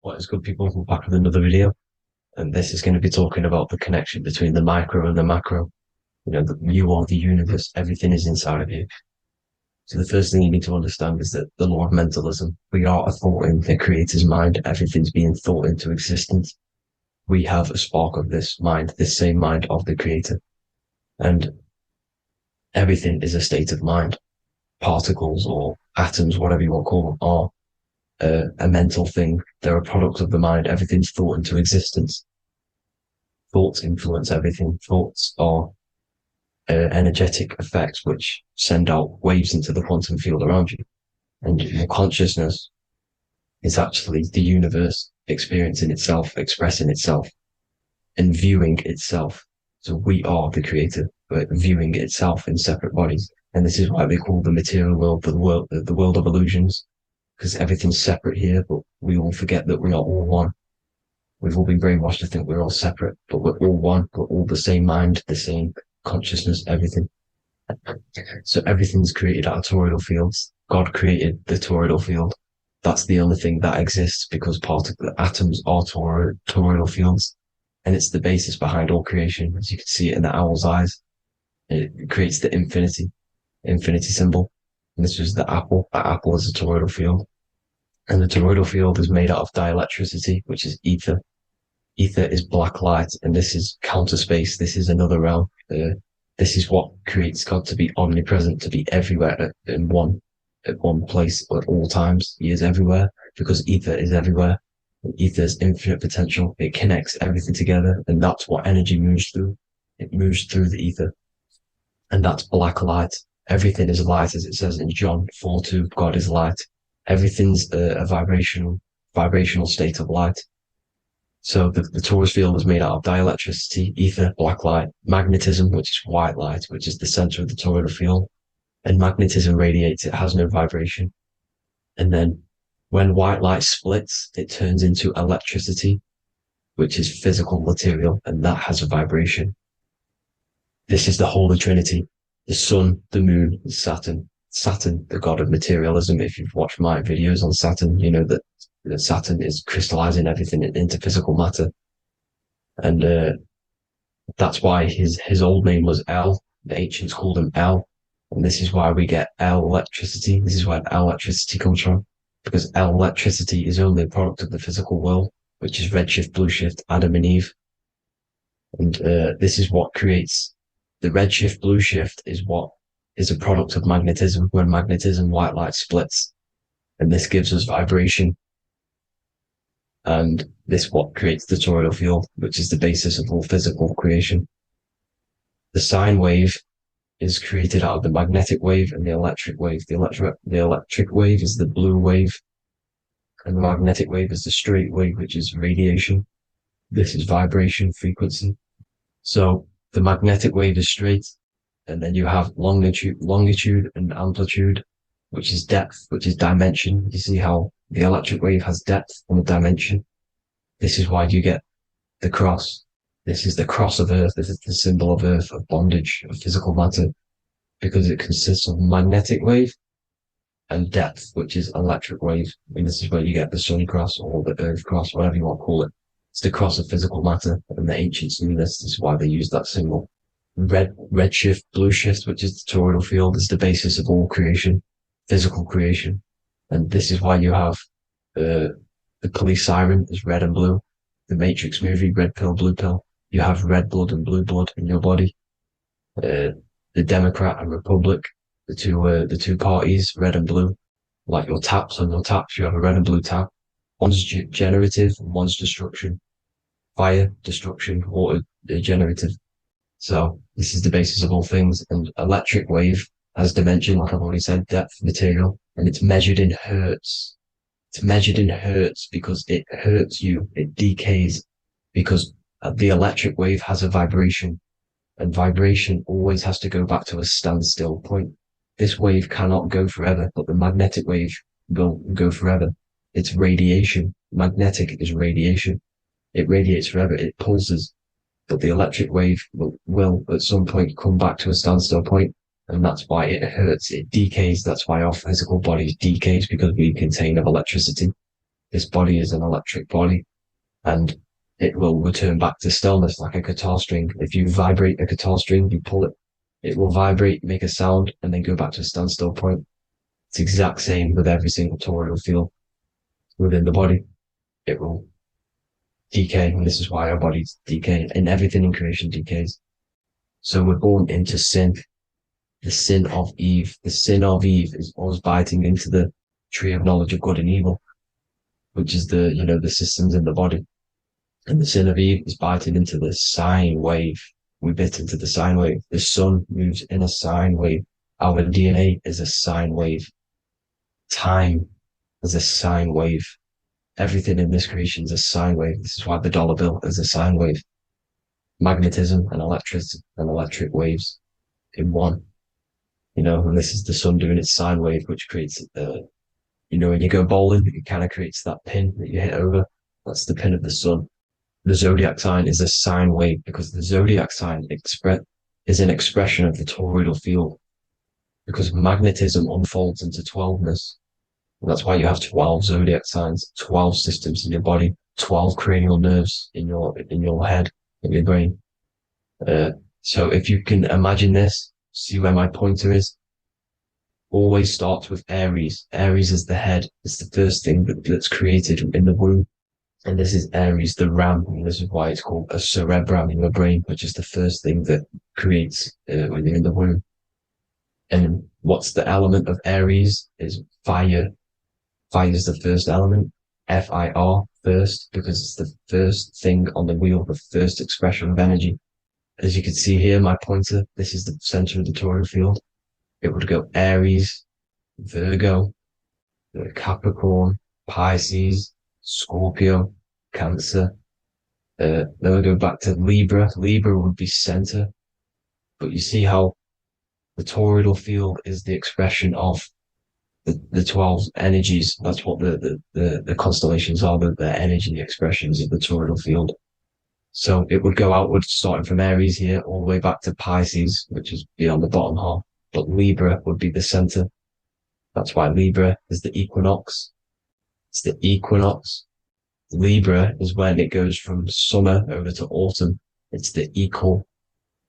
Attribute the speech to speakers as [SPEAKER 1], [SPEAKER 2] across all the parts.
[SPEAKER 1] What is good, people? We're back with another video, and this is going to be talking about the connection between the micro and the macro. You are the universe, everything is inside of you. So the first thing you need to understand is that the law of mentalism, we are a thought in the creator's mind, everything's being thought into existence. We have a spark of this mind, this same mind of the creator, and everything is a state of mind. Particles or atoms, whatever you want to call them, are a mental thing. They're a product of the mind. Everything's thought into existence. Thoughts influence everything. Thoughts are energetic effects which send out waves into the quantum field around you. And your consciousness is actually the universe experiencing itself, expressing itself, and viewing itself. So we are the creator, but viewing itself in separate bodies. And this is why they call the material world the world of illusions, because everything's separate here, but we all forget that we are all one. We've all been brainwashed to think we're all separate, but we're all one. We're all the same mind, the same consciousness, everything. So everything's created out of toroidal fields. God created the toroidal field. That's the only thing that exists because atoms are toroidal fields. And it's the basis behind all creation. As you can see it in the owl's eyes, it creates the infinity symbol. And this was the apple. That apple is a toroidal field. And the toroidal field is made out of dielectricity, which is ether. Ether is black light, and this is counter space. This is another realm. This is what creates God to be omnipresent, to be everywhere at one place at all times. He is everywhere because ether is everywhere. Ether is infinite potential. It connects everything together, and that's what energy moves through. It moves through the ether, and that's black light. Everything is light, as it says in John 4:2. God is light. Everything's a vibrational state of light. So the torus field is made out of dielectricity, ether, black light, magnetism, which is white light, which is the center of the toroidal field. And magnetism radiates, it has no vibration. And then when white light splits, it turns into electricity, which is physical material, and that has a vibration. This is the Holy Trinity. The sun, the moon, and Saturn. Saturn, the god of materialism. If you've watched my videos on Saturn, you know that Saturn is crystallizing everything into physical matter. And that's why his old name was El. The ancients called him El. And this is why we get El electricity. This is where El electricity comes from. Because El electricity is only a product of the physical world, which is redshift, blueshift, Adam and Eve. And this is what creates the redshift, blueshift is what is a product of magnetism. When magnetism, white light splits, and this gives us vibration. And this what creates the toroidal field, which is the basis of all physical creation. The sine wave is created out of the magnetic wave and the electric wave. The electric wave is the blue wave, and the magnetic wave is the straight wave, which is radiation. This is vibration frequency. So the magnetic wave is straight, and then you have longitude and amplitude, which is depth, which is dimension. You see how the electric wave has depth and a dimension. This is why you get the cross. This is the cross of Earth. This is the symbol of Earth, of bondage, of physical matter, because it consists of magnetic wave and depth, which is electric wave. I mean, this is where you get the sun cross or the Earth cross, whatever you want to call it. It's the cross of physical matter, and the ancients knew this. This is why they used that symbol. Redshift, blueshift, which is the toroidal field, is the basis of all creation, physical creation. And this is why you have the police siren is red and blue. The Matrix movie, red pill, blue pill. You have red blood and blue blood in your body. The Democrat and Republic, the two parties, red and blue. Like your taps on your taps, you have a red and blue tap. One's generative, one's destruction. Fire, destruction, water, generative. So this is the basis of all things. And electric wave has dimension, like I've already said, depth, material, and it's measured in hertz. It's measured in hertz because it hurts you. It decays because the electric wave has a vibration, and vibration always has to go back to a standstill point. This wave cannot go forever, but the magnetic wave will go forever. It's radiation. Magnetic is radiation. It radiates forever. It pulses. But the electric wave will at some point come back to a standstill point, and that's why it hurts. It decays. That's why our physical body decays, because we contain of electricity. This body is an electric body, and it will return back to stillness like a guitar string. If you vibrate a guitar string, you pull it, it will vibrate, make a sound, and then go back to a standstill point. It's the exact same with every single toroidal field within the body. It will decay, and this is why our bodies decay, and everything in creation decays. So we're born into sin, the sin of Eve. The sin of Eve is always biting into the tree of knowledge of good and evil, which is the systems in the body. And the sin of Eve is biting into the sine wave. We bit into the sine wave. The sun moves in a sine wave. Our DNA is a sine wave. Time is a sine wave. Everything in this creation is a sine wave. This is why the dollar bill is a sine wave. Magnetism and electricity and electric waves in one. And this is the sun doing its sine wave, which creates, when you go bowling, it kind of creates that pin that you hit over. That's the pin of the sun. The zodiac sign is a sine wave because the zodiac sign is an expression of the toroidal field, because magnetism unfolds into 12ness. And that's why you have 12 zodiac signs, 12 systems in your body, 12 cranial nerves in your head, in your brain. So if you can imagine this, see where my pointer is. Always starts with Aries. Aries is the head. It's the first thing that's created in the womb. And this is Aries, the ram. And this is why it's called a cerebrum in your brain, which is the first thing that creates when you're in the womb. And what's the element of Aries is fire. Fire is the first element. Fire, first, because it's the first thing on the wheel, the first expression of energy. As you can see here, my pointer, this is the center of the toroidal field. It would go Aries, Virgo, Capricorn, Pisces, Scorpio, Cancer. Then we go back to Libra. Libra would be center. But you see how the toroidal field is the expression of the 12 energies. That's what the constellations are, the energy expressions of the toroidal field. So it would go outwards, starting from Aries here, all the way back to Pisces, which is beyond the bottom half. But Libra would be the center. That's why Libra is the equinox. It's the equinox. Libra is when it goes from summer over to autumn. It's the equal.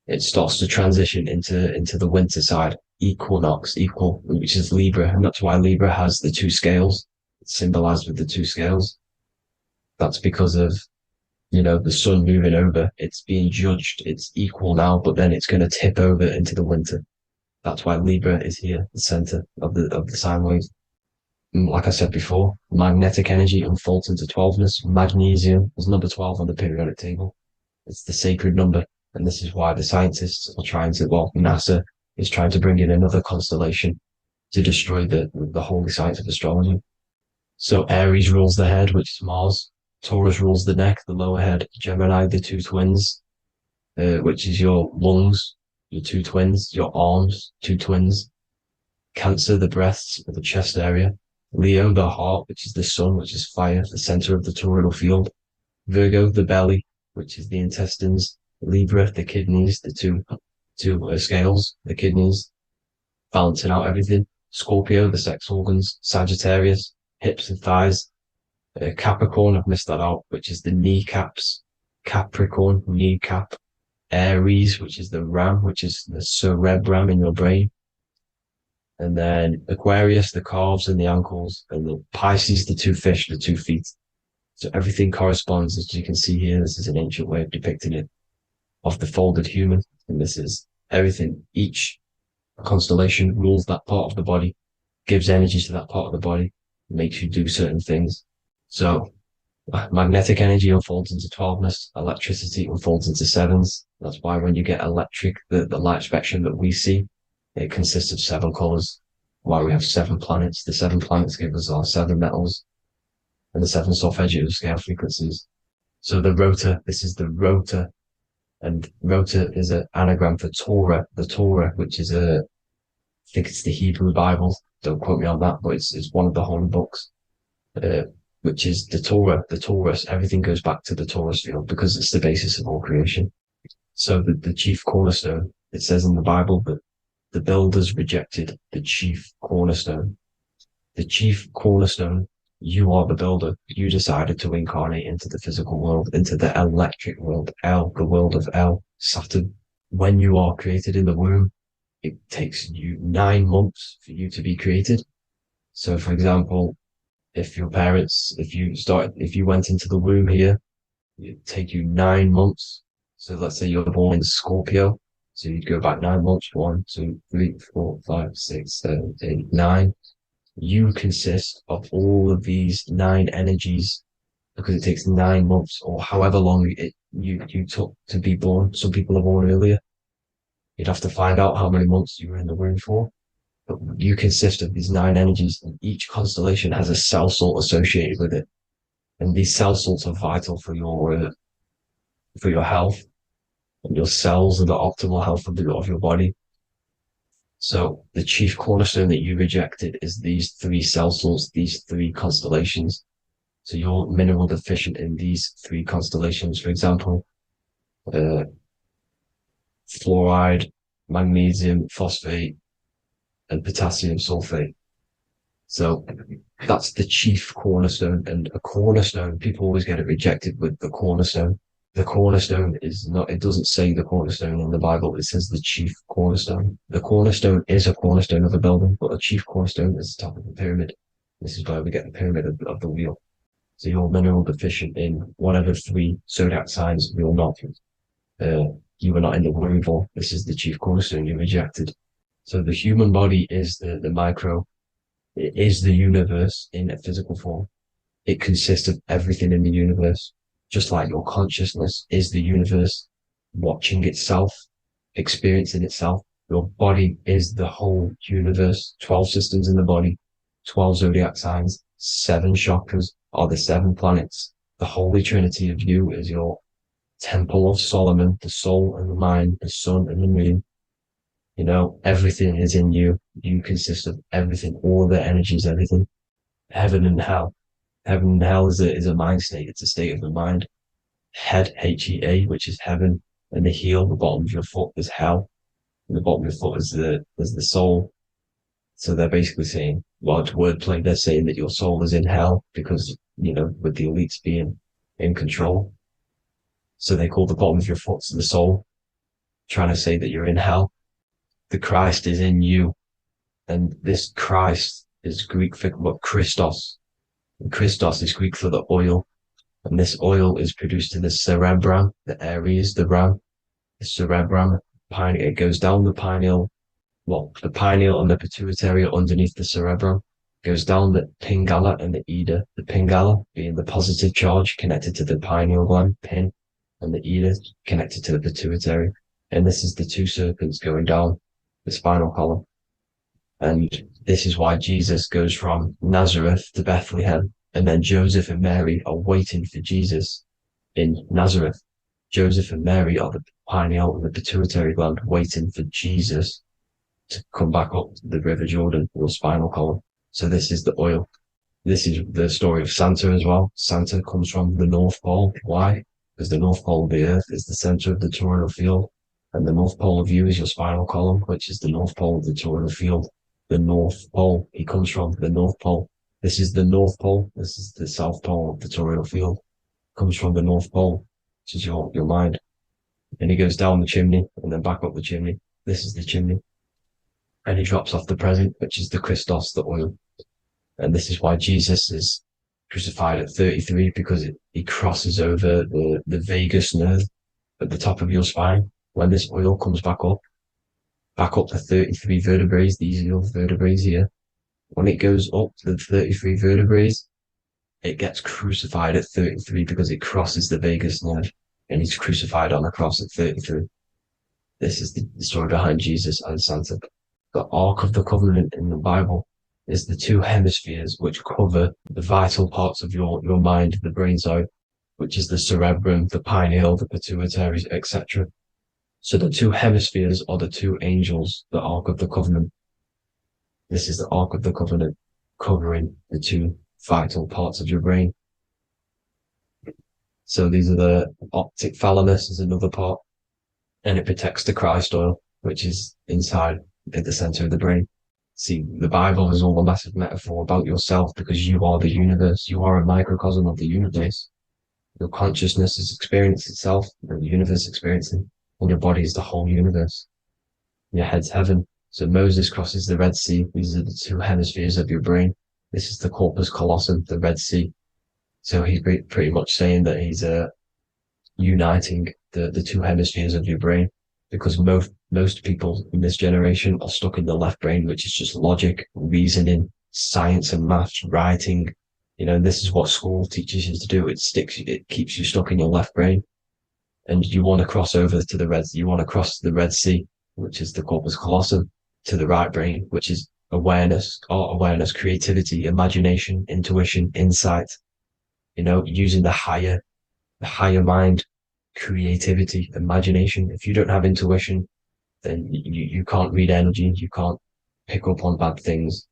[SPEAKER 1] It starts to transition into the winter side. Equinox, equal, which is Libra. And that's why Libra has the two scales. It's symbolized with the two scales. That's because of, the sun moving over. It's being judged. It's equal now, but then it's going to tip over into the winter. That's why Libra is here, the center of the sine wave. Like I said before, magnetic energy unfolds into 12ness. Magnesium is number 12 on the periodic table. It's the sacred number. And this is why the scientists are NASA is trying to bring in another constellation to destroy the holy science of astrology. So Aries rules the head, which is Mars. Taurus rules the neck, the lower head. Gemini, the two twins, which is your lungs, your two twins, your arms, two twins. Cancer, the breasts, or the chest area. Leo, the heart, which is the sun, which is fire, the center of the toroidal field. Virgo, the belly, which is the intestines. Libra, the kidneys, the two scales, the kidneys, balancing out everything. Scorpio, the sex organs. Sagittarius, hips and thighs. Capricorn, I've missed that out, which is the kneecaps. Capricorn, kneecap. Aries, which is the ram, which is the cerebrum in your brain. And then Aquarius, the calves and the ankles. And the Pisces, the two fish, the 2 feet. So everything corresponds, as you can see here. This is an ancient way of depicting it, of the folded human. And this is everything. Each constellation rules that part of the body, gives energy to that part of the body, makes you do certain things. So magnetic energy unfolds into 12ness, electricity unfolds into 7s. That's why when you get electric, the light spectrum that we see, it consists of 7 colors. Why we have 7 planets. The 7 planets give us our 7 metals and the 7 solfeggio scale frequencies. So the rotor, this is the rotor. And rotor is an anagram for Torah, the Torah, which is I think it's the Hebrew Bible. Don't quote me on that, but it's one of the holy books, which is the Torah, the Taurus. Everything goes back to the Taurus field because it's the basis of all creation. So the chief cornerstone, it says in the Bible that the builders rejected the chief cornerstone. The chief cornerstone You are the builder. You decided to incarnate into the physical world, into the electric world, El, the world of El, Saturn. When you are created in the womb, it takes you 9 months for you to be created. So, for example, if your parents, if you went into the womb here, it'd take you 9 months. So let's say you're born in Scorpio. So you'd go back 9 months, 1, 2, 3, 4, 5, 6, 7, 8, 9. You consist of all of these nine energies because it takes 9 months or however long you took to be born. Some people are born earlier. You'd have to find out how many months you were in the womb for. But you consist of these nine energies, and each constellation has a cell salt associated with it. And these cell salts are vital for your health and your cells and the optimal health of your body. So the chief cornerstone that you rejected is these three cell salts, these three constellations. So you're mineral deficient in these three constellations. For example, fluoride, magnesium, phosphate, and potassium sulfate. So that's the chief cornerstone. And a cornerstone, people always get it rejected with the cornerstone. The cornerstone is not, it doesn't say the cornerstone in the Bible, it says the chief cornerstone. The cornerstone is a cornerstone of a building, but a chief cornerstone is the top of the pyramid. This is where we get the pyramid of the wheel. So you're mineral deficient in whatever three zodiac signs you're not. You were not in the womb for. This is the chief cornerstone you rejected. So the human body is the micro. It is the universe in a physical form. It consists of everything in the universe, just like your consciousness is the universe watching itself, experiencing itself. Your body is the whole universe, 12 systems in the body, 12 zodiac signs, 7 chakras are the 7 planets. The Holy Trinity of you is your Temple of Solomon, the soul and the mind, the sun and the moon. You know, everything is in you. You consist of everything, all the energies, everything. Heaven and hell. Heaven and hell is a mind state. It's a state of the mind. Head, H-E-A, which is heaven, and the heel, the bottom of your foot, is hell. And the bottom of your foot is the soul. So they're basically saying, well, it's wordplay. They're saying that your soul is in hell because, you know, with the elites being in control. So they call the bottom of your foot the soul, trying to say that you're in hell. The Christ is in you. And this Christ is Greek for what Christos. And Christos is Greek for the oil. And this oil is produced in the cerebrum, the Aries, the ram, the cerebrum. It goes down the pineal. Well, the pineal and the pituitary are underneath the cerebrum. Goes down the pingala and the ida. The pingala being the positive charge connected to the pineal gland, pin, and the ida connected to the pituitary. And this is the two serpents going down the spinal column. And this is why Jesus goes from Nazareth to Bethlehem, and then Joseph and Mary are waiting for Jesus in Nazareth. Joseph and Mary are the pineal and the pituitary gland waiting for Jesus to come back up the River Jordan, your spinal column. So this is the oil. This is the story of Santa as well. Santa comes from the North Pole. Why? Because the North Pole of the Earth is the center of the toroidal field. And the North Pole of you is your spinal column, which is the North Pole of the toroidal field. The North Pole, he comes from the North Pole. This is the North Pole. This is the South Pole of the toroidal field. Comes from the North Pole, which is your mind. And he goes down the chimney and then back up the chimney. This is the chimney. And he drops off the present, which is the Christos, the oil. And this is why Jesus is crucified at 33, because he crosses over the vagus nerve at the top of your spine. When this oil comes back up the 33 vertebrae, these are your vertebrae here. When it goes up to the 33 vertebrae, it gets crucified at 33 because it crosses the vagus nerve, and he's crucified on a cross at 33. This is the story behind Jesus and Santa. The Ark of the Covenant in the Bible is the two hemispheres which cover the vital parts of your mind, the brain side, which is the cerebrum, the pineal, the pituitary, etc. So the two hemispheres are the two angels, the Ark of the Covenant. This is the Ark of the Covenant covering the two vital parts of your brain. So these are the optic thalamus is another part, and it protects the Christ oil, which is inside at the center of the brain. See, the Bible is all a massive metaphor about yourself because you are the universe. You are a microcosm of the universe. Your consciousness is experiencing itself, and the universe experiencing, and your body is the whole universe. Your head's heaven. So Moses crosses the Red Sea. These are the two hemispheres of your brain. This is the corpus callosum, the Red Sea. So he's pretty much saying that he's uniting the two hemispheres of your brain, because most people in this generation are stuck in the left brain, which is just logic, reasoning, science and maths, writing. And this is what school teaches you to do. It keeps you stuck in your left brain. And you want to cross over to you want to cross the Red Sea, which is the corpus callosum, to the right brain, which is awareness, art awareness, creativity, imagination, intuition, insight, using the higher mind, creativity, imagination. If you don't have intuition, then you can't read energy, you can't pick up on bad things.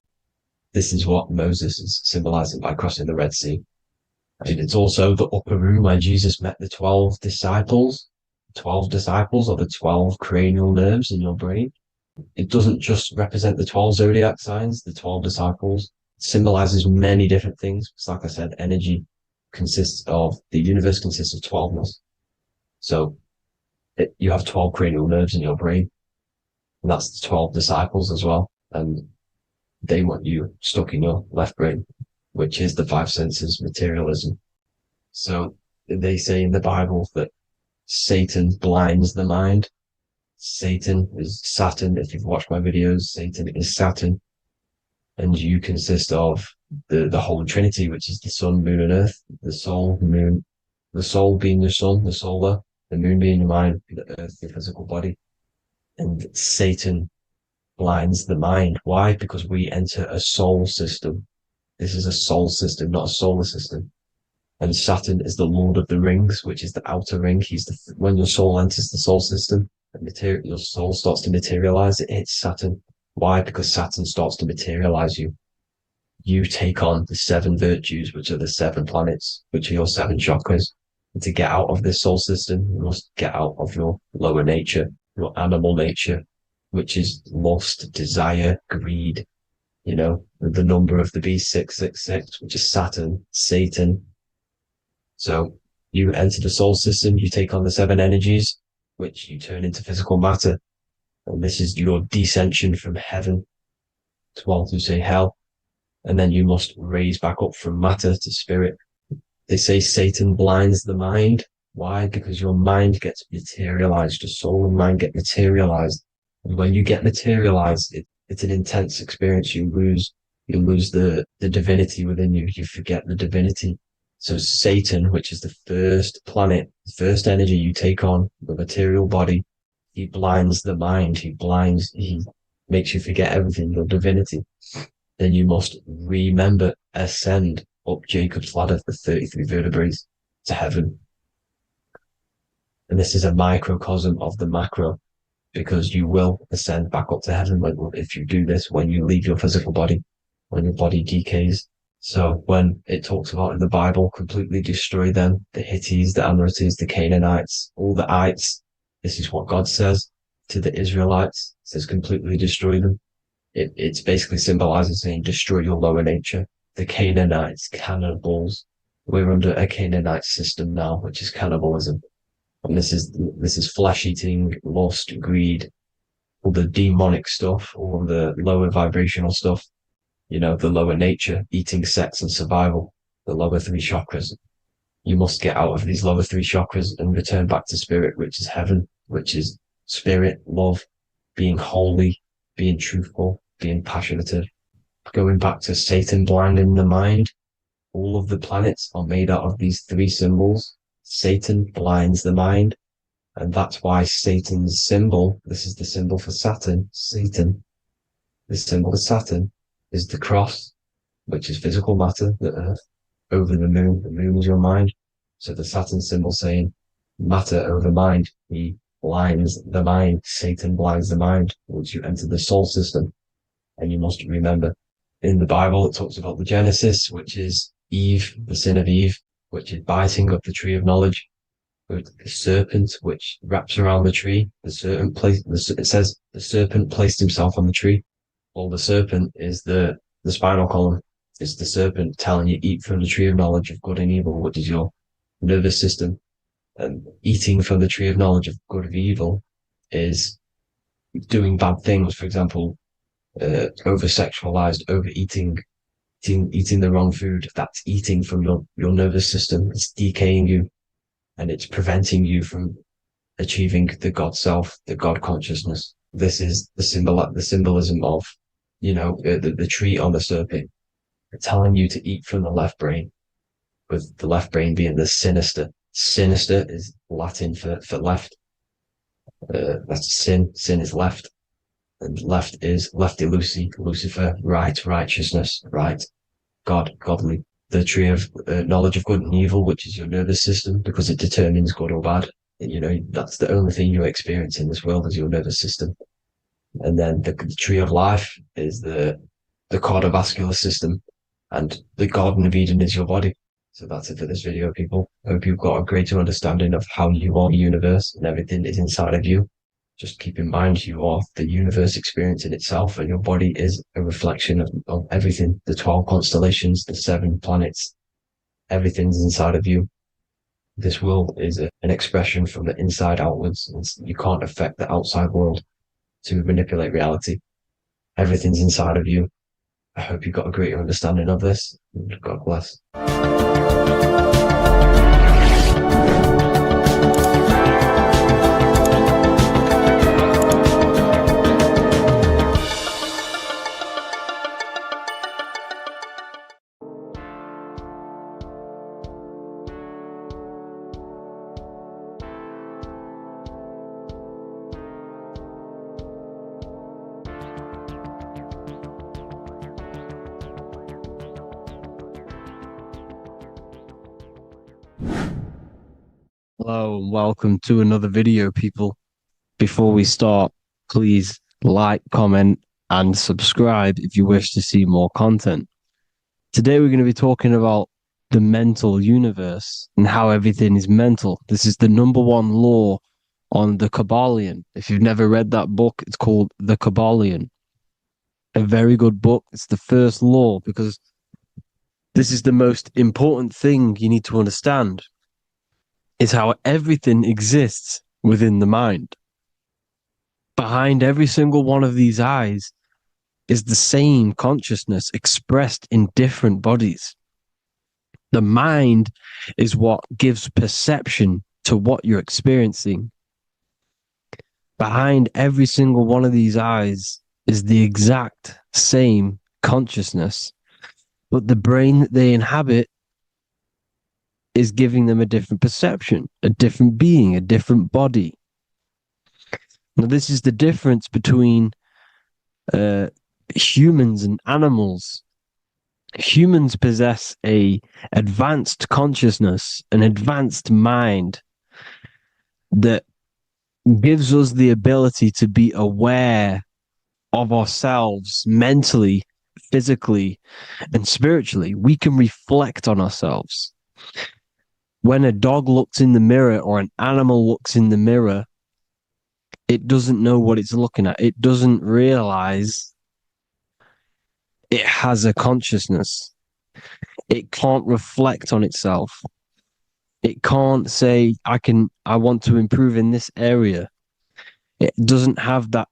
[SPEAKER 1] This is what Moses is symbolizing by crossing the Red Sea. And it's also the upper room where Jesus met the 12 disciples. 12 disciples are the 12 cranial nerves in your brain. It doesn't just represent the 12 zodiac signs, the 12 disciples. It symbolizes many different things. It's like I said, the universe consists of 12ness. So you have 12 cranial nerves in your brain, and that's the 12 disciples as well. And they want you stuck in your left brain, which is the five senses, materialism. So they say in the Bible that Satan blinds the mind. Satan is Saturn. If you've watched my videos, Satan is Saturn. And you consist of the Holy Trinity, which is the sun, moon, and earth. The soul, moon, the soul being your sun, the solar, the moon being your mind, the earth, your physical body. And Satan blinds the mind. Why? Because we enter a soul system. This is a soul system, not a solar system. And Saturn is the Lord of the Rings, which is the outer ring. When your soul enters the soul system, your soul starts to materialize. It hits Saturn. Why? Because Saturn starts to materialize you. You take on the 7 virtues, which are the 7 planets, which are your 7 chakras. And to get out of this soul system, you must get out of your lower nature, your animal nature, which is lust, desire, greed. The number of the beast, 666, which is Saturn, Satan. So you enter the soul system, you take on the 7 energies, which you turn into physical matter. And this is your descension from heaven to what you say hell. And then you must raise back up from matter to spirit. They say Satan blinds the mind. Why? Because your mind gets materialized. Your soul and mind get materialized. And when you get materialized, it's an intense experience. You lose the divinity within you. You forget the divinity. So Satan, which is the first planet, the first energy you take on, the material body, he blinds the mind. He makes you forget everything, your divinity. Then you must ascend up Jacob's ladder, the 33 vertebrae, to heaven. And this is a microcosm of the macro, because you will ascend back up to heaven if you do this, when you leave your physical body, when your body decays. So when it talks about in the Bible, completely destroy them, the Hittites, the Amorites, the Canaanites, all the ites, this is what God says to the Israelites. It says completely destroy them. It's basically symbolizing saying destroy your lower nature. The Canaanites, cannibals. We're under a Canaanite system now, which is cannibalism. And this is flesh eating, lust, greed, all the demonic stuff, all the lower vibrational stuff, the lower nature, eating, sex, and survival, the lower 3 chakras. You must get out of these lower 3 chakras and return back to spirit, which is heaven, which is spirit, love, being holy, being truthful, being passionate. Going back to Satan blinding the mind, all of the planets are made out of these 3 symbols. Satan blinds the mind, and that's why Satan's symbol, this is the symbol for Saturn, Satan, the symbol for Saturn is the cross, which is physical matter, the earth, over the moon. The moon is your mind. So the Saturn symbol saying matter over mind. He blinds the mind. Satan blinds the mind once you enter the soul system. And you must remember, in the Bible, it talks about the Genesis, which is Eve, the sin of Eve, which is biting of the tree of knowledge, with the serpent, which wraps around the tree. It says the serpent placed himself on the tree. Well, the serpent is the spinal column. It's the serpent telling you eat from the tree of knowledge of good and evil, which is your nervous system. And eating from the tree of knowledge of good and evil is doing bad things. For example, over sexualized, overeating, eating the wrong food. That's eating from your nervous system. It's decaying you, and it's preventing you from achieving the God self, the God consciousness. This is the symbolism of, the tree on the serpent, telling you to eat from the left brain, with the left brain being the sinister. Sinister is Latin for left. That's sin. Sin is left. And left is lefty Lucy, Lucifer, right, righteousness, right, God, godly. The tree of knowledge of good and evil, which is your nervous system, because it determines good or bad. That's the only thing you experience in this world is your nervous system. And then the tree of life is the cardiovascular system, and the Garden of Eden is your body. So that's it for this video, people. I hope you've got a greater understanding of how you are the universe and everything is inside of you. Just keep in mind you are the universe experience in itself, and your body is a reflection of everything. The 12 constellations, the 7 planets, everything's inside of you. This world is an expression from the inside outwards. You can't affect the outside world to manipulate reality. Everything's inside of you. I hope you got a greater understanding of this. God bless.
[SPEAKER 2] Hello and welcome to another video, people. Before we start, please like, comment, and subscribe if you wish to see more content. Today we're going to be talking about the mental universe and how everything is mental. This is the #1 law on the Kabbalion. If you've never read that book, it's called The Kabbalion. A very good book. It's the first law because this is the most important thing you need to understand. Is how everything exists within the mind. Behind every single one of these eyes is the same consciousness expressed in different bodies. The mind is what gives perception to what you're experiencing. Behind every single one of these eyes is the exact same consciousness, but the brain that they inhabit is giving them a different perception, a different being, a different body. Now, this is the difference between humans and animals. Humans possess a advanced consciousness, an advanced mind that gives us the ability to be aware of ourselves mentally, physically, and spiritually. We can reflect on ourselves. When a dog looks in the mirror or an animal looks in the mirror, it doesn't know what it's looking at. It doesn't realize it has a consciousness. It can't reflect on itself. It can't say, I want to improve in this area. It doesn't have that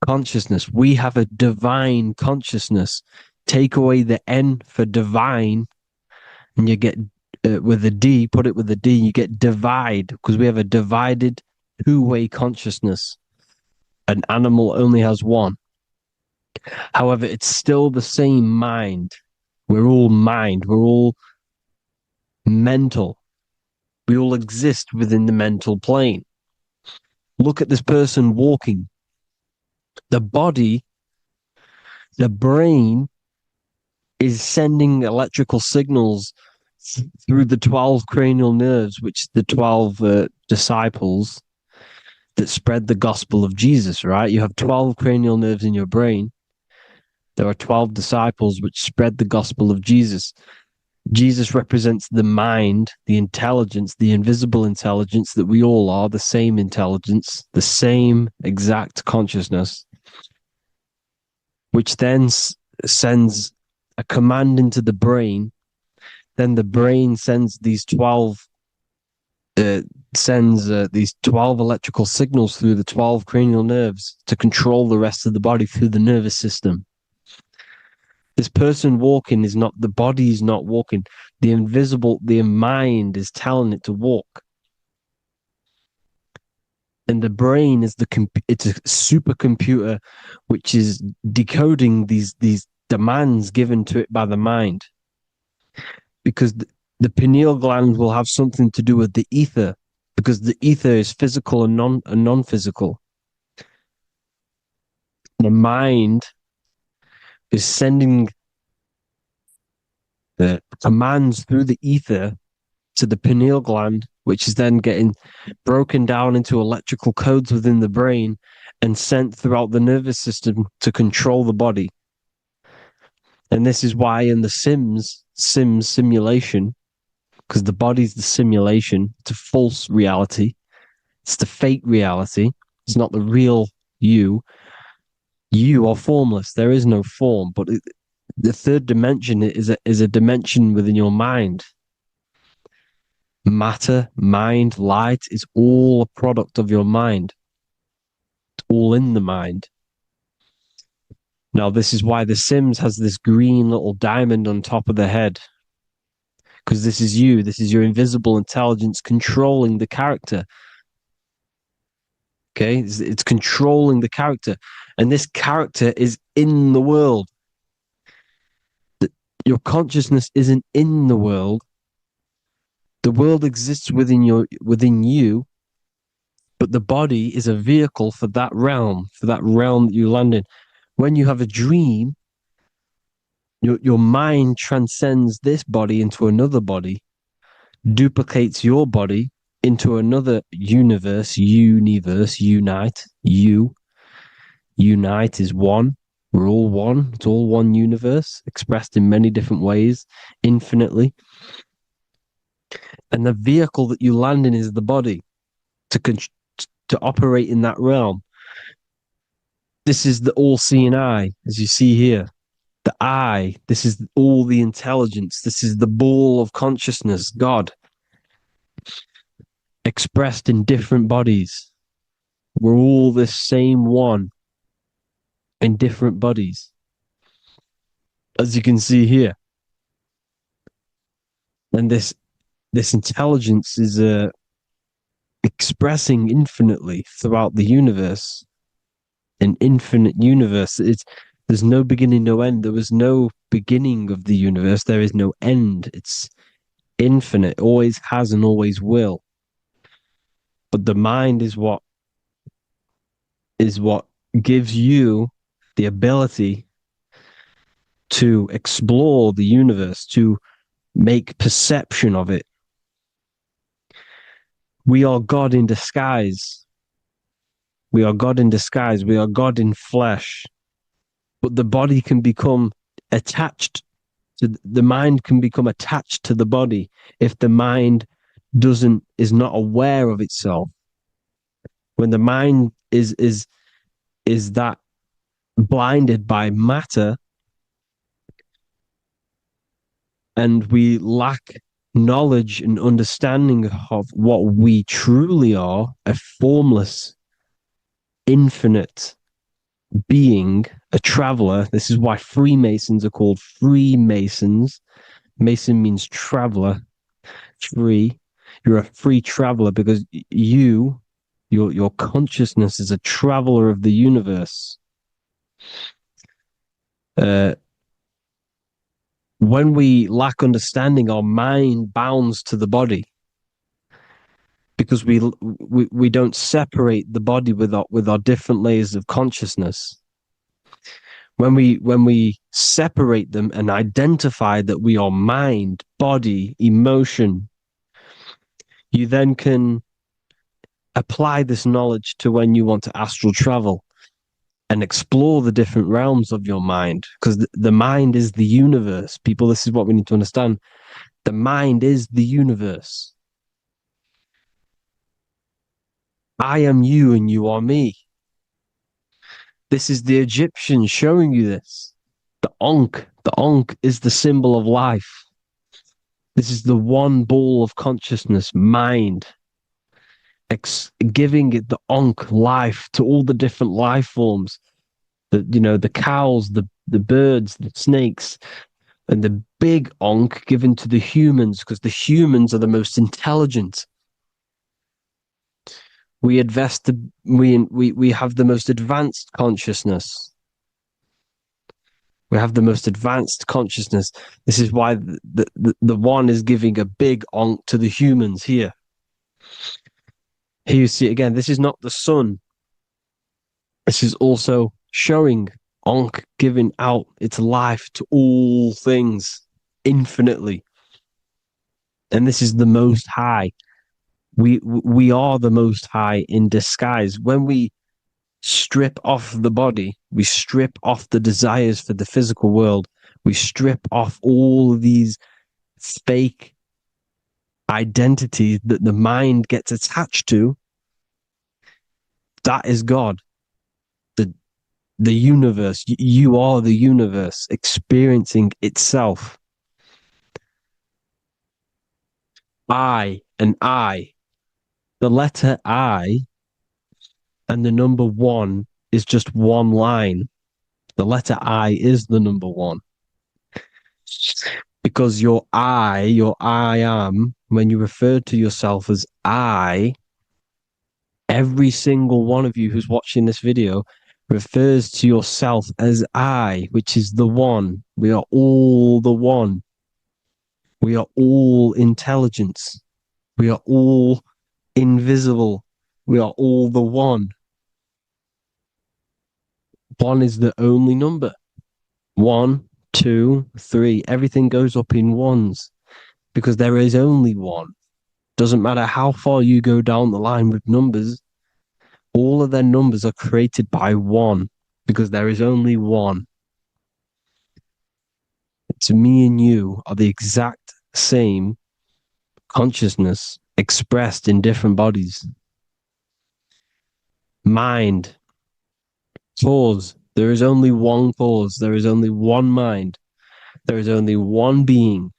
[SPEAKER 2] consciousness. We have a divine consciousness. Take away the N for divine, and you get with a D, put it with a D, you get divide, because we have a divided two-way consciousness. An animal only has one. However, it's still the same mind. We're all mind. We're all mental. We all exist within the mental plane. Look at this person walking. The body, the brain is sending electrical signals through the 12 cranial nerves, which the 12 disciples that spread the gospel of Jesus, right? You have 12 cranial nerves in your brain. There are 12 disciples which spread the gospel of Jesus. Jesus represents the mind, the intelligence, the invisible intelligence that we all are, the same intelligence, the same exact consciousness. which then sends a command into the brain. Then the brain sends these 12 electrical signals through the 12 cranial nerves to control the rest of the body through the nervous system. This person walking is not, the body is not walking. The mind is telling it to walk. And the brain is it's a supercomputer which is decoding these demands given to it by the mind. Because the pineal gland will have something to do with the ether, because the ether is physical and non-physical. The mind is sending the commands through the ether to the pineal gland, which is then getting broken down into electrical codes within the brain and sent throughout the nervous system to control the body. And this is why in the Sims simulation, because the body's the simulation, it's a false reality. It's the fake reality. It's not the real you. You are formless. There is no form. But the third dimension is a dimension within your mind. Matter, mind, light is all a product of your mind. It's all in the mind. Now, this is why The Sims has this green little diamond on top of the head. Because this is you. This is your invisible intelligence controlling the character. Okay? It's controlling the character. And this character is in the world. Your consciousness isn't in the world. The world exists within you, but the body is a vehicle for that realm that you land in. When you have a dream, your mind transcends this body into another body, duplicates your body into another universe, unite. Unite is one. We're all one. It's all one universe, expressed in many different ways, infinitely. And the vehicle that you land in is the body to operate in that realm. This is the all-seeing eye, as you see here. The eye, this is all the intelligence. This is the ball of consciousness, God, expressed in different bodies. We're all this same one in different bodies, as you can see here. And this intelligence is expressing infinitely throughout the universe, an infinite universe. There's no beginning, no end. There was no beginning of the universe. There is no end. It's infinite, always has and always will. But the mind is what gives you the ability to explore the universe, to make perception of it. We are God in disguise. We are God in disguise. We are God in flesh. But the body can become attached to the mind, can become attached to the body if the mind is not aware of itself. When the mind is that blinded by matter, and we lack knowledge and understanding of what we truly are, a formless, infinite being, a traveler. This is why Freemasons are called Freemasons. Mason means traveler. Free. You're a free traveler because your consciousness is a traveler of the universe. When we lack understanding, our mind bounds to the body because we don't separate the body with our different layers of consciousness. When we separate them and identify that we are mind, body, emotion, you then can apply this knowledge to when you want to astral travel and explore the different realms of your mind, because the mind is the universe. People, this is what we need to understand. The mind is the universe. I am you and you are me. This is the Egyptians showing you this. The Ankh is the symbol of life. This is the one ball of consciousness, mind, giving it the Ankh life to all the different life forms. The cows, the birds, the snakes, and the big Ankh given to the humans, because the humans are the most intelligent. We have the most advanced consciousness. We have the most advanced consciousness. This is why the one is giving a big Ankh to the humans here. Here you see again, this is not the sun. This is also showing Ankh giving out its life to all things infinitely. And this is the most high. We are the most high in disguise. When we strip off the body, we strip off the desires for the physical world, we strip off all of these fake identities that the mind gets attached to. That is God. The universe. You are the universe experiencing itself. I and I. The letter I and the number one is just one line. The letter I is the number one. Because your I am, when you refer to yourself as I, every single one of you who's watching this video refers to yourself as I, which is the one. We are all the one. We are all intelligence. We are all invisible. We are all the one. One is the only number. 1, 2, 3. Everything goes up in ones because there is only one. Doesn't matter how far you go down the line with numbers, all of their numbers are created by one because there is only one. It's me and you are the exact same consciousness expressed in different bodies. Mind. Cause. There is only one cause. There is only one mind. There is only one being.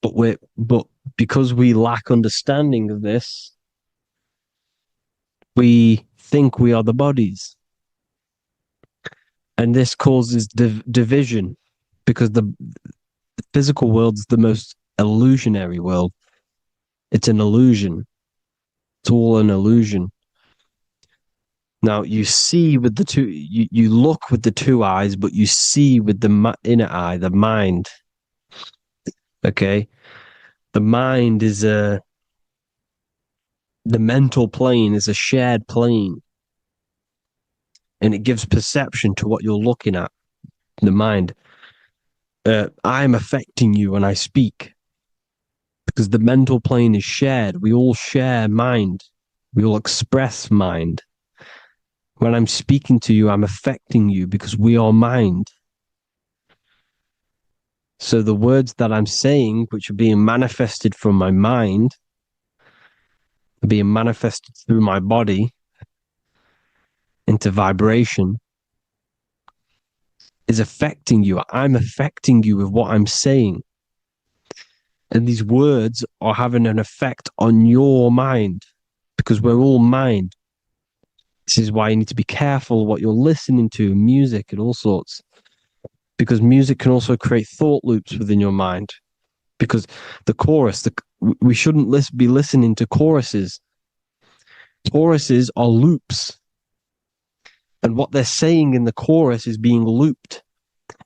[SPEAKER 2] But because we lack understanding of this, we think we are the bodies. And this causes division because the physical world is the most illusionary world. It's an illusion. It's all an illusion. Now you see with the two, you look with the two eyes, but you see with the inner eye, the mind. Okay, the mind is the mental plane is a shared plane, and it gives perception to what you're looking at. The mind. I'm affecting you when I speak because the mental plane is shared. We all share mind. We all express mind. When I'm speaking to you, I'm affecting you because we are mind. So the words that I'm saying, which are being manifested from my mind, are being manifested through my body into vibration, is affecting you. I'm affecting you with what I'm saying. And these words are having an effect on your mind because we're all mind. This is why you need to be careful what you're listening to, music and all sorts. Because music can also create thought loops within your mind. Because the chorus, we shouldn't be listening to choruses. Choruses are loops. And what they're saying in the chorus is being looped.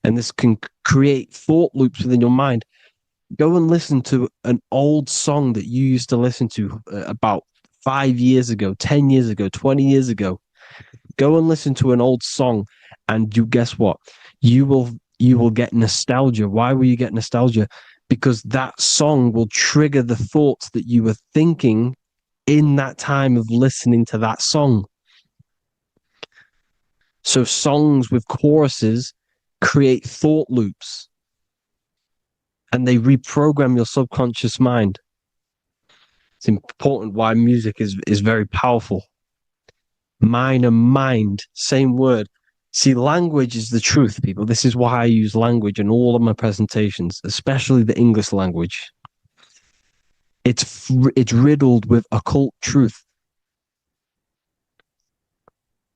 [SPEAKER 2] And this can create thought loops within your mind. Go and listen to an old song that you used to listen to about 5 years ago, 10 years ago, 20 years ago. Go and listen to an old song and you guess what? You will get nostalgia. Why will you get nostalgia? Because that song will trigger the thoughts that you were thinking in that time of listening to that song. So songs with choruses create thought loops and they reprogram your subconscious mind. It's important why music is very powerful. Mine and mind, same word. See, language is the truth, people. This is why I use language in all of my presentations, especially the English language. It's riddled with occult truth.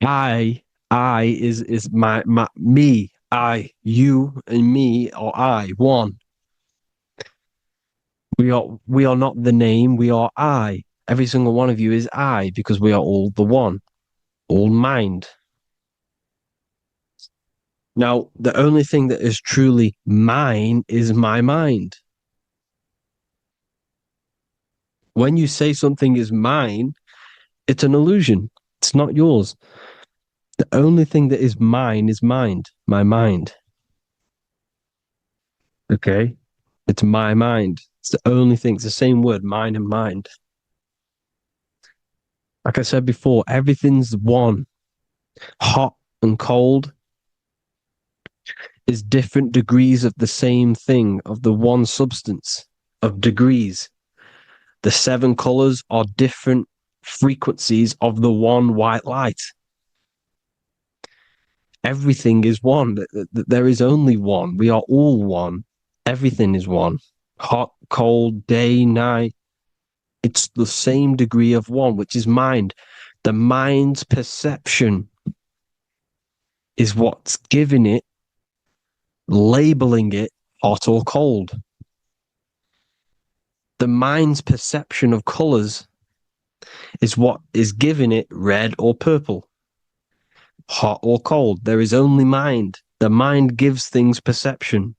[SPEAKER 2] I is my me, I, you, and me, or I, one. We are not the name, we are I. Every single one of you is I, because we are all the one, all mind. Now, the only thing that is truly mine is my mind. When you say something is mine, it's an illusion. It's not yours. The only thing that is mine is mind, my mind. Okay? It's my mind. It's the only thing. It's the same word, mind and mind. Like I said before, everything's one. Hot and cold is different degrees of the same thing, of the one substance, of degrees. The 7 colors are different frequencies of the one white light. Everything is one. There is only one. We are all one. Everything is one. Hot, cold, day, night. It's the same degree of one, which is mind. The mind's perception is what's giving it, labeling it hot or cold. The mind's perception of colors is what is giving it red or purple, hot or cold. There is only mind. The mind gives things perception.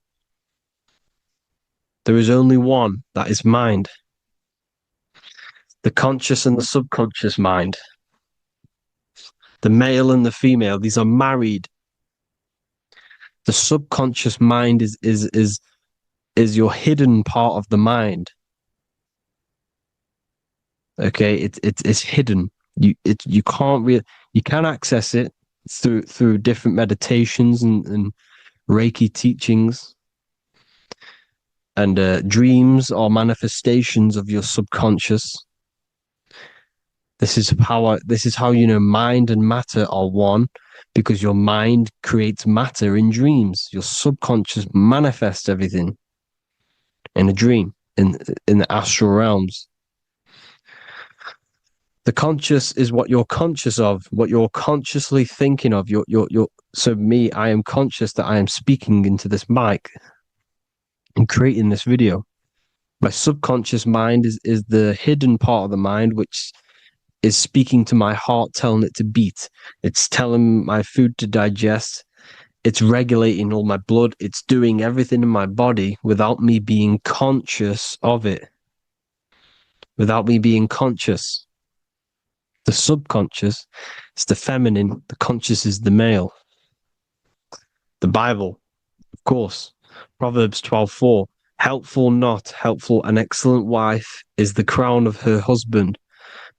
[SPEAKER 2] There is only one, that is mind. The conscious and the subconscious mind. The male and the female, these are married. The subconscious mind is your hidden part of the mind. Okay, it's hidden. You can't really, you can access it through different meditations and Reiki teachings, and dreams or manifestations of your subconscious. This is how you know mind and matter are one, because your mind creates matter in dreams. Your subconscious manifests everything in a dream, in the astral realms. The conscious is what you're conscious of, what you're consciously thinking of. So me, I am conscious that I am speaking into this mic and creating this video. My subconscious mind is the hidden part of the mind, which is speaking to my heart, telling it to beat. It's telling my food to digest. It's regulating all my blood. It's doing everything in my body without me being conscious of it. Without me being conscious. The subconscious is the feminine. The conscious is the male. The Bible, of course. Proverbs 12:4. Helpful, not helpful, an excellent wife is the crown of her husband,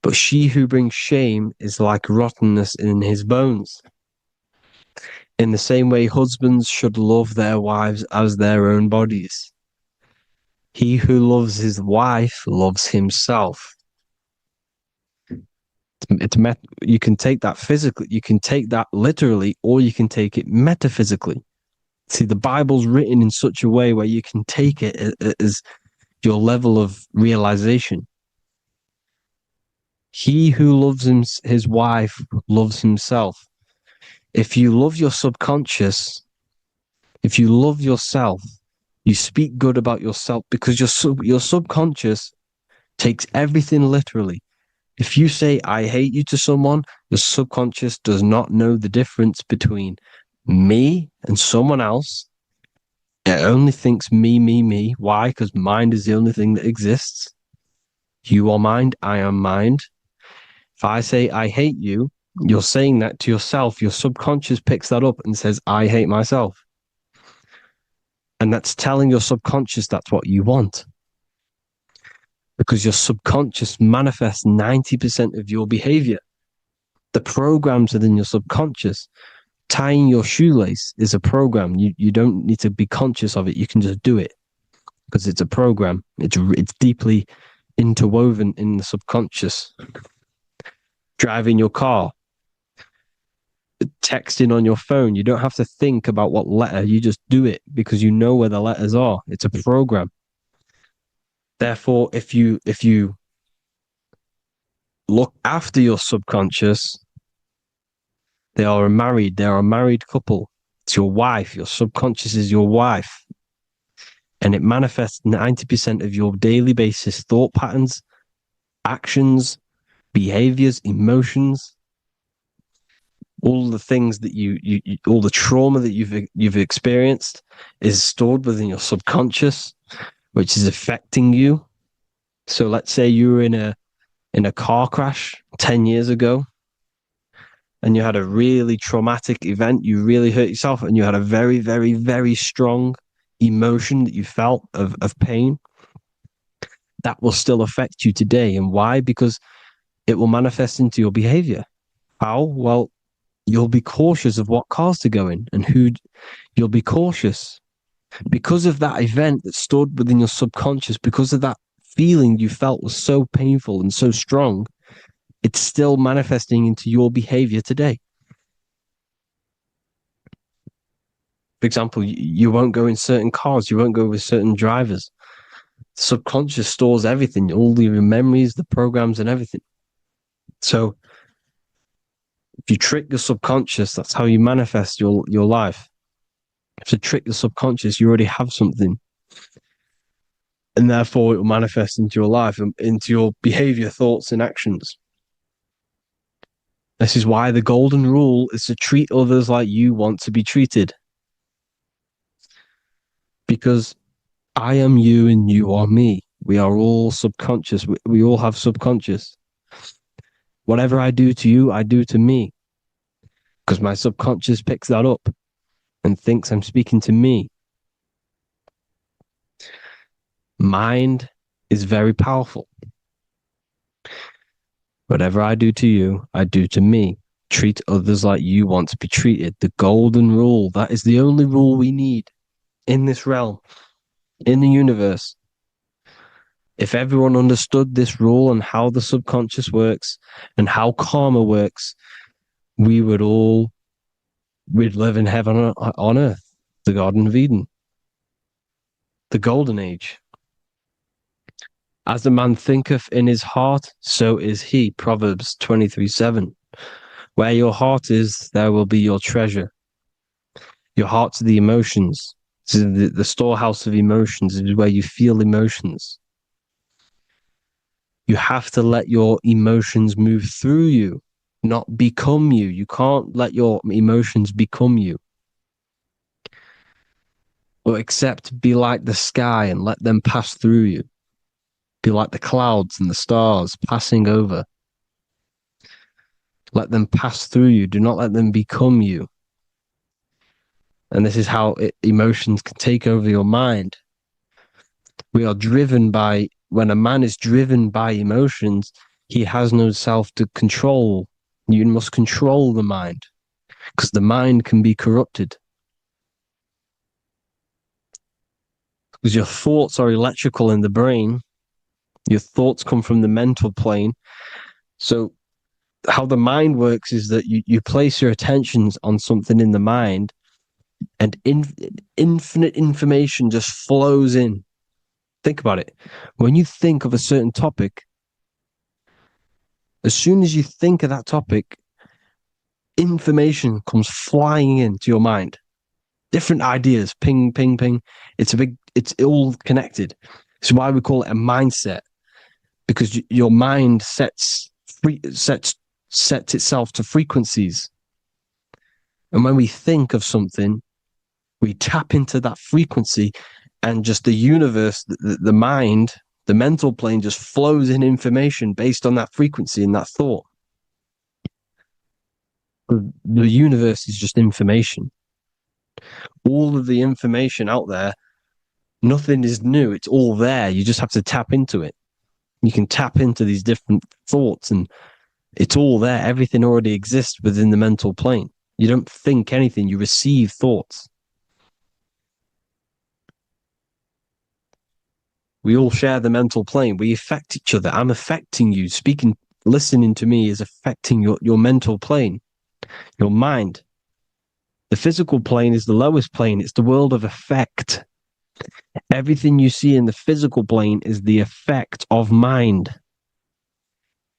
[SPEAKER 2] but she who brings shame is like rottenness in his bones. In the same way, husbands should love their wives as their own bodies. He who loves his wife loves himself. You can take that physically, you can take that literally, or you can take it metaphysically. See, the Bible's written in such a way where you can take it as your level of realization. He who loves his wife loves himself. If you love your subconscious, if you love yourself, you speak good about yourself, because your subconscious takes everything literally. If you say, I hate you to someone, your subconscious does not know the difference between me and someone else. It only thinks me, me, me. Why? Because mind is the only thing that exists. You are mind, I am mind. If I say, I hate you, you're saying that to yourself. Your subconscious picks that up and says, I hate myself. And that's telling your subconscious that's what you want. Because your subconscious manifests 90% of your behavior. The programs within your subconscious. Tying your shoelace is a program. You don't need to be conscious of it. You can just do it because it's a program. It's deeply interwoven in the subconscious. Driving your car. texting on your phone. You don't have to think about what letter. You just do it because you know where the letters are. It's a program. Therefore, if you look after your subconscious, they are a married couple. It's your wife. Your subconscious is your wife. And it manifests 90% of your daily basis thought patterns, actions, behaviors, emotions, all the things that you all the trauma that you've experienced is stored within your subconscious, which is affecting you. So let's say you were in a car crash 10 years ago and you had a really traumatic event, you really hurt yourself, and you had a very, very, very strong emotion that you felt of pain. That will still affect you today. And why? Because it will manifest into your behavior. How? Well, you'll be cautious of what cars to go in and who. You'll be cautious because of that event that stored within your subconscious, because of that feeling you felt was so painful and so strong. It's still manifesting into your behavior today. For example, you won't go in certain cars, you won't go with certain drivers. The subconscious stores everything, all your memories, the programs, and everything. So if you trick your subconscious, that's how you manifest your life. If you trick the subconscious, you already have something. And therefore it will manifest into your life, into your behavior, thoughts, and actions. This is why the golden rule is to treat others like you want to be treated. Because I am you and you are me. We are all subconscious. We all have subconscious. Whatever I do to you, I do to me. Because my subconscious picks that up and thinks I'm speaking to me. Mind is very powerful. Whatever I do to you, I do to me. Treat others like you want to be treated. The golden rule. That is the only rule we need in this realm, in the universe. If everyone understood this rule and how the subconscious works and how karma works, we'd live in heaven on earth, the Garden of Eden, the golden age. As the man thinketh in his heart, so is he. Proverbs 23:7. Where your heart is, there will be your treasure. Your heart's the emotions. The storehouse of emotions is where you feel emotions. You have to let your emotions move through you, not become you. You can't let your emotions become you. Or except be like the sky and let them pass through you. Be like the clouds and the stars passing over. Let them pass through you. Do not let them become you. And this is how emotions can take over your mind. We are driven by, when a man is driven by emotions, he has no self to control. You must control the mind because the mind can be corrupted. Because your thoughts are electrical in the brain. Your thoughts come from the mental plane. So how the mind works is that you place your attentions on something in the mind and infinite information just flows in. Think about it. When you think of a certain topic, as soon as you think of that topic, information comes flying into your mind. Different ideas, ping, ping, ping. It's all connected. It's why we call it a mindset, because your mind sets itself to frequencies. And when we think of something, we tap into that frequency, and just the universe, the mind, the mental plane just flows in information based on that frequency and that thought. The universe is just information. All of the information out there, nothing is new. It's all there. You just have to tap into it. You can tap into these different thoughts and it's all there. Everything already exists within the mental plane. You don't think anything. You receive thoughts. We all share the mental plane. We affect each other. I'm affecting you. Listening to me is affecting your mental plane. Your mind. The physical plane is the lowest plane. It's the world of effect. Everything you see in the physical plane is the effect of mind.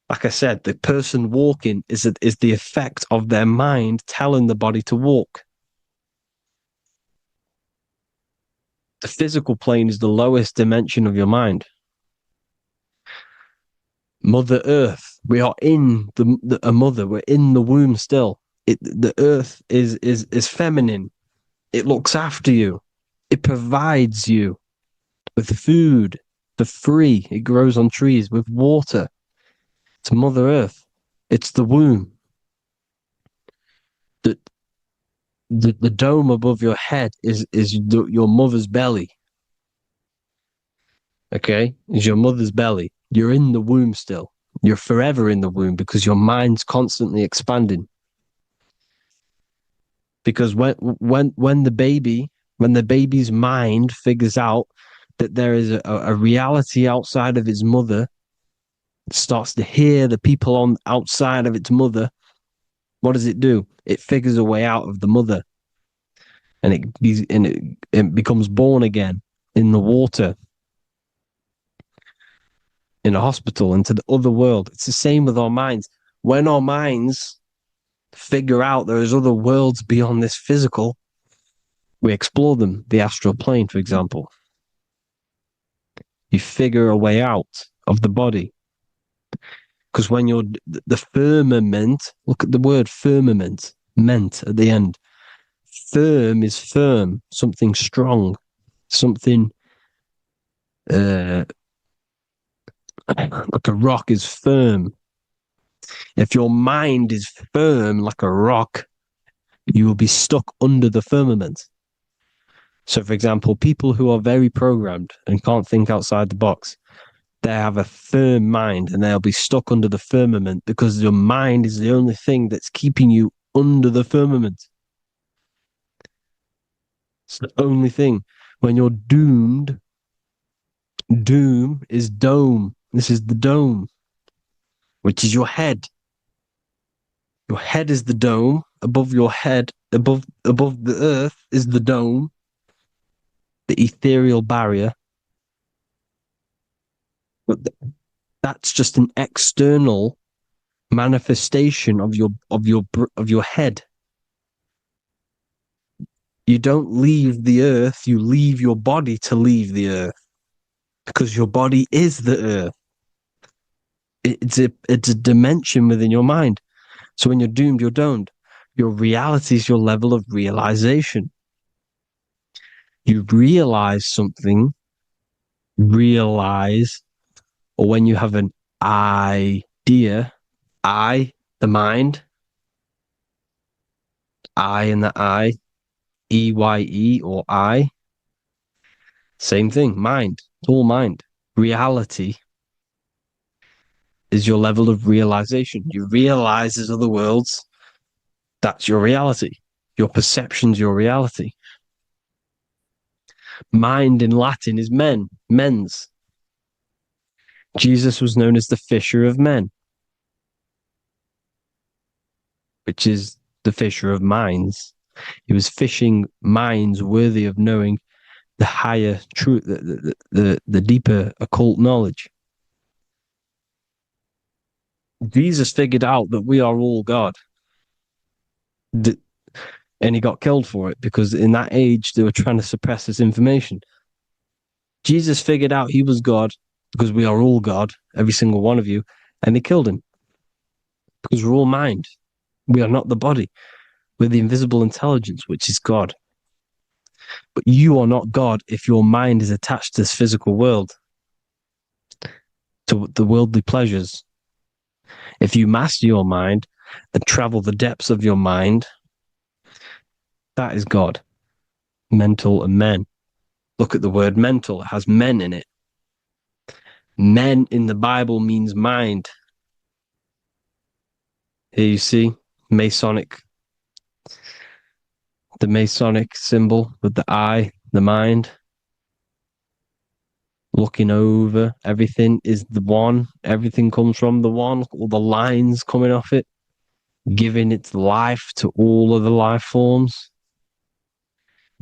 [SPEAKER 2] Like I said, the person walking is the effect of their mind telling the body to walk. The physical plane is the lowest dimension of your mind. Mother Earth, we are in a mother. We're in the womb still. The Earth is feminine. It looks after you. It provides you with food for free. It grows on trees with water. It's Mother Earth. It's the womb. The dome above your head is your mother's belly. Okay, is your mother's belly. You're in the womb still. You're forever in the womb because your mind's constantly expanding. Because when the baby's mind figures out that there is a reality outside of its mother, it starts to hear the people on outside of its mother. What does it do? It figures a way out of the mother, and it becomes born again in the water, in a hospital, into the other world. It's the same with our minds. When our minds figure out there is other worlds beyond this physical, we explore them. The astral plane, for example. You figure a way out of the body. Because when you're the firmament, look at the word firmament, meant at the end. Firm is firm, something strong, something like a rock is firm. If your mind is firm like a rock, you will be stuck under the firmament. So, for example, people who are very programmed and can't think outside the box, they have a firm mind and they'll be stuck under the firmament because your mind is the only thing that's keeping you under the firmament. It's the only thing. When you're doomed, doom is dome. This is the dome, which is your head. Your head is the dome. Above your head, above the earth is the dome, the ethereal barrier. But that's just an external manifestation of your head. You don't leave the earth, you leave your body to leave the earth because your body is the earth. It's a dimension within your mind. So when you're doomed, you're domed. Your reality is your level of realization. You realize something, or when you have an idea, the mind, in the EYE or I. Same thing, mind, it's all mind. Reality is your level of realization. You realize there's other worlds. That's your reality. Your perception's your reality. Mind in Latin is mens. Jesus was known as the fisher of men, which is the fisher of minds. He was fishing minds worthy of knowing the higher truth, the deeper occult knowledge. Jesus figured out that we are all God. And he got killed for it because in that age they were trying to suppress this information. Jesus figured out he was God because we are all God, every single one of you, and they killed him because we're all mind. We are not the body. We're the invisible intelligence, which is God. But you are not God if your mind is attached to this physical world, to the worldly pleasures. If you master your mind and travel the depths of your mind, that is God. Mental and men. Look at the word mental. It has men in it. Men in the Bible means mind. Here you see the Masonic symbol with the eye, the mind. Looking over, everything is the one. Everything comes from the one. All the lines coming off it. giving its life to all of the life forms.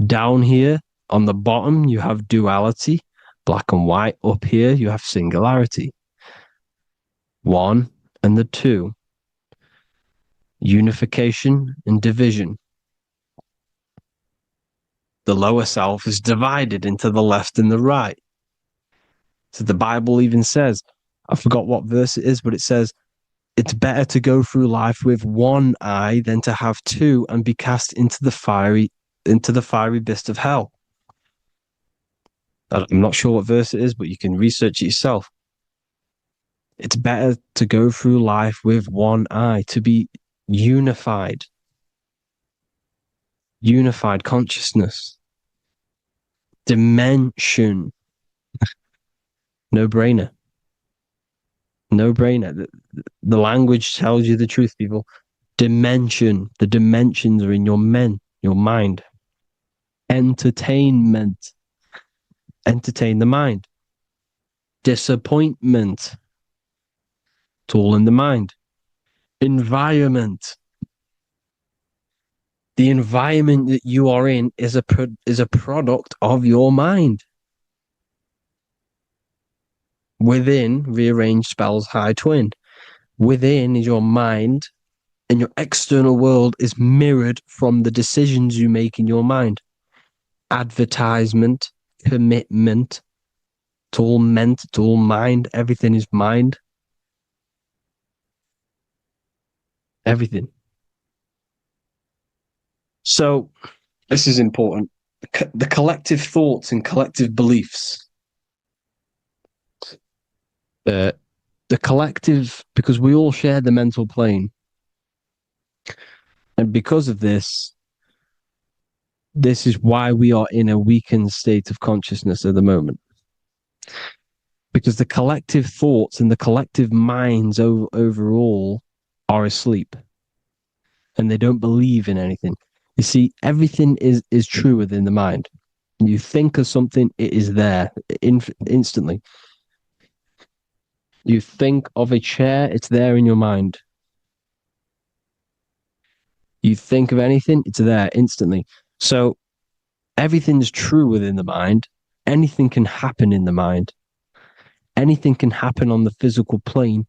[SPEAKER 2] Down here on the bottom, you have duality, black and white. Up here, you have singularity. One and the two. Unification and division. The lower self is divided into the left and the right. So the Bible even says, I forgot what verse it is, but it says, it's better to go through life with one eye than to have two and be cast into the fiery abyss of hell. I'm not sure what verse it is, but you can research it yourself. It's better to go through life with one eye, to be unified consciousness, dimension. No brainer. The language tells you the truth, people. Dimension. The dimensions are in your mind. Entertainment. Entertain the mind. Disappointment. It's all in the mind. Environment. The environment that you are in is a product of your mind. Within, rearranged spells high twin. Within is your mind, and your external world is mirrored from the decisions you make in your mind. Advertisement, commitment, it's all meant, it's all mind. Everything is mind. Everything. So, this is important. The collective thoughts and collective beliefs. The collective, because we all share the mental plane. And because of this is why we are in a weakened state of consciousness at the moment. Because the collective thoughts and the collective minds overall are asleep. And they don't believe in anything. You see, everything is true within the mind. You think of something, it is there instantly. You think of a chair, it's there in your mind. You think of anything, it's there instantly. So everything's true within the mind. Anything can happen in the mind. Anything can happen on the physical plane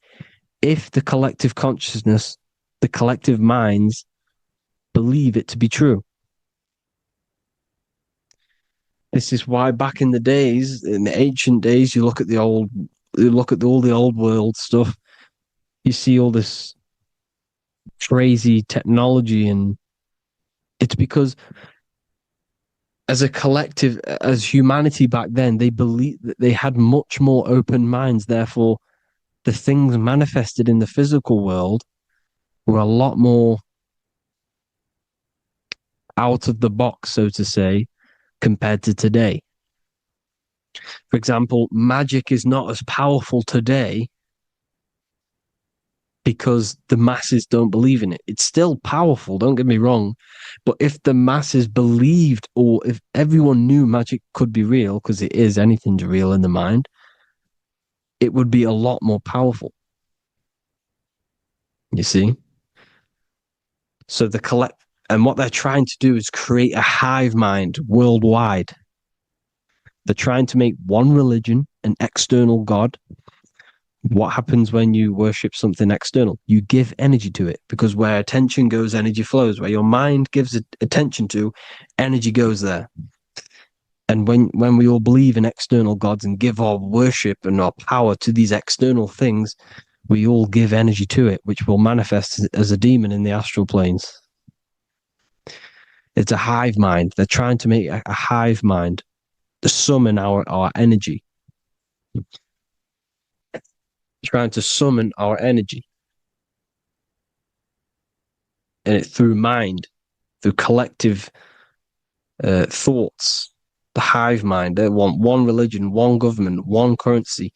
[SPEAKER 2] if the collective consciousness, the collective minds, believe it to be true. This is why back in the days, in the ancient days, you look at all the old world stuff, you see all this crazy technology, and it's because as a collective, as humanity back then, they believed that they had much more open minds. Therefore, the things manifested in the physical world were a lot more out of the box, so to say, compared to today. For example, magic is not as powerful today because the masses don't believe in it. It's still powerful, don't get me wrong. But if the masses believed, or if everyone knew magic could be real, because it is, anything's real in the mind, it would be a lot more powerful. You see? So and what they're trying to do is create a hive mind worldwide. They're trying to make one religion, an external God. What happens when you worship something external? You give energy to it, because where attention goes, energy flows. Where your mind gives attention to, energy goes there. And when we all believe in external gods and give our worship and our power to these external things, we all give energy to it, which will manifest as a demon in the astral planes. It's a hive mind. They're trying to make a hive mind to summon our energy. Trying to summon our energy. And it through mind, through collective thoughts. The hive mind. They want one religion, one government, one currency,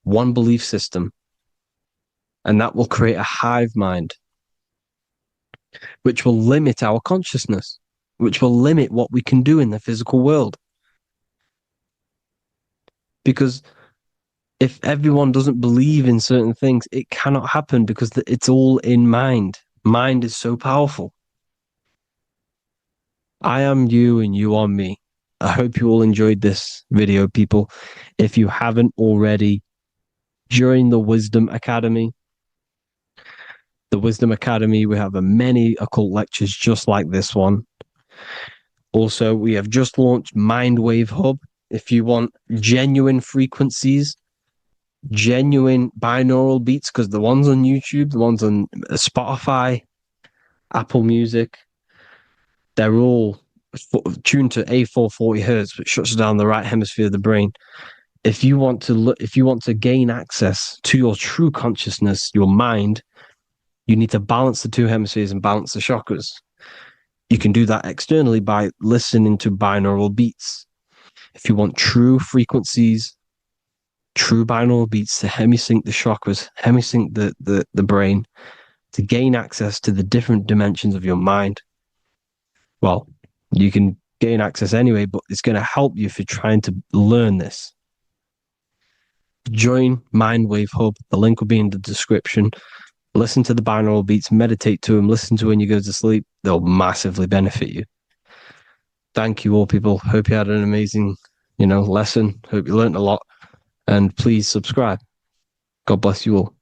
[SPEAKER 2] one belief system. And that will create a hive mind, which will limit our consciousness, which will limit what we can do in the physical world. Because if everyone doesn't believe in certain things, it cannot happen, because it's all in mind. mind is so powerful. I am you and you are me. I hope you all enjoyed this video, people. If you haven't already, join the Wisdom Academy. The Wisdom Academy, we have many occult lectures just like this one. Also, we have just launched Mindwave Hub. If you want genuine frequencies, genuine binaural beats, because the ones on YouTube, the ones on Spotify, Apple Music, they're all tuned to A440 hertz, which shuts down the right hemisphere of the brain. If you want to gain access to your true consciousness, your mind, you need to balance the two hemispheres and balance the chakras. You can do that externally by listening to binaural beats. If you want true frequencies, true binaural beats to hemisync the chakras, hemisync the brain, to gain access to the different dimensions of your mind, well, you can gain access anyway, but it's going to help you if you're trying to learn this. Join Mindwave Hub. The link will be in the description. Listen to the binaural beats, meditate to them, listen to when you go to sleep. They'll massively benefit you. Thank you all, people. Hope you had an amazing, lesson. Hope you learned a lot. And please subscribe. God bless you all.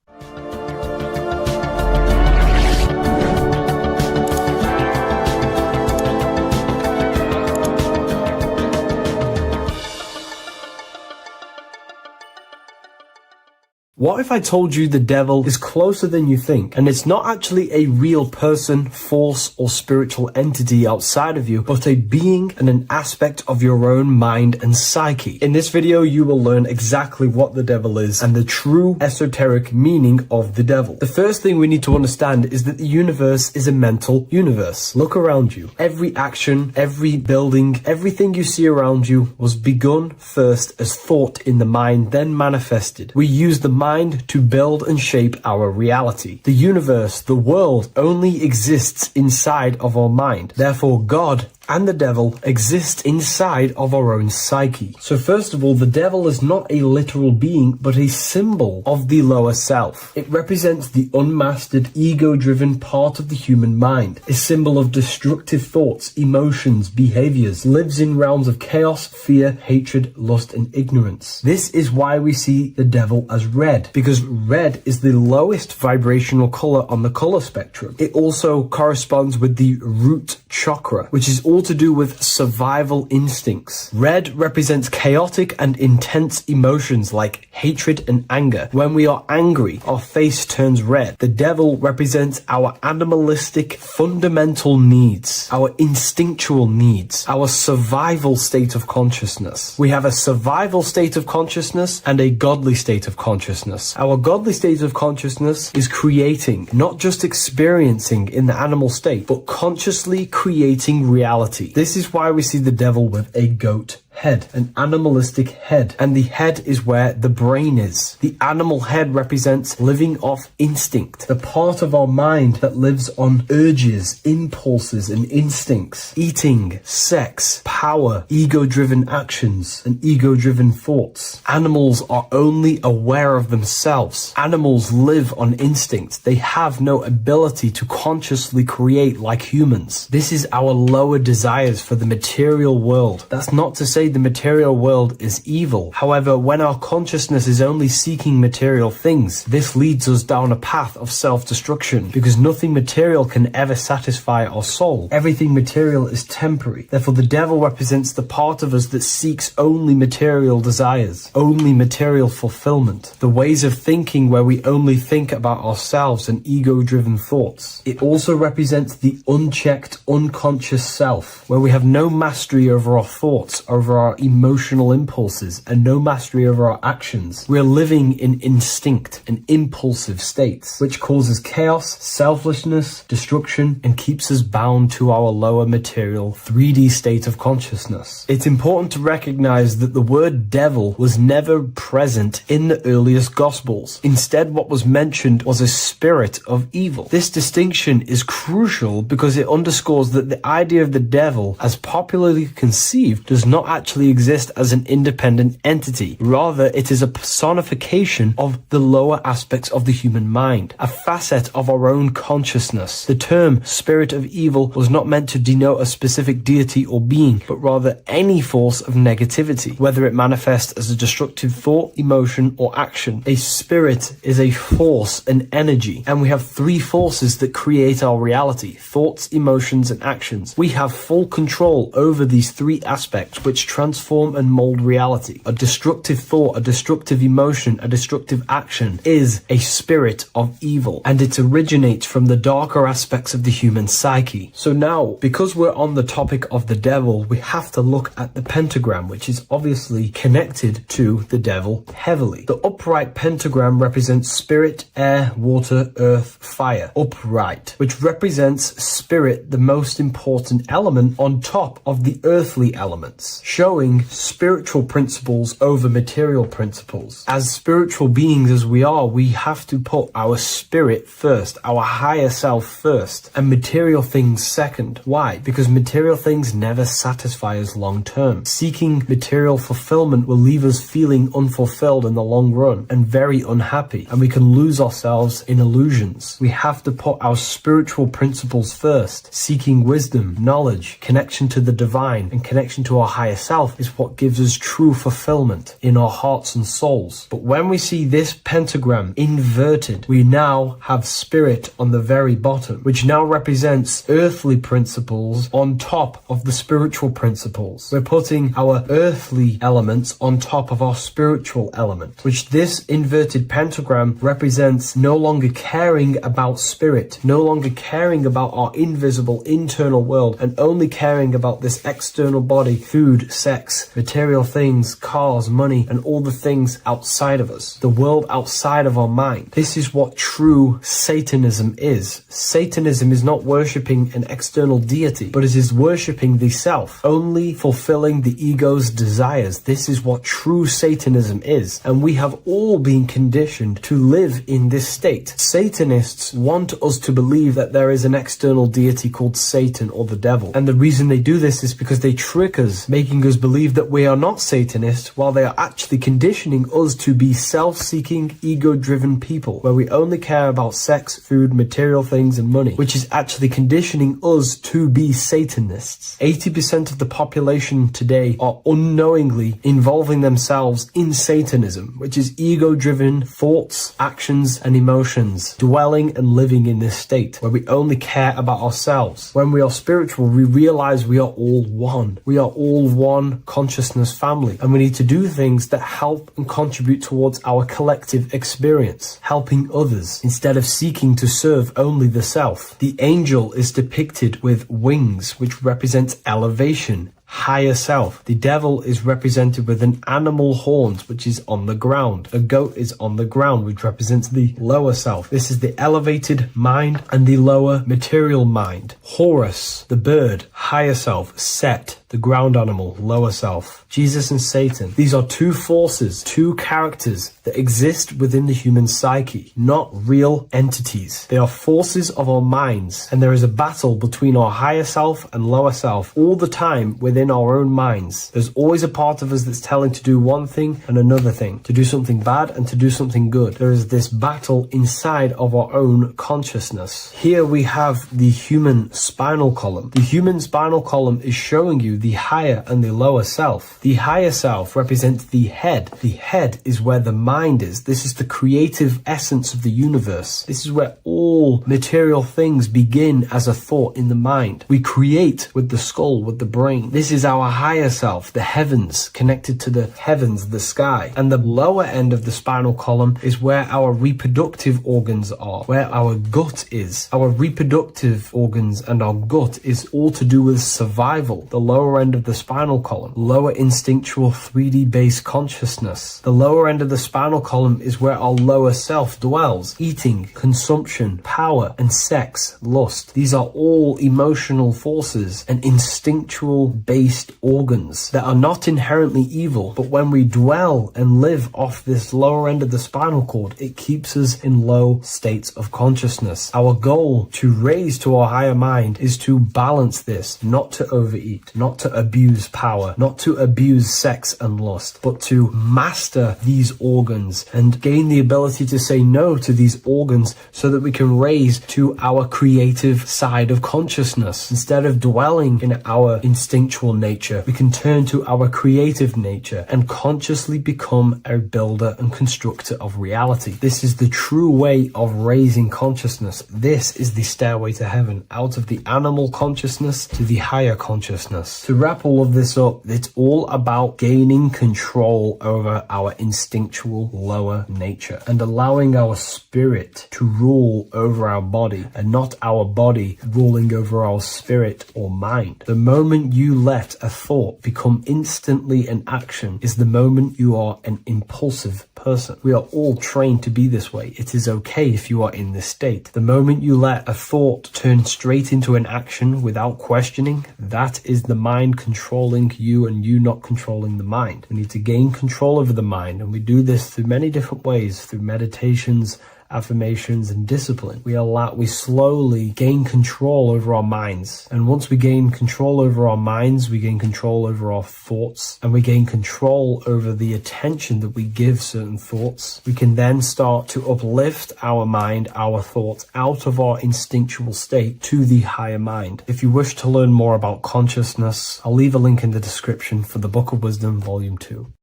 [SPEAKER 3] What if I told you the devil is closer than you think, and it's not actually a real person, force, or spiritual entity outside of you, but a being and an aspect of your own mind and psyche? In this video, you will learn exactly what the devil is and the true esoteric meaning of the devil. The first thing we need to understand is that the universe is a mental universe. Look around you. Every action, every building, everything you see around you was begun first as thought in the mind, then manifested. We use the mind to build and shape our reality. The universe, the world, only exists inside of our mind. Therefore, God and the devil exist inside of our own psyche. So first of all, the devil is not a literal being, but a symbol of the lower self. It represents the unmastered, ego-driven part of the human mind, a symbol of destructive thoughts, emotions, behaviors, lives in realms of chaos, fear, hatred, lust, and ignorance. This is why we see the devil as red, because red is the lowest vibrational color on the color spectrum. It also corresponds with the root chakra, which is all to do with survival instincts. Red represents chaotic and intense emotions like hatred and anger. When we are angry, our face turns red. The devil represents our animalistic fundamental needs, our instinctual needs, our survival state of consciousness. We have a survival state of consciousness and a godly state of consciousness. Our godly state of consciousness is creating, not just experiencing in the animal state, but consciously creating reality. This is why we see the devil with a goat head, an animalistic head, and the head is where the brain is. The animal head represents living off instinct, the part of our mind that lives on urges, impulses, and instincts, eating, sex, power, ego-driven actions, and ego-driven thoughts. Animals are only aware of themselves. Animals live on instinct. They have no ability to consciously create like humans. This is our lower desires for the material world. That's not to say the material world is evil. However, when our consciousness is only seeking material things, this leads us down a path of self-destruction, because nothing material can ever satisfy our soul. Everything material is temporary. Therefore, the devil represents the part of us that seeks only material desires, only material fulfillment, the ways of thinking where we only think about ourselves and ego-driven thoughts. It also represents the unchecked, unconscious self, where we have no mastery over our thoughts, over our emotional impulses, and no mastery over our actions. We're living in instinct and impulsive states, which causes chaos, selflessness, destruction, and keeps us bound to our lower material 3D state of consciousness. It's important to recognize that the word devil was never present in the earliest Gospels. Instead, what was mentioned was a spirit of evil. This distinction is crucial because it underscores that the idea of the devil, as popularly conceived, does not actually actually exist as an independent entity. Rather, it is a personification of the lower aspects of the human mind, a facet of our own consciousness. The term spirit of evil was not meant to denote a specific deity or being, but rather any force of negativity, whether it manifests as a destructive thought, emotion, or action. A spirit is a force, an energy, and we have three forces that create our reality: thoughts, emotions, and actions. We have full control over these three aspects which transform and mold reality. A destructive thought, a destructive emotion, a destructive action is a spirit of evil, and it originates from the darker aspects of the human psyche. So now, because we're on the topic of the devil, we have to look at the pentagram, which is obviously connected to the devil heavily. The upright pentagram represents spirit, air, water, earth, fire. Upright, which represents spirit, the most important element on top of the earthly elements, showing spiritual principles over material principles. As spiritual beings as we are, we have to put our spirit first, our higher self first, and material things second. Why? Because material things never satisfy us long term. Seeking material fulfillment will leave us feeling unfulfilled in the long run and very unhappy, and we can lose ourselves in illusions. We have to put our spiritual principles first. Seeking wisdom, knowledge, connection to the divine, and connection to our higher self is what gives us true fulfillment in our hearts and souls. But when we see this pentagram inverted, we now have spirit on the very bottom, which now represents earthly principles on top of the spiritual principles. We're putting our earthly elements on top of our spiritual element, which this inverted pentagram represents no longer caring about spirit, no longer caring about our invisible internal world, and only caring about this external body, food, sex, material things, cars, money, and all the things outside of us, the world outside of our mind. This is what true Satanism is. Satanism is not worshipping an external deity, but it is worshipping the self, only fulfilling the ego's desires. This is what true Satanism is, and we have all been conditioned to live in this state. Satanists want us to believe that there is an external deity called Satan or the devil, and the reason they do this is because they trick us, making us believe that we are not Satanists, while they are actually conditioning us to be self-seeking, ego-driven people, where we only care about sex, food, material things, and money, which is actually conditioning us to be Satanists. 80% of the population today are unknowingly involving themselves in Satanism, which is ego-driven thoughts, actions, and emotions, dwelling and living in this state where we only care about ourselves. When we are spiritual, we realize we are all one. We are all one consciousness family, and we need to do things that help and contribute towards our collective experience, helping others instead of seeking to serve only the self. The angel is depicted with wings, which represents elevation, higher self. The devil is represented with an animal horns, which is on the ground. A goat is on the ground, which represents the lower self. This is the elevated mind and the lower material mind. Horus, the bird, higher self. Set, the ground animal, lower self. Jesus and Satan. These are two forces, two characters that exist within the human psyche, not real entities. They are forces of our minds, and there is a battle between our higher self and lower self all the time within our own minds. There's always a part of us that's telling to do one thing and another thing, to do something bad and to do something good. There is this battle inside of our own consciousness. Here we have the human spinal column. The human spinal column is showing you the higher and the lower self. The higher self represents the head. The head is where the mind is. This is the creative essence of the universe. This is where all material things begin as a thought in the mind. We create with the skull, with the brain. This is our higher self, the heavens, connected to the heavens, the sky. And the lower end of the spinal column is where our reproductive organs are, where our gut is. Our reproductive organs and our gut is all to do with survival. The lower end of the spinal column, lower instinctual 3D based consciousness. The lower end of the spinal column is where our lower self dwells. Eating, consumption, power, and sex, lust. These are all emotional forces and instinctual based organs that are not inherently evil, but when we dwell and live off this lower end of the spinal cord, it keeps us in low states of consciousness. Our goal to raise to our higher mind is to balance this, not to overeat, not not to abuse power, not to abuse sex and lust, but to master these organs and gain the ability to say no to these organs so that we can raise to our creative side of consciousness. Instead of dwelling in our instinctual nature, we can turn to our creative nature and consciously become a builder and constructor of reality. This is the true way of raising consciousness. This is the stairway to heaven, out of the animal consciousness to the higher consciousness. To wrap all of this up, it's all about gaining control over our instinctual lower nature and allowing our spirit to rule over our body and not our body ruling over our spirit or mind. The moment you let a thought become instantly an action is the moment you are an impulsive person. We are all trained to be this way. It is okay if you are in this state. The moment you let a thought turn straight into an action without questioning, that is the mind controlling you and you not controlling the mind. We need to gain control over the mind, and we do this through many different ways, through meditations, affirmations, and discipline. We slowly gain control over our minds. And once we gain control over our minds, we gain control over our thoughts, and we gain control over the attention that we give certain thoughts. We can then start to uplift our mind, our thoughts, out of our instinctual state to the higher mind. If you wish to learn more about consciousness, I'll leave a link in the description for the Book of Wisdom, Volume 2.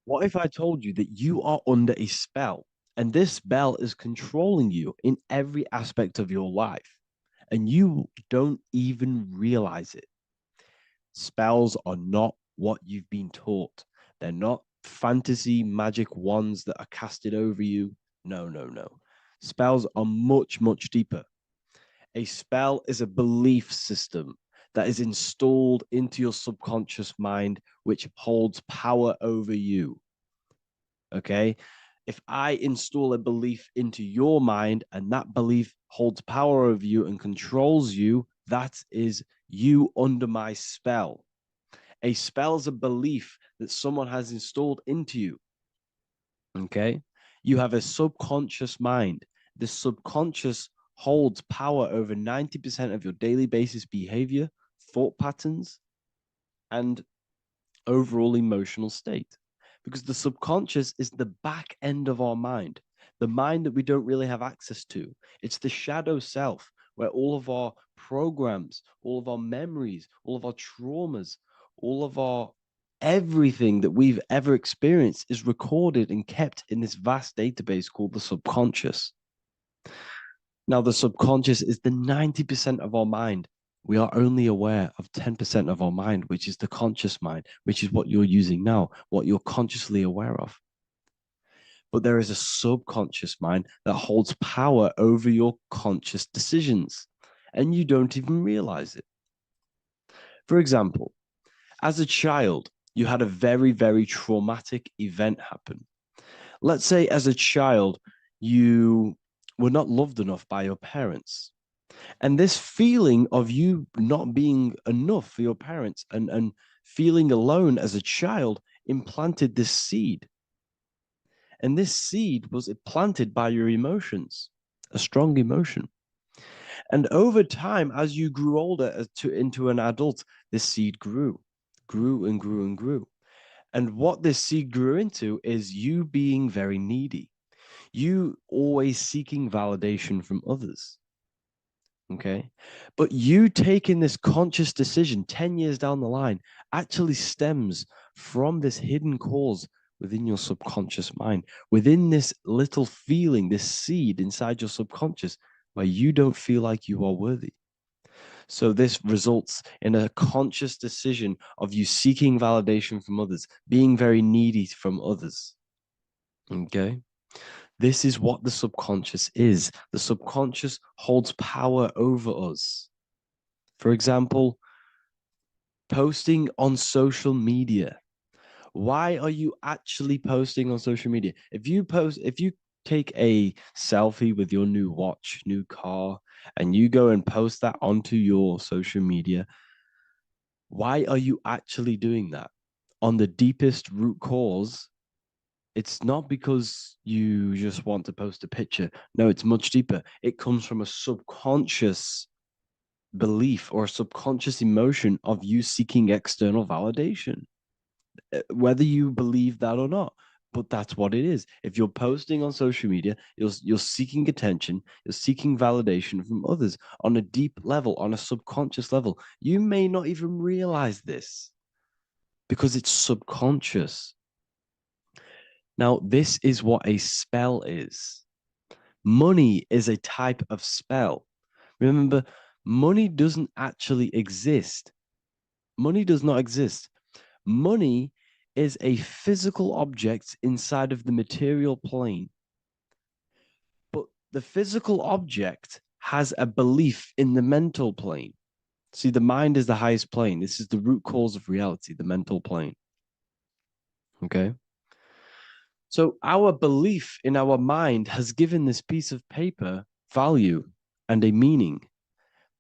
[SPEAKER 2] What if I told you that you are under a spell? And this spell is controlling you in every aspect of your life, and you don't even realize it. Spells are not what you've been taught. They're not fantasy magic wands that are casted over you. No, no, no. Spells are much, much deeper. A spell is a belief system that is installed into your subconscious mind, which holds power over you. Okay? If I install a belief into your mind and that belief holds power over you and controls you, that is you under my spell. A spell is a belief that someone has installed into you. Okay? You have a subconscious mind. The subconscious holds power over 90% of your daily basis behavior, thought patterns, and overall emotional state. Because the subconscious is the back end of our mind, the mind that we don't really have access to. It's the shadow self, where all of our programs, all of our memories, all of our traumas, all of our everything that we've ever experienced is recorded and kept in this vast database called the subconscious. Now, the subconscious is the 90% of our mind. We are only aware of 10% of our mind, which is the conscious mind, which is what you're using now, what you're consciously aware of. But there is a subconscious mind that holds power over your conscious decisions, and you don't even realize it. For example, as a child, you had a very, very traumatic event happen. Let's say as a child, you were not loved enough by your parents. And this feeling of you not being enough for your parents and feeling alone as a child implanted this seed. And this seed was planted by your emotions, a strong emotion. And over time, as you grew older into an adult, this seed grew and grew and grew. And what this seed grew into is you being very needy, you always seeking validation from others. Okay. But you taking this conscious decision 10 years down the line actually stems from this hidden cause within your subconscious mind, within this little feeling, this seed inside your subconscious where you don't feel like you are worthy. So this results in a conscious decision of you seeking validation from others, being very needy from others. Okay. This is what the subconscious is. The subconscious holds power over us. For example, posting on social media. Why are you actually posting on social media? If you take a selfie with your new watch, new car, and you go and post that onto your social media, why are you actually doing that? On the deepest root cause, it's not because you just want to post a picture. No, it's much deeper. It comes from a subconscious belief or a subconscious emotion of you seeking external validation, whether you believe that or not. But that's what it is. If you're posting on social media, you're seeking attention, you're seeking validation from others on a deep level, on a subconscious level. You may not even realize this because it's subconscious. Now, this is what a spell is. Money is a type of spell. Remember, money doesn't actually exist. Money does not exist. Money is a physical object inside of the material plane. But the physical object has a belief in the mental plane. See, the mind is the highest plane. This is the root cause of reality, the mental plane. Okay? So our belief in our mind has given this piece of paper value and a meaning.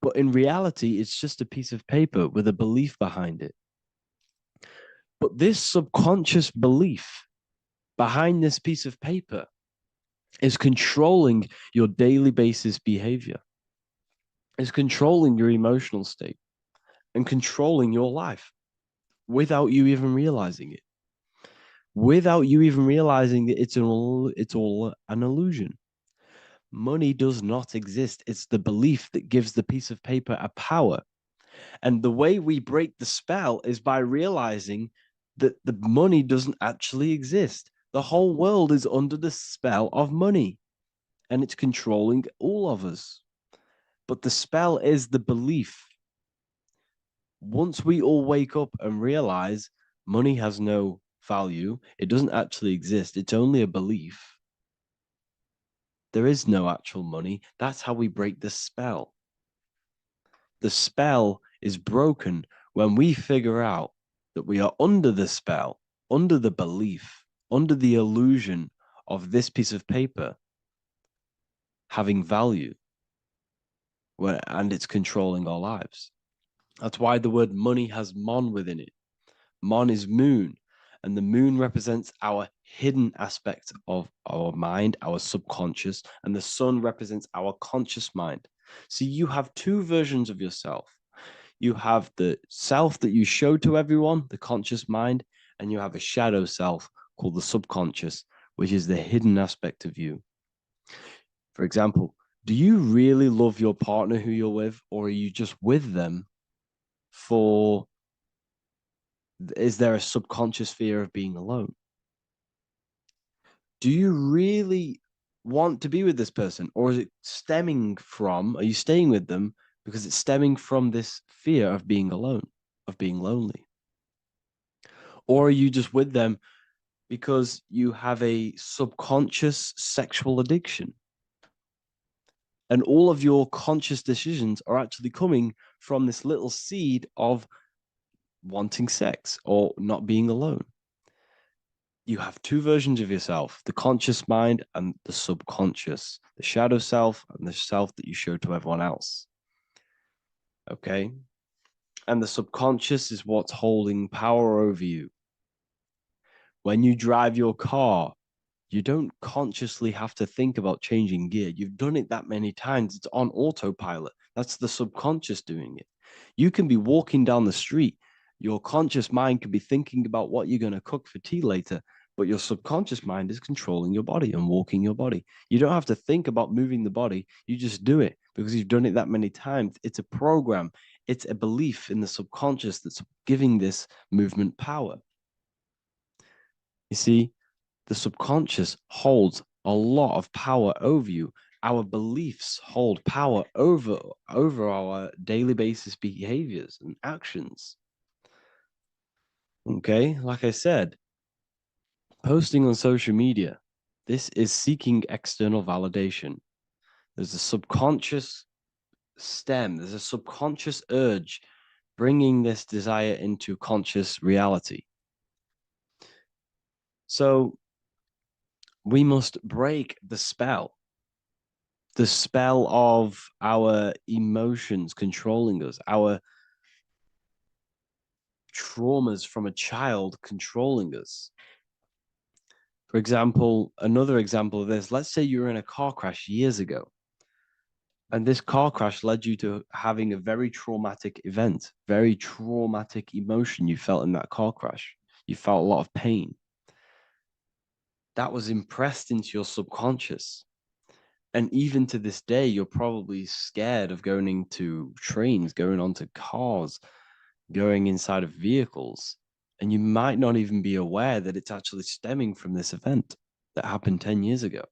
[SPEAKER 2] But in reality, it's just a piece of paper with a belief behind it. But this subconscious belief behind this piece of paper is controlling your daily basis behavior, is controlling your emotional state and controlling your life without you even realizing it. Without you even realizing that it's all an illusion. Money does not exist. It's the belief that gives the piece of paper a power. And the way we break the spell is by realizing that the money doesn't actually exist. The whole world is under the spell of money and it's controlling all of us. But the spell is the belief. Once we all wake up and realize money has no value, it doesn't actually exist, it's only a belief. There is no actual money. That's how we break the spell. The spell is broken when we figure out that we are under the spell, under the belief, under the illusion of this piece of paper having value, and it's controlling our lives. That's why the word money has mon within it. Mon is moon, and the moon represents our hidden aspect of our mind, our subconscious, and the sun represents our conscious mind. So you have two versions of yourself. You have the self that you show to everyone, the conscious mind, and you have a shadow self called the subconscious, which is the hidden aspect of you. For example, do you really love your partner who you're with, or are you just with them for, is there a subconscious fear of being alone? Do you really want to be with this person, or is it stemming from, are you staying with them because it's stemming from this fear of being alone, of being lonely? Or are you just with them because you have a subconscious sexual addiction? And all of your conscious decisions are actually coming from this little seed of wanting sex or not being alone. You have two versions of yourself, the conscious mind and the subconscious, the shadow self and the self that you show to everyone else. Okay? And the subconscious is what's holding power over you. When you drive your car, you don't consciously have to think about changing gear. You've done it that many times. It's on autopilot. That's the subconscious doing it. You can be walking down the street. Your conscious mind can be thinking about what you're going to cook for tea later, but your subconscious mind is controlling your body and walking your body. You don't have to think about moving the body. You just do it because you've done it that many times. It's a program. It's a belief in the subconscious that's giving this movement power. You see, the subconscious holds a lot of power over you. Our beliefs hold power over our daily basis behaviors and actions. Okay, like I said, posting on social media, this is seeking external validation. There's a subconscious stem, there's a subconscious urge bringing this desire into conscious reality. So we must break the spell of our emotions controlling us, our traumas from a child controlling us. For example, another example of this, let's say you were in a car crash years ago And this car crash led you to having a very traumatic event, very traumatic emotion you felt in that car crash. You felt a lot of pain. That was impressed into your subconscious. And even to this day, you're probably scared of going into trains, going onto cars, going inside of vehicles. And you might not even be aware that it's actually stemming from this event that happened 10 years ago.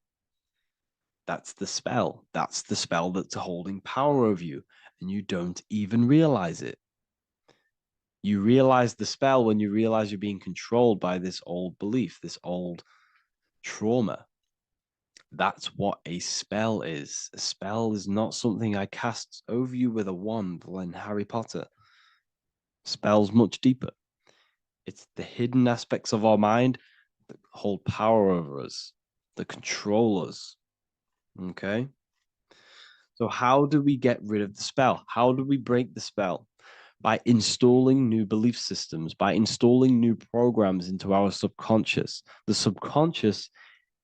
[SPEAKER 2] That's the spell. That's the spell that's holding power over you. And you don't even realize it. You realize the spell when you realize you're being controlled by this old belief, this old trauma. That's what a spell is. A spell is not something I cast over you with a wand like Harry Potter. Spell's much deeper. It's the hidden aspects of our mind that hold power over us, that control us. Okay? So, how do we get rid of the spell? How do we break the spell? By installing new belief systems, by installing new programs into our subconscious. The subconscious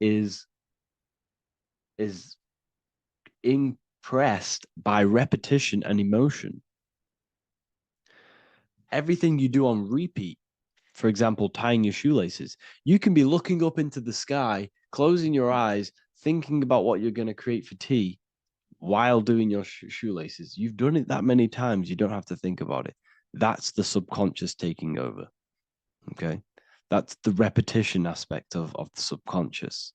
[SPEAKER 2] is impressed by repetition and emotion. Everything you do on repeat, for example, tying your shoelaces, you can be looking up into the sky, closing your eyes, thinking about what you're going to create for tea while doing your shoelaces. You've done it that many times, you don't have to think about it. That's the subconscious taking over. Okay. That's the repetition aspect of the subconscious.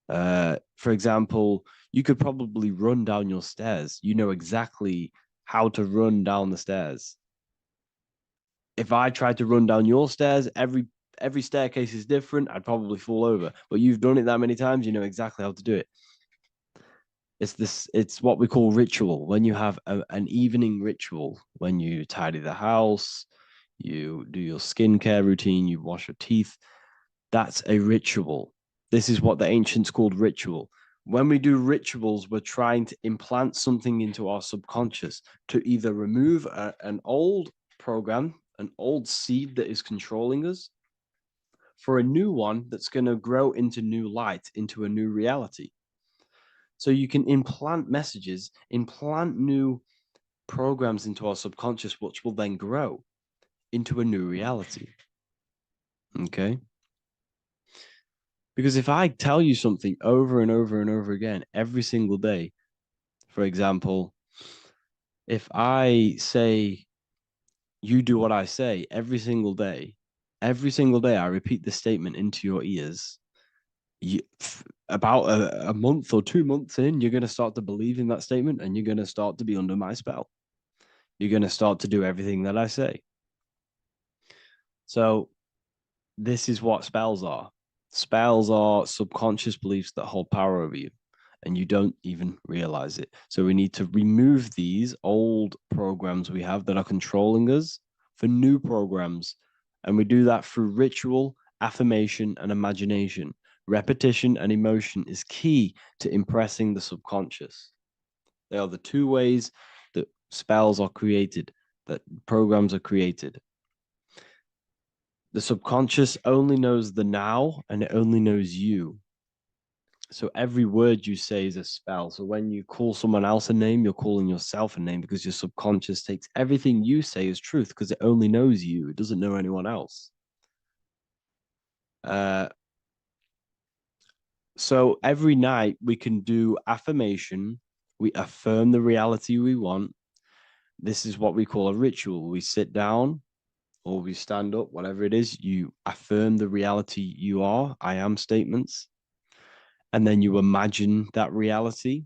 [SPEAKER 2] For example, you could probably run down your stairs. You know exactly how to run down the stairs. If I tried to run down your stairs, every staircase is different. I'd probably fall over. But you've done it that many times, you know exactly how to do it. It's what we call ritual. When you have an evening ritual, when you tidy the house, you do your skincare routine, you wash your teeth, that's a ritual. This is what the ancients called ritual. When we do rituals, we're trying to implant something into our subconscious to either remove an old program, an old seed that is controlling us, for a new one that's going to grow into new light, into a new reality. So you can implant messages, implant new programs into our subconscious, which will then grow into a new reality. Okay. Because if I tell you something over and over and over again every single day, for example, if I say, you do what I say every single day I repeat this statement into your ears, about a month or 2 months in, you're going to start to believe in that statement and you're going to start to be under my spell. You're going to start to do everything that I say. So this is what spells are. Spells are subconscious beliefs that hold power over you, and you don't even realize it. So we need to remove these old programs we have that are controlling us for new programs. And we do that through ritual, affirmation, and imagination. Repetition and emotion is key to impressing the subconscious. They are the two ways that spells are created, that programs are created. The subconscious only knows the now and it only knows you. So every word you say is a spell. So when you call someone else a name, you're calling yourself a name because your subconscious takes everything you say as truth because it only knows you. It doesn't know anyone else. So every night we can do affirmation. We affirm the reality we want. This is what we call a ritual. We sit down or we stand up, whatever it is, you affirm the reality you are, I am statements, and then you imagine that reality.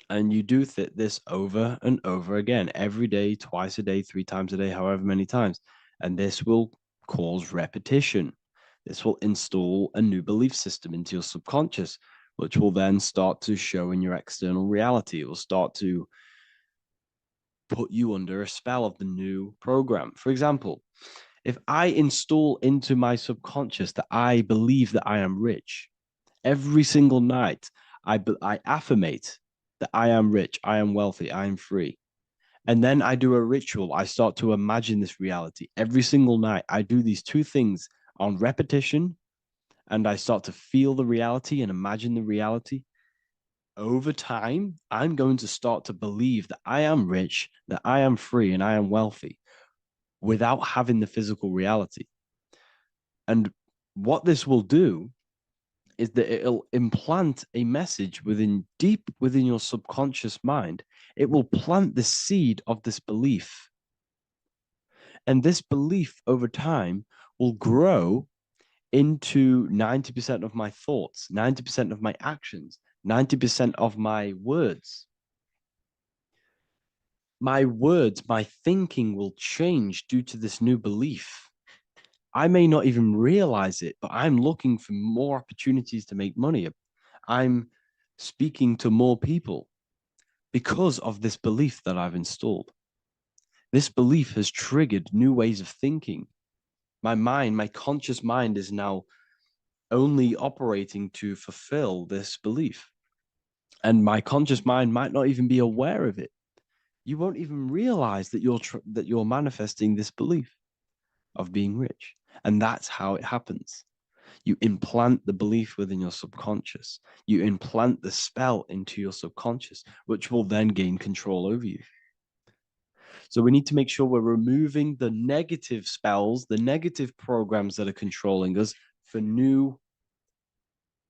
[SPEAKER 2] And you do this over and over again, every day, twice a day, 3 times a day, however many times. And this will cause repetition. This will install a new belief system into your subconscious, which will then start to show in your external reality. It will start to put you under a spell of the new program. For example, if I install into my subconscious that I believe that I am rich, every single night I affirmate that I am rich, I am wealthy, I am free. And then I do a ritual. I start to imagine this reality. Every single night, I do these two things on repetition, and I start to feel the reality and imagine the reality. over time, I'm going to start to believe that I am rich, that I am free, and I am wealthy without having the physical reality. And what this will do is that it'll implant a message deep within your subconscious mind. It will plant the seed of this belief. And this belief over time will grow into 90% of my thoughts, 90% of my actions, 90% of my words. My words, my thinking will change due to this new belief. I may not even realize it, but I'm looking for more opportunities to make money. I'm speaking to more people because of this belief that I've installed. This belief has triggered new ways of thinking. My mind, my conscious mind is now only operating to fulfill this belief. And my conscious mind might not even be aware of it. You won't even realize that you're manifesting this belief of being rich. And that's how it happens. You implant the belief within your subconscious. You implant the spell into your subconscious, which will then gain control over you. So we need to make sure we're removing the negative spells, the negative programs that are controlling us for new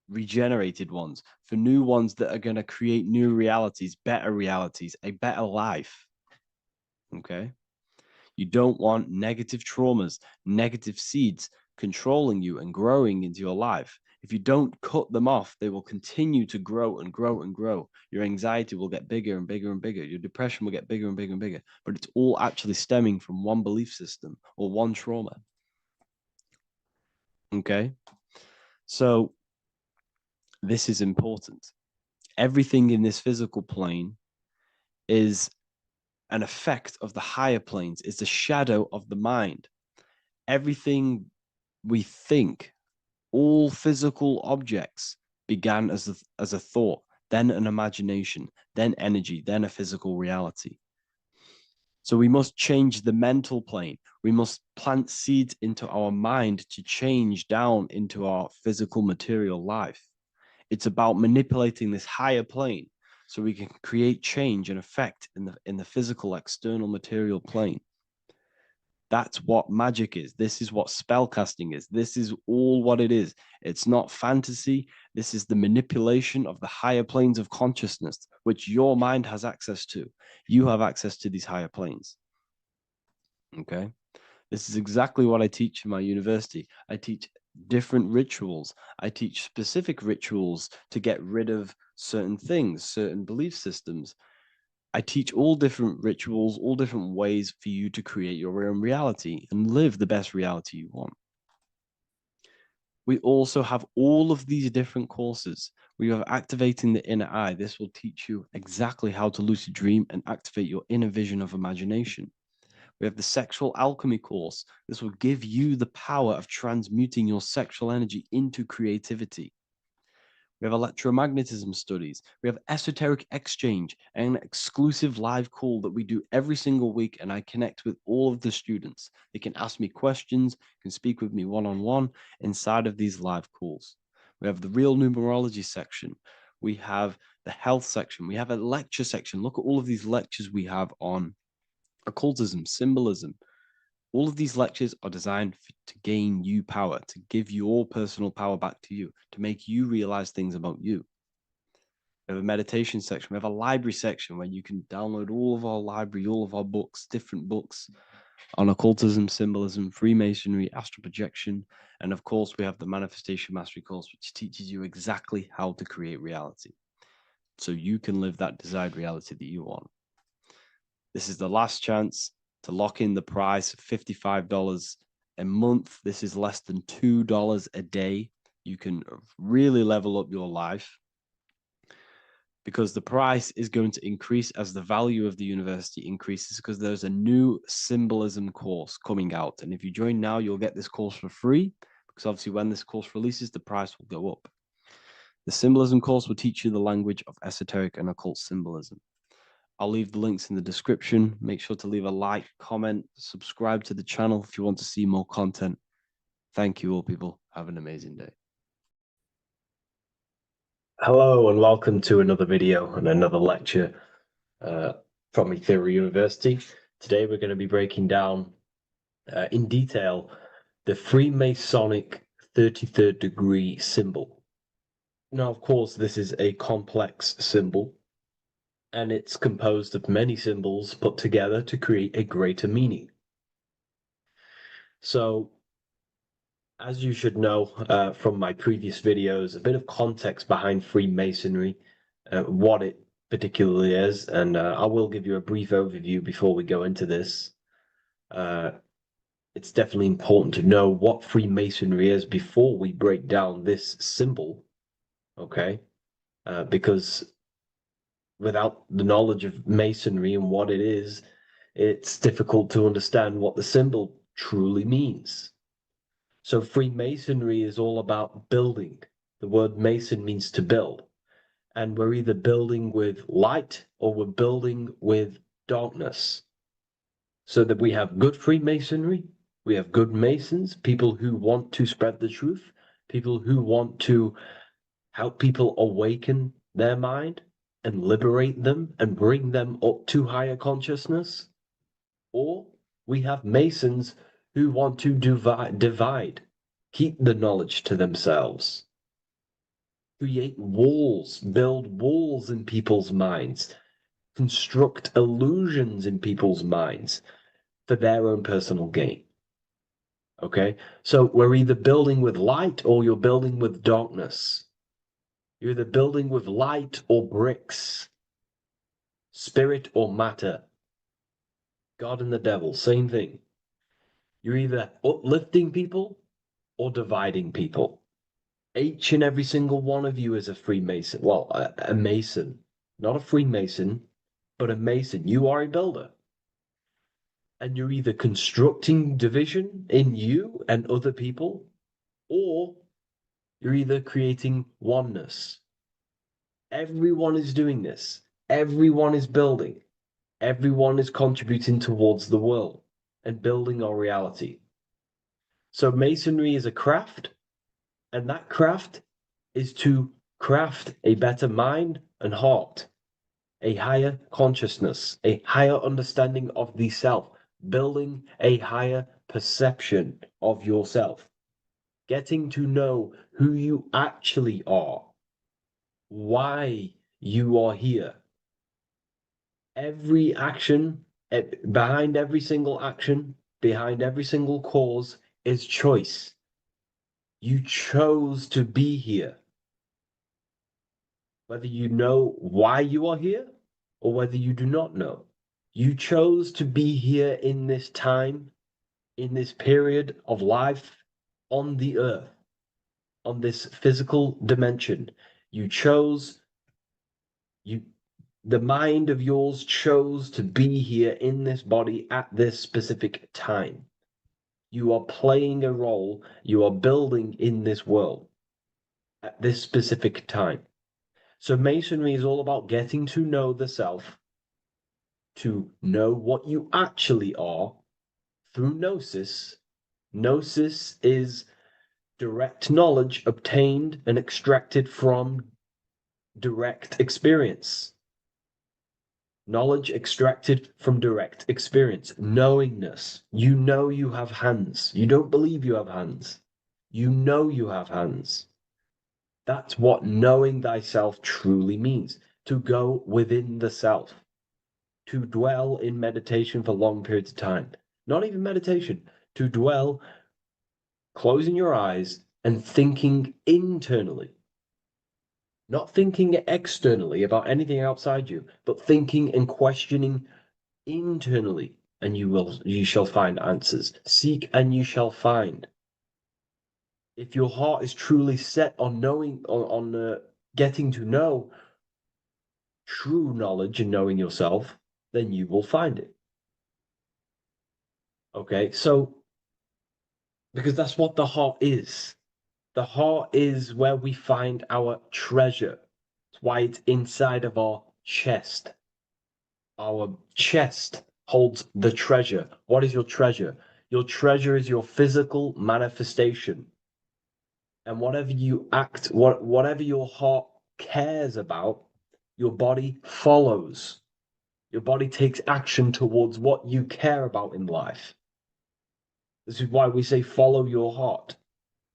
[SPEAKER 2] regenerated ones, for new ones that are going to create new realities, a better life. Okay? You don't want negative traumas, negative seeds controlling you and growing into your life. If you don't cut them off, they will continue to grow and grow and grow. Your anxiety will get bigger and bigger and bigger. Your depression will get bigger and bigger and bigger. But it's all actually stemming from one belief system or one trauma. Okay? So this is important. Everything in this physical plane is an effect of the higher planes. It's a shadow of the mind. Everything we think, all physical objects began as a thought, then an imagination, then energy, then a physical reality. So we must change the mental plane. We must plant seeds into our mind to change down into our physical material life. It's about manipulating this higher plane so we can create change and effect in the physical external material plane. That's what magic is. This is what spellcasting is. This is all what it is. It's not fantasy. This is the manipulation of the higher planes of consciousness, which your mind has access to. You have access to these higher planes. Okay? This is exactly what I teach in my university. I teach different rituals. I teach specific rituals to get rid of certain things, certain belief systems. I teach all different rituals, all different ways for you to create your own reality and live the best reality you want. We also have all of these different courses. We have activating the inner eye. This will teach you exactly how to lucid dream and activate your inner vision of imagination. We have the sexual alchemy course. This will give you the power of transmuting your sexual energy into creativity. We have electromagnetism studies. We have esoteric exchange and an exclusive live call that we do every single week. And I connect with all of the students. They can ask me questions, can speak with me one-on-one inside of these live calls. We have the real numerology section. We have the health section. We have a lecture section. Look at all of these lectures we have on occultism, symbolism. All of these lectures are designed to gain you power, to give your personal power back to you, to make you realize things about you. We have a meditation section. We have a library section where you can download all of our library, all of our books, different books on occultism, symbolism, Freemasonry, astral projection. And of course, we have the Manifestation Mastery course, which teaches you exactly how to create reality so you can live that desired reality that you want. This is the last chance to lock in the price of $55 a month. This is less than $2 a day. You can really level up your life because the price is going to increase as the value of the university increases because there's a new symbolism course coming out. And if you join now, you'll get this course for free because obviously when this course releases, the price will go up. The symbolism course will teach you the language of esoteric and occult symbolism. I'll leave the links in the description. Make sure to leave a like, comment, subscribe to the channel if you want to see more content. Thank you all, people. Have an amazing day.
[SPEAKER 1] Hello and welcome to another video and another lecture from Ethereal University. Today we're going to be breaking down in detail the Freemasonic 33rd degree symbol. Now, of course, this is a complex symbol and it's composed of many symbols put together to create a greater meaning. So, as you should know from my previous videos, a bit of context behind Freemasonry, what it particularly is, and I will give you a brief overview before we go into this. It's definitely important to know what Freemasonry is before we break down this symbol, okay? Because without the knowledge of Masonry and what it is, it's difficult to understand what the symbol truly means. So Freemasonry is all about building. The word Mason means to build. And we're either building with light or we're building with darkness. So that we have good Freemasonry, we have good Masons, people who want to spread the truth, people who want to help people awaken their mind and liberate them and bring them up to higher consciousness. Or we have Masons who want to divide, keep the knowledge to themselves, create walls, build walls in people's minds, construct illusions in people's minds for their own personal gain. Okay, so we're either building with light or you're building with darkness. You're either building with light or bricks, spirit or matter. God and the devil, same thing. You're either uplifting people or dividing people. Each and every single one of you is a Freemason. Well, a Mason. Not a Freemason, but a Mason. You are a builder. And you're either constructing division in you and other people, or you're either creating oneness. Everyone is doing this. Everyone is building. Everyone is contributing towards the world and building our reality. So Masonry is a craft, and that craft is to craft a better mind and heart, a higher consciousness, a higher understanding of the self, building a higher perception of yourself, getting to know who you actually are, why you are here. Every action, behind every single action, behind every single cause is choice. You chose to be here. Whether you know why you are here or whether you do not know, you chose to be here in this time, in this period of life on the earth, on this physical dimension. You chose, the mind of yours chose to be here in this body at this specific time. You are playing a role, you are building in this world at this specific time. So Masonry is all about getting to know the self, to know what you actually are through gnosis. Gnosis is direct knowledge obtained and extracted from direct experience. Knowledge extracted from direct experience. Knowingness. You know you have hands. You don't believe you have hands. You know you have hands. That's what knowing thyself truly means. To go within the self. To dwell in meditation for long periods of time. Not even meditation. To dwell, closing your eyes and thinking internally. Not thinking externally about anything outside you, but thinking and questioning internally, and you shall find answers. Seek and you shall find. If your heart is truly set on knowing, on getting to know true knowledge and knowing yourself, then you will find it. Okay, so because that's what the heart is. The heart is where we find our treasure. That's why it's inside of our chest. Our chest holds the treasure. What is your treasure? Your treasure is your physical manifestation. And whatever you act, whatever your heart
[SPEAKER 3] cares about, your body follows. Your body takes action towards what you care about in life. This is why we say follow your heart,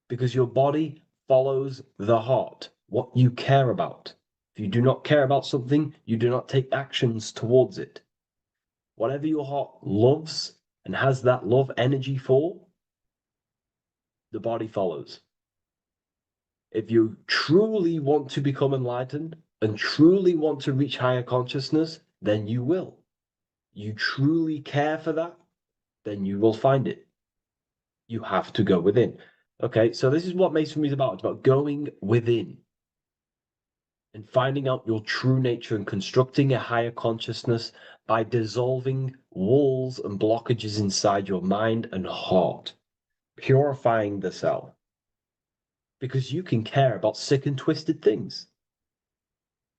[SPEAKER 3] because your body follows the heart, what you care about. If you do not care about something, you do not take actions towards it. Whatever your heart loves and has that love energy for, the body follows. If you truly want to become enlightened and truly want to reach higher consciousness, then you will. You truly care for that, then you will find it. You have to go within. Okay, so this is what Masonry is about. It's about going within and finding out your true nature and constructing a higher consciousness by dissolving walls and blockages inside your mind and heart, purifying the self. Because you can care about sick and twisted things.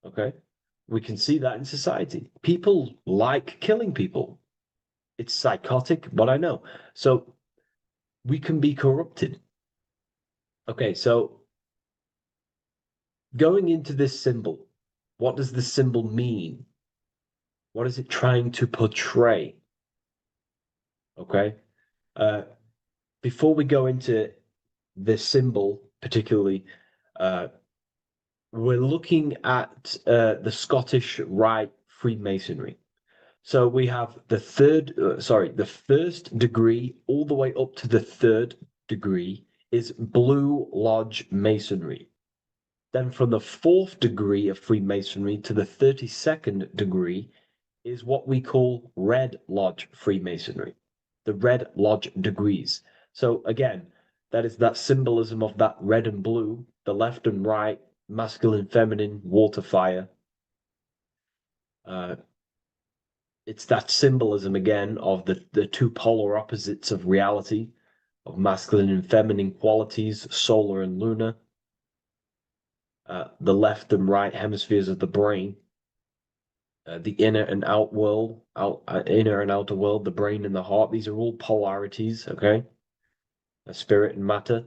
[SPEAKER 3] Okay? We can see that in society. People like killing people. It's psychotic, but I know. So we can be corrupted. Okay, so going into this symbol, what does this symbol mean? What is it trying to portray? Okay. Before we go into this symbol, particularly, we're looking at the Scottish Rite Freemasonry. So we have the first degree all the way up to the third degree is Blue Lodge Masonry. Then from the fourth degree of Freemasonry to the 32nd degree is what we call Red Lodge Freemasonry, the Red Lodge degrees. So again, that is that symbolism of that red and blue, the left and right, masculine, feminine, water, fire. It's that symbolism again of the two polar opposites of reality, of masculine and feminine qualities, solar and lunar. The left and right hemispheres of the brain, the inner and out world, inner and outer world, the brain and the heart. These are all polarities, okay? Spirit and matter.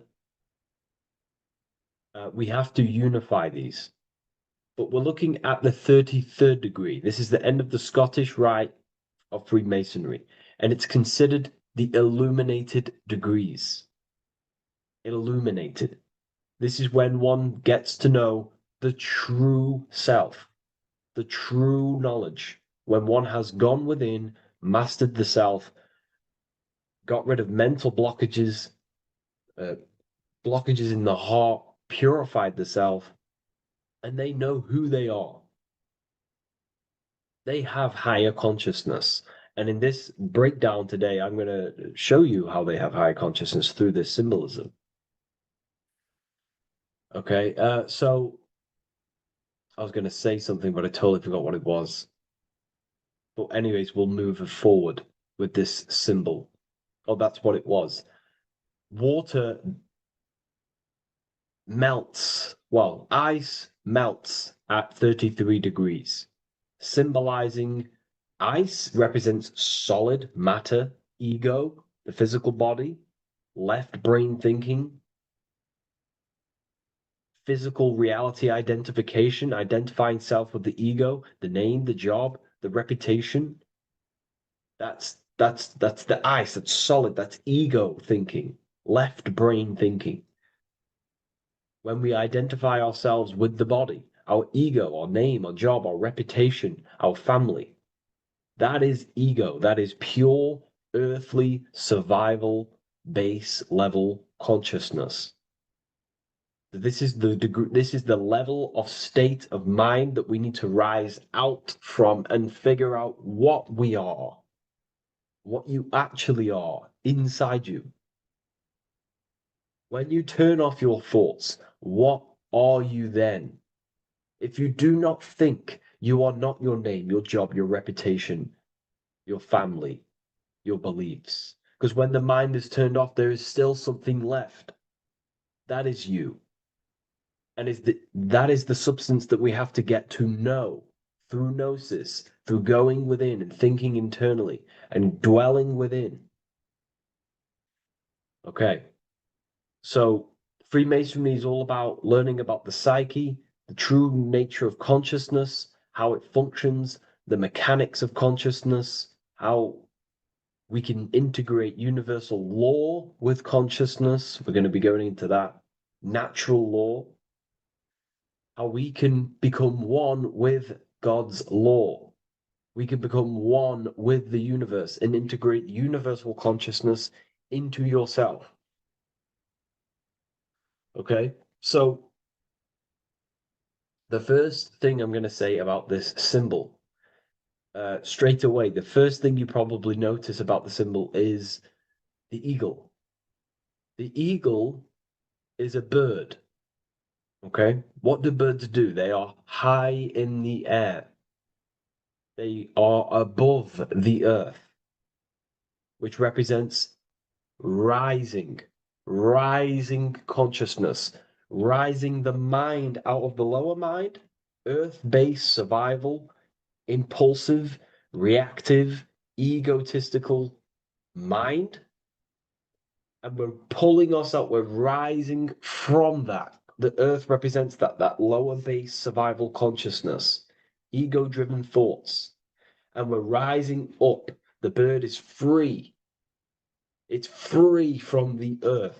[SPEAKER 3] We have to unify these. But we're looking at the 33rd degree. This is the end of the Scottish Rite of Freemasonry, and it's considered the illuminated degrees. Illuminated. This is when one gets to know the true self, the true knowledge, when one has gone within, mastered the self, got rid of mental blockages, blockages in the heart, purified the self, and they know who they are. They have higher consciousness. And in this breakdown today, I'm going to show you how they have higher consciousness through this symbolism. Okay, so I was going to say something, but I totally forgot what it was. But anyways, we'll move forward with this symbol. Oh, that's what it was. Water melts. Well, ice melts at 33 degrees, symbolizing ice represents solid matter, ego, the physical body, left brain thinking, physical reality identification, identifying self with the ego, the name, the job, the reputation. That's the ice, that's solid, that's ego thinking, left brain thinking. When we identify ourselves with the body, our ego, our name, our job, our reputation, our family, that is ego. That is pure earthly survival base level consciousness. This is the degree, this is the level of state of mind that we need to rise out from and figure out what we are, what you actually are inside you. When you turn off your thoughts, what are you then? If you do not think, you are not your name, your job, your reputation, your family, your beliefs. Because when the mind is turned off, there is still something left. That is you. And that is the substance that we have to get to know through gnosis, through going within and thinking internally and dwelling within. Okay. So Freemasonry is all about learning about the psyche, the true nature of consciousness, how it functions, the mechanics of consciousness, how we can integrate universal law with consciousness. We're going to be going into that. Natural law, how we can become one with God's law. We can become one with the universe and integrate universal consciousness into yourself. Okay, so the first thing I'm going to say about this symbol, straight away, the first thing you probably notice about the symbol is the eagle. The eagle is a bird. Okay, what do birds do? They are high in the air. They are above the earth, which represents rising, rising consciousness, rising the mind out of the lower mind, earth-based survival, impulsive, reactive, egotistical mind. And we're pulling us up, we're rising from that. The earth represents that lower base survival consciousness, ego-driven thoughts. And we're rising up. The bird is free. It's free from the earth.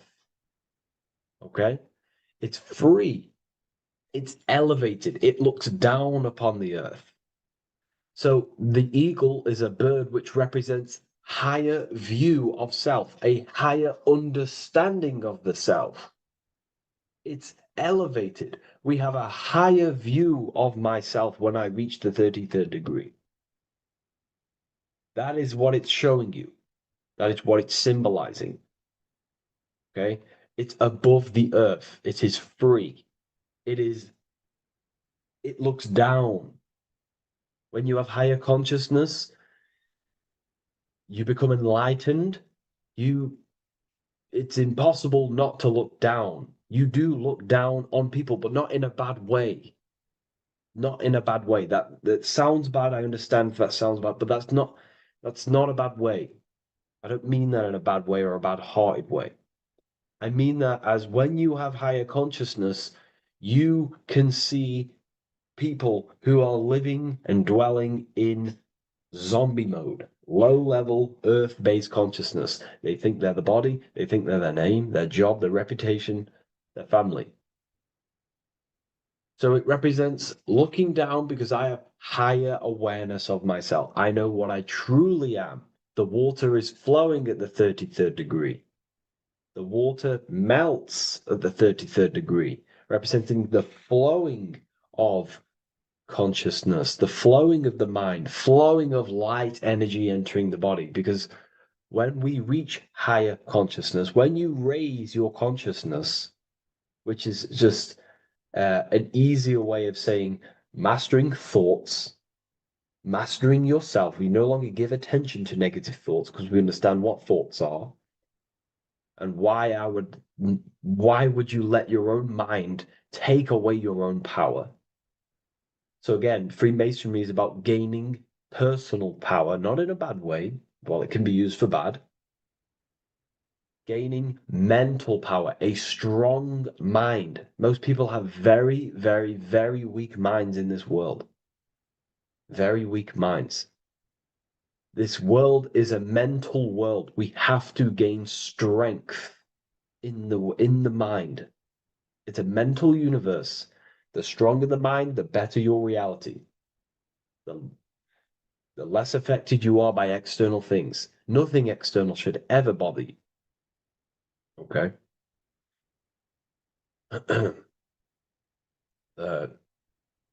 [SPEAKER 3] Okay? It's free. It's elevated. It looks down upon the earth. So the eagle is a bird which represents higher view of self, a higher understanding of the self. It's elevated. We have a higher view of myself when I reach the 33rd degree. That is what it's showing you. That is what it's symbolizing. Okay? It's above the earth. It is free. It looks down. When you have higher consciousness, you become enlightened. It's impossible not to look down. You do look down on people, but not in a bad way. Not in a bad way. That sounds bad. I understand if that sounds bad, but that's not a bad way. I don't mean that in a bad way or a bad-hearted way. I mean that as when you have higher consciousness, you can see people who are living and dwelling in zombie mode, low-level earth-based consciousness. They think they're the body, they think they're their name, their job, their reputation, their family. So it represents looking down because I have higher awareness of myself. I know what I truly am. The water is flowing at the 33rd degree. The water melts at the 33rd degree, representing the flowing of consciousness, the flowing of the mind, flowing of light energy entering the body. Because when we reach higher consciousness, when you raise your consciousness, which is just an easier way of saying mastering thoughts, mastering yourself, we no longer give attention to negative thoughts because we understand what thoughts are. And why would you let your own mind take away your own power? So again, Freemasonry is about gaining personal power, not in a bad way. Well, it can be used for bad. Gaining mental power, a strong mind. Most people have very, very, very weak minds in this world. Very weak minds. This world is a mental world. We have to gain strength in the mind. It's a mental universe. The stronger the mind, the better your reality. The less affected you are by external things. Nothing external should ever bother you. Okay?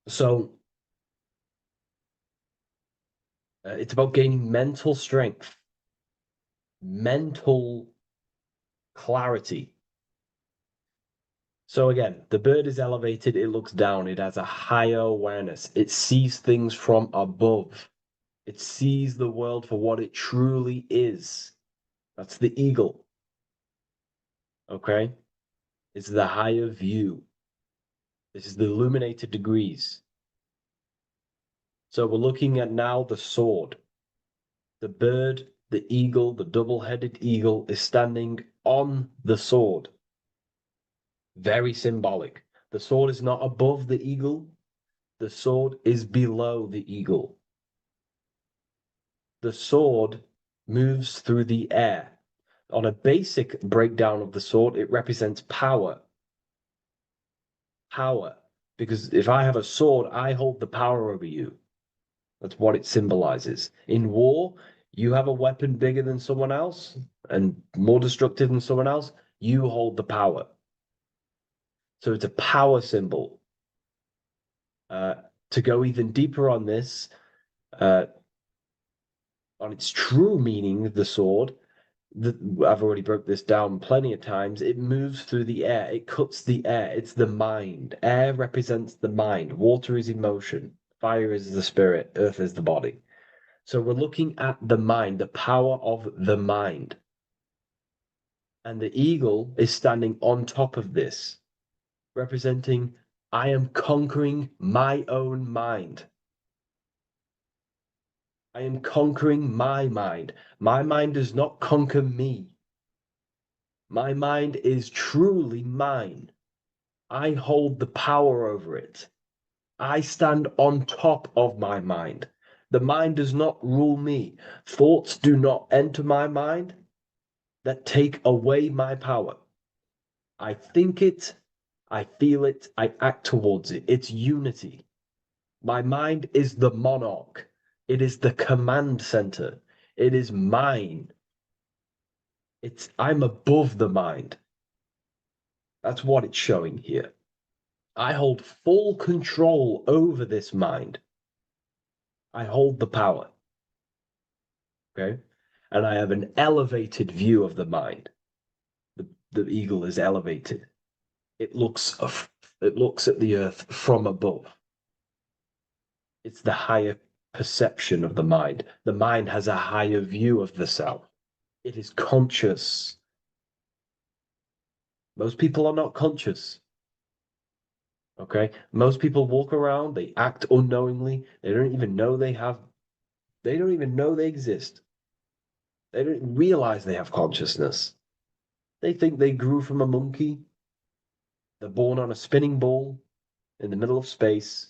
[SPEAKER 3] So it's about gaining mental strength, mental clarity. So again, the bird is elevated, it looks down, it has a higher awareness, it sees things from above, it sees the world for what it truly is. That's the eagle. Okay? It's the higher view. This is the illuminated degrees. So we're looking at now the sword. The bird, the eagle, the double-headed eagle is standing on the sword. Very symbolic. The sword is not above the eagle. The sword is below the eagle. The sword moves through the air. On a basic breakdown of the sword, it represents power. Power. Because if I have a sword, I hold the power over you. That's what it symbolizes. In war, you have a weapon bigger than someone else and more destructive than someone else, you hold the power. So it's a power symbol. To go even deeper on this, on its true meaning, the sword, I've already broke this down plenty of times. It moves through the air. It cuts the air. It's the mind. Air represents the mind. Water is emotion. Fire is the spirit. Earth is the body. So we're looking at the mind, the power of the mind. And the eagle is standing on top of this, representing, I am conquering my own mind. I am conquering my mind. My mind does not conquer me. My mind is truly mine. I hold the power over it. I stand on top of my mind. The mind does not rule me. Thoughts do not enter my mind that take away my power. I think it, I feel it, I act towards it. It's unity. My mind is the monarch. It is the command center. It is mine. I'm above the mind. That's what it's showing here. I hold full control over this mind. I hold the power. Okay? And I have an elevated view of the mind. The eagle is elevated. It looks at the earth from above. It's the higher perception of the mind. The mind has a higher view of the self. It is conscious. Most people are not conscious. Okay? Most people walk around, they act unknowingly, they don't even know they don't even know they exist. They don't realize they have consciousness. They think they grew from a monkey. They're born on a spinning ball in the middle of space,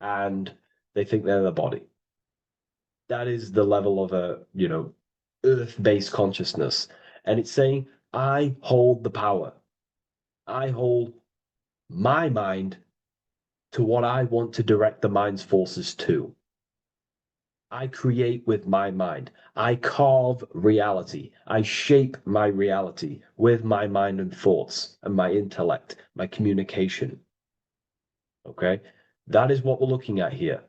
[SPEAKER 3] and they think they're the body. That is the level of earth-based consciousness. And it's saying, I hold the power. I hold my mind to what I want to direct the mind's forces to. I create with my mind. I carve reality. I shape my reality with my mind and thoughts and my intellect, my communication. Okay? That is what we're looking at here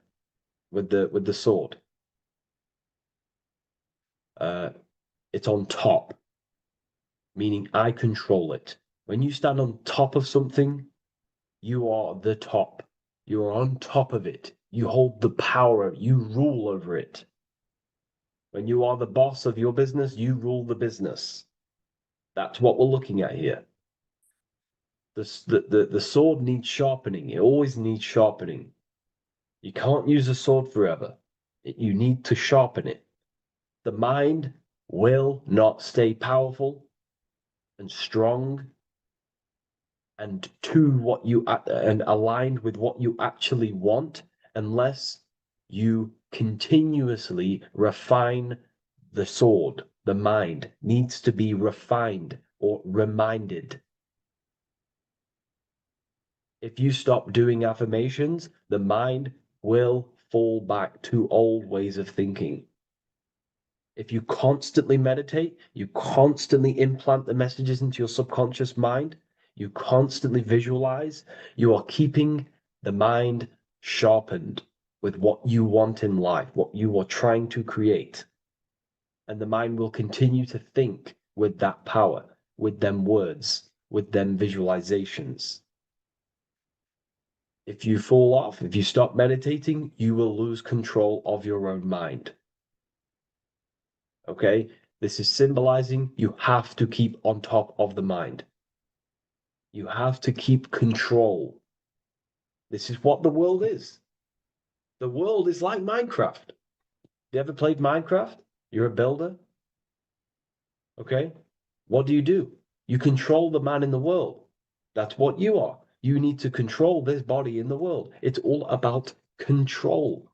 [SPEAKER 3] with the sword. It's on top, meaning I control it. When you stand on top of something, you are the top. You are on top of it. You hold the power. You rule over it. When you are the boss of your business, you rule the business. That's what we're looking at here. The sword needs sharpening. It always needs sharpening. You can't use a sword forever. You need to sharpen it. The mind will not stay powerful and strong and and aligned with what you actually want unless you continuously refine the sword. The mind needs to be refined or reminded. If you stop doing affirmations, the mind will fall back to old ways of thinking. If you constantly meditate, you constantly implant the messages into your subconscious mind, you constantly visualize, you are keeping the mind sharpened with what you want in life, what you are trying to create. And the mind will continue to think with that power, with them words, with them visualizations. If you fall off, if you stop meditating, you will lose control of your own mind. Okay? This is symbolizing you have to keep on top of the mind. You have to keep control. This is what the world is. The world is like Minecraft. You ever played Minecraft? You're a builder. Okay? What do? You control the man in the world. That's what you are.
[SPEAKER 1] You need to control this body in the world. It's all about control.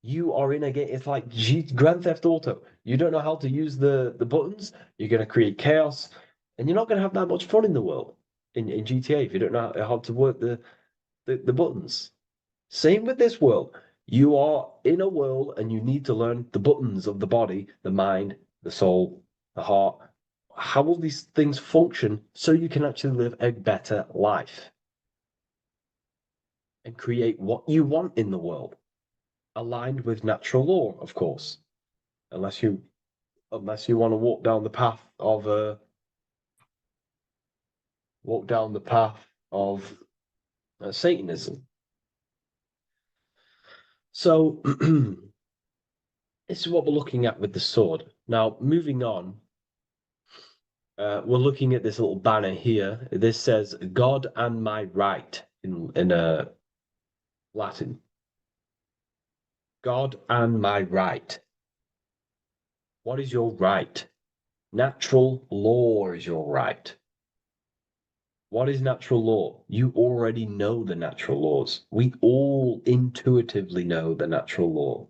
[SPEAKER 1] You are in a game. It's like Grand Theft Auto. You don't know how to use the buttons. You're going to create chaos, and you're not going to have that much fun in the world in GTA if you don't know how to work the buttons. Same with this world. You are in a world, and you need to learn the buttons of the body, the mind, the soul, the heart. How will these things function so you can actually live a better life and create what you want in the world, aligned with natural law, of course, unless you want to walk down the path of Satanism. So this is what we're looking at with the sword. Now, moving on, we're looking at this little banner here. This says "God and my right" in Latin. God and my right. What is your right? Natural law is your right. What is natural law? You already know the natural laws. We all intuitively know the natural law.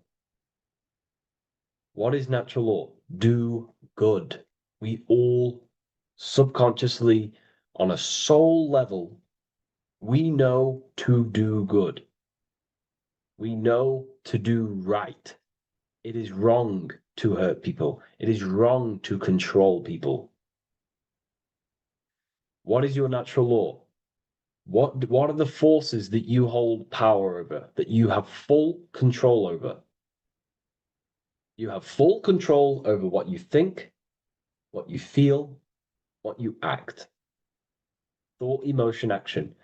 [SPEAKER 1] What is natural law? Do good. We all subconsciously, on a soul level, we know to do good. We know to do right. It is wrong to hurt people. It is wrong to control people. What is your natural law? What are the forces that you hold power over, that you have full control over? You have full control over what you think, what you feel, what you act. Thought, emotion, action.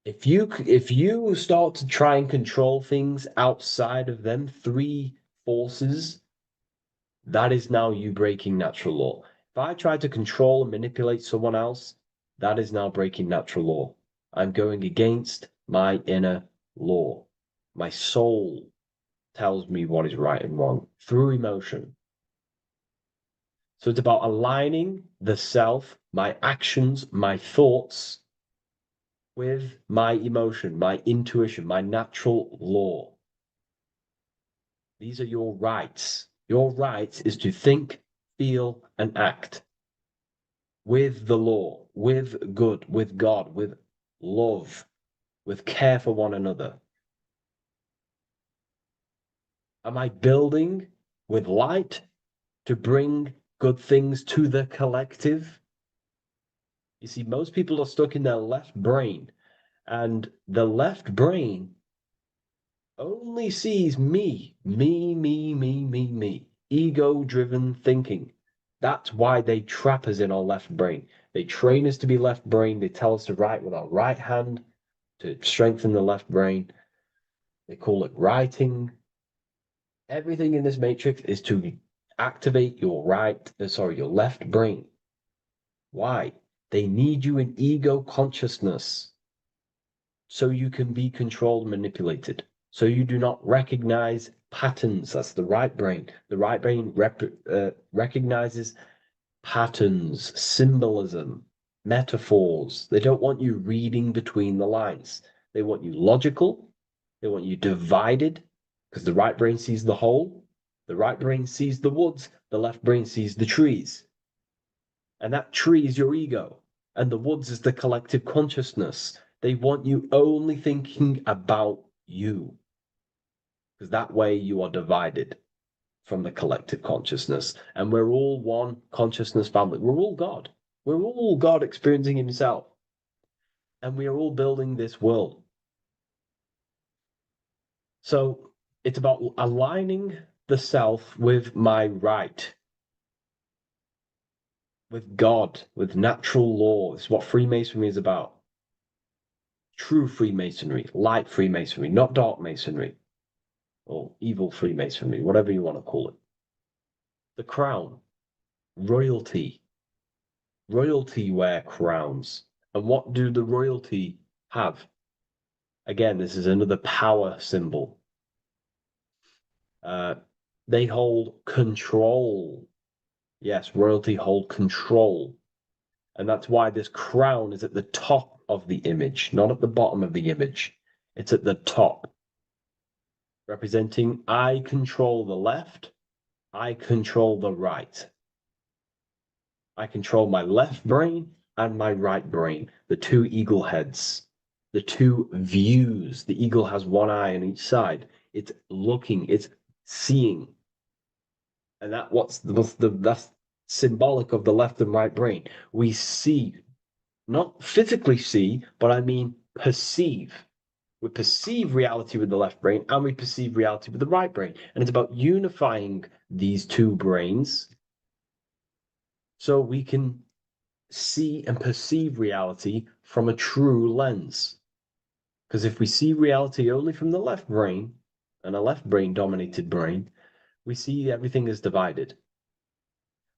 [SPEAKER 1] If you start to try and control things outside of them three forces, that is now you breaking natural law. If I try to control and manipulate someone else, that is now breaking natural law. I'm going against my inner law. My soul tells me what is right and wrong through emotion. So it's about aligning the self, my actions, my thoughts with my emotion, my intuition, my natural law. These are your rights. Your rights is to think, feel, and act with the law, with good, with God, with love, with care for one another. Am I building with light to bring good things to the collective? You see, most people are stuck in their left brain, and the left brain only sees me, ego-driven thinking. That's why they trap us in our left brain. They train us to be left brain. They tell us to write with our right hand to strengthen the left brain. They call it writing. Everything in this matrix is to activate your your left brain. Why? They need you in ego consciousness so you can be controlled and manipulated. So you do not recognize patterns. That's the right brain. The right brain recognizes patterns, symbolism, metaphors. They don't want you reading between the lines. They want you logical. They want you divided, because the right brain sees the whole. The right brain sees the woods. The left brain sees the trees. And that tree is your ego. And the woods is the collective consciousness. They want you only thinking about you, because that way you are divided from the collective consciousness. And we're all one consciousness family. We're all God. We're all God experiencing himself. And we are all building this world. So it's about aligning the self with my right, with God, with natural law. It's what Freemasonry is about. True Freemasonry, light Freemasonry, not dark Masonry or evil Freemasonry, whatever you want to call it. The crown, royalty. Royalty wear crowns. And what do the royalty have? Again, this is another power symbol. They hold control. Yes, royalty hold control. And that's why this crown is at the top
[SPEAKER 3] of the image, not at the bottom of the image. It's at the top, representing I control the left, I control the right. I control my left brain and my right brain, the two eagle heads, the two views. The eagle has one eye on each side. It's looking, it's seeing. And that's symbolic of the left and right brain. We see, not physically see, but I mean perceive. We perceive reality with the left brain and we perceive reality with the right brain. And it's about unifying these two brains so we can see and perceive reality from a true lens. Because if we see reality only from the left brain, and a left brain dominated brain, we see everything as divided.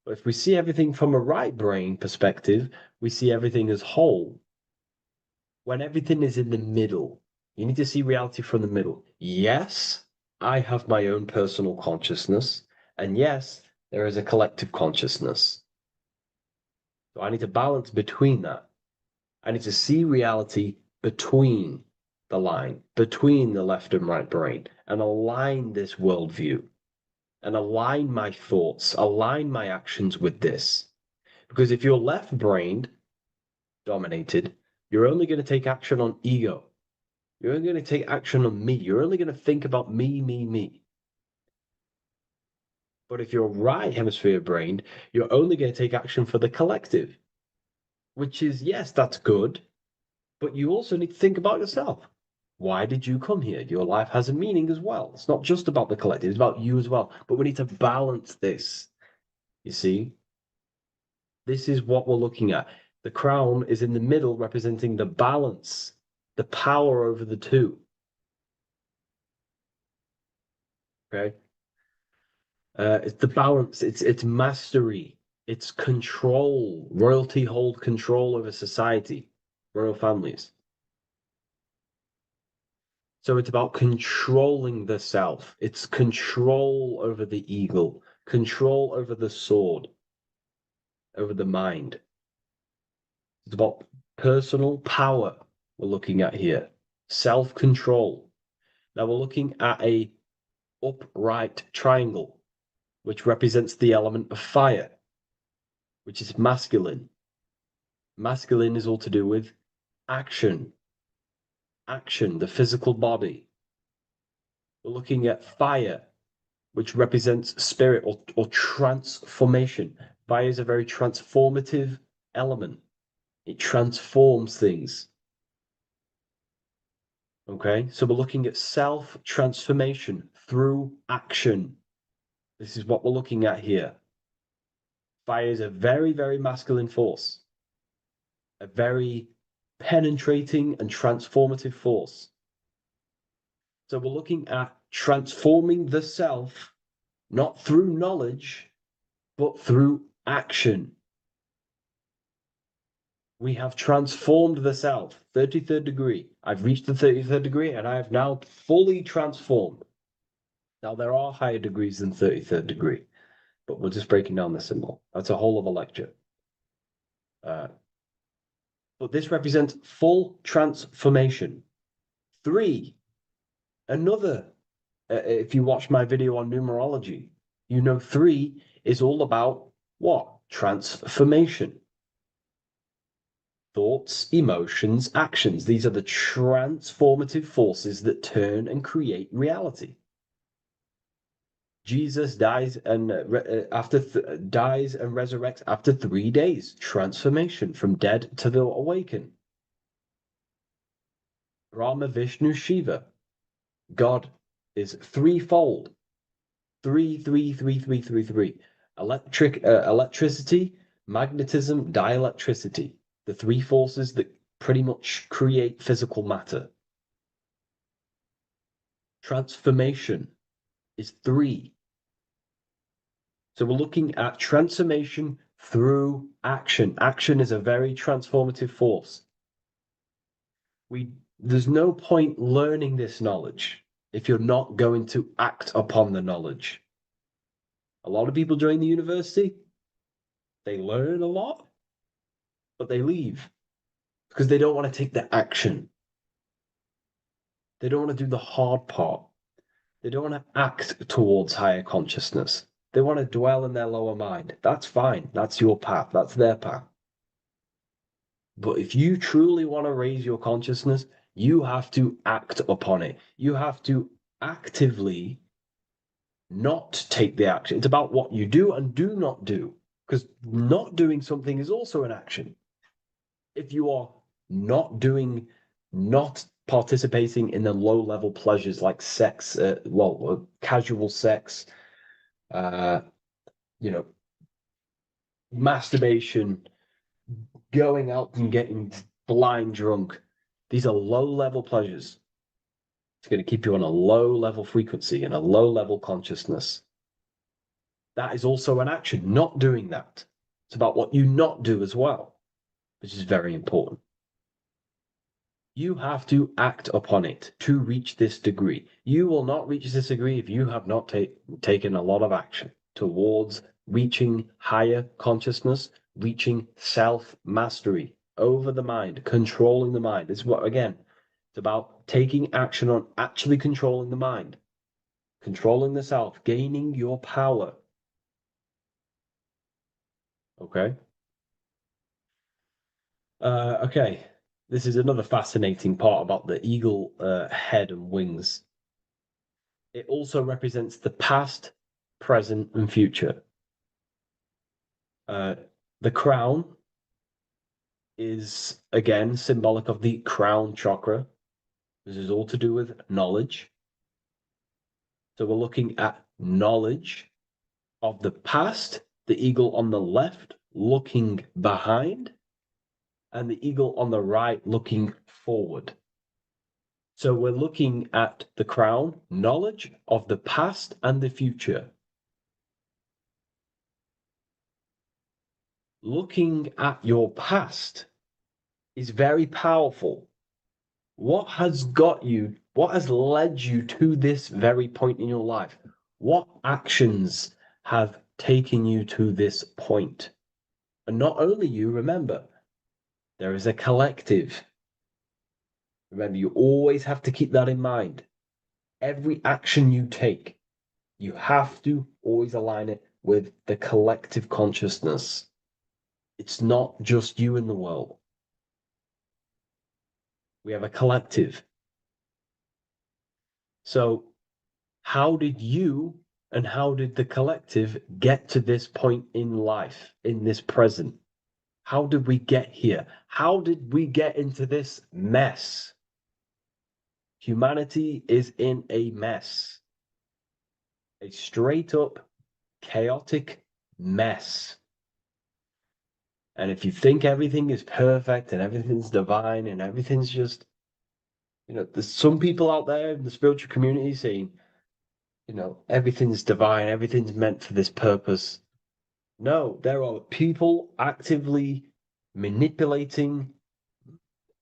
[SPEAKER 3] But if we see everything from a right brain perspective, we see everything as whole. When everything is in the middle, you need to see reality from the middle. Yes, I have my own personal consciousness, and yes, there is a collective consciousness. So I need to balance between that. I need to see reality between the line, between the left and right brain, and align this worldview, and align my thoughts, align my actions with this. Because if you're left-brained dominated, you're only going to take action on ego. You're only going to take action on me. You're only going to think about me, me, me. But if you're right hemisphere brained, you're only going to take action for the collective, which is, yes, that's good, but you also need to think about yourself. Why did you come here? Your life has a meaning as well. It's not just about the collective, it's about you as well. But we need to balance this. You see? This is what we're looking at. The crown is in the middle, representing the balance, the power over the two. Okay? It's the balance, it's mastery, it's control. Royalty hold control over society, royal families. So it's about controlling the self. It's control over the eagle, control over the sword, over the mind. It's about personal power we're looking at here, self-control. Now we're looking at a upright triangle, which represents the element of fire, which is masculine. Masculine is all to do with action, the physical body. We're looking at fire, which represents spirit or transformation. Fire is a very transformative element. It transforms things. Okay, so we're looking at self-transformation through action. This is what we're looking at here. Fire is a very, very masculine force. A very penetrating and transformative force. So we're looking at transforming the self, not through knowledge, but through action. We have transformed the self, 33rd degree. I've reached the 33rd degree and I have now fully transformed. Now there are higher degrees than 33rd degree, but we're just breaking down the symbol. That's a whole of a lecture. But this represents full transformation. 3, another, if you watch my video on numerology, you know 3 is all about what? Transformation. Thoughts, emotions, actions. These are the transformative forces that turn and create reality. Jesus dies and dies and resurrects after 3 days. Transformation from dead to the awaken. Brahma, Vishnu, Shiva. God is threefold. 3, 3, 3, 3, 3, 3. Electricity, magnetism, dielectricity. The 3 forces that pretty much create physical matter. Transformation is 3. So we're looking at transformation through action. Action is a very transformative force. There's no point learning this knowledge if you're not going to act upon the knowledge. A lot of people join the university, they learn a lot, but they leave. because they don't want to take the action. They don't want to do the hard part. They don't want to act towards higher consciousness. They want to dwell in their lower mind. That's fine. That's your path. That's their path. But if you truly want to raise your consciousness, you have to act upon it. You have to actively not take the action. It's about what you do and do not do, because not doing something is also an action. If you are not participating in the low-level pleasures like sex, casual sex, masturbation, going out and getting blind drunk. These are low-level pleasures. It's going to keep you on a low-level frequency and a low-level consciousness. That is also an action, not doing that. It's about what you not do as well, which is very important. You have to act upon it to reach this degree. You will not reach this degree if you have not taken a lot of action towards reaching higher consciousness, reaching self-mastery over the mind, controlling the mind. This is what, again, it's about taking action on actually controlling the mind, controlling the self, gaining your power. Okay? Okay. This is another fascinating part about the eagle head and wings. It also represents the past, present, and future. The crown is, again, symbolic of the crown chakra. This is all to do with knowledge. So we're looking at knowledge of the past, the eagle on the left looking behind, and the eagle on the right looking forward. So we're looking at the crown, knowledge of the past and the future. Looking at your past is very powerful. What has led you to this very point in your life? What actions have taken you to this point? And not only you, remember, there is a collective. Remember, you always have to keep that in mind. Every action you take, you have to always align it with the collective consciousness. It's not just you in the world. We have a collective. So how did you and how did the collective get to this point in life, in this present? How did we get here? How did we get into this mess? Humanity is in a mess. A straight up chaotic mess. And if you think everything is perfect and everything's divine and everything's just, there's some people out there in the spiritual community saying, everything's divine, everything's meant for this purpose. No, there are people actively manipulating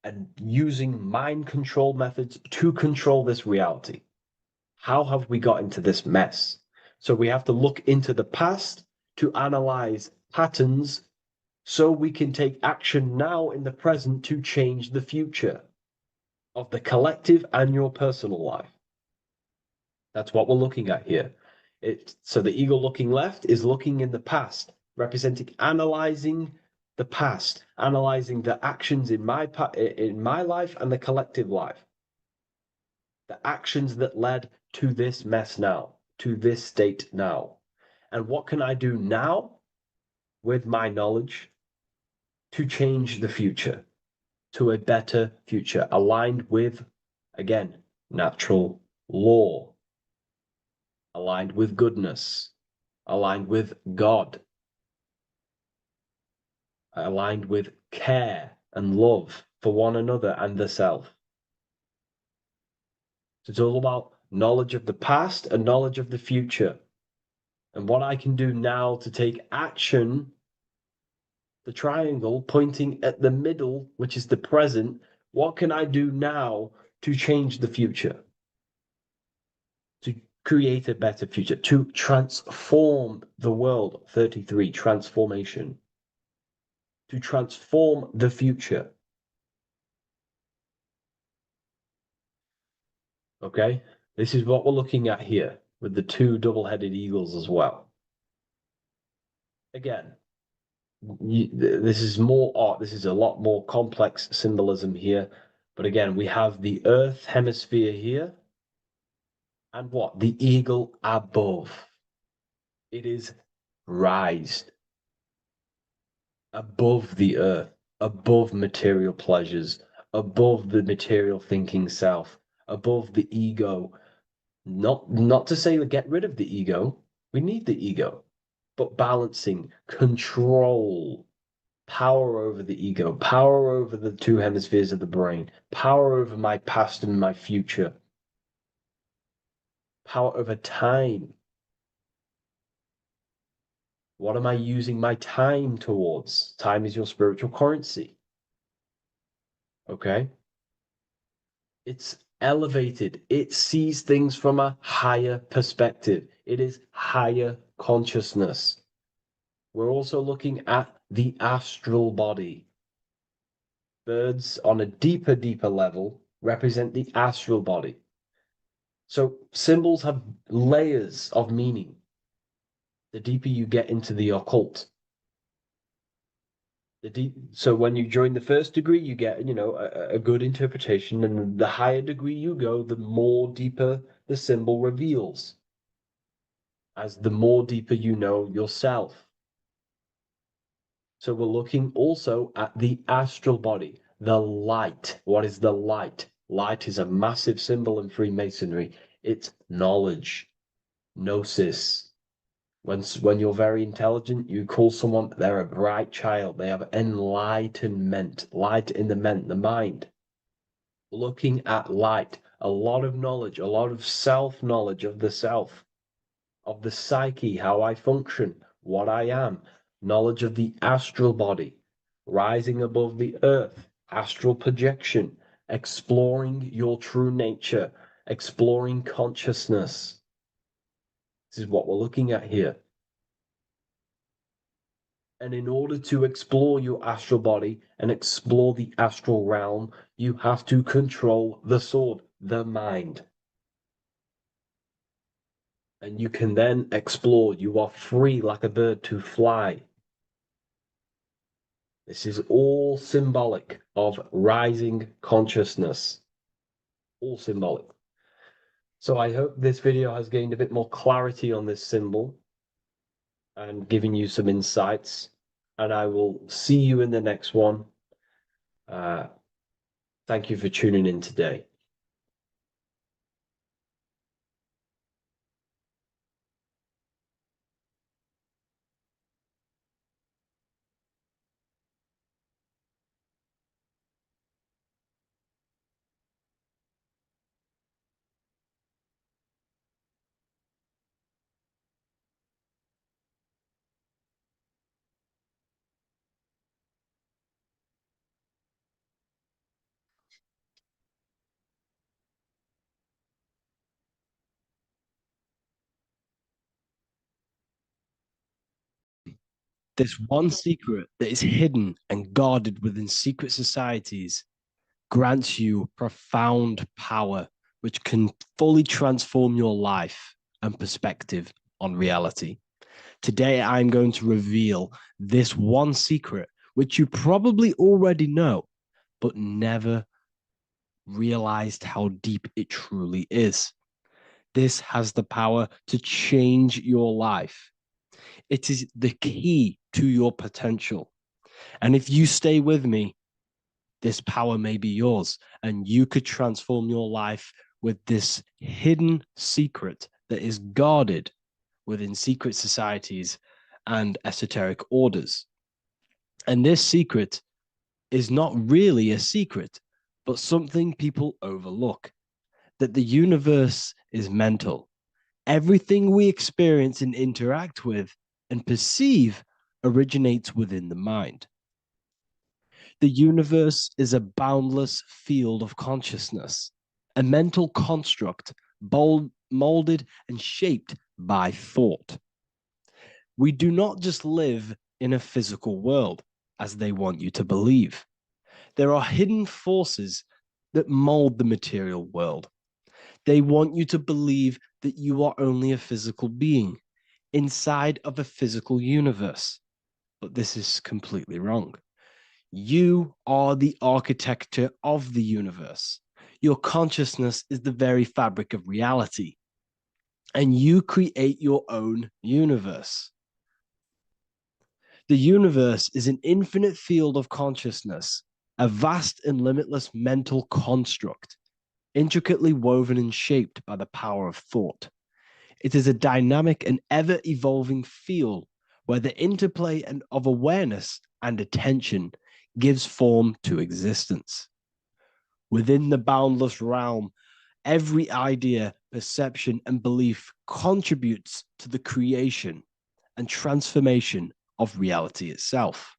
[SPEAKER 3] and using mind control methods to control this reality. How have we got into this mess? So we have to look into the past to analyze patterns so we can take action now in the present to change the future of the collective and your personal life. That's what we're looking at here. So the eagle looking left is looking in the past, representing analyzing the past, analyzing the actions in my life and the collective life. The actions that led to this mess now, to this state now. And what can I do now with my knowledge to change the future to a better future, aligned with, again, natural law, aligned with goodness, aligned with God, aligned with care and love for one another and the self. So it's all about knowledge of the past and knowledge of the future. And what I can do now to take action, the triangle pointing at the middle, which is the present, what can I do now to change the future? To create a better future, to transform the world. 33, transformation. To transform the future.
[SPEAKER 4] Okay? This is what we're looking at here with the two double-headed eagles as well. Again, this is more art. This is a lot more complex symbolism here. But again, we have the Earth hemisphere here. And what? The eagle above. It is raised above the earth, above material pleasures, above the material thinking self, above the ego. Not to say get rid of the ego. We need the ego, but balancing, control, power over the ego, power over the two hemispheres of the brain, power over my past and my future, power over time. What am I using my time towards? Time is your spiritual currency. Okay? It's elevated. It sees things from a higher perspective. It is higher consciousness. We're also looking at the astral body. Birds on a deeper level represent the astral body. So symbols have layers of meaning. The deeper you get into the occult, so when you join the first degree, you get, a good interpretation, and the higher degree you go, the more deeper the symbol reveals, as the more deeper you know yourself. So we're looking also at the astral body, the light. What is the light? Light is a massive symbol in Freemasonry. It's knowledge, gnosis. When you're very intelligent, you call someone, they're a bright child. They have enlightenment, light in the mind. Looking at light, a lot of knowledge, a lot of self-knowledge of the self, of the psyche, how I function, what I am, knowledge of the astral body, rising above the earth, astral projection, exploring your true nature, exploring consciousness. This is what we're looking at here. And in order to explore your astral body and explore the astral realm, you have to control the sword, the mind. And you can then explore. You are free like a bird to fly. This is all symbolic of rising consciousness. All symbolic. So I hope this video has gained a bit more clarity on this symbol and given you some insights. And I will see you in the next one. Thank you for tuning in today.
[SPEAKER 2] This one secret that is hidden and guarded within secret societies grants you profound power, which can fully transform your life and perspective on reality. Today, I'm going to reveal this one secret, which you probably already know, but never realized how deep it truly is. This has the power to change your life. It is the key to your potential. And if you stay with me, this power may be yours, and you could transform your life with this hidden secret that is guarded within secret societies and esoteric orders. And this secret is not really a secret, but something people overlook, that the universe is mental. Everything we experience and interact with and perceive originates within the mind. The universe is a boundless field of consciousness, a mental construct molded and shaped by thought. We do not just live in a physical world, as they want you to believe. There are hidden forces that mold the material world. They want you to believe that you are only a physical being inside of a physical universe. But this is completely wrong. You are the architecture of the universe. Your consciousness is the very fabric of reality, and you create your own universe. The universe is an infinite field of consciousness, a vast and limitless mental construct, intricately woven and shaped by the power of thought. It is a dynamic and ever evolving field where the interplay of awareness and attention gives form to existence. Within the boundless realm, every idea, perception, and belief contributes to the creation and transformation of reality itself.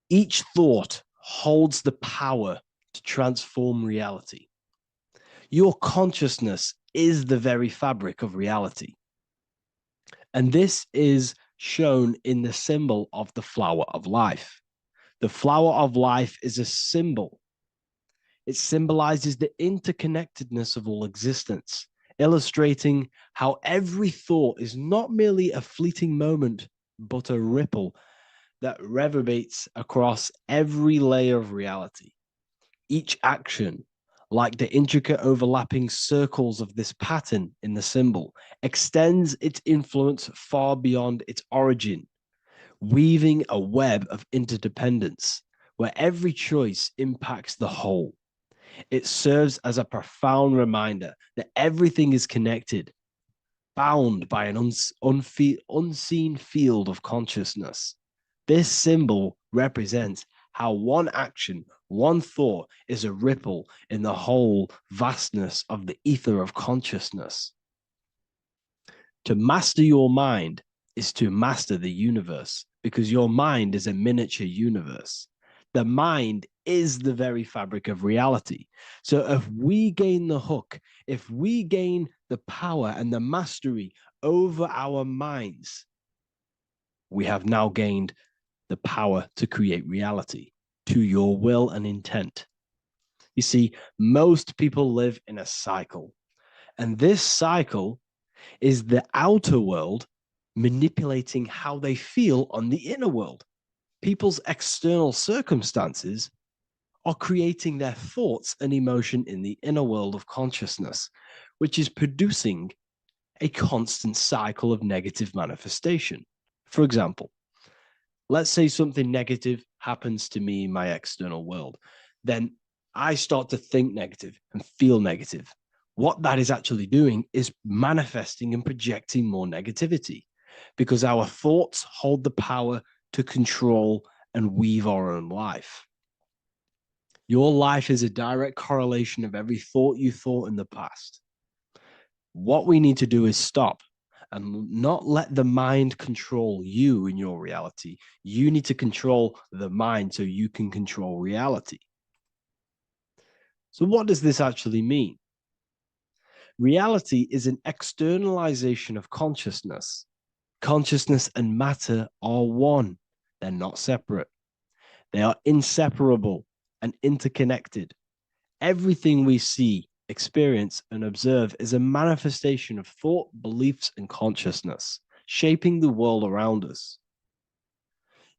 [SPEAKER 2] Each thought holds the power to transform reality. Your consciousness is the very fabric of reality. And this is shown in the symbol of the flower of life. The flower of life is a symbol. It symbolizes the interconnectedness of all existence, illustrating how every thought is not merely a fleeting moment, but a ripple that reverberates across every layer of reality. Each action, like the intricate overlapping circles of this pattern in the symbol, extends its influence far beyond its origin, weaving a web of interdependence where every choice impacts the whole. It serves as a profound reminder that everything is connected, bound by an unseen field of consciousness. This symbol represents how one action, one thought is a ripple in the whole vastness of the ether of consciousness. To master your mind is to master the universe, because your mind is a miniature universe. The mind is the very fabric of reality. So if we gain the hook, if we gain the power and the mastery over our minds, we have now gained the power to create reality to your will and intent. You see, most people live in a cycle, and this cycle is the outer world manipulating how they feel on the inner world. People's external circumstances are creating their thoughts and emotion in the inner world of consciousness, which is producing a constant cycle of negative manifestation. For example, let's say something negative happens to me in my external world. Then I start to think negative and feel negative. What that is actually doing is manifesting and projecting more negativity, because our thoughts hold the power to control and weave our own life. Your life is a direct correlation of every thought you thought in the past. What we need to do is stop and not let the mind control you in your reality. You need to control the mind so you can control reality. So what does this actually mean? Reality is an externalization of consciousness. Consciousness and matter are one. They're not separate. They are inseparable and interconnected. Everything we see, experience, and observe is a manifestation of thought, beliefs, and consciousness, shaping the world around us.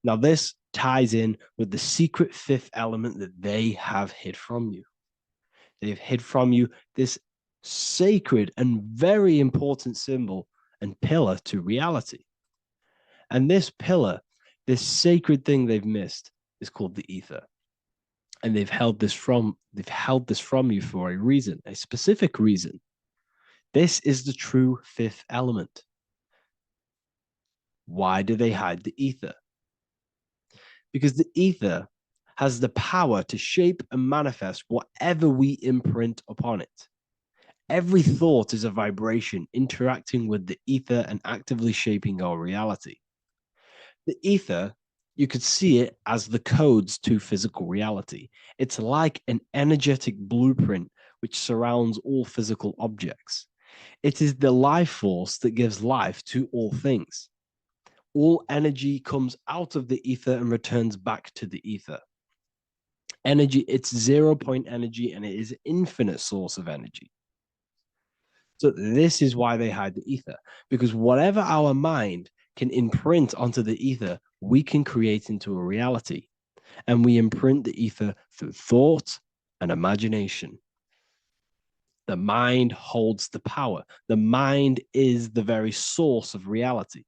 [SPEAKER 2] Now, this ties in with the secret fifth element that they have hid from you. They've hid from you this sacred and very important symbol and pillar to reality. And this pillar, this sacred thing they've missed, is called the ether. And they've held this from you for a reason, a specific reason. This is the true fifth element. Why do they hide the ether? Because the ether has the power to shape and manifest whatever we imprint upon it. Every thought is a vibration interacting with the ether and actively shaping our reality. The ether, you could see it as the codes to physical reality. It's like an energetic blueprint which surrounds all physical objects. It is the life force that gives life to all things. All energy comes out of the ether and returns back to the ether. Energy, it's 0 point energy, and it is infinite source of energy. So this is why they hide the ether, because whatever our mind can imprint onto the ether, we can create into a reality. And we imprint the ether through thought and imagination. The mind holds the power. The mind is the very source of reality.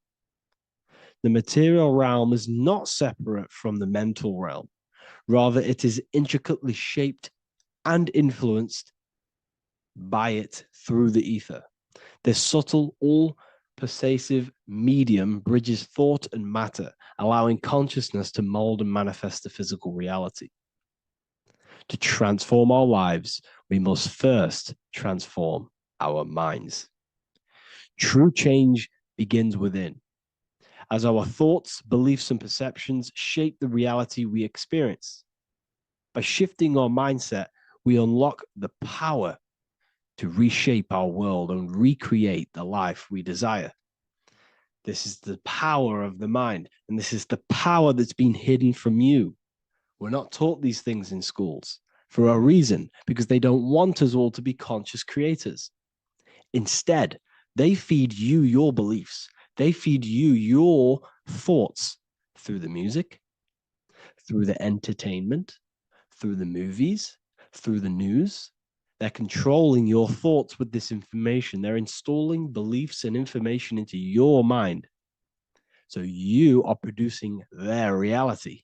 [SPEAKER 2] The material realm is not separate from the mental realm. Rather, it is intricately shaped and influenced by it through the ether. This subtle, all-pervasive medium bridges thought and matter, allowing consciousness to mold and manifest the physical reality. To transform our lives, we must first transform our minds. True change begins within, as our thoughts, beliefs, and perceptions shape the reality we experience. By shifting our mindset, we unlock the power to reshape our world and recreate the life we desire. This is the power of the mind, and this is the power that's been hidden from you. We're not taught these things in schools for a reason, because they don't want us all to be conscious creators. Instead, they feed you your beliefs. They feed you your thoughts through the music, through the entertainment, through the movies, through the news. They're controlling your thoughts with this information. They're installing beliefs and information into your mind. So you are producing their reality.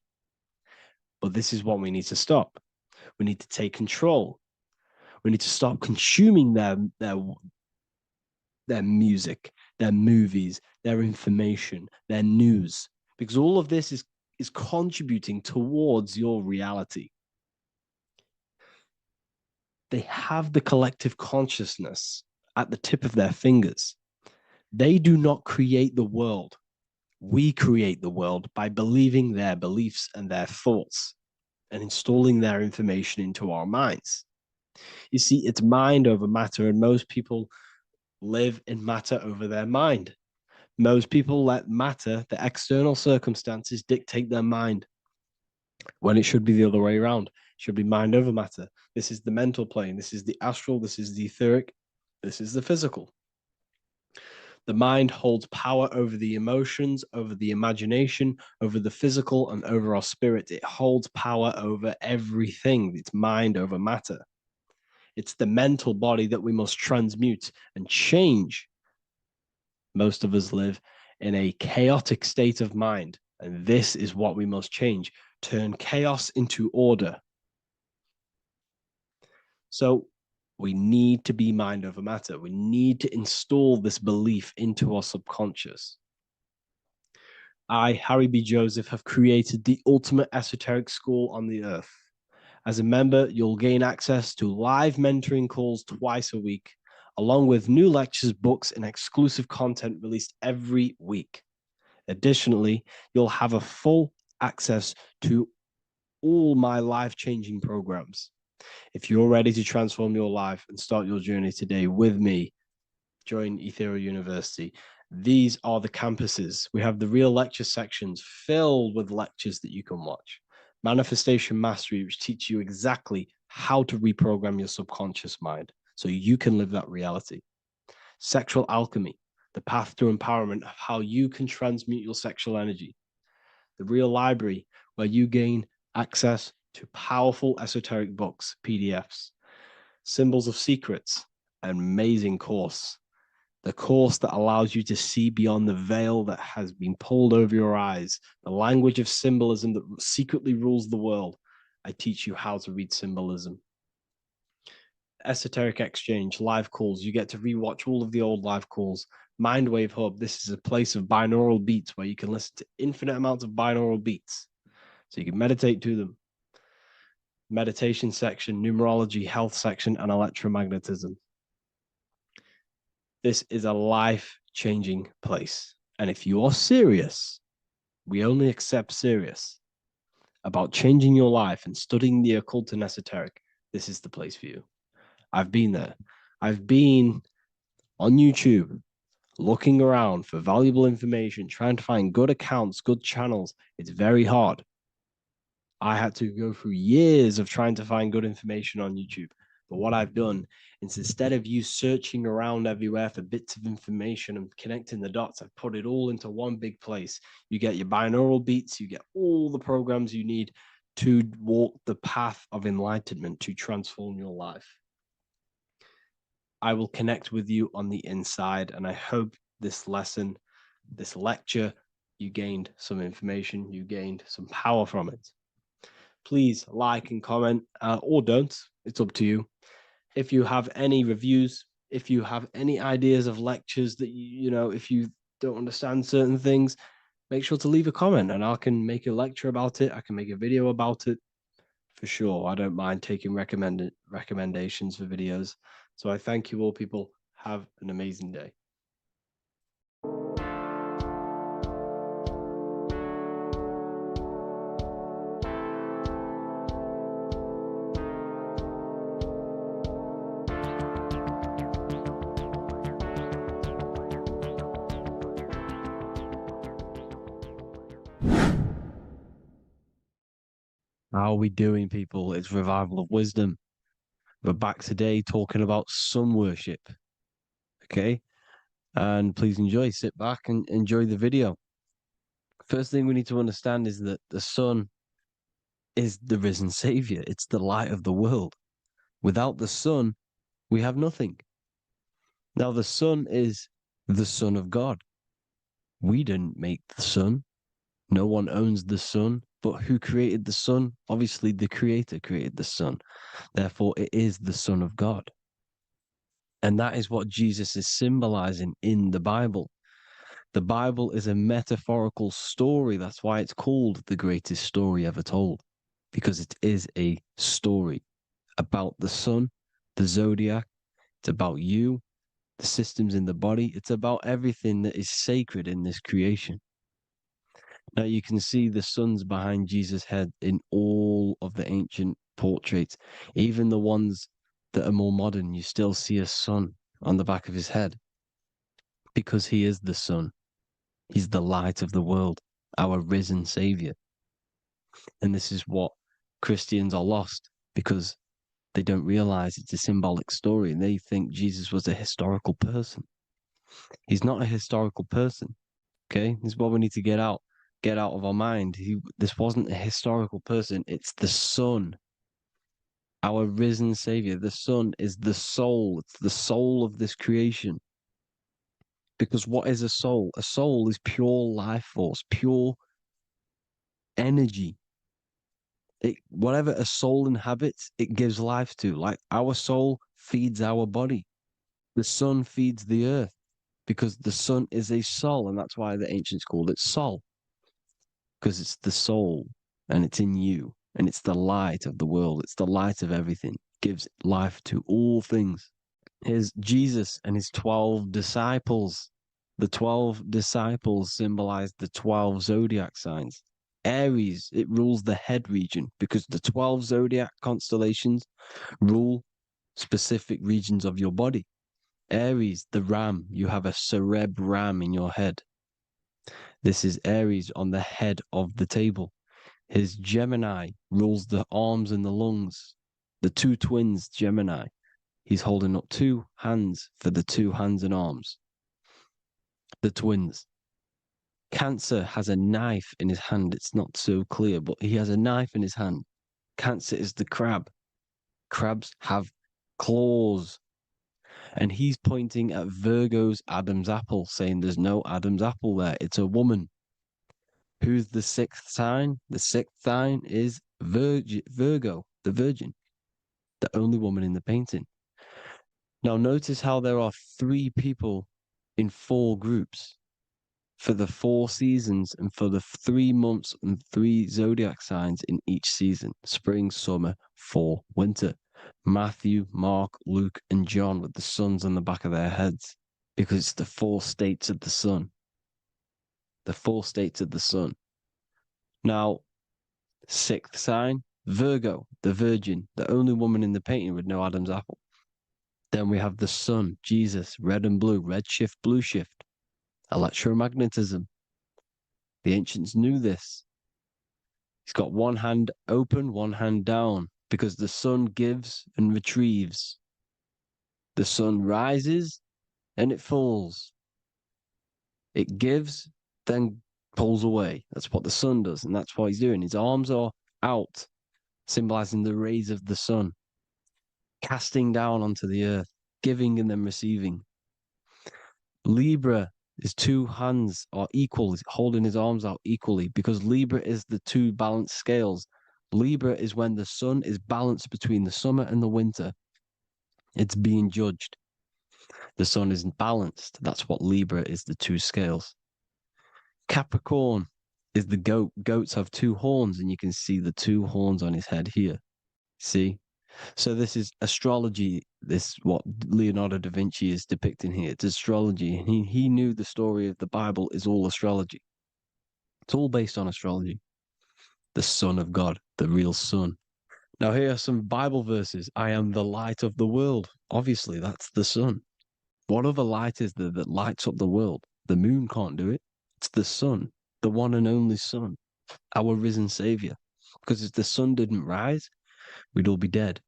[SPEAKER 2] But this is what we need to stop. We need to take control. We need to stop consuming their music, their movies, their information, their news, because all of this is contributing towards your reality. They have the collective consciousness at the tip of their fingers. They do not create the world. We create the world by believing their beliefs and their thoughts and installing their information into our minds. You see, it's mind over matter, and most people live in matter over their mind. Most people let matter, the external circumstances, dictate their mind, when it should be the other way around. It should be mind over matter. This is the mental plane. This is the astral. This is the etheric. This is the physical. The mind holds power over the emotions, over the imagination, over the physical, and over our spirit. It holds power over everything. It's mind over matter. It's the mental body that we must transmute and change. Most of us live in a chaotic state of mind, and this is what we must change. Turn chaos into order. So we need to be mind over matter. We need to install this belief into our subconscious. I, Harry B. Joseph, have created the ultimate esoteric school on the earth. As a member, you'll gain access to live mentoring calls twice a week, along with new lectures, books, and exclusive content released every week. Additionally, you'll have a full access to all my life-changing programs. If you're ready to transform your life and start your journey today with me, join Ethereal University. These are the campuses. We have the real lecture sections filled with lectures that you can watch. Manifestation Mastery, which teach you exactly how to reprogram your subconscious mind so you can live that reality. Sexual Alchemy, the path to empowerment of how you can transmute your sexual energy. The Real Library, where you gain access to powerful esoteric books, PDFs. Symbols of Secrets, an amazing course. The course that allows you to see beyond the veil that has been pulled over your eyes, the language of symbolism that secretly rules the world. I teach you how to read symbolism. Esoteric Exchange, live calls. You get to rewatch all of the old live calls. Mindwave Hub, this is a place of binaural beats where you can listen to infinite amounts of binaural beats. So you can meditate to them. Meditation section, numerology, health section, and electromagnetism. This is a life-changing place. And if you are serious, we only accept serious about changing your life and studying the occult and esoteric, this is the place for you. I've been there. I've been on YouTube looking around for valuable information, trying to find good accounts, good channels. It's very hard. I had to go through years of trying to find good information on YouTube. But what I've done is, instead of you searching around everywhere for bits of information and connecting the dots, I've put it all into one big place. You get your binaural beats, you get all the programs you need to walk the path of enlightenment to transform your life. I will connect with you on the inside, and I hope this lesson, this lecture, you gained some information, you gained some power from it. Please like and comment, or don't. It's up to you. If you have any reviews, if you have any ideas of lectures that you know, if you don't understand certain things, make sure to leave a comment and I can make a lecture about it. I can make a video about it for sure. I don't mind taking recommendations for videos. So I thank you all, people. Have an amazing day. How are we doing, people? It's Revival of Wisdom. We're back today talking about sun worship. Okay? And please enjoy. Sit back and enjoy the video. First thing we need to understand is that the sun is the risen savior. It's the light of the world. Without the sun, we have nothing. Now, the sun is the Son of God. We didn't make the sun. No one owns the sun. But who created the sun? Obviously, the Creator created the sun. Therefore, it is the Son of God. And that is what Jesus is symbolizing in the Bible. The Bible is a metaphorical story. That's why it's called the greatest story ever told, because it is a story about the sun, the zodiac. It's about you, the systems in the body. It's about everything that is sacred in this creation. Now you can see the suns behind Jesus' head in all of the ancient portraits, even the ones that are more modern. You still see a sun on the back of his head because he is the sun. He's the light of the world, our risen savior. And this is what Christians are lost because they don't realize it's a symbolic story and they think Jesus was a historical person. He's not a historical person. Okay, this is what we need to get out of our mind. This wasn't a historical person. It's the Son, our risen Savior. The Son is the soul. It's the soul of this creation. Because what is a soul? A soul is pure life force, pure energy. Whatever a soul inhabits, it gives life to. Like our soul feeds our body. The sun feeds the earth because the sun is a soul, and that's why the ancients called it Sol. Because it's the soul and it's in you and it's the light of the world. It's the light of everything. It gives life to all things. Here's Jesus and his 12 disciples. The 12 disciples symbolize the 12 zodiac signs. Aries, it rules the head region because the 12 zodiac constellations rule specific regions of your body. Aries, the ram, you have a cerebrum in your head. This is Aries on the head of the table. His Gemini rules the arms and the lungs. The two twins, Gemini. He's holding up two hands for the two hands and arms. The twins. Cancer has a knife in his hand. It's not so clear, but he has a knife in his hand. Cancer is the crab. Crabs have claws. And he's pointing at Virgo's Adam's apple, saying there's no Adam's apple there. It's a woman. Who's the sixth sign? The sixth sign is Virgo, the Virgin, the only woman in the painting. Now notice how there are 3 people in 4 groups for the 4 seasons and for the 3 months and 3 zodiac signs in each season: spring, summer, fall, winter. Matthew, Mark, Luke, and John with the suns on the back of their heads, because it's the 4 states of the sun. The 4 states of the sun. Now, 6th sign, Virgo, the Virgin, the only woman in the painting with no Adam's apple. Then we have the sun, Jesus, red and blue, red shift, blue shift. Electromagnetism. The ancients knew this. He's got one hand open, one hand down, because the sun gives and retrieves. The sun rises and it falls. It gives, then pulls away. That's what the sun does, and that's what he's doing. His arms are out, symbolizing the rays of the sun, casting down onto the earth, giving and then receiving. Libra, his two hands are equal, he's holding his arms out equally, because Libra is the two balanced scales. Libra is when the sun is balanced between the summer and the winter. It's being judged. The sun isn't balanced. That's what Libra is, the two scales. Capricorn is the goat. Goats have two horns, and you can see the two horns on his head here. See? So this is astrology. This what Leonardo da Vinci is depicting here. It's astrology. And he knew the story of the Bible is all astrology. It's all based on astrology. The Son of God, the real sun. Now here are some Bible verses. I am the light of the world. Obviously, that's the sun. What other light is there that lights up the world? The moon can't do it. It's the sun, the one and only sun, our risen Savior. Because if the sun didn't rise, we'd all be dead.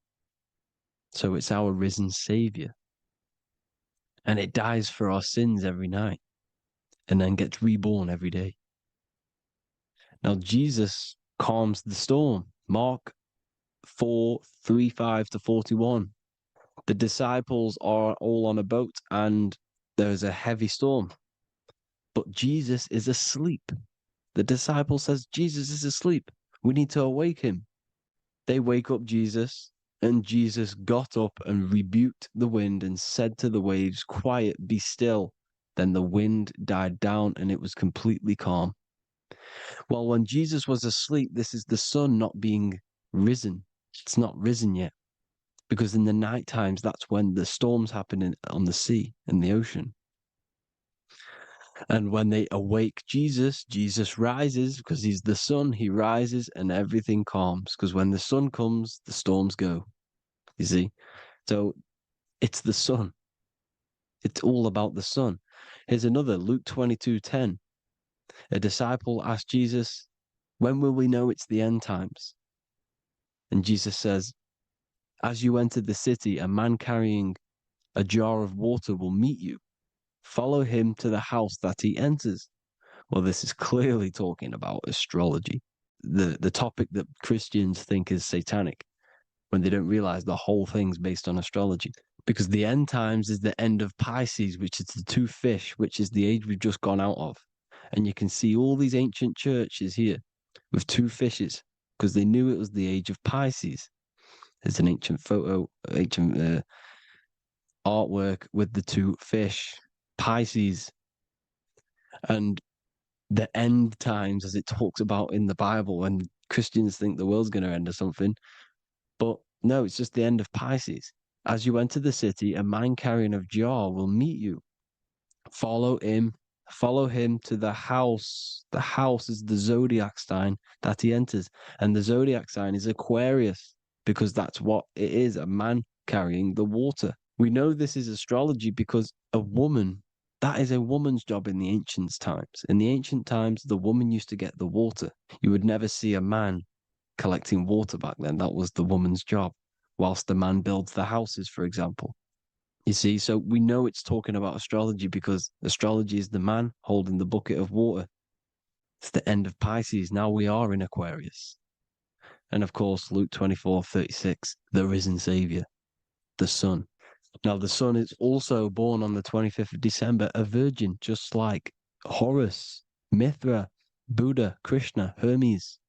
[SPEAKER 2] So it's our risen Savior. And it dies for our sins every night and then gets reborn every day. Now, Jesus calms the storm. Mark 4:35-41. The disciples are all on a boat and there's a heavy storm. But Jesus is asleep. The disciple says, Jesus is asleep. We need to awake him. They wake up Jesus, and Jesus got up and rebuked the wind and said to the waves, quiet, be still. Then the wind died down and it was completely calm. Well, when Jesus was asleep, this is the sun not being risen. It's not risen yet. Because in the night times, that's when the storms happen on the sea and the ocean. And when they awake Jesus, Jesus rises because he's the sun. He rises and everything calms. Because when the sun comes, the storms go. You see? So it's the sun. It's all about the sun. Here's another, Luke 22:10. A disciple asked Jesus, when will we know it's the end times? And Jesus says, as you enter the city, a man carrying a jar of water will meet you. Follow him to the house that he enters. Well, this is clearly talking about astrology, the topic that Christians think is satanic, when they don't realize the whole thing's based on astrology. Because the end times is the end of Pisces, which is the two fish, which is the age we've just gone out of. And you can see all these ancient churches here with two fishes, because they knew it was the age of Pisces. There's an ancient artwork with the two fish, Pisces, and the end times, as it talks about in the Bible, and Christians think the world's going to end or something. But no, it's just the end of Pisces. As you enter the city, a man carrying a jar will meet you. Follow him to the house. The house is the zodiac sign that he enters. And the zodiac sign is Aquarius, because that's what it is, a man carrying the water. We know this is astrology because a woman, that is a woman's job in the ancient times. In the ancient times, the woman used to get the water. You would never see a man collecting water back then. That was the woman's job, whilst the man builds the houses, for example. You see, so we know it's talking about astrology because astrology is the man holding the bucket of water. It's the end of Pisces. Now we are in Aquarius. And of course, Luke 24:36, the risen Savior, the sun. Now, the sun is also born on the 25th of December, a virgin, just like Horus, Mithra, Buddha, Krishna, Hermes,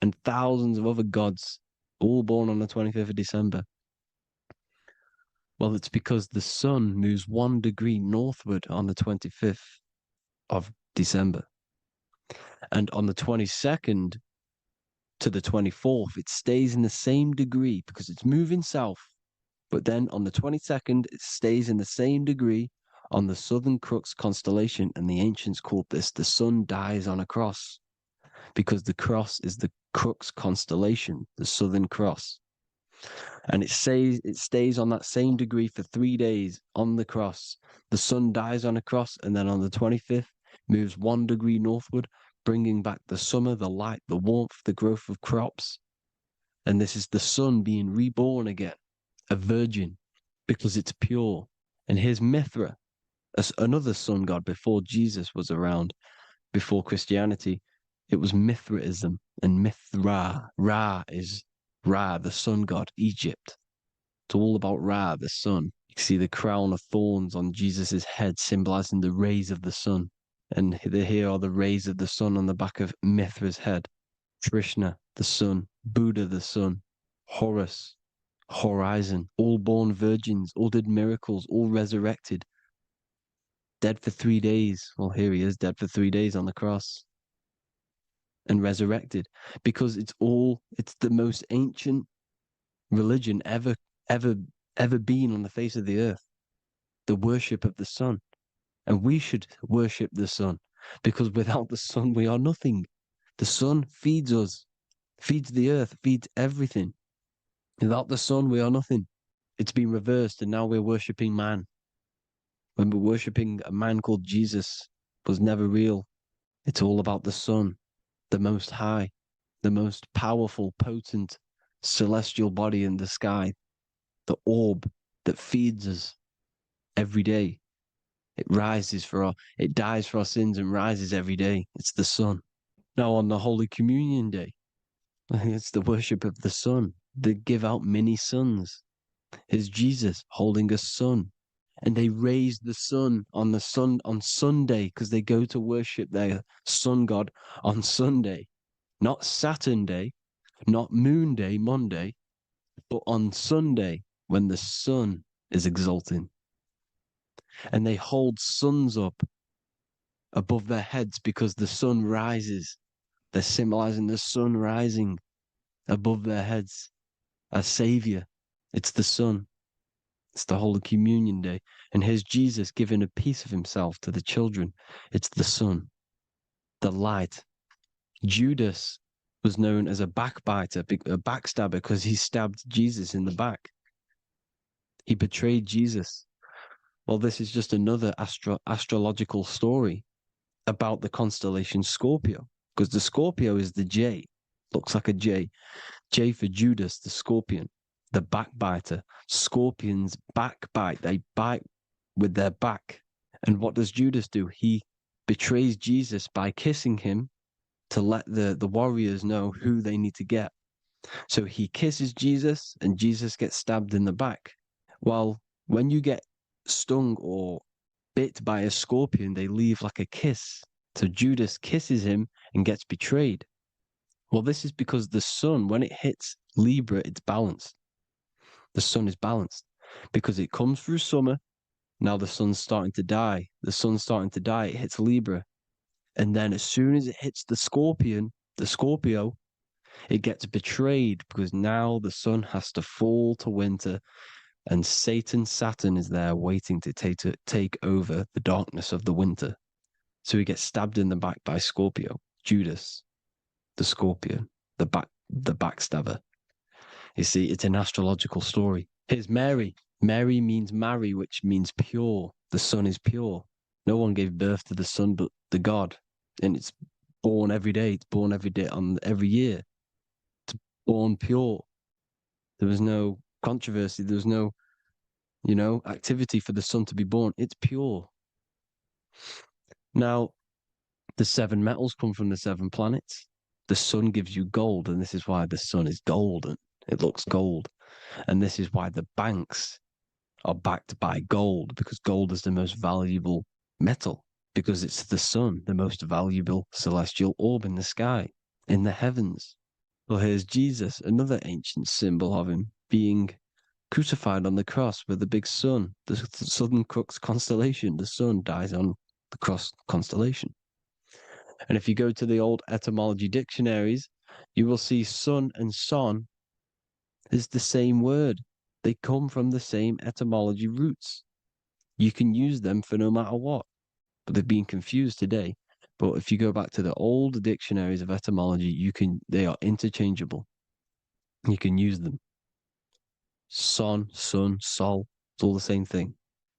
[SPEAKER 2] and thousands of other gods, all born on the 25th of December. Well, it's because the sun moves 1 degree northward on the 25th of December. And on the 22nd to the 24th, it stays in the same degree because it's moving south. But then on the 22nd, it stays in the same degree on the Southern Crux constellation. And the ancients called this the sun dies on a cross, because the cross is the Crux constellation, the Southern Cross. And it stays on that same degree for 3 days on the cross. The sun dies on a cross, and then on the 25th, moves 1 degree northward, bringing back the summer, the light, the warmth, the growth of crops. And this is the sun being reborn again, a virgin, because it's pure. And here's Mithra, another sun god before Jesus was around, before Christianity. It was Mithraism, and Mithra, Ra is Ra, the sun god, Egypt. It's all about Ra, the sun. You see the crown of thorns on Jesus' head, symbolizing the rays of the sun. And here are the rays of the sun on the back of Mithra's head. Krishna, the sun. Buddha, the sun. Horus, horizon. All born virgins, all did miracles, all resurrected. Dead for 3 days. Well, here he is, dead for 3 days on the cross. And resurrected. Because it's the most ancient religion ever been on the face of the earth. The worship of the sun. And we should worship the sun, because without the sun, we are nothing. The sun feeds us, feeds the earth, feeds everything. Without the sun, we are nothing. It's been reversed, and now we're worshipping man. When we're worshipping a man called Jesus, was never real. It's all about the sun, the most high, the most powerful, potent, celestial body in the sky, the orb that feeds us every day. It dies for our sins and rises every day. It's the sun. Now on the Holy Communion Day, it's the worship of the sun. They give out many suns. Here's Jesus holding a sun. And they raise the sun on Sunday, because they go to worship their sun god on Sunday. Not Saturn Day, not Moon Day, Monday, but on Sunday when the sun is exalting. And they hold suns up above their heads because the sun rises. They're symbolizing the sun rising above their heads as Savior. It's the sun. It's the Holy Communion Day. And here's Jesus giving a piece of himself to the children. It's the sun, the light. Judas was known as a backbiter, a backstabber, because he stabbed Jesus in the back. He betrayed Jesus. Well, this is just another astrological story about the constellation Scorpio, because the Scorpio is the J, looks like a J. J for Judas, the scorpion, the backbiter. Scorpions backbite, they bite with their back. And what does Judas do? He betrays Jesus by kissing him to let the warriors know who they need to get. So he kisses Jesus, and Jesus gets stabbed in the back. Well, when you get stung or bit by a scorpion, they leave like a kiss. So Judas kisses him and gets betrayed. Well, this is because the sun, when it hits Libra, it's balanced. The sun is balanced because it comes through summer. Now the sun's starting to die. The sun's starting to die. It hits Libra. And then as soon as it hits the Scorpio, it gets betrayed because now the sun has to fall to winter. And Saturn is there waiting to take over the darkness of the winter. So he gets stabbed in the back by Scorpio, Judas, the scorpion, the backstabber. You see, it's an astrological story. Here's Mary. Mary means marry, which means pure. The sun is pure. No one gave birth to the sun but the God. And it's born every day. It's born every day on every year. It's born pure. There was no controversy. There was no, activity for the sun to be born. It's pure. Now, the 7 metals come from the 7 planets. The sun gives you gold, and this is why the sun is golden. It looks gold. And this is why the banks are backed by gold, because gold is the most valuable metal, because it's the sun, the most valuable celestial orb in the sky, in the heavens. Well, here's Jesus, another ancient symbol of him being crucified on the cross with the big sun, the Southern Crux constellation. The sun dies on the cross constellation. And if you go to the old etymology dictionaries, you will see sun and son is the same word. They come from the same etymology roots. You can use them for no matter what, but they've been confused today. But if you go back to the old dictionaries of etymology, they are interchangeable. You can use them. Son, sun, sol, it's all the same thing.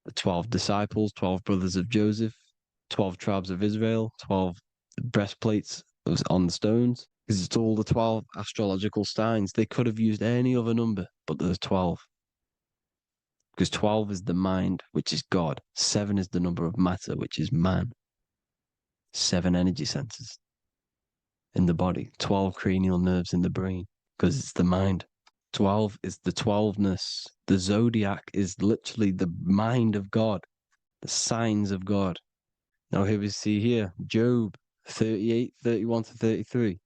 [SPEAKER 2] The 12 disciples, 12 brothers of Joseph, 12 tribes of Israel, 12 breastplates on the stones, because it's all the 12 astrological signs. They could have used any other number, but there's 12. Because 12 is the mind, which is God. 7 is the number of matter, which is man. 7 energy centers in the body. 12 cranial nerves in the brain, because it's the mind. 12 is the 12ness. The zodiac is literally the mind of God, the signs of God. Now here we see here, Job 38, 31 to 33.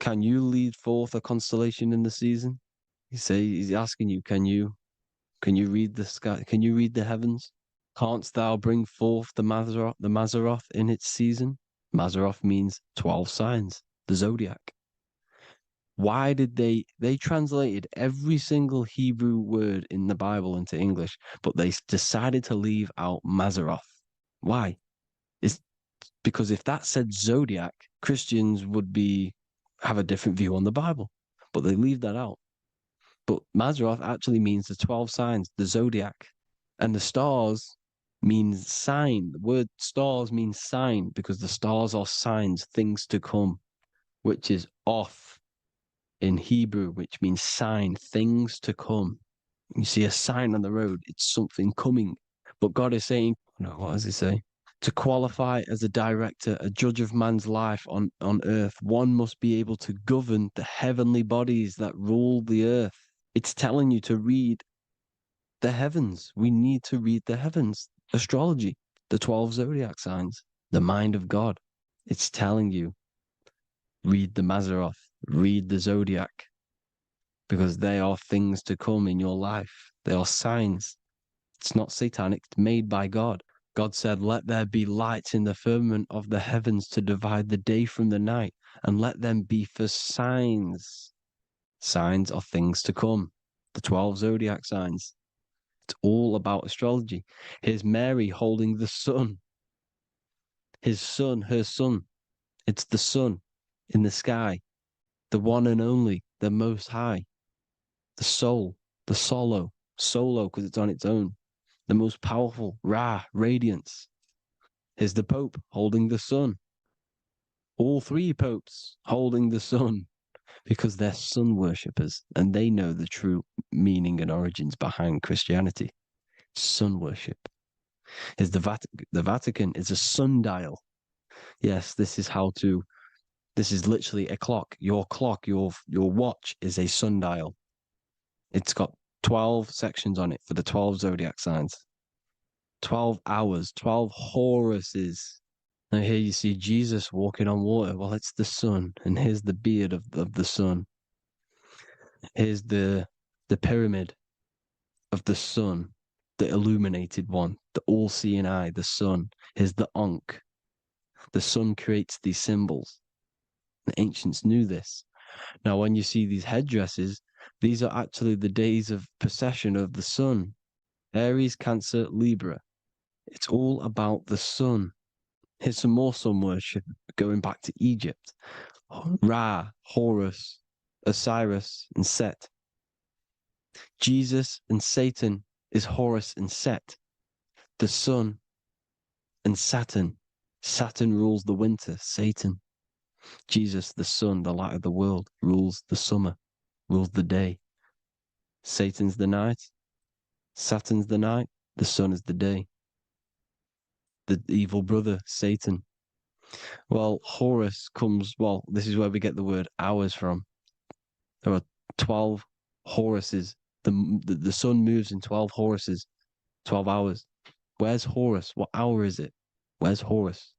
[SPEAKER 2] Can you lead forth a constellation in the season? He's asking you, can you read the sky? Can you read the heavens? Canst thou bring forth the Mazzaroth in its season? Mazzaroth means 12 signs, the zodiac. Why did they translated every single Hebrew word in the Bible into English, but they decided to leave out Mazzaroth? Why? It's because if that said zodiac, Christians would have a different view on the Bible, but they leave that out. But Mazzaroth actually means the 12 signs, the zodiac, and the stars means sign. The word stars means sign because the stars are signs, things to come, which is off in Hebrew, which means sign, things to come. You see a sign on the road, it's something coming. But God is saying, no, what does he say? To qualify as a director, a judge of man's life on earth, one must be able to govern the heavenly bodies that rule the earth. It's telling you to read the heavens. We need to read the heavens. Astrology, the 12 zodiac signs, the mind of God. It's telling you, read the Mazzaroth, read the zodiac, because they are things to come in your life. They are signs. It's not satanic, it's made by God. God said, let there be lights in the firmament of the heavens to divide the day from the night, and let them be for signs. Signs are things to come. The 12 zodiac signs. It's all about astrology. Here's Mary holding the sun. His son, her son. It's the sun in the sky. The one and only, the most high. The soul, the solo because it's on its own. The most powerful, Ra, radiance. Here's the Pope holding the sun. All 3 popes holding the sun because they're sun worshippers and they know the true meaning and origins behind Christianity. Sun worship. Here's the Vatican is a sundial. Yes, this is literally a clock. Your clock, your watch is a sundial. It's got 12 sections on it for the 12 zodiac signs. 12 hours, 12 Horuses. Now here you see Jesus walking on water. Well, it's the sun. And here's the beard of the sun. Here's the pyramid of the sun, the illuminated one, the all-seeing eye, the sun. Here's the Ankh. The sun creates these symbols. The ancients knew this. Now, when you see these headdresses, these are actually the days of procession of the sun. Aries, Cancer, Libra. It's all about the sun. Here's some more sun worship going back to Egypt. Ra, Horus, Osiris, and Set. Jesus and Satan is Horus and Set. The sun and Saturn. Saturn rules the winter, Satan. Jesus, the sun, the light of the world, rules the summer, rules the day. Satan's the night, Saturn's the night, the sun is the day. The evil brother, Satan. Well, Horus comes, this is where we get the word hours from. There are 12 Horuses. The sun moves in 12 Horuses, 12 hours. Where's Horus? What hour is it? Where's Horus?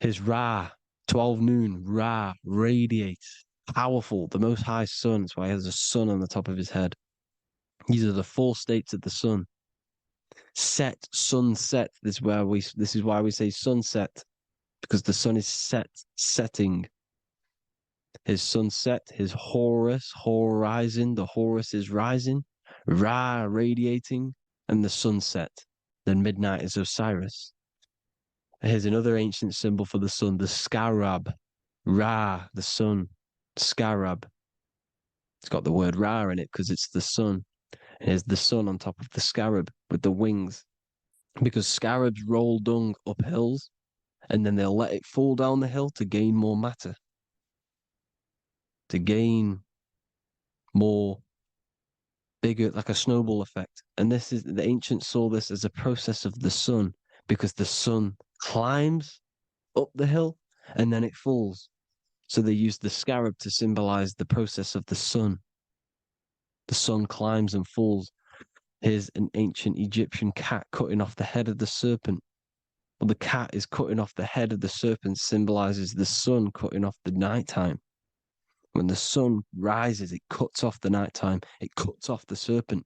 [SPEAKER 2] His Ra, 12 noon, Ra, radiates, powerful, the most high sun. That's why he has a sun on the top of his head. These are the 4 states of the sun. Set, sunset. This is why we say sunset, because the sun is setting. His sunset, his Horus, horizon. The Horus is rising, Ra radiating, and the sunset. Then midnight is Osiris. Here's another ancient symbol for the sun, the scarab. Ra, the sun, scarab. It's got the word Ra in it because it's the sun. And here's the sun on top of the scarab with the wings. Because scarabs roll dung up hills and then they'll let it fall down the hill to gain more matter, to gain more bigger, like a snowball effect. And this is, the ancients saw this as a process of the sun, because the sun climbs up the hill and then it falls. So they used the scarab to symbolize the process of the sun. The sun climbs and falls. Here's an ancient Egyptian cat cutting off the head of the serpent. Well, the cat is cutting off the head of the serpent, symbolizes the sun cutting off the nighttime. When the sun rises, it cuts off the nighttime. It cuts off the serpent.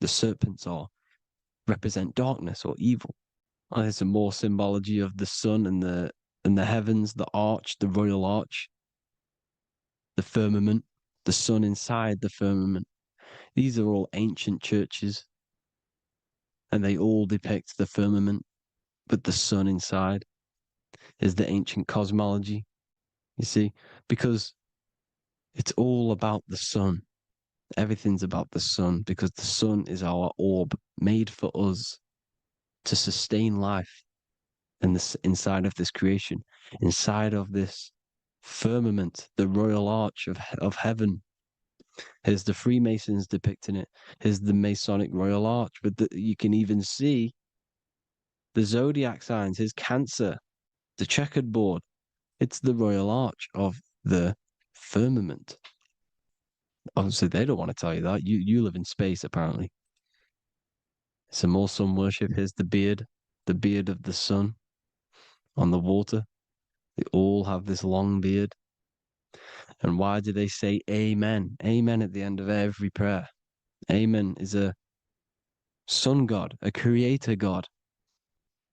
[SPEAKER 2] The serpents represent darkness or evil. Oh, there's some more symbology of the sun and the heavens, the arch, the royal arch, the firmament, the sun inside the firmament. These are all ancient churches, and they all depict the firmament with the sun inside. Is the ancient cosmology, you see, because it's all about the sun. Everything's about the sun, because the sun is our orb made for us to sustain life in this, inside of this creation, inside of this firmament, the royal arch of heaven. Here's the Freemasons depicting it. Here's the Masonic royal arch, but you can even see the zodiac signs. Here's Cancer, the checkered board. It's the royal arch of the firmament. Obviously, they don't want to tell you that. You live in space, apparently. Some more sun worship. Here's the beard of the sun on the water. They all have this long beard. And why do they say amen? Amen at the end of every prayer. Amen is a sun god, a creator god.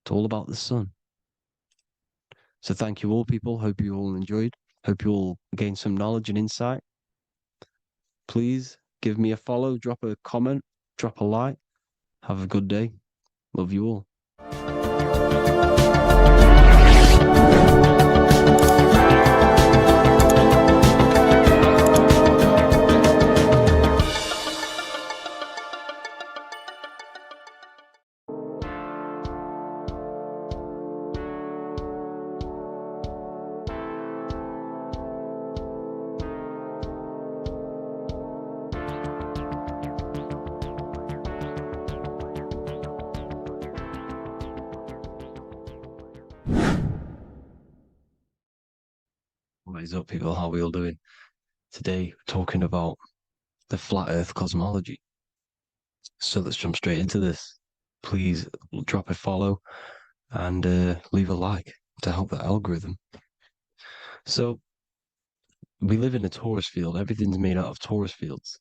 [SPEAKER 2] It's all about the sun. So thank you all, people. Hope you all enjoyed. Hope you all gained some knowledge and insight. Please give me a follow, drop a comment, drop a like. Have a good day. Love you all. What is up, people? How are we all doing? Today, we're talking about the flat earth cosmology. So let's jump straight into this. Please drop a follow and leave a like to help the algorithm. So we live in a torus field. Everything's made out of torus fields.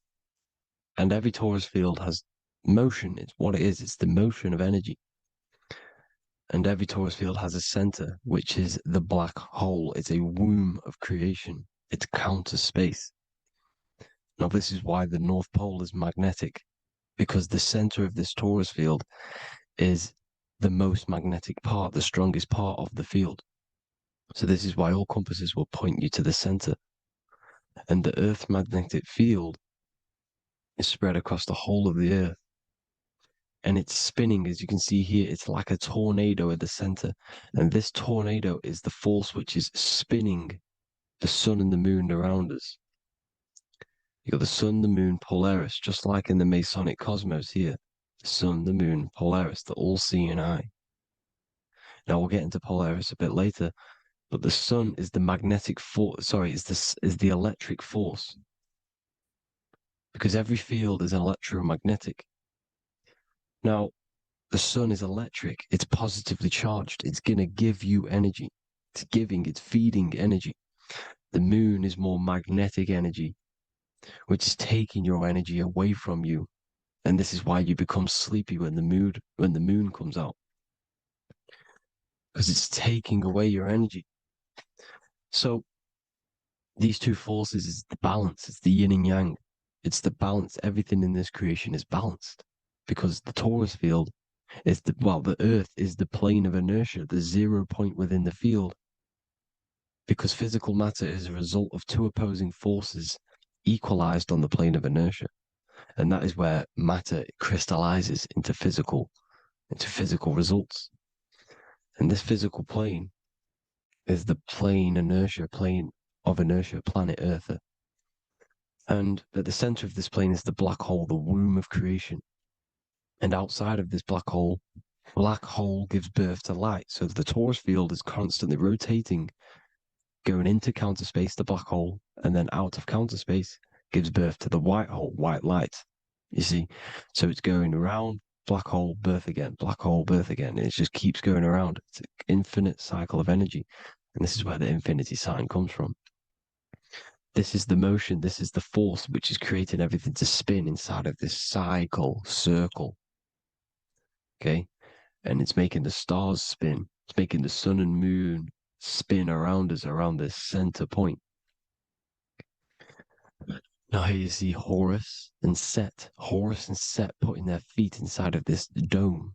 [SPEAKER 2] And every torus field has motion. It's what it is. It's the motion of energy. And every torus field has a center, which is the black hole. It's a womb of creation. It's counter space. Now, this is why the North Pole is magnetic, because the center of this torus field is the most magnetic part, the strongest part of the field. So this is why all compasses will point you to the center. And the Earth's magnetic field is spread across the whole of the Earth. And it's spinning, as you can see here. It's like a tornado at the center. And this tornado is the force which is spinning the sun and the moon around us. You got the sun, the moon, Polaris, just like in the Masonic cosmos here. The sun, the moon, Polaris, the all-seeing eye. Now we'll get into Polaris a bit later, but the sun is the magnetic force. Sorry, is the electric force, because every field is electromagnetic. Now, the sun is electric. It's positively charged. It's going to give you energy. It's feeding energy. The moon is more magnetic energy, which is taking your energy away from you. And this is why you become sleepy when the moon comes out, because it's taking away your energy. So these two forces is the balance. It's the yin and yang. It's the balance. Everything in this creation is balanced, because the torus field is the Earth is the plane of inertia, the 0 point within the field, because physical matter is a result of two opposing forces equalized on the plane of inertia. And that is where matter crystallizes into physical results. And this physical plane is the plane of inertia, planet Earth. And at the center of this plane is the black hole, the womb of creation. And outside of this black hole gives birth to light. So the torus field is constantly rotating, going into counter space, the black hole, and then out of counter space gives birth to the white hole, white light. You see? So it's going around, black hole, birth again, black hole, birth again. And it just keeps going around. It's an infinite cycle of energy. And this is where the infinity sign comes from. This is the motion, this is the force which is creating everything to spin inside of this circle. Okay? And it's making the stars spin. It's making the sun and moon spin around us, around this center point. Now here you see Horus and Set putting their feet inside of this dome.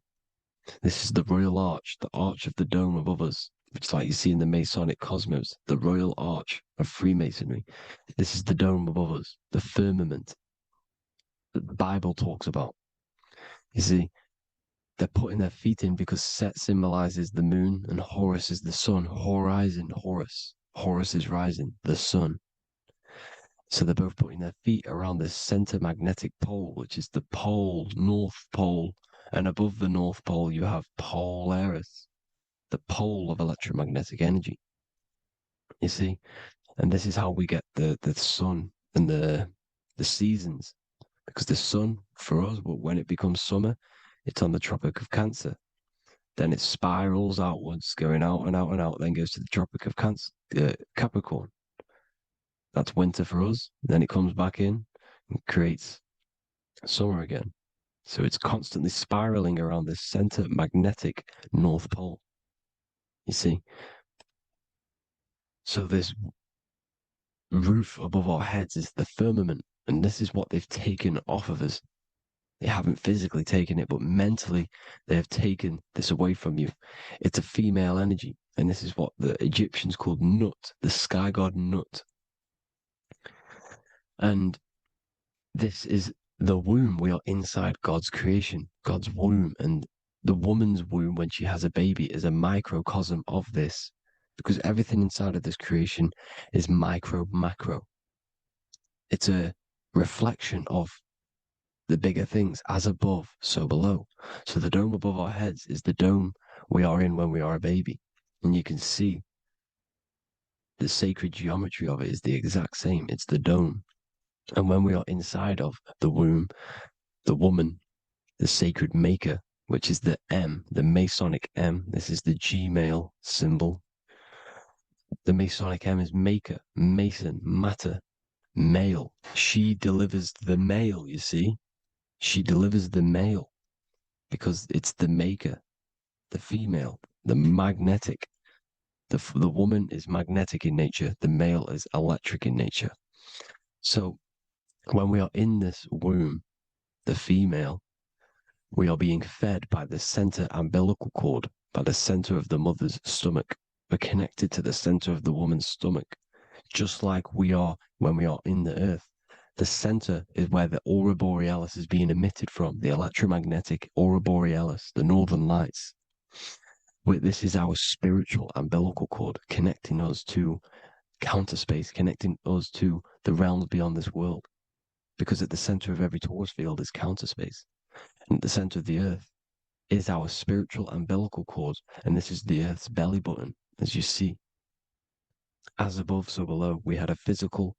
[SPEAKER 2] This is the royal arch, the arch of the dome above us, which is like you see in the Masonic cosmos, the royal arch of Freemasonry. This is the dome above us, the firmament that the Bible talks about. You see, they're putting their feet in because Set symbolizes the moon and Horus is the sun. Horizon, Horus. Horus is rising, the sun. So they're both putting their feet around the center magnetic pole, which is the pole, North Pole. And above the North Pole, you have Polaris, the pole of electromagnetic energy. You see? And this is how we get the sun and the seasons. Because the sun, for us, when it becomes summer, it's on the Tropic of Cancer. Then it spirals outwards, going out and out and out, then goes to the Tropic of Capricorn. That's winter for us. Then it comes back in and creates summer again. So it's constantly spiraling around this center magnetic North Pole. You see? So this roof above our heads is the firmament. And this is what they've taken off of us. They haven't physically taken it, but mentally they have taken this away from you. It's a female energy. And this is what the Egyptians called Nut, the sky god Nut. And this is the womb. We are inside God's creation, God's womb. And the woman's womb, when she has a baby, is a microcosm of this, because everything inside of this creation is macro. It's a reflection of the bigger things, as above, so below. So the dome above our heads is the dome we are in when we are a baby. And you can see the sacred geometry of it is the exact same. It's the dome. And when we are inside of the womb, the woman, the sacred maker, which is the M, the Masonic M, this is the Gmail symbol. The Masonic M is maker, mason, matter, male. She delivers the male, you see. She delivers the male because it's the maker, the female, the magnetic. The woman is magnetic in nature. The male is electric in nature. So when we are in this womb, the female, we are being fed by the center umbilical cord, by the center of the mother's stomach. We're connected to the center of the woman's stomach, just like we are when we are in the earth. The center is where the aurora borealis is being emitted from, the electromagnetic aurora borealis, the northern lights. This is our spiritual umbilical cord, connecting us to counter space, connecting us to the realms beyond this world. Because at the center of every torus field is counter space. And at the center of the earth is our spiritual umbilical cord. And this is the earth's belly button, as you see. As above, so below. We had a physical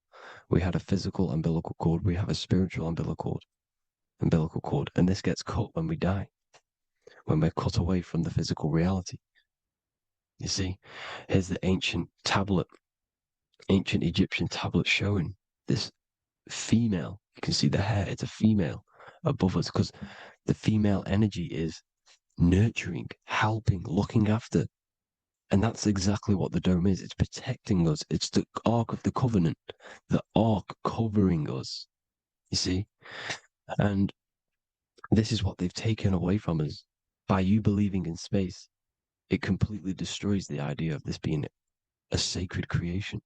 [SPEAKER 2] umbilical cord. We have a spiritual umbilical cord. And this gets cut when we die, when we're cut away from the physical reality. You see, here's the ancient Egyptian tablet showing this female. You can see the hair, it's a female above us, because the female energy is nurturing, helping, looking after. And that's exactly what the dome is. It's protecting us. It's the Ark of the Covenant, the Ark covering us, you see? And this is what they've taken away from us. By you believing in space, it completely destroys the idea of this being a sacred creation.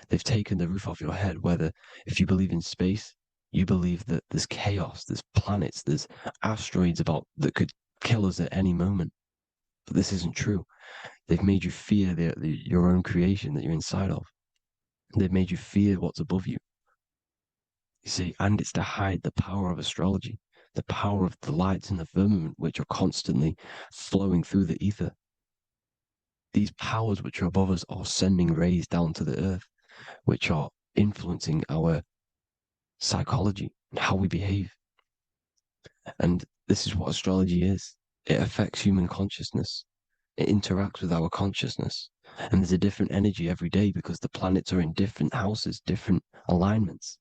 [SPEAKER 2] They've taken the roof off your head, whether if you believe in space, you believe that there's chaos, there's planets, there's asteroids that could kill us at any moment. But this isn't true. They've made you fear your own creation that you're inside of. They've made you fear what's above you. You see, and it's to hide the power of astrology, the power of the lights in the firmament, which are constantly flowing through the ether. These powers which are above us are sending rays down to the earth, which are influencing our psychology and how we behave. And this is what astrology is. It affects human consciousness. It interacts with our consciousness. And there's a different energy every day because the planets are in different houses, different alignments.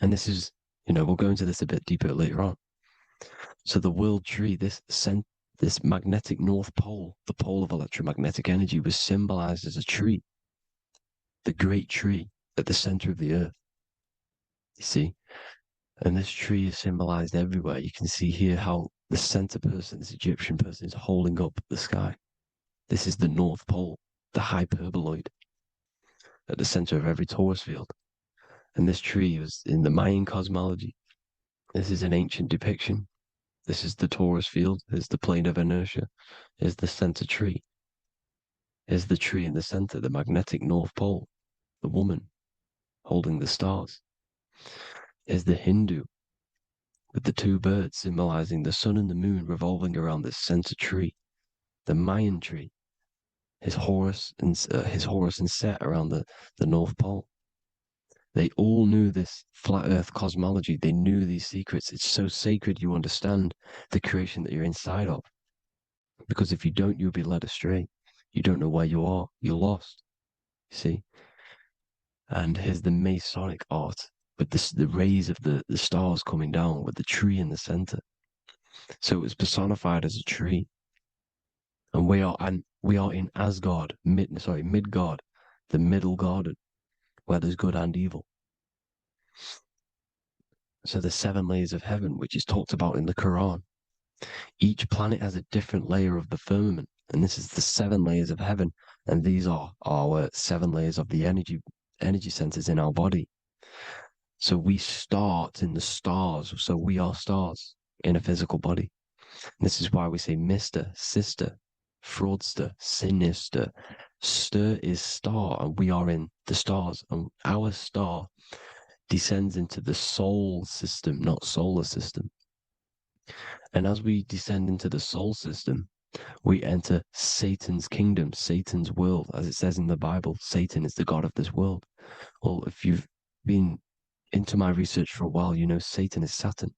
[SPEAKER 2] And this is, we'll go into this a bit deeper later on. So the world tree, this magnetic north pole, the pole of electromagnetic energy, was symbolized as a tree, the great tree at the center of the earth. You see? And this tree is symbolized everywhere. You can see here how the center person, this Egyptian person, is holding up the sky. This is the North Pole, the hyperboloid, at the center of every torus field. And this tree was in the Mayan cosmology. This is an ancient depiction. This is the torus field. There's the plane of inertia. Here's the center tree. Here's the tree in the center, the magnetic North Pole, the woman holding the stars. Here's the Hindu with the two birds symbolizing the sun and the moon revolving around this center tree. The Mayan tree, his Horus and Set around the North Pole. They all knew this flat earth cosmology. They knew these secrets. It's so sacred you understand the creation that you're inside of. Because if you don't, you'll be led astray. You don't know where you are. You're lost. You see? And here's the Masonic art with the rays of the stars coming down with the tree in the center. So it was personified as a tree. And we are in Asgard, Midgard, the middle garden, where there's good and evil. So the 7 layers of heaven, which is talked about in the Quran. Each planet has a different layer of the firmament, and this is the 7 layers of heaven, and these are our 7 layers of the energy centers in our body. So we start in the stars, so we are stars in a physical body. And this is why we say Mr., Sister, Fraudster, Sinister. Stir is star, and we are in the stars, and our star descends into the soul system, not solar system. And as we descend into the soul system, we enter Satan's kingdom, Satan's world. As it says in the Bible, Satan is the god of this world. Well, if you've been into my research for a while, you know Satan is Saturn.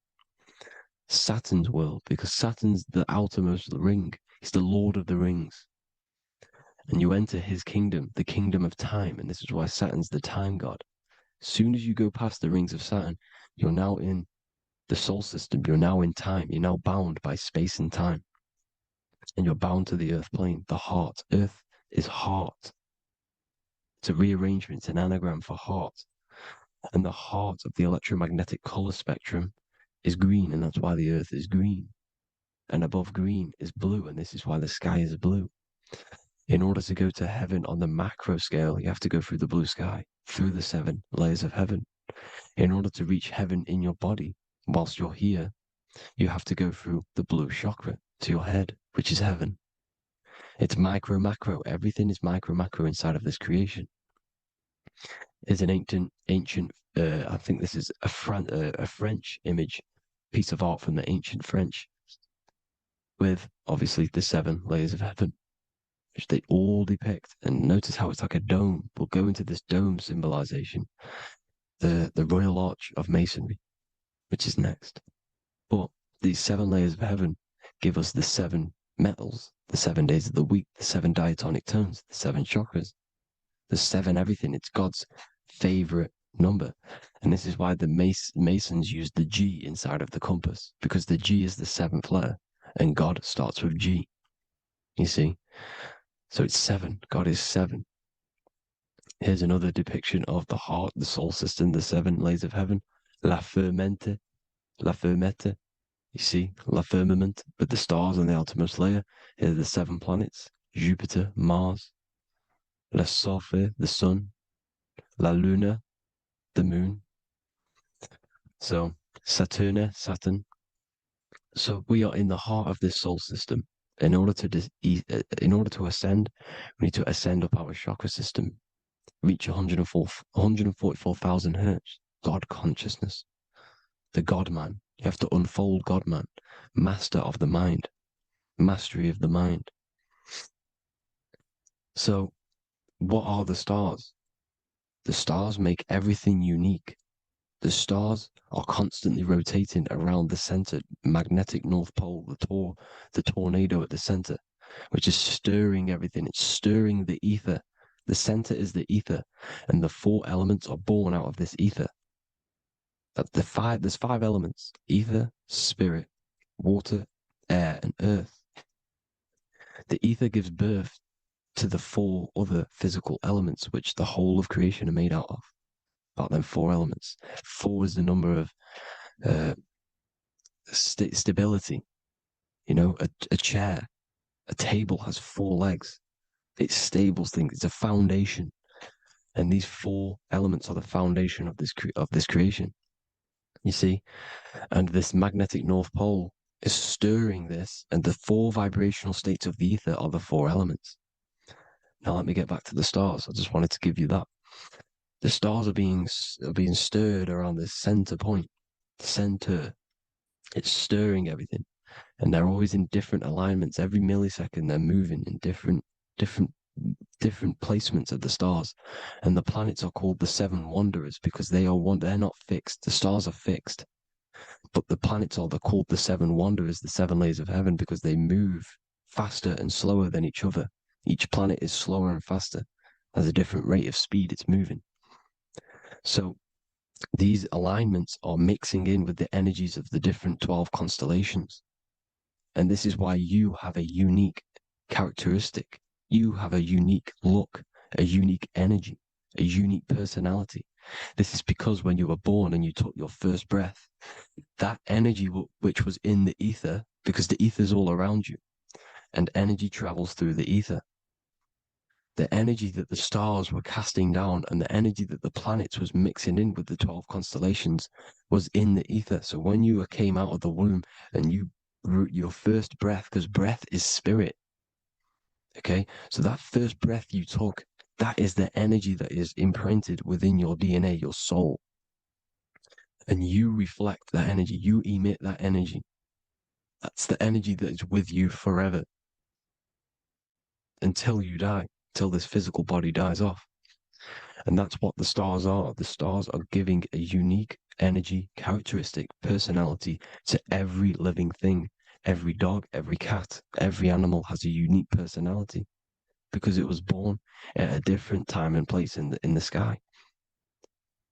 [SPEAKER 2] Saturn's world, because Saturn's the outermost ring. He's the Lord of the Rings. And you enter his kingdom, the kingdom of time. And this is why Saturn's the time god. As soon as you go past the rings of Saturn, you're now in the soul system. You're now in time. You're now bound by space and time. And you're bound to the earth plane, the heart. Earth is heart. It's a rearrangement, it's an anagram for heart. And the heart of the electromagnetic color spectrum is green, and that's why the earth is green. And above green is blue, and this is why the sky is blue. In order to go to heaven on the macro scale, you have to go through the blue sky, through the 7 layers of heaven. In order to reach heaven in your body, whilst you're here, you have to go through the blue chakra to your head, which is heaven. It's micro, macro. Everything is micro, macro inside of this creation. Is an ancient. I think this is a French image, piece of art from the ancient French, with obviously the 7 layers of heaven, which they all depict. And notice how it's like a dome. We'll go into this dome symbolization, the Royal Arch of Masonry, which is next. But these 7 layers of heaven give us the 7 metals, the 7 days of the week, the 7 diatonic tones, the 7 chakras, the 7 everything. It's God's favorite number. And this is why the Masons use the G inside of the compass, because the G is the 7th letter, and God starts with G. You see? So it's 7. God is 7. Here's another depiction of the heart, the soul system, the 7 layers of heaven. La Fermenta. You see, La Firmament, with the stars on the outermost layer. Here are the 7 planets: Jupiter, Mars, La Sophie, the sun, La Luna, the moon. So Saturn. So we are in the heart of this soul system, In order to ascend, we need to ascend up our chakra system, reach 144,000 hertz, God consciousness, the God man. You have to unfold God man, master of the mind, mastery of the mind. So, what are the stars? The stars make everything unique. The stars are constantly rotating around the center, magnetic North Pole, the tornado at the center, which is stirring everything. It's stirring the ether. The center is the ether, and the 4 elements are born out of this ether. There's 5 elements: ether, spirit, water, air, and earth. The ether gives birth to the 4 other physical elements, which the whole of creation are made out of. About them 4 elements. 4 is the number of stability. You know, a chair, a table has 4 legs. It's stable thing. It's a foundation, and these 4 elements are the foundation of this creation. You see, and this magnetic North Pole is stirring this, and the 4 vibrational states of the ether are the 4 elements. Now let me get back to the stars. I just wanted to give you that. The stars are being stirred around this center point, center. It's stirring everything, and they're always in different alignments. Every millisecond, they're moving in different placements of the stars. And the planets are called the 7 wanderers because they're not fixed. The stars are fixed, but the planets they're called the 7 wanderers, the 7 layers of heaven, because they move faster and slower than each other. Each planet is slower and faster, has a different rate of speed it's moving. So these alignments are mixing in with the energies of the different 12 constellations. And this is why you have a unique characteristic. You have a unique look, a unique energy, a unique personality. This is because when you were born and you took your first breath, that energy which was in the ether, because the ether is all around you, and energy travels through the ether. The energy that the stars were casting down and the energy that the planets was mixing in with the 12 constellations was in the ether. So when you came out of the womb and your first breath, because breath is spirit, okay? So that first breath you took, that is the energy that is imprinted within your DNA, your soul. And you reflect that energy, you emit that energy. That's the energy that is with you forever until you die, till this physical body dies off. And that's what the stars are. The stars are giving a unique energy, characteristic, personality to every living thing. Every dog, every cat, every animal has a unique personality because it was born at a different time and place in the sky.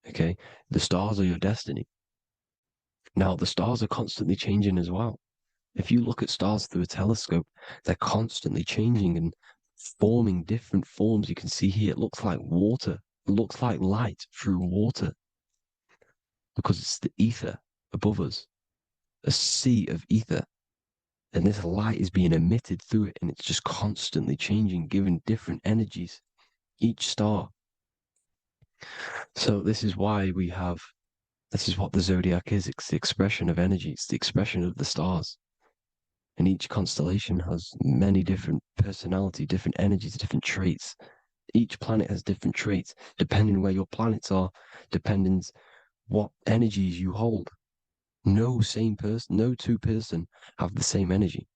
[SPEAKER 2] Okay? The stars are your destiny. Now, the stars are constantly changing as well. If you look at stars through a telescope, they're constantly changing and forming different forms. You can see here, it looks like water. It looks like light through water because it's the ether above us, a sea of ether. And this light is being emitted through it, and it's just constantly changing, giving different energies, each star. So this is why this is what the zodiac is. It's the expression of energy. It's the expression of the stars. And each constellation has many different personality, different energies, different traits. Each planet has different traits, depending where your planets are, depends what energies you hold. No two person have the same energy.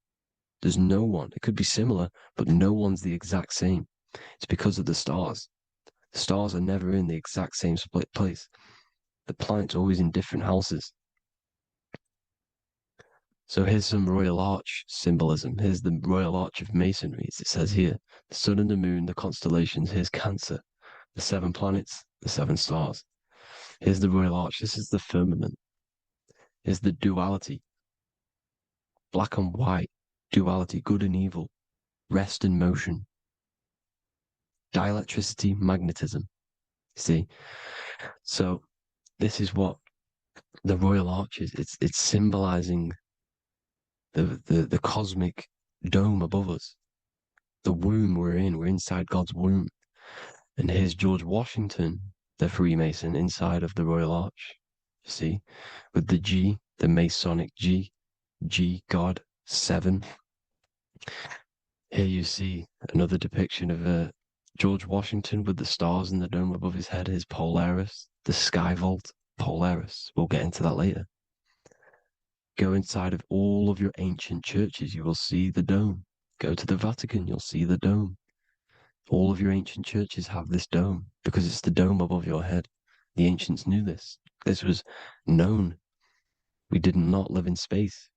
[SPEAKER 2] There's no one. It could be similar, but no one's the exact same. It's because of the stars. The stars are never in the exact same split place. The planets are always in different houses. So here's some Royal Arch symbolism. Here's the Royal Arch of Masonry. As it says here, the sun and the moon, the constellations. Here's Cancer, the 7 planets, the 7 stars. Here's the Royal Arch. This is the firmament. Here's the duality. Black and white, duality, good and evil, rest and motion, dielectricity, magnetism. See? So this is what the Royal Arch is. It's symbolizing the cosmic dome above us. The womb we're in. We're inside God's womb. And here's George Washington, the Freemason, inside of the Royal Arch. You see? With the G, the Masonic G, God, 7. Here you see another depiction of George Washington with the stars in the dome above his head, his Polaris, the sky vault, Polaris. We'll get into that later. Go inside of all of your ancient churches, you will see the dome. Go to the Vatican, you'll see the dome. All of your ancient churches have this dome because it's the dome above your head. The ancients knew this. This was known. We did not live in space.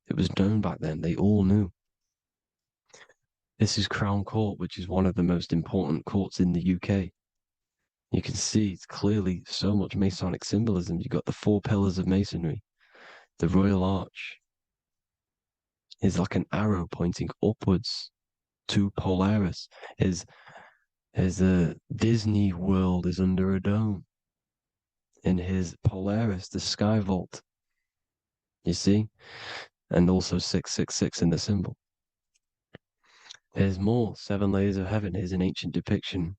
[SPEAKER 2] It was known back then. They all knew. This is Crown Court, which is one of the most important courts in the UK. You can see it's clearly so much Masonic symbolism. You've got the 4 pillars of Masonry. The Royal Arch is like an arrow pointing upwards to Polaris. His Disney World is under a dome. In his Polaris, the sky vault. You see? And also 666 in the symbol. There's more. 7 layers of heaven. Here's an ancient depiction.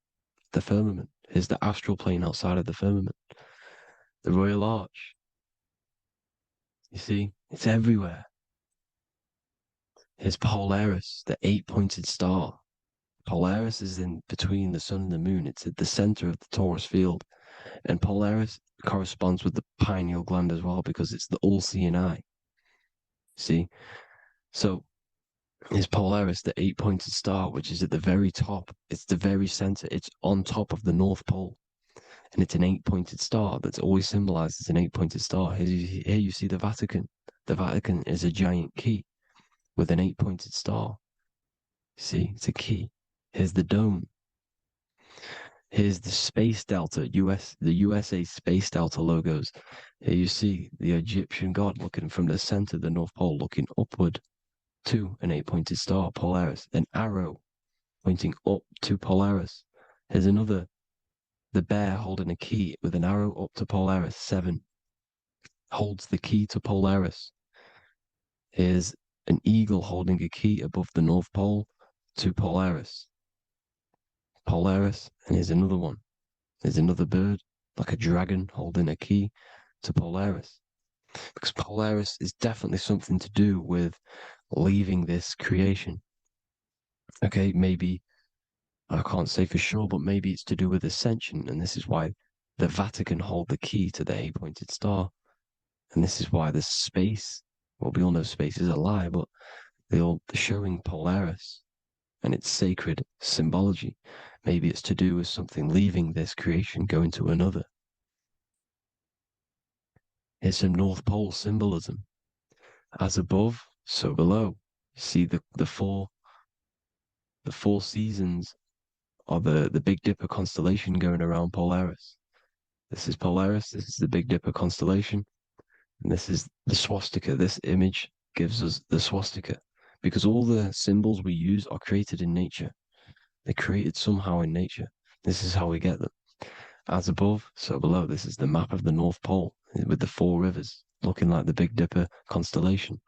[SPEAKER 2] The firmament. Here's the astral plane outside of the firmament. The Royal Arch. You see? It's everywhere. Here's Polaris, the 8-pointed star. Polaris is in between the sun and the moon. It's at the center of the Taurus field. And Polaris corresponds with the pineal gland as well because it's the all-seeing eye. See? So is Polaris, the 8-pointed star, which is at the very top. It's the very center. It's on top of the North Pole. And it's an 8-pointed star that's always symbolized as an 8-pointed star. Here you see the Vatican. The Vatican is a giant key with an 8-pointed star. See, it's a key. Here's the dome. Here's the Space Delta, the USA Space Delta logos. Here you see the Egyptian god looking from the center of the North Pole, looking upward to an 8-pointed star, Polaris. An arrow pointing up to Polaris. Here's another, the bear holding a key with an arrow up to Polaris. 7 holds the key to Polaris. Here's an eagle holding a key above the North Pole to Polaris. Polaris, and here's another one. There's another bird, like a dragon, holding a key to Polaris. Because Polaris is definitely something to do with leaving this creation. Okay, maybe, I can't say for sure, but maybe it's to do with ascension, and this is why the Vatican hold the key to the 8-pointed star. And this is why the space, well, we all know space is a lie, but they're showing Polaris and its sacred symbology. Maybe it's to do with something leaving this creation, going to another. Here's some North Pole symbolism. As above, so below. See the four seasons of the Big Dipper constellation going around Polaris. This is Polaris, this is the Big Dipper constellation, and this is the swastika. This image gives us the swastika because all the symbols we use are created in nature. They're created somehow in nature. This is how we get them. As above, so below. This is the map of the North Pole with the 4 rivers looking like the Big Dipper constellation.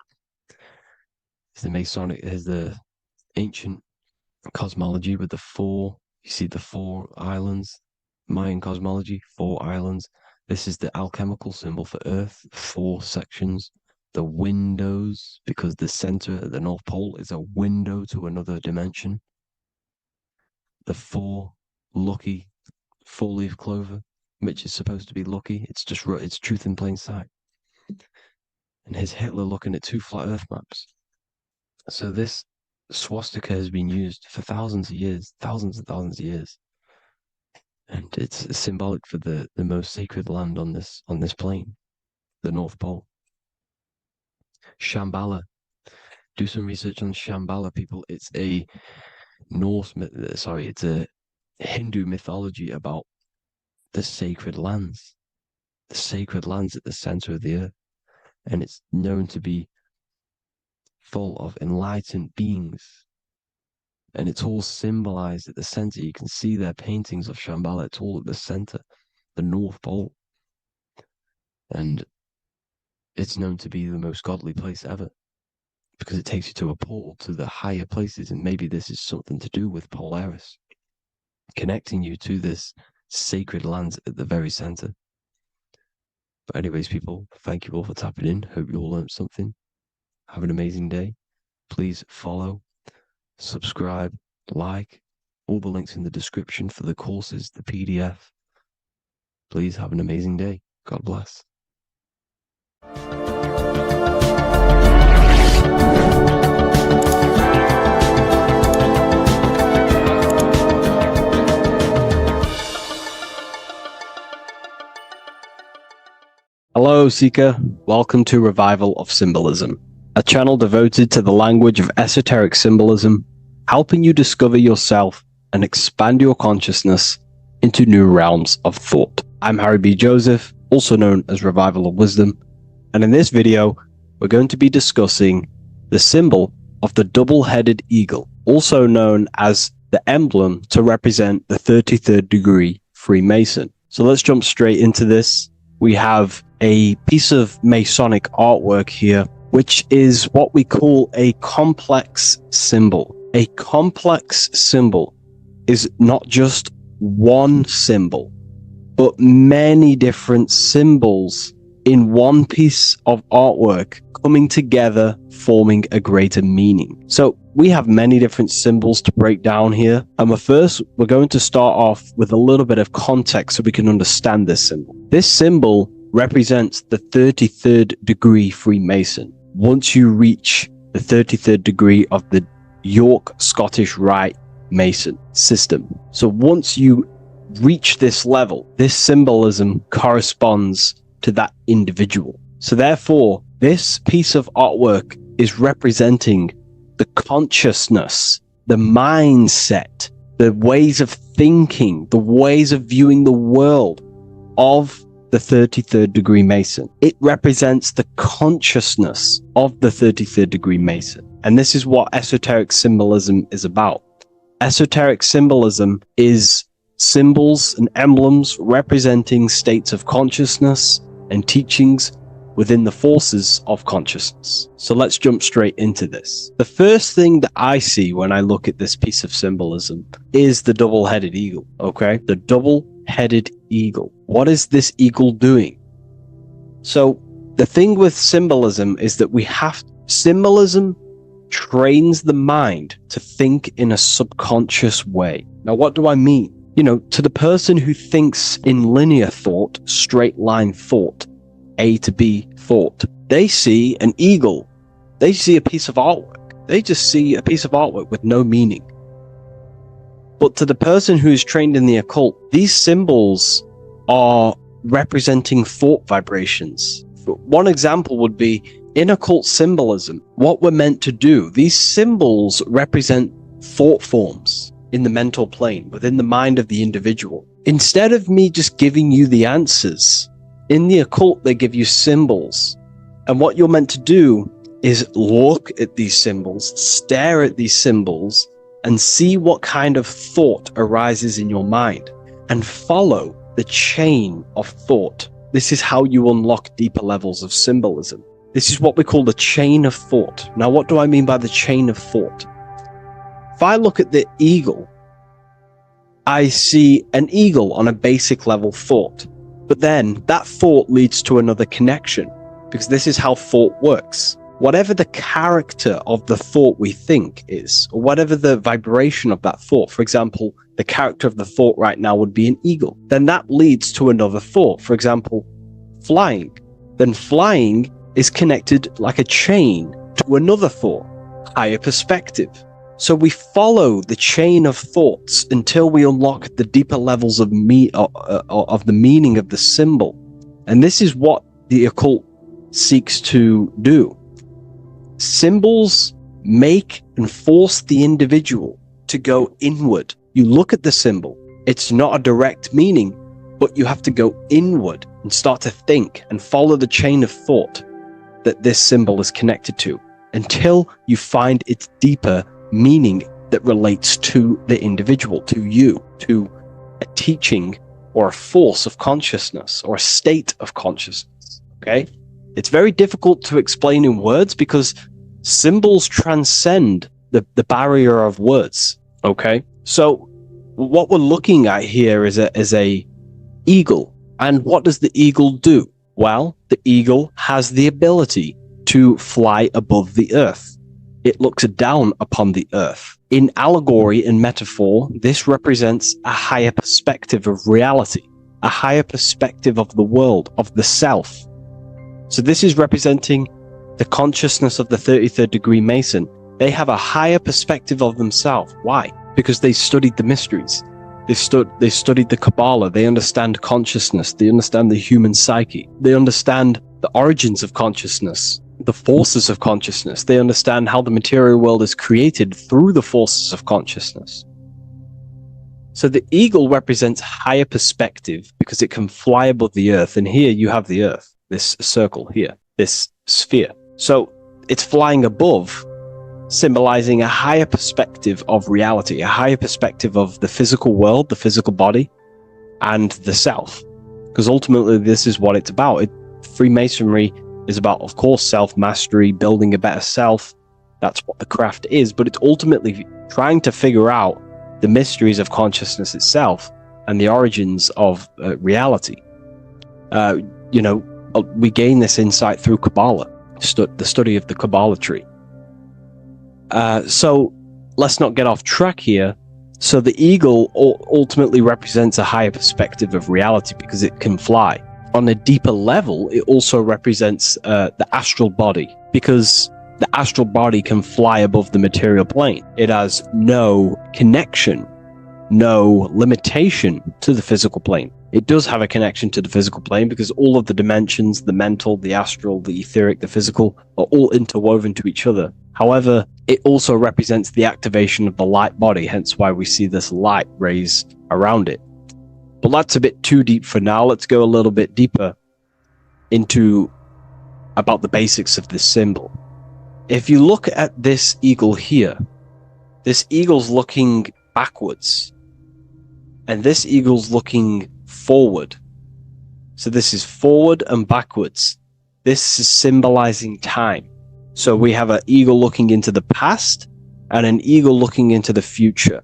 [SPEAKER 2] It's the Masonic, here's the ancient cosmology with the 4, you see the 4 islands, Mayan cosmology, 4 islands. This is the alchemical symbol for Earth, 4 sections. The windows, because the center of the North Pole is a window to another dimension. The 4 lucky 4-leaf clover, which is supposed to be lucky. It's truth in plain sight. And here's Hitler looking at 2 flat Earth maps. So this swastika has been used for thousands of years, thousands and thousands of years. And it's symbolic for the most sacred land on this plane, the North Pole. Shambhala. Do some research on Shambhala, people. It's a it's a Hindu mythology about the sacred lands at the center of the earth. And it's known to be full of enlightened beings. And it's all symbolized at the center. You can see their paintings of Shambhala. It's all at the center, the North Pole. And it's known to be the most godly place ever because it takes you to a portal to the higher places. And maybe this is something to do with Polaris, connecting you to this sacred lands at the very center. But anyways, people, thank you all for tapping in. Hope you all learned something. Have an amazing day. Please follow subscribe, like, all the links in the description for the courses, the PDF. Please have an amazing day. God bless. Hello, Seeker. Welcome to Revival of Symbolism, a channel devoted to the language of esoteric symbolism, helping you discover yourself and expand your consciousness into new realms of thought. I'm Harry B. Joseph, also known as Revival of Wisdom, and in this video, we're going to be discussing the symbol of the double-headed eagle, also known as the emblem to represent the 33rd degree Freemason. So let's jump straight into this. We have a piece of Masonic artwork here, which is what we call a complex symbol. A complex symbol is not just one symbol, but many different symbols in one piece of artwork coming together, forming a greater meaning. So we have many different symbols to break down here. And we're going to start off with a little bit of context so we can understand this symbol. This symbol represents the 33rd degree Freemason. Once you reach the 33rd degree of the York Scottish Rite Mason system. So once you reach this level, this symbolism corresponds to that individual. So therefore, this piece of artwork is representing the consciousness, the mindset, the ways of thinking, the ways of viewing the world of the 33rd degree Mason. It represents the consciousness of the 33rd degree Mason. And this is what esoteric symbolism is about. Esoteric symbolism is symbols and emblems representing states of consciousness and teachings within the forces of consciousness. So let's jump straight into this. The first thing that I see when I look at this piece of symbolism is the double-headed eagle, okay? The double-headed eagle. What is this eagle doing? So the thing with symbolism is that symbolism trains the mind to think in a subconscious way. Now, what do I mean? To the person who thinks in linear thought, straight line thought, A to B thought, they see an eagle. They see a piece of artwork. They just see a piece of artwork with no meaning. But to the person who is trained in the occult, these symbols are representing thought vibrations. One example would be in occult symbolism, what we're meant to do. These symbols represent thought forms in the mental plane, within the mind of the individual. Instead of me just giving you the answers, in the occult, they give you symbols. And what you're meant to do is look at these symbols, stare at these symbols, and see what kind of thought arises in your mind, and follow the chain of thought. This is how you unlock deeper levels of symbolism. This is what we call the chain of thought. Now, what do I mean by the chain of thought? If I look at the eagle, I see an eagle on a basic level thought. But then that thought leads to another connection, because this is how thought works. Whatever the character of the thought we think is, or whatever the vibration of that thought, for example, the character of the thought right now would be an eagle, then that leads to another thought. For example, flying. Then flying is connected like a chain to another thought, higher perspective. So we follow the chain of thoughts until we unlock the deeper levels of the meaning of the symbol. And this is what the occult seeks to do. Symbols make and force the individual to go inward. You look at the symbol, it's not a direct meaning, but you have to go inward and start to think and follow the chain of thought that this symbol is connected to until you find its deeper meaning that relates to the individual, to you, to a teaching or a force of consciousness or a state of consciousness. Okay? It's very difficult to explain in words because symbols transcend the barrier of words. Okay? So what we're looking at here is a eagle. And what does the eagle do? Well, the eagle has the ability to fly above the earth. it looks down upon the earth. In allegory and metaphor, this represents a higher perspective of reality, a higher perspective of the world, of the self. So this is representing the consciousness of the 33rd degree Mason. They have a higher perspective of themselves. Why? Because they studied the mysteries. They studied the Kabbalah. They understand consciousness. They understand the human psyche. They understand the origins of consciousness, the forces of consciousness. They understand how the material world is created through the forces of consciousness. So the eagle represents higher perspective because it can fly above the earth. And here you have the earth, this circle here, this sphere. So it's flying above, symbolizing a higher perspective of reality, a higher perspective of the physical world, the physical body, and the self. Because ultimately, this is what it's about. Freemasonry is about, of course, self-mastery, building a better self. That's what the craft is. But it's ultimately trying to figure out the mysteries of consciousness itself and the origins of reality. We gain this insight through Kabbalah, the study of the Kabbalah tree. So let's not get off track here. So the eagle ultimately represents a higher perspective of reality because it can fly. On a deeper level, it also represents the astral body because the astral body can fly above the material plane. It has no connection, no limitation to the physical plane. It does have a connection to the physical plane because all of the dimensions, the mental, the astral, the etheric, the physical, are all interwoven to each other. However, it also represents the activation of the light body, hence why we see this light rays around it. But that's a bit too deep for now. Let's go a little bit deeper into about the basics of this symbol. If you look at this eagle here, this eagle's looking backwards, and this eagle's looking forward. So this is forward and backwards. This is symbolizing time. So we have an eagle looking into the past and an eagle looking into the future.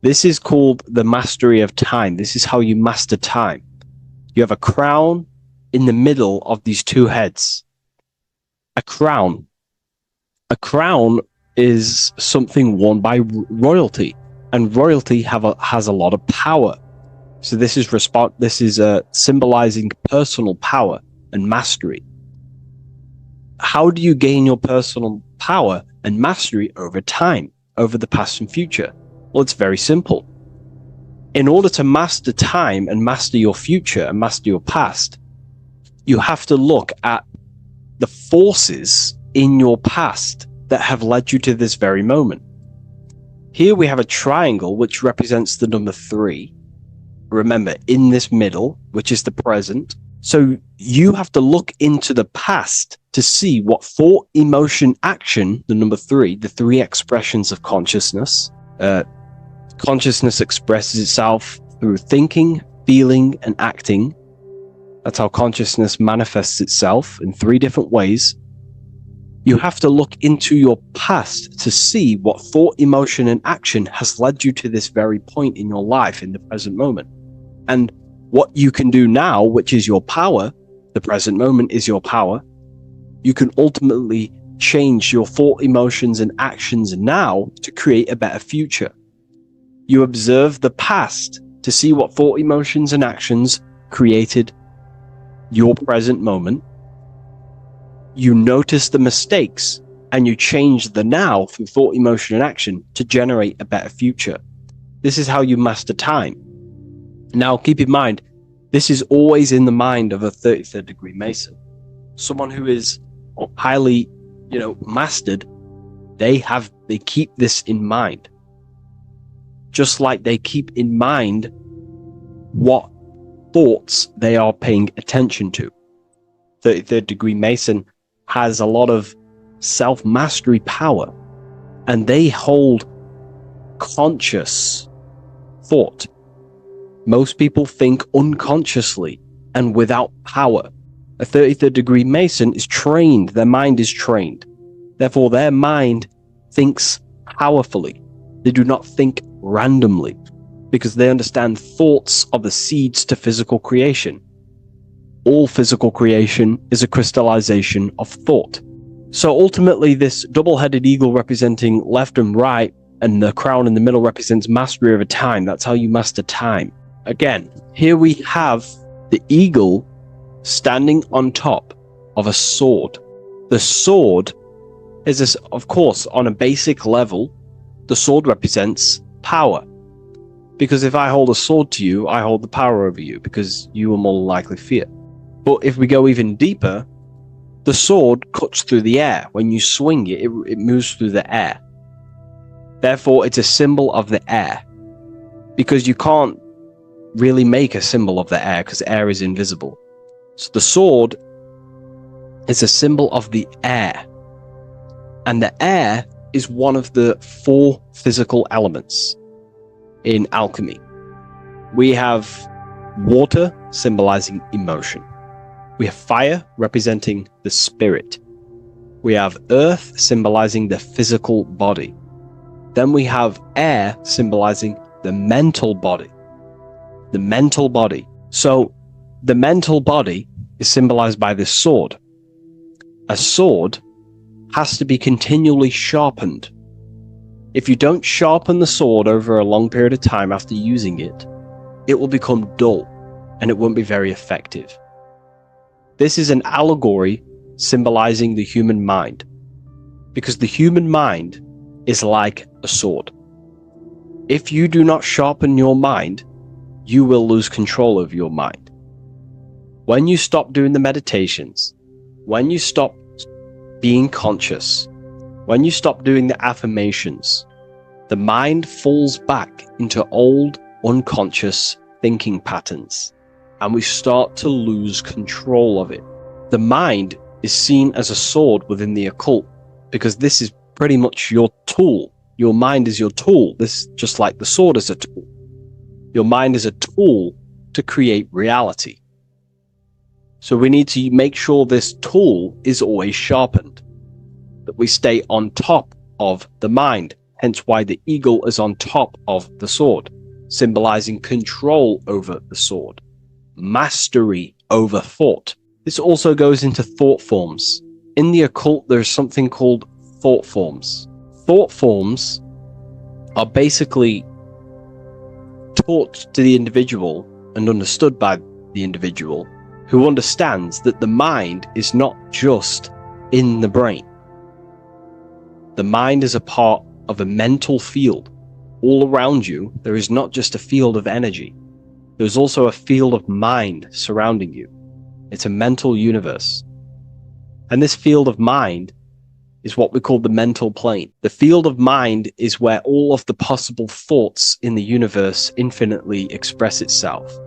[SPEAKER 2] This is called the mastery of time. This is how you master time. You have a crown in the middle of these two heads. A crown. A crown is something worn by royalty, and royalty has a lot of power. So this is symbolizing personal power and mastery. How do you gain your personal power and mastery over time, over the past and future? Well, it's very simple. In order to master time and master your future and master your past, you have to look at the forces in your past that have led you to this very moment. Here we have a triangle which represents the number 3. Remember, in this middle, which is the present. So you have to look into the past to see what thought, emotion, action, the number 3, the 3 expressions of consciousness. Consciousness expresses itself through thinking, feeling, and acting. That's how consciousness manifests itself in 3 different ways. You have to look into your past to see what thought, emotion, and action has led you to this very point in your life in the present moment. And what you can do now, which is your power, the present moment is your power, you can ultimately change your thought, emotions, and actions now to create a better future. You observe the past to see what thought, emotions, and actions created your present moment. You notice the mistakes and you change the now through thought, emotion, and action to generate a better future. This is how you master time. Now, keep in mind, this is always in the mind of a 33rd degree Mason. Someone who is highly, mastered, they keep this in mind. Just like they keep in mind what thoughts they are paying attention to. 33rd degree Mason has a lot of self-mastery power, and they hold conscious thought. Most people think unconsciously and without power. A 33rd degree Mason is trained, their mind is trained. Therefore, their mind thinks powerfully. They do not think randomly because they understand thoughts are the seeds to physical creation. All physical creation is a crystallization of thought. So ultimately, this double-headed eagle representing left and right, and the crown in the middle represents mastery over time. That's how you master time. Again, here we have the eagle standing on top of a sword. The sword is, this, of course, on a basic level, the sword represents power. Because if I hold a sword to you, I hold the power over you, because you will more likely fear. But if we go even deeper, the sword cuts through the air. When you swing it, it moves through the air. Therefore, it's a symbol of the air. Because you can't really make a symbol of the air, because air is invisible. So the sword is a symbol of the air. And the air is one of the 4 physical elements in alchemy. We have water symbolizing emotion. We have fire representing the spirit. We have earth symbolizing the physical body. Then we have air symbolizing the mental body. The mental body. So the mental body is symbolized by this sword. A sword has to be continually sharpened. If you don't sharpen the sword over a long period of time after using it, it will become dull and it won't be very effective. This is an allegory symbolizing the human mind, because the human mind is like a sword. If you do not sharpen your mind, you will lose control of your mind. When you stop doing the meditations, when you stop being conscious, when you stop doing the affirmations, the mind falls back into old, unconscious thinking patterns, and we start to lose control of it. The mind is seen as a sword within the occult, because this is pretty much your tool. Your mind is your tool. This, just like the sword is a tool. Your mind is a tool to create reality. So we need to make sure this tool is always sharpened, that we stay on top of the mind, hence why the eagle is on top of the sword, symbolizing control over the sword, mastery over thought. This also goes into thought forms. In the occult, there's something called thought forms. Thought forms are basically taught to the individual and understood by the individual, who understands that the mind is not just in the brain. The mind is a part of a mental field. All around you, there is not just a field of energy. There's also a field of mind surrounding you. It's a mental universe. And this field of mind is what we call the mental plane. The field of mind is where all of the possible thoughts in the universe infinitely express itself.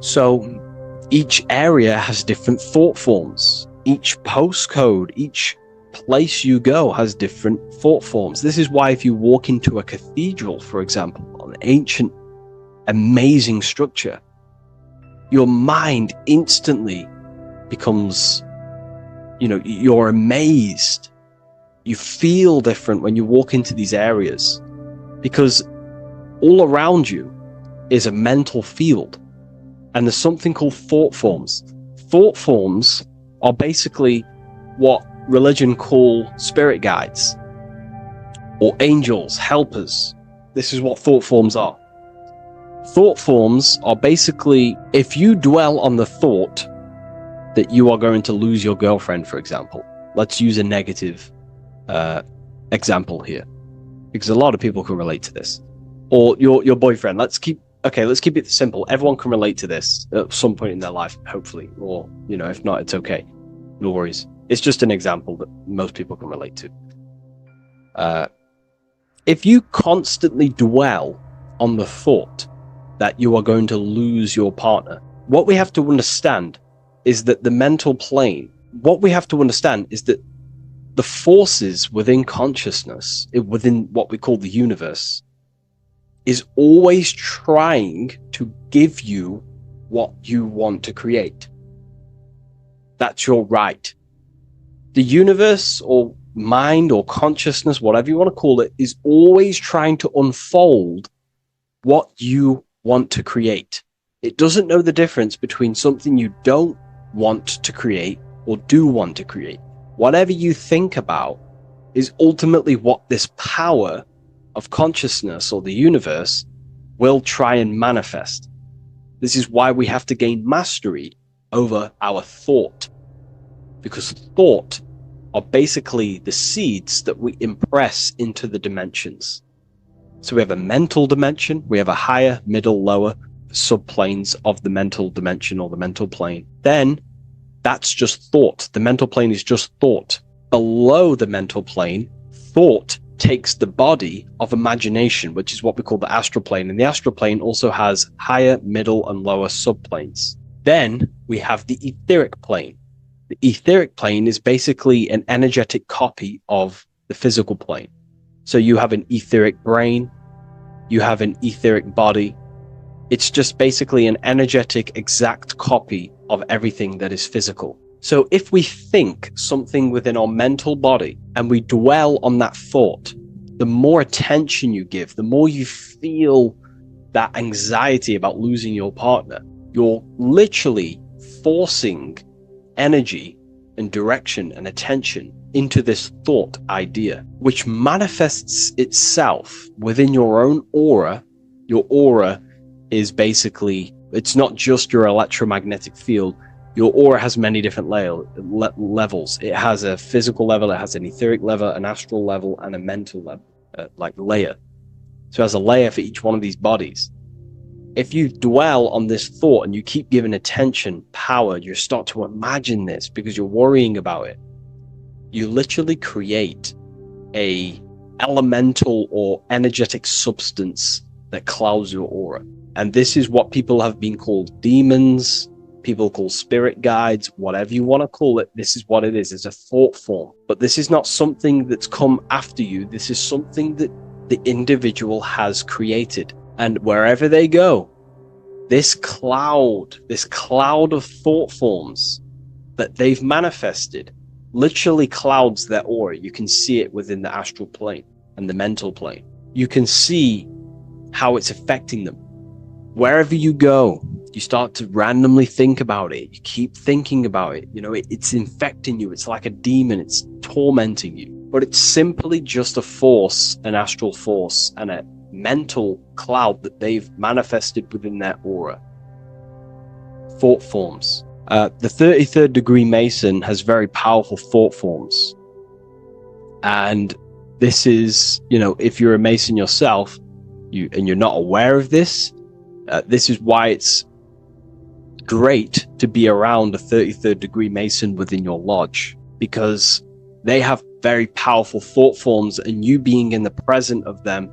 [SPEAKER 2] So each area has different thought forms. Each postcode, each place you go has different thought forms. This is why if you walk into a cathedral, for example, an ancient, amazing structure, your mind instantly becomes, you're amazed. You feel different when you walk into these areas, because all around you is a mental field. And there's something called thought forms. Thought forms are basically what religion call spirit guides or angels, helpers. This is what thought forms are. Thought forms are basically, if you dwell on the thought that you are going to lose your girlfriend, for example. Let's use a negative example here, because a lot of people can relate to this. Or your boyfriend. Let's keep it simple. Everyone can relate to this at some point in their life, hopefully. Or, if not, it's okay. No worries. It's just an example that most people can relate to. If you constantly dwell on the thought that you are going to lose your partner, what we have to understand is that the mental plane, what we have to understand is that the forces within consciousness, within what we call the universe, is always trying to give you what you want to create. That's your right. The universe or mind or consciousness, whatever you want to call it, is always trying to unfold what you want to create. It doesn't know the difference between something you don't want to create or do want to create. Whatever you think about is ultimately what this power of consciousness or the universe will try and manifest. This is why we have to gain mastery over our thought, because thought are basically the seeds that we impress into the dimensions. So we have a mental dimension, we have a higher, middle, lower subplanes of the mental dimension or the mental plane. Then that's just thought. The mental plane is just thought. Below the mental plane, thought takes the body of imagination, which is what we call the astral plane. And the astral plane also has higher, middle, and lower subplanes. Then we have the etheric plane. The etheric plane is basically an energetic copy of the physical plane. So you have an etheric brain, you have an etheric body. It's just basically an energetic exact copy of everything that is physical. So if we think something within our mental body and we dwell on that thought, the more attention you give, the more you feel that anxiety about losing your partner, you're literally forcing energy and direction and attention into this thought idea, which manifests itself within your own aura. Your aura is basically, it's not just your electromagnetic field. Your aura has many different levels. It has a physical level, it has an etheric level, an astral level, and a mental level, layer. So it has a layer for each one of these bodies. If you dwell on this thought and you keep giving attention, power, you start to imagine this because you're worrying about it. You literally create a elemental or energetic substance that clouds your aura. And this is what people have been called demons, people call spirit guides, whatever you want to call it. This is what it is. It's a thought form. But this is not something that's come after you. This is something that the individual has created. And wherever they go, this cloud of thought forms that they've manifested literally clouds their aura. You can see it within the astral plane and the mental plane. You can see how it's affecting them. Wherever you go, you start to randomly think about it. You keep thinking about it. You know, it's infecting you. It's like a demon. It's tormenting you. But it's simply just a force, an astral force, and a mental cloud that they've manifested within their aura. Thought forms. The 33rd degree Mason has very powerful thought forms. And this is, you know, if you're a Mason yourself, and you're not aware of this, this is why it's great to be around a 33rd degree Mason within your lodge, because they have very powerful thought forms, and you being in the present of them,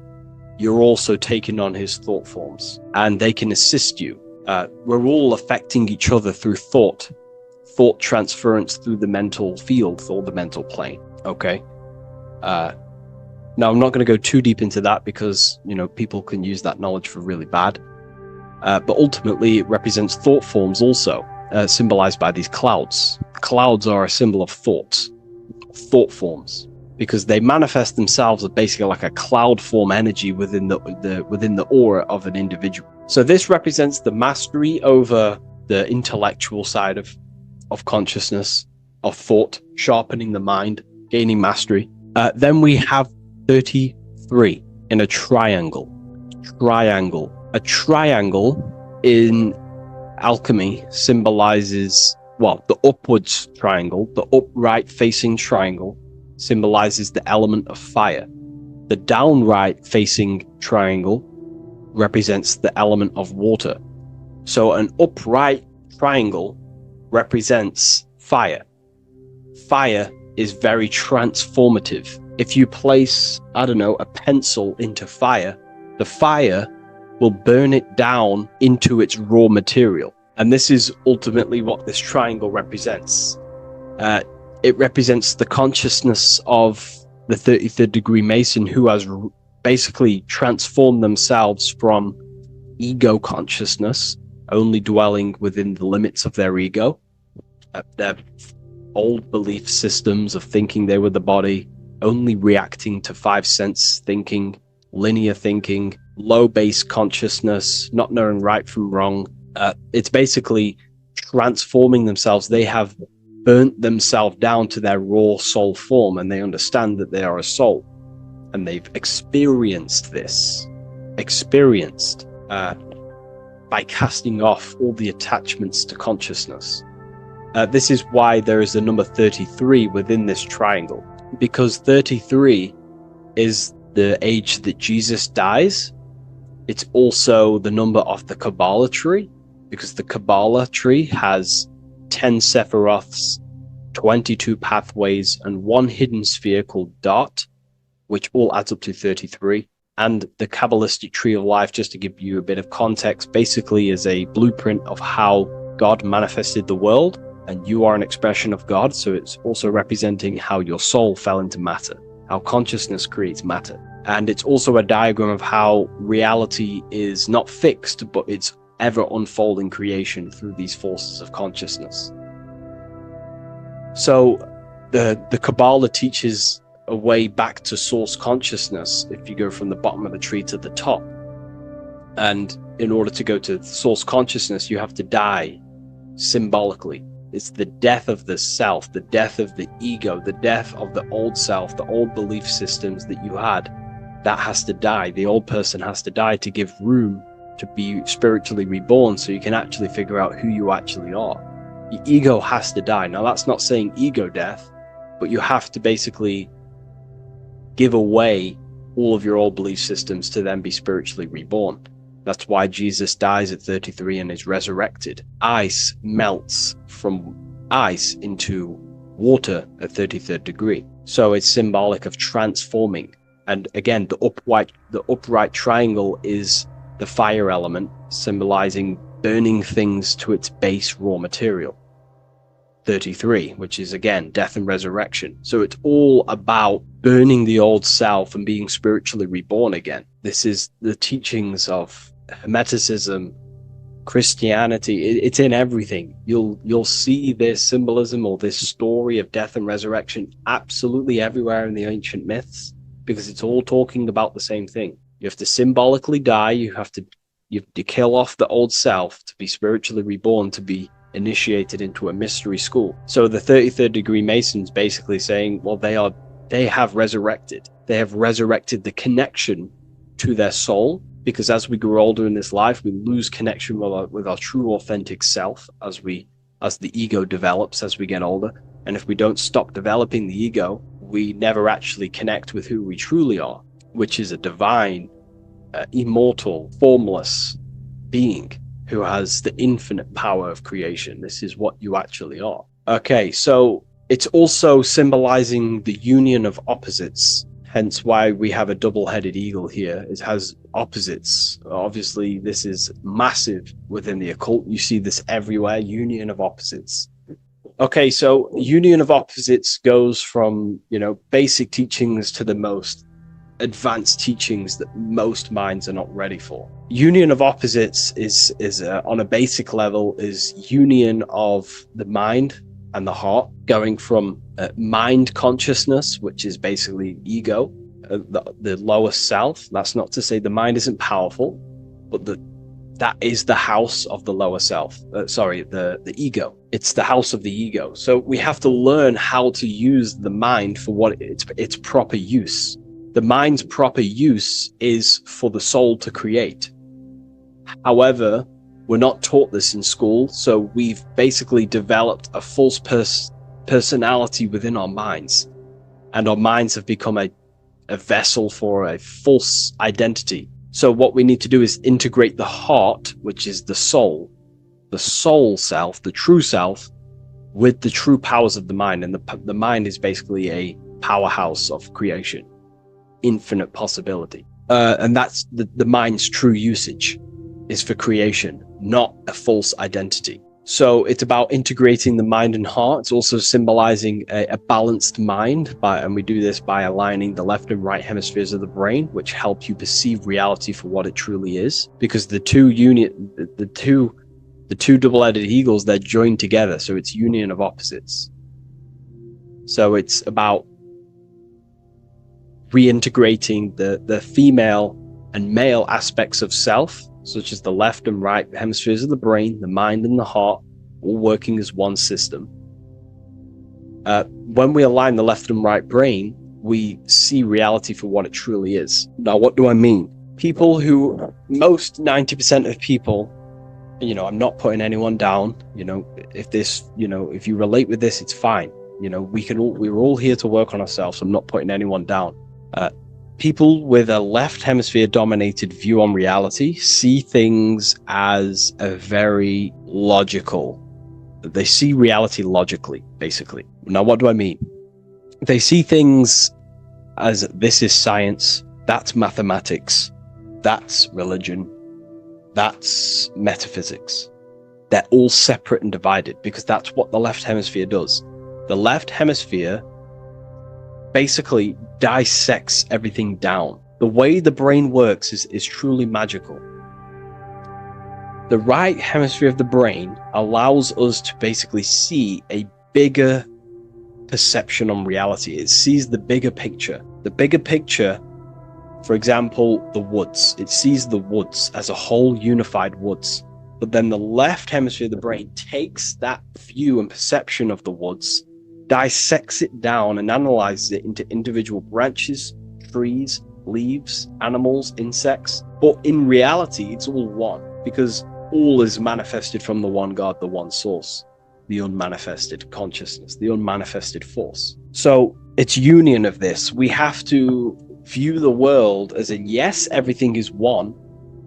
[SPEAKER 2] you're also taking on his thought forms, and they can assist you. We're all affecting each other through thought transference through the mental field or the mental plane. Okay. Now I'm not going to go too deep into that because, you know, people can use that knowledge for really bad. But ultimately it represents thought forms also, symbolized by these clouds. Clouds are a symbol of thought forms, because they manifest themselves as basically like a cloud form energy within the aura of an individual. So this represents the mastery over the intellectual side of consciousness, of thought, sharpening the mind, gaining mastery. Then we have 33 in a triangle. A triangle in alchemy symbolizes, well, the upwards triangle, the upright facing triangle symbolizes the element of fire. The downright facing triangle represents the element of water. So an upright triangle represents fire. Fire is very transformative. If you place, I don't know, a pencil into fire, the fire will burn it down into its raw material. And this is ultimately what this triangle represents. It represents the consciousness of the 33rd degree Mason, who has basically transformed themselves from ego consciousness, only dwelling within the limits of their ego, their old belief systems of thinking they were the body, only reacting to five sense thinking, linear thinking, low base consciousness, not knowing right from wrong. It's basically transforming themselves. They have burnt themselves down to their raw soul form, and they understand that they are a soul, and they've experienced this, by casting off all the attachments to consciousness. This is why there is the number 33 within this triangle, because 33 is the age that Jesus dies. It's also the number of the Kabbalah tree, because the Kabbalah tree has 10 Sephiroths, 22 pathways, and one hidden sphere called Dot, which all adds up to 33. And the Kabbalistic tree of life, just to give you a bit of context, basically is a blueprint of how God manifested the world, and you are an expression of God. So it's also representing how your soul fell into matter, how consciousness creates matter. And it's also a diagram of how reality is not fixed, but it's ever unfolding creation through these forces of consciousness. So the Kabbalah teaches a way back to source consciousness if you go from the bottom of the tree to the top. And in order to go to source consciousness, you have to die symbolically. It's the death of the self, the death of the ego, the death of the old self, the old belief systems that you had. That has to die. The old person has to die to give room to be spiritually reborn, so you can actually figure out who you actually are. Your ego has to die. Now, that's not saying ego death, but you have to basically give away all of your old belief systems to then be spiritually reborn. That's why Jesus dies at 33 and is resurrected. Ice melts from ice into water at 33rd degree. So it's symbolic of transforming. And again, the upright triangle is the fire element, symbolizing burning things to its base raw material. 33, which is again death and resurrection. So it's all about burning the old self and being spiritually reborn again. This is the teachings of Hermeticism, Christianity. It's in everything. You'll see this symbolism or this story of death and resurrection absolutely everywhere in the ancient myths, because it's all talking about the same thing. You have to symbolically die. You have to kill off the old self to be spiritually reborn, to be initiated into a mystery school. So the 33rd degree Masons basically saying, well, they have resurrected. They have resurrected the connection to their soul, because as we grow older in this life, we lose connection with our true authentic self as the ego develops as we get older. And if we don't stop developing the ego, we never actually connect with who we truly are, which is a divine, immortal, formless being who has the infinite power of creation. This is what you actually are. Okay, so it's also symbolizing the union of opposites, hence why we have a double-headed eagle here. It has opposites. Obviously, this is massive within the occult. You see this everywhere, union of opposites. Okay, so union of opposites goes from, basic teachings to the most advanced teachings that most minds are not ready for. Union of opposites is on a basic level, is union of the mind and the heart, going from mind consciousness, which is basically ego, the lower self. That's not to say the mind isn't powerful, but that is the house of the lower self. The ego. It's the house of the ego. So we have to learn how to use the mind for what its proper use. The mind's proper use is for the soul to create. However, we're not taught this in school, so we've basically developed a false personality within our minds, and our minds have become a vessel for a false identity. So what we need to do is integrate the heart, which is the soul self, the true self, with the true powers of the mind. And the mind is basically a powerhouse of creation, infinite possibility. And that's the mind's true usage is for creation, not a false identity. So it's about integrating the mind and heart. It's also symbolizing a balanced mind, and we do this by aligning the left and right hemispheres of the brain, which help you perceive reality for what it truly is. Because the two double-headed eagles, they're joined together, so it's union of opposites. So it's about reintegrating the female and male aspects of self, such as the left and right hemispheres of the brain, the mind and the heart, all working as one system. When we align the left and right brain, we see reality for what it truly is. Now, what do I mean? People who, most 90% of people, I'm not putting anyone down, if you relate with this, it's fine. We're all here to work on ourselves. I'm not putting anyone down. People with a left hemisphere dominated view on reality see things as a very logical. They see reality logically, basically. Now, what do I mean? They see things as this is science, that's mathematics, that's religion, that's metaphysics. They're all separate and divided because that's what the left hemisphere does. The left hemisphere basically dissects everything down. The way the brain works is truly magical. The right hemisphere of the brain allows us to basically see a bigger perception on reality. It sees the bigger picture. The bigger picture, for example, the woods. It sees the woods as a whole unified woods. But then the left hemisphere of the brain takes that view and perception of the woods, dissects it down and analyzes it into individual branches, trees, leaves, animals, insects. But in reality, it's all one, because all is manifested from the one God, the one source, the unmanifested consciousness, the unmanifested force. So it's union of this. We have to view the world as in, yes, everything is one,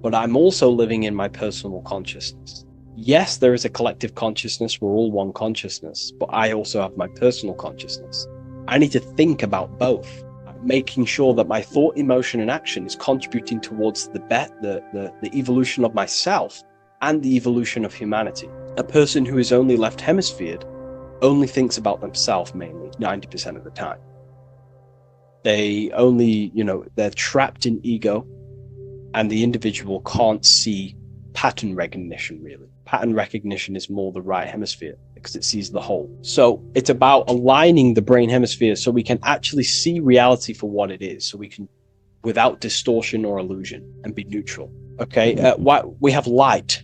[SPEAKER 2] but I'm also living in my personal consciousness. Yes, there is a collective consciousness. We're all one consciousness, but I also have my personal consciousness. I need to think about both, making sure that my thought, emotion, and action is contributing towards the evolution of myself and the evolution of humanity. A person who is only left hemisphered only thinks about themselves mainly, 90% of the time. They only, they're trapped in ego, and the individual can't see pattern recognition, really. Pattern recognition is more the right hemisphere because it sees the whole. So it's about aligning the brain hemisphere so we can actually see reality for what it is, so we can, without distortion or illusion, and be neutral. Okay, we have light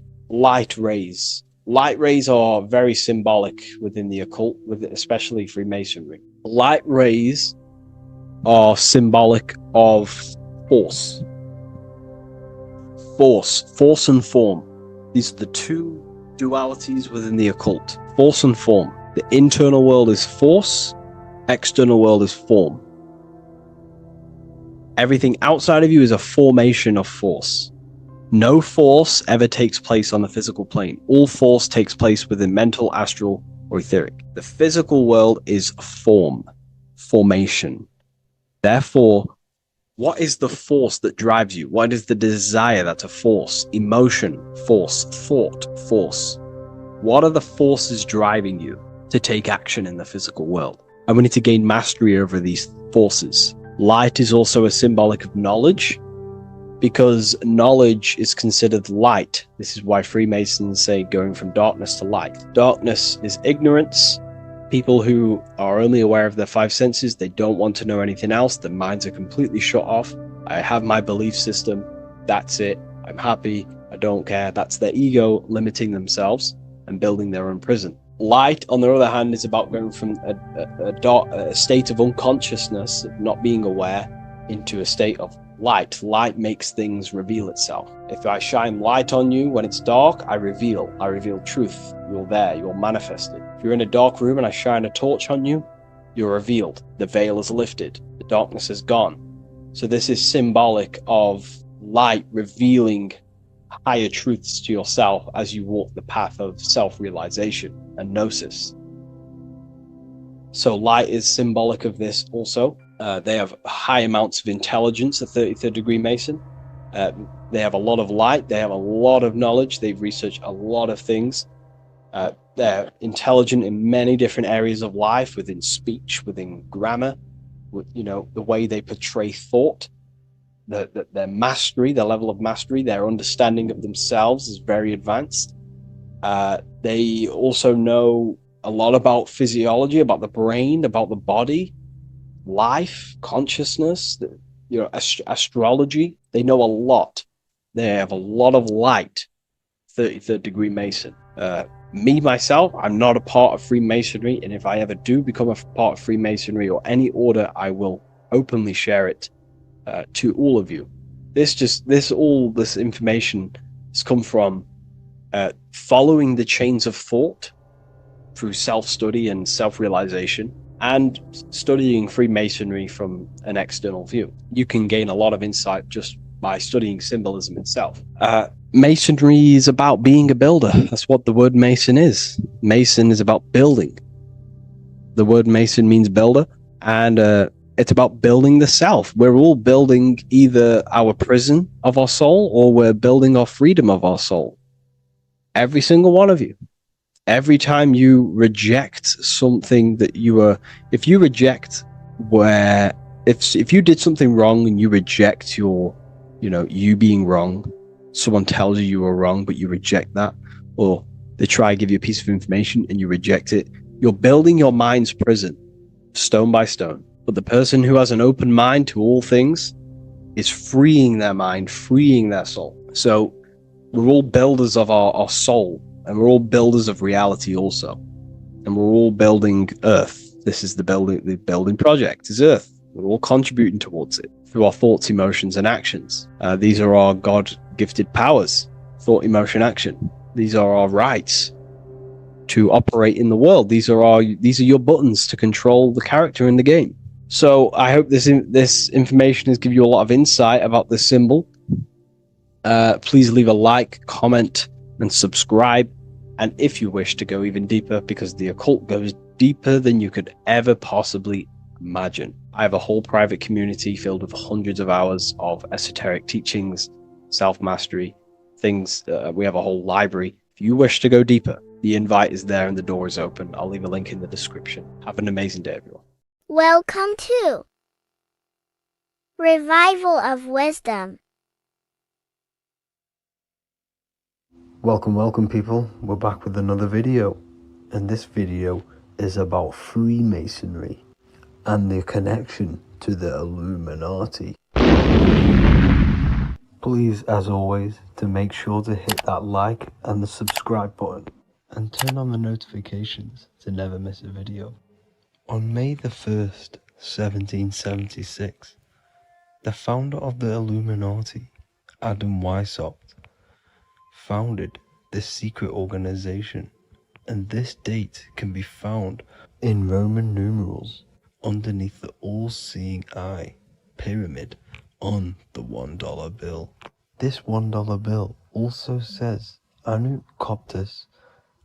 [SPEAKER 2] rays. Light rays are very symbolic within the occult, especially Freemasonry. Light rays are symbolic of force and form. These are the two dualities within the occult, force and form. The internal world is force, external world is form. Everything outside of you is a formation of force. No force ever takes place on the physical plane. All force takes place within mental, astral, or etheric. The physical world is formation. Therefore, what is the force that drives you? What is the desire that's a force? Emotion, force, thought, force. What are the forces driving you to take action in the physical world? And we need to gain mastery over these forces. Light is also a symbolic of knowledge, because knowledge is considered light. This is why Freemasons say going from darkness to light. Darkness is ignorance. People who are only aware of their five senses, they don't want to know anything else. Their minds are completely shut off. I have my belief system. That's it. I'm happy. I don't care. That's their ego limiting themselves and building their own prison. Light, on the other hand, is about going from a state of unconsciousness, of not being aware, into a state of light. Light makes things reveal itself. If I shine light on you when it's dark, I reveal truth. You're there, you're manifested. If you're in a dark room and I shine a torch on you, you're revealed. The veil is lifted, the darkness is gone. So this is symbolic of light revealing higher truths to yourself as you walk the path of self-realization and gnosis. So light is symbolic of this also. They have high amounts of intelligence, a 33rd degree Mason. They have a lot of light. They have a lot of knowledge. They've researched a lot of things. They're intelligent in many different areas of life, within speech, within grammar, the way they portray thought, their mastery, their level of mastery, their understanding of themselves is very advanced. They also know a lot about physiology, about the brain, about the body, life, consciousness, astrology. They know a lot. They have a lot of light, 33rd degree Mason. Me, myself, I'm not a part of Freemasonry, and if I ever do become a part of Freemasonry or any order, I will openly share it to all of you. This information has come from following the chains of thought through self-study and self-realization, and studying Freemasonry from an external view. You can gain a lot of insight just by studying symbolism itself. Masonry is about being a builder. That's what the word mason is. Mason is about building. The word mason means builder, and it's about building the self. We're all building either our prison of our soul, or we're building our freedom of our soul. Every single one of you. Every time you reject something that if you did something wrong and you reject you being wrong, someone tells you were wrong, but you reject that, or they try to give you a piece of information and you reject it, you're building your mind's prison, stone by stone. But the person who has an open mind to all things is freeing their mind, freeing their soul. So we're all builders of our soul, and we're all builders of reality also. And we're all building Earth. This is the building project is Earth. We're all contributing towards it through our thoughts, emotions, and actions. These are our God-gifted powers: thought, emotion, action. These are our rights to operate in the world. These are your buttons to control the character in the game. So I hope this information has given you a lot of insight about this symbol. Please leave a like, comment, and subscribe. And if you wish to go even deeper, because the occult goes deeper than you could ever possibly imagine, I have a whole private community filled with hundreds of hours of esoteric teachings, self-mastery, things. We have a whole library. If you wish to go deeper, the invite is there and the door is open. I'll leave a link in the description. Have an amazing day, everyone.
[SPEAKER 5] Welcome to Revival of Wisdom.
[SPEAKER 3] Welcome people, we're back with another video, and this video is about Freemasonry and the connection to the Illuminati. Please, as always, to make sure to hit that like and the subscribe button, and turn on the notifications to never miss a video. On May the 1st, 1776, the founder of the Illuminati, Adam Weishaupt, founded this secret organization, and this date can be found in Roman numerals underneath the all-seeing eye pyramid on the $1 bill. This $1 bill also says Anu Coptus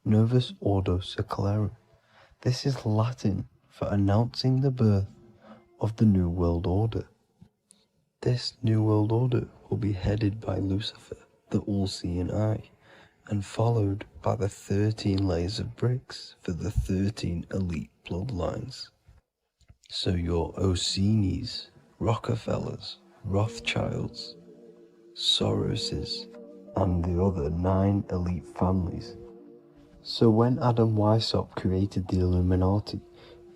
[SPEAKER 3] Novus Ordo Secularum. This is Latin for announcing the birth of the New World Order. This New World Order will be headed by Lucifer, the all-seeing eye, and followed by the 13 layers of bricks for the 13 elite bloodlines. So your Orsini's, Rockefellers, Rothschilds, Soroses, and the other 9 elite families. So when Adam Weishaupt created the Illuminati,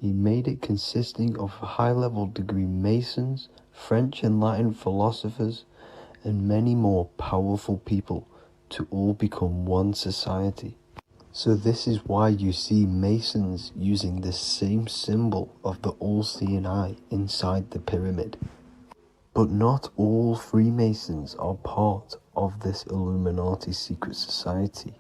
[SPEAKER 3] he made it consisting of high-level degree Masons, French and Latin philosophers, and many more powerful people to all become one society. So this is why you see Masons using this same symbol of the all-seeing eye inside the pyramid. But not all Freemasons are part of this Illuminati secret society.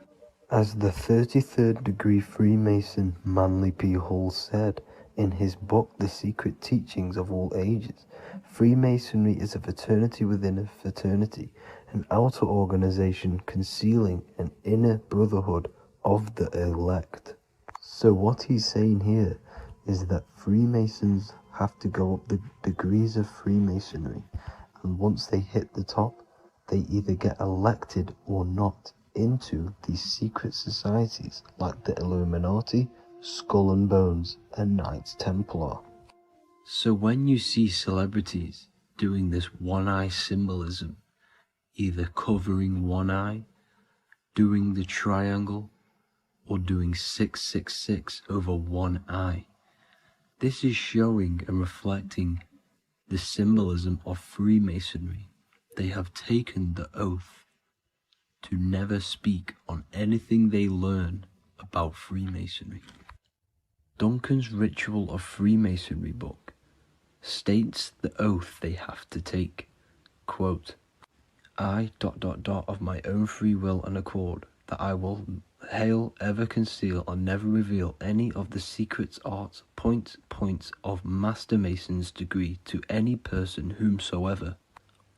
[SPEAKER 3] As the 33rd degree Freemason Manly P. Hall said in his book The Secret Teachings of All Ages, Freemasonry is a fraternity within a fraternity, an outer organization concealing an inner brotherhood of the elect. So what he's saying here is that Freemasons have to go up the degrees of Freemasonry, and once they hit the top, they either get elected or not into these secret societies like the Illuminati, Skull and Bones, and Knights Templar. So when you see celebrities doing this one-eye symbolism, either covering one eye, doing the triangle, or doing 666 over one eye, this is showing and reflecting the symbolism of Freemasonry. They have taken the oath
[SPEAKER 2] to never speak on anything they learn about Freemasonry. Duncan's Ritual of Freemasonry book states the oath they have to take. Quote, I ... of my own free will and accord, that I will ever conceal and never reveal any of the secrets, arts, points of Master Mason's degree to any person whomsoever.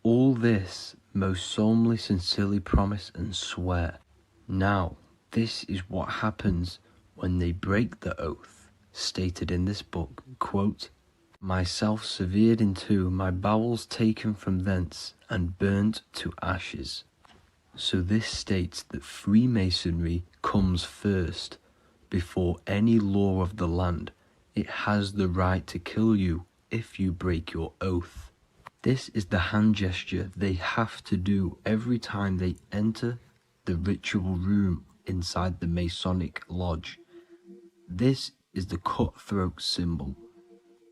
[SPEAKER 2] All this most solemnly, sincerely promise and swear. Now, this is what happens when they break the oath, stated in this book, quote, myself severed in two, my bowels taken from thence, and burnt to ashes. So this states that Freemasonry comes first, before any law of the land. It has the right to kill you if you break your oath. This is the hand gesture they have to do every time they enter the ritual room inside the Masonic lodge. This is the cutthroat symbol,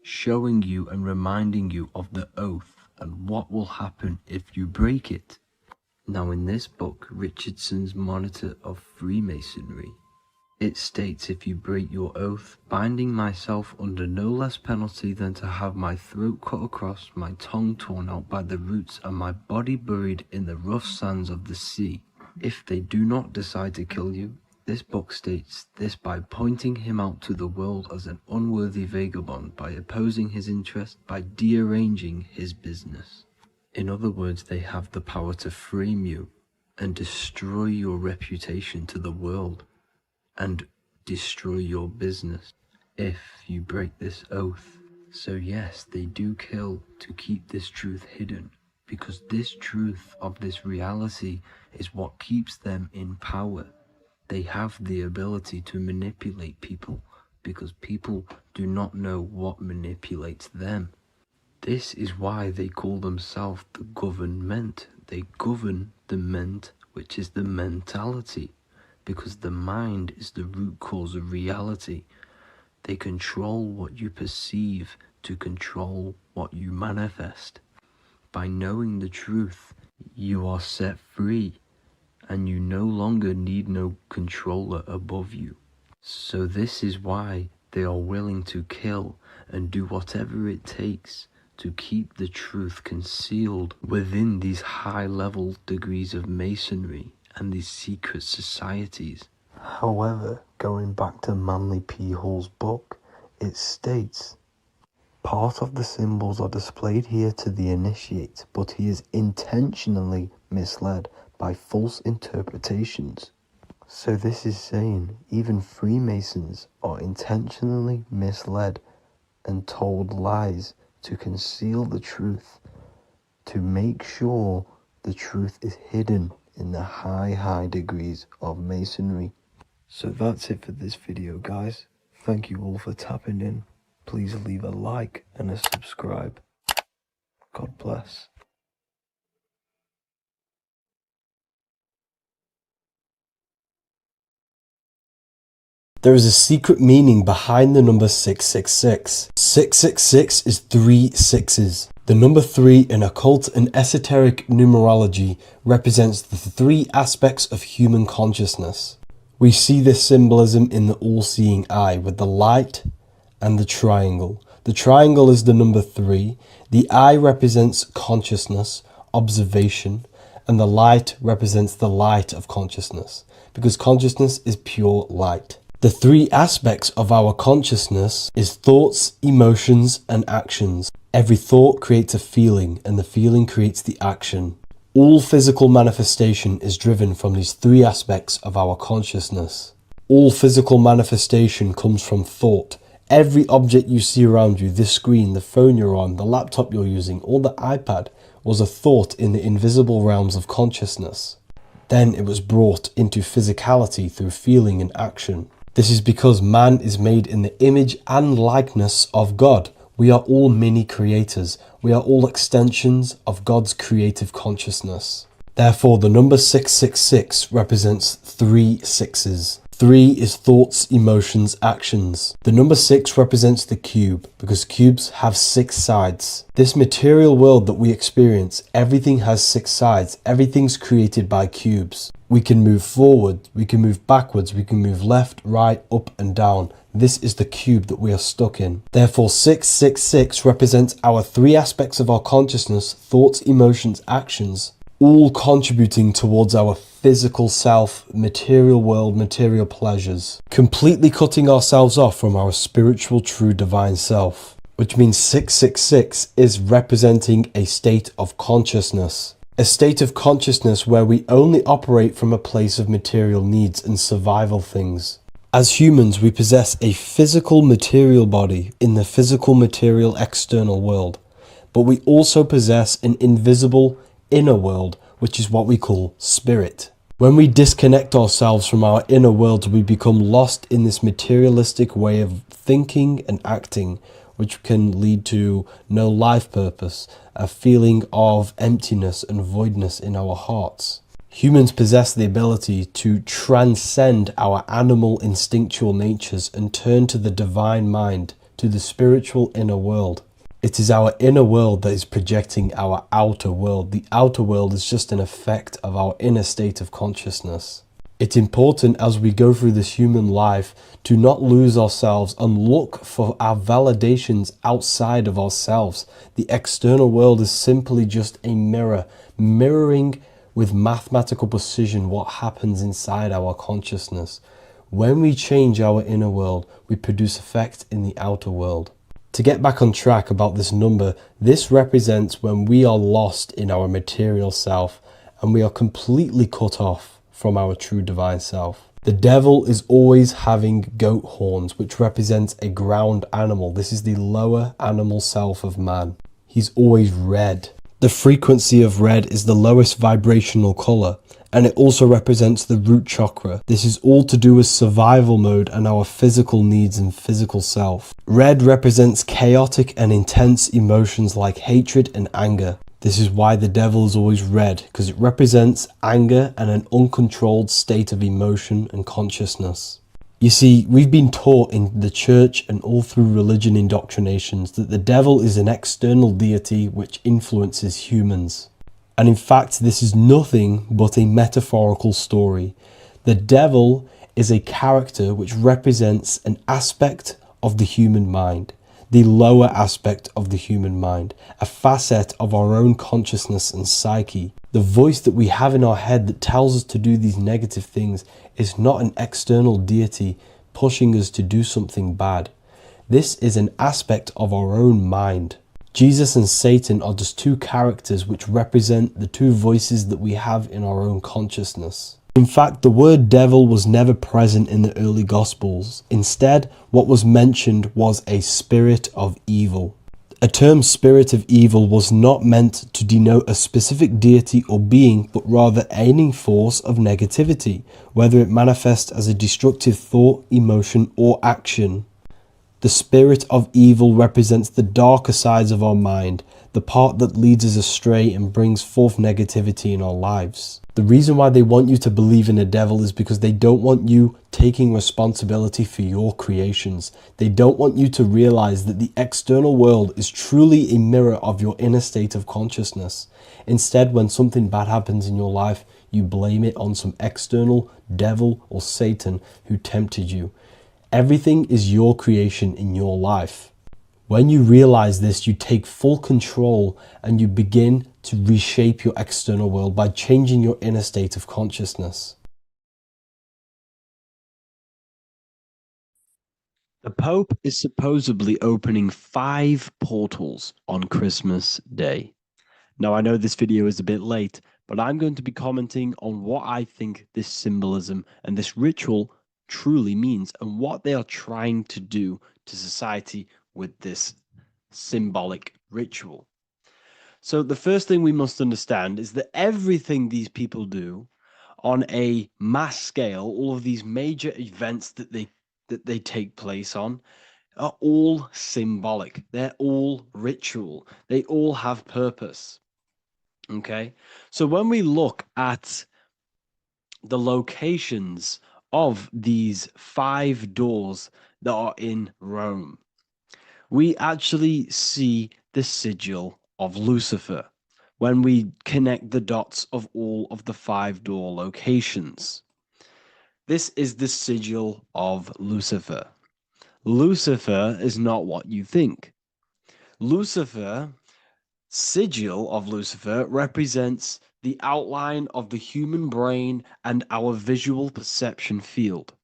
[SPEAKER 2] showing you and reminding you of the oath and what will happen if you break it. Now in this book, Richardson's Monitor of Freemasonry, it states, if you break your oath, binding myself under no less penalty than to have my throat cut across, my tongue torn out by the roots, and my body buried in the rough sands of the sea. If they do not decide to kill you, this book states this by pointing him out to the world as an unworthy vagabond, by opposing his interest, by dearranging his business. In other words, they have the power to frame you and destroy your reputation to the world, and destroy your business if you break this oath. So yes, they do kill to keep this truth hidden, because this truth of this reality is what keeps them in power. They have the ability to manipulate people, because people do not know what manipulates them. This is why they call themselves the government. They govern the ment, which is the mentality, because the mind is the root cause of reality. They control what you perceive to control what you manifest. By knowing the truth, you are set free, and you no longer need no controller above you. So this is why they are willing to kill and do whatever it takes to keep the truth concealed within these high-level degrees of masonry and these secret societies. However, going back to Manly P. Hall's book, it states, part of the symbols are displayed here to the initiate, but he is intentionally misled by false interpretations. So this is saying even Freemasons are intentionally misled and told lies to conceal the truth, to make sure the truth is hidden in the high degrees of masonry. So that's it for this video, guys. Thank you all for tapping in. Please leave a like and a subscribe. God bless.
[SPEAKER 3] There is a secret meaning behind the number 666. 666 is 3 sixes. The number 3 in occult and esoteric numerology represents the 3 aspects of human consciousness. We see this symbolism in the all-seeing eye with the light and the triangle. The triangle is the number 3. The eye represents consciousness, observation, and the light represents the light of consciousness, because consciousness is pure light. The 3 aspects of our consciousness is thoughts, emotions, and actions. Every thought creates a feeling, and the feeling creates the action. All physical manifestation is driven from these 3 aspects of our consciousness. All physical manifestation comes from thought. Every object you see around you, this screen, the phone you're on, the laptop you're using, or the iPad, was a thought in the invisible realms of consciousness. Then it was brought into physicality through feeling and action. This is because man is made in the image and likeness of God. We are all mini creators. We are all extensions of God's creative consciousness. Therefore, the number 666 represents 3 sixes. 3 is thoughts, emotions, actions. The number 6 represents the cube because cubes have 6 sides. This material world that we experience, everything has 6 sides. Everything's created by cubes. We can move forward, we can move backwards, we can move left, right, up and down. This is the cube that we are stuck in. Therefore, 666 represents our 3 aspects of our consciousness, thoughts, emotions, actions, all contributing towards our physical self, material world, material pleasures, completely cutting ourselves off from our spiritual, true, divine self, which means 666 is representing a state of consciousness. A state of consciousness where we only operate from a place of material needs and survival things. As humans, we possess a physical material body in the physical material external world, but we also possess an invisible inner world, which is what we call spirit. When we disconnect ourselves from our inner world, we become lost in this materialistic way of thinking and acting, which can lead to no life purpose, a feeling of emptiness and voidness in our hearts. Humans possess the ability to transcend our animal instinctual natures and turn to the divine mind, to the spiritual inner world. It is our inner world that is projecting our outer world. The outer world is just an effect of our inner state of consciousness. It's important as we go through this human life to not lose ourselves and look for our validations outside of ourselves. The external world is simply just a mirror, mirroring with mathematical precision what happens inside our consciousness. When we change our inner world, we produce effect in the outer world. To get back on track about this number, this represents when we are lost in our material self and we are completely cut off from our true divine self. The devil is always having goat horns, which represents a ground animal. This is the lower animal self of man. He's always red. The frequency of red is the lowest vibrational color, and it also represents the root chakra. This is all to do with survival mode and our physical needs and physical self. Red represents chaotic and intense emotions like hatred and anger. This is why the devil is always red, because it represents anger and an uncontrolled state of emotion and consciousness. You see, we've been taught in the church and all through religion indoctrinations that the devil is an external deity which influences humans. And in fact, this is nothing but a metaphorical story. The devil is a character which represents an aspect of the human mind, the lower aspect of the human mind, a facet of our own consciousness and psyche. The voice that we have in our head that tells us to do these negative things is not an external deity pushing us to do something bad. This is an aspect of our own mind. Jesus and Satan are just two characters which represent the two voices that we have in our own consciousness. In fact, the word devil was never present in the early Gospels. Instead, what was mentioned was a spirit of evil. A term spirit of evil was not meant to denote a specific deity or being, but rather any force of negativity, whether it manifests as a destructive thought, emotion, or action. The spirit of evil represents the darker sides of our mind, the part that leads us astray and brings forth negativity in our lives. The reason why they want you to believe in a devil is because they don't want you taking responsibility for your creations. They don't want you to realize that the external world is truly a mirror of your inner state of consciousness. Instead, when something bad happens in your life, you blame it on some external devil or Satan who tempted you. Everything is your creation in your life. When you realize this, you take full control and you begin to reshape your external world by changing your inner state of consciousness.
[SPEAKER 2] The Pope is supposedly opening 5 portals on Christmas Day. Now, I know this video is a bit late, but I'm going to be commenting on what I think this symbolism and this ritual truly means and what they are trying to do to society with this symbolic ritual. So the first thing we must understand is that everything these people do on a mass scale, all of these major events that they take place on, are all symbolic. They're all ritual. They all have purpose. Okay? So when we look at the locations of these 5 doors that are in Rome, we actually see the sigil of Lucifer when we connect the dots of all of the 5 door locations. This is the sigil of Lucifer. Lucifer is not what you think. Lucifer, sigil of Lucifer, represents the outline of the human brain and our visual perception field.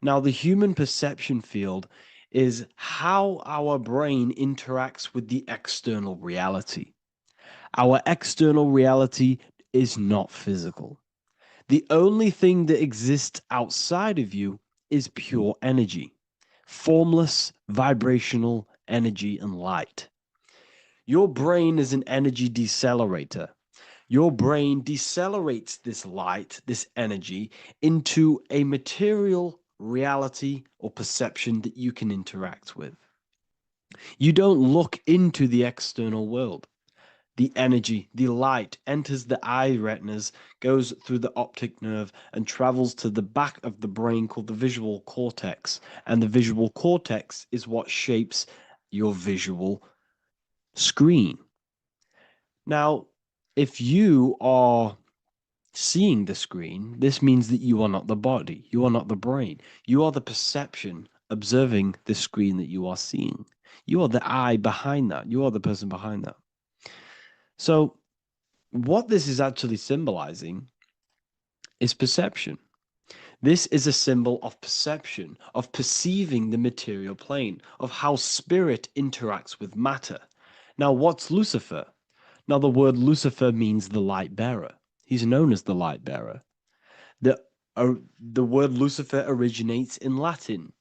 [SPEAKER 2] Now, the human perception field is how our brain interacts with the external reality. Our external reality is not physical. The only thing that exists outside of you is pure energy, formless, vibrational energy and light. Your brain is an energy decelerator. Your brain decelerates this light, this energy, into a material reality or perception that you can interact with. You don't look into the external world. The energy, the light enters the eye retinas, goes through the optic nerve, and travels to the back of the brain called the visual cortex. And the visual cortex is what shapes your visual screen. Now, if you are seeing the screen, this means that you are not the body, you are not the brain, you are the perception observing the screen that you are seeing. You are the eye behind that, you are the person behind that. So, what this is actually symbolizing is perception. This is a symbol of perception, of perceiving the material plane, of how spirit interacts with matter. Now, what's Lucifer? Now, the word Lucifer means the light bearer. He's known as the light bearer. The word Lucifer originates in Latin.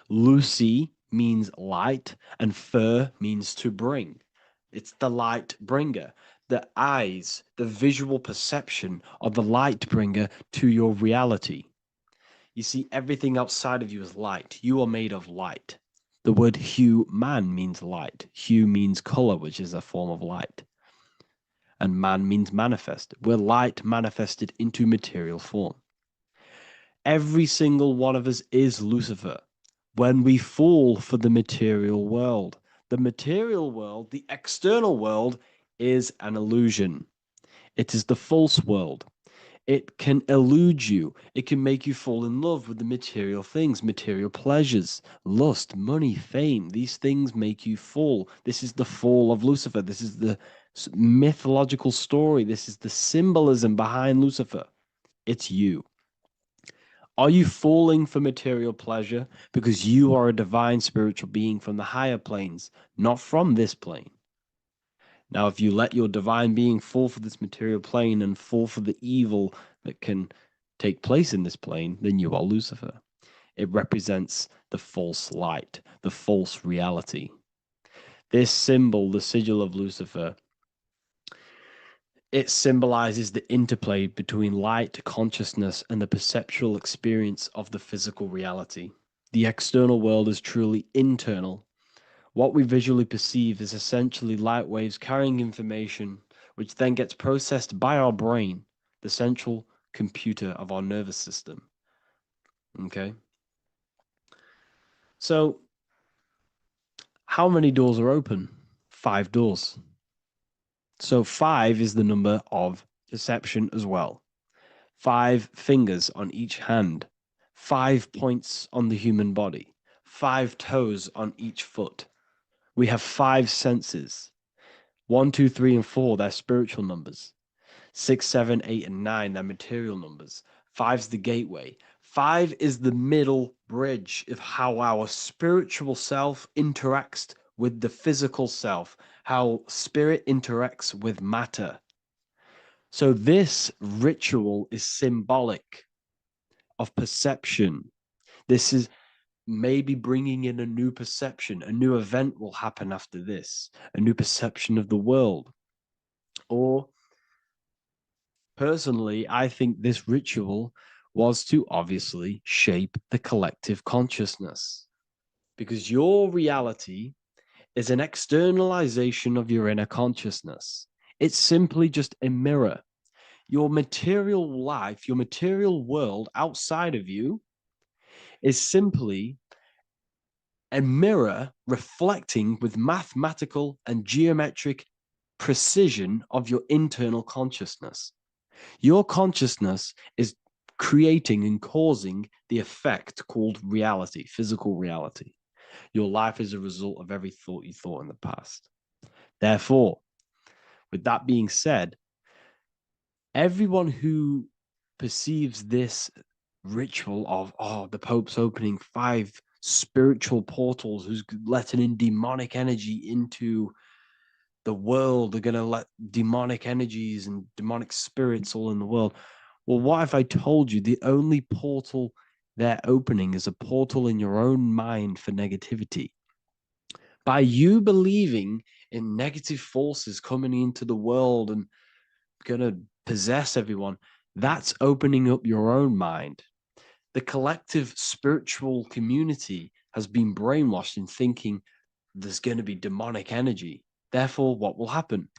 [SPEAKER 2] Luci means light, and fer means to bring. It's the light bringer. The eyes, the visual perception of the light bringer to your reality. You see, everything outside of you is light. You are made of light. The word hue man means light. Hue means color, which is a form of light. And man means manifested. We're light manifested into material form. Every single one of us is Lucifer. When we fall for the material world, the external world, is an illusion. It is the false world. It can elude you. It can make you fall in love with the material things, material pleasures, lust, money, fame. These things make you fall. This is the fall of Lucifer. This is the mythological story. This is the symbolism behind Lucifer. It's you. Are you falling for material pleasure because you are a divine spiritual being from the higher planes, not from this plane? Now, if you let your divine being fall for this material plane and fall for the evil that can take place in this plane, then you are Lucifer. It represents the false light, the false reality. This symbol, the sigil of Lucifer, it symbolizes the interplay between light, consciousness, and the perceptual experience of the physical reality. The external world is truly internal. What we visually perceive is essentially light waves carrying information, which then gets processed by our brain, the central computer of our nervous system. Okay? So, how many doors are open? 5 doors. So 5 is the number of perception as well. 5 fingers on each hand, 5 points on the human body, 5 toes on each foot. We have 5 senses. 1, 2, 3, and 4, they're spiritual numbers. 6, 7, 8, and 9, they're material numbers. 5's the gateway. 5 is the middle bridge of how our spiritual self interacts with the physical self, how spirit interacts with matter. So this ritual is symbolic of perception. This is maybe bringing in a new perception. A new event will happen after this, a new perception of the world. Or personally, I think this ritual was to obviously shape the collective consciousness, because your reality is an externalization of your inner consciousness. It's simply just a mirror. Your material life, your material world outside of you is simply a mirror reflecting with mathematical and geometric precision of your internal consciousness. Your consciousness is creating and causing the effect called reality, physical reality. Your life is a result of every thought you thought in the past. Therefore, with that being said, everyone who perceives this ritual of, oh, the Pope's opening 5 spiritual portals, who's letting in demonic energy into the world, they're going to let demonic energies and demonic spirits all in the world. Well, what if I told you the only portal they're opening is a portal in your own mind for negativity? By you believing in negative forces coming into the world and going to possess everyone, that's opening up your own mind. The collective spiritual community has been brainwashed in thinking there's going to be demonic energy. Therefore, what will happen?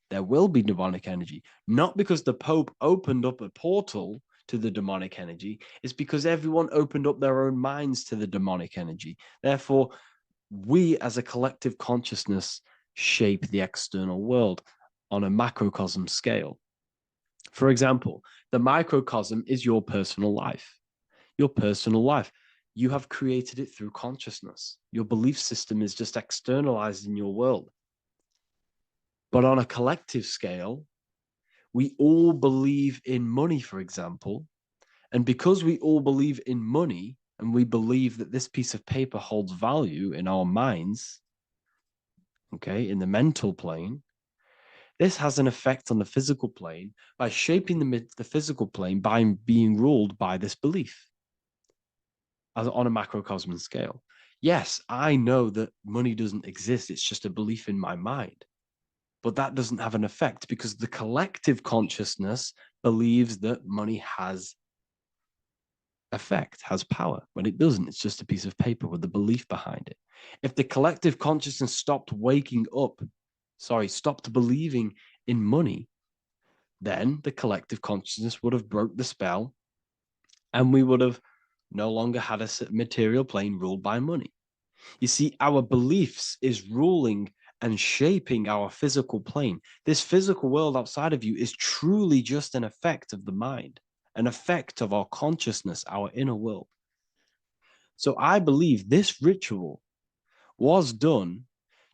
[SPEAKER 2] There will be demonic energy. Not because the Pope opened up a portal to the demonic energy, it's because everyone opened up their own minds to the demonic energy. Therefore, we as a collective consciousness shape the external world on a macrocosm scale. For example, the microcosm is your personal life. Your personal life. You have created it through consciousness. Your belief system is just externalized in your world. But on a collective scale, we all believe in money, for example. And because we all believe in money and we believe that this piece of paper holds value in our minds, okay, in the mental plane, this has an effect on the physical plane by shaping the physical plane by being ruled by this belief on a macrocosm scale. Yes, I know that money doesn't exist. It's just a belief in my mind. But that doesn't have an effect because the collective consciousness believes that money has effect, has power. When it doesn't, it's just a piece of paper with a belief behind it. If the collective consciousness stopped believing in money, then the collective consciousness would have broke the spell and we would have no longer had a material plane ruled by money. You see, our beliefs is ruling and shaping our physical plane. This physical world outside of you is truly just an effect of the mind, an effect of our consciousness, our inner world. So I believe this ritual was done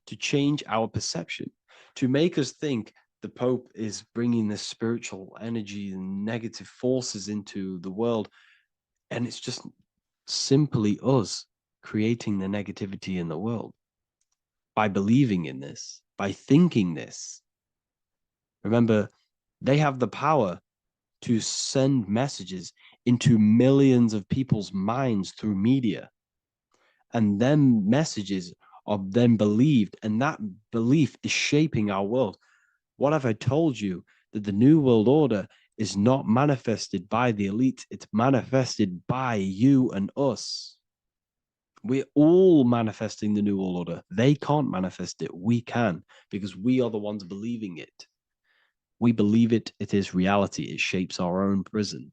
[SPEAKER 2] to change our perception, to make us think the Pope is bringing this spiritual energy and negative forces into the world. And it's just simply us creating the negativity in the world by believing in this, by thinking this. Remember, they have the power to send messages into millions of people's minds through media. And then messages are then believed, and that belief is shaping our world. What have I told you? That the New World Order is not manifested by the elite, it's manifested by you and us. We're all manifesting the New World Order. They can't manifest it. We can, because we are the ones believing it. We believe it. It is reality. It shapes our own prison.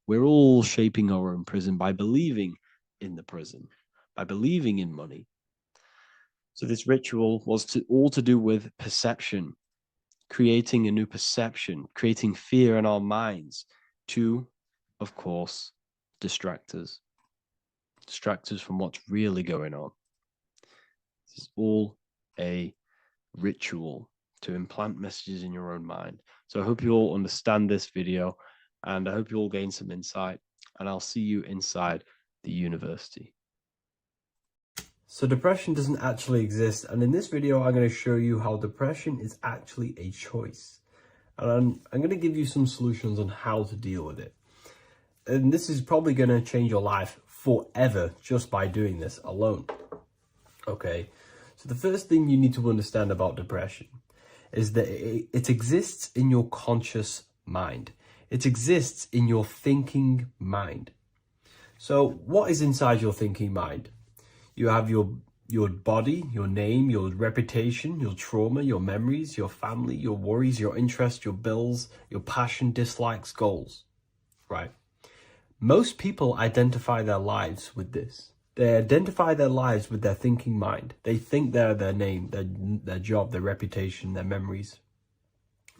[SPEAKER 2] We're all shaping our own prison by believing in the prison, by believing in money. So this ritual was all to do with perception, creating a new perception, creating fear in our minds to, of course, distract us from what's really going on. This is all a ritual to implant messages in your own mind. So I hope you all understand this video, and I hope you all gain some insight, and I'll see you inside the university.
[SPEAKER 3] So depression doesn't actually exist, and in this video I'm going to show you how depression is actually a choice. And I'm going to give you some solutions on how to deal with it. And this is probably going to change your life forever just by doing this alone. Okay, so the first thing you need to understand about depression is that it exists in your conscious mind. It exists in your thinking mind. So what is inside your thinking mind? You have your your body, your name, your reputation, your trauma, your memories, your family, your worries, your interests, your bills, your passion, dislikes, goals, right? Most people identify their lives with this. They identify their lives with their thinking mind. They think they're their name, their job, their reputation, their memories.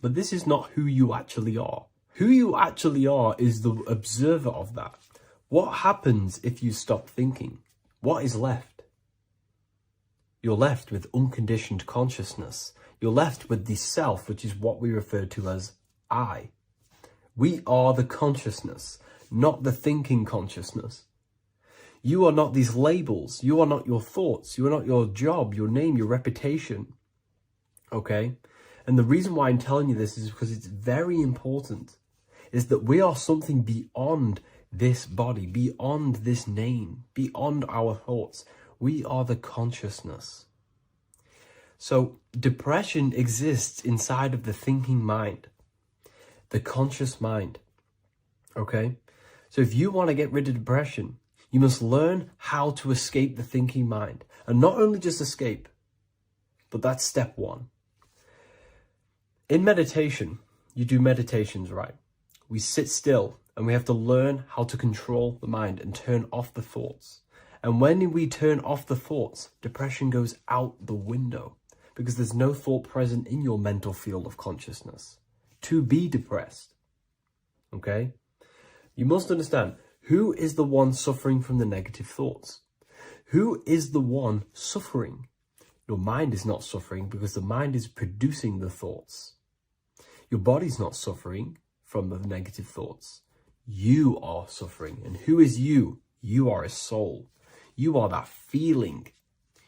[SPEAKER 3] But this is not who you actually are. Who you actually are is the observer of that. What happens if you stop thinking? What is left? You're left with unconditioned consciousness. You're left with the self, which is what we refer to as I. We are the consciousness, not the thinking consciousness. You are not these labels. You are not your thoughts. You are not your job, your name, your reputation. Okay? And the reason why I'm telling you this is because it's very important, is that we are something beyond this body, beyond this name, beyond our thoughts. We are the consciousness. So depression exists inside of the thinking mind, the conscious mind. Okay? So if you want to get rid of depression, you must learn how to escape the thinking mind. And not only just escape, but that's step one. In meditation, you do meditations, right? We sit still and we have to learn how to control the mind and turn off the thoughts. And when we turn off the thoughts, depression goes out the window because there's no thought present in your mental field of consciousness to be depressed. Okay? You must understand, who is the one suffering from the negative thoughts? Who is the one suffering? Your mind is not suffering because the mind is producing the thoughts. Your body's not suffering from the negative thoughts. You are suffering. And who is you? You are a soul. You are that feeling.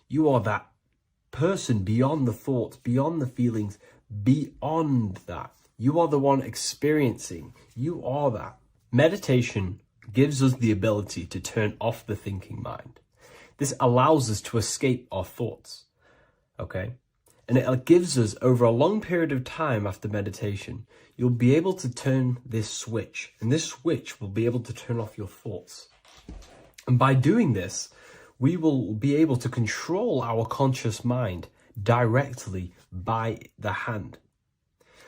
[SPEAKER 3] You are that person beyond the thoughts, beyond the feelings, beyond that. You are the one experiencing. You are that. Meditation gives us the ability to turn off the thinking mind. This allows us to escape our thoughts. Okay? And it gives us, over a long period of time after meditation, you'll be able to turn this switch. And this switch will be able to turn off your thoughts. And by doing this, we will be able to control our conscious mind directly by the hand.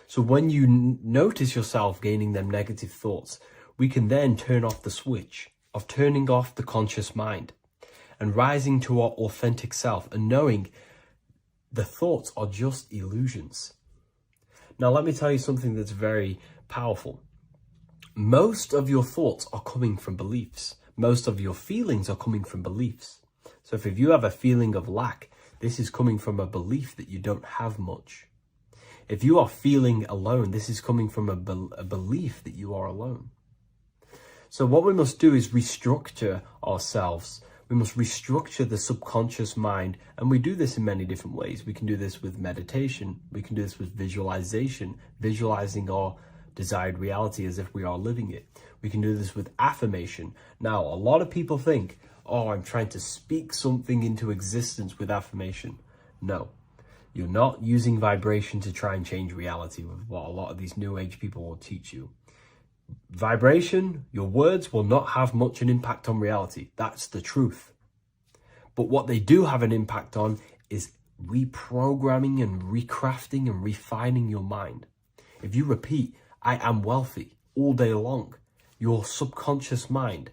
[SPEAKER 3] So when you notice yourself gaining them negative thoughts, we can then turn off the switch of turning off the conscious mind and rising to our authentic self and knowing the thoughts are just illusions. Now, let me tell you something that's very powerful. Most of your thoughts are coming from beliefs. Most of your feelings are coming from beliefs. So if you have a feeling of lack, this is coming from a belief that you don't have much. If you are feeling alone, this is coming from a belief that you are alone. So what we must do is restructure ourselves. We must restructure the subconscious mind, and we do this in many different ways. We can do this with meditation. We can do this with visualization, visualizing our desired reality as if we are living it. We can do this with affirmation. Now, a lot of people think, oh, I'm trying to speak something into existence with affirmation. No, you're not using vibration to try and change reality with what a lot of these new age people will teach you. Vibration, your words will not have much an impact on reality. That's the truth. But what they do have an impact on is reprogramming and recrafting and refining your mind. If you repeat, I am wealthy all day long, your subconscious mind,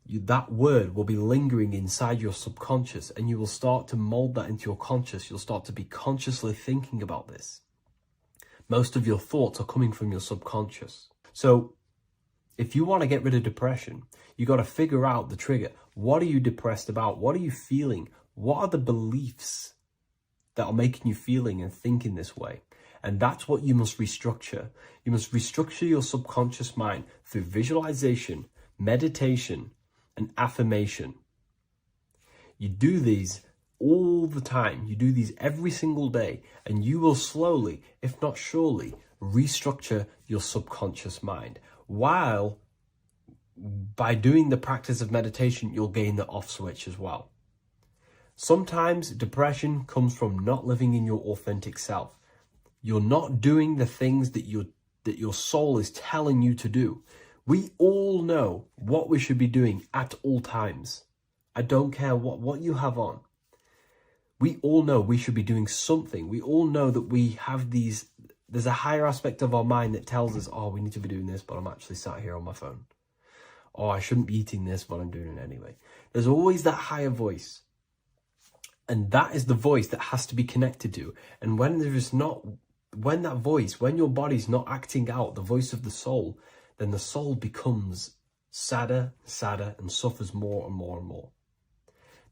[SPEAKER 3] that word will be lingering inside your subconscious, and you will start to mold that into your conscious. You'll start to be consciously thinking about this. Most of your thoughts are coming from your subconscious. So if you want to get rid of depression, you got to figure out the trigger. What are you depressed about? What are you feeling? What are the beliefs that are making you feeling and thinking this way? And that's what you must restructure. You must restructure your subconscious mind through visualization, meditation, and affirmation. You do these all the time. You do these every single day, and you will slowly, if not surely, restructure your subconscious mind. While by doing the practice of meditation, you'll gain the off switch as well. Sometimes depression comes from not living in your authentic self. You're not doing the things that your soul is telling you to do. We all know what we should be doing at all times. I don't care what you have on. We all know we should be doing something. We all know that we have there's a higher aspect of our mind that tells us, oh, we need to be doing this, but I'm actually sat here on my phone. Oh, I shouldn't be eating this, but I'm doing it anyway. There's always that higher voice. And that is the voice that has to be connected to. And when your body's not acting out the voice of the soul, then the soul becomes sadder, sadder, and suffers more and more and more.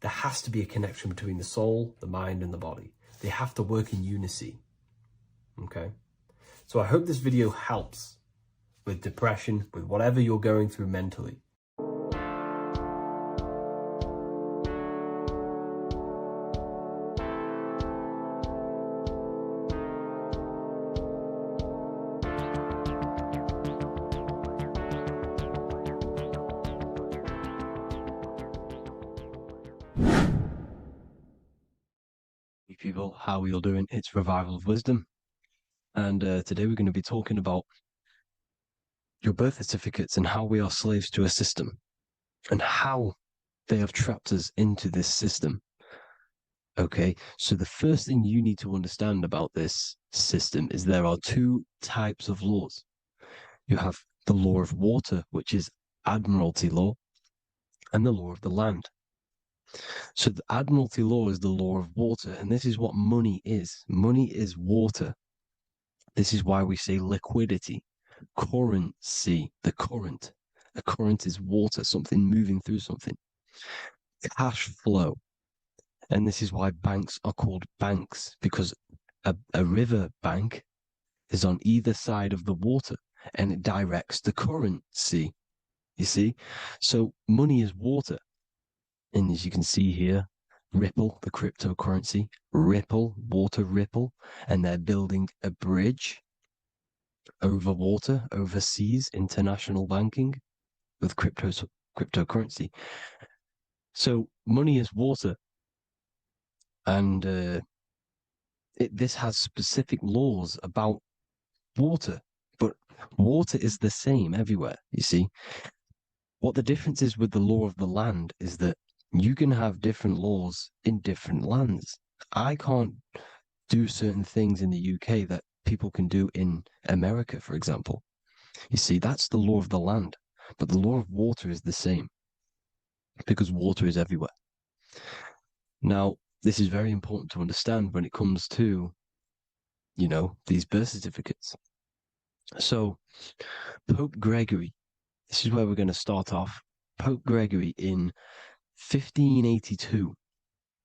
[SPEAKER 3] There has to be a connection between the soul, the mind, and the body. They have to work in unison. Okay? So I hope this video helps with depression, with whatever you're going through mentally.
[SPEAKER 2] People, how are you all doing? It's Revival of Wisdom, and today we're going to be talking about your birth certificates and how we are slaves to a system and how they have trapped us into this system. Okay, so the first thing you need to understand about this system is there are two types of laws. You have the law of water, which is Admiralty law, and the law of the land. So the Admiralty law is the law of water, and this is what money is. Money is water. This is why we say liquidity, currency, the current. A current is water, something moving through something. Cash flow. And this is why banks are called banks, because a river bank is on either side of the water, and it directs the currency. You see? So money is water. And as you can see here, Ripple, the cryptocurrency, Ripple, water Ripple, and they're building a bridge over water, overseas, international banking with cryptocurrency. So money is water, and this has specific laws about water, but water is the same everywhere, you see. What the difference is with the law of the land is that you can have different laws in different lands. I can't do certain things in the UK that people can do in America, for example. You see, that's the law of the land. But the law of water is the same because water is everywhere. Now, this is very important to understand when it comes to, these birth certificates. So, Pope Gregory, this is where we're going to start off. Pope Gregory in 1582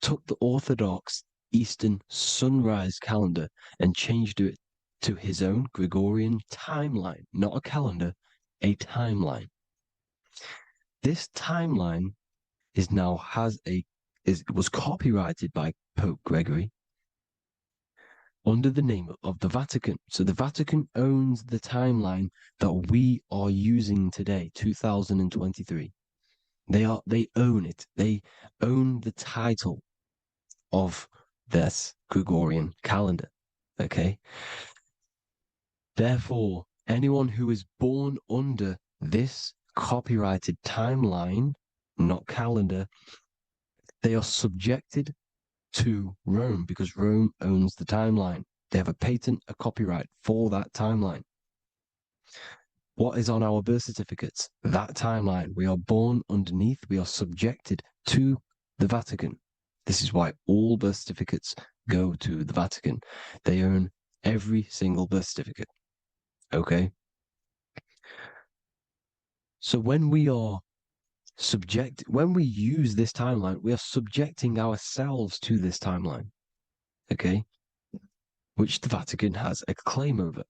[SPEAKER 2] took the Orthodox Eastern sunrise calendar and changed it to his own Gregorian timeline, not a calendar, a timeline. This timeline was copyrighted by Pope Gregory under the name of the Vatican. So the Vatican owns the timeline that we are using today, 2023. They own it. They own the title of this Gregorian calendar. Okay. Therefore, anyone who is born under this copyrighted timeline, not calendar, they are subjected to Rome because Rome owns the timeline. They have a patent, a copyright for that timeline. What is on our birth certificates? That timeline. We are born underneath. We are subjected to the Vatican. This is why all birth certificates go to the Vatican. They own every single birth certificate. Okay? So when we use this timeline, we are subjecting ourselves to this timeline. Okay? Which the Vatican has a claim over.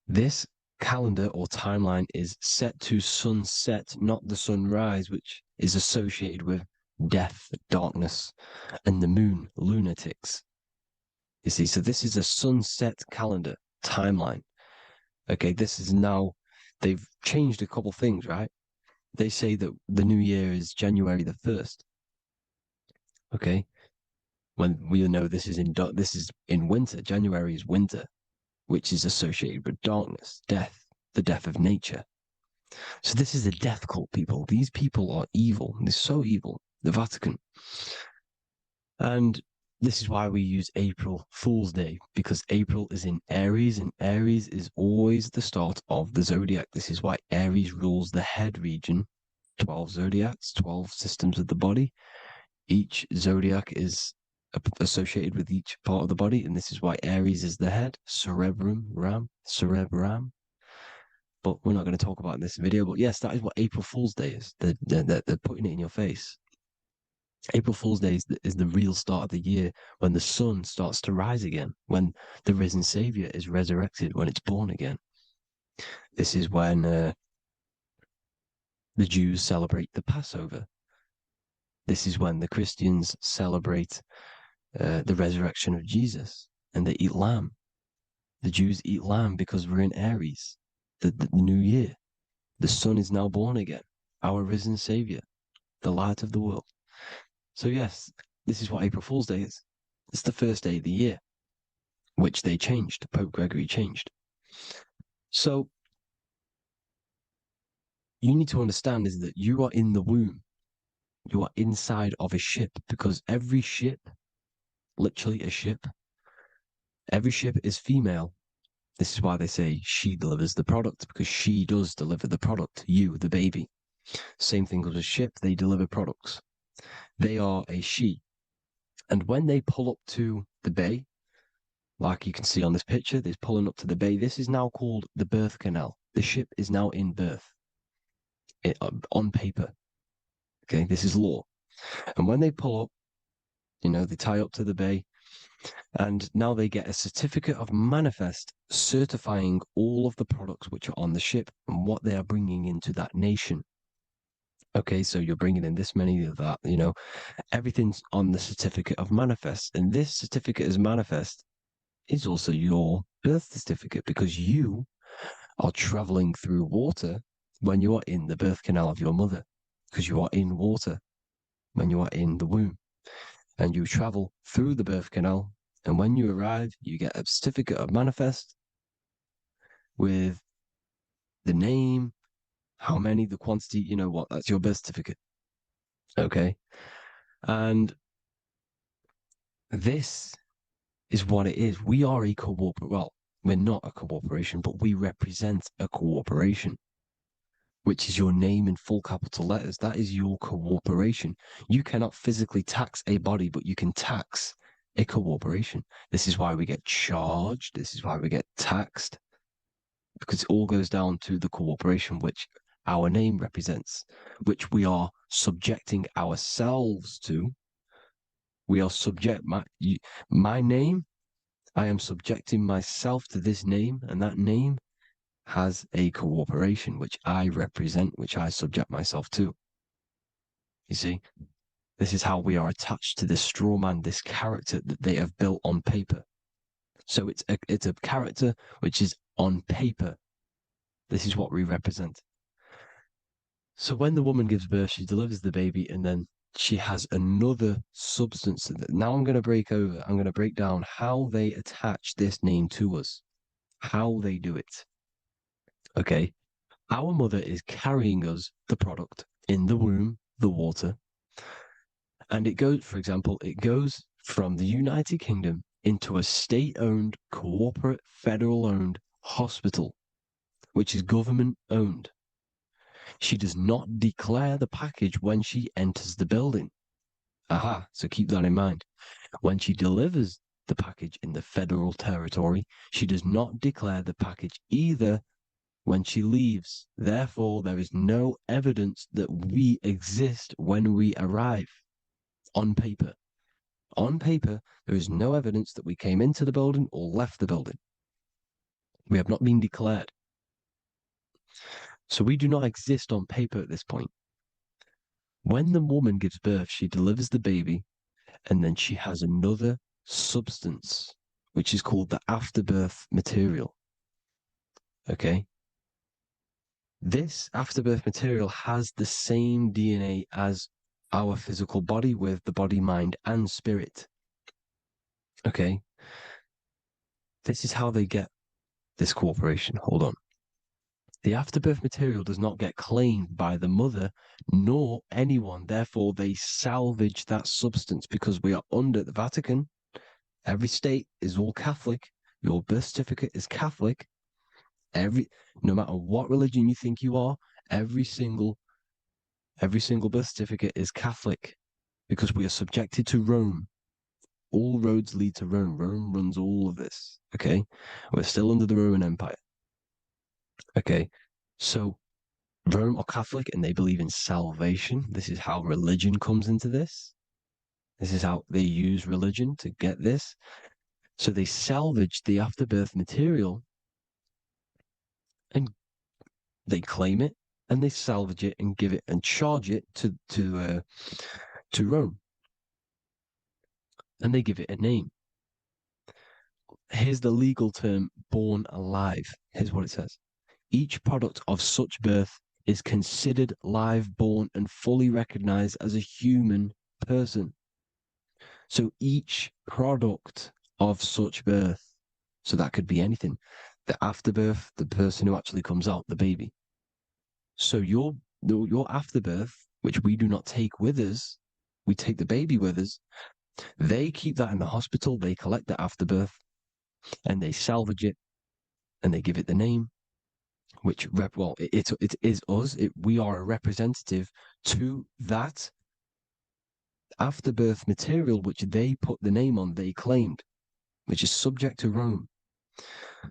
[SPEAKER 2] This calendar or timeline is set to sunset, not the sunrise, which is associated with death, darkness, and the moon, lunatics. You see, so this is a sunset calendar timeline. Okay, this is now, they've changed a couple things, right? They say that the new year is January the 1st. Okay, when we know this is in winter. January is winter, which is associated with darkness, death, the death of nature. So this is a death cult, people. These people are evil. They're so evil. The Vatican. And this is why we use April Fool's Day, because April is in Aries, and Aries is always the start of the zodiac. This is why Aries rules the head region. 12 zodiacs, 12 systems of the body. Each zodiac is associated with each part of the body, and this is why Aries is the head, cerebrum. But we're not going to talk about in this video. But yes, that is what April Fool's Day is. They're putting it in your face. April Fool's Day is the real start of the year, when the sun starts to rise again, when the risen Savior is resurrected, when it's born again. This is when the Jews celebrate the Passover. This is when the Christians celebrate the resurrection of Jesus, and they eat lamb. The Jews eat lamb because we're in Aries, the new year. The sun is now born again, our risen Savior, the light of the world. So yes, this is what April Fool's Day is. It's the first day of the year, which they changed. Pope Gregory changed. So you need to understand is that you are in the womb. You are inside of a ship, because every ship, literally a ship, every ship is female. This is why they say she delivers the product, because she does deliver the product, you, the baby. Same thing with a ship, they deliver products. They are a she. And when they pull up to the bay, like you can see on this picture, they're pulling up to the bay. This is now called the birth canal. The ship is now in birth on paper. Okay, this is law. And when they pull up, they tie up to the bay, and now they get a certificate of manifest certifying all of the products which are on the ship and what they are bringing into that nation. Okay, so you're bringing in this many of that, everything's on the certificate of manifest. And this certificate of manifest is also your birth certificate, because you are traveling through water when you are in the birth canal of your mother, because you are in water when you are in the womb. And you travel through the birth canal, and when you arrive, you get a certificate of manifest with the name, how many, the quantity, that's your birth certificate. Okay. And this is what it is. We are a well, we're not a corporation, but we represent a corporation, which is your name in full capital letters. That is your corporation. You cannot physically tax a body, but you can tax a corporation. This is why we get charged. This is why we get taxed, because it all goes down to the corporation, which our name represents, which we are subjecting ourselves to. We are subject, my name, I am subjecting myself to this name, and that name has a corporation, which I represent, which I subject myself to. You see, this is how we are attached to this straw man, this character that they have built on paper. So it's a character which is on paper. This is what we represent. So when the woman gives birth, she delivers the baby, and then she has another substance. Now I'm going to break down how they attach this name to us, how they do it. Okay. Our mother is carrying us the product in the womb, the water. And it goes, for example, it goes from the United Kingdom into a state-owned, corporate, federal-owned hospital, which is government-owned. She does not declare the package when she enters the building. Aha, so keep that in mind. When she delivers the package in the federal territory, she does not declare the package either when she leaves. Therefore, there is no evidence that we exist when we arrive. On paper. On paper, there is no evidence that we came into the building or left the building. We have not been declared. So we do not exist on paper at this point. When the woman gives birth, she delivers the baby, and then she has another substance, which is called the afterbirth material. Okay? This afterbirth material has the same DNA as our physical body, with the body, mind, and spirit. Okay? This is how they get this corporation. Hold on. The afterbirth material does not get claimed by the mother nor anyone. Therefore, they salvage that substance because we are under the Vatican. Every state is all Catholic. Your birth certificate is Catholic. No matter what religion you think you are, every single birth certificate is Catholic because we are subjected to Rome. All roads lead to Rome. Rome runs all of this. Okay. We're still under the Roman Empire. Okay. So Rome are Catholic and they believe in salvation. This is how religion comes into this. This is how they use religion to get this. So they salvage the afterbirth material and they claim it and they salvage it and give it and charge it to Rome. And they give it a name. Here's the legal term, born alive. Here's what it says. Each product of such birth is considered live born and fully recognized as a human person. So each product of such birth, so that could be anything, the afterbirth, the person who actually comes out, the baby. So your afterbirth, which we do not take with us, we take the baby with us, they keep that in the hospital, they collect the afterbirth, and they salvage it, and they give it the name, which, it is us. We are a representative to that afterbirth material, which they put the name on, they claimed, which is subject to Rome.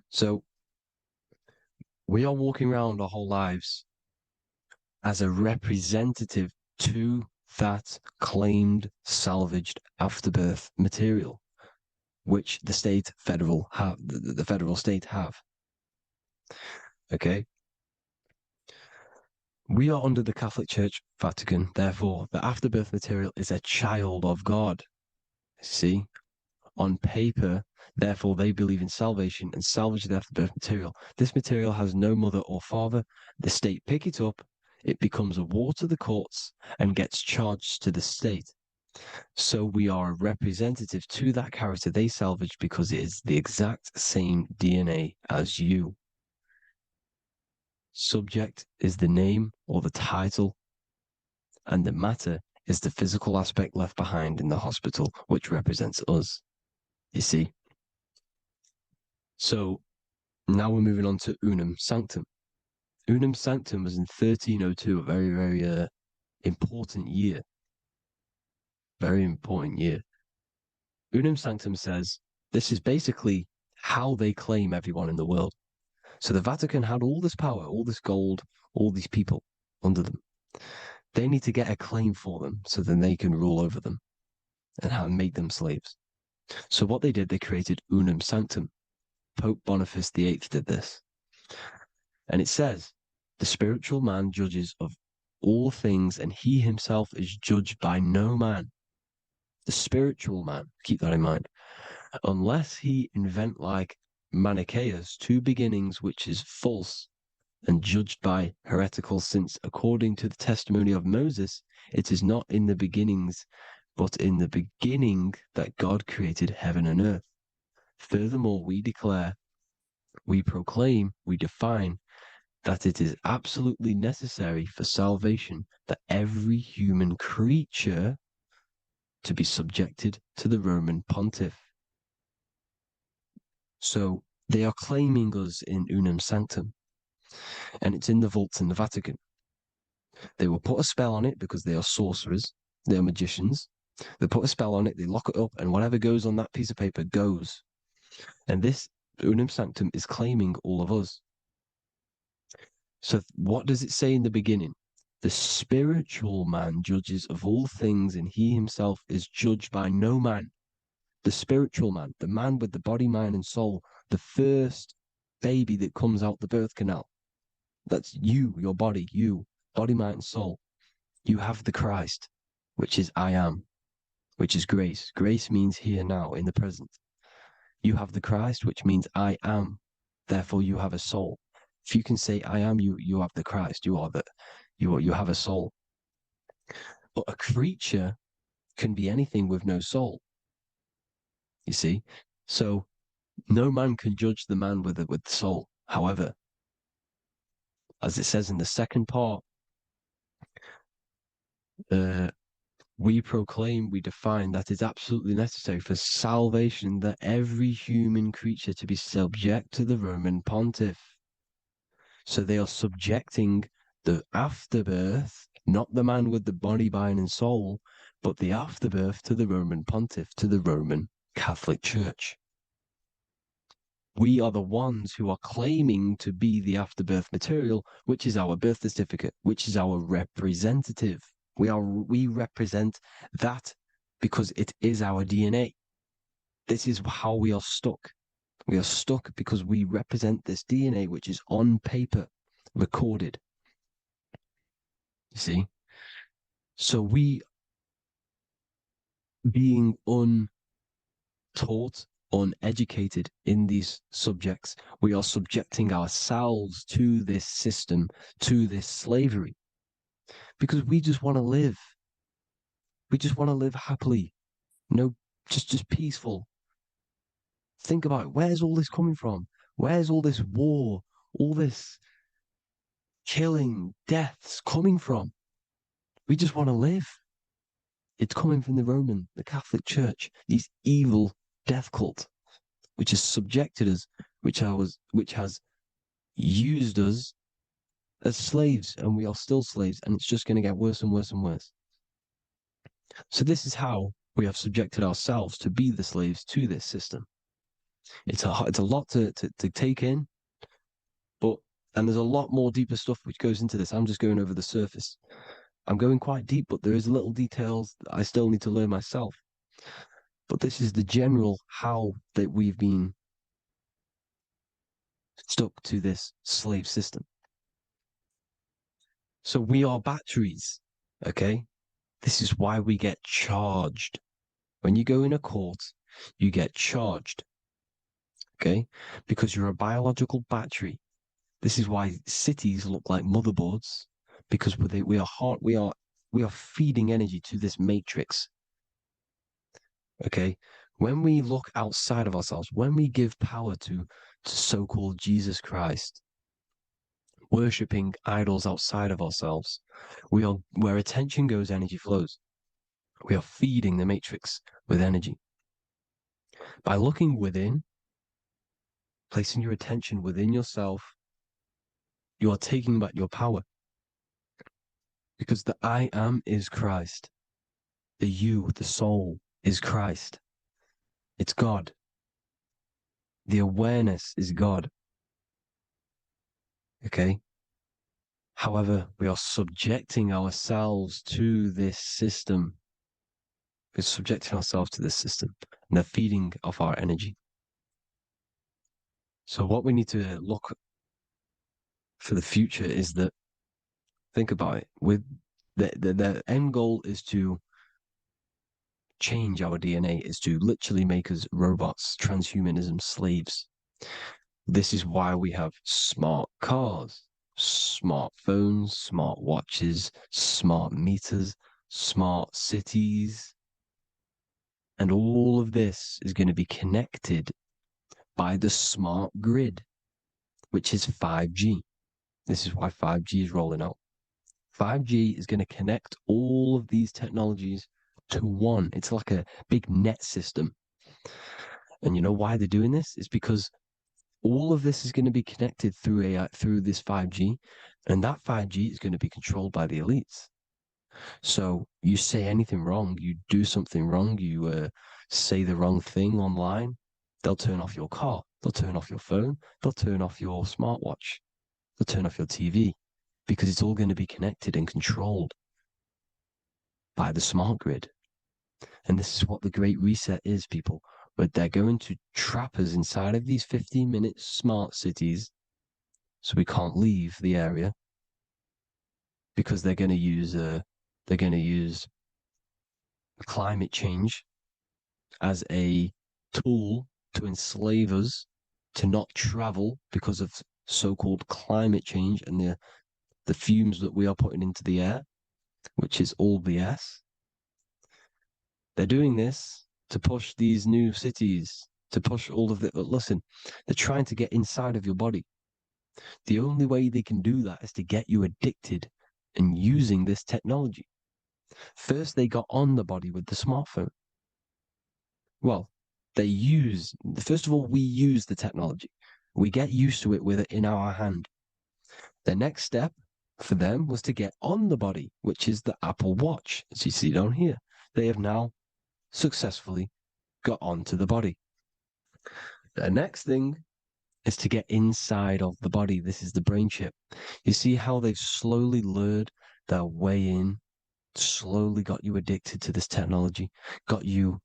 [SPEAKER 2] So we are walking around our whole lives as a representative to that claimed salvaged afterbirth material, which the federal state have. Okay. We are under the Catholic Church, Vatican. Therefore, the afterbirth material is a child of God. See, on paper, therefore, they believe in salvation and salvage the afterbirth material. This material has no mother or father. The state pick it up. It becomes a war to the courts and gets charged to the state. So we are a representative to that character they salvaged because it is the exact same DNA as you. Subject is the name or the title, and the matter is the physical aspect left behind in the hospital, which represents us. You see? So now we're moving on to Unum Sanctum. Unum Sanctum was in 1302, a very, very important year. Very important year. Unum Sanctum says this is basically how they claim everyone in the world. So the Vatican had all this power, all this gold, all these people under them. They need to get a claim for them so then they can rule over them and make them slaves. So what they did, they created Unum Sanctum. Pope Boniface VIII did this. And it says, the spiritual man judges of all things and he himself is judged by no man. The spiritual man, keep that in mind, unless he invent like Manichaeus, two beginnings, which is false and judged by heretical, since according to the testimony of Moses, it is not in the beginnings, but in the beginning that God created heaven and earth. Furthermore, we declare, we proclaim, we define that it is absolutely necessary for salvation that every human creature to be subjected to the Roman pontiff. So they are claiming us in Unum Sanctum, and it's in the vaults in the Vatican. They will put a spell on it because they are sorcerers, they are magicians. They put a spell on it, they lock it up, and whatever goes on that piece of paper goes. And this Unum Sanctum is claiming all of us. So what does it say in the beginning? The spiritual man judges of all things, and he himself is judged by no man. The spiritual man, the man with the body, mind, and soul, the first baby that comes out the birth canal. That's you, your body, body, mind, and soul. You have the Christ, which is I am, which is grace. Grace means here, now, in the present. You have the Christ, which means I am. Therefore, you have a soul. If you can say I am, you have the Christ. You have a soul. But a creature can be anything with no soul. You see? So no man can judge the man with the soul. However, as it says in the second part, we proclaim, we define that it's absolutely necessary for salvation that every human creature to be subject to the Roman pontiff. So they are subjecting the afterbirth, not the man with the body, mind, and soul, but the afterbirth to the Roman pontiff, to the Roman Catholic Church. We are the ones who are claiming to be the afterbirth material, which is our birth certificate, which is our representative. We represent that because it is our DNA. This is how we are stuck. We are stuck because we represent this DNA, which is on paper, recorded. You see? So we, being untaught, uneducated in these subjects, we are subjecting ourselves to this system, to this slavery, because we just want to live. We just want to live happily, just peaceful. Think about it. Where's all this coming from? Where's all this war, all this killing, deaths coming from? We just want to live. It's coming from the Catholic Church, these evil death cult, which has subjected us, which has used us as slaves, and we are still slaves, and it's just going to get worse and worse and worse. So this is how we have subjected ourselves to be the slaves to this system. It's a lot to take in, and there's a lot more deeper stuff which goes into this. I'm just going over the surface. I'm going quite deep, but there is little details that I still need to learn myself. But this is the general how that we've been stuck to this slave system. So we are batteries, okay? This is why we get charged. When you go in a court, you get charged, okay? Because you're a biological battery. This is why cities look like motherboards, because we are feeding energy to this matrix. Okay, when we look outside of ourselves, when we give power to so-called Jesus Christ, worshipping idols outside of ourselves, where attention goes, energy flows. We are feeding the matrix with energy. By looking within, placing your attention within yourself, you are taking back your power. Because the I am is Christ. The you, the soul, is Christ. It's God. The awareness is God. Okay? However, we are subjecting ourselves to this system. We're subjecting ourselves to this system, and the feeding of our energy. So what we need to look for the future is that, think about it, with the end goal is to change our DNA, is to literally make us robots, transhumanism, slaves. This is why we have smart cars, smartphones, smart watches, smart meters, smart cities. And all of this is going to be connected by the smart grid, which is 5G. This is why 5G is rolling out. 5G is going to connect all of these technologies to one. It's like a big net system. And you know why they're doing this? It's because all of this is going to be connected through AI, through this 5G, and that 5G is going to be controlled by the elites. So you say anything wrong, you do something wrong, you say the wrong thing online, they'll turn off your car, they'll turn off your phone, they'll turn off your smartwatch, they'll turn off your TV, because it's all going to be connected and controlled by the smart grid. And this is what the Great Reset is, people. But they're going to trap us inside of these 15-minute smart cities, so we can't leave the area, because they're going to use climate change as a tool to enslave us, to not travel because of so-called climate change and the fumes that we are putting into the air, which is all BS. They're doing this to push these new cities, to push all of it. But listen, they're trying to get inside of your body. The only way they can do that is to get you addicted and using this technology. First, they got on the body with the smartphone. Well, first of all, we use the technology. We get used to it with it in our hand. The next step for them was to get on the body, which is the Apple Watch, as you see down here. They have now successfully got onto the body. The next thing is to get inside of the body. This is the brain chip. You see how they've slowly lured their way in, slowly got you addicted to this technology, got you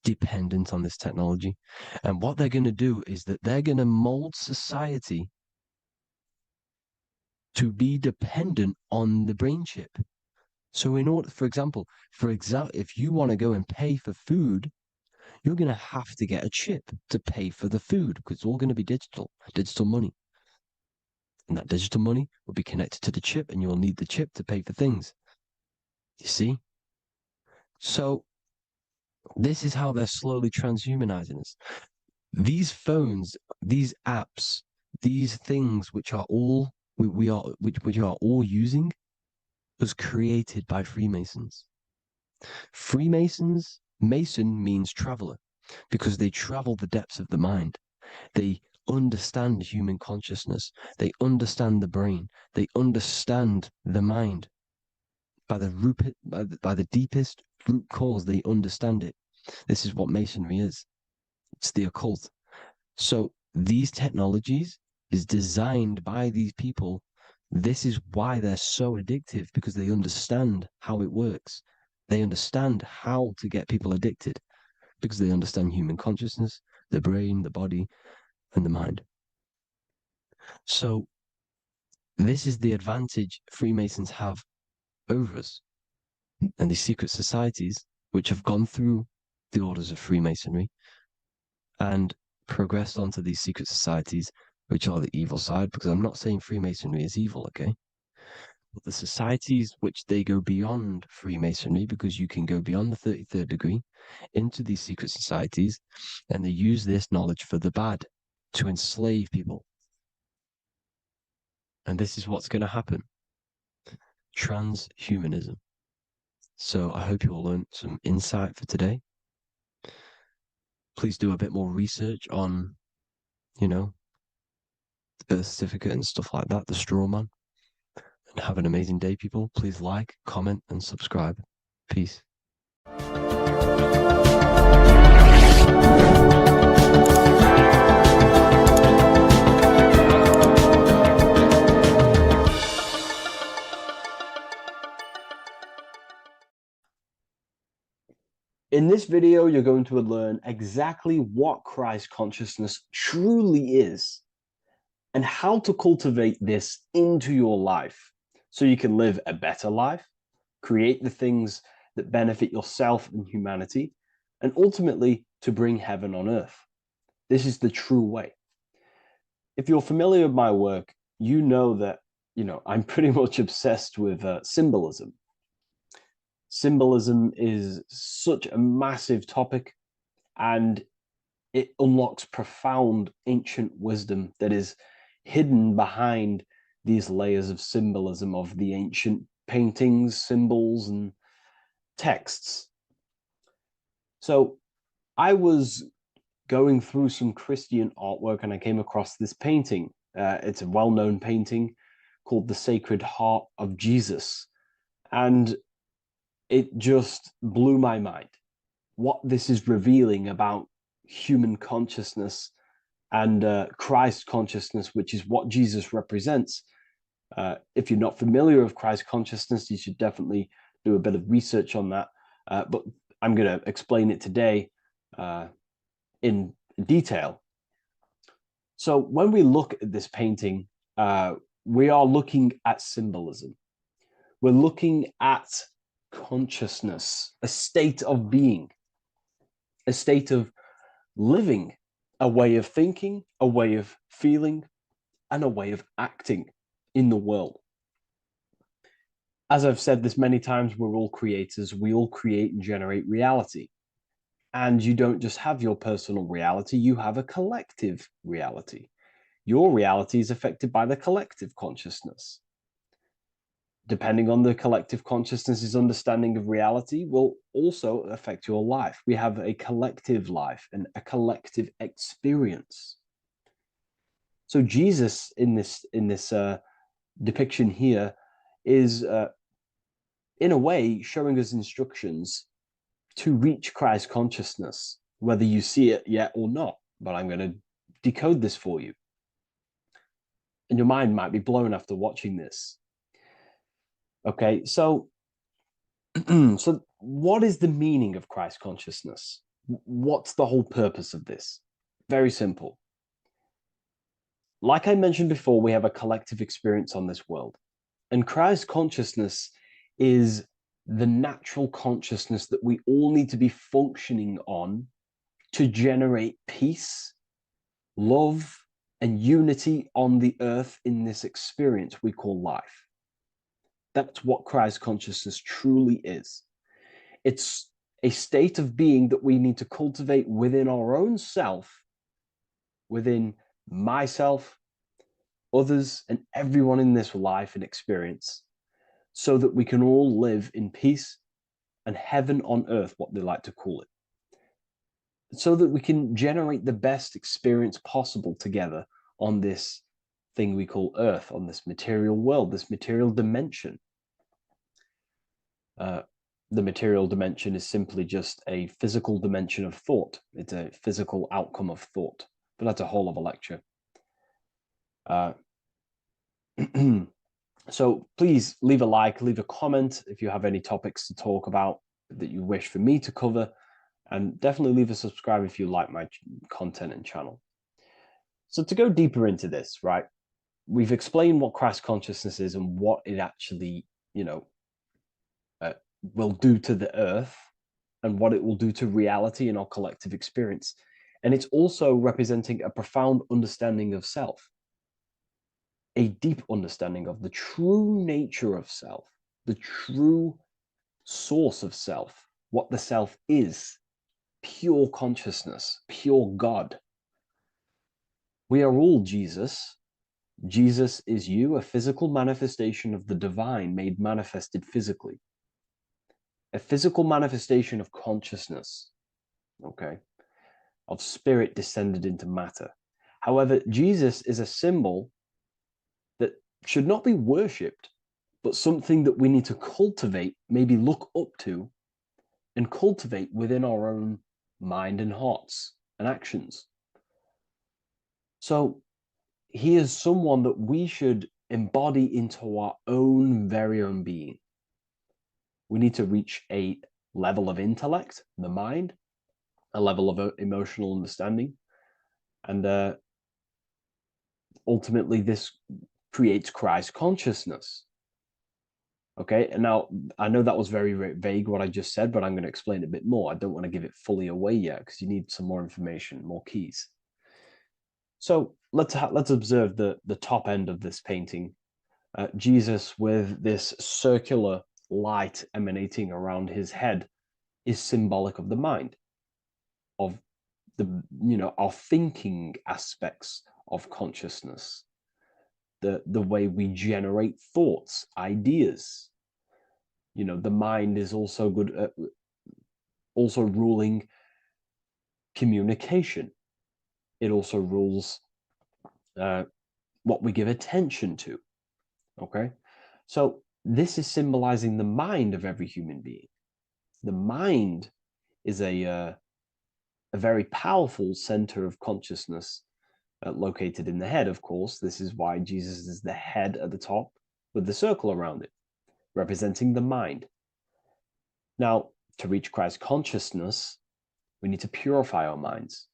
[SPEAKER 2] dependent on this technology. And what they're going to do is that they're going to mold society to be dependent on the brain chip. So in order, for example, if you want to go and pay for food, you're going to have to get a chip to pay for the food because it's all going to be digital money. And that digital money will be connected to the chip and you'll need the chip to pay for things. You see? So this is how they're slowly transhumanizing us. These phones, these apps, these things which are all we are all using was created by Freemasons. Mason means traveler because they travel the depths of the mind. They understand human consciousness. They understand the brain. They understand the mind. By the deepest root cause, they understand it. This is what Masonry is. It's the occult. So these technologies is designed by these people. This is why they're so addictive, because they understand how it works. They understand how to get people addicted because they understand human consciousness, the brain, the body, and the mind. So this is the advantage Freemasons have over us. And these secret societies, which have gone through the orders of Freemasonry and progressed onto these secret societies, which are the evil side, because I'm not saying Freemasonry is evil, okay? But the societies which they go beyond Freemasonry, because you can go beyond the 33rd degree into these secret societies, and they use this knowledge for the bad, to enslave people. And this is what's going to happen. Transhumanism. So I hope you all learned some insight for today. Please do a bit more research on, the birth certificate and stuff like that, the straw man. And have an amazing day, people. Please like, comment, and subscribe. Peace.
[SPEAKER 3] In this video, you're going to learn exactly what Christ consciousness truly is and how to cultivate this into your life so you can live a better life, create the things that benefit yourself and humanity, and ultimately to bring heaven on earth. This is the true way. If you're familiar with my work, you know that, I'm pretty much obsessed with symbolism. Symbolism is such a massive topic, and it unlocks profound ancient wisdom that is hidden behind these layers of symbolism of the ancient paintings, symbols, and texts. So I was going through some Christian artwork and I came across this painting. It's a well-known painting called The Sacred Heart of Jesus. And it just blew my mind what this is revealing about human consciousness and Christ consciousness, which is what Jesus represents. If you're not familiar with Christ consciousness, you should definitely do a bit of research on that. But I'm going to explain it today in detail. So when we look at this painting, we are looking at symbolism. We're looking at consciousness, a state of being, a state of living, a way of thinking, a way of feeling, and a way of acting in the world. As I've said this many times, we're all creators. We all create and generate reality. And you don't just have your personal reality, you have a collective reality. Your reality is affected by the collective consciousness. Depending on the collective consciousness's understanding of reality will also affect your life. We have a collective life and a collective experience. So Jesus in this depiction here is in a way showing us instructions to reach Christ consciousness, whether you see it yet or not. But I'm going to decode this for you. And your mind might be blown after watching this. Okay, so so what is the meaning of Christ consciousness? What's the whole purpose of this? Very simple. Like I mentioned before, we have a collective experience on this world. And Christ consciousness is the natural consciousness that we all need to be functioning on to generate peace, love, and unity on the earth in this experience we call life. That's what Christ consciousness truly is. It's a state of being that we need to cultivate within our own self, within myself, others, and everyone in this life and experience, so that we can all live in peace and heaven on earth, what they like to call it, so that we can generate the best experience possible together on this thing we call earth, on this material world, this material dimension. The material dimension is simply just a physical dimension of thought. It's a physical outcome of thought, but that's a whole other lecture. So please leave a like, leave a comment if you have any topics to talk about that you wish for me to cover, and definitely leave a subscribe if you like my content and channel. So to go deeper into this, right, we've explained what Christ consciousness is and what it actually, will do to the earth and what it will do to reality in our collective experience. And it's also representing a profound understanding of self, a deep understanding of the true nature of self, the true source of self, what the self is, pure consciousness, pure God. We are all Jesus. Jesus is you, a physical manifestation of the divine made manifested physically. A physical manifestation of consciousness, okay, of spirit descended into matter. However, Jesus is a symbol that should not be worshipped, but something that we need to cultivate, maybe look up to, and cultivate within our own mind and hearts and actions. So he is someone that we should embody into our own very own being. We need to reach a level of intellect, the mind, a level of emotional understanding, and ultimately this creates Christ consciousness. Okay, and now I know that was very, very vague what I just said, but I'm going to explain it a bit more. I don't want to give it fully away yet because you need some more information, more keys. So let's observe the top end of this painting. Jesus with this circular light emanating around his head is symbolic of the mind, of the our thinking aspects of consciousness, the way we generate thoughts, ideas. The mind is also good at also ruling communication. It also rules what we give attention to. Okay, so this is symbolizing the mind of every human being. The mind is a very powerful center of consciousness located in the head, of course. This is why Jesus is the head at the top with the circle around it, representing the mind. Now, to reach Christ consciousness, we need to purify our minds.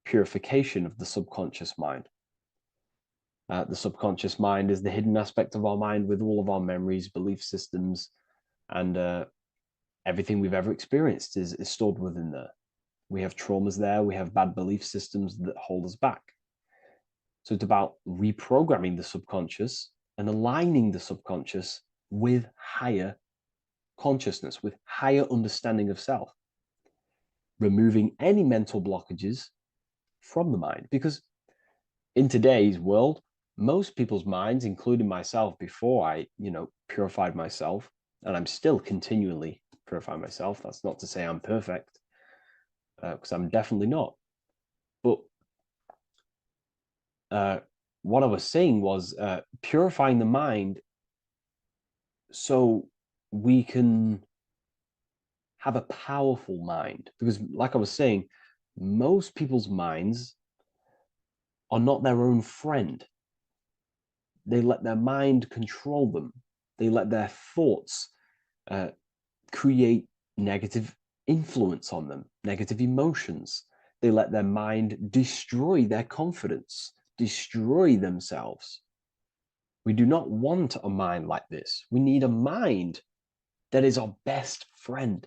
[SPEAKER 3] Purification of the subconscious mind. The subconscious mind is the hidden aspect of our mind with all of our memories, belief systems, and everything we've ever experienced is stored within there. We have traumas there. We have bad belief systems that hold us back. So it's about reprogramming the subconscious and aligning the subconscious with higher consciousness, with higher understanding of self, removing any mental blockages from the mind. Because in today's world, most people's minds, including myself, before I, purified myself, and I'm still continually purifying myself. That's not to say I'm perfect, because I'm definitely not. But what I was saying was purifying the mind so we can have a powerful mind. Because, like I was saying, most people's minds are not their own friend. They let their mind control them. They let their thoughts create negative influence on them, negative emotions. They let their mind destroy their confidence, destroy themselves. We do not want a mind like this. We need a mind that is our best friend,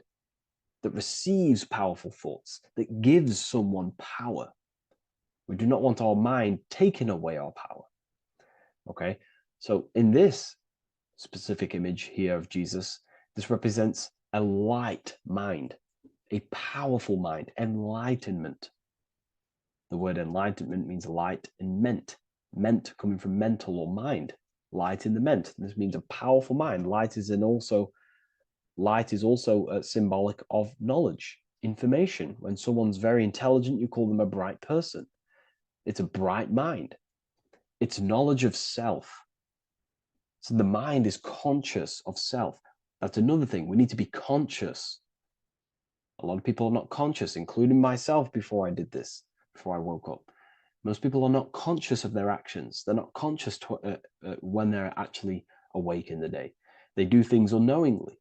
[SPEAKER 3] that receives powerful thoughts, that gives someone power. We do not want our mind taking away our power. Okay, so in this specific image here of Jesus, this represents a light mind, a powerful mind, enlightenment. The word enlightenment means light and ment coming from mental or mind, light in the ment. This means a powerful mind. Light is also symbolic of knowledge, information. When someone's very intelligent, you call them a bright person. It's a bright mind. It's knowledge of self. So the mind is conscious of self. That's another thing. We need to be conscious. A lot of people are not conscious, including myself before I did this, before I woke up. Most people are not conscious of their actions. They're not conscious when they're actually awake in the day. They do things unknowingly.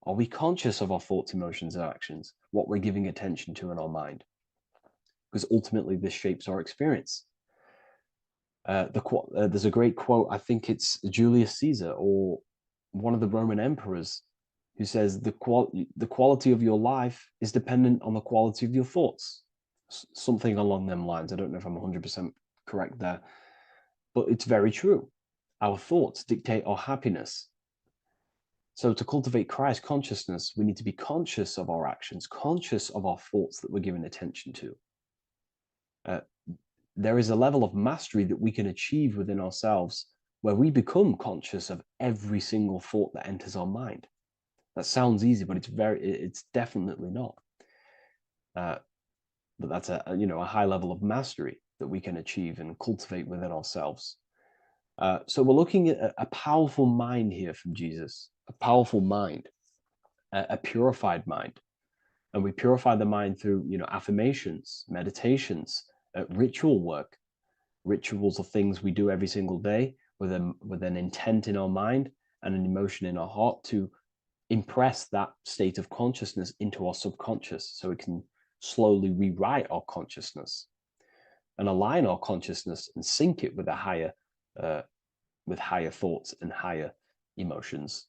[SPEAKER 3] Are we conscious of our thoughts, emotions, and actions, what we're giving attention to in our mind? Because ultimately this shapes our experience. There's a great quote, I think it's Julius Caesar or one of the Roman emperors, who says the quality of your life is dependent on the quality of your thoughts. Something along them lines. I don't know if I'm 100% correct there, but it's very true. Our thoughts dictate our happiness. So to cultivate Christ consciousness, we need to be conscious of our actions, conscious of our thoughts that we're giving attention to. There is a level of mastery that we can achieve within ourselves where we become conscious of every single thought that enters our mind. That sounds easy, but it's definitely not. But that's a high level of mastery that we can achieve and cultivate within ourselves. So we're looking at a powerful mind here from Jesus, a powerful mind, a purified mind. And we purify the mind through, affirmations, meditations, ritual work. Rituals are things we do every single day with an intent in our mind and an emotion in our heart to impress that state of consciousness into our subconscious, so we can slowly rewrite our consciousness and align our consciousness and sync it with higher thoughts and higher emotions,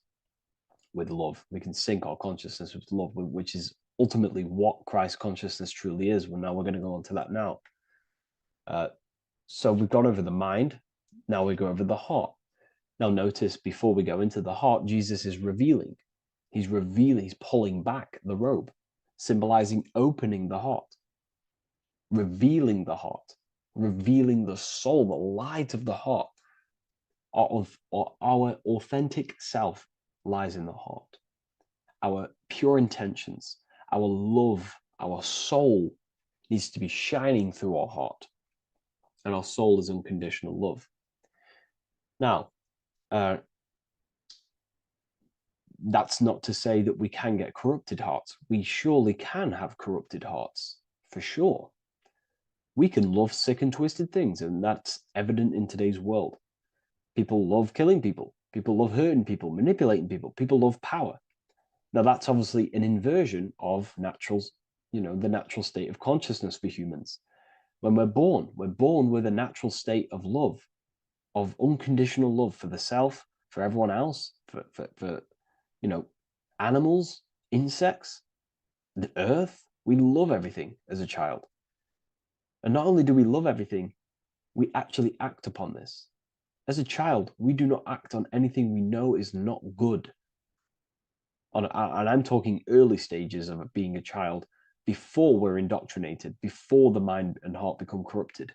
[SPEAKER 3] with love. We can sync our consciousness with love, which is ultimately what Christ consciousness truly is. Well, now we're going to go on to that now. So we've gone over the mind. Now we go over the heart. Now notice, before we go into the heart, Jesus is revealing. He's pulling back the robe, symbolizing opening the heart, revealing the heart, revealing the soul, the light of the heart. Our authentic self lies in the heart. Our pure intentions, our love, our soul needs to be shining through our heart. And our soul is unconditional love. Now, that's not to say that we can get corrupted hearts. We surely can have corrupted hearts, for sure. We can love sick and twisted things, and that's evident in today's world. People love killing people. People love hurting people, manipulating people. People love power. Now, that's obviously an inversion of the natural state of consciousness for humans. When we're born with a natural state of love, of unconditional love for the self, for everyone else, for animals, insects, the earth. We love everything as a child. And not only do we love everything, we actually act upon this. As a child, we do not act on anything we know is not good. And I'm talking early stages of being a child, before we're indoctrinated, before the mind and heart become corrupted.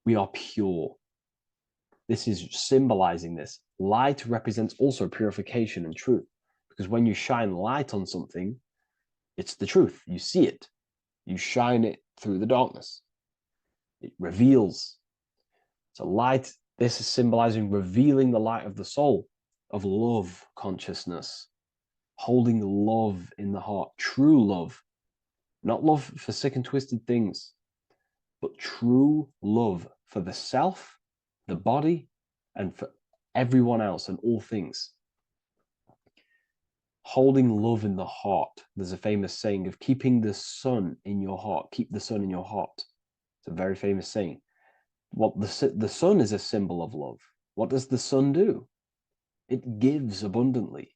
[SPEAKER 3] We are pure. This is symbolizing this. Light represents also purification and truth, because when you shine light on something, it's the truth. You see it. You shine it through the darkness. It reveals. So light, this is symbolizing revealing the light of the soul, of love consciousness, holding love in the heart, true love, not love for sick and twisted things, but true love for the self, the body, and for everyone else and all things. Holding love in the heart. There's a famous saying of keeping the sun in your heart. Keep the sun in your heart. It's a very famous saying. Well, the sun is a symbol of love. What does the sun do? It gives abundantly.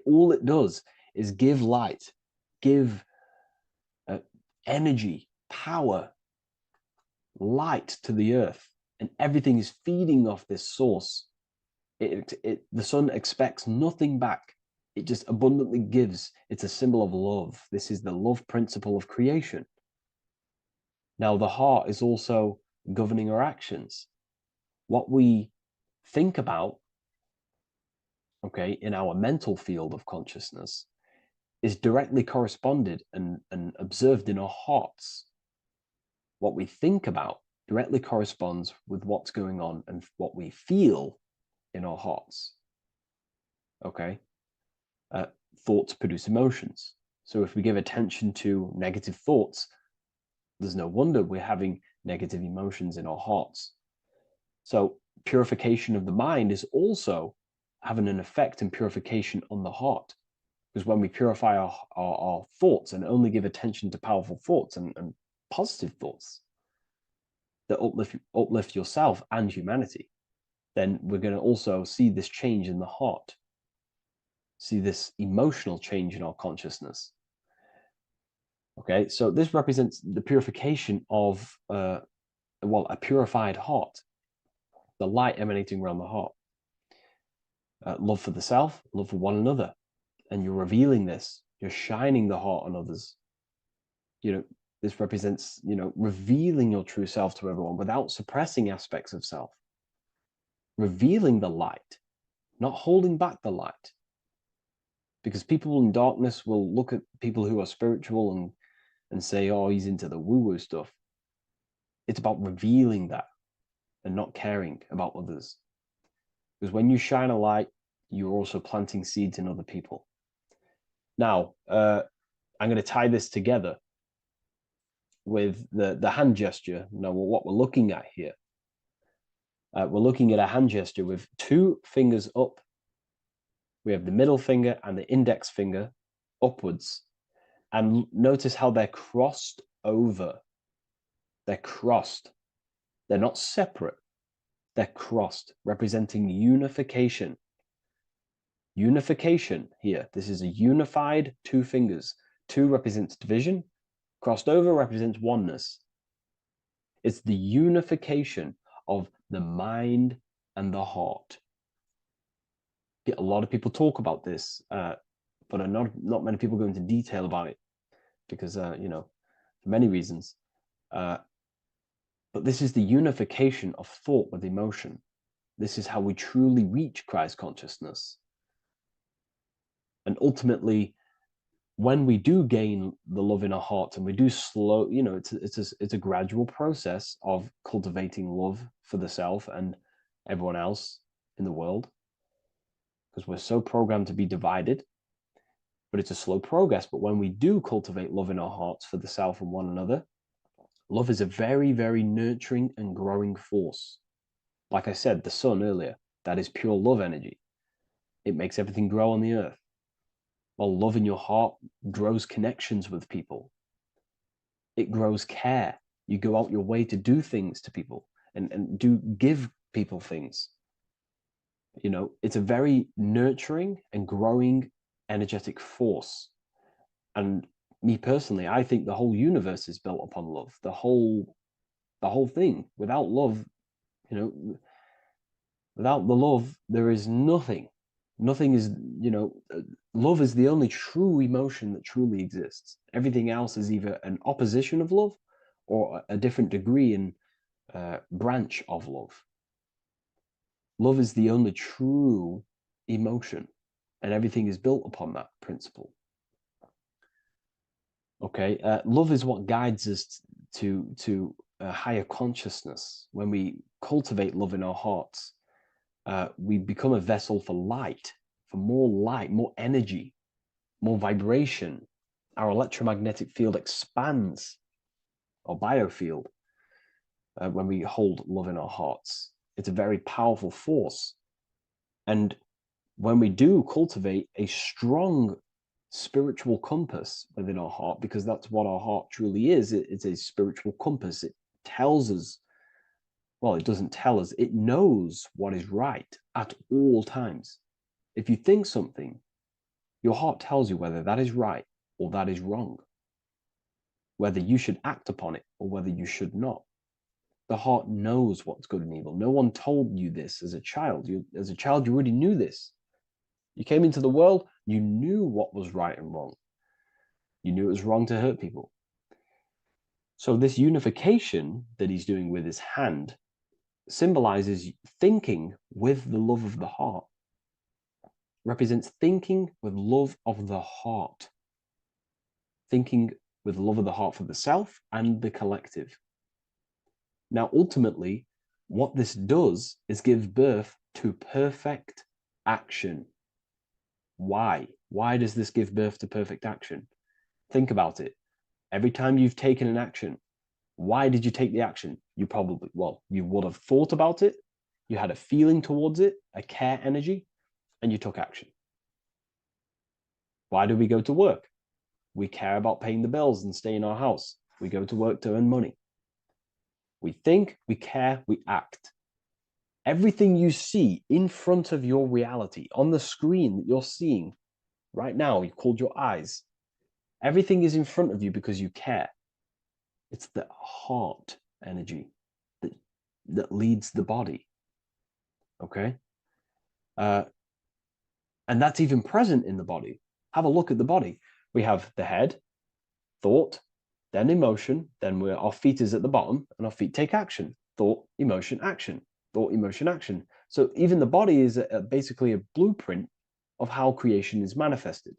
[SPEAKER 3] All it does is give light, give energy, power, light to the earth, and everything is feeding off this source. The sun expects nothing back. It just abundantly gives. It's a symbol of love. This is the love principle of creation. Now, the heart is also governing our actions. What we think about, okay, in our mental field of consciousness is directly corresponded and observed in our hearts. What we think about directly corresponds with what's going on and what we feel in our hearts. Okay? Thoughts produce emotions. So if we give attention to negative thoughts, there's no wonder we're having negative emotions in our hearts. So purification of the mind is also having an effect in purification on the heart. Because when we purify our thoughts and only give attention to powerful thoughts and positive thoughts that uplift yourself and humanity, then we're going to also see this change in the heart, see this emotional change in our consciousness. Okay, so this represents the purification of, a purified heart, the light emanating around the heart. Love for the self, love for one another. And you're revealing this, you're shining the heart on others. This represents, revealing your true self to everyone without suppressing aspects of self. Revealing the light, not holding back the light. Because people in darkness will look at people who are spiritual and say, oh, he's into the woo-woo stuff. It's about revealing that and not caring about others. Because when you shine a light, you're also planting seeds in other people. Now, I'm going to tie this together with the hand gesture. Now, what we're looking at here, we're looking at a hand gesture with two fingers up. We have the middle finger and the index finger upwards. And notice how they're crossed over. They're crossed. They're not separate. They're crossed, representing unification. Unification here. This is a unified two fingers. Two represents division. Crossed over represents oneness. It's the unification of the mind and the heart. A lot of people talk about this, but not many people go into detail about it because, for many reasons. But this is the unification of thought with emotion. This is how we truly reach Christ consciousness. And ultimately, when we do gain the love in our hearts and we do slow, it's a gradual process of cultivating love for the self and everyone else in the world, because we're so programmed to be divided. But it's a slow progress. But when we do cultivate love in our hearts for the self and one another, love is a very, very nurturing and growing force. Like I said, the sun earlier, that is pure love energy. It makes everything grow on the earth. While love in your heart grows connections with people. It grows care. You go out your way to do things to people and give people things. It's a very nurturing and growing energetic force. And me personally, I think the whole universe is built upon love. The whole thing. Without love, without the love, there is nothing. Nothing is, love is the only true emotion that truly exists. Everything else is either an opposition of love
[SPEAKER 2] or a different degree and branch of love. Love is the only true emotion, and everything is built upon that principle. Okay, love is what guides us to a higher consciousness. When we cultivate love in our hearts, we become a vessel for light, more energy, more vibration. Our electromagnetic field expands, or biofield, when we hold love in our hearts. It's a very powerful force. And when we do cultivate a strong spiritual compass within our heart, because that's what our heart truly is, it's a spiritual compass. It tells us, well, it doesn't tell us, it knows what is right at all times. If you think something, your heart tells you whether that is right or that is wrong, whether you should act upon it or whether you should not. The heart knows what's good and evil. No one told you this as a child. As a child, you already knew this. You came into the world, you knew what was right and wrong. You knew it was wrong to hurt people. So this unification that he's doing with his hand symbolizes thinking with the love of the heart, represents thinking with love of the heart, thinking with love of the heart for the self and the collective. Now, ultimately, what this does is give birth to perfect action. Why? Why does this give birth to perfect action? Think about it. Every time you've taken an action, why did you take the action? You probably, well, you would have thought about it, you had a feeling towards it, a care energy, and you took action. Why do we go to work? We care about paying the bills and staying in our house. We go to work to earn money. We think, we care, we act. Everything you see in front of your reality, on the screen that you're seeing right now, you called your eyes. Everything is in front of you because you care. It's the heart energy that leads the body. Okay? And that's even present in the body. Have a look at the body. We have the head, thought, then emotion, then our feet is at the bottom, and our feet take action. Thought, emotion, action. Thought, emotion, action. So even the body is basically a blueprint of how creation is manifested.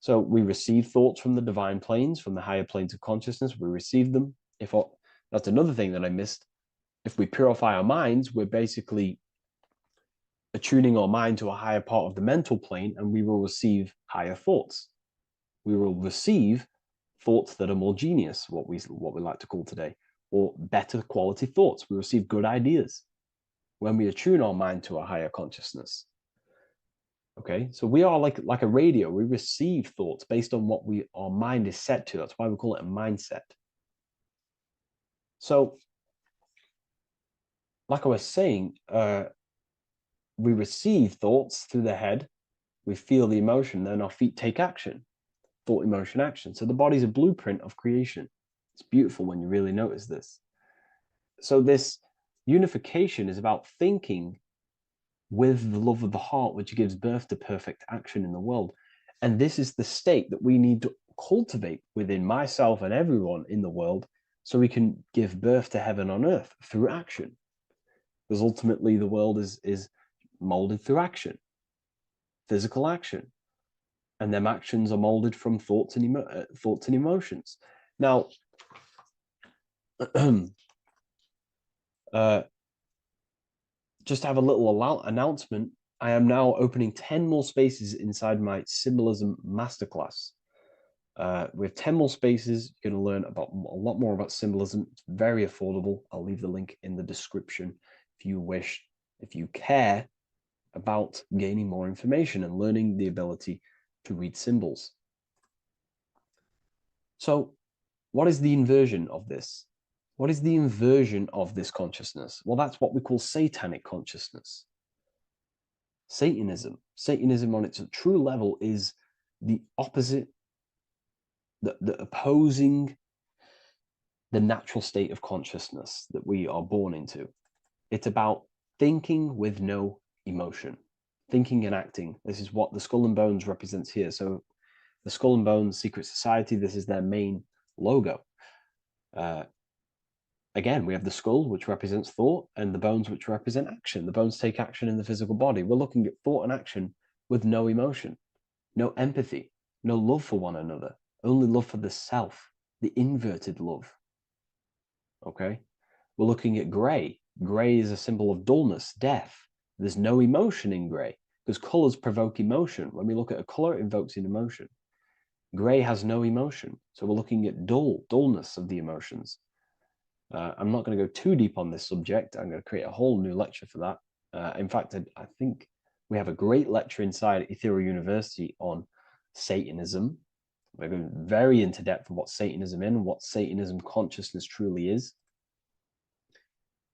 [SPEAKER 2] So we receive thoughts from the divine planes, from the higher planes of consciousness. We receive them. That's another thing that I missed. If we purify our minds, we're basically attuning our mind to a higher part of the mental plane, and we will receive higher thoughts. We will receive thoughts that are more genius, what we like to call today, or better quality thoughts. We receive good ideas when we attune our mind to a higher consciousness. Okay, so we are like a radio. We receive thoughts based on what our mind is set to. That's why we call it a mindset. So, like I was saying, we receive thoughts through the head. We feel the emotion, then our feet take action. Thought, emotion, action. So the body's a blueprint of creation. It's beautiful when you really notice this. So this unification is about thinking with the love of the heart, which gives birth to perfect action in the world. And this is the state that we need to cultivate within myself and everyone in the world so we can give birth to heaven on earth through action. Because ultimately the world is molded through action, physical action. And them actions are molded from thoughts and emotions. Now, just to have a little announcement, I am now opening 10 more spaces inside my symbolism masterclass. With 10 more spaces, you're going to learn about a lot more about symbolism. It's very affordable. I'll leave the link in the description if you wish, if you care about gaining more information and learning the ability to read symbols. So what is the inversion of this? What is the inversion of this consciousness? Well, that's what we call satanic consciousness. Satanism. Satanism on its true level is the opposite, the opposing the natural state of consciousness that we are born into. It's about thinking with no emotion, thinking and acting. This is what the Skull and Bones represents here. So the Skull and Bones Secret Society, this is their main logo. Again, we have the skull, which represents thought, and the bones, which represent action. The bones take action in the physical body. We're looking at thought and action with no emotion, no empathy, no love for one another, only love for the self, the inverted love. Okay? We're looking at gray. Gray is a symbol of dullness, death. There's no emotion in gray because colors provoke emotion. When we look at a color, it invokes an emotion. Gray has no emotion. So we're looking at dullness of the emotions. I'm not going to go too deep on this subject. I'm going to create a whole new lecture for that. In fact, I think we have a great lecture inside Ethereal University on Satanism. We're going very into depth of what Satanism is and what Satanism consciousness truly is.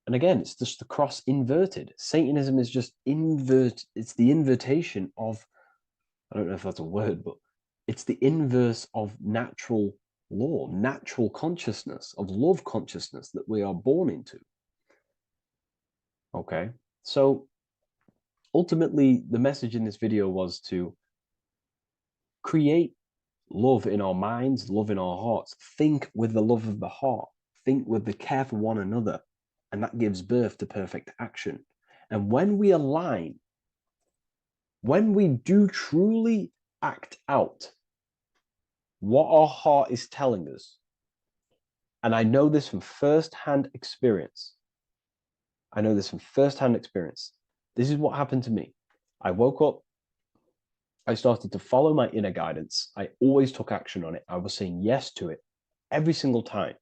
[SPEAKER 2] And again, it's just the cross inverted. Satanism is just it's the invertation of, I don't know if that's a word, but it's the inverse of natural law, natural consciousness, of love consciousness that we are born into. Okay, so ultimately, the message in this video was to create love in our minds, love in our hearts. Think with the love of the heart. Think with the care for one another. And that gives birth to perfect action. And when we align, when we do truly act out what our heart is telling us, and I know this from first-hand experience. This is what happened to me. I woke up. I started to follow my inner guidance. I always took action on it. I was saying yes to it every single time.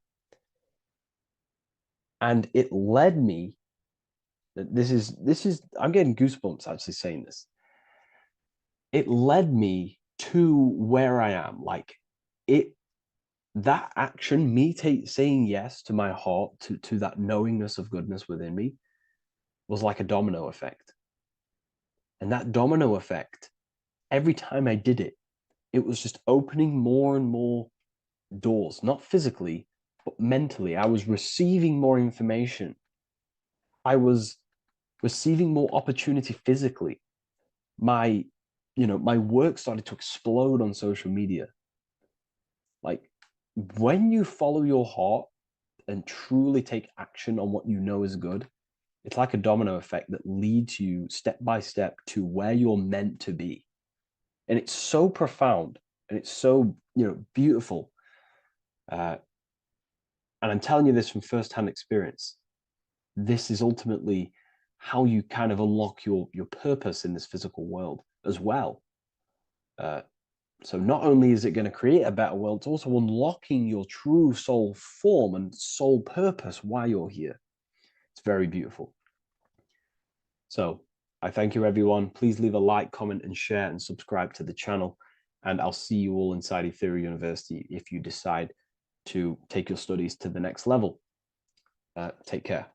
[SPEAKER 2] And it led me, this is, I'm getting goosebumps actually saying this. It led me to where I am. Like that action, me saying yes to my heart, to that knowingness of goodness within me, was like a domino effect. And that domino effect, every time I did it, it was just opening more and more doors, not physically, but mentally. I was receiving more information. I was receiving more opportunity physically. My work started to explode on social media. Like, when you follow your heart and truly take action on what you know is good, it's like a domino effect that leads you step by step to where you're meant to be. And it's so profound and it's so, beautiful. And I'm telling you this from firsthand experience. This is ultimately how you kind of unlock your purpose in this physical world as well. So not only is it going to create a better world, it's also unlocking your true soul form and soul purpose while you're here. It's very beautiful. So I thank you, everyone. Please leave a like, comment, and share, and subscribe to the channel. And I'll see you all inside Ethereal University if you decide to take your studies to the next level. Take care.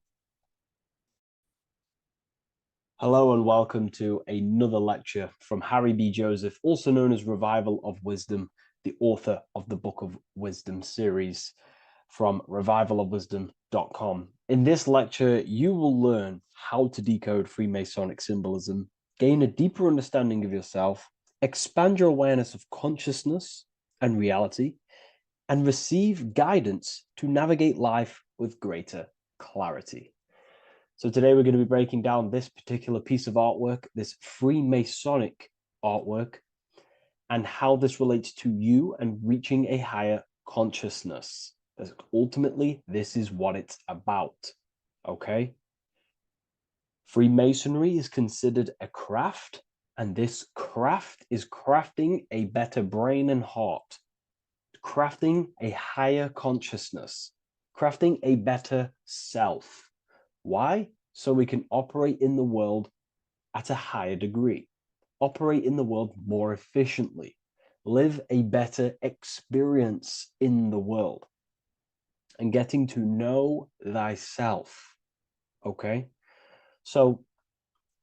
[SPEAKER 2] Hello and welcome to another lecture from Harry B. Joseph, also known as Revival of Wisdom, the author of the Book of Wisdom series from revivalofwisdom.com. In this lecture, you will learn how to decode Freemasonic symbolism, gain a deeper understanding of yourself, expand your awareness of consciousness and reality, and receive guidance to navigate life with greater clarity. So today we're going to be breaking down this particular piece of artwork, this Freemasonic artwork, and how this relates to you and reaching a higher consciousness. Because ultimately, this is what it's about, okay? Freemasonry is considered a craft, and this craft is crafting a better brain and heart, crafting a higher consciousness, crafting a better self. Why? So we can operate in the world at a higher degree, operate in the world more efficiently, live a better experience in the world, and getting to know thyself. Okay? So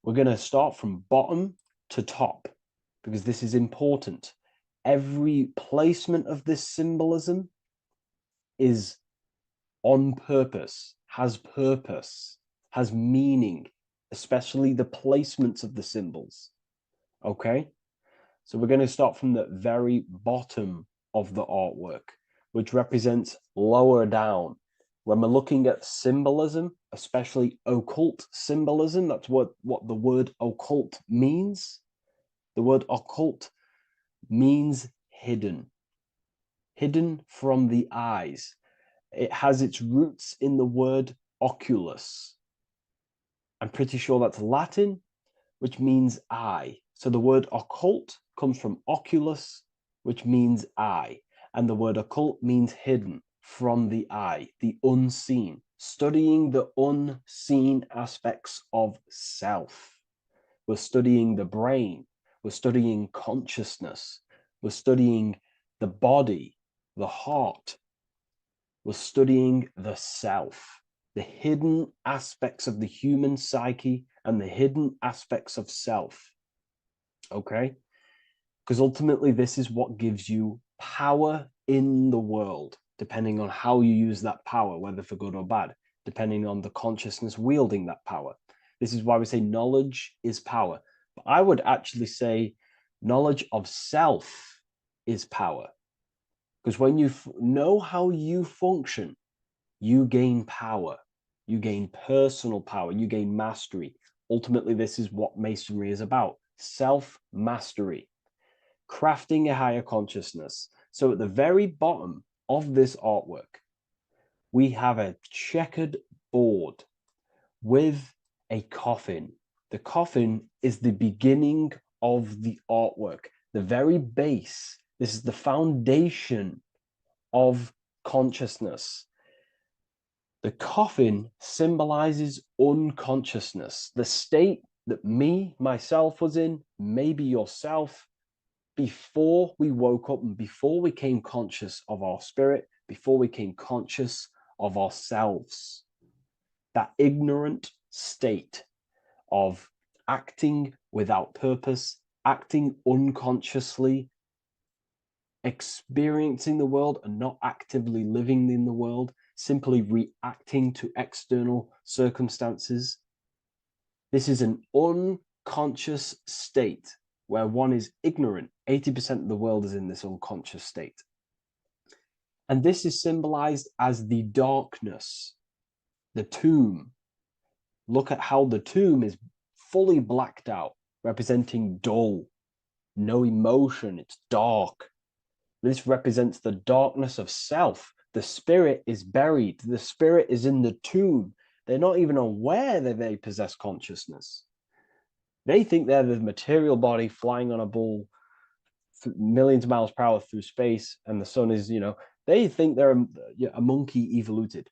[SPEAKER 2] we're going to start from bottom to top because this is important. Every placement of this symbolism is on purpose, has meaning, especially the placements of the symbols. Okay? So we're going to start from the very bottom of the artwork.
[SPEAKER 3] which represents lower down. When we're looking at symbolism, especially occult symbolism, that's what the word occult means. The word occult means hidden, hidden from the eyes. It has its roots in the word oculus. I'm pretty sure that's Latin, which means eye. So the word occult comes from oculus, which means eye. And the word occult means hidden, from the eye, the unseen, studying the unseen aspects of self. We're studying the brain, we're studying consciousness, we're studying the body, the heart, we're studying the self, the hidden aspects of the human psyche and the hidden aspects of self. Okay? Because ultimately, this is what gives you power in the world, depending on how you use that power, whether for good or bad, depending on the consciousness wielding that power. This is why we say knowledge is power. But I would actually say knowledge of self is power. Because when you know how you function, you gain power. You gain personal power. You gain mastery. Ultimately, this is what Masonry is about. Self-mastery. Crafting a higher consciousness. So at the very bottom of this artwork, we have a checkered board with a coffin. The coffin is the beginning of the artwork, the very base. This is the foundation of consciousness. The coffin symbolizes unconsciousness, the state that myself was in, maybe yourself, before we woke up and before we came conscious of our spirit, before we came conscious of ourselves. That ignorant state of acting without purpose, acting unconsciously, experiencing the world and not actively living in the world, simply reacting to external circumstances. This is an unconscious state where one is ignorant. 80% of the world is in this unconscious state. And this is symbolized as the darkness, the tomb. Look at how the tomb is fully blacked out, representing dull, no emotion, it's dark. This represents the darkness of self. The spirit is buried. The spirit is in the tomb. They're not even aware that they possess consciousness. They think they're the material body flying on a ball millions of miles per hour through space, and the sun is, they think they're a monkey evoluted.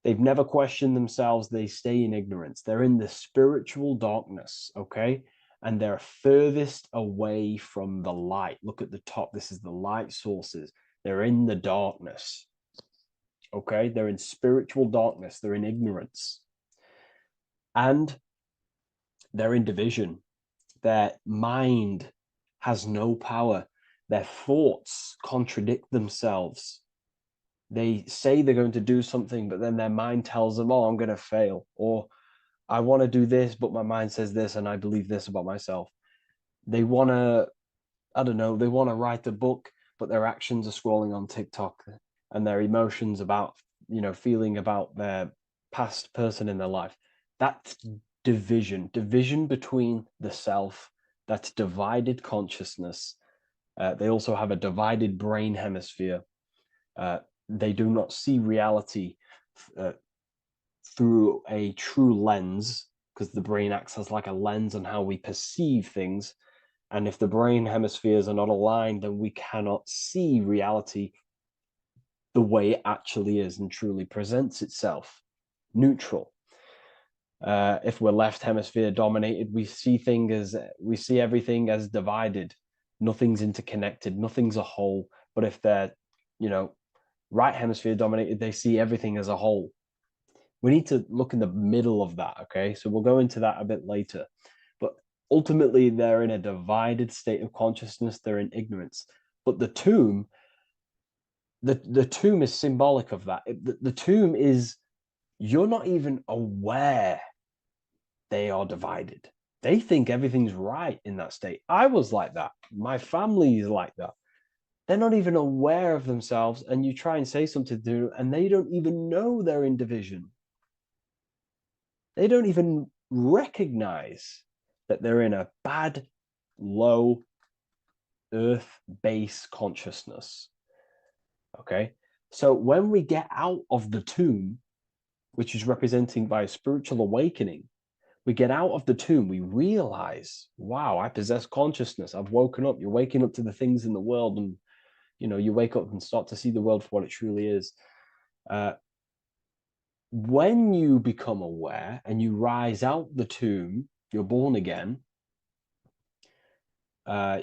[SPEAKER 3] They've never questioned themselves. They stay in ignorance. They're in the spiritual darkness, okay? And they're furthest away from the light. Look at the top. This is the light sources. They're in the darkness, okay? They're in spiritual darkness. They're in ignorance. And they're in division. Their mind has no power. Their thoughts contradict themselves. They say they're going to do something, but then their mind tells them, oh, I'm going to fail. Or I want to do this, but my mind says this, and I believe this about myself. They want to, they want to write a book, but their actions are scrolling on TikTok, and their emotions about, feeling about their past person in their life. That's division between the self, that's divided consciousness. They also have a divided brain hemisphere. They do not see reality through a true lens, because the brain acts as like a lens on how we perceive things. And if the brain hemispheres are not aligned, then we cannot see reality the way it actually is and truly presents itself, neutral. If we're left hemisphere dominated, we see everything as divided. Nothing's interconnected, nothing's a whole. But if they're, right hemisphere dominated, they see everything as a whole. We need to look in the middle of that, okay? So we'll go into that a bit later. But ultimately, they're in a divided state of consciousness. They're in ignorance. But the tomb, the tomb is symbolic of that. The tomb is, you're not even aware they are divided. They think everything's right in that state. I was like that. My family is like that.
[SPEAKER 2] They're not even aware of themselves, and you try and say something to them, and they don't even know they're in division. They don't even recognize that they're in a bad, low earth base consciousness. Okay? So when we get out of the tomb, which is representing by a spiritual awakening, we get out of the tomb, we realize, wow, I possess consciousness. I've woken up. You're waking up to the things in the world, and you wake up and start to see the world for what it truly is. When you become aware and you rise out the tomb, you're born again.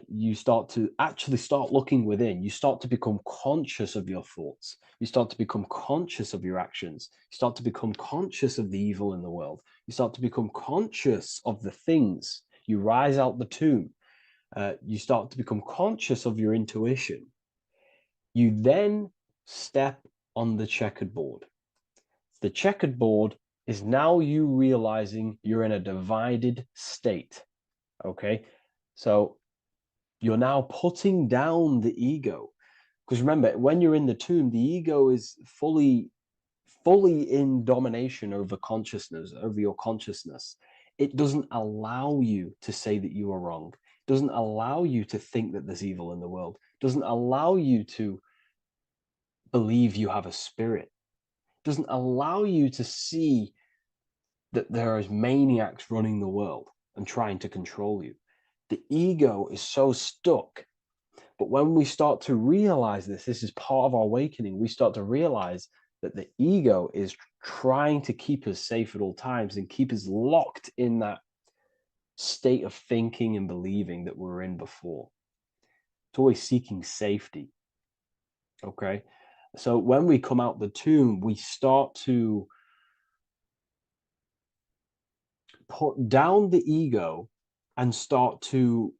[SPEAKER 2] You start to actually start looking within. You start to become conscious of your thoughts. You start to become conscious of your actions. You start to become conscious of the evil in the world. You start to become conscious of the things. You rise out the tomb. You start to become conscious of your intuition. You then step on the checkered board. The checkered board is now you realizing you're in a divided state. Okay, so you're now putting down the ego, because remember, when you're in the tomb, the ego is fully in domination over consciousness, over your consciousness. It doesn't allow you to say that you are wrong. It doesn't allow you to think that there's evil in the world. It doesn't allow you to believe you have a spirit. It doesn't allow you to see that there is maniacs running the world and trying to control you. The ego is so stuck. But when we start to realize this is part of our awakening, we start to realize that the ego is trying to keep us safe at all times and keep us locked in that state of thinking and believing that we were in before. It's always seeking safety. Okay? So when we come out the tomb, we start to put down the ego and start to,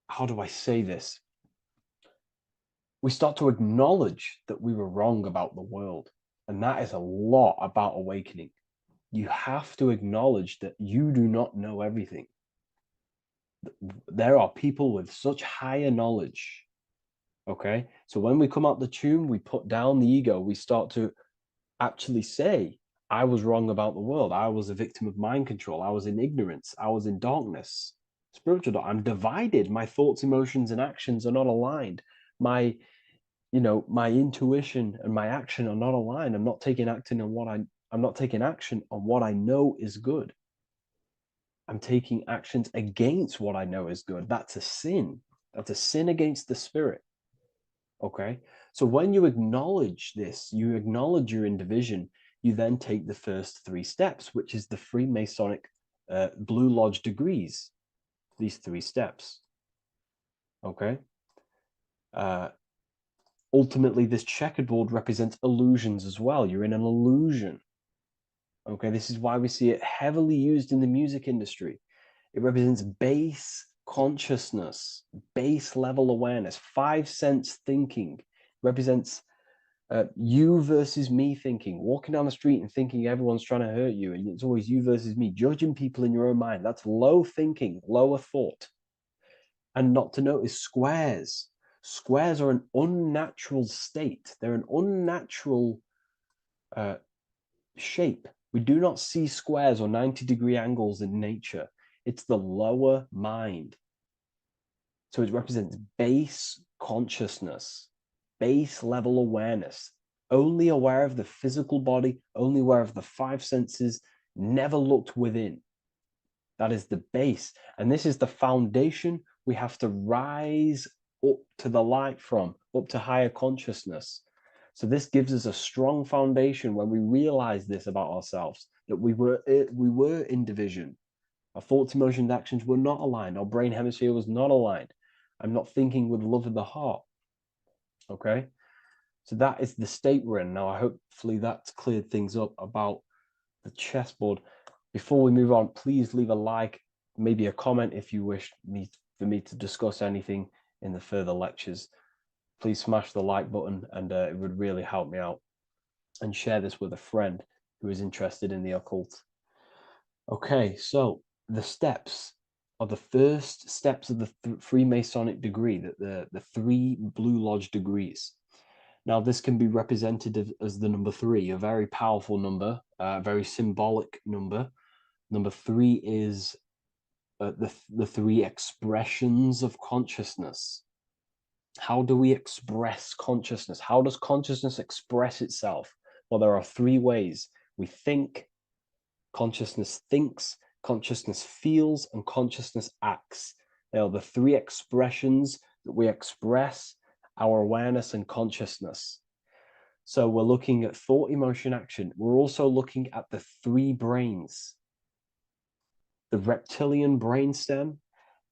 [SPEAKER 2] how do I say this? We start to acknowledge that we were wrong about the world. And that is a lot about awakening. You have to acknowledge that you do not know everything. There are people with such higher knowledge. Okay? So when we come out the tomb, we put down the ego. We start to actually say, I was wrong about the world. I was a victim of mind control. I was in ignorance. I was in darkness. Spiritual, I'm divided. My thoughts, emotions, and actions are not aligned. My intuition and my action are not aligned. I'm not taking action on what I know is good. I'm taking actions against what I know is good. That's a sin. That's a sin against the spirit. Okay? So when you acknowledge this, you acknowledge you're in division, you then take the first 3 steps, which is the Freemasonic Blue Lodge degrees. These 3 steps. Okay? Ultimately, this checkerboard represents illusions as well. You're in an illusion. Okay, this is why we see it heavily used in the music industry. It represents base consciousness, base level awareness, 5 sense thinking. It represents you versus me thinking, walking down the street and thinking everyone's trying to hurt you, and it's always you versus me, judging people in your own mind. That's low thinking, lower thought. And not to notice squares. Squares are an unnatural state. They're an unnatural shape. We do not see squares or 90-degree angles in nature. It's the lower mind. So it represents base consciousness, base level awareness, only aware of the physical body, only aware of the 5 senses, never looked within. That is the base. And this is the foundation we have to rise up to the light from, up to higher consciousness. So this gives us a strong foundation when we realize this about ourselves, that we were in division. Our thoughts, emotions, actions were not aligned. Our brain hemisphere was not aligned. I'm not thinking with love of the heart. Okay? So that is the state we're in. Now, hopefully that's cleared things up about the chessboard. Before we move on, please leave a like, maybe a comment if you wish for me to discuss anything in the further lectures. Please smash the like button, and it would really help me out. And share this with a friend who is interested in the occult. Okay, so the steps.
[SPEAKER 3] are the first steps of the Freemasonic degree, the 3 Blue Lodge degrees. Now, this can be represented as the number 3, a very powerful number, a very symbolic number. Number 3 is the 3 expressions of consciousness. How do we express consciousness? How does consciousness express itself? Well, there are 3 ways. We think, consciousness thinks, consciousness feels, and consciousness acts. They are the 3 expressions that we express our awareness and consciousness. So we're looking at thought, emotion, action. We're also looking at the 3 brains: the reptilian brainstem,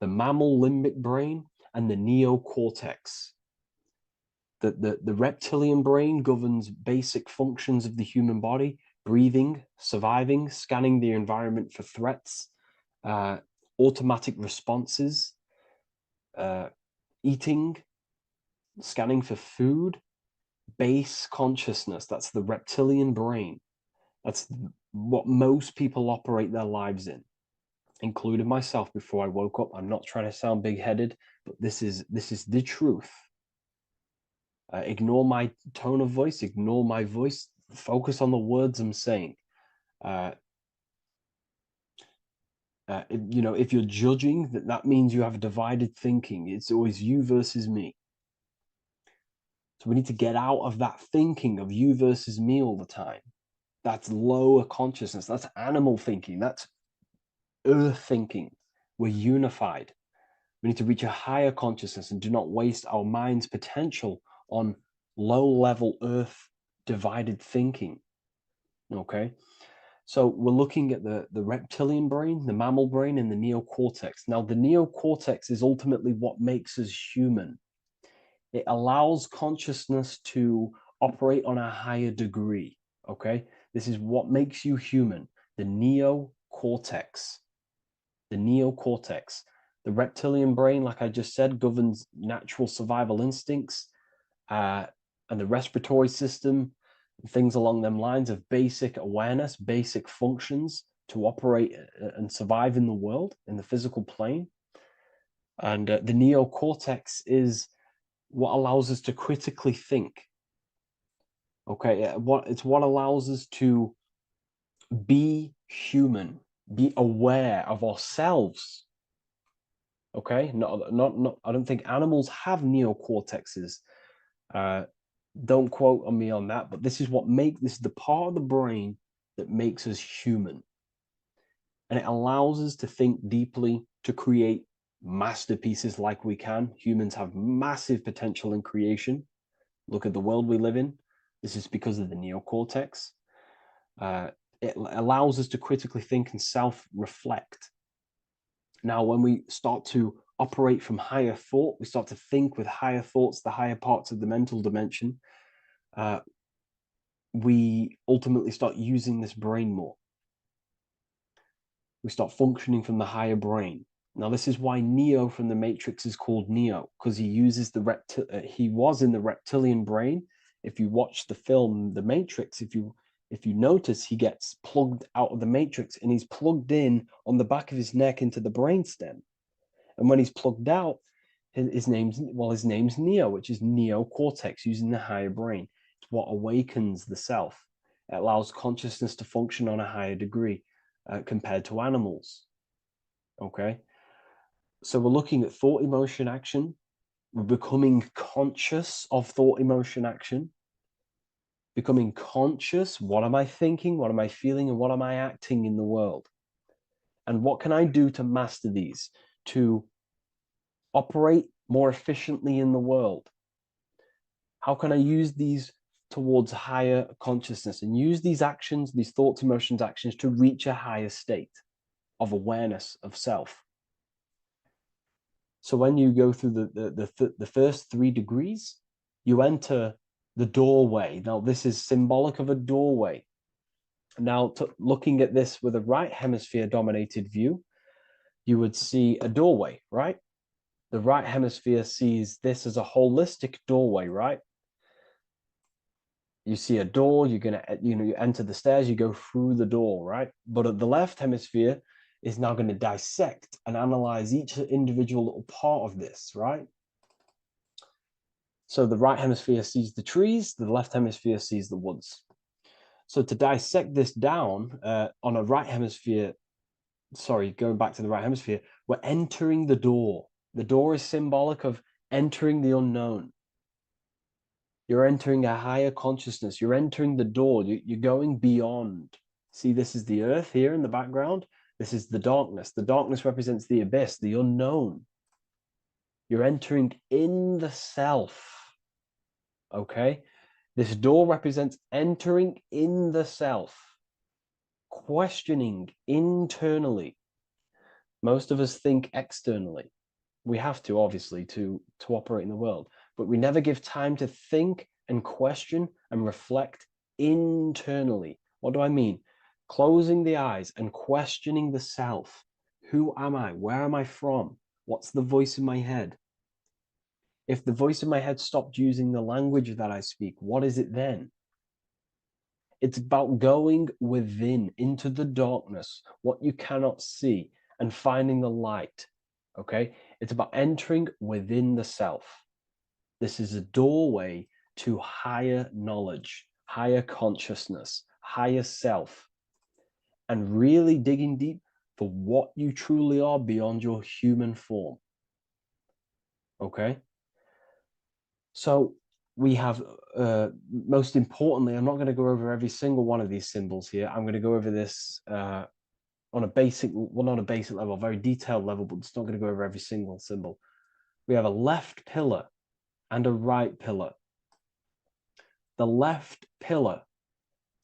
[SPEAKER 3] the mammal limbic brain, and the neocortex. The reptilian brain governs basic functions of the human body: breathing, surviving, scanning the environment for threats, automatic responses, eating, scanning for food, base consciousness. That's the reptilian brain. That's what most people operate their lives in, including myself before I woke up. I'm not trying to sound big-headed, but this is the truth. Ignore my tone of voice, ignore my voice, focus on the words I'm saying. If you're judging, that means you have divided thinking. It's always you versus me. So we need to get out of that thinking of you versus me all the time. That's lower consciousness. That's animal thinking. That's earth thinking. We're unified. We need to reach a higher consciousness and do not waste our mind's potential on low-level earth divided thinking. Okay? So we're looking at the reptilian brain, the mammal brain, and the neocortex. Now, the neocortex is ultimately what makes us human. It allows consciousness to operate on a higher degree. Okay? This is what makes you human. The neocortex. The neocortex. The reptilian brain, like I just said, governs natural survival instincts and the respiratory system, things along them lines of basic awareness, basic functions to operate and survive in the world, in the physical plane. And the neocortex is what allows us to critically think. Okay, it's what allows us to be human, be aware of ourselves. Okay, not. I don't think animals have neocortexes. Don't quote on me on that, but this is the part of the brain that makes us human. And it allows us to think deeply, to create masterpieces like we can. Humans have massive potential in creation. Look at the world we live in. This is because of the neocortex. It allows us to critically think and self-reflect. Now, when we start to operate from higher thought, we start to think with higher thoughts, the higher parts of the mental dimension, we ultimately start using this brain more. We start functioning from the higher brain. Now, this is why Neo from the Matrix is called Neo, because he uses he was in the reptilian brain. If you watch the film The Matrix, if you notice, he gets plugged out of the Matrix and he's plugged in on the back of his neck into the brainstem. And when he's plugged out, his name's Neo, which is neocortex, using the higher brain. It's what awakens the self. It allows consciousness to function on a higher degree compared to animals. Okay? So we're looking at thought, emotion, action. We're becoming conscious of thought, emotion, action. Becoming conscious, what am I thinking, what am I feeling, and what am I acting in the world? And what can I do to master these, to operate more efficiently in the world? How can I use these towards higher consciousness and use these actions, these thoughts, emotions, actions to reach a higher state of awareness of self? So when you go through the first 3 degrees, you enter the doorway. Now, this is symbolic of a doorway. Now, looking at this with a right hemisphere dominated view, you would see a doorway, right? The right hemisphere sees this as a holistic doorway, right? You see a door, you enter the stairs, you go through the door, right? But at the left hemisphere is now going to dissect and analyze each individual little part of this, right? So the right hemisphere sees the trees, the left hemisphere sees the woods. So to dissect this down on a right hemisphere, sorry, going back to the right hemisphere, we're entering the door. The door is symbolic of entering the unknown. You're entering a higher consciousness. You're entering the door. You're going beyond. See, this is the earth here in the background. This is the darkness. The darkness represents the abyss, the unknown. You're entering in the self. Okay? This door represents entering in the self, questioning internally. Most of us think externally. We have to, obviously, to operate in the world, but we never give time to think and question and reflect internally. What do I mean? Closing the eyes and questioning the self. Who am I? Where am I from? What's the voice in my head? If the voice in my head stopped using the language that I speak, what is it then? It's about going within, into the darkness, what you cannot see, and finding the light. Okay? It's about entering within the self. This is a doorway to higher knowledge, higher consciousness, higher self, and really digging deep for what you truly are beyond your human form. Okay? So we have, most importantly, I'm not going to go over every single one of these symbols here. I'm going to go over this on a basic, well, not a basic level, very detailed level, but it's not going to go over every single symbol. We have a left pillar and a right pillar. The left pillar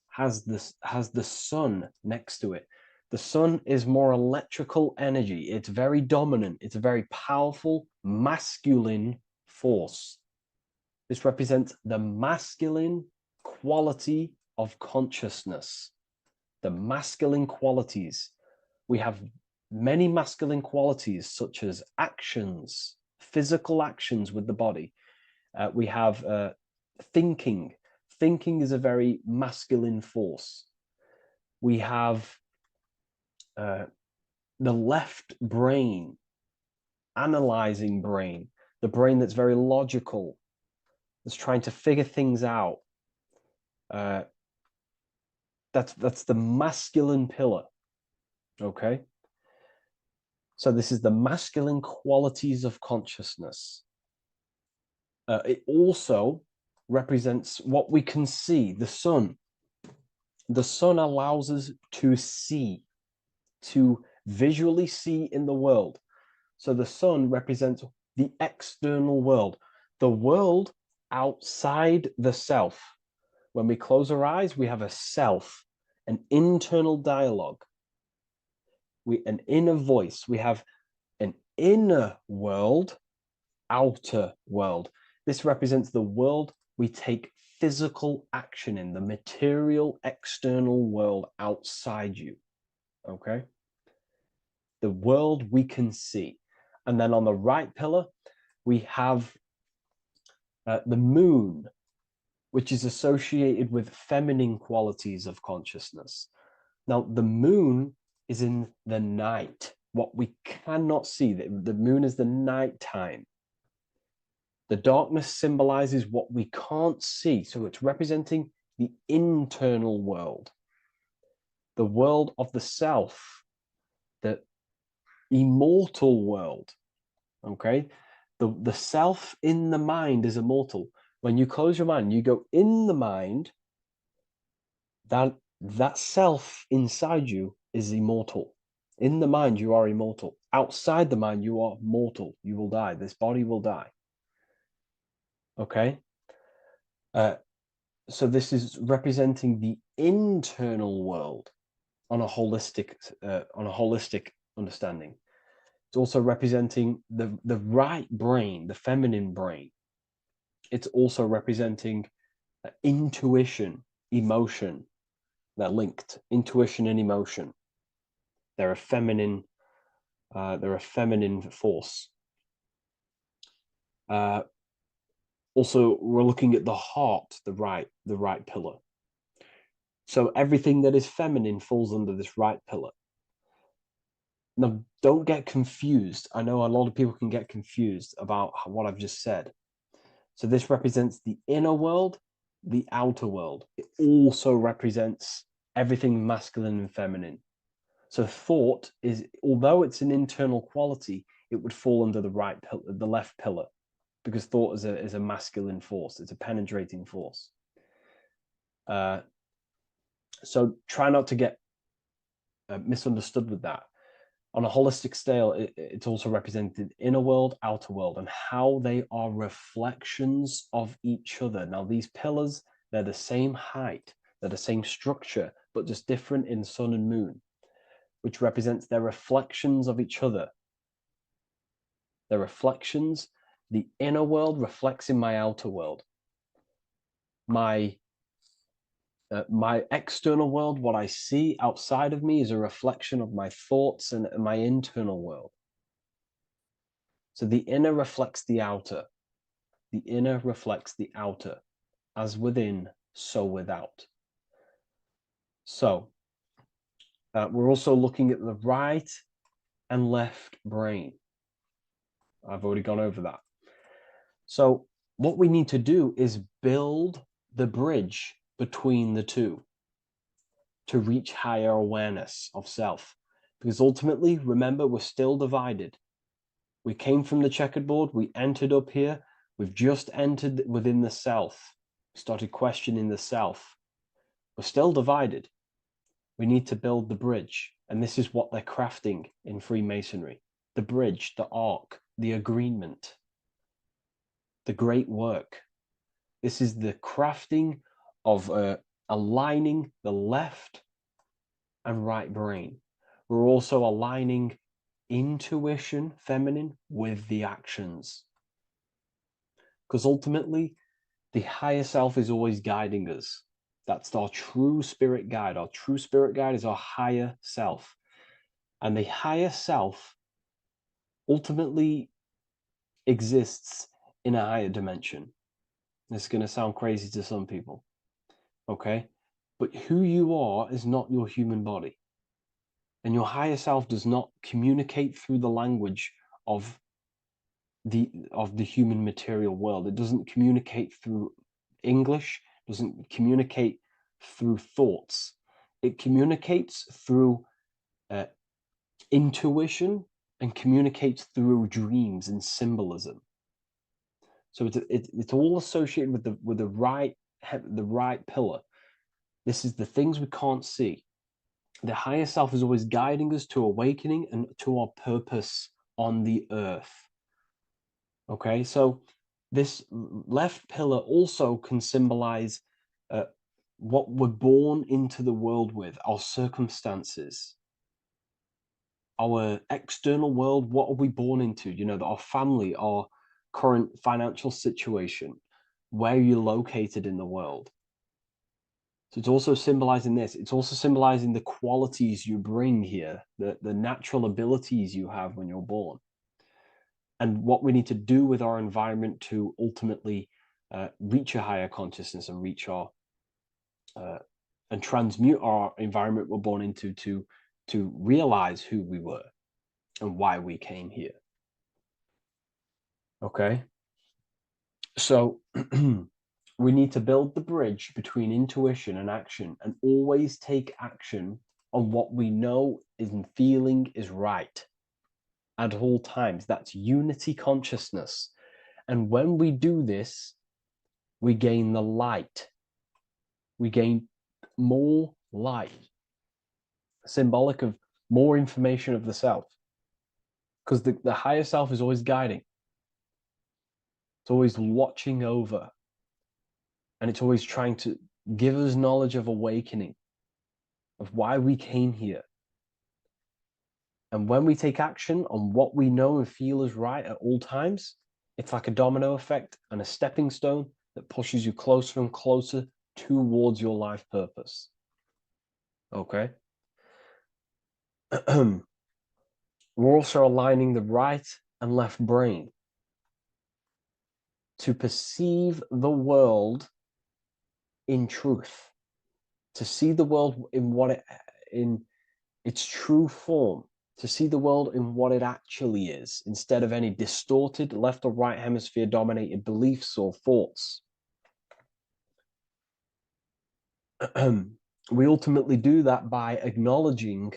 [SPEAKER 3] has the sun next to it. The sun is more electrical energy. It's very dominant. It's a very powerful masculine force. This represents the masculine quality of consciousness. The masculine qualities. We have many masculine qualities, such as actions, physical actions with the body. We have thinking. Thinking is a very masculine force. We have the left brain, analyzing brain, the brain that's very logical, that's trying to figure things out. That's the masculine pillar. Okay? So this is the masculine qualities of consciousness. It also represents what we can see, the sun. The sun allows us to see, to visually see in the world. So the sun represents the external world, the world outside the self. When we close our eyes, we have a self, an internal dialogue, an inner voice. We have an inner world, outer world. This represents the world we take physical action in, the material external world outside you. Okay? The world we can see. And then on the right pillar, we have the moon, which is associated with feminine qualities of consciousness. Now, the moon is in the night, what we cannot see. The moon is the nighttime. The darkness symbolizes what we can't see. So it's representing the internal world, the world of the self, the immortal world. Okay? The self in the mind is immortal. When you close your mind, you go in the mind, that self inside you is immortal. In the mind, you are immortal. Outside the mind, you are mortal. You will die. This body will die. Okay? So this is representing the internal world on a holistic understanding. It's also representing the right brain, the feminine brain. It's also representing intuition, emotion. They're linked. Intuition and emotion. They're a feminine force. Also, we're looking at the heart, the right pillar. So everything that is feminine falls under this right pillar. Now, don't get confused. I know a lot of people can get confused about what I've just said. So this represents the inner world, the outer world. It also represents everything masculine and feminine. So thought is, although it's an internal quality, it would fall under the left pillar, because thought is a masculine force. It's a penetrating force. So try not to get misunderstood with that. On a holistic scale, it's also represented inner world, outer world, and how they are reflections of each other. Now, these pillars, they're the same height, they're the same structure, but just different in sun and moon, which represents their reflections of each other. Their reflections, the inner world reflects in my outer world. My external world, what I see outside of me, is a reflection of my thoughts and my internal world. So the inner reflects the outer. The inner reflects the outer. As within, so without. So we're also looking at the right and left brain. I've already gone over that. So what we need to do is build the bridge between the two to reach higher awareness of self. Because ultimately, remember, we're still divided. We came from the checkerboard, we entered up here, we've just entered within the self, started questioning the self. We're still divided. We need to build the bridge. And this is what they're crafting in Freemasonry. The bridge, the arc, the agreement, the great work. This is the crafting of aligning the left and right brain. We're also aligning intuition, feminine, with the actions. Because ultimately, the higher self is always guiding us. That's our true spirit guide. Our true spirit guide is our higher self. And the higher self ultimately exists in a higher dimension. This is going to sound crazy to some people, okay? But who you are is not your human body. And your higher self does not communicate through the language of the human material world. It doesn't communicate through English, doesn't communicate through thoughts. It communicates through intuition and communicates through dreams and symbolism. So it's all associated with the right pillar. This is the things we can't see. The higher self is always guiding us to awakening and to our purpose on the earth. Okay, so this left pillar also can symbolize what we're born into the world with, our circumstances, our external world. What are we born into? You know, our family, our current financial situation, where you're located in the world. So it's also symbolizing this. It's also symbolizing the qualities you bring here, the natural abilities you have when you're born, and what we need to do with our environment to ultimately reach a higher consciousness and reach our and transmute our environment we're born into to realize who we were and why we came here. Okay, so we need to build the bridge between intuition and action, and always take action on what we know and feeling is right at all times. That's unity consciousness. And when we do this, we gain the light. We gain more light, symbolic of more information of the self. Because the higher self is always guiding. It's always watching over. And it's always trying to give us knowledge of awakening, of why we came here. And when we take action on what we know and feel is right at all times, it's like a domino effect and a stepping stone that pushes you closer and closer towards your life purpose. Okay? We're also aligning the right and left brain to perceive the world in truth, to see the world in its true form,
[SPEAKER 2] to see the world in what it actually is, instead of any distorted left or right hemisphere dominated beliefs or thoughts. We ultimately do that by acknowledging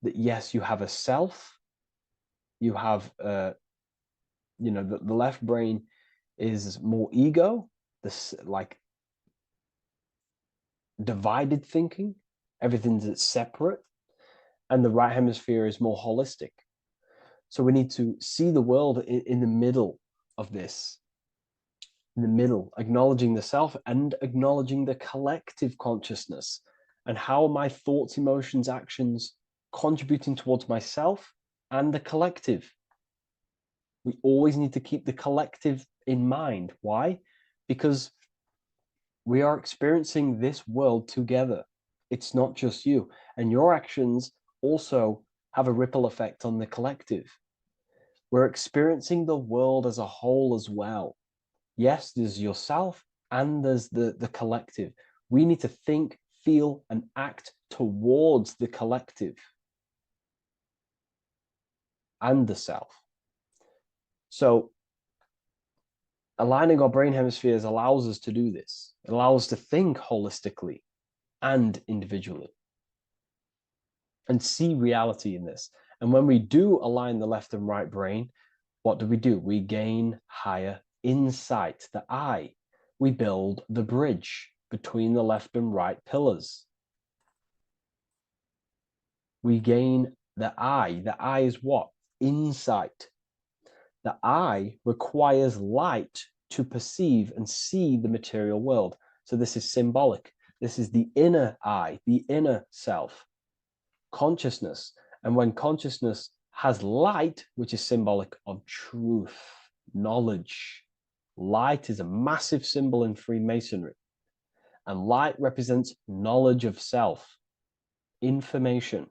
[SPEAKER 2] that, yes, you have a self, you have, the left brain is more ego, this like divided thinking, everything's separate, and the right hemisphere is more holistic. So we need to see the world in the middle of this, in the middle, acknowledging the self and acknowledging the collective consciousness, and how my thoughts, emotions, actions contributing towards myself and the collective. We always need to keep the collective in mind. Why? Because we are experiencing this world together. It's not just you. And your actions also have a ripple effect on the collective. We're experiencing the world as a whole as well. Yes, there's yourself and there's the collective. We need to think, feel, and act towards the collective and the self. So aligning our brain hemispheres allows us to do this. It allows us to think holistically and individually and see reality in this. And when we do align the left and right brain, what do? We gain higher insight, the eye. We build the bridge between the left and right pillars. We gain the eye. The eye is what? Insight. The eye requires light to perceive and see the material world. So this is symbolic. This is the inner eye, the inner self, consciousness. And when consciousness has light, which is symbolic of truth, knowledge, light is a massive symbol in Freemasonry. And light represents knowledge of self, information.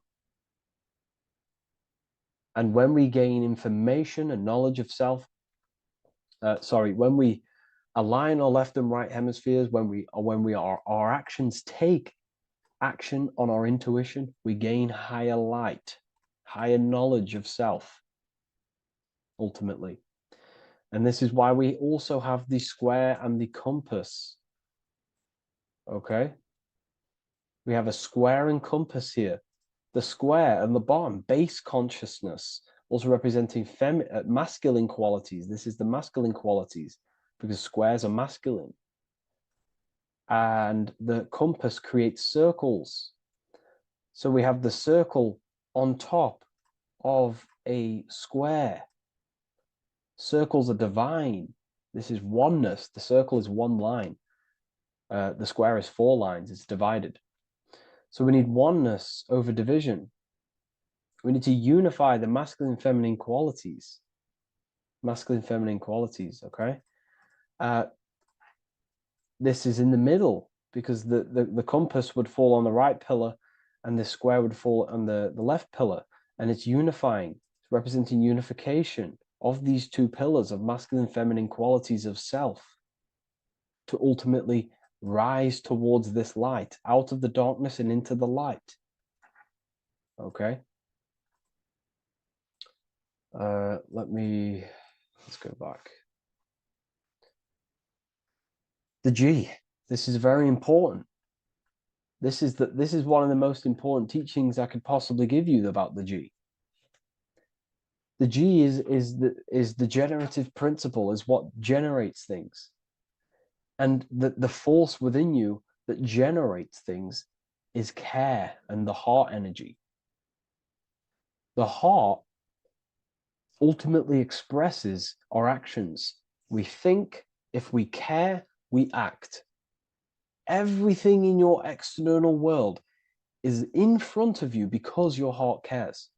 [SPEAKER 2] And when we gain information and knowledge of self, when we align our left and right hemispheres, our actions take action on our intuition, we gain higher light, higher knowledge of self, ultimately. And this is why we also have the square and the compass. Okay? We have a square and compass here. The square and the bottom, base consciousness, also representing masculine qualities. This is the masculine qualities, because squares are masculine. And the compass creates circles. So we have the circle on top of a square. Circles are divine. This is oneness. The circle is one line. The square is 4 lines. It's divided. So we need oneness over division. We need to unify the masculine and feminine qualities. Masculine and feminine qualities, okay? This is in the middle, because the compass would fall on the right pillar and the square would fall on the left pillar. And it's unifying. It's representing unification of these 2 pillars of masculine and feminine qualities of self to ultimately rise towards this light, out of the darkness and into the light. Okay? Let's go back. The G. This is very important. This is one of the most important teachings I could possibly give you about the G. The G is the generative principle, is what generates things. And the force within you that generates things is care and the heart energy. The heart ultimately expresses our actions. We think, if we care, we act. Everything in your external world is in front of you because your heart cares.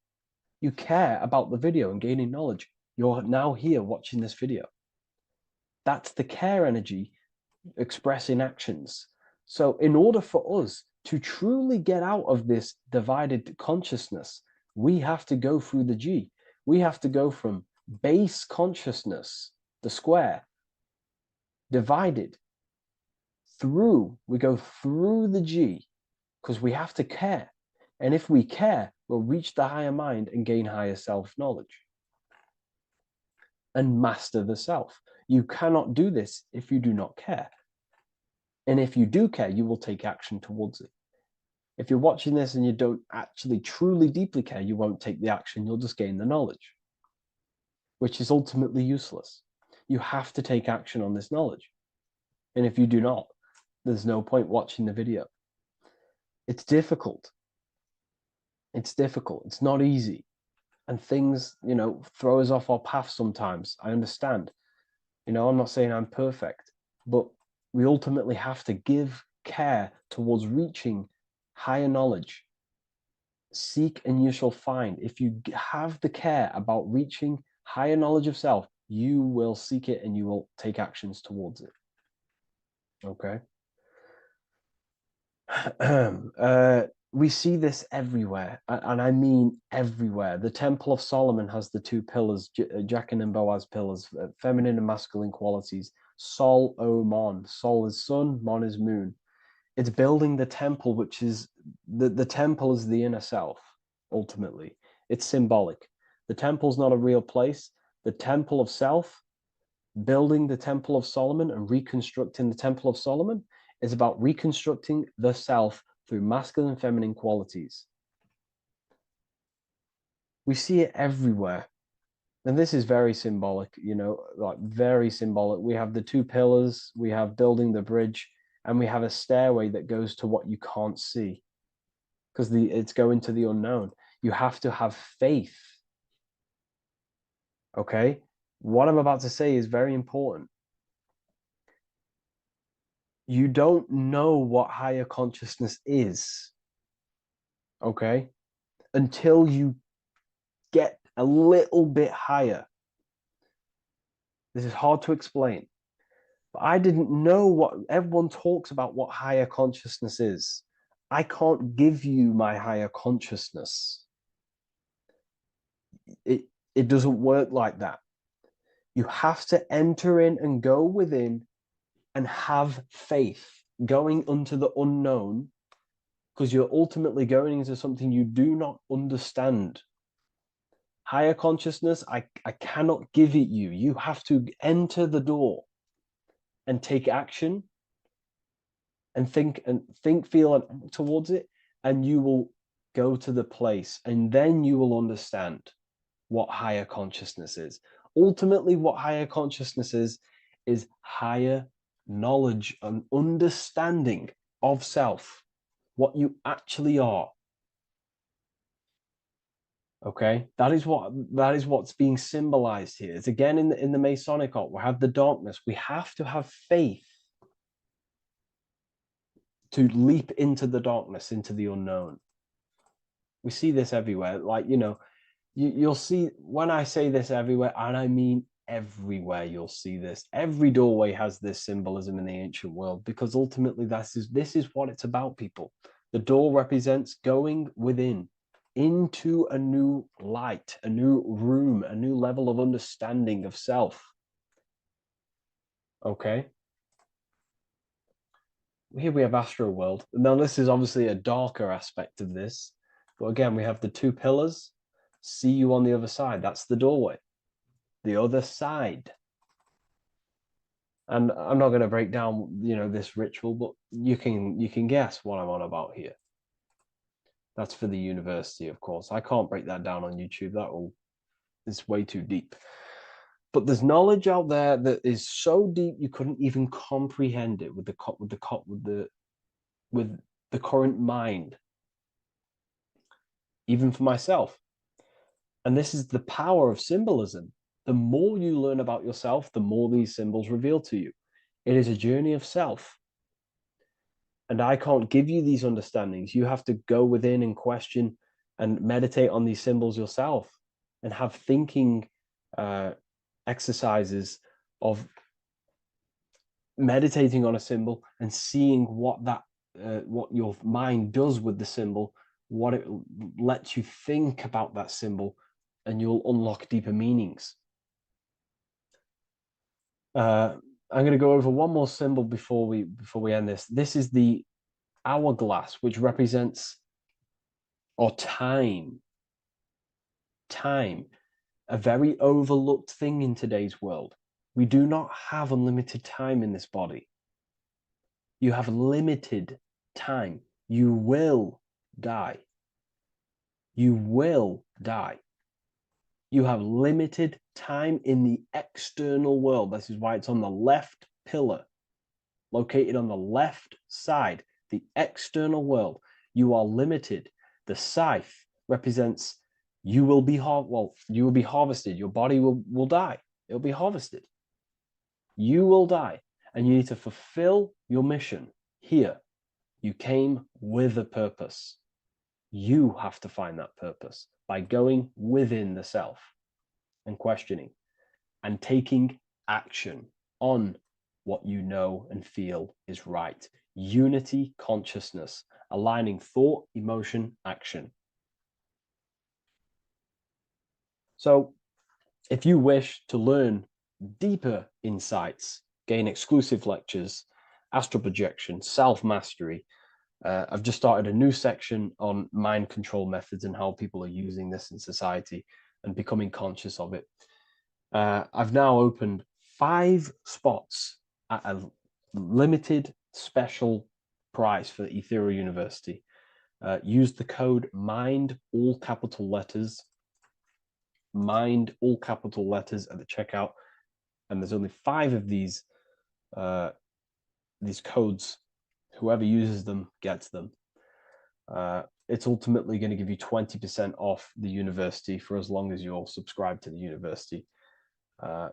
[SPEAKER 2] You care about the video and gaining knowledge. You're now here watching this video. That's the care energy expressing actions. So in order for us to truly get out of this divided consciousness, we have to go through the G. We have to go from base consciousness, the square, divided, we go through the G, because we have to care. And if we care,
[SPEAKER 3] will reach the higher mind and gain higher self-knowledge and master the self. You cannot do this if you do not care. And if you do care, you will take action towards it. If you're watching this and you don't actually truly deeply care, you won't take the action, you'll just gain the knowledge, which is ultimately useless. You have to take action on this knowledge. And if you do not, there's no point watching the video. It's difficult. It's difficult. It's not easy. And things, throw us off our path sometimes. I understand. I'm not saying I'm perfect, but we ultimately have to give care towards reaching higher knowledge. Seek and you shall find. If you have the care about reaching higher knowledge of self, you will seek it and you will take actions towards it. Okay. We see this everywhere, and I mean everywhere. The Temple of Solomon has the two pillars, Jachin and Boaz pillars, feminine and masculine qualities. Sol, O, Mon. Sol is sun, Mon is moon. It's building the temple, which is the temple is the inner self, ultimately. It's symbolic. The temple's not a real place. The temple of self, building the Temple of Solomon and reconstructing the Temple of Solomon, is about reconstructing the self through masculine and feminine qualities. We see it everywhere. And this is very symbolic, like very symbolic. We have the two pillars, we have building the bridge, and we have a stairway that goes to what you can't see because it's going to the unknown. You have to have faith. Okay? What I'm about to say is very important. You don't know what higher consciousness is, okay, until you get a little bit higher. This is hard to explain, but I didn't know what everyone talks about, what higher consciousness is. I can't give you my higher consciousness. It doesn't work like that. You have to enter in and go within and have faith, going into the unknown, because you're ultimately going into something you do not understand. Higher consciousness, I cannot give it you. You have to enter the door and take action and think, feel, and act towards it, and you will go to the place, and then you will understand what higher consciousness is. Ultimately, what higher consciousness is higher knowledge and understanding of self, what you actually are. Okay, that is what's being symbolized here. It's again in the Masonic art. We have the darkness. We have to have faith to leap into the darkness, into the unknown. We see this everywhere. Like, you'll see, when I say this everywhere, and I mean everywhere, you'll see this. Every doorway has this symbolism in the ancient world, because ultimately this is what it's about, people. The door represents going within into a new light, a new room, a new level of understanding of self. Okay. Here we have Astro World. Now, this is obviously a darker aspect of this, but again, we have the two pillars. See you on the other side. That's the doorway. The other side. And I'm not going to break down, this ritual, but you can guess what I'm on about here. That's for the university, of course. I can't break that down on YouTube. It's way too deep. But there's knowledge out there that is so deep you couldn't even comprehend it with the current mind, even for myself. And this is the power of symbolism. The more you learn about yourself, the more these symbols reveal to you. It is a journey of self. And I can't give you these understandings. You have to go within and question and meditate on these symbols yourself, and have thinking exercises of meditating on a symbol and seeing what your mind does with the symbol, what it lets you think about that symbol, and you'll unlock deeper meanings. I'm going to go over one more symbol before we end this. This is the hourglass, which represents or time. Time, a very overlooked thing in today's world. We do not have unlimited time in this body. You have limited time. You will die. You will die. You have limited time in the external world. This is why it's on the left pillar, located on the left side, the external world. You are limited. The scythe represents you will be harvested. Your body will die. It'll be harvested. You will die, and you need to fulfill your mission here. You came with a purpose. You have to find that purpose by going within the self and questioning and taking action on what you know and feel is right. Unity consciousness, aligning thought, emotion, action. So if you wish to learn deeper insights, gain exclusive lectures, astral projection, self-mastery, I've just started a new section on mind control methods and how people are using this in society and becoming conscious of it. I've now opened 5 spots at a limited special price for Ethereal University. Use the code MIND, all capital letters, MIND, all capital letters at the checkout. And there's only 5 of these codes. Whoever uses them gets them. It's ultimately going to give you 20% off the university for as long as you're subscribed to the university.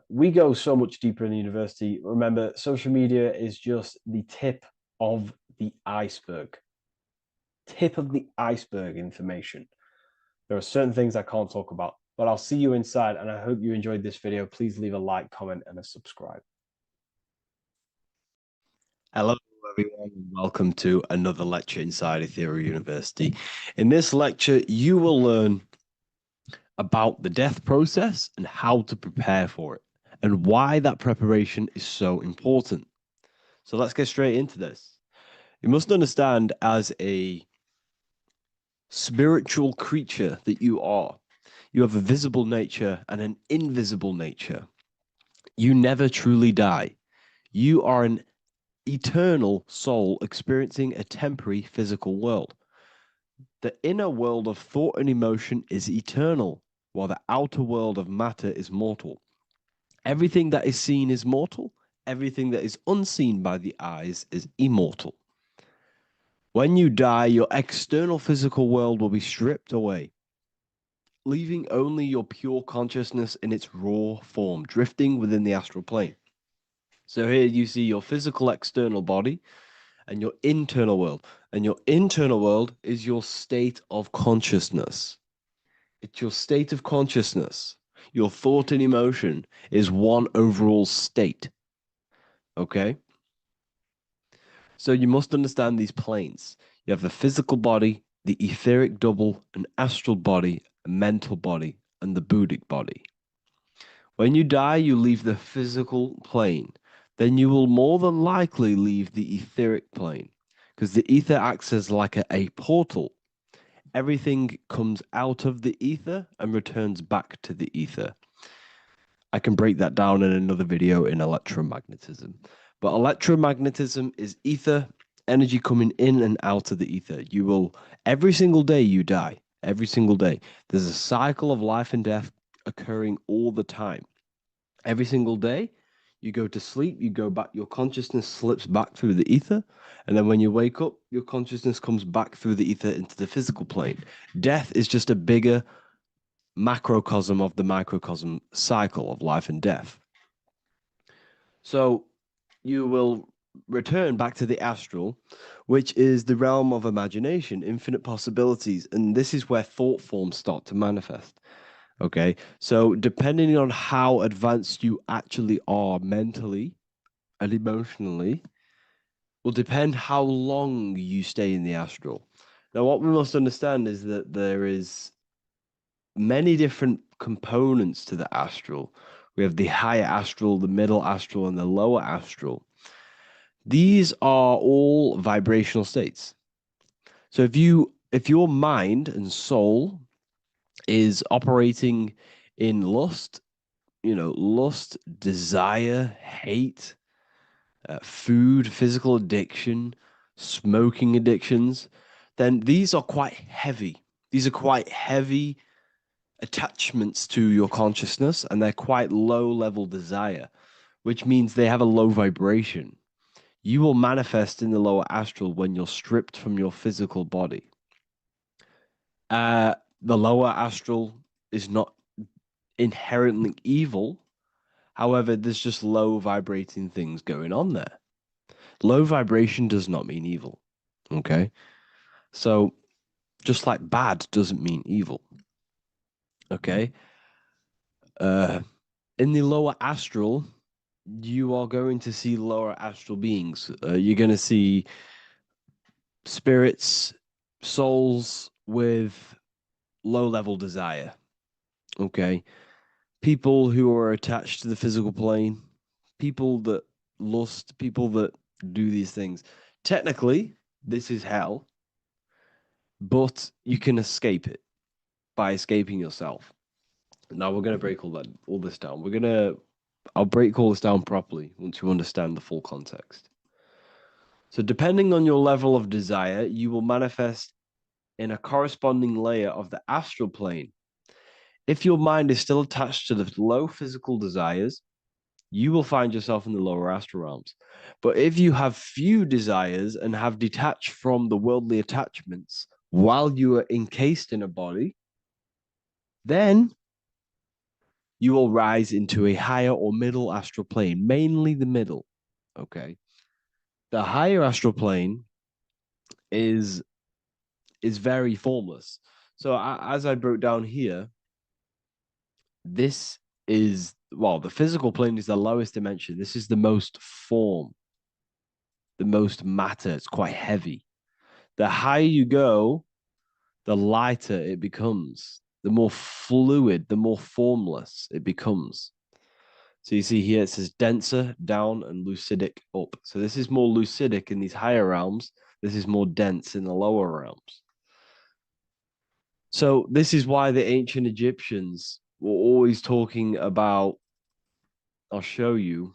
[SPEAKER 3] We go so much deeper in the university. Remember, social media is just the tip of the iceberg. Tip of the iceberg information. There are certain things I can't talk about, but I'll see you inside, and I hope you enjoyed this video. Please leave a like, comment, and a subscribe.
[SPEAKER 2] Hello, everyone, and welcome to another lecture inside Ethereal University. In this lecture, you will learn about the death process and how to prepare for it, and why that preparation is so important. So let's get straight into this. You must understand, as a spiritual creature that you are, you have a visible nature and an invisible nature. You never truly die. You are an eternal soul experiencing a temporary physical world. The inner world of thought and emotion is eternal, while the outer world of matter is mortal. Everything that is seen is mortal. Everything that is unseen by the eyes is immortal. When you die, your external physical world will be stripped away, leaving only your pure consciousness in its raw form, drifting within the astral plane. So here you see your physical external body and your internal world. And your internal world is your state of consciousness. It's your state of consciousness. Your thought and emotion is one overall state. Okay? So you must understand these planes. You have the physical body, the etheric double, an astral body, a mental body, and the Buddhic body. When you die, you leave the physical plane. Then you will more than likely leave the etheric plane, because the ether acts as like a portal. Everything comes out of the ether and returns back to the ether. I can break that down in another video in electromagnetism. But electromagnetism is ether, energy coming in and out of the ether. You will, every single day you die, every single day. There's a cycle of life and death occurring all the time. Every single day, you go to sleep, you go back, your consciousness slips back through the ether. And then when you wake up, your consciousness comes back through the ether into the physical plane. Death is just a bigger macrocosm of the microcosm cycle of life and death. So you will return back to the astral, which is the realm of imagination, infinite possibilities. And this is where thought forms start to manifest. Okay, so depending on how advanced you actually are mentally and emotionally will depend how long you stay in the astral. Now, what we must understand is that there is many different components to the astral. We have the higher astral, the middle astral, and the lower astral. These are all vibrational states. So if you if your mind and soul is operating in lust, lust, desire, hate, food, physical addiction, smoking addictions, then these are quite heavy. These are quite heavy attachments to your consciousness, and they're quite low level desire, which means they have a low vibration. You will manifest in the lower astral when you're stripped from your physical body. The lower astral is not inherently evil. However, there's just low vibrating things going on there. Low vibration does not mean evil. Okay. So just like bad doesn't mean evil. Okay. In the lower astral, you are going to see lower astral beings. You're going to see spirits, souls with low level desire. Okay. People who are attached to the physical plane, people that lust, people that do these things. Technically, this is hell, but you can escape it by escaping yourself. Now we're going to break all this down. I'll break all this down properly once you understand the full context. So depending on your level of desire, you will manifest in a corresponding layer of the astral plane. If your mind is still attached to the low physical desires, you will find yourself in the lower astral realms. But if you have few desires and have detached from the worldly attachments while you are encased in a body, then you will rise into a higher or middle astral plane, mainly the middle. Okay. The higher astral plane is very formless. So as I broke down here, this is, well, the physical plane is the lowest dimension. This is the most form, the most matter. It's quite heavy. The higher you go, the lighter it becomes, the more fluid, the more formless it becomes. So you see here it says denser down and lucidic up. So this is more lucidic in these higher realms. This is more dense in the lower realms. So this is why the ancient Egyptians were always talking about, I'll show you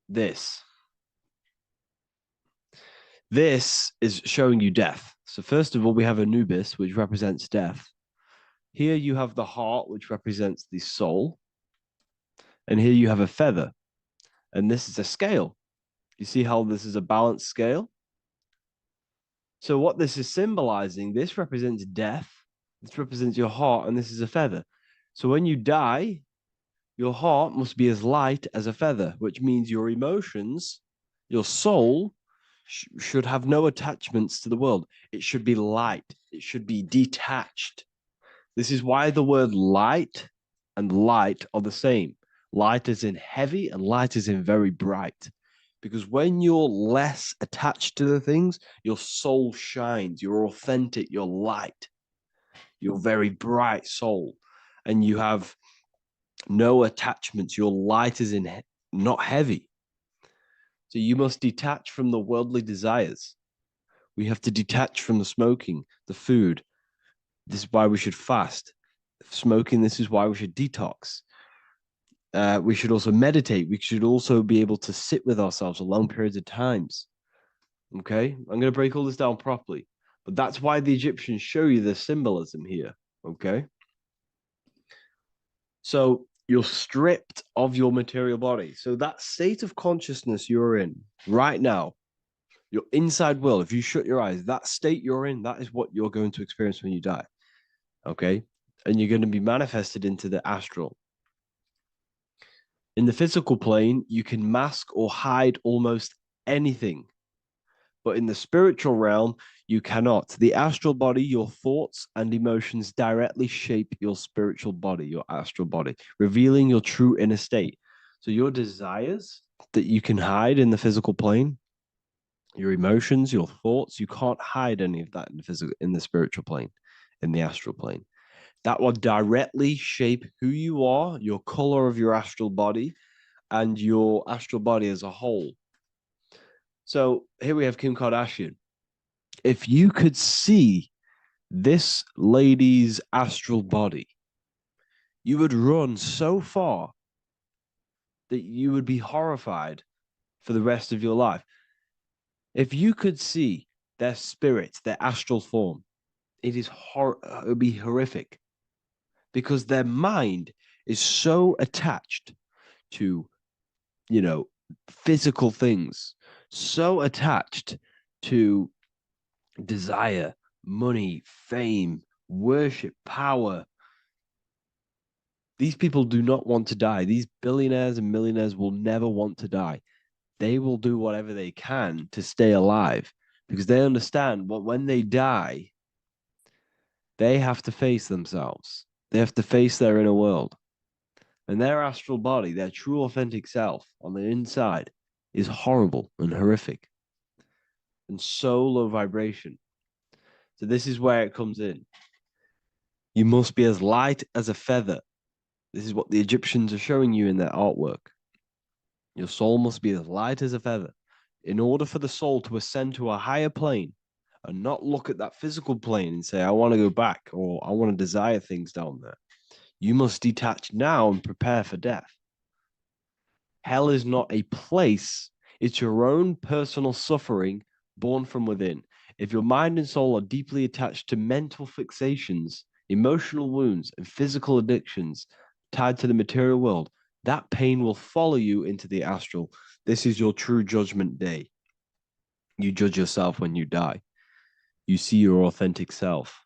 [SPEAKER 2] this. This is showing you death. So first of all, we have Anubis, which represents death. Here you have the heart, which represents the soul. And here you have a feather. And this is a scale. You see how this is a balanced scale? So what this is symbolizing, this represents death. This represents your heart, and this is a feather. So when you die, your heart must be as light as a feather, which means your emotions, your soul, should have no attachments to the world. It should be light. It should be detached. This is why the word light and light are the same. Light is in heavy and light is in very bright. Because when you're less attached to the things, your soul shines. You're authentic. You're light. You're very bright soul. And you have no attachments. Your light is in not heavy. So you must detach from the worldly desires. We have to detach from the smoking, the food. This is why we should fast. Smoking, this is why we should detox. We should also meditate. We should also be able to sit with ourselves for long periods of times. Okay, I'm going to break all this down properly. But that's why the Egyptians show you the symbolism here. Okay. So you're stripped of your material body. So that state of consciousness you're in right now, your inside world, if you shut your eyes, that state you're in, that is what you're going to experience when you die. Okay. And you're going to be manifested into the astral. In the physical plane, you can mask or hide almost anything. But in the spiritual realm, you cannot. The astral body, your thoughts and emotions directly shape your spiritual body, your astral body, revealing your true inner state. So your desires that you can hide in the physical plane, your emotions, your thoughts, you can't hide any of that in the spiritual plane, in the astral plane. That will directly shape who you are, your color of your astral body, and your astral body as a whole. So here we have Kim Kardashian. If you could see this lady's astral body, you would run so far that you would be horrified for the rest of your life. If you could see their spirit, their astral form, it would be horrific, because their mind is so attached to, physical things, so attached to desire, money, fame, worship, power. These people do not want to die. These billionaires and millionaires will never want to die. They will do whatever they can to stay alive, because they understand what when they die, they have to face themselves. They have to face their inner world. And their astral body, their true authentic self on the inside, is horrible and horrific and so low vibration. So this is where it comes in. You must be as light as a feather. This is what the Egyptians are showing you in their artwork. Your soul must be as light as a feather. In order for the soul to ascend to a higher plane and not look at that physical plane and say, I want to go back, or I want to desire things down there, you must detach now and prepare for death. Hell is not a place. It's your own personal suffering born from within. If your mind and soul are deeply attached to mental fixations, emotional wounds, and physical addictions tied to the material world, that pain will follow you into the astral. This is your true judgment day. You judge yourself when you die. You see your authentic self.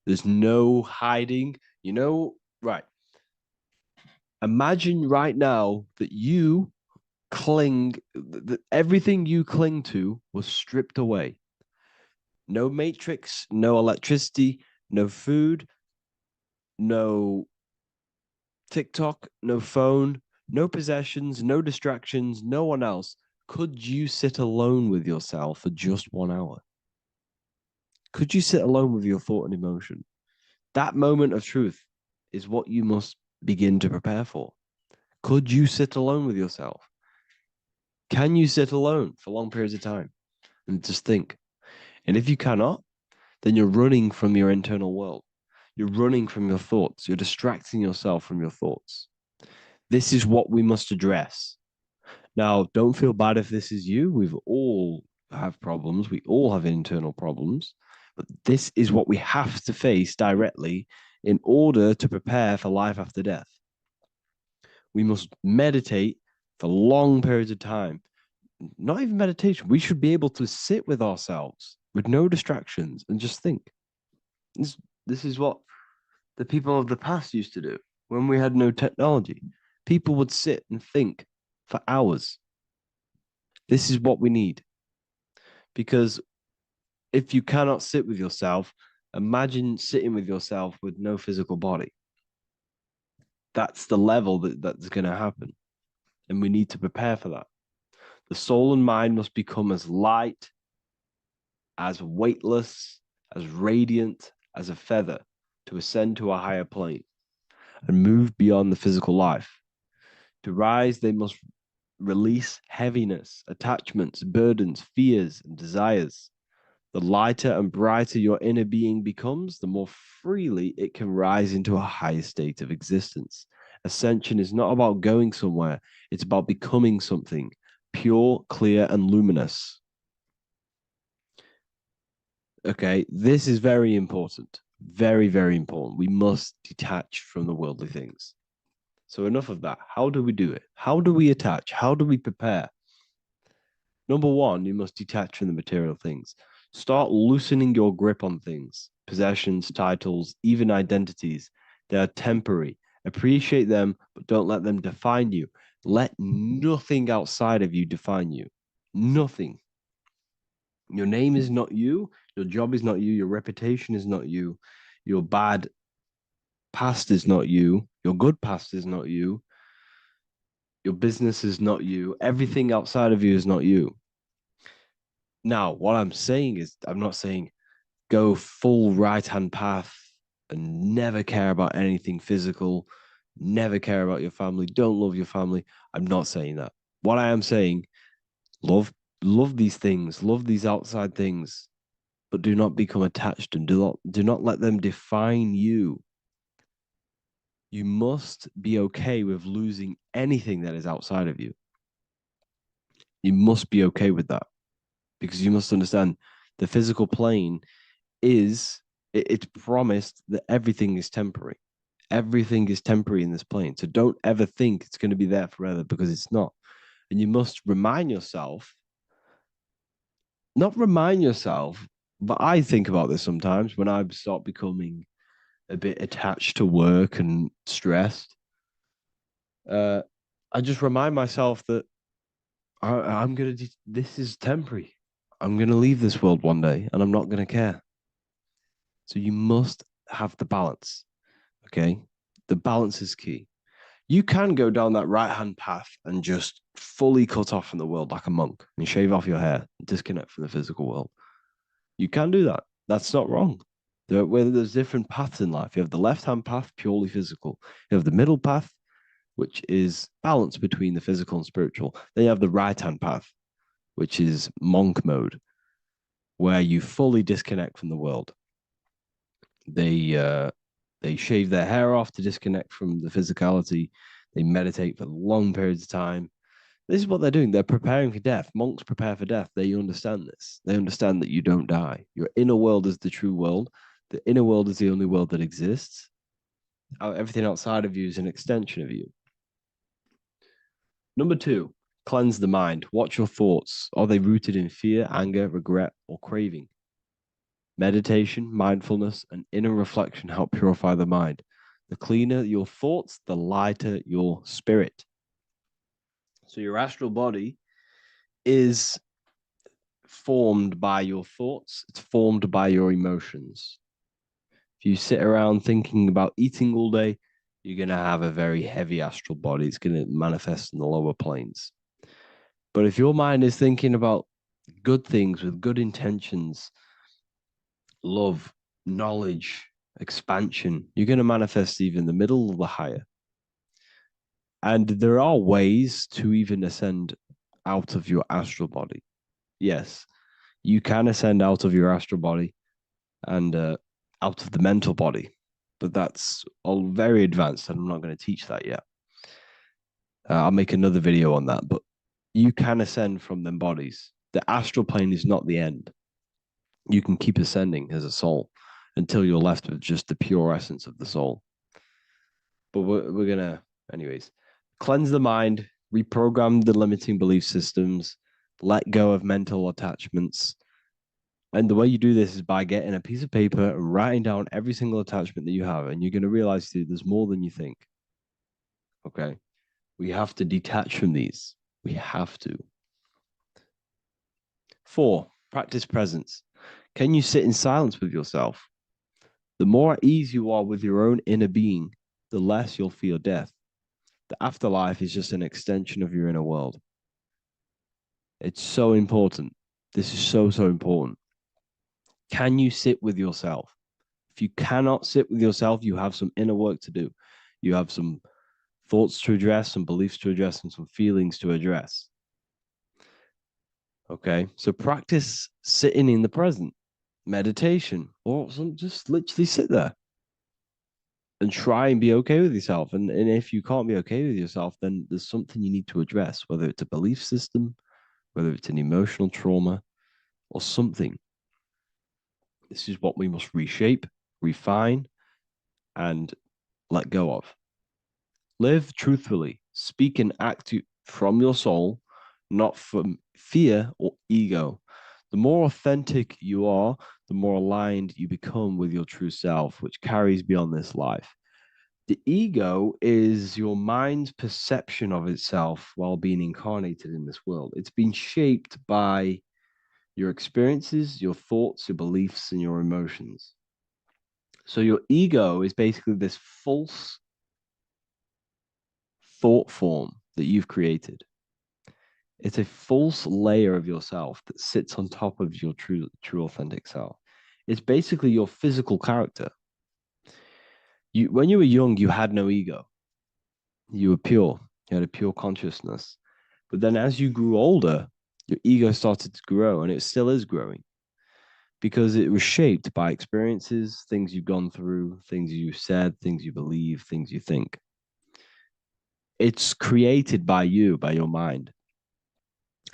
[SPEAKER 2] There's no hiding. Right. Imagine right now that you that everything you cling to was stripped away. No matrix, no electricity, no food, no TikTok, no phone, no possessions, no distractions, no one else. Could you sit alone with yourself for just 1 hour? Could you sit alone with your thought and emotion? That moment of truth is what you must begin to prepare for. Could you sit alone with yourself? Can you sit alone for long periods of time and just think? And if you cannot, then you're running from your internal world. You're running from your thoughts. You're distracting yourself from your thoughts. This is what we must address. Now, don't feel bad if this is you. We've all have problems. We all have internal problems. But this is what we have to face directly in order to prepare for life after death. We must meditate for long periods of time. Not even meditation. We should be able to sit with ourselves with no distractions and just think. This is what the people of the past used to do when we had no technology. People would sit and think for hours. This is what we need. Because if you cannot sit with yourself, imagine sitting with yourself with no physical body. That's the level that's going to happen. And we need to prepare for that. The soul and mind must become as light, as weightless, as radiant as a feather to ascend to a higher plane and move beyond the physical life. To rise, they must release heaviness, attachments, burdens, fears, and desires. The lighter and brighter your inner being becomes, the more freely it can rise into a higher state of existence. Ascension is not about going somewhere, it's about becoming something pure, clear, and luminous. Okay, this is very important. Very, very important. We must detach from the worldly things. So enough of that. How do we do it? How do we attach? How do we prepare? Number one, you must detach from the material things. Start loosening your grip on things, possessions, titles, even identities. They are temporary. Appreciate them, but don't let them define you. Let nothing outside of you define you. Nothing. Your name is not you. Your job is not you. Your reputation is not you. Your bad past is not you. Your good past is not you. Your business is not you. Everything outside of you is not you. Now, what I'm saying is, I'm not saying go full right-hand path and never care about anything physical, never care about your family, don't love your family. I'm not saying that. What I am saying, love these things, love these outside things, but do not become attached and do not let them define you. You must be okay with losing anything that is outside of you. You must be okay with that, because you must understand the physical plane it's promised that everything is temporary. Everything is temporary in this plane. So don't ever think it's going to be there forever, because it's not. And you must remind yourself, not remind yourself, but I think about this sometimes when I start becoming a bit attached to work and stressed. I just remind myself that I'm going to, this is temporary. I'm going to leave this world one day and I'm not going to care. So you must have the balance. Okay. The balance is key. You can go down that right hand path and just fully cut off from the world like a monk and shave off your hair, disconnect from the physical world. You can do that. That's not wrong. There's different paths in life. You have the left hand path, purely physical. You have the middle path, which is balance between the physical and spiritual. Then you have the right hand path, which is monk mode, where you fully disconnect from the world. They shave their hair off to disconnect from the physicality. They meditate for long periods of time. This is what they're doing. They're preparing for death. Monks prepare for death. They understand this. They understand that you don't die. Your inner world is the true world. The inner world is the only world that exists. Everything outside of you is an extension of you. Number 2, cleanse the mind. Watch your thoughts. Are they rooted in fear, anger, regret, or craving? Meditation, mindfulness, and inner reflection help purify the mind. The cleaner your thoughts, the lighter your spirit. So your astral body is formed by your thoughts. It's formed by your emotions. If you sit around thinking about eating all day, you're going to have a very heavy astral body. It's going to manifest in the lower planes. But if your mind is thinking about good things with good intentions, love, knowledge, expansion, you're going to manifest even the middle or the higher. And there are ways to even ascend out of your astral body. Yes, you can ascend out of your astral body and out of the mental body, but that's all very advanced, and I'm not going to teach that yet. I'll make another video on that, but you can ascend from them bodies. The astral plane is not the end. You can keep ascending as a soul until you're left with just the pure essence of the soul. But we're going to, anyways, cleanse the mind, reprogram the limiting belief systems, let go of mental attachments. And the way you do this is by getting a piece of paper and writing down every single attachment that you have. And you're going to realize, dude, there's more than you think. Okay. We have to detach from these. We have to. 4, practice presence. Can you sit in silence with yourself? The more at ease you are with your own inner being, the less you'll feel death. The afterlife is just an extension of your inner world. It's so important. This is so, so important. Can you sit with yourself? If you cannot sit with yourself, you have some inner work to do. You have some thoughts to address, some beliefs to address, and some feelings to address. Okay, so practice sitting in the present, meditation, or just literally sit there and try and be okay with yourself. And if you can't be okay with yourself, then there's something you need to address, whether it's a belief system, whether it's an emotional trauma, or something. This is what we must reshape, refine, and let go of. Live truthfully. Speak and act from your soul, not from fear or ego. The more authentic you are, the more aligned you become with your true self, which carries beyond this life. The ego is your mind's perception of itself while being incarnated in this world. It's been shaped by your experiences, your thoughts, your beliefs, and your emotions. So your ego is basically this false thought form that you've created. It's a false layer of yourself that sits on top of your true authentic self. It's basically your physical character. When you were young, you had no ego. You were pure. You had a pure consciousness. But then as you grew older, your ego started to grow, and it still is growing. because it was shaped by experiences, things you've gone through, things you've said, things you believe, things you think. It's created by you, by your mind.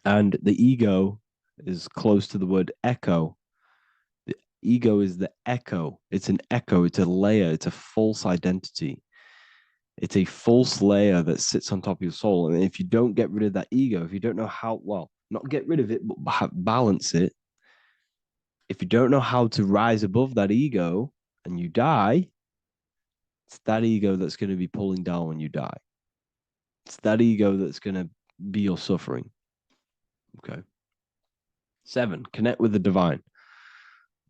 [SPEAKER 2] And the ego is close to the word echo. The ego is the echo. It's an echo. It's a layer. It's a false identity. It's a false layer that sits on top of your soul. And if you don't get rid of that ego, if you don't know how, well, not get rid of it, but balance it, if you don't know how to rise above that ego and you die, it's that ego that's going to be pulling down when you die. It's that ego that's going to be your suffering. Okay. 7, connect with the divine,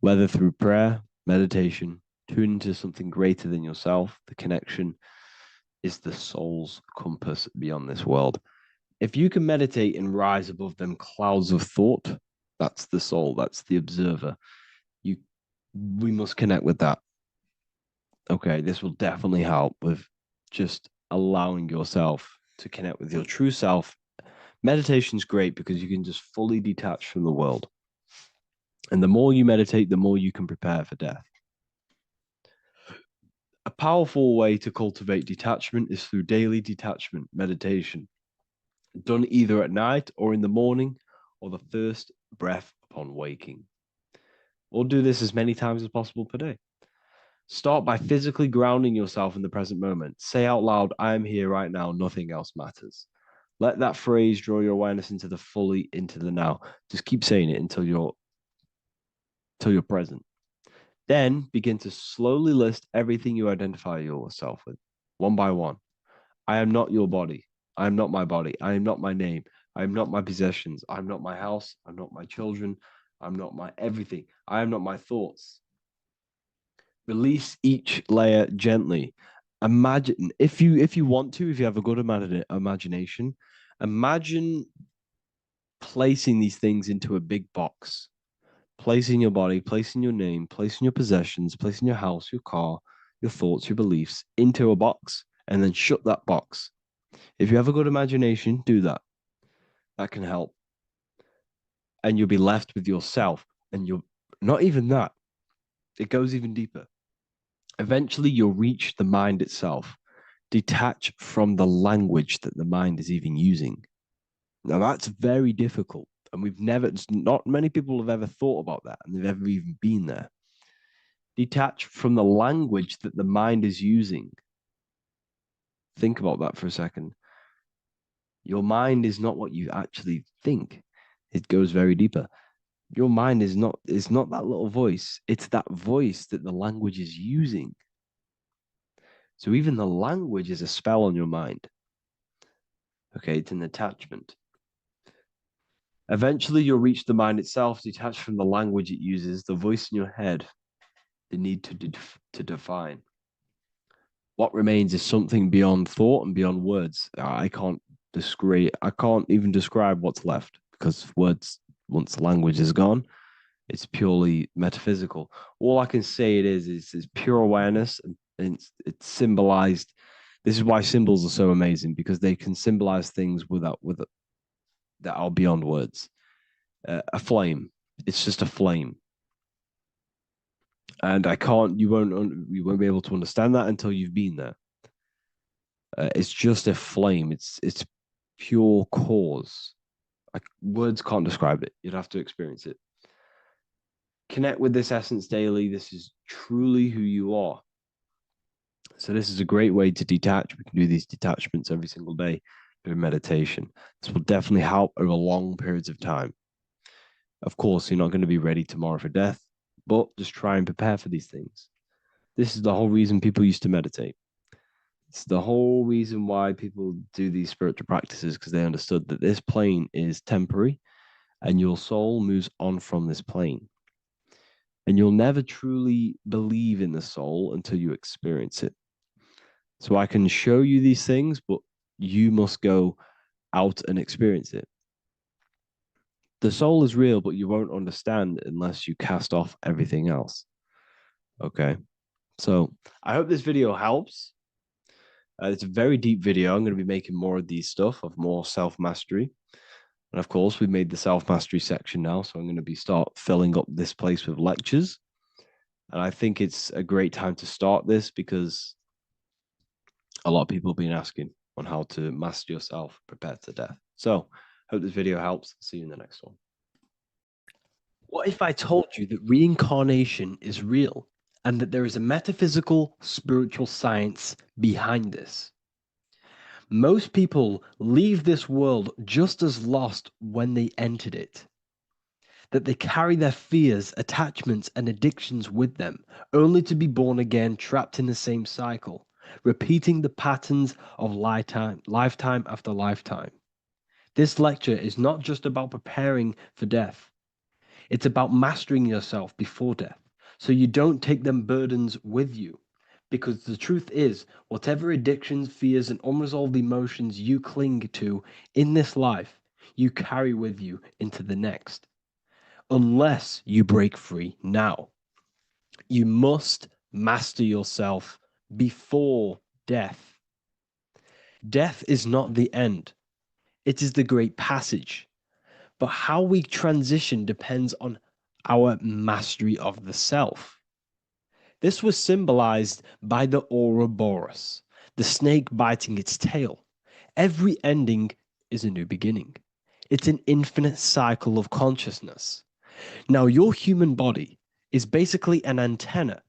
[SPEAKER 2] whether through prayer, meditation, tune into something greater than yourself. The connection is the soul's compass beyond this world. If you can meditate and rise above them clouds of thought, that's the soul, that's the observer. We must connect with that. Okay, this will definitely help with just allowing yourself to connect with your true self. Meditation's great because you can just fully detach from the world. And the more you meditate, the more you can prepare for death. A powerful way to cultivate detachment is through daily detachment meditation, done either at night or in the morning or the first breath upon waking. Or do this as many times as possible per day. Start by physically grounding yourself in the present moment. Say out loud, I am here right now, nothing else matters. Let that phrase draw your awareness into the now. Just keep saying it until you're present. Then begin to slowly list everything you identify yourself with, one by one. I am not your body. I am not my body. I am not my name. I am not my possessions. I'm not my house. I'm not my children. I'm not my everything. I am not my thoughts. Release each layer gently. Imagine, if you want to, if you have a good imagination, imagine placing these things into a big box. Placing your body, placing your name, placing your possessions, placing your house, your car, your thoughts, your beliefs into a box, and then shut that box. If you have a good imagination, do that. That can help. And you'll be left with yourself. And you're not even that. It goes even deeper. Eventually, you'll reach the mind itself. Detach from the language that the mind is even using. Now, that's very difficult. And not many people have ever thought about that, and they've ever even been there. Detach from the language that the mind is using. Think about that for a second. Your mind is not what you actually think. It goes very deeper. Your mind is not that little voice. It's that voice that the language is using. So even the language is a spell on your mind. Okay, it's an attachment. Eventually, you'll reach the mind itself, detached from the language it uses, the voice in your head, the need to define. What remains is something beyond thought and beyond words. I can't even describe what's left, because words, once the language is gone, it's purely metaphysical. All I can say it is pure awareness, and it's symbolized. This is why symbols are so amazing, because they can symbolize things that are beyond words. A flame, it's just a flame, and you won't be able to understand that until you've been there. It's just a flame. It's pure cause. Words can't describe it. You'd have to experience it. Connect with this essence daily. This is truly who you are. So this is a great way to detach. We can do these detachments every single day through meditation. This will definitely help over long periods of time. Of course, you're not going to be ready tomorrow for death, but just try and prepare for these things. This is the whole reason people used to meditate. It's the whole reason why people do these spiritual practices, because they understood that this plane is temporary and your soul moves on from this plane. And you'll never truly believe in the soul until you experience it. So I can show you these things, but you must go out and experience it. The soul is real, but you won't understand unless you cast off everything else. Okay. So I hope this video helps. It's a very deep video. I'm going to be making more of these stuff, of more self-mastery. And of course, we've made the self-mastery section now, so I'm going to start filling up this place with lectures. And I think it's a great time to start this because a lot of people have been asking on how to master yourself, prepare to death. So, hope this video helps. See you in the next one. What if I told you that reincarnation is real and that there is a metaphysical, spiritual science behind this? Most people leave this world just as lost when they entered it. That they carry their fears, attachments, and addictions with them, only to be born again, trapped in the same cycle, repeating the patterns of lifetime after lifetime. This lecture is not just about preparing for death. It's about mastering yourself before death, so you don't take them burdens with you. Because the truth is, whatever addictions, fears, and unresolved emotions you cling to in this life, you carry with you into the next. Unless you break free now. You must master yourself before death. Death is not the end. It is the great passage. But how we transition depends on our mastery of the self. This was symbolized by the Ouroboros, the snake biting its tail. Every ending is a new beginning. It's an infinite cycle of consciousness. Now, your human body is basically an antenna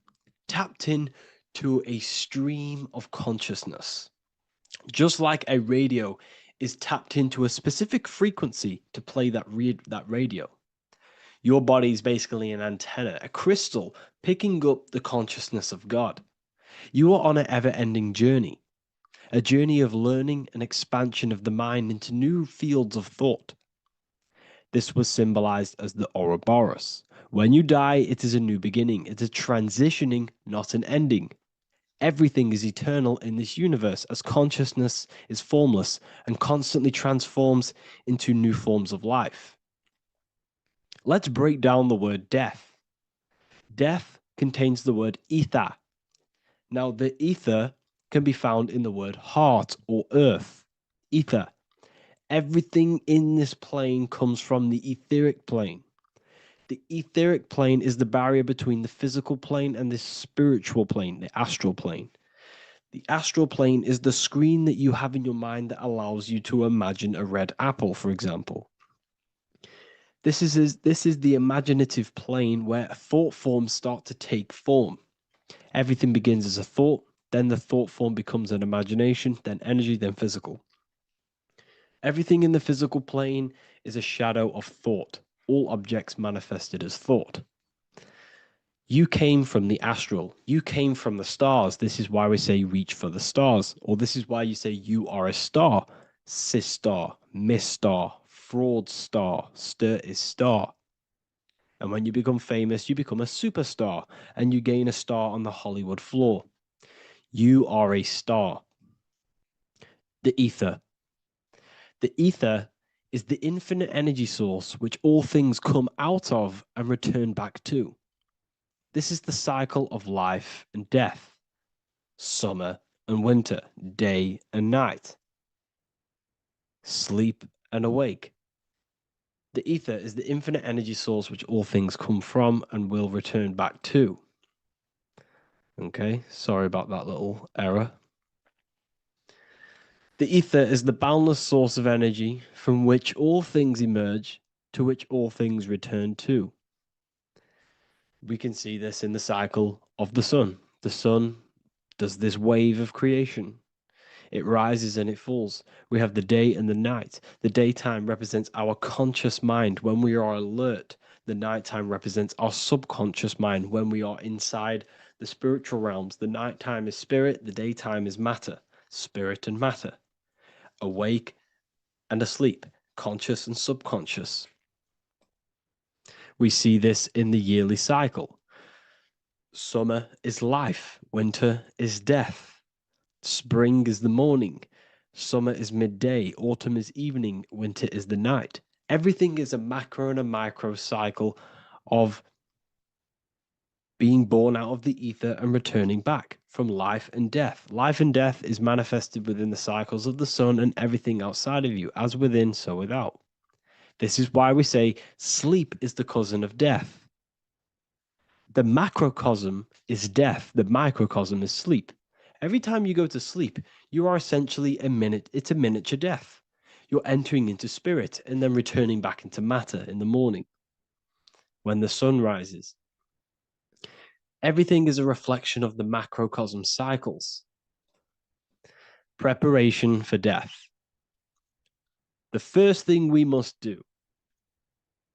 [SPEAKER 2] tapped in to a stream of consciousness. Just like a radio is tapped into a specific frequency to play that radio. Your body is basically an antenna, a crystal picking up the consciousness of God. You are on an ever-ending journey, a journey of learning and expansion of the mind into new fields of thought. This was symbolized as the Ouroboros. When you die, it is a new beginning. It's a transitioning, not an ending. Everything is eternal in this universe as consciousness is formless and constantly transforms into new forms of life. Let's break down the word death. Death contains the word ether. Now, the ether can be found in the word heart or earth. Ether. Everything in this plane comes from the etheric plane. The etheric plane is the barrier between the physical plane and the spiritual plane, the astral plane. The astral plane is the screen that you have in your mind that allows you to imagine a red apple, for example. This is the imaginative plane where thought forms start to take form. Everything begins as a thought, then the thought form becomes an imagination, then energy, then physical. Everything in the physical plane is a shadow of thought. All objects manifested as thought. You came from the astral. You came from the stars. This is why we say reach for the stars. Or this is why you say you are a star. Cis star, miss star, fraud star, stir is star. And when you become famous, you become a superstar and you gain a star on the Hollywood floor. You are a star. The ether. The ether is the infinite energy source which all things come out of and return back to. This is the cycle of life and death, summer and winter, day and night, sleep and awake. The ether is the infinite energy source which all things come from and will return back to. Okay, sorry about that little error. The ether is the boundless source of energy from which all things emerge, to which all things return to. We can see this in the cycle of the sun. The sun does this wave of creation. It rises and it falls. We have the day and the night. The daytime represents our conscious mind when we are alert. The nighttime represents our subconscious mind when we are inside the spiritual realms. The nighttime is spirit, the daytime is matter, spirit and matter. Awake and asleep, conscious and subconscious. We see this in the yearly cycle. Summer is life, winter is death. Spring is the morning, summer is midday, autumn is evening, winter is the night. Everything is a macro and a micro cycle of being born out of the ether and returning back from life and death. Life and death is manifested within the cycles of the sun and everything outside of you, as within, so without. This is why we say sleep is the cousin of death. The macrocosm is death. The microcosm is sleep. Every time you go to sleep, you are essentially it's a miniature death. You're entering into spirit and then returning back into matter in the morning when the sun rises. Everything is a reflection of the macrocosm cycles. Preparation for death. The first thing we must do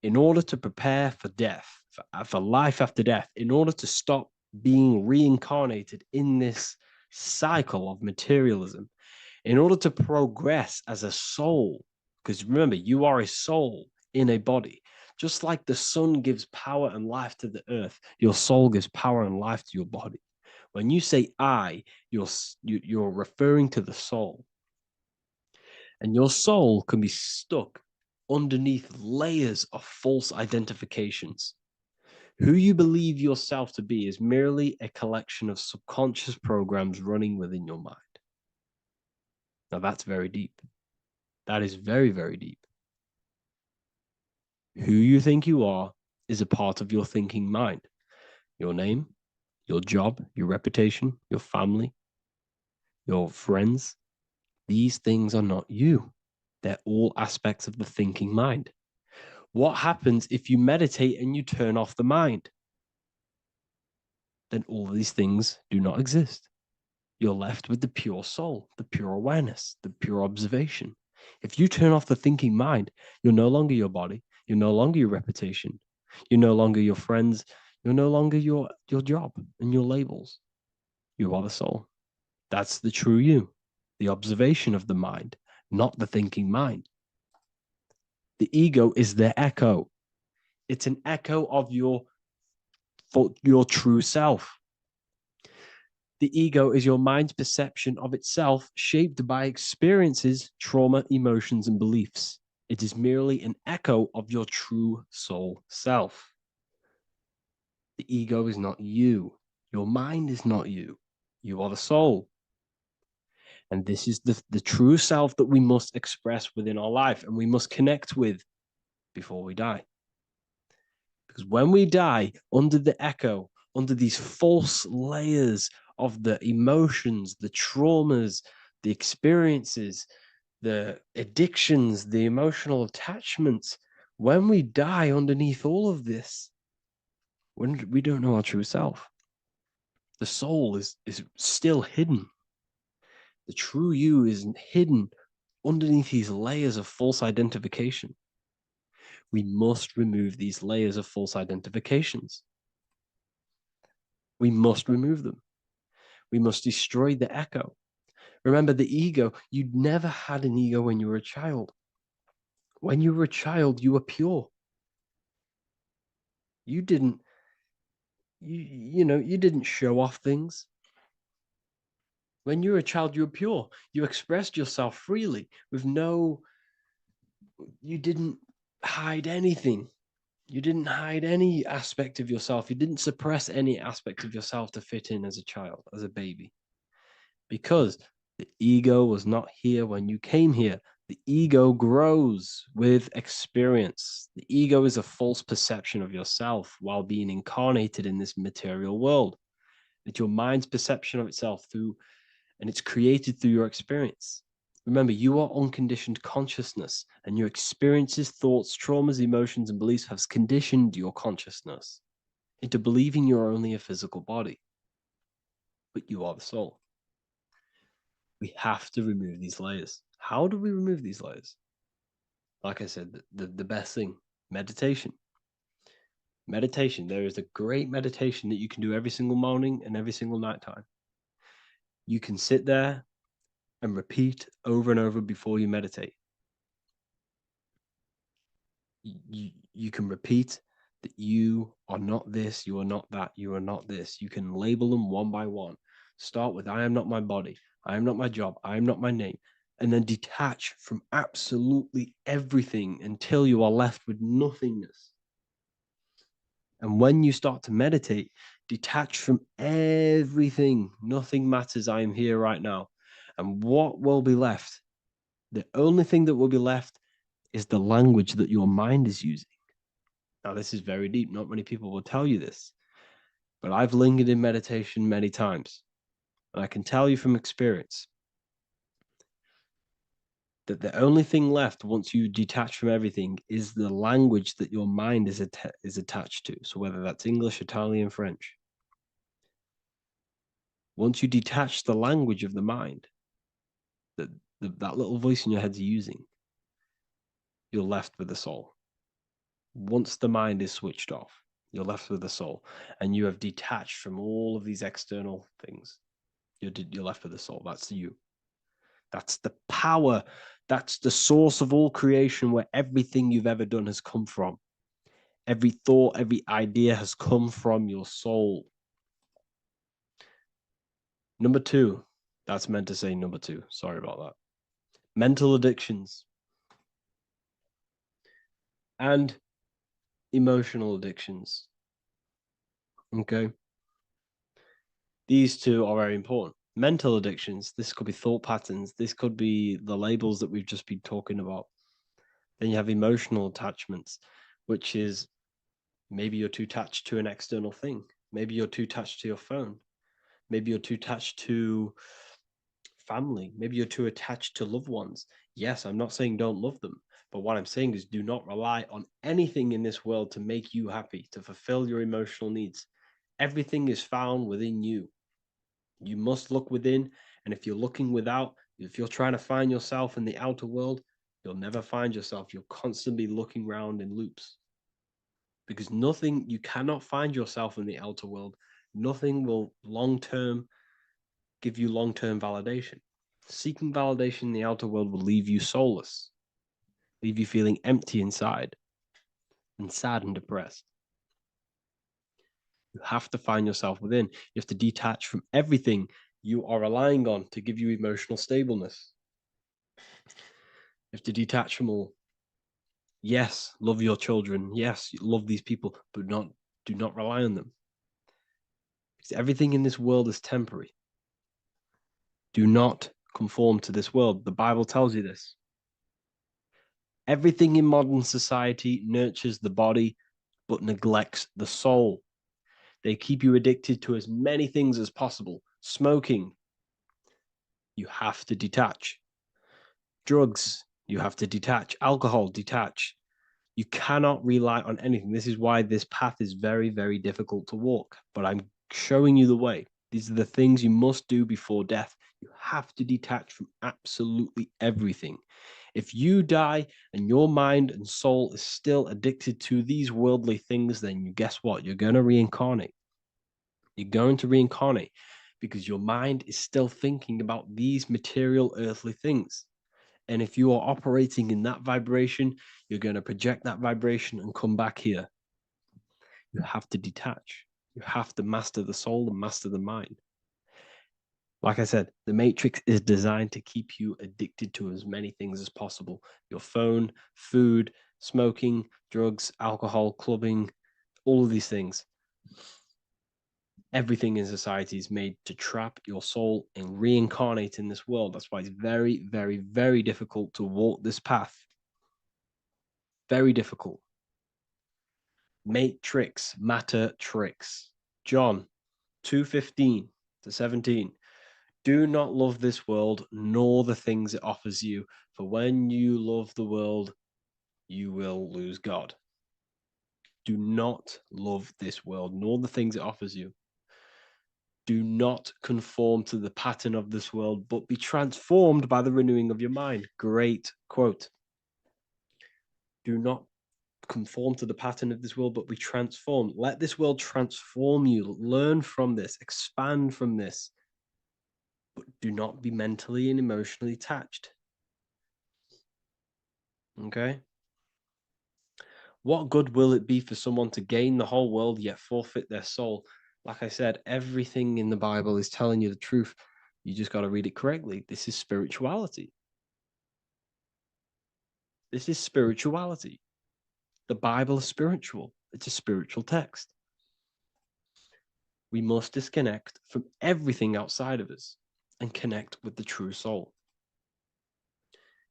[SPEAKER 2] in order to prepare for death, for life after death, in order to stop being reincarnated in this cycle of materialism, in order to progress as a soul, because remember, you are a soul in a body. Just like the sun gives power and life to the earth, your soul gives power and life to your body. When you say I, you're referring to the soul. And your soul can be stuck underneath layers of false identifications. Who you believe yourself to be is merely a collection of subconscious programs running within your mind. Now that's very deep. That is very, very deep. Who you think you are is a part of your thinking mind. Your name, your job, your reputation, your family, your friends. These things are not you. They're all aspects of the thinking mind. What happens if you meditate and you turn off the mind? Then all these things do not exist. You're left with the pure soul, the pure awareness, the pure observation. If you turn off the thinking mind, you're no longer your body. You're no longer your reputation. You're no longer your friends. You're no longer your job and your labels. You are the soul. That's the true you, the observation of the mind, not the thinking mind. The ego is the echo. It's an echo of your true self. The ego is your mind's perception of itself shaped by experiences, trauma, emotions, and beliefs. It is merely an echo of your true soul self. The ego is not you. Your mind is not you. You are the soul. And this is the true self that we must express within our life and we must connect with before we die. Because when we die under the echo, under these false layers of the emotions, the traumas, the experiences, the addictions, the emotional attachments, when we die underneath all of this, when we don't know our true self, the soul is still hidden. The true you is hidden underneath these layers of false identification. We must remove these layers of false identifications. We must remove them. We must destroy the echo. Remember, the ego, you never had an ego when you were a child. When you were a child, you were pure. You didn't, you didn't show off things. When you were a child, you were pure. You expressed yourself freely with you didn't hide anything. You didn't hide any aspect of yourself. You didn't suppress any aspect of yourself to fit in as a child, as a baby. Because the ego was not here when you came here. The ego grows with experience. The ego is a false perception of yourself while being incarnated in this material world. It's your mind's perception of itself and it's created through your experience. Remember, you are unconditioned consciousness, and your experiences, thoughts, traumas, emotions, and beliefs have conditioned your consciousness into believing you're only a physical body, but you are the soul. We have to remove these layers. How do we remove these layers? Like I said, the best thing, meditation. Meditation. There is a great meditation that you can do every single morning and every single nighttime. You can sit there and repeat over and over before you meditate. You can repeat that you are not this, you are not that, you are not this. You can label them one by one. Start with, I am not my body, I am not my job, I am not my name. And then detach from absolutely everything until you are left with nothingness. And when you start to meditate, detach from everything. Nothing matters. I am here right now. And what will be left? The only thing that will be left is the language that your mind is using. Now, this is very deep. Not many people will tell you this, but I've lingered in meditation many times. And I can tell you from experience that the only thing left once you detach from everything is the language that your mind is attached to. So whether that's English, Italian, French. Once you detach the language of the mind that that little voice in your head's using, you're left with the soul. Once the mind is switched off, you're left with the soul, and you have detached from all of these external things. You're left with the soul. That's you. That's the power. That's the source of all creation, where everything you've ever done has come from. Every thought, every idea has come from your soul. Number two, that's meant to say number two. Sorry about that. Mental addictions and emotional addictions. Okay. These two are very important. Mental addictions, this could be thought patterns. This could be the labels that we've just been talking about. Then you have emotional attachments, which is maybe you're too attached to an external thing. Maybe you're too attached to your phone. Maybe you're too attached to family. Maybe you're too attached to loved ones. Yes, I'm not saying don't love them, but what I'm saying is do not rely on anything in this world to make you happy, to fulfill your emotional needs. Everything is found within you. You must look within, and if you're looking without, if you're trying to find yourself in the outer world, you'll never find yourself. You'll constantly be looking around in loops. Because nothing, you cannot find yourself in the outer world. Nothing will give you long-term validation. Seeking validation in the outer world will leave you soulless, leave you feeling empty inside and sad and depressed. You have to find yourself within. You have to detach from everything you are relying on to give you emotional stableness. You have to detach from all. Yes, love your children. Yes, love these people, but do not rely on them. Because everything in this world is temporary. Do not conform to this world. The Bible tells you this. Everything in modern society nurtures the body, but neglects the soul. They keep you addicted to as many things as possible. Smoking, you have to detach. Drugs, you have to detach. Alcohol, detach. You cannot rely on anything. This is why this path is very, very difficult to walk. But I'm showing you the way. These are the things you must do before death. You have to detach from absolutely everything. If you die and your mind and soul is still addicted to these worldly things, then guess what? You're going to reincarnate. You're going to reincarnate because your mind is still thinking about these material earthly things. And if you are operating in that vibration, you're going to project that vibration and come back here. You have to detach. You have to master the soul and master the mind. Like I said, the matrix is designed to keep you addicted to as many things as possible. Your phone, food, smoking, drugs, alcohol, clubbing, all of these things. Everything in society is made to trap your soul and reincarnate in this world. That's why it's very, very, very difficult to walk this path. Very difficult. Matrix, matter tricks. John 2:15 to 17. Do not love this world, nor the things it offers you. For when you love the world, you will lose God. Do not love this world, nor the things it offers you. Do not conform to the pattern of this world, but be transformed by the renewing of your mind. Great quote. Do not conform to the pattern of this world, but be transformed. Let this world transform you. Learn from this, expand from this, but do not be mentally and emotionally attached. Okay? What good will it be for someone to gain the whole world yet forfeit their soul? Like I said, everything in the Bible is telling you the truth. You just got to read it correctly. This is spirituality. This is spirituality. The Bible is spiritual. It's a spiritual text. We must disconnect from everything outside of us and connect with the true soul.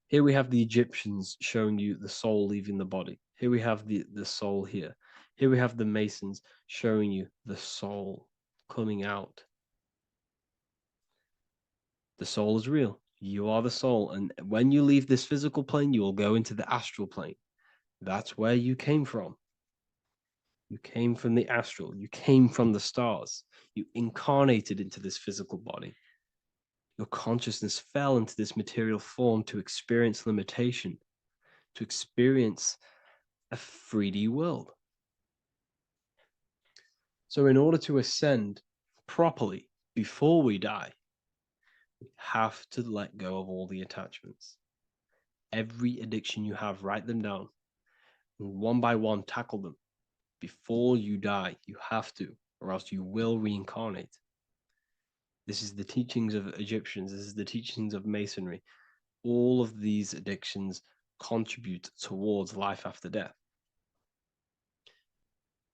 [SPEAKER 2] Here we have the Egyptians showing you the soul leaving the body. Here we have the soul here. Here we have the Masons showing you the soul coming out. The soul is real. You are the soul. And when you leave this physical plane, you will go into the astral plane. That's where you came from. You came from the astral. You came from the stars. You incarnated into this physical body. Your consciousness fell into this material form to experience limitation, to experience a 3D world. So in order to ascend properly before we die, we have to let go of all the attachments. Every addiction you have, write them down. And one by one, tackle them. Before you die, you have to, or else you will reincarnate. This is the teachings of Egyptians. This is the teachings of Masonry. All of these addictions contribute towards life after death.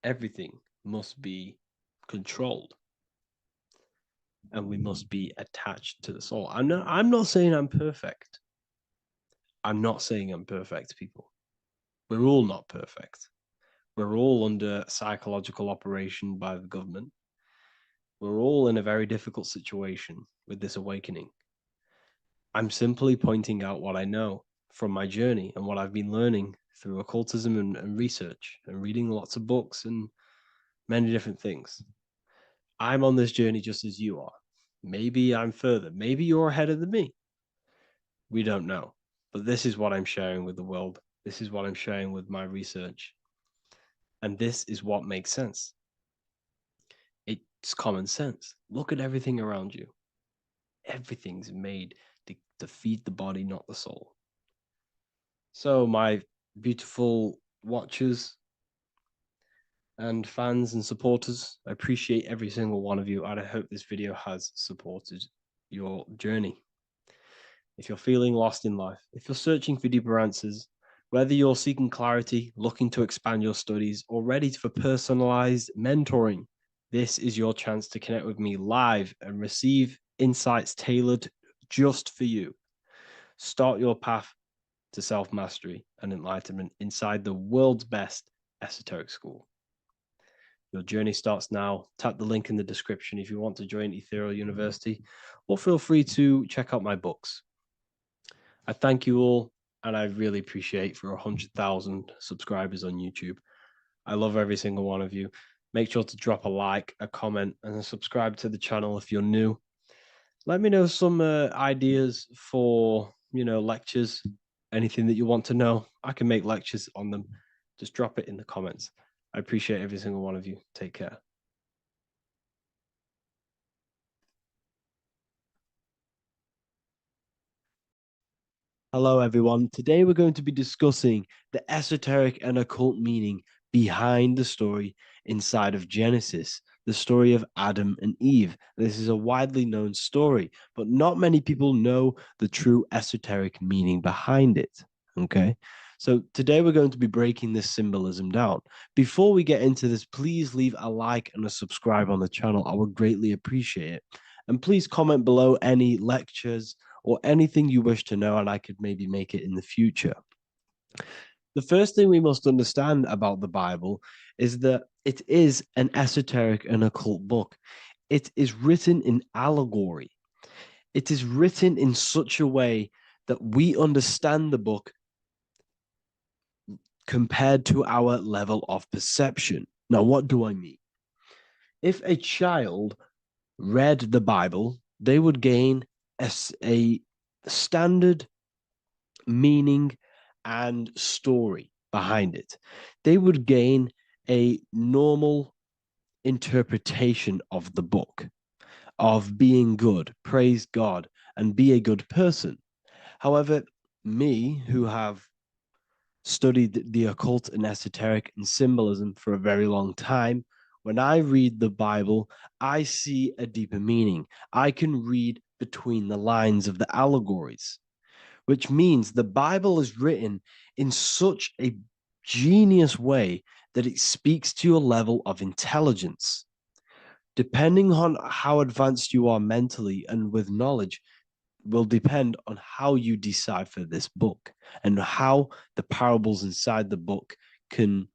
[SPEAKER 2] Everything must be controlled. And we must be attached to the soul. I'm not saying I'm perfect. I'm not saying I'm perfect, people. We're all not perfect. We're all under psychological operation by the government. We're all in a very difficult situation with this awakening. I'm simply pointing out what I know from my journey and what I've been learning through occultism and research and reading lots of books and many different things. I'm on this journey just as you are. Maybe I'm further. Maybe you're ahead of me. We don't know. But this is what I'm sharing with the world. This is what I'm sharing with my research. And this is what makes sense. It's common sense. Look at everything around you. Everything's made to feed the body, not the soul. So my beautiful watchers and fans and supporters, I appreciate every single one of you, and I hope this video has supported your journey. If you're feeling lost in life, if you're searching for deeper answers, whether you're seeking clarity, looking to expand your studies, or ready for personalized mentoring, this is your chance to connect with me live and receive insights tailored just for you. Start your path to self-mastery and enlightenment inside the world's best esoteric school. Your journey starts now. Tap the link in the description if you want to join Ethereal University, or feel free to check out my books. I thank you all, and I really appreciate for 100,000 subscribers on YouTube. I love every single one of you. Make sure to drop a like, a comment, and subscribe to the channel if you're new. Let me know some ideas for, lectures, anything that you want to know. I can make lectures on them. Just drop it in the comments. I appreciate every single one of you. Take care. Hello, everyone. Today we're going to be discussing the esoteric and occult meaning behind the story inside of Genesis, the story of Adam and Eve. This is a widely known story, but not many people know the true esoteric meaning behind it. Okay, so today we're going to be breaking this symbolism down. Before we get into this, please leave a like and a subscribe on the channel. I would greatly appreciate it. And please comment below any lectures or anything you wish to know, and I could maybe make it in the future. The first thing we must understand about the Bible is that it is an esoteric and occult book. It is written in allegory. It is written in such a way that we understand the book compared to our level of perception. Now, what do I mean? If a child read the Bible, they would gain a standard meaning and story behind it. They would gain a normal interpretation of the book, of being good, praise God, and be a good person. However, me, who have studied the occult and esoteric and symbolism for a very long time, when I read the Bible, I see a deeper meaning. I can read between the lines of the allegories, which means the Bible is written in such a genius way that it speaks to your level of intelligence. Depending on how advanced you are mentally and with knowledge, will depend on how you decipher this book and how the parables inside the book can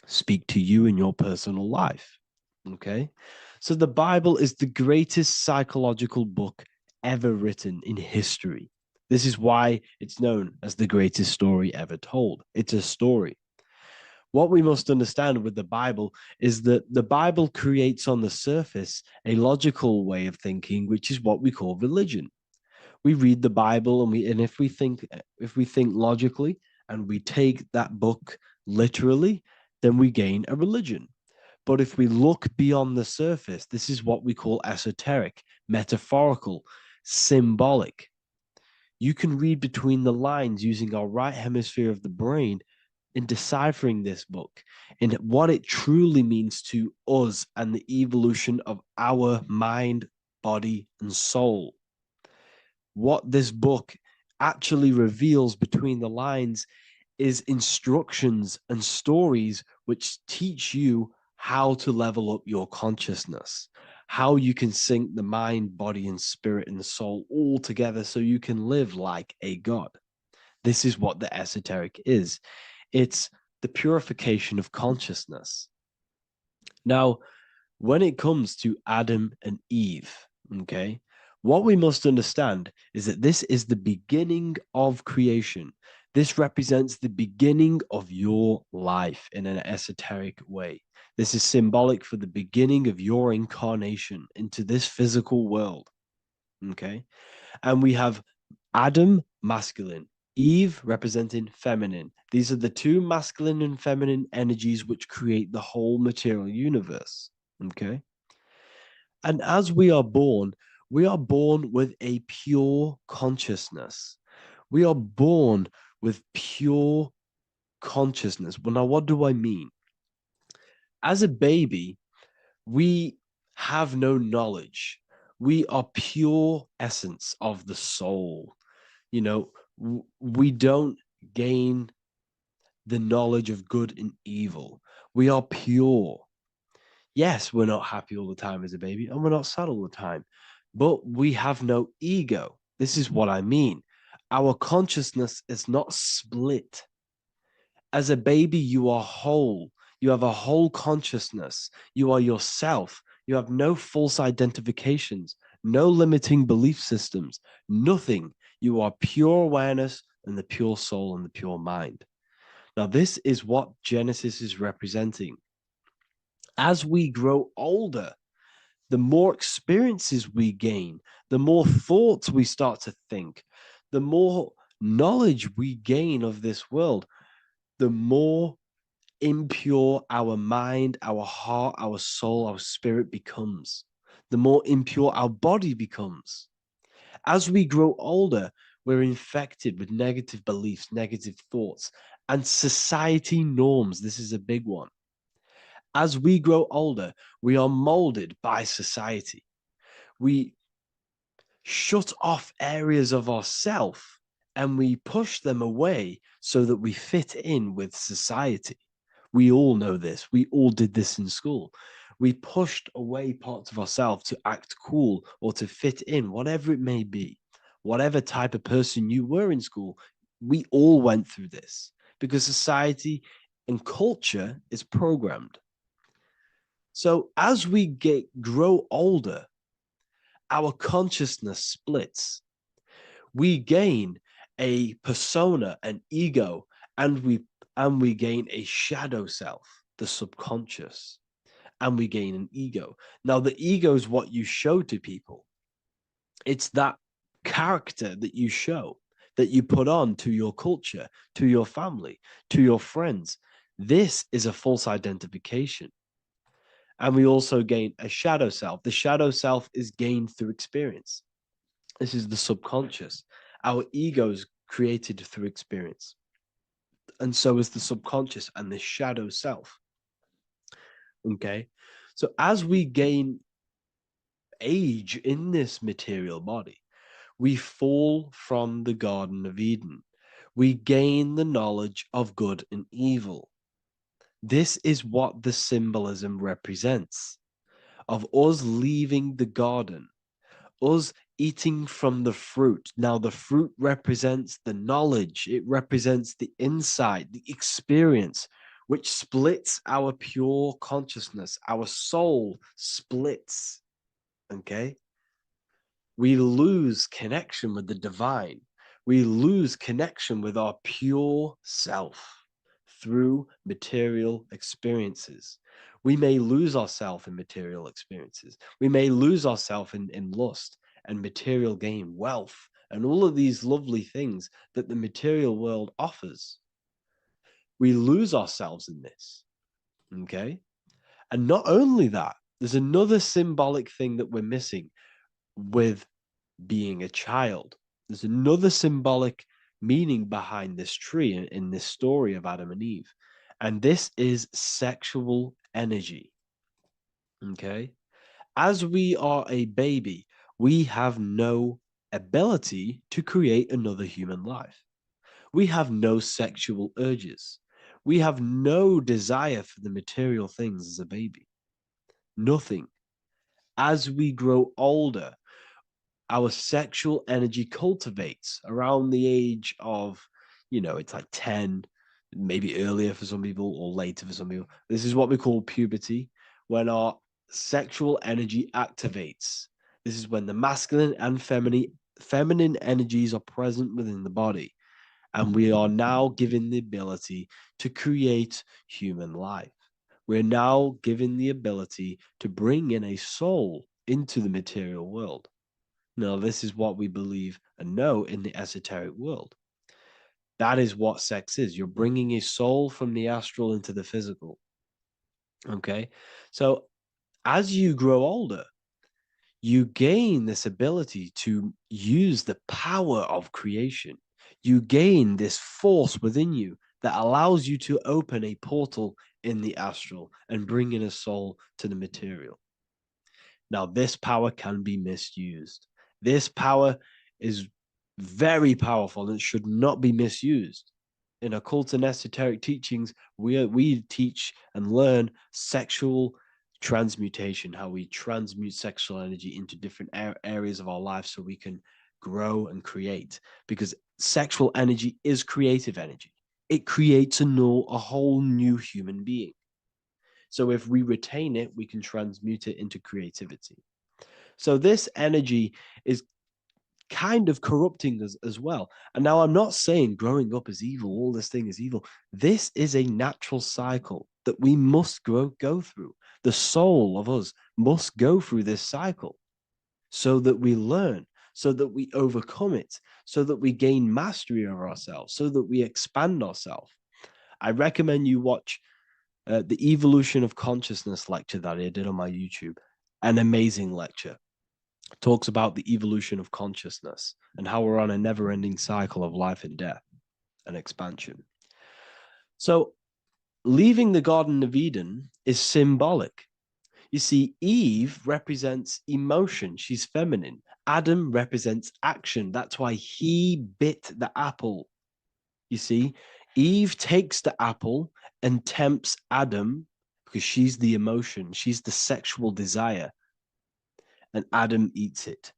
[SPEAKER 2] speak to you in your personal life. Okay. So the Bible is the greatest psychological book ever written in history. This is why it's known as the greatest story ever told. It's a story. What we must understand with the Bible is that the Bible creates on the surface a logical way of thinking, which is what we call religion. We read the Bible and if we think logically and we take that book literally, then we gain a religion. But if we look beyond the surface, this is what we call esoteric, metaphorical, symbolic. You can read between the lines using our right hemisphere of the brain in deciphering this book and what it truly means to us and the evolution of our mind, body, and soul. What this book actually reveals between the lines is instructions and stories which teach you how to level up your consciousness, how you can sync the mind, body, and spirit and the soul all together so you can live like a god. This is what the esoteric is. It's the purification of consciousness. Now, when it comes to Adam and Eve, okay, what we must understand is that this is the beginning of creation. This represents the beginning of your life in an esoteric way. This is symbolic for the beginning of your incarnation into this physical world. Okay. And we have Adam, masculine, Eve representing feminine. These are the two masculine and feminine energies which create the whole material universe. Okay. And as we are born with a pure consciousness. We are born with pure consciousness. Well, now, what do I mean? As a baby, we have no knowledge. We are pure essence of the soul. You know, we don't gain the knowledge of good and evil. We are pure. Yes, we're not happy all the time as a baby, and we're not sad all the time, but we have no ego. This is what I mean. Our consciousness is not split. As a baby, you are whole. You have a whole consciousness. You are yourself. You have no false identifications, no limiting belief systems, nothing. You are pure awareness and the pure soul and the pure mind. Now, this is what Genesis is representing. As we grow older, the more experiences we gain, the more thoughts we start to think, the more knowledge we gain of this world, the more impure our mind, our heart, our soul, our spirit becomes, the more impure our body becomes. As we grow older, we're infected with negative beliefs, negative thoughts, and society norms. This is a big one. As we grow older, we are molded by society. We shut off areas of ourself and we push them away so that we fit in with society. We all know this. We all did this in school. We pushed away parts of ourselves to act cool or to fit in, whatever it may be. Whatever type of person you were in school, we all went through this because society and culture is programmed. So as we grow older, our consciousness splits. We gain a persona, an ego, and we gain a shadow self, the subconscious, and we gain an ego. Now, the ego is what you show to people. It's that character that you show, that you put on to your culture, to your family, to your friends. This is a false identification. And we also gain a shadow self. The shadow self is gained through experience. This is the subconscious. Our ego is created through experience. And so is the subconscious and the shadow self. Okay. So as we gain age in this material body, we fall from the Garden of Eden. We gain the knowledge of good and evil. This is what the symbolism represents of us leaving the garden, us eating from the fruit. Now, the fruit represents the knowledge, it represents the insight, the experience, which splits our pure consciousness. Our soul splits. Okay? We lose connection with the divine. We lose connection with our pure self through material experiences. We may lose ourselves in material experiences. We may lose ourselves in lust and material gain, wealth, and all of these lovely things that the material world offers. We lose ourselves in this. Okay? And not only that, there's another symbolic thing that we're missing with being a child. There's another symbolic meaning behind this tree in this story of Adam and Eve. And this is sexual energy. Okay? As we are a baby, we have no ability to create another human life. We have no sexual urges. We have no desire for the material things as a baby. Nothing. As we grow older, our sexual energy cultivates around the age of, it's like 10, maybe earlier for some people or later for some people. This is what we call puberty, when our sexual energy activates. This is when the masculine and feminine energies are present within the body. And we are now given the ability to create human life. We're now given the ability to bring in a soul into the material world. Now, this is what we believe and know in the esoteric world. That is what sex is. You're bringing a soul from the astral into the physical. Okay? So as you grow older, you gain this ability to use the power of creation. You gain this force within you that allows you to open a portal in the astral and bring in a soul to the material. Now, this power can be misused. This power is very powerful and should not be misused. In occult and esoteric teachings, we teach and learn sexual transmutation, how we transmute sexual energy into different areas of our life so we can grow and create. Because sexual energy is creative energy. It creates a whole new human being. So if we retain it, we can transmute it into creativity. So this energy is kind of corrupting us as well. And now I'm not saying growing up is evil, all this thing is evil. This is a natural cycle that we must go through. The soul of us must go through this cycle so that we learn, so that we overcome it, so that we gain mastery over ourselves, so that we expand ourselves. I recommend you watch the Evolution of Consciousness lecture that I did on my YouTube. An amazing lecture. It talks about the evolution of consciousness and how we're on a never-ending cycle of life and death and expansion. So leaving the Garden of Eden is symbolic. You see, Eve represents emotion. She's feminine. Adam represents action. That's why he bit the apple. You see, Eve takes the apple and tempts Adam because she's the emotion. She's the sexual desire. And Adam eats it.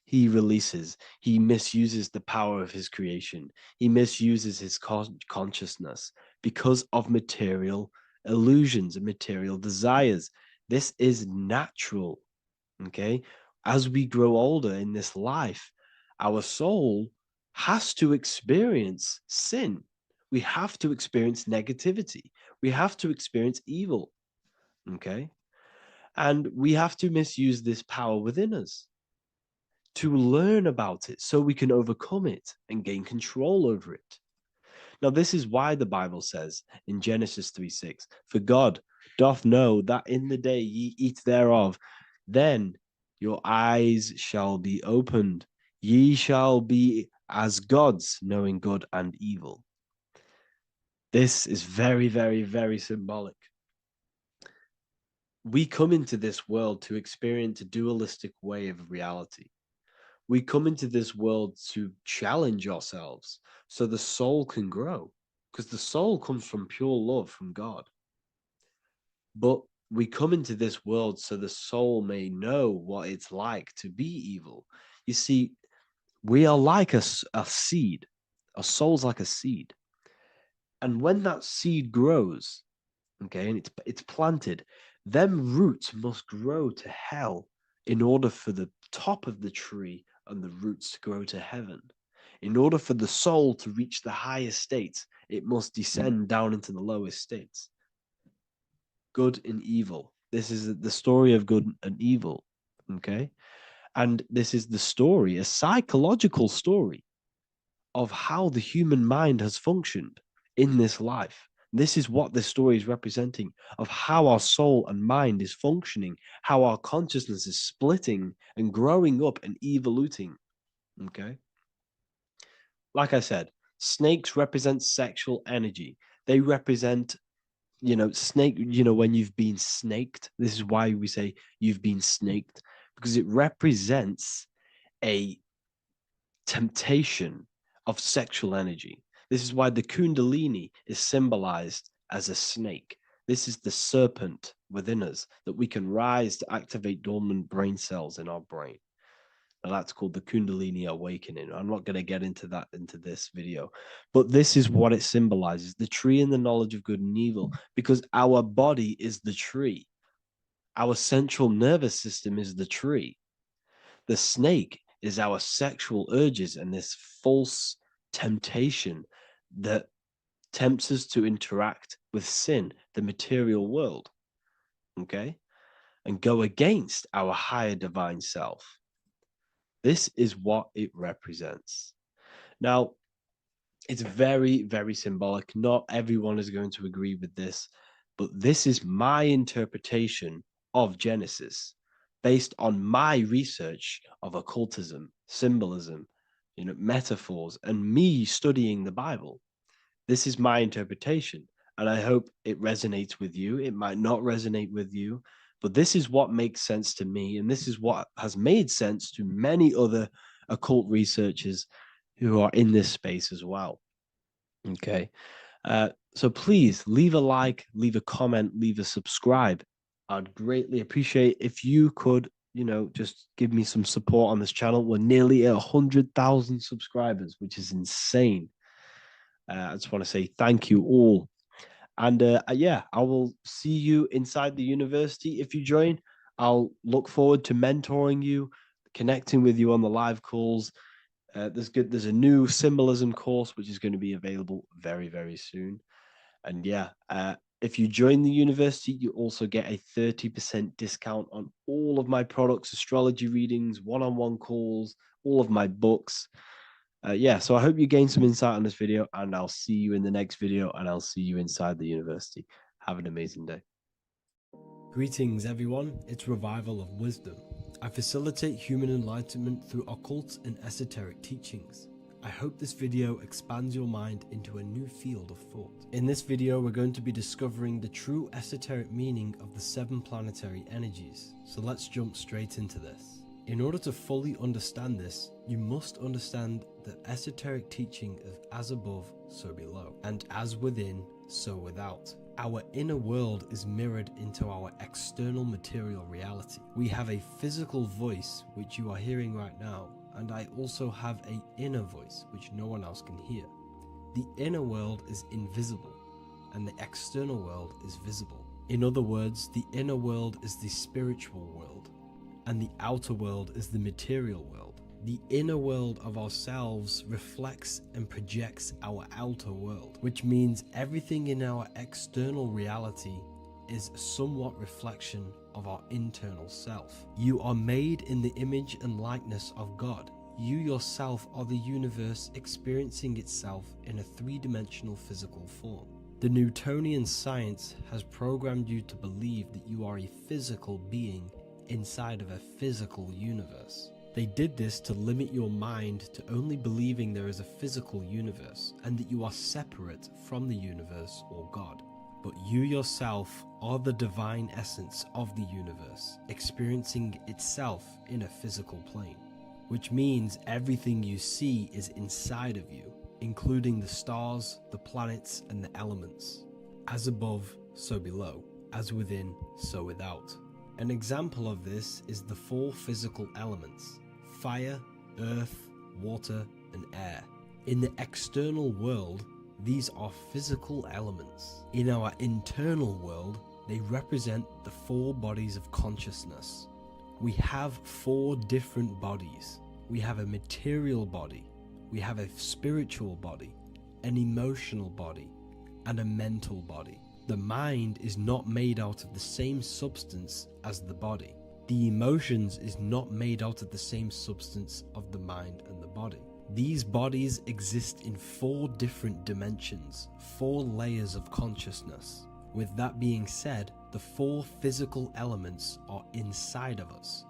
[SPEAKER 2] He releases. He misuses the power of his creation. He misuses his consciousness because of material illusions and material desires. This is natural, okay? As we grow older in this life, our soul has to experience sin. We have to experience negativity. We have to experience evil, okay? And we have to misuse this power within us to learn about it so we can overcome it and gain control over it. Now, this is why the Bible says in Genesis 3:6, "For God doth know that in the day ye eat thereof, then your eyes shall be opened. Ye shall be as gods, knowing good and evil." This is very, very, very symbolic. We come into this world to experience a dualistic way of reality. We come into this world to challenge ourselves so the soul can grow, because the soul comes from pure love from God. But we come into this world so the soul may know what it's like to be evil. You see, we are like a seed. Our soul's like a seed. And when that seed grows, okay, and it's planted, them roots must grow to hell in order for the top of the tree and the roots to grow to heaven. In order for the soul to reach the highest states, it must descend down into the lowest states. Good and evil. This is the story of good and evil, okay? And this is the story, a psychological story of how the human mind has functioned in this life. This is what this story is representing of how our soul and mind is functioning, how our consciousness is splitting and growing up and evoluting. Okay. Like I said, snakes represent sexual energy. They represent, snake, when you've been snaked. This is why we say you've been snaked, because it represents a temptation of sexual energy. This is why the Kundalini is symbolized as a snake. This is the serpent within us that we can rise to activate dormant brain cells in our brain. And that's called the Kundalini awakening. I'm not going to get into that into this video, but this is what it symbolizes, the tree and the knowledge of good and evil, because our body is the tree. Our central nervous system is the tree. The snake is our sexual urges and this false temptation that tempts us to interact with sin, the material world, okay, and go against our higher divine self. This is what it represents. Now, it's very, very symbolic. Not everyone is going to agree with this, but this is my interpretation of Genesis based on my research of occultism, symbolism, metaphors, and me studying the Bible. This is my interpretation, and I hope it resonates with you. It might not resonate with you, but this is what makes sense to me, and this is what has made sense to many other occult researchers who are in this space as well. Okay. So please leave a like, leave a comment, leave a subscribe. I'd greatly appreciate if you could, just give me some support on this channel. We're nearly at 100,000 subscribers, which is insane. I just want to say thank you all. And yeah, I will see you inside the university. If you join, I'll look forward to mentoring you, connecting with you on the live calls. There's a new symbolism course, which is going to be available very, very soon. And yeah, if you join the university, you also get a 30% discount on all of my products, astrology readings, one-on-one calls, all of my books. Yeah, so I hope you gained some insight on this video, and I'll see you in the next video, and I'll see you inside the university. Have an amazing day.
[SPEAKER 3] Greetings everyone, it's Revival of Wisdom. I facilitate human enlightenment through occult and esoteric teachings. I hope this video expands your mind into a new field of thought. In this video, we're going to be discovering the true esoteric meaning of the 7 planetary energies. So let's jump straight into this. In order to fully understand this, you must understand the esoteric teaching of as above, so below, and as within, so without. Our inner world is mirrored into our external material reality. We have a physical voice, which you are hearing right now, and I also have an inner voice, which no one else can hear. The inner world is invisible, and the external world is visible. In other words, the inner world is the spiritual world, and the outer world is the material world. The inner world of ourselves reflects and projects our outer world, which means everything in our external reality is somewhat reflection of our internal self. You are made in the image and likeness of God. You yourself are the universe experiencing itself in a 3-dimensional physical form. The Newtonian science has programmed you to believe that you are a physical being inside of a physical universe. They did this to limit your mind to only believing there is a physical universe and that you are separate from the universe or God. But you yourself are the divine essence of the universe, experiencing itself in a physical plane, which means everything you see is inside of you, including the stars, the planets, and the elements. As above, so below. As within, so without. An example of this is the 4 physical elements: fire, earth, water, and air. In the external world, these are physical elements. In our internal world, they represent the 4 bodies of consciousness. We have 4 different bodies. We have a material body, we have a spiritual body, an emotional body, and a mental body. The mind is not made out of the same substance as the body. The emotions is not made out of the same substance of the mind and the body. These bodies exist in 4 different dimensions, 4 layers of consciousness. With that being said, the 4 physical elements are inside of us.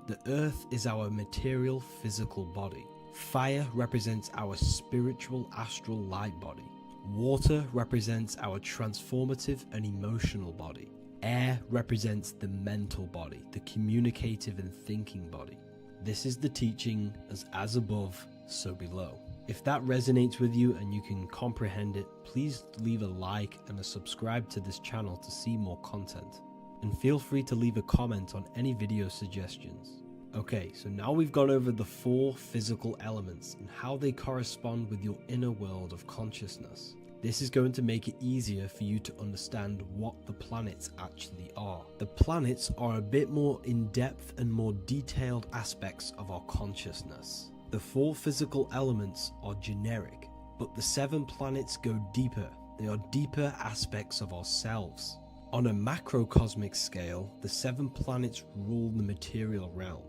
[SPEAKER 3] The earth is our material physical body. Fire represents our spiritual astral light body. Water represents our transformative and emotional body. Air represents the mental body, the communicative and thinking body. This is the teaching as above, so below. If that resonates with you and you can comprehend it, please leave a like and a subscribe to this channel to see more content. And feel free to leave a comment on any video suggestions. Okay, so now we've gone over the 4 physical elements and how they correspond with your inner world of consciousness. This is going to make it easier for you to understand what the planets actually are. The planets are a bit more in-depth and more detailed aspects of our consciousness. The 4 physical elements are generic, but the 7 planets go deeper. They are deeper aspects of ourselves. On a macrocosmic scale, the 7 planets rule the material realm.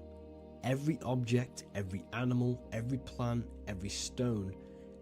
[SPEAKER 3] Every object, every animal, every plant, every stone,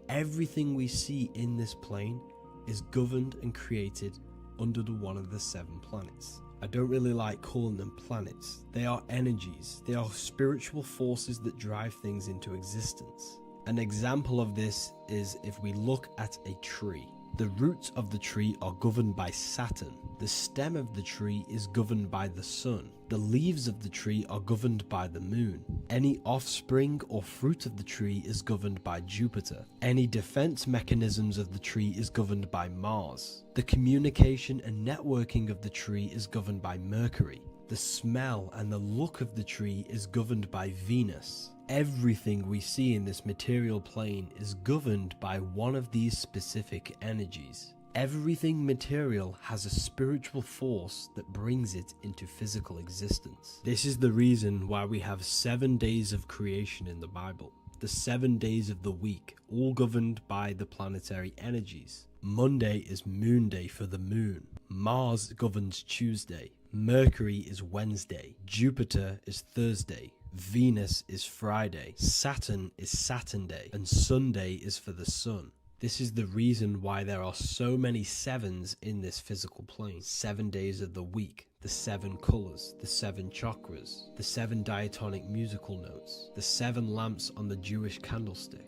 [SPEAKER 3] everything we see in this plane is governed and created under one of the 7 planets. I don't really like calling them planets. They are energies. They are spiritual forces that drive things into existence. An example of this is if we look at a tree. The roots of the tree are governed by Saturn. The stem of the tree is governed by the sun. The leaves of the tree are governed by the moon. Any offspring or fruit of the tree is governed by Jupiter. Any defense mechanisms of the tree is governed by Mars. The communication and networking of the tree is governed by Mercury. The smell and the look of the tree is governed by Venus. Everything we see in this material plane is governed by one of these specific energies. Everything material has a spiritual force that brings it into physical existence. This is the reason why we have 7 days of creation in the Bible. The 7 days of the week, all governed by the planetary energies. Monday is moon day for the moon. Mars governs Tuesday. Mercury is Wednesday. Jupiter is Thursday. Venus is Friday. Saturn is Saturn day. And Sunday is for the sun. This is the reason why there are so many 7s in this physical plane. 7 days of the week, the 7 colors, the 7 chakras, the 7 diatonic musical notes, the 7 lamps on the Jewish candlestick.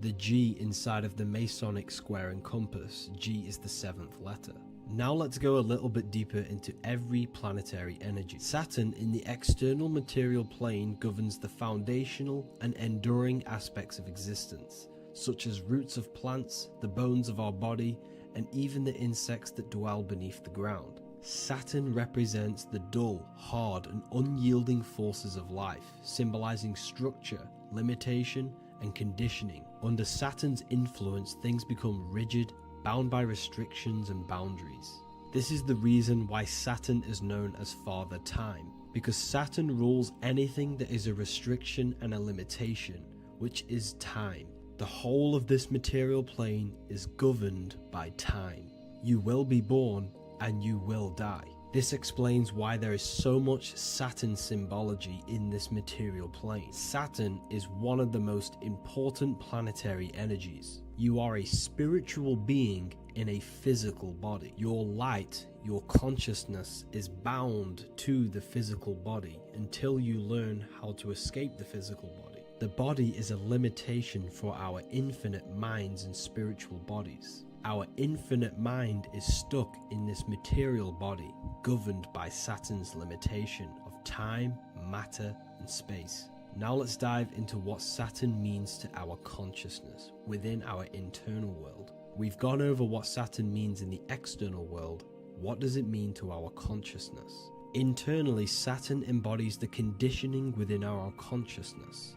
[SPEAKER 3] The G inside of the Masonic square and compass, G is the 7th letter. Now let's go a little bit deeper into every planetary energy. Saturn in the external material plane governs the foundational and enduring aspects of existence, such as roots of plants, the bones of our body, and even the insects that dwell beneath the ground. Saturn represents the dull, hard, and unyielding forces of life, symbolizing structure, limitation, and conditioning. Under Saturn's influence, things become rigid, bound by restrictions and boundaries. This is the reason why Saturn is known as Father Time, because Saturn rules anything that is a restriction and a limitation, which is time. The whole of this material plane is governed by time. You will be born and you will die. This explains why there is so much Saturn symbology in this material plane. Saturn is one of the most important planetary energies. You are a spiritual being in a physical body. Your light, your consciousness is bound to the physical body until you learn how to escape the physical body. The body is a limitation for our infinite minds and spiritual bodies. Our infinite mind is stuck in this material body, governed by Saturn's limitation of time, matter, and space. Now let's dive into what Saturn means to our consciousness within our internal world. We've gone over what Saturn means in the external world. What does it mean to our consciousness? Internally, Saturn embodies the conditioning within our consciousness.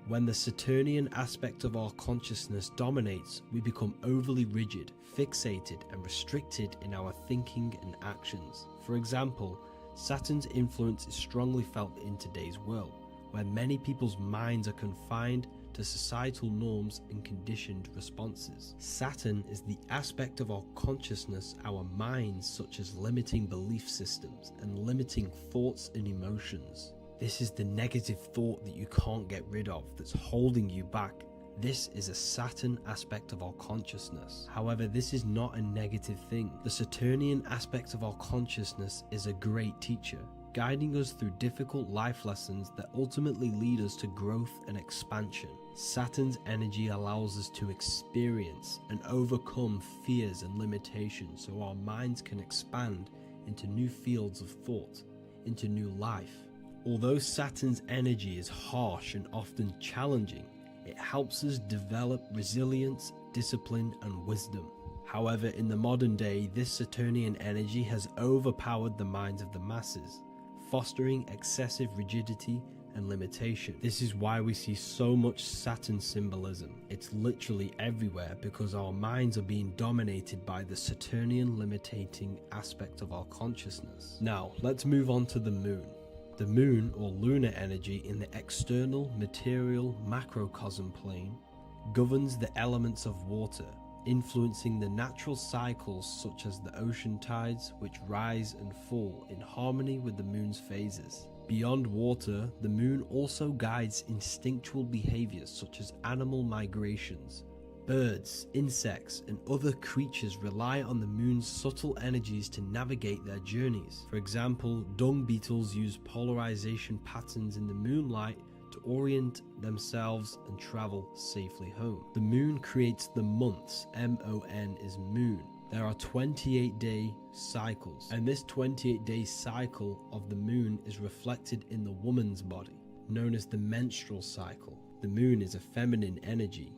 [SPEAKER 3] When the Saturnian aspect of our consciousness dominates, we become overly rigid, fixated, and restricted in our thinking and actions. For example, Saturn's influence is strongly felt in today's world, where many people's minds are confined to societal norms and conditioned responses. Saturn is the aspect of our consciousness, our minds, such as limiting belief systems and limiting thoughts and emotions. This is the negative thought that you can't get rid of, that's holding you back. This is a Saturn aspect of our consciousness. However, this is not a negative thing. The Saturnian aspect of our consciousness is a great teacher, guiding us through difficult life lessons that ultimately lead us to growth and expansion. Saturn's energy allows us to experience and overcome fears and limitations so our minds can expand into new fields of thought, into new life. Although Saturn's energy is harsh and often challenging, it helps us develop resilience, discipline, and wisdom. However, in the modern day, this Saturnian energy has overpowered the minds of the masses, fostering excessive rigidity and limitation. This is why we see so much Saturn symbolism. It's literally everywhere because our minds are being dominated by the Saturnian limiting aspect of our consciousness. Now, let's move on to the moon. The moon, or lunar energy in the external material macrocosm plane, governs the elements of water, influencing the natural cycles such as the ocean tides, which rise and fall in harmony with the moon's phases. Beyond water, the moon also guides instinctual behaviors such as animal migrations. Birds, insects, and other creatures rely on the moon's subtle energies to navigate their journeys. For example, dung beetles use polarization patterns in the moonlight to orient themselves and travel safely home. The moon creates the months. M-O-N is moon. There are 28-day cycles, and this 28-day cycle of the moon is reflected in the woman's body, known as the menstrual cycle. The moon is a feminine energy,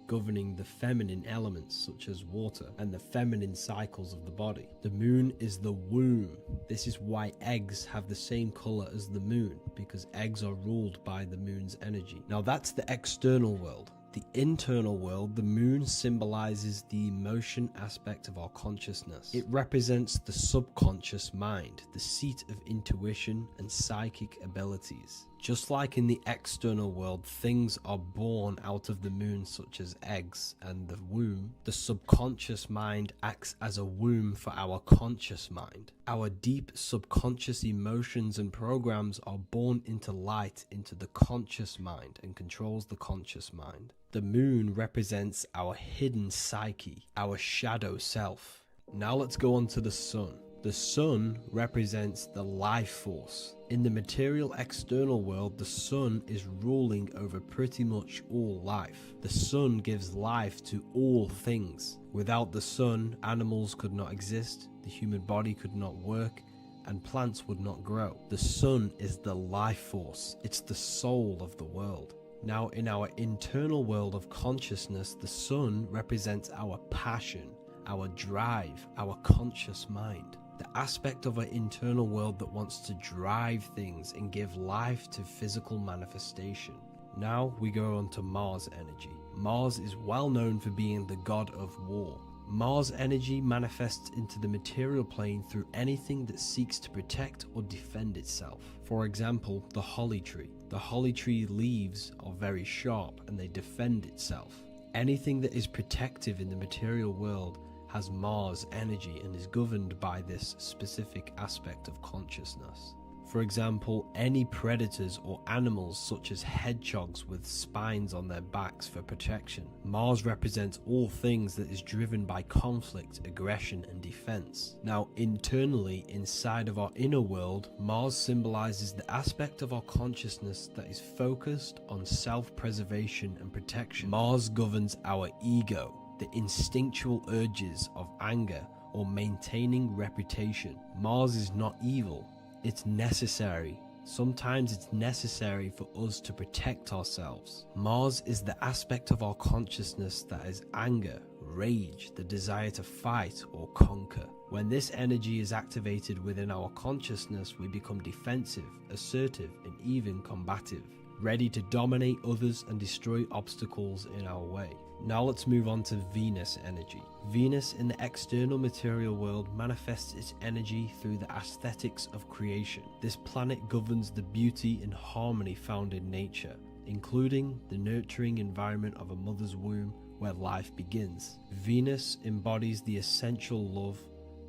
[SPEAKER 3] governing the feminine elements such as water and the feminine cycles of the body. The moon is the womb. This is why eggs have the same color as the moon, because eggs are ruled by the moon's energy. Now that's the external world. The internal world, the moon symbolizes the emotion aspect of our consciousness. It represents the subconscious mind, the seat of intuition and psychic abilities. Just like in the external world, things are born out of the moon, such as eggs and the womb. The subconscious mind acts as a womb for our conscious mind. Our deep subconscious emotions and programs are born into light into the conscious mind and controls the conscious mind. The moon represents our hidden psyche, our shadow self. Now let's go on to the sun. The sun represents the life force. In the material external world, the sun is ruling over pretty much all life. The sun gives life to all things. Without the sun, animals could not exist, the human body could not work, and plants would not grow. The sun is the life force. It's the soul of the world. Now, in our internal world of consciousness, the sun represents our passion, our drive, our conscious mind. The aspect of our internal world that wants to drive things and give life to physical manifestation. Now we go on to Mars energy. Mars is well known for being the god of war. Mars energy manifests into the material plane through anything that seeks to protect or defend itself. For example, the holly tree. The holly tree leaves are very sharp and they defend itself. Anything that is protective in the material world has Mars energy and is governed by this specific aspect of consciousness. For example, any predators or animals such as hedgehogs with spines on their backs for protection. Mars represents all things that is driven by conflict, aggression, and defense. Now, internally, inside of our inner world, Mars symbolizes the aspect of our consciousness that is focused on self-preservation and protection. Mars governs our ego, the instinctual urges of anger or maintaining reputation. Mars is not evil, it's necessary. Sometimes it's necessary for us to protect ourselves. Mars is the aspect of our consciousness that is anger, rage, the desire to fight or conquer. When this energy is activated within our consciousness, we become defensive, assertive, and even combative. ready to dominate others and destroy obstacles in our way. Now let's move on to Venus energy. Venus in the external material world manifests its energy through the aesthetics of creation. This planet governs the beauty and harmony found in nature, including the nurturing environment of a mother's womb where life begins. Venus embodies the essential love,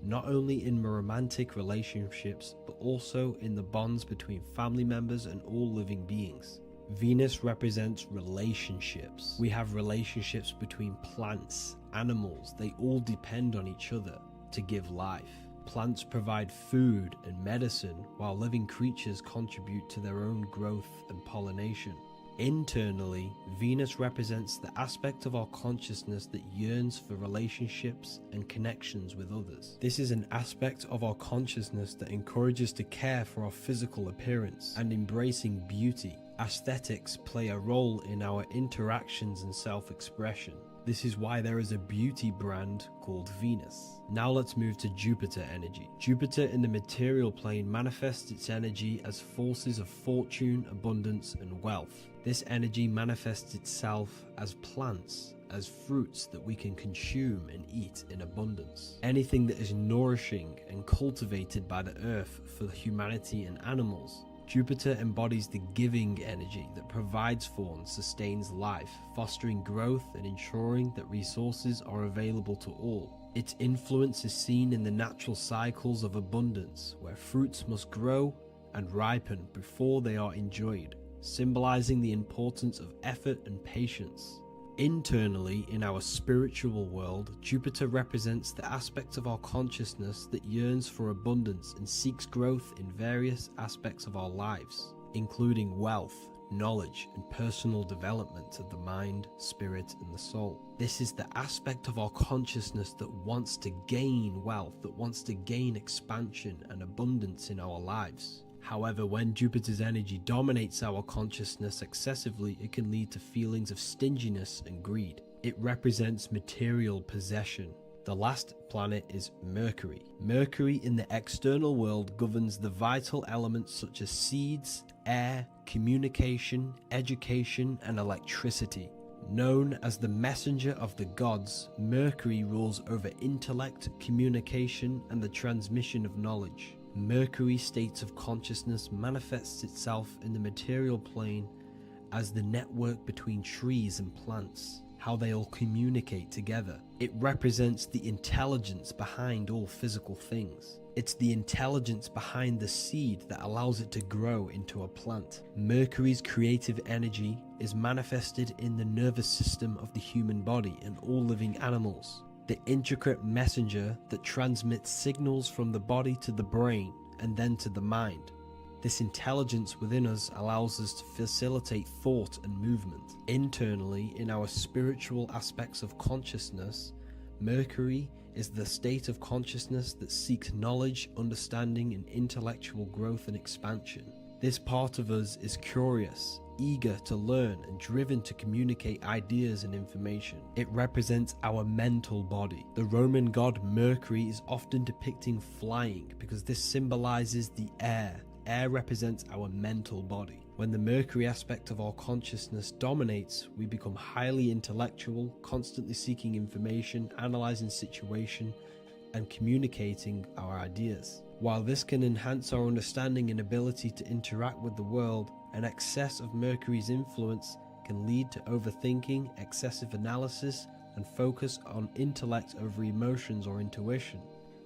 [SPEAKER 3] not only in romantic relationships, but also in the bonds between family members and all living beings. Venus represents relationships. We have relationships between plants, animals, they all depend on each other to give life. Plants provide food and medicine, while living creatures contribute to their own growth and pollination. Internally, Venus represents the aspect of our consciousness that yearns for relationships and connections with others. This is an aspect of our consciousness that encourages to care for our physical appearance and embracing beauty. Aesthetics play a role in our interactions and self-expression. This is why there is a beauty brand called Venus. Now let's move to Jupiter energy. Jupiter in the material plane manifests its energy as forces of fortune, abundance, and wealth. This energy manifests itself as plants, as fruits that we can consume and eat in abundance. Anything that is nourishing and cultivated by the earth for humanity and animals. Jupiter embodies the giving energy that provides for and sustains life, fostering growth and ensuring that resources are available to all. Its influence is seen in the natural cycles of abundance, where fruits must grow and ripen before they are enjoyed, symbolizing the importance of effort and patience. Internally, in our spiritual world, Jupiter represents the aspect of our consciousness that yearns for abundance and seeks growth in various aspects of our lives, including wealth, knowledge, and personal development of the mind, spirit, and the soul. This is the aspect of our consciousness that wants to gain wealth, that wants to gain expansion and abundance in our lives. However, when Jupiter's energy dominates our consciousness excessively, it can lead to feelings of stinginess and greed. It represents material possession. The last planet is Mercury. Mercury in the external world governs the vital elements such as seeds, air, communication, education, and electricity. Known as the messenger of the gods, Mercury rules over intellect, communication, and the transmission of knowledge. Mercury's states of consciousness manifests itself in the material plane as the network between trees and plants, how they all communicate together. It represents the intelligence behind all physical things. It's the intelligence behind the seed that allows it to grow into a plant. Mercury's creative energy is manifested in the nervous system of the human body and all living animals. The intricate messenger that transmits signals from the body to the brain and then to the mind. This intelligence within us allows us to facilitate thought and movement. Internally, in our spiritual aspects of consciousness, Mercury is the state of consciousness that seeks knowledge, understanding, and intellectual growth and expansion. This part of us is curious, eager to learn, and driven to communicate ideas and information. It represents our mental body. The Roman god Mercury is often depicting flying because this symbolizes the air. Air represents our mental body. When the Mercury aspect of our consciousness dominates, we become highly intellectual, constantly seeking information, analyzing situation, and communicating our ideas. While this can enhance our understanding and ability to interact with the world, an excess of Mercury's influence can lead to overthinking, excessive analysis, and focus on intellect over emotions or intuition.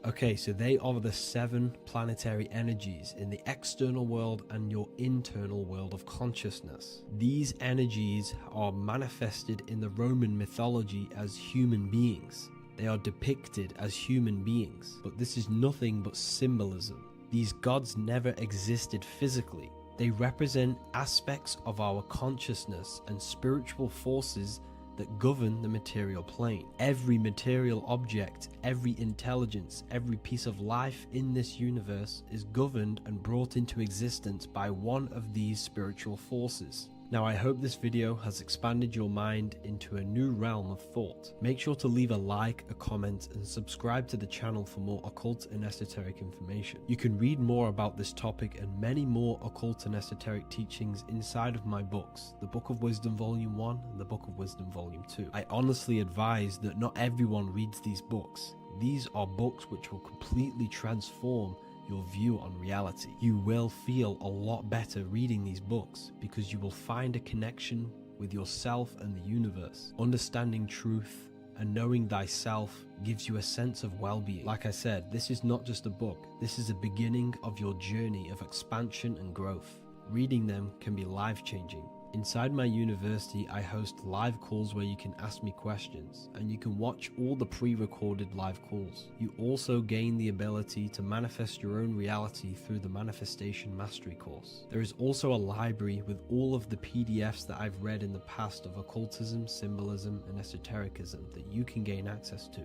[SPEAKER 3] Okay, so they are the 7 planetary energies in the external world and your internal world of consciousness. These energies are manifested in the Roman mythology as human beings. They are depicted as human beings, but this is nothing but symbolism. These gods never existed physically. They represent aspects of our consciousness and spiritual forces that govern the material plane. Every material object, every intelligence, every piece of life in this universe is governed and brought into existence by one of these spiritual forces. Now, I hope this video has expanded your mind into a new realm of thought. Make sure to leave a like, a comment, and subscribe to the channel for more occult and esoteric information. You can read more about this topic and many more occult and esoteric teachings inside of my books, the Book of Wisdom Volume 1 and the Book of Wisdom Volume 2. I honestly advise that not everyone reads these books. These are books which will completely transform your view on reality. You will feel a lot better reading these books because you will find a connection with yourself and the universe. Understanding truth and knowing thyself gives you a sense of well-being. Like I said, this is not just a book. This is a beginning of your journey of expansion and growth. Reading them can be life-changing. Inside my university, I host live calls where you can ask me questions, and you can watch all the pre-recorded live calls. You also gain the ability to manifest your own reality through the Manifestation Mastery course. There is also a library with all of the PDFs that I've read in the past of occultism, symbolism, and esotericism that you can gain access to.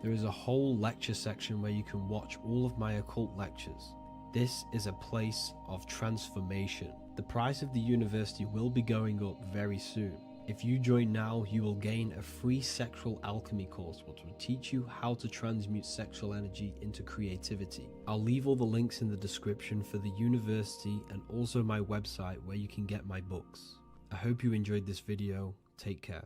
[SPEAKER 3] There is a whole lecture section where you can watch all of my occult lectures. This is a place of transformation. The price of the university will be going up very soon. If you join now, you will gain a free sexual alchemy course which will teach you how to transmute sexual energy into creativity. I'll leave all the links in the description for the university and also my website where you can get my books. I hope you enjoyed this video. Take care.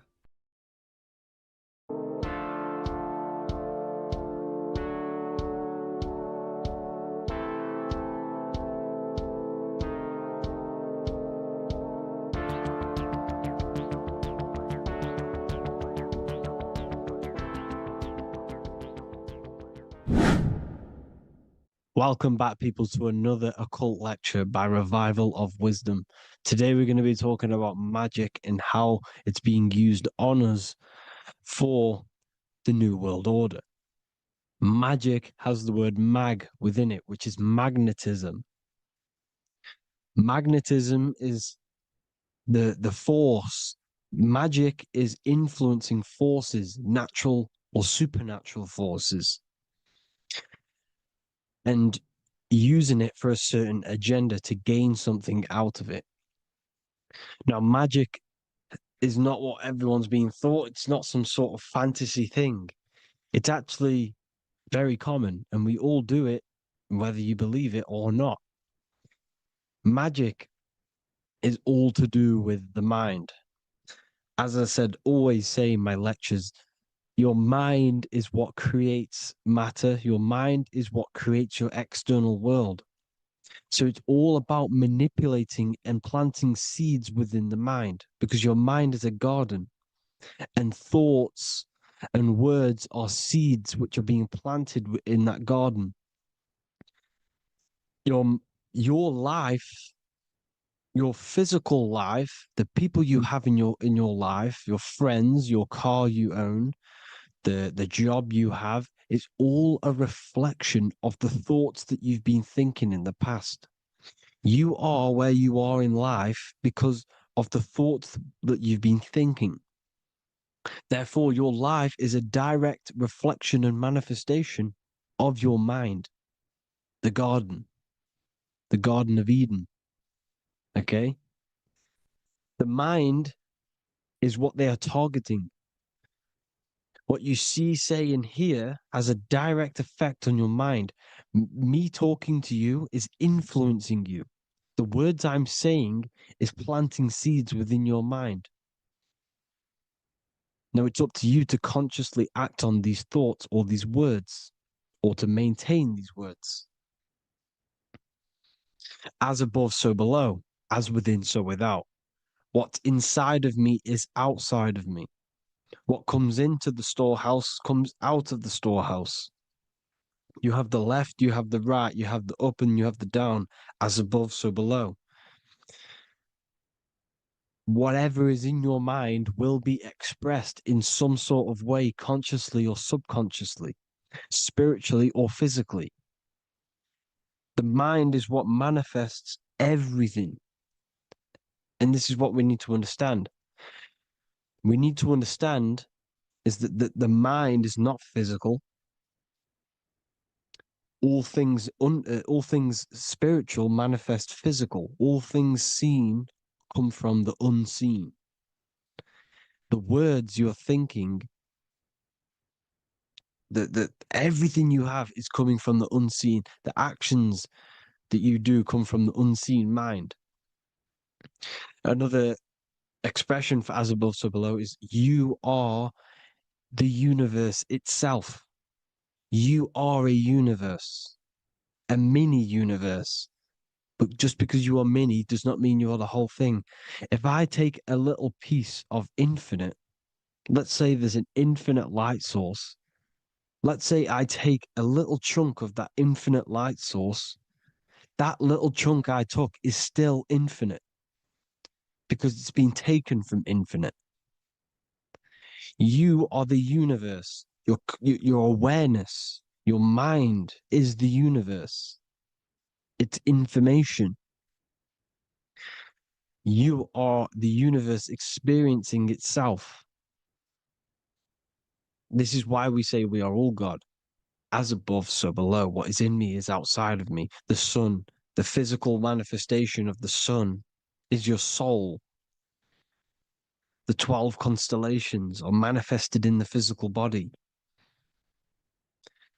[SPEAKER 2] Welcome back, people, to another occult lecture by Revival of Wisdom. Today we're going to be talking about magic and how it's being used on us for the New World Order. Magic has the word mag within it, which is magnetism. Magnetism is the force. Magic is influencing forces, natural or supernatural forces, and using it for a certain agenda to gain something out of it. Now, magic is not what everyone's being thought. It's not some sort of fantasy thing. It's actually very common, and we all do it, whether you believe it or not. Magic is all to do with the mind. As I said, always say in my lectures, your mind is what creates matter. Your mind is what creates your external world. So it's all about manipulating and planting seeds within the mind, because your mind is a garden, and thoughts and words are seeds which are being planted in that garden. Your life, your physical life, the people you have in your life, your friends, your car you own, the job you have, is all a reflection of the thoughts that you've been thinking in the past. You are where you are in life because of the thoughts that you've been thinking. Therefore, your life is a direct reflection and manifestation of your mind. The Garden of Eden. Okay? The mind is what they are targeting. What you see, say, and hear has a direct effect on your mind. Me talking to you is influencing you. The words I'm saying is planting seeds within your mind. Now it's up to you to consciously act on these thoughts or these words, or to maintain these words. As above, so below. As within, so without. What's inside of me is outside of me. What comes into the storehouse comes out of the storehouse. You have the left, you have the right, you have the up, and you have the down. As above, so below. Whatever is in your mind will be expressed in some sort of way, consciously or subconsciously, spiritually or physically. The mind is what manifests everything. And this is what we need to understand. We need to understand is that the mind is not physical. All things spiritual manifest physical. All things seen come from the unseen. The words you're thinking, that everything you have is coming from the unseen. The actions that you do come from the unseen mind. Another expression for as above, so below is you are the universe itself. You are a universe, a mini universe. But just because you are mini does not mean you are the whole thing. If I take a little piece of infinite, let's say there's an infinite light source. Let's say I take a little chunk of that infinite light source. That little chunk I took is still infinite because it's been taken from infinite. You are the universe. Your awareness, your mind is the universe. It's information. You are the universe experiencing itself. This is why we say we are all God. As above, so below. What is in me is outside of me. The sun, the physical manifestation of the sun is your soul. The 12 constellations are manifested in the physical body.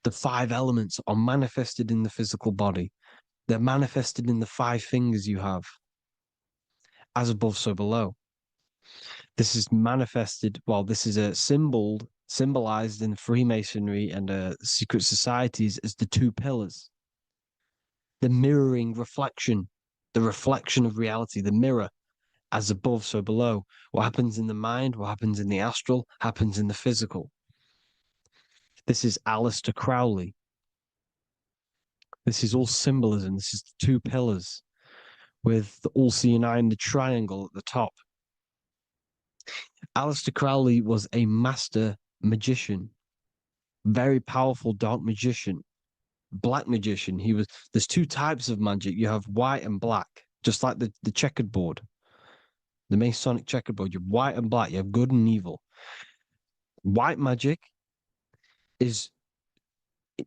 [SPEAKER 2] The 5 elements are manifested in the physical body. They're manifested in the 5 fingers you have. As above, so below. This is manifested, well, this is a symbol symbolized in Freemasonry and secret societies as the 2 pillars. The mirroring reflection, the reflection of reality, the mirror, as above, so below. What happens in the mind, what happens in the astral, happens in the physical. This is Aleister Crowley. This is all symbolism. This is the 2 pillars with the all-seeing eye and the triangle at the top. Aleister Crowley was a master magician, very powerful dark magician, black magician. There's 2 types of magic. You have white and black, just like the checkered board, the Masonic checkerboard. You have white and black. You have good and evil. White magic is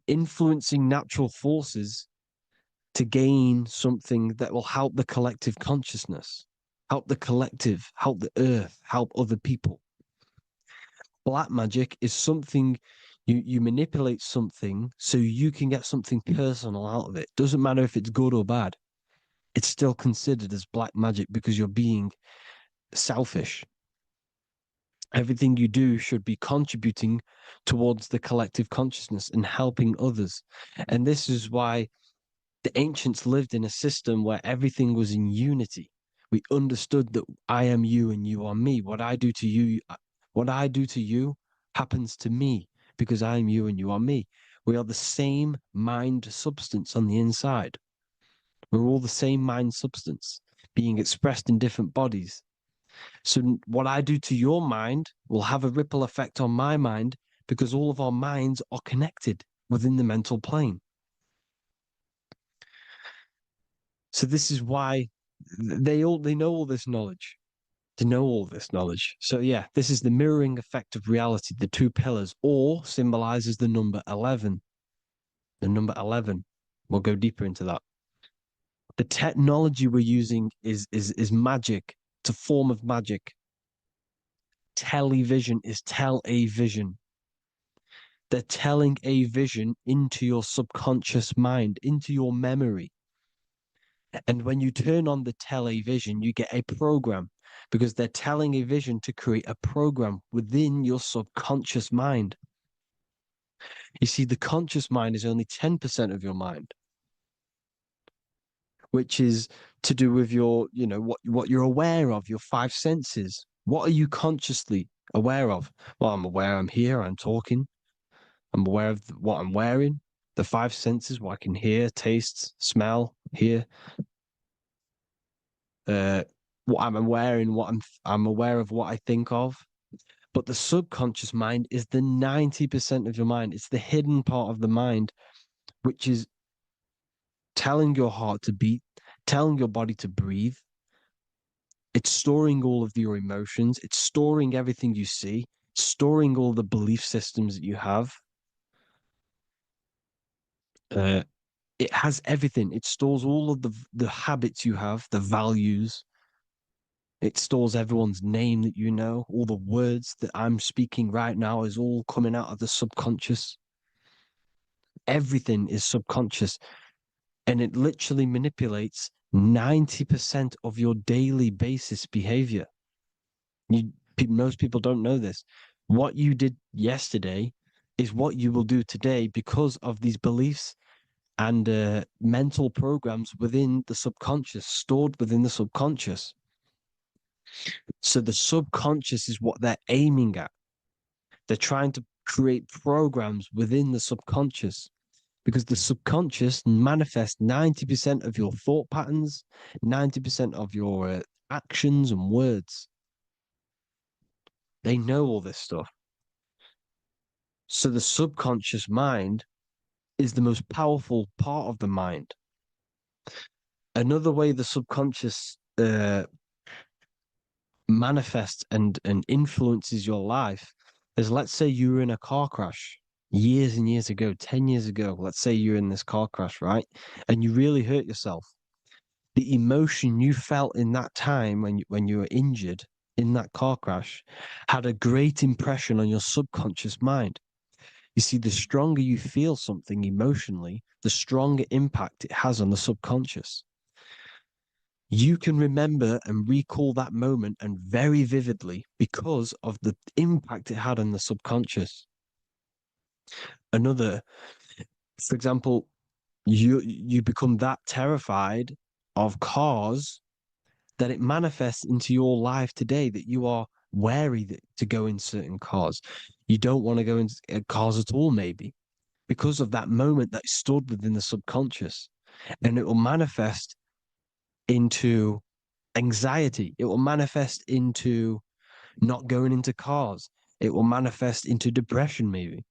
[SPEAKER 2] influencing natural forces to gain something that will help the collective consciousness, help the collective, help the earth, help other people. Black magic is something you manipulate something so you can get something personal out of it. Doesn't matter if it's good or bad. It's still considered as black magic because you're being selfish. Everything you do should be contributing towards the collective consciousness and helping others. And this is why the ancients lived in a system where everything was in unity. We understood that I am you and you are me. What I do to you happens to me because I am you and you are me. We are the same mind substance on the inside. We're all the same mind substance being expressed in different bodies. So what I do to your mind will have a ripple effect on my mind because all of our minds are connected within the mental plane. So this is why they know all this knowledge. They know all this knowledge. So yeah, this is the mirroring effect of reality, the 2 pillars, or symbolizes the number 11. The number 11. We'll go deeper into that. The technology we're using is magic. It's a form of magic. Television is tell a vision. They're telling a vision into your subconscious mind, into your memory. And when you turn on the television, you get a program because they're telling a vision to create a program within your subconscious mind. You see, the conscious mind is only 10% of your mind, which is to do with your, what you're aware of, your 5 senses. What are you consciously aware of? Well, I'm aware I'm here, I'm talking. I'm aware of what I'm wearing, the 5 senses, what I can hear, taste, smell, hear. What I'm wearing, I'm aware of what I think of. But the subconscious mind is the 90% of your mind. It's the hidden part of the mind, which is telling your heart to beat, telling your body to breathe. It's storing all of your emotions. It's storing everything you see, storing all the belief systems that you have. It has everything. It stores all of the habits you have, the values. It stores everyone's name that you know. All the words that I'm speaking right now is all coming out of the subconscious. Everything is subconscious. And it literally manipulates 90% of your daily basis behavior. Most people don't know this. What you did yesterday is what you will do today because of these beliefs and mental programs within the subconscious, stored within the subconscious. So the subconscious is what they're aiming at. They're trying to create programs within the subconscious because the subconscious manifests 90% of your thought patterns, 90% of your actions and words. They know all this stuff. So the subconscious mind is the most powerful part of the mind. Another way the subconscious manifests and influences your life is, let's say you were in a car crash years and years ago, 10 years ago. Let's say you're in this car crash, right? And you really hurt yourself. The emotion you felt in that time when you were injured in that car crash had a great impression on your subconscious mind. You see, the stronger you feel something emotionally, the stronger impact it has on the subconscious. You can remember and recall that moment and very vividly because of the impact it had on the subconscious. Another, for example, you become that terrified of cars that it manifests into your life today, that you are wary to go in certain cars. You don't want to go in cars at all, maybe, because of that moment that stood within the subconscious. And it will manifest into anxiety. It will manifest into not going into cars. It will manifest into depression, maybe.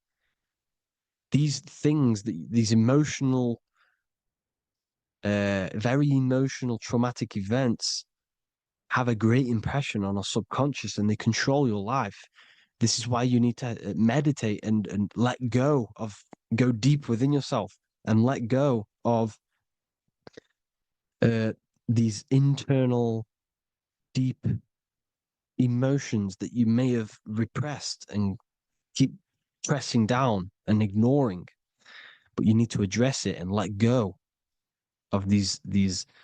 [SPEAKER 2] These things, these emotional, very emotional, traumatic events have a great impression on our subconscious and they control your life. This is why you need to meditate and let go go deep within yourself and let go of these internal, deep emotions that you may have repressed and keep pressing down and ignoring. But you need to address it and let go of these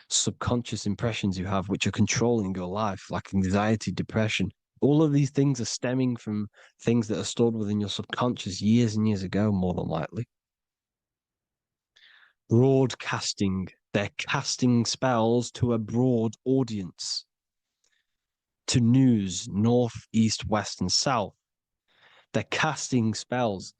[SPEAKER 2] subconscious impressions you have, which are controlling your life, like anxiety, depression. All of these things are stemming from things that are stored within your subconscious years and years ago, more than likely. Broadcasting. They're casting spells to a broad audience, to news, north, east, west, and south. They're casting spells.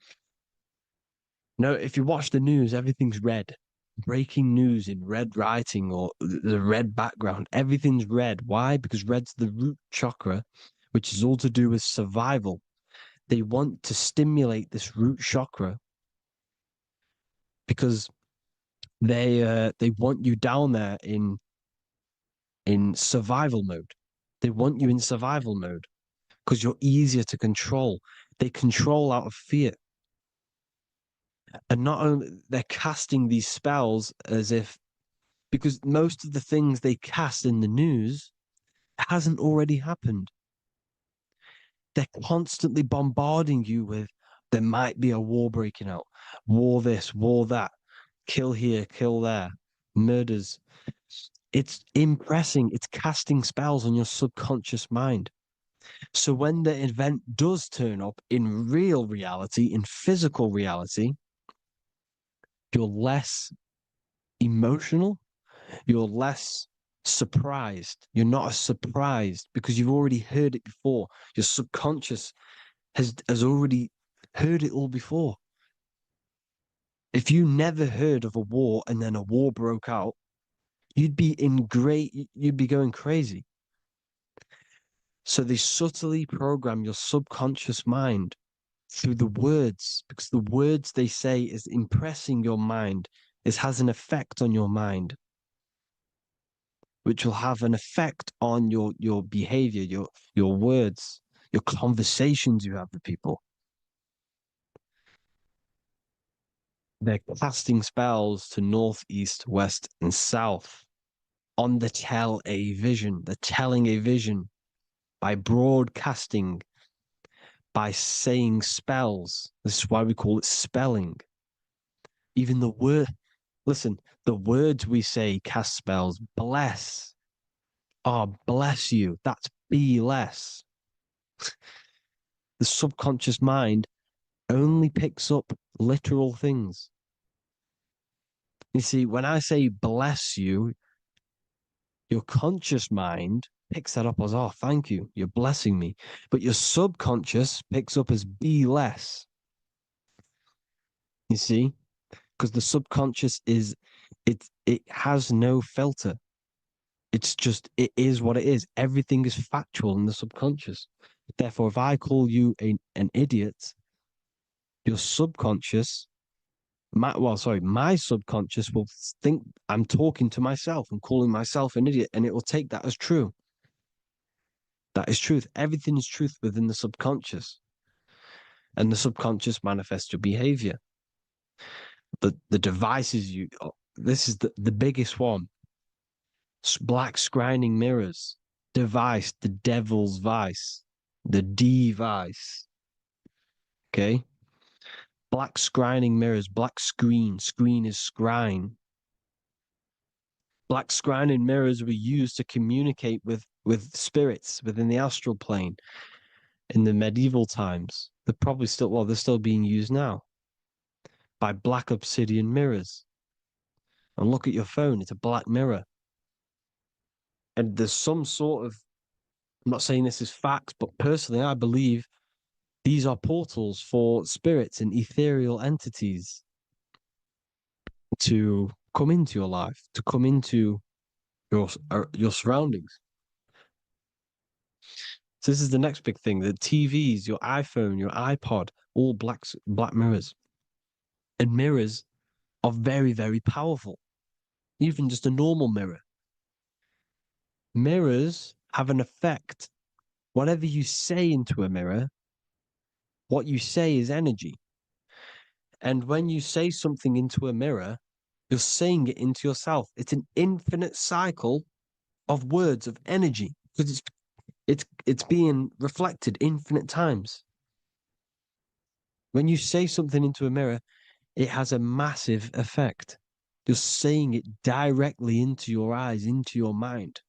[SPEAKER 2] No, if you watch the news, everything's red. Breaking news in red writing or the red background, everything's red. Why? Because red's the root chakra, which is all to do with survival. They want to stimulate this root chakra because they want you down there in survival mode. They want you in survival mode because you're easier to control. They control out of fear. And not only they're casting these spells as if, because most of the things they cast in the news hasn't already happened. They're constantly bombarding you with there might be a war breaking out, war this, war that, kill here, kill there, murders. It's impressing, it's casting spells on your subconscious mind. So when the event does turn up in real reality, in physical reality, you're less emotional, you're less surprised. You're not as surprised because you've already heard it before. Your subconscious has already heard it all before. If you never heard of a war and then a war broke out, you'd be going crazy. So they subtly program your subconscious mind through the words, because the words they say is impressing your mind. It has an effect on your mind, which will have an effect on your behavior, your words, your conversations you have with people. They're casting spells to north, east, west, and south on the telling a vision by broadcasting, by saying spells. This is why we call it spelling. Even the the words we say cast spells. Bless. Oh, bless you. That's be less. The subconscious mind only picks up literal things. You see, when I say bless you, your conscious mind picks that up as, oh, thank you, you're blessing me. But your subconscious picks up as be less. You see? Because the subconscious it has no filter. It's just, it is what it is. Everything is factual in the subconscious. Therefore, if I call you an idiot, your subconscious, my subconscious will think I'm talking to myself and calling myself an idiot, and it will take that as true. That is truth. Everything is truth within the subconscious. And the subconscious manifests your behavior. The devices this is the biggest one. Black scrying mirrors, device, the devil's vice, the device. Okay? Black scrying mirrors, black screen is scrying. Black scrying mirrors were used to communicate with spirits within the astral plane in the medieval times. They're still being used now by black obsidian mirrors. And look at your phone, it's a black mirror. And there's some sort of, I'm not saying this is fact, but personally, I believe these are portals for spirits and ethereal entities to come into your life, to come into your surroundings. So this is the next big thing: the TVs, your iPhone, your iPod, all black mirrors, and mirrors are very, very powerful. Even just a normal mirror. Mirrors have an effect. Whatever you say into a mirror, what you say is energy. And when you say something into a mirror, you're saying it into yourself. It's an infinite cycle of words of energy because it's being reflected infinite times. When you say something into a mirror, it has a massive effect. You're saying it directly into your eyes, into your mind.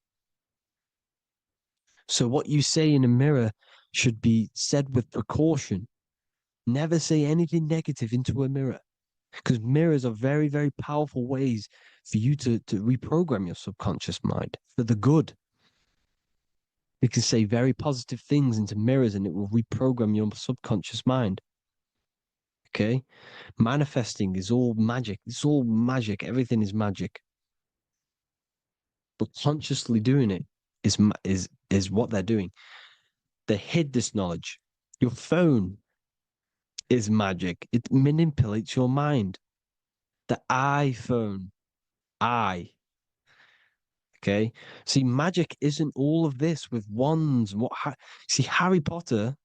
[SPEAKER 2] So what you say in a mirror should be said with precaution. Never say anything negative into a mirror, because mirrors are very, very powerful ways for you to reprogram your subconscious mind for the good. You can say very positive things into mirrors and it will reprogram your subconscious mind. Okay? Manifesting is all magic. It's all magic. Everything is magic. But consciously doing it is what they're doing. They hid this knowledge. Your phone is magic. It manipulates your mind. The iPhone, okay. See, magic isn't all of this with wands. See, Harry Potter,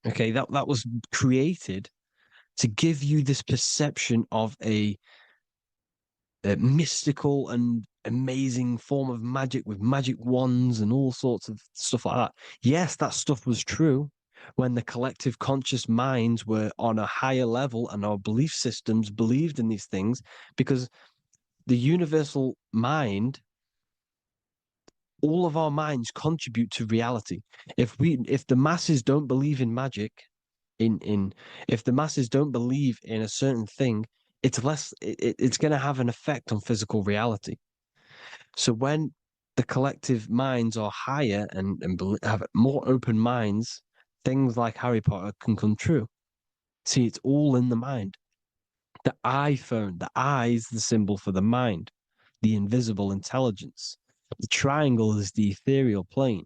[SPEAKER 2] okay, that was created to give you this perception of a mystical and amazing form of magic with magic wands and all sorts of stuff like that. Yes, that stuff was true when the collective conscious minds were on a higher level and our belief systems believed in these things, because the universal mind, all of our minds contribute to reality. If the masses don't believe in magic, if the masses don't believe in a certain thing, it's going to have an effect on physical reality. So when the collective minds are higher and have more open minds, things like Harry Potter can come true. See, it's all in the mind. The iPhone, the eye is the symbol for the mind, the invisible intelligence. The triangle is the ethereal plane.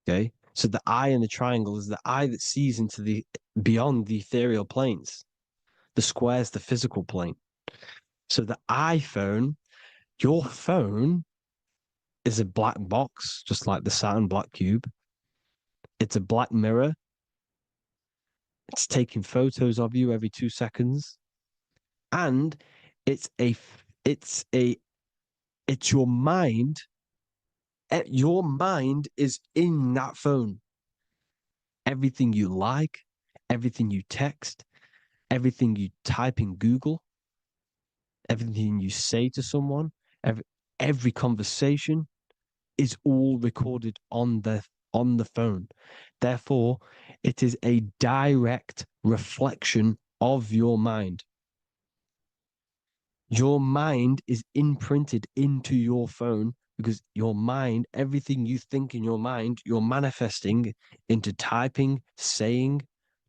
[SPEAKER 2] Okay, so the eye in the triangle is the eye that sees into the beyond the ethereal planes. The square is the physical plane. So the iPhone, your phone, is a black box, just like the Saturn black cube. It's a black mirror. It's taking photos of you every 2 seconds, and it's It's your mind. Your mind is in that phone. Everything you like, everything you text, everything you type in Google, everything you say to someone, every conversation is all recorded on the phone. Therefore, it is a direct reflection of your mind. Your mind is imprinted into your phone because your mind, everything you think in your mind, you're manifesting into typing, saying,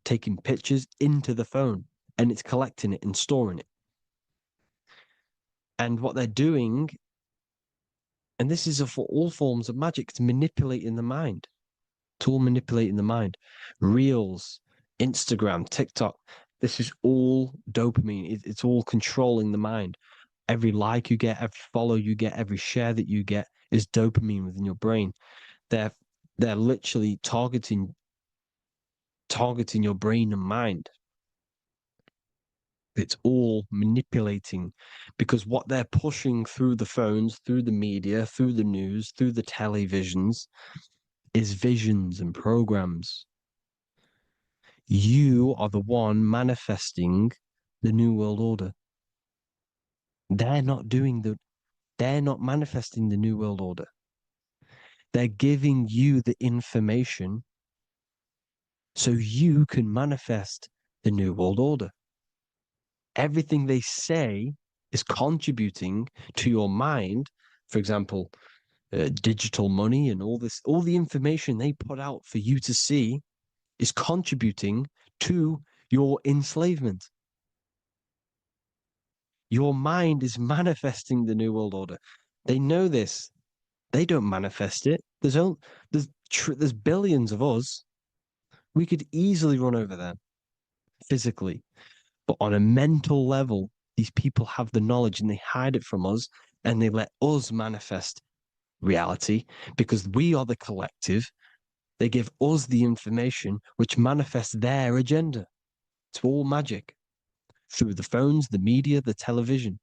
[SPEAKER 2] taking pictures into the phone, and it's collecting it and storing it. And what they're doing, and this is for all forms of magic, it's manipulating the mind. It's all manipulating the mind. Reels, Instagram, TikTok, this is all dopamine. It's all controlling the mind. Every like you get, every follow you get, every share that you get is dopamine within your brain. They're literally targeting your brain and mind. It's all manipulating because what they're pushing through the phones, through the media, through the news, through the televisions is visions and programs. You are the one manifesting the New World Order. They're not manifesting the New World Order. They're giving you the information so you can manifest the New World Order. Everything they say is contributing to your mind. For example, digital money and all the information they put out for you to see is contributing to your enslavement. Your mind is manifesting the New World Order. They know this. They don't manifest it. There's billions of us. We could easily run over them physically. But on a mental level, these people have the knowledge and they hide it from us and they let us manifest reality because we are the collective. They give us the information which manifests their agenda. It's all magic through the phones, the media, the television.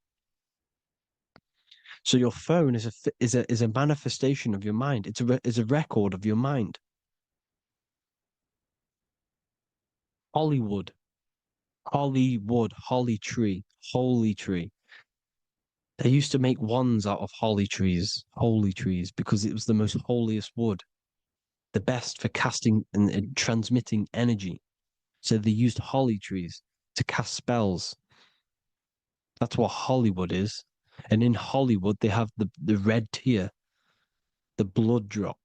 [SPEAKER 2] So your phone is a manifestation of your mind. It's a record of your mind. Hollywood, holly tree, holy tree. They used to make wands out of holy trees, because it was the most holiest wood, the best for casting and transmitting energy. So they used holly trees to cast spells. That's what Hollywood is. And in Hollywood, they have the red tear, the blood drop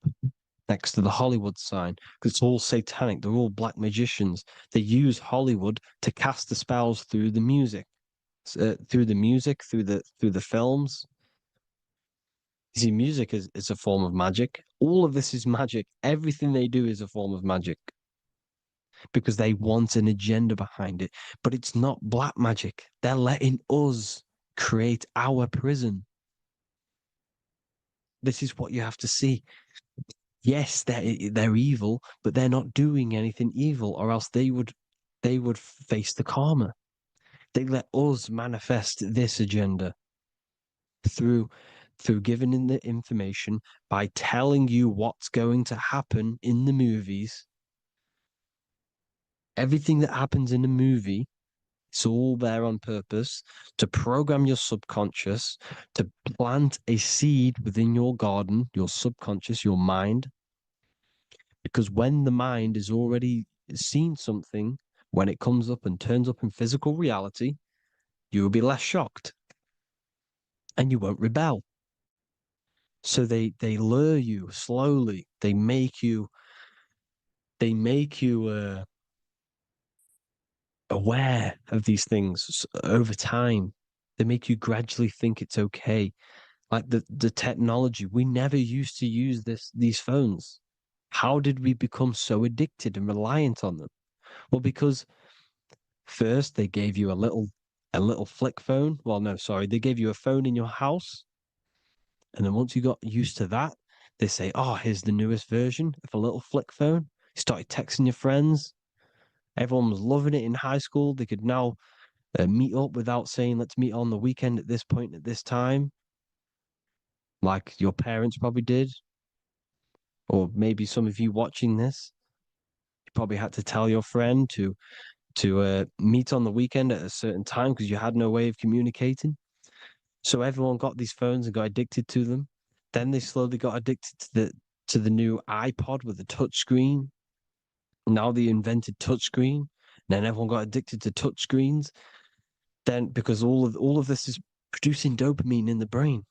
[SPEAKER 2] next to the Hollywood sign, because it's all satanic. They're all black magicians. They use Hollywood to cast the spells through the music, through the films. You see, music is a form of magic. All of this is magic. Everything they do is a form of magic because they want an agenda behind it. But it's not black magic. They're letting us create our prison. This is what you have to see. Yes, they're evil, but they're not doing anything evil, or else they would face the karma. They let us manifest this agenda through giving in the information by telling you what's going to happen in the movies. Everything that happens in a movie, it's all there on purpose to program your subconscious, to plant a seed within your garden, your subconscious, your mind. Because when the mind has already seen something, when it comes up and turns up in physical reality, you will be less shocked and you won't rebel. So they lure you slowly. They make you aware of these things over time. They make you gradually think it's okay. Like the technology, we never used to use these phones. How did we become so addicted and reliant on them? Well, because first they gave you a little flick phone. Well, no, sorry, they gave you a phone in your house. And then once you got used to that, they say, oh, here's the newest version of a little flick phone. You started texting your friends. Everyone was loving it in high school. They could now meet up without saying, let's meet on the weekend at this point at this time, like your parents probably did. Or maybe some of you watching this, you probably had to tell your friend to meet on the weekend at a certain time because you had no way of communicating. So everyone got these phones and got addicted to them. Then they slowly got addicted to the new iPod with the touch screen. Now they invented touch screen. Then everyone got addicted to touch screens. Then because all of this is producing dopamine in the brain,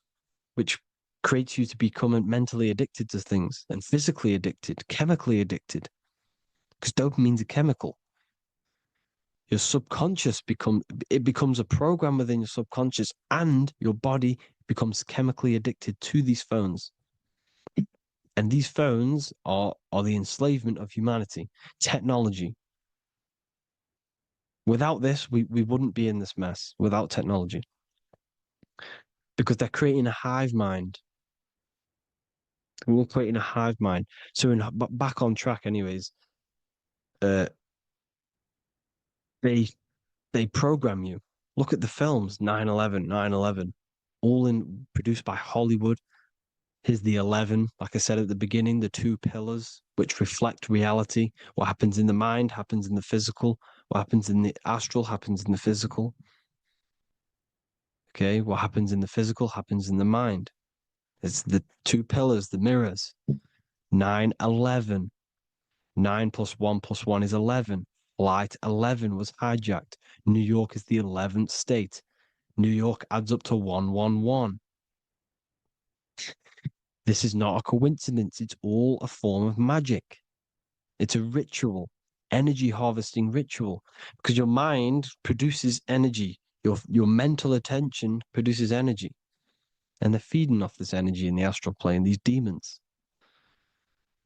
[SPEAKER 2] which creates you to become mentally addicted to things and physically addicted, chemically addicted. Because dopamine's a chemical. Your subconscious becomes a program within your subconscious, and your body becomes chemically addicted to these phones. And these phones are the enslavement of humanity, technology. Without this, we wouldn't be in this mess without technology. Because they're creating a hive mind. We're creating a hive mind. So back on track anyways, they program you. Look at the films, 9/11, 9/11, produced by Hollywood. Here's the 11, like I said at the beginning, the two pillars which reflect reality. What happens in the mind happens in the physical. What happens in the astral happens in the physical. Okay, what happens in the physical happens in the mind. It's the two pillars, the mirrors. 9/11. 9 plus 1 plus 1 is 11. Flight 11 was hijacked. New York is the 11th state. New York adds up to 111. This is not a coincidence. It's all a form of magic. It's a ritual, energy harvesting ritual, because your mind produces energy. Your mental attention produces energy. And they're feeding off this energy in the astral plane, these demons.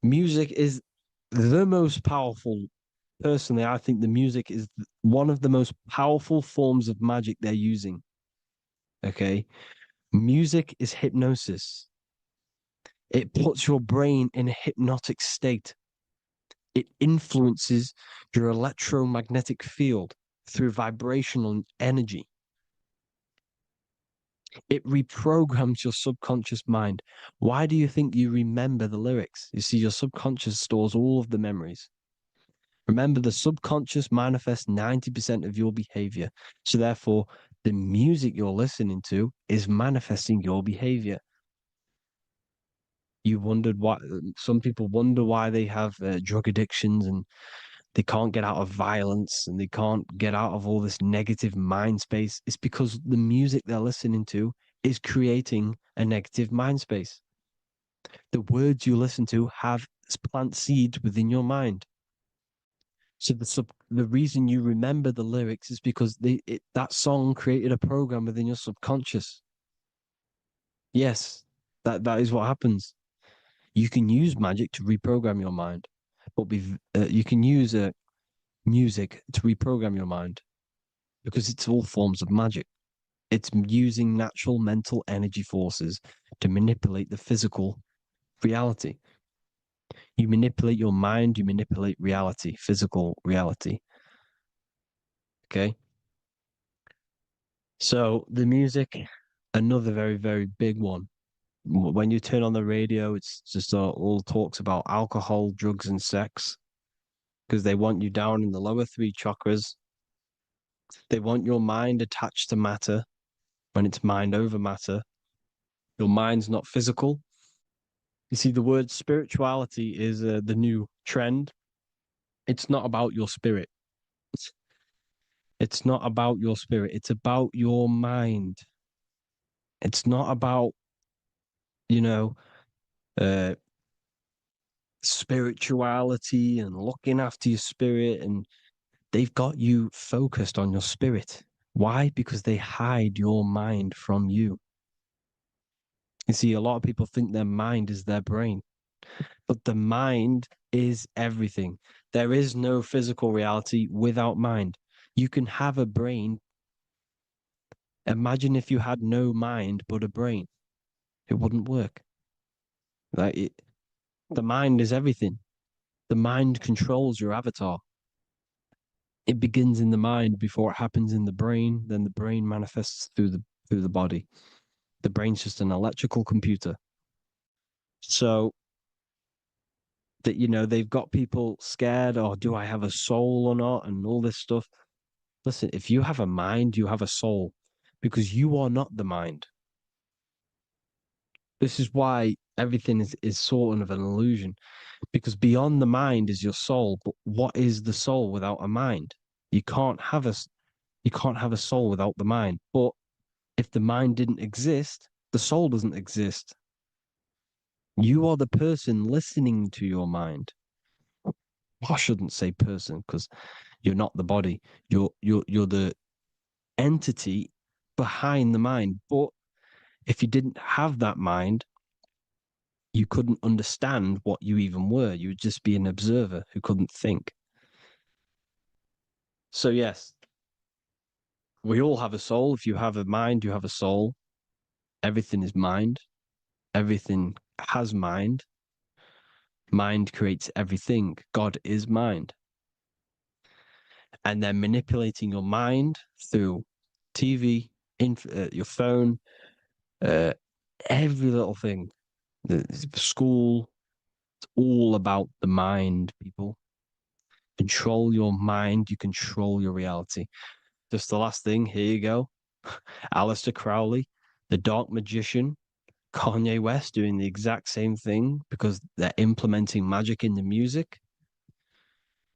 [SPEAKER 2] Music is the most powerful. Personally, I think the music is one of the most powerful forms of magic they're using. Okay. Music is hypnosis. It puts your brain in a hypnotic state. It influences your electromagnetic field through vibrational energy. It reprograms your subconscious mind. Why do you think you remember the lyrics? You see, your subconscious stores all of the memories. Remember, the subconscious manifests 90% of your behavior. So therefore, the music you're listening to is manifesting your behavior. You wondered why some people wonder why they have drug addictions and they can't get out of violence and they can't get out of all this negative mind space. It's because the music they're listening to is creating a negative mind space. The words you listen to have plant seeds within your mind. So the reason you remember the lyrics is because that song created a program within your subconscious. Yes, that is what happens. You can use magic to reprogram your mind, but you can use music to reprogram your mind because it's all forms of magic. It's using natural mental energy forces to manipulate the physical reality. You manipulate your mind, you manipulate reality, physical reality. Okay. So the music, another very, very big one. When you turn on the radio, it's just all talks about alcohol, drugs, and sex because they want you down in the lower three chakras. They want your mind attached to matter when it's mind over matter. Your mind's not physical. You see, the word spirituality is the new trend. It's not about your spirit. It's not about your spirit. It's about your mind. It's not about, you know, uh, spirituality and looking after your spirit. And they've got you focused on your spirit. Why? Because they hide your mind from you. You see, a lot of people think their mind is their brain, but the mind is everything. There is no physical reality without mind. You can have a brain. Imagine if you had no mind but a brain. It wouldn't work. The mind is everything. The mind controls your avatar. It begins in the mind before it happens in the brain. Then the brain manifests through the body. The brain's just an electrical computer. So that, they've got people scared, or do I have a soul or not, and all this stuff. Listen, if you have a mind, you have a soul, because you are not the mind. This is why everything is sort of an illusion, because beyond the mind is your soul. But what is the soul without a mind? You can't have a soul without the mind. But if the mind didn't exist, the soul doesn't exist. You are the person listening to your mind. I shouldn't say person, because you're not the body. You're the entity behind the mind. But if you didn't have that mind, you couldn't understand what you even were. You would just be an observer who couldn't think. So yes, we all have a soul. If you have a mind, you have a soul. Everything is mind. Everything has mind. Mind creates everything. God is mind. And then manipulating your mind through TV, your phone, every little thing, the school, it's all about the mind, people. Control your mind, you control your reality. Just the last thing, here you go. Aleister Crowley, the dark magician, Kanye West doing the exact same thing because they're implementing magic in the music.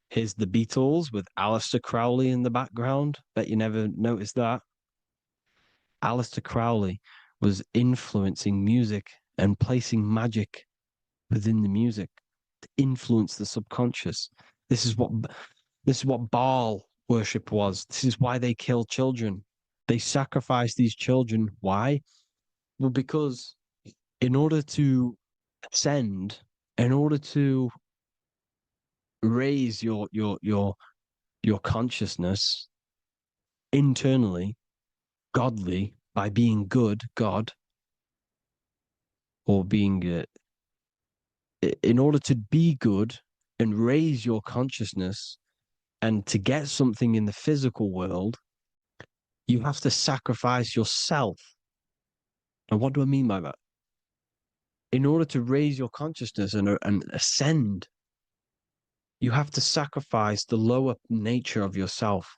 [SPEAKER 2] Here's the Beatles with Aleister Crowley in the background. Bet you never noticed that. Aleister Crowley was influencing music and placing magic within the music to influence the subconscious. This is what Baal worship was. This is why they kill children. They sacrifice these children. Why? Well, because in order to ascend, in order to raise your consciousness internally, godly, by being good, God, or being in order to be good and raise your consciousness and to get something in the physical world, you have to sacrifice yourself. And what do I mean by that? In order to raise your consciousness and ascend, you have to sacrifice the lower nature of yourself.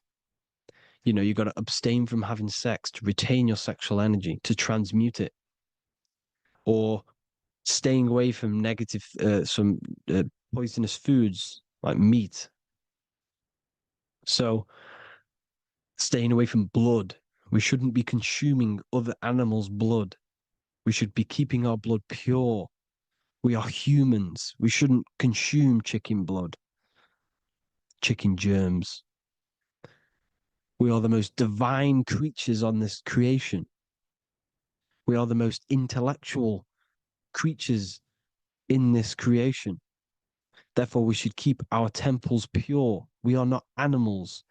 [SPEAKER 2] You got to abstain from having sex to retain your sexual energy, to transmute it, or staying away from negative, some poisonous foods like meat. So, staying away from blood. We shouldn't be consuming other animals' blood. We should be keeping our blood pure. We are humans. We shouldn't consume chicken blood, chicken germs. We are the most divine creatures on this creation. We are the most intellectual creatures in this creation. Therefore, we should keep our temples pure. We are not animals.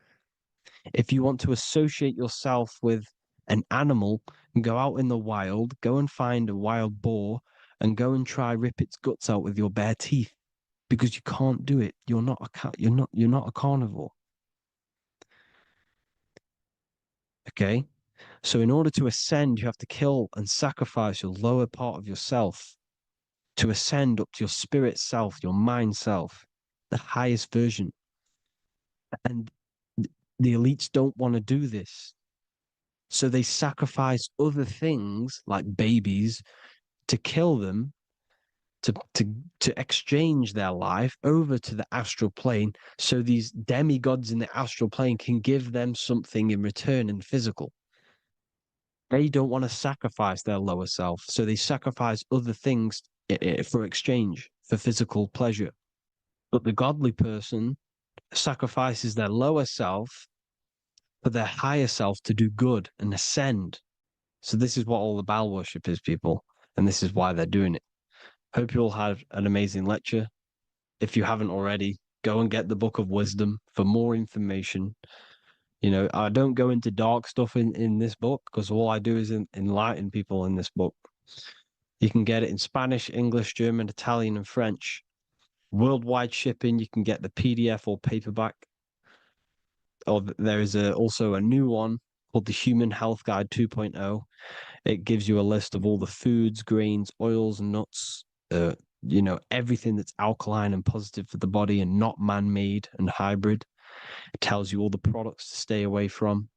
[SPEAKER 2] If you want to associate yourself with an animal, go out in the wild, go and find a wild boar and go and try rip its guts out with your bare teeth, because you can't do it. You're not you're not a carnivore. Okay? So in order to ascend, you have to kill and sacrifice your lower part of yourself to ascend up to your spirit self, your mind self, the highest version. And the elites don't want to do this. So they sacrifice other things like babies to kill them, to exchange their life over to the astral plane, so these demigods in the astral plane can give them something in return in physical. They don't want to sacrifice their lower self, so they sacrifice other things for exchange, for physical pleasure. But the godly person sacrifices their lower self for their higher self to do good and ascend. So this is what all the Baal worship is, people, and this is why they're doing it. Hope you all had an amazing lecture. If you haven't already, go and get the Book of Wisdom for more information. I don't go into dark stuff in this book, because all I do is enlighten people in this book. You can get it in Spanish, English, German, Italian, and French. Worldwide shipping, you can get the PDF or paperback. there is also a new one called the Human Health Guide 2.0. It gives you a list of all the foods, grains, oils, nuts, everything that's alkaline and positive for the body and not man-made and hybrid. It tells you all the products to stay away from,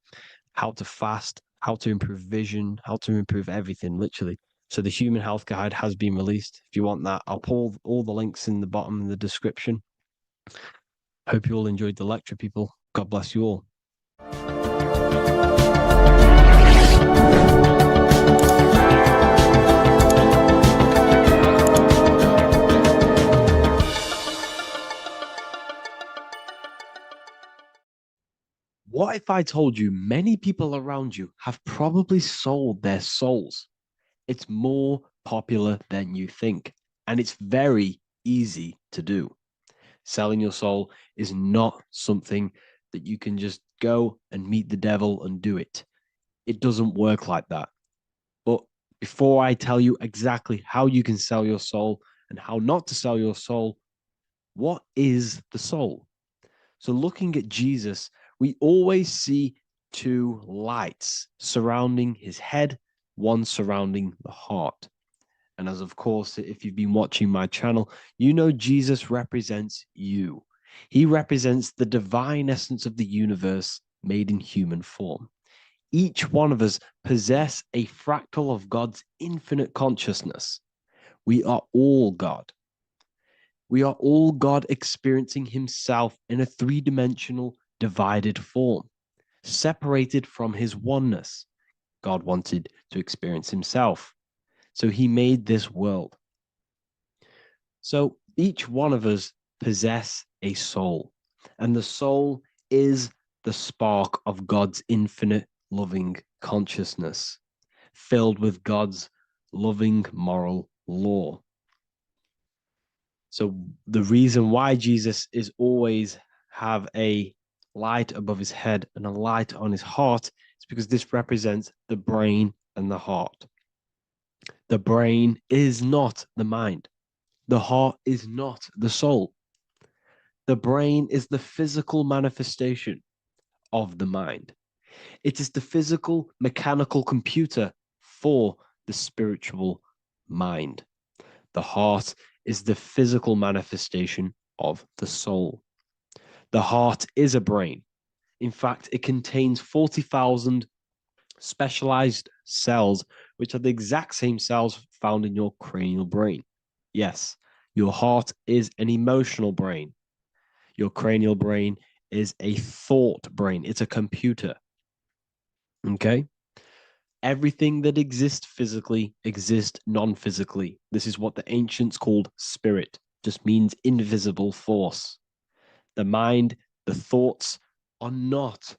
[SPEAKER 2] how to fast, how to improve vision, how to improve everything, literally. So the Human Health Guide has been released. If you want that, I'll put all the links in the bottom in the description. Hope you all enjoyed the lecture, people. God bless you all. What if I told you many people around you have probably sold their souls? It's more popular than you think, and it's very easy to do. Selling your soul is not something that you can just go and meet the devil and do it. It doesn't work like that. But before I tell you exactly how you can sell your soul and how not to sell your soul, what is the soul? So looking at Jesus, we always see two lights surrounding his head, one surrounding the heart. And as of course, if you've been watching my channel, you know Jesus represents you. He represents the divine essence of the universe made in human form. Each one of us possess a fractal of God's infinite consciousness. We are all God. We are all God experiencing himself in a three-dimensional divided form, separated from his oneness. God wanted to experience himself, so he made this world. So each one of us possess a soul, and the soul is the spark of God's infinite loving consciousness, filled with God's loving moral law. So the reason why Jesus is always have a light above his head and a light on his heart is because this represents the brain and the heart. The brain is not the mind. The heart is not the soul. The brain is the physical manifestation of the mind. It is the physical mechanical computer for the spiritual mind. The heart is the physical manifestation of the soul. The heart is a brain. In fact, it contains 40,000 specialized cells, which are the exact same cells found in your cranial brain. Yes, your heart is an emotional brain. Your cranial brain is a thought brain. It's a computer. Okay? Everything that exists physically exists non-physically. This is what the ancients called spirit, just means invisible force. The mind, the thoughts are not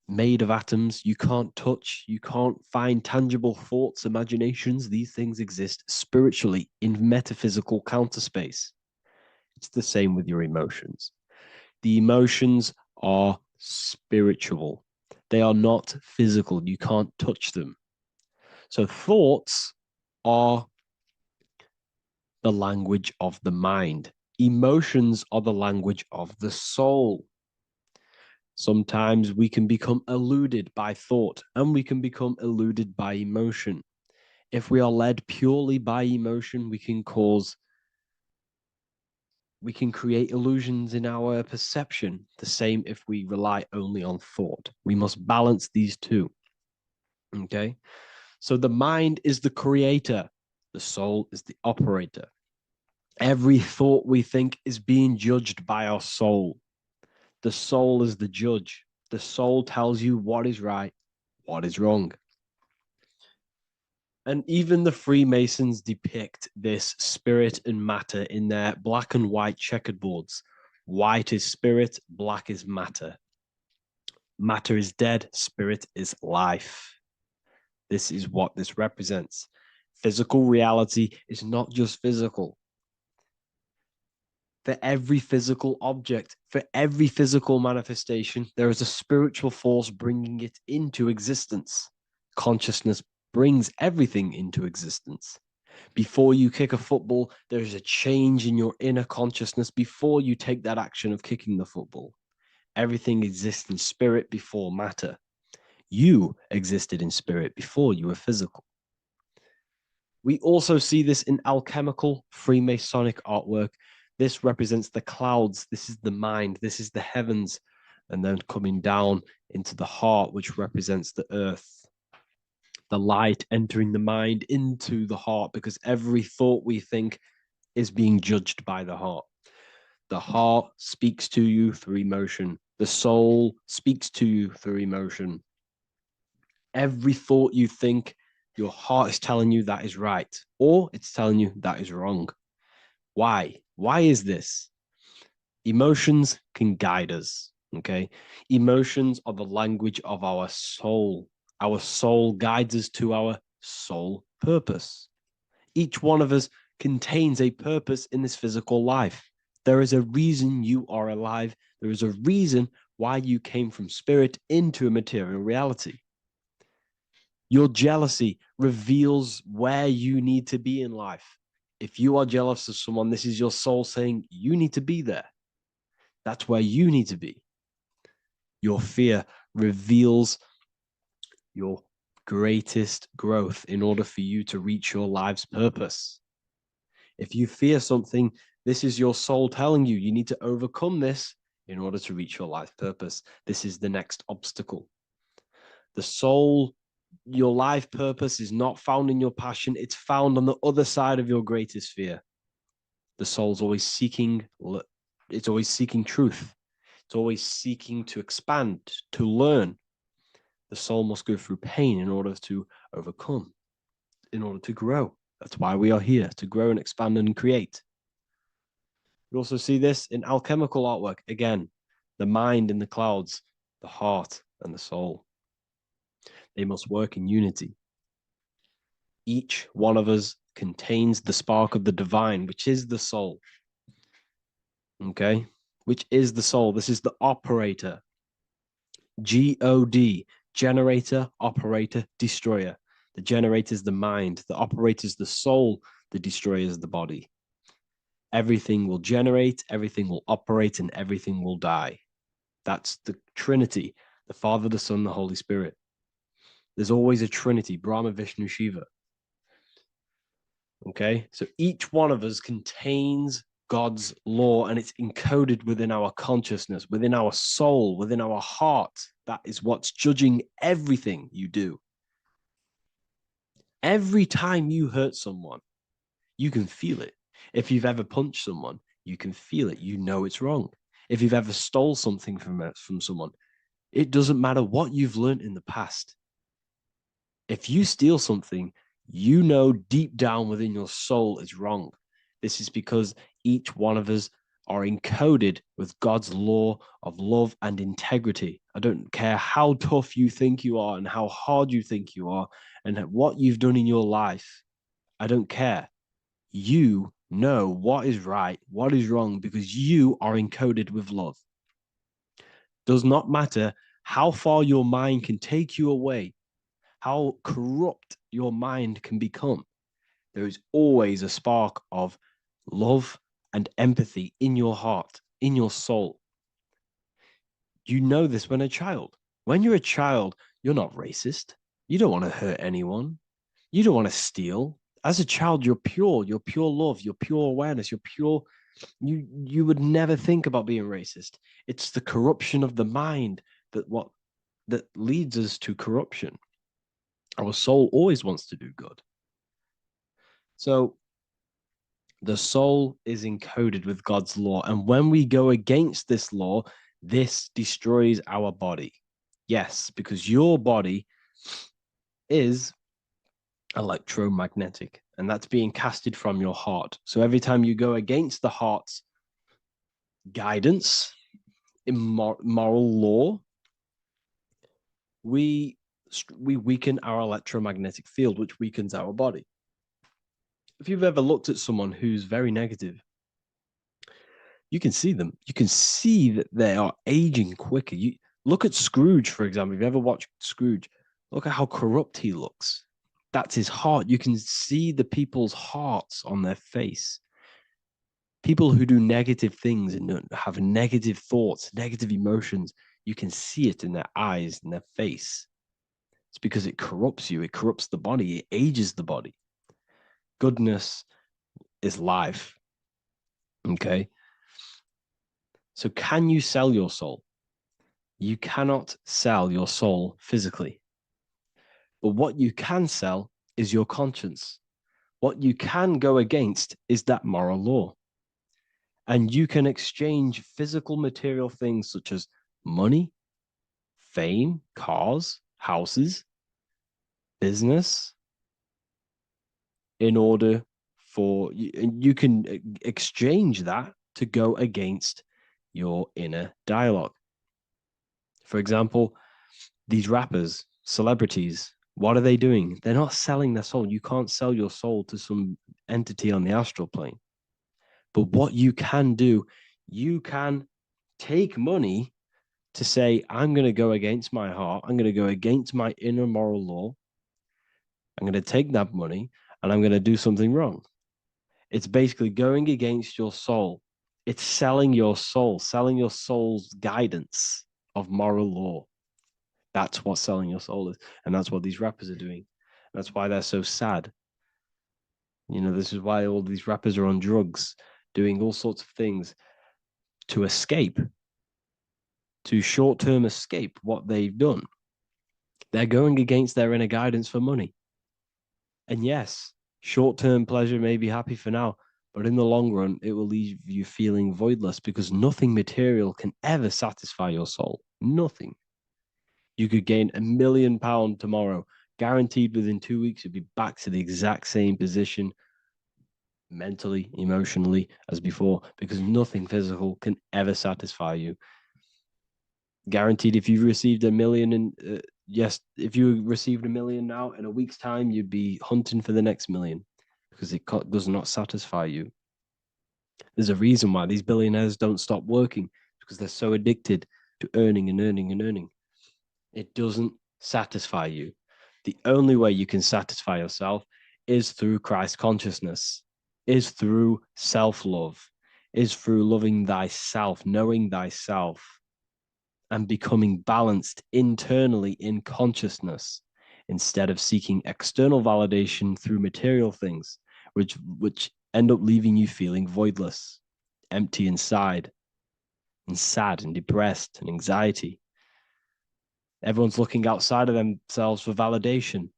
[SPEAKER 2] made of atoms. You can't touch, you can't find tangible thoughts, imaginations. These things exist spiritually in metaphysical counterspace. It's the same with your emotions. The emotions are spiritual. They are not physical. You can't touch them. So thoughts are the language of the mind. Emotions are the language of the soul. Sometimes we can become eluded by thought and we can become eluded by emotion. If we are led purely by emotion, we can create illusions in our perception. The same if we rely only on thought. We must balance these two. Okay? So the mind is the creator. The soul is the operator. Every thought we think is being judged by our soul. The soul is the judge. The soul tells you what is right, what is wrong. And even the Freemasons depict this spirit and matter in their black and white checkered boards. White is spirit, black is matter. Matter is dead, spirit is life. This is what this represents. Physical reality is not just physical. For every physical object, for every physical manifestation, there is a spiritual force bringing it into existence. Consciousness brings everything into existence. Before you kick a football, there's a change in your inner consciousness before you take that action of kicking the football. Everything exists in spirit before matter. You existed in spirit before you were physical. We also see this in alchemical Freemasonic artwork. This represents the clouds. This is the mind. This is the heavens. And then coming down into the heart, which represents the earth. The light entering the mind into the heart, because every thought we think is being judged by the heart. The heart speaks to you through emotion. The soul speaks to you through emotion. Every thought you think, your heart is telling you that is right, or it's telling you that is wrong. Why? Why is this? Emotions can guide us, okay? Emotions are the language of our soul. Our soul guides us to our soul purpose. Each one of us contains a purpose in this physical life. There is a reason you are alive. There is a reason why you came from spirit into a material reality. Your jealousy reveals where you need to be in life. If you are jealous of someone, this is your soul saying you need to be there. That's where you need to be. Your fear reveals your greatest growth in order for you to reach your life's purpose. If you fear something, this is your soul telling you you need to overcome this in order to reach your life purpose. This is the next obstacle. The soul, your life purpose is not found in your passion. It's found on the other side of your greatest fear. The soul's always seeking, it's always seeking truth. It's always seeking to expand, to learn. The soul must go through pain in order to overcome, in order to grow. That's why we are here, to grow and expand and create. We also see this in alchemical artwork. Again, the mind in the clouds, the heart and the soul. They must work in unity. Each one of us contains the spark of the divine, which is the soul. Okay? Which is the soul. This is the operator. God, generator, operator, destroyer. The generator is the mind. The operator is the soul. The destroyer is the body. Everything will generate, everything will operate, and everything will die. That's the Trinity, the Father, the Son, the Holy Spirit. There's always a Trinity, Brahma, Vishnu, Shiva. Okay, so each one of us contains God's law, and it's encoded within our consciousness, within our soul, within our heart. That is what's judging everything you do. Every time you hurt someone, you can feel it. If you've ever punched someone, you can feel it. You know it's wrong. If you've ever stole something from someone, it doesn't matter what you've learned in the past. If you steal something, you know deep down within your soul it's wrong. This is because each one of us are encoded with God's law of love and integrity. I don't care how tough you think you are and how hard you think you are and what you've done in your life. I don't care. You know what is right, what is wrong, because you are encoded with love. Does not matter how far your mind can take you away, how corrupt your mind can become. There is always a spark of love and empathy in your heart, in your soul. You know this when a child. When you're a child, you're not racist. You don't want to hurt anyone. You don't want to steal. As a child, you're pure love, you're pure awareness, you're pure. You would never think about being racist. It's the corruption of the mind that leads us to corruption. Our soul always wants to do good. So the soul is encoded with God's law. And when we go against this law, this destroys our body. Yes, because your body is electromagnetic, and that's being casted from your heart. So every time you go against the heart's guidance in moral law, we weaken our electromagnetic field, which weakens our body. If you've ever looked at someone who's very negative, you can see them. You can see that they are aging quicker. You look at Scrooge, for example. If you ever watched Scrooge, look at how corrupt he looks. That's his heart. You can see the people's hearts on their face. People who do negative things and have negative thoughts, negative emotions, you can see it in their eyes and their face. It's because it corrupts you. It corrupts the body. It ages the body. Goodness is life. Okay. So can you sell your soul? You cannot sell your soul physically. But what you can sell is your conscience. What you can go against is that moral law. And you can exchange physical material things such as money, fame, cars, houses, business, in order for you can exchange that to go against your inner dialogue. For example, these rappers, celebrities, what are they doing? They're not selling their soul. You can't sell your soul to some entity on the astral plane. But what you can do, you can take money to say, I'm going to go against my heart. I'm going to go against my inner moral law. I'm going to take that money and I'm going to do something wrong. It's basically going against your soul. It's selling your soul's guidance of moral law. That's what selling your soul is. And that's what these rappers are doing. That's why they're so sad. You know, this is why all these rappers are on drugs, doing all sorts of things to escape, to short-term escape what they've done. They're going against their inner guidance for money. And yes, short-term pleasure may be happy for now, but in the long run, it will leave you feeling voidless because nothing material can ever satisfy your soul. Nothing. You could gain £1 million tomorrow, guaranteed within 2 weeks, you'll be back to the exact same position mentally, emotionally as before, because nothing physical can ever satisfy you. Guaranteed, if you received $1 million in, yes, if you received $1 million now, in a week's time, you'd be hunting for the next million because it does not satisfy you. There's a reason why these billionaires don't stop working, because they're so addicted to earning and earning and earning. It doesn't satisfy you. The only way you can satisfy yourself is through Christ consciousness, is through self-love, is through loving thyself, knowing thyself, and becoming balanced internally in consciousness instead of seeking external validation through material things, which end up leaving you feeling voidless, empty inside, and sad and depressed and anxiety. Everyone's looking outside of themselves for validation,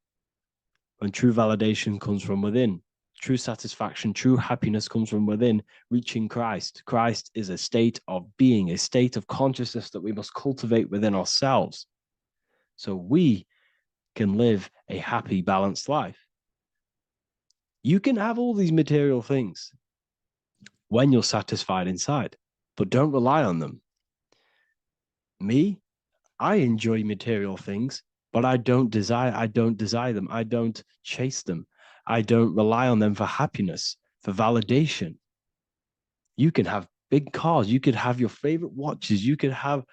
[SPEAKER 2] when true validation comes from within. True satisfaction, true happiness comes from within, reaching Christ. Christ is a state of being, a state of consciousness that we must cultivate within ourselves so we can live a happy, balanced life. You can have all these material things when you're satisfied inside, but don't rely on them. Me, I enjoy material things, but I don't desire them. I don't chase them. I don't rely on them for happiness, for validation. You can have big cars. You could have your favorite watches. You could have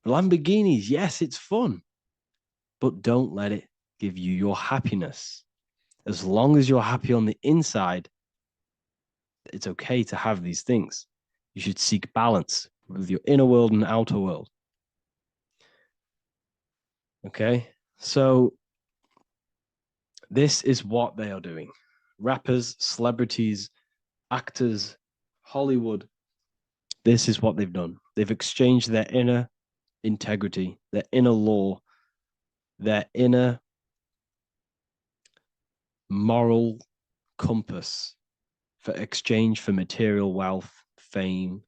[SPEAKER 2] Lamborghinis. Yes, it's fun, but don't let it give you your happiness. As long as you're happy on the inside, it's okay to have these things. You should seek balance with your inner world and outer world. Okay, so this is what they are doing. Rappers, celebrities, actors, Hollywood. This is what they've done. They've exchanged their inner integrity, their inner law, their inner moral compass for exchange for material wealth, fame,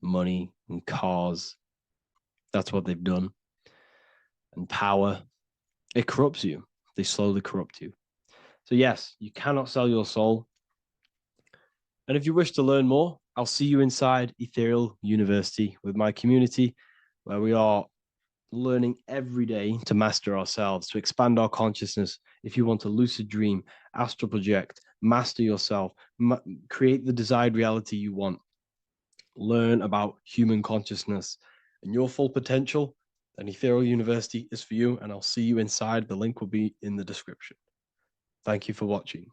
[SPEAKER 2] money, and cars. That's what they've done. And power. It corrupts you. They slowly corrupt you. So yes, you cannot sell your soul. And if you wish to learn more, I'll see you inside Ethereal University with my community, where we are learning every day to master ourselves, to expand our consciousness. If you want to lucid dream, astral project, master yourself, create the desired reality you want, learn about human consciousness and your full potential, then Ethereal University is for you, and I'll see you inside. The link will be in the description. Thank you for watching.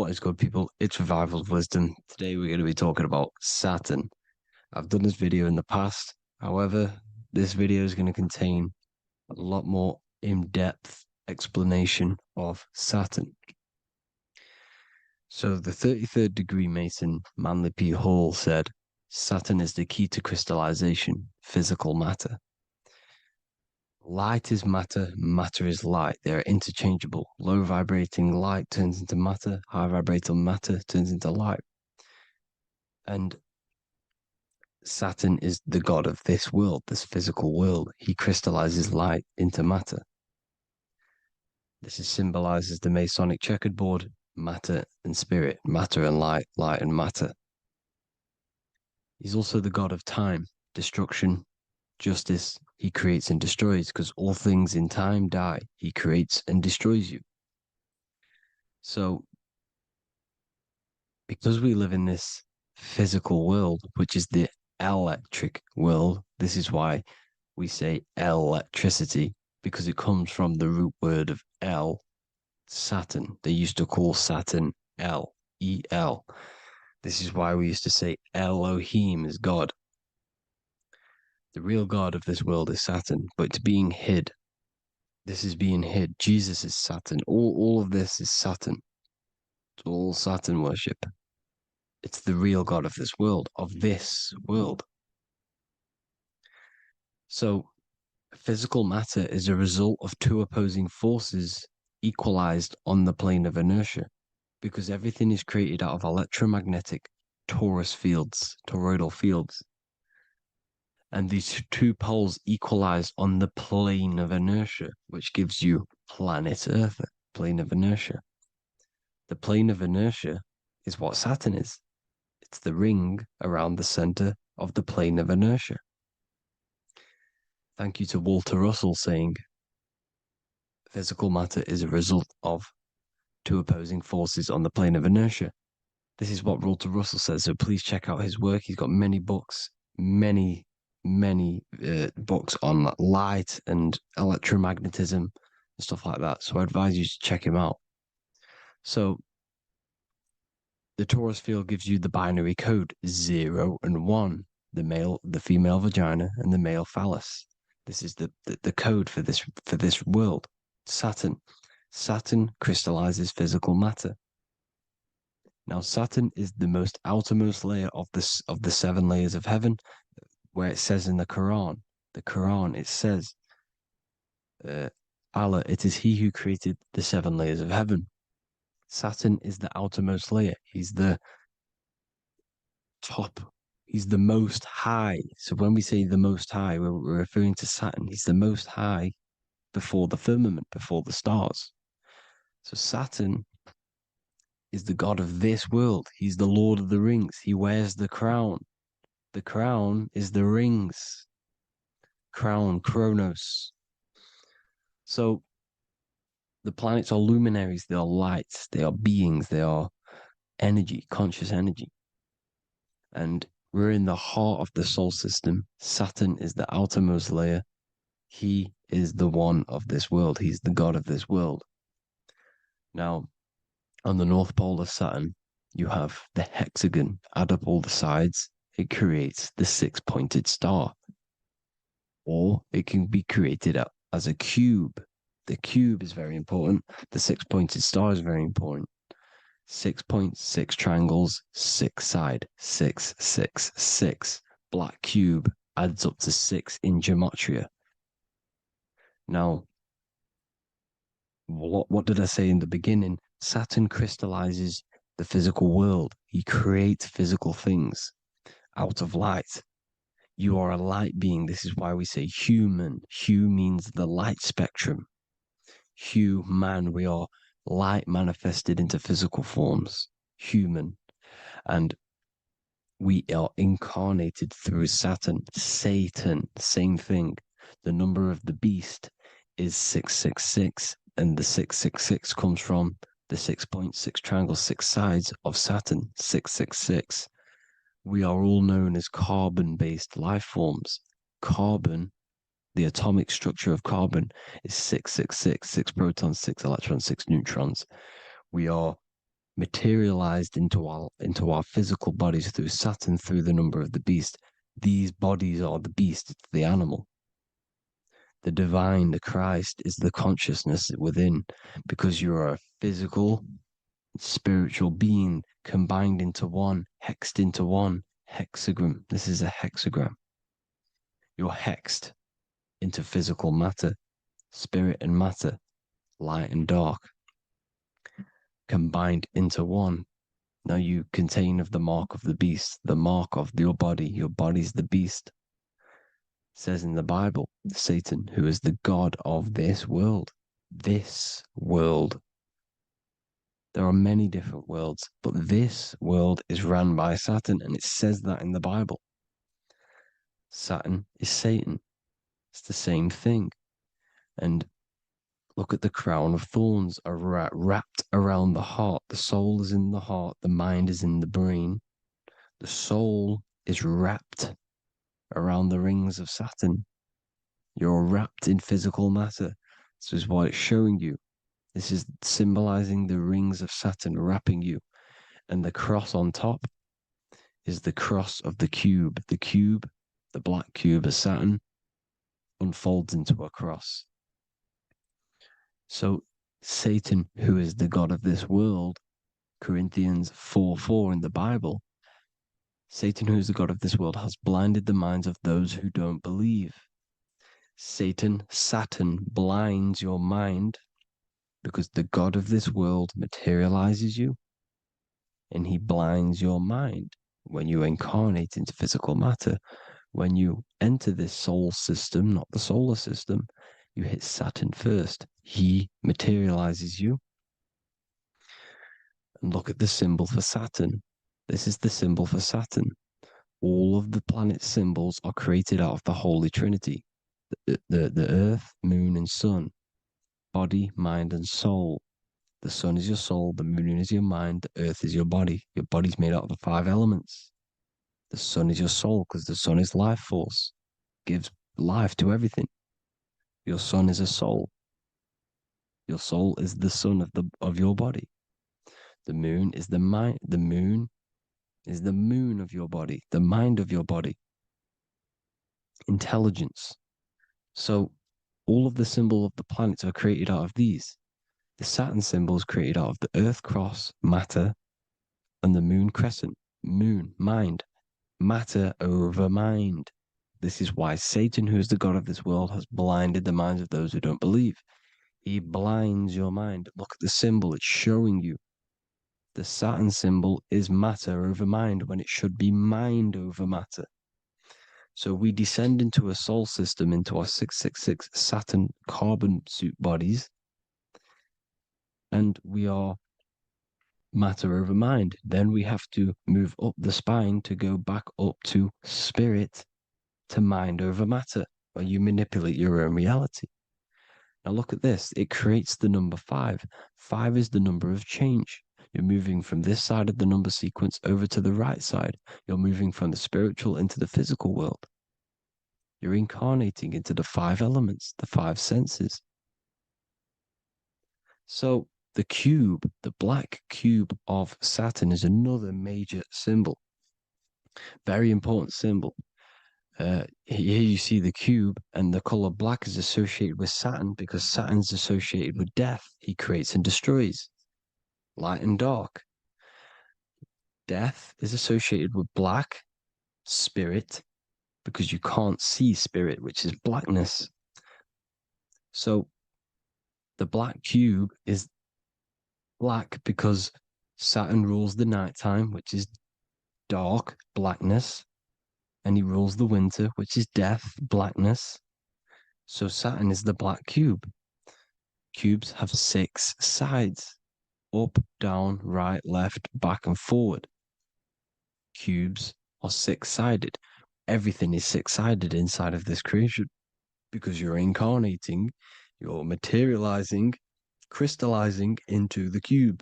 [SPEAKER 2] What is good, people? It's Revival of Wisdom. Today we're going to be talking about Saturn. I've done this video in the past. However, this video is going to contain a lot more in-depth explanation of Saturn. So the 33rd degree Mason, Manly P. Hall, said, Saturn is the key to crystallization, physical matter. Light is matter, matter is light. They are interchangeable. Low vibrating light turns into matter, high vibrating matter turns into light. And Saturn is the god of this world, this physical world. He crystallizes light into matter. This is symbolized as the Masonic checkerboard, matter and spirit, matter and light, light and matter. He's also the god of time, destruction, justice. He creates and destroys, because all things in time die. He creates and destroys you. So, because we live in this physical world, which is the electric world, this is why we say electricity, because it comes from the root word of El, Saturn. They used to call Saturn El, E-L. This is why we used to say Elohim is God. The real God of this world is Saturn, but it's being hid. This is being hid. Jesus is Saturn. All of this is Saturn. It's all Saturn worship. It's the real God of this world, So, physical matter is a result of two opposing forces equalized on the plane of inertia, because everything is created out of electromagnetic toroidal fields. And these two poles equalize on the plane of inertia, which gives you planet Earth, plane of inertia. The plane of inertia is what Saturn is. It's the ring around the center of the plane of inertia. Thank you to Walter Russell saying, physical matter is a result of two opposing forces on the plane of inertia. This is what Walter Russell says, so please check out his work. He's got many books, many books on light and electromagnetism and stuff like that. So I advise you to check him out. So the torus field gives you the binary code 0 and 1, the female vagina and the male phallus. This is the code for this world. Saturn crystallizes physical matter. Now Saturn is the most outermost layer of the 7 layers of heaven, where it says in the Quran, it says, Allah, it is He who created the 7 layers of heaven. Saturn is the outermost layer. He's the top. He's the most high. So when we say the most high, we're referring to Saturn. He's the most high before the firmament, before the stars. So Saturn is the god of this world. He's the Lord of the Rings. He wears the crown. The crown is the rings. Crown, Kronos. So the planets are luminaries. They are lights. They are beings. They are energy, conscious energy. And we're in the heart of the solar system. Saturn is the outermost layer. He is the one of this world. He's the god of this world. Now, on the North Pole of Saturn, you have the hexagon. Add up all the sides. It creates the 6-pointed star. Or it can be created as a cube. The cube is very important. The 6-pointed star is very important. 6 points, 6 triangles, 6 side, 6, 6, 6. Black cube adds up to 6 in gematria. Now, what did I say in the beginning? Saturn crystallizes the physical world. He creates physical things out of light. You are a light being. This is why we say human. Hue means the light spectrum. Hue, man, we are light manifested into physical forms. Human. And we are incarnated through Saturn. Satan, same thing. The number of the beast is 666, and the 666 comes from the 6.6 triangle, 6 sides of Saturn, 666. We are all known as carbon-based life forms. Carbon, the atomic structure of carbon, is 666, 6 protons, 6 electrons, 6 neutrons. We are materialized into our physical bodies through Saturn, through the number of the beast. These bodies are the beast, it's the animal. The divine, the Christ, is the consciousness within, because you're a physical, spiritual being combined into one, hexed into one. Hexagram. This is a hexagram. You're hexed into physical matter, spirit and matter, light and dark, combined into one. Now you contain of the mark of the beast, the mark of your body. Your body's the beast. It says in the Bible, Satan, who is the god of this world. This world. There are many different worlds, but this world is run by Saturn, and it says that in the Bible. Saturn is Satan. It's the same thing. And look at the crown of thorns are wrapped around the heart. The soul is in the heart. The mind is in the brain. The soul is wrapped around the rings of Saturn. You're wrapped in physical matter. This is what it's showing you. This is symbolizing the rings of Saturn wrapping you. And the cross on top is the cross of the cube. The cube, the black cube of Saturn, unfolds into a cross. So Satan, who is the god of this world, Corinthians 4:4 in the Bible, Satan, who is the god of this world, has blinded the minds of those who don't believe. Saturn blinds your mind because the god of this world materializes you and he blinds your mind when you incarnate into physical matter. When you enter this soul system, not the solar system, you hit Saturn first. He materializes you. And look at the symbol for Saturn. This is the symbol for Saturn. All of the planet symbols are created out of the Holy Trinity. The Earth, Moon, and Sun. Body, mind, and soul. The sun is your soul, the moon is your mind, the earth is your body. Your body's made out of the 5 elements. The sun is your soul because the sun is life force, gives life to everything. Your sun is a soul. Your soul is the sun of your body. The moon is the mind. The moon is the moon of your body, the mind of your body. Intelligence. So all of the symbol of the planets are created out of these. The Saturn symbol is created out of the Earth cross, matter, and the moon crescent, moon, mind, matter over mind. This is why Satan, who is the god of this world, has blinded the minds of those who don't believe. He blinds your mind. Look at the symbol, it's showing you. The Saturn symbol is matter over mind when it should be mind over matter. So we descend into a soul system, into our 666 Saturn carbon suit bodies, and we are matter over mind. Then we have to move up the spine to go back up to spirit, to mind over matter, where you manipulate your own reality. Now look at this. It creates the number 5. 5 is the number of change. You're moving from this side of the number sequence over to the right side. You're moving from the spiritual into the physical world. You're incarnating into the 5 elements, the 5 senses. So the cube, the black cube of Saturn, is another major symbol. Very important symbol. Here you see the cube, and the color black is associated with Saturn because Saturn's associated with death. He creates and destroys. Light and dark. Death is associated with black, spirit, because you can't see spirit, which is blackness. So the black cube is black because Saturn rules the nighttime, which is dark, blackness, and he rules the winter, which is death, blackness. So Saturn is the black cube. Cubes have 6 sides: up, down, right, left, back, and forward. Cubes are 6-sided. Everything is 6-sided inside of this creation because you're incarnating, you're materializing, crystallizing into the cube,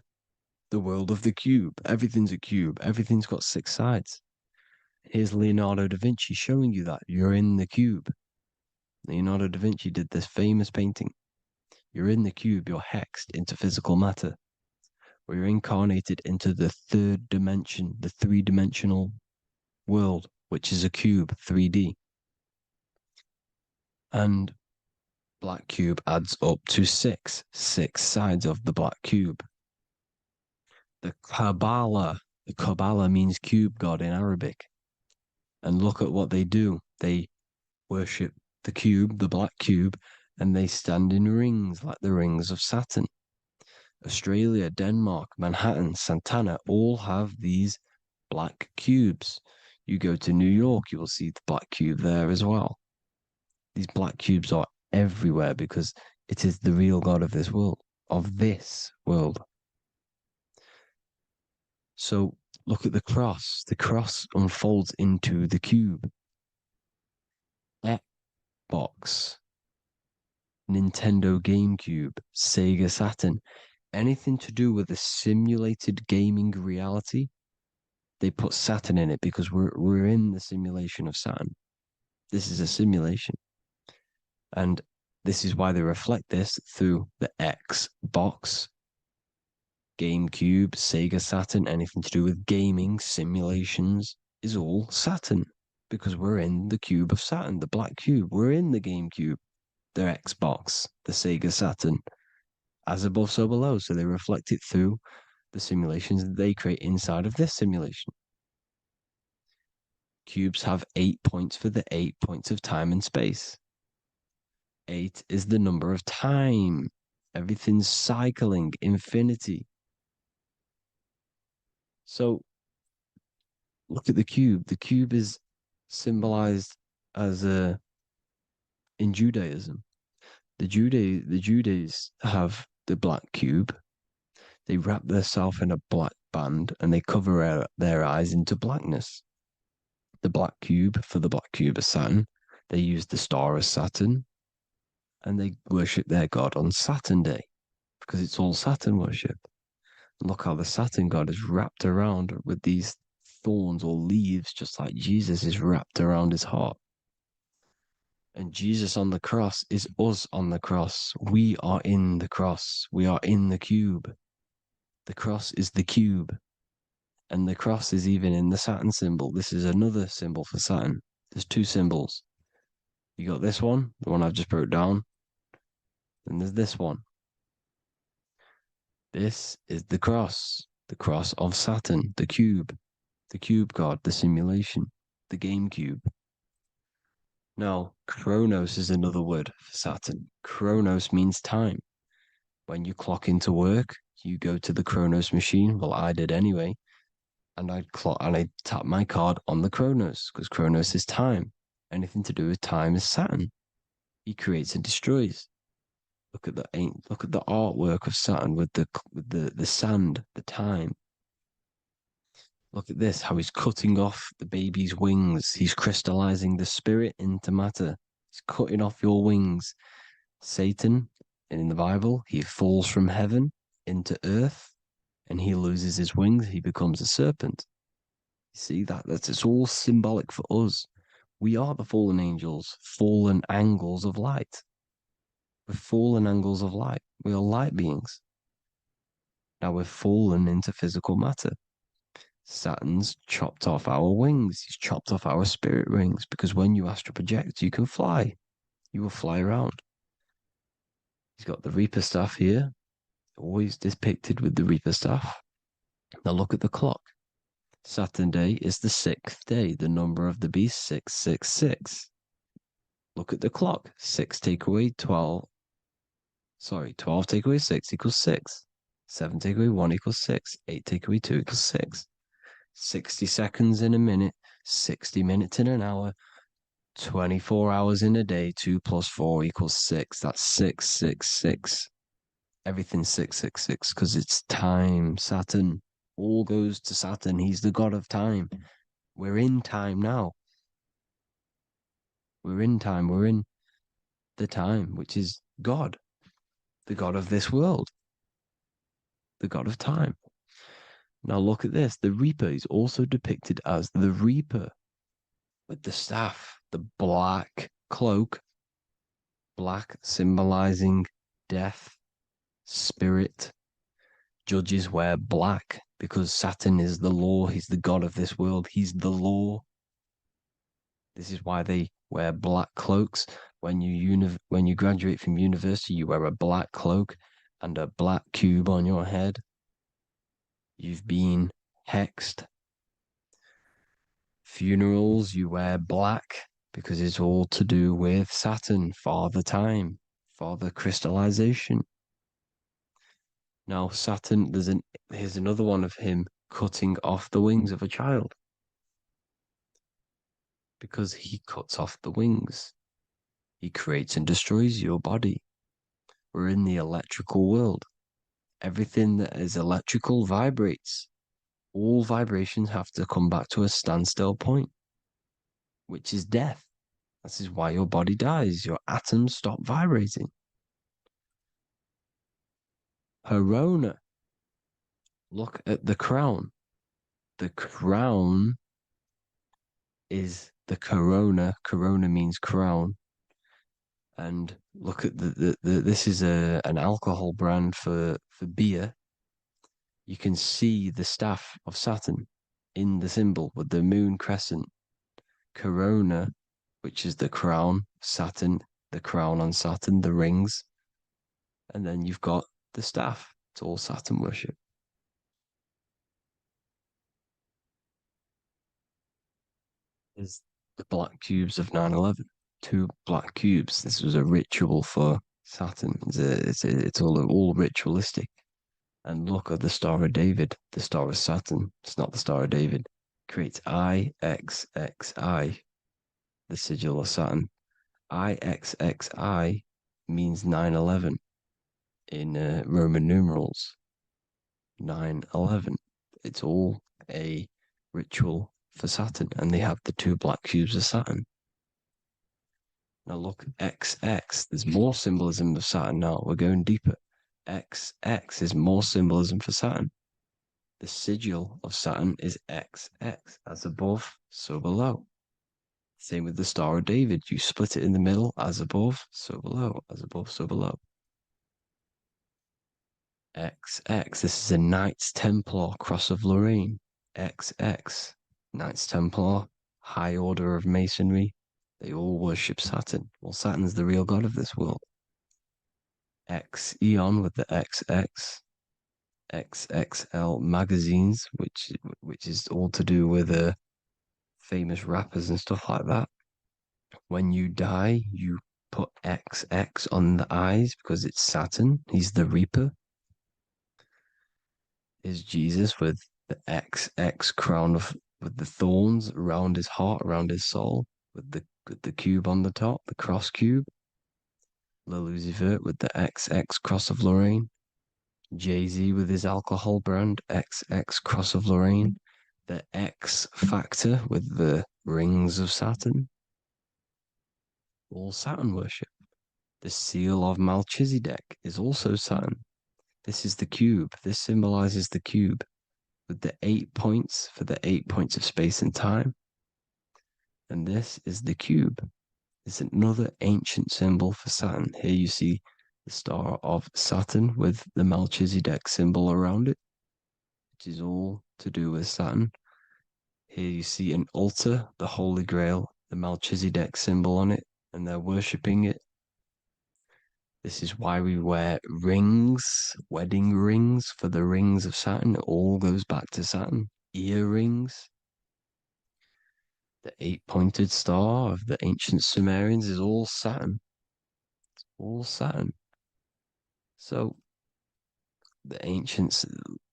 [SPEAKER 2] the world of the cube. Everything's a cube. Everything's got 6 sides. Here's Leonardo da Vinci showing you that you're in the cube. Leonardo da Vinci did this famous painting. You're in the cube, you're hexed into physical matter. We're incarnated into the third dimension, the three-dimensional world, which is a cube, 3D. And black cube adds up to six sides of the black cube. The Kabbalah means cube god in Arabic. And look at what they do. They worship the cube, the black cube, and they stand in rings like the rings of Saturn. Australia, Denmark, Manhattan, Santana all have these black cubes. You go to New York, you will see the black cube there as well. These black cubes are everywhere because it is the real God of this world, So look at the cross. The cross unfolds into the cube. Xbox, Nintendo GameCube, Sega Saturn, anything to do with a simulated gaming reality, they put Saturn in it because we're in the simulation of Saturn. This is a simulation. And this is why they reflect this through the Xbox, GameCube, Sega Saturn, anything to do with gaming, simulations, is all Saturn. Because we're in the cube of Saturn, the black cube. We're in the GameCube, the Xbox, the Sega Saturn. As above, so below. So they reflect it through the simulations that they create inside of this simulation. Cubes have 8 points for the 8 points of time and space. 8 is the number of time. Everything's cycling, infinity. So look at the cube. The cube is symbolized as in Judaism. The Judays have the black cube. They wrap themselves in a black band and they cover their eyes into blackness. The black cube, for the black cube of Saturn, they use the star as Saturn, and they worship their god on Saturn Day because it's all Saturn worship. And look how the Saturn god is wrapped around with these thorns or leaves, just like Jesus is wrapped around his heart. And Jesus on the cross is us on the cross. We are in the cross. We are in the cube. The cross is the cube. And the cross is even in the Saturn symbol. This is another symbol for Saturn. There's two symbols. You got this one, the one I've just broke down. And there's this one. This is the cross of Saturn, the cube god, the simulation, the game cube. Now, Chronos is another word for Saturn. Chronos means time. When you clock into work, you go to the Chronos machine. Well, I did anyway. And I'd tap my card on the Chronos because Chronos is time. Anything to do with time is Saturn. He creates and destroys. Look at the artwork of Saturn with the sand, the time. Look at this, how he's cutting off the baby's wings. He's crystallizing the spirit into matter. He's cutting off your wings. Satan, in the Bible, he falls from heaven into earth and he loses his wings. He becomes a serpent. You see it's all symbolic for us. We are the fallen angels, fallen angles of light. We're fallen angles of light. We are light beings. Now we're fallen into physical matter. Saturn's chopped off our wings. He's chopped off our spirit wings because when you astral project, you can fly. You will fly around. He's got the Reaper staff here, always depicted with the Reaper staff. Now look at the clock. Saturn Day is the 6th day, the number of the beast, 666. Look at the clock. 6 take away 12. 12 take away 6 equals 6. 7 take away 1 equals 6. 8 take away 2 equals 6. 60 seconds in a minute, 60 minutes in an hour, 24 hours in a day, 2 plus 4 equals 6. That's 666. Everything's 666 because it's time. Saturn. All goes to Saturn. He's the god of time. We're in time now. We're in time. We're in the time, which is God, the god of this world, the god of time. Now look at this. The Reaper is also depicted as the Reaper with the staff, the black cloak, black symbolizing death, spirit, Judges wear black because Saturn is the law. He's the god of this world. He's the law. This is why they wear black cloaks. When you graduate from university, you wear a black cloak and a black cube on your head. You've been hexed. Funerals, you wear black because it's all to do with Saturn, Father Time, Father Crystallization. Now, Saturn, here's another one of him cutting off the wings of a child. Because he cuts off the wings. He creates and destroys your body. We're in the electrical world. Everything that is electrical vibrates. All vibrations have to come back to a standstill point, which is death. This is why your body dies. Your atoms stop vibrating. Corona. Look at the crown. The crown is the corona. Corona means crown. And look at this is an alcohol brand for beer. You can see the staff of Saturn in the symbol with the moon crescent. Corona, which is the crown, Saturn, the crown on Saturn, the rings. And then you've got the staff. It's all Saturn worship. Is the black cubes of 9/11. 2 black cubes. This was a ritual for Saturn. It's all ritualistic. And look at the Star of David, the Star of Saturn. It's not the Star of David. Creates IXXI, the sigil of Saturn. IXXI means 9/11 in Roman numerals. 9/11. It's all a ritual for Saturn, and they have the 2 black cubes of Saturn. Now look, XX, there's more symbolism of Saturn now. We're going deeper. XX is more symbolism for Saturn. The sigil of Saturn is XX, as above, so below. Same with the Star of David. You split it in the middle, as above, so below, as above, so below. XX, this is a Knights Templar Cross of Lorraine. XX, Knights Templar, High Order of Masonry. They all worship Saturn. Well, Saturn's the real god of this world. X Eon with the XX, XXL magazines, which is all to do with famous rappers and stuff like that. When you die, you put XX on the eyes because it's Saturn. He's the Reaper. Is Jesus with the XX crown with the thorns around his heart, around his soul, with the cube on the top, the cross cube. Lucifer with the XX Cross of Lorraine. Jay-Z with his alcohol brand, XX Cross of Lorraine. The X Factor with the rings of Saturn. All Saturn worship. The seal of Melchizedek is also Saturn. This is the cube. This symbolizes the cube with the 8 points for the 8 points of space and time. And this is the cube. It's another ancient symbol for Saturn. Here you see the star of Saturn with the Melchizedek symbol around it, which is all to do with Saturn. Here you see an altar, the Holy Grail, the Melchizedek symbol on it, and they're worshipping it. This is why we wear rings, wedding rings for the rings of Saturn. It all goes back to Saturn. Earrings. The 8-pointed star of the ancient Sumerians is all Saturn. It's all Saturn. So the ancients,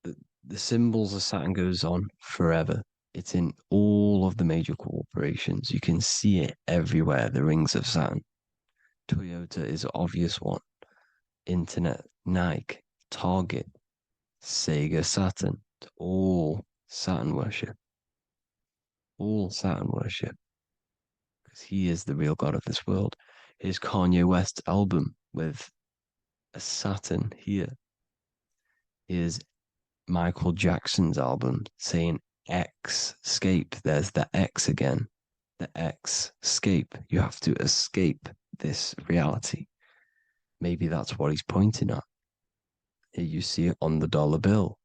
[SPEAKER 2] the symbols of Saturn goes on forever. It's in all of the major corporations. You can see it everywhere, the rings of Saturn. Toyota is an obvious one. Internet, Nike, Target, Sega, Saturn. It's all Saturn worship. All Saturn worship. Because he is the real god of this world. Here's Kanye West's album with a Saturn here. Here's Michael Jackson's album saying escape. There's the X again. The escape. You have to escape this reality. Maybe that's what he's pointing at. Here you see it on the dollar bill,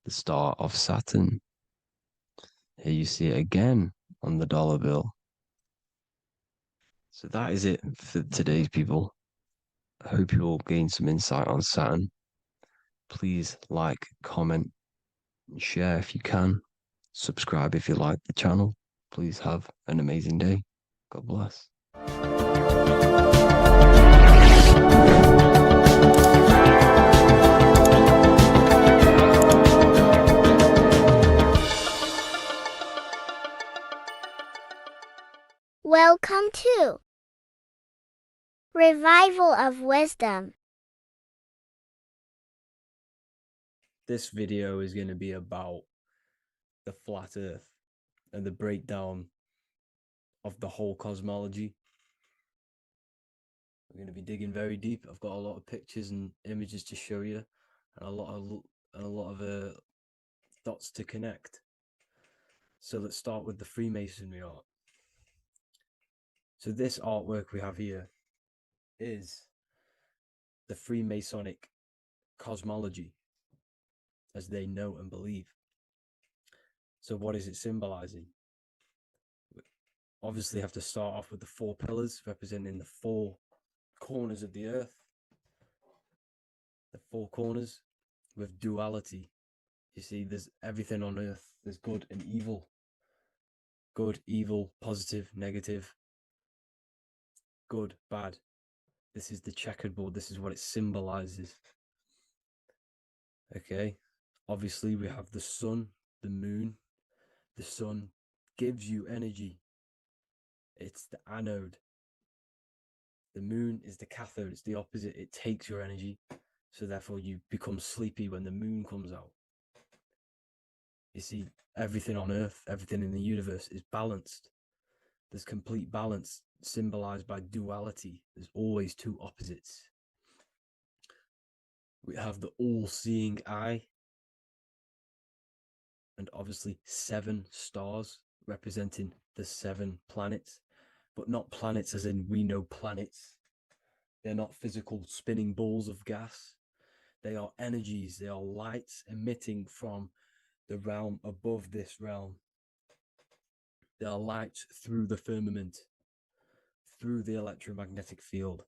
[SPEAKER 2] the star of Saturn. Here you see it again on the dollar bill. So that is it for today's people. I hope you all gain some insight on Saturn. Please like, comment, and share if you can. Subscribe if you like the channel. Please have an amazing day. God bless.
[SPEAKER 5] Welcome to Revival of Wisdom.
[SPEAKER 3] This video is going to be about the flat earth and the breakdown of the whole cosmology. We're going to be digging very deep. I've got a lot of pictures and images to show you, and a lot of dots to connect. So let's start with the Freemasonry art. So this artwork we have here is the Freemasonic cosmology, as they know and believe. So what is it symbolizing? We obviously have to start off with the 4 pillars representing the 4 corners of the earth. The 4 corners with duality. You see, there's everything on earth. There's good and evil. Good, evil, positive, negative. Good, bad. This is the checkerboard. This is what it symbolizes. Okay. Obviously, we have the sun, the moon. The sun gives you energy. It's the anode. The moon is the cathode. It's the opposite. It takes your energy. So therefore, you become sleepy when the moon comes out. You see, everything on Earth, everything in the universe is balanced. There's complete balance, symbolized by duality. There's always 2 opposites. We have the all-seeing eye, and obviously 7 stars representing the 7 planets, but not planets as in we know planets. They're not physical spinning balls of gas. They are energies. They are lights emitting from the realm above this realm. They are lights through the firmament, through the electromagnetic field.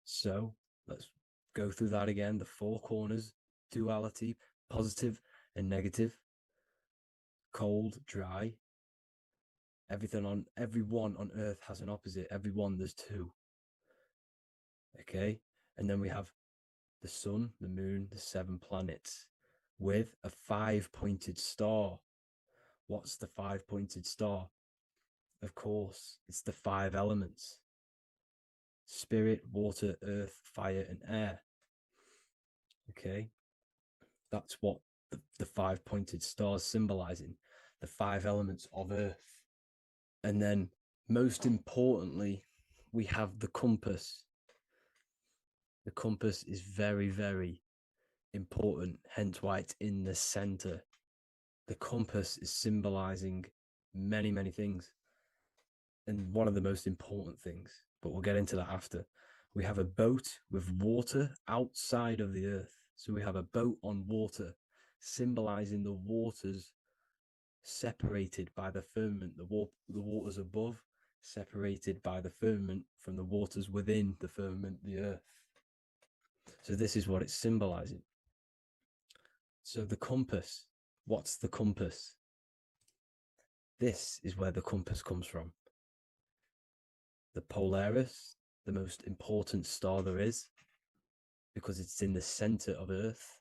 [SPEAKER 3] So let's go through that again. The 4 corners, duality, positive and negative, cold, dry. Everyone on Earth has an opposite. Everyone, there's 2. Okay, and then we have the sun, the moon, the 7 planets with a 5-pointed star. What's the 5-pointed star? Of course, it's the 5 elements: spirit, water, earth, fire, and air. Okay, that's what the 5-pointed star is symbolizing, the 5 elements of earth. And then, most importantly, we have the compass. The compass is very, very important, hence why it's in the center. The compass is symbolizing many, many things. And one of the most important things, but we'll get into that after. We have a boat with water outside of the earth. So we have a boat on water, symbolizing the waters separated by the firmament, the waters above, separated by the firmament from the waters within the firmament, the earth. So this is what it's symbolizing. So the compass, what's the compass? This is where the compass comes from. The Polaris, the most important star there is, because it's in the center of Earth,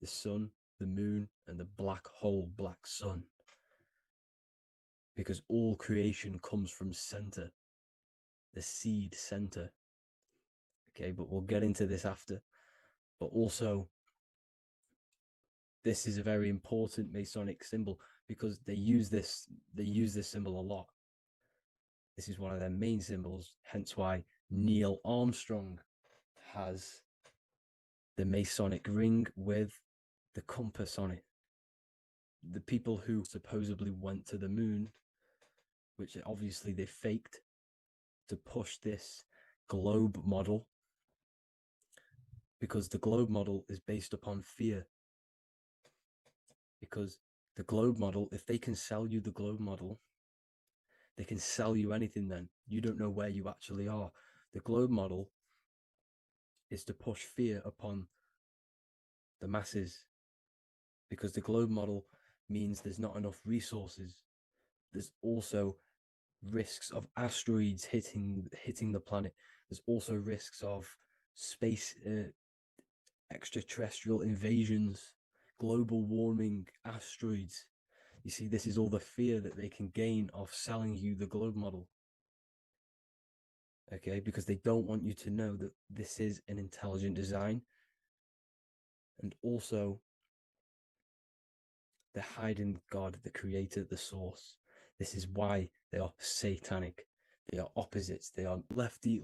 [SPEAKER 3] the sun, the moon, and the black hole, black sun. Because all creation comes from center, the seed center. Okay, but we'll get into this after. But also, this is a very important Masonic symbol because they use this symbol a lot. This is one of their main symbols, hence why Neil Armstrong has the Masonic ring with the compass on it. The people who supposedly went to the moon, which obviously they faked to push this globe model, because the globe model is based upon fear. Because the globe model, if they can sell you the globe model, they can sell you anything then. You don't know where you actually are. The globe model is to push fear upon the masses, because the globe model means there's not enough resources. There's also risks of asteroids hitting the planet. There's also risks of space extraterrestrial invasions, global warming, asteroids. You see, this is all the fear that they can gain off selling you the globe model. Okay, because they don't want you to know that this is an intelligent design. And also, they're hiding God, the creator, the source. This is why they are satanic. They are opposites. They are lefty,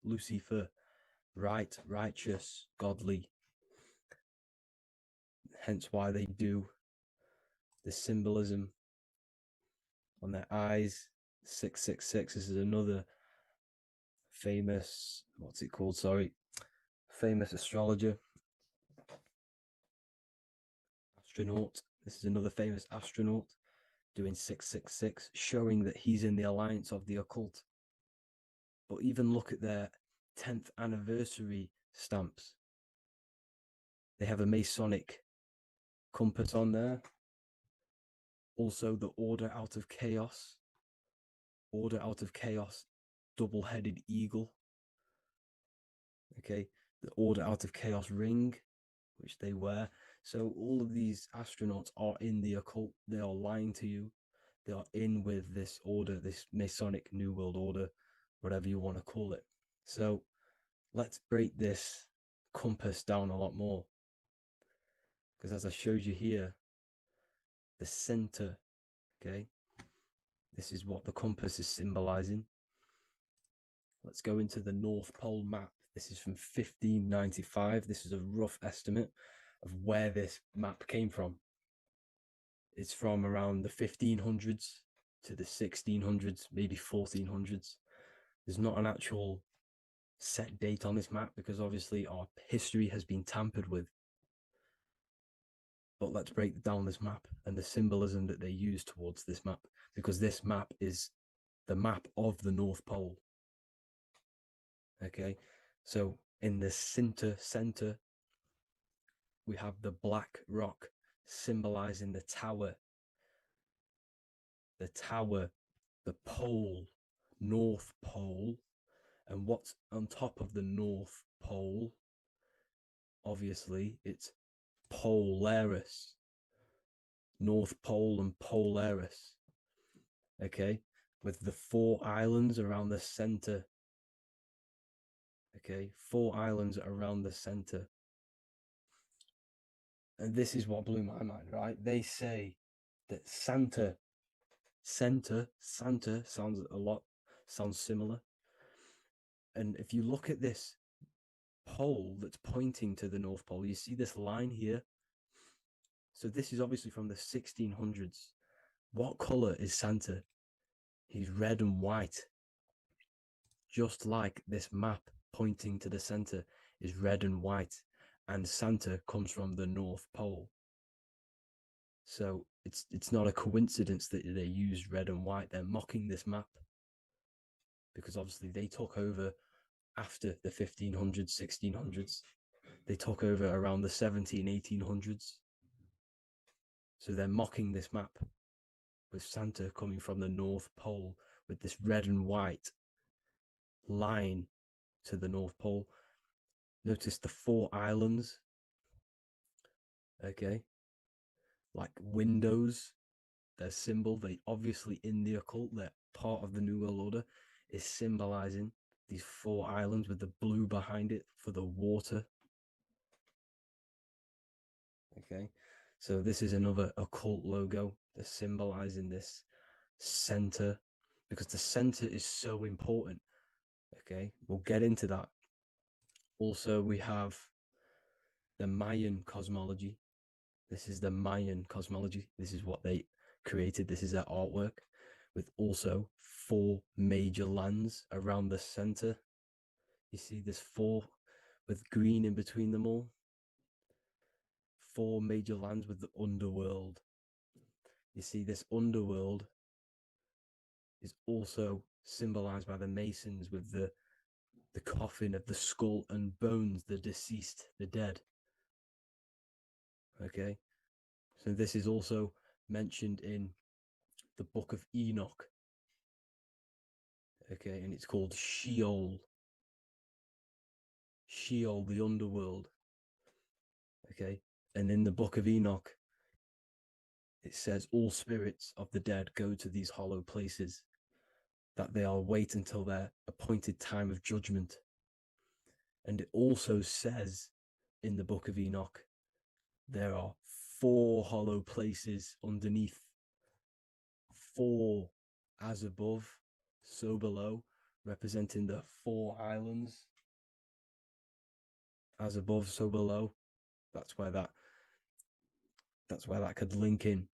[SPEAKER 3] Lucifer, right, righteous, godly. Hence why they do the symbolism on their eyes. 666. This is another famous, what's it called? Sorry, famous astrologer, astronaut. This is another famous astronaut doing 666, showing that he's in the alliance of the occult. But even look at their 10th anniversary stamps. They have a Masonic compass on there. Also, the Order Out of Chaos. Order Out of Chaos, double-headed eagle. Okay, the Order Out of Chaos ring, which they wear. So all of these astronauts are in the occult. They are lying to you. They are in with this order, this Masonic New World Order, whatever you want to call it. So let's break this compass down a lot more. Because as I showed you here, the center, okay, this is what the compass is symbolizing. Let's go into the North Pole map. This is from 1595. This is a rough estimate of where this map came from. It's from around the 1500s to the 1600s, maybe 1400s. There's not an actual set date on this map because obviously our history has been tampered with. But let's break down this map and the symbolism that they use towards this map, because this map is the map of the North Pole. Okay, so in the center, we have the black rock symbolizing the tower, the pole, North Pole. And what's on top of the North Pole? Obviously, it's Polaris. North Pole and Polaris. Okay, with the 4 islands around the center. Okay, 4 islands around the center. And this is what blew my mind, right? They say that Santa sounds similar. And if you look at this pole that's pointing to the North Pole, you see this line here. So this is obviously from the 1600s. What color is Santa? He's red and white. Just like this map pointing to the center is red and white, and Santa comes from the North Pole. So it's not a coincidence that they used red and white. They're mocking this map because obviously they took over after the 1500s, 1600s. They took over around the 1800s. So they're mocking this map with Santa coming from the North Pole with this red and white line to the North Pole. Notice the 4 islands. Okay. Like windows, their symbol, they obviously in the occult, they're part of the New World Order, is symbolizing these 4 islands with the blue behind it for the water. Okay, so this is another occult logo. They're symbolizing this center because the center is so important. Okay, we'll get into that. Also, we have the Mayan cosmology. This is the Mayan cosmology. This is what they created. This is their artwork with also 4 major lands around the center. You see this 4 with green in between them all. 4 major lands with the underworld. You see, this underworld is also symbolized by the Masons with the coffin of the skull and bones, the deceased, the dead. Okay, so this is also mentioned in the book of Enoch. Okay, and it's called Sheol. Sheol, the underworld. Okay, and in the book of Enoch, it says all spirits of the dead go to these hollow places, that they are wait until their appointed time of judgment. And it also says in the book of Enoch, there are 4 hollow places underneath. 4 as above, so below, representing the 4 islands. As above, so below. That's where that could link in.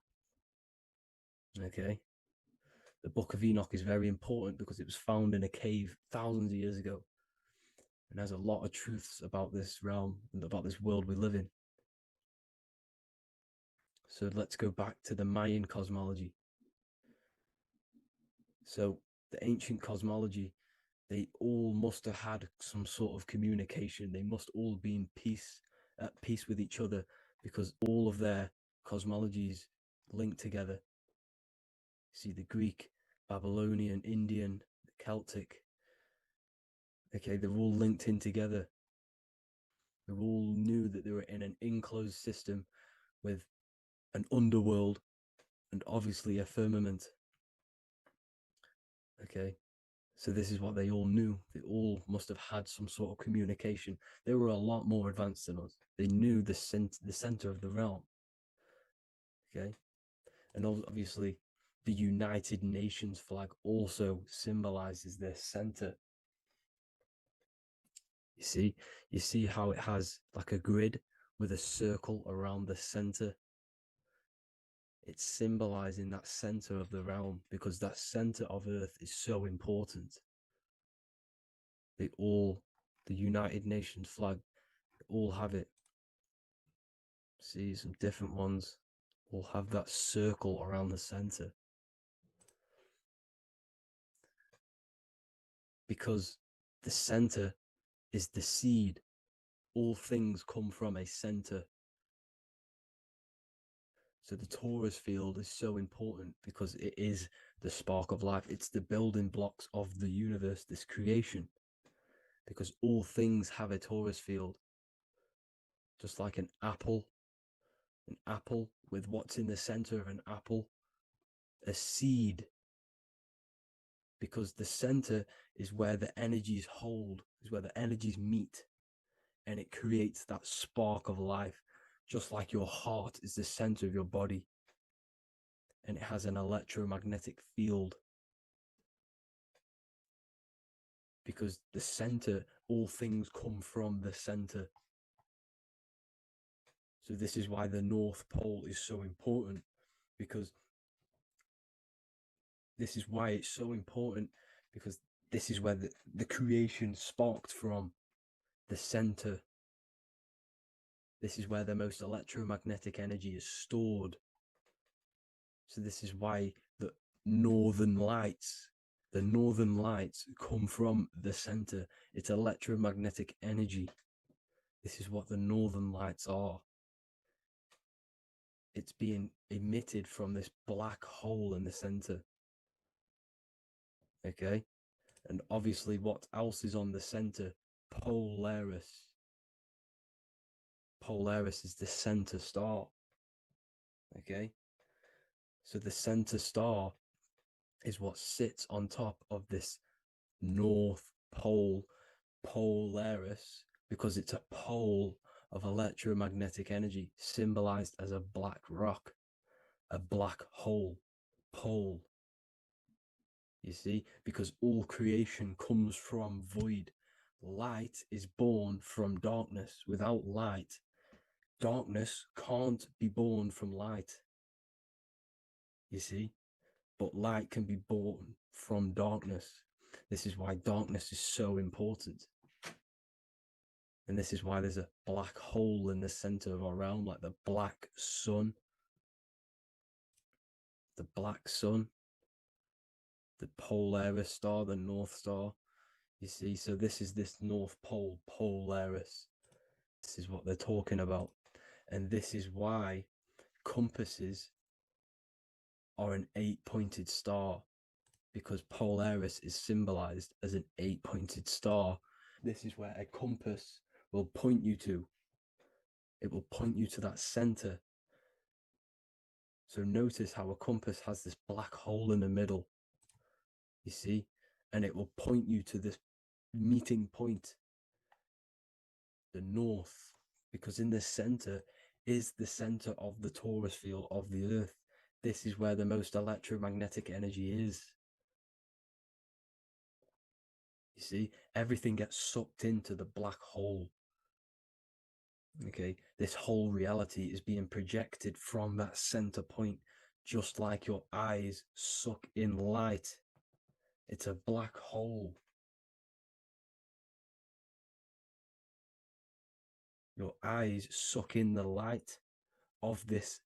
[SPEAKER 3] Okay. The book of Enoch is very important because it was found in a cave thousands of years ago and has a lot of truths about this realm and about this world we live in. So let's go back to the Mayan cosmology. So the ancient cosmology, they all must have had some sort of communication. They must all be in peace, at peace with each other, because all of their cosmologies link together. See, the Greek, Babylonian, Indian, Celtic. Okay, they're all linked in together. They all knew that they were in an enclosed system with an underworld and obviously a firmament. Okay, so this is what they all knew. They all must have had some sort of communication. They were a lot more advanced than us. They knew the center of the realm. Okay, and obviously the United Nations flag also symbolizes their center. You see how it has like a grid with a circle around the center. It's symbolizing that center of the realm because that center of Earth is so important. The United Nations flag, all have it. See, some different ones will have that circle around the center. Because the center is the seed. All things come from a center. So the torus field is so important because it is the spark of life. It's the building blocks of the universe, this creation. Because all things have a torus field. Just like an apple with what's in the center of an apple, a seed. Because the center is where the energies hold, is where the energies meet. And it creates that spark of life. Just like your heart is the center of your body. And it has an electromagnetic field. Because the center, all things come from the center. So this is why the North Pole is so important, because this is why it's so important, because this is where the creation sparked from, the center. This is where the most electromagnetic energy is stored. So this is why the northern lights come from the center. It's electromagnetic energy. This is what the northern lights are. It's being emitted from this black hole in the center. Okay, and obviously what else is on the center? Polaris. Polaris is the center star. Okay, so the center star is what sits on top of this North Pole, Polaris, because it's a pole of electromagnetic energy symbolized as a black rock, a black hole, pole. You see, because all creation comes from void. Light is born from darkness. Without light, darkness can't be born from light. You see, but light can be born from darkness. This is why darkness is so important. And this is why there's a black hole in the center of our realm, like the black sun. The black sun. The Polaris star, the North Star. You see, so this is this North Pole, Polaris. This is what they're talking about. And this is why compasses are an 8-pointed star, because Polaris is symbolized as an 8-pointed star. This is where a compass will point you to. It will point you to that center. So notice how a compass has this black hole in the middle, you see, and it will point you to this meeting point, the north, because in the center is the center of the torus field of the earth. This is where the most electromagnetic energy is. You see, everything gets sucked into the black hole. Okay, this whole reality is being projected from that center point, just like your eyes suck in light. It's a black hole. Your eyes suck in the light of this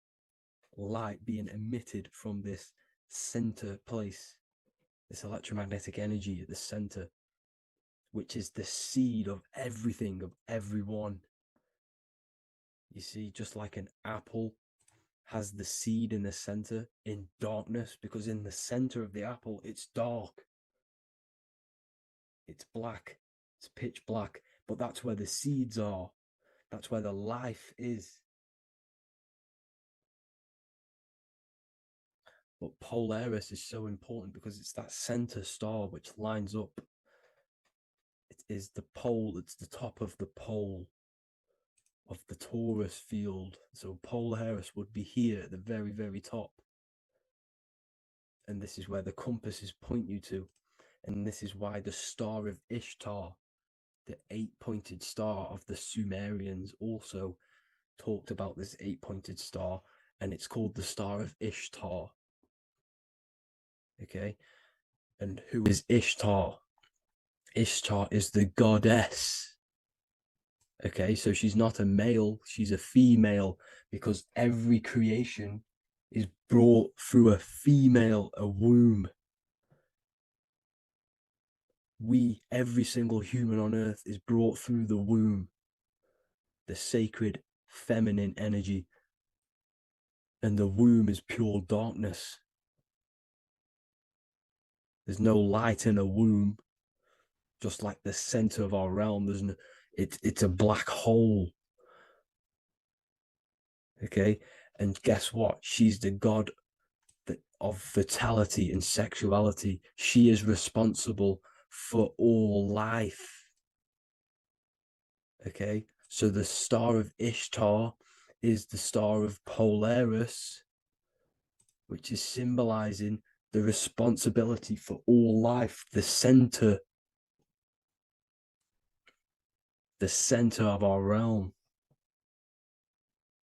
[SPEAKER 3] light being emitted from this center place, this electromagnetic energy at the center, which is the seed of everything, of everyone. You see, just like an apple has the seed in the center in darkness, because in the center of the apple, it's dark. It's black. It's pitch black. But that's where the seeds are. That's where the life is. But Polaris is so important because it's that center star which lines up. It is the pole, it's the top of the pole of the torus field. So Polaris would be here at the very, very top. And this is where the compasses point you to. And this is why the star of Ishtar, the 8-pointed star of the Sumerians, also talked about this 8-pointed star, and it's called the star of Ishtar. Okay, and who is Ishtar? Ishtar is the goddess. Okay, so she's not a male, she's a female, because every creation is brought through a female, a womb. Every single human on earth is brought through the womb, the sacred feminine energy. And the womb is pure darkness. There's no light in a womb, just like the center of our realm. There's no, it's a black hole. Okay, and guess what? She's the god of fertility and sexuality. She is responsible for all life. Okay, so the star of Ishtar is the star of Polaris, which is symbolizing the responsibility for all life, the center of our realm,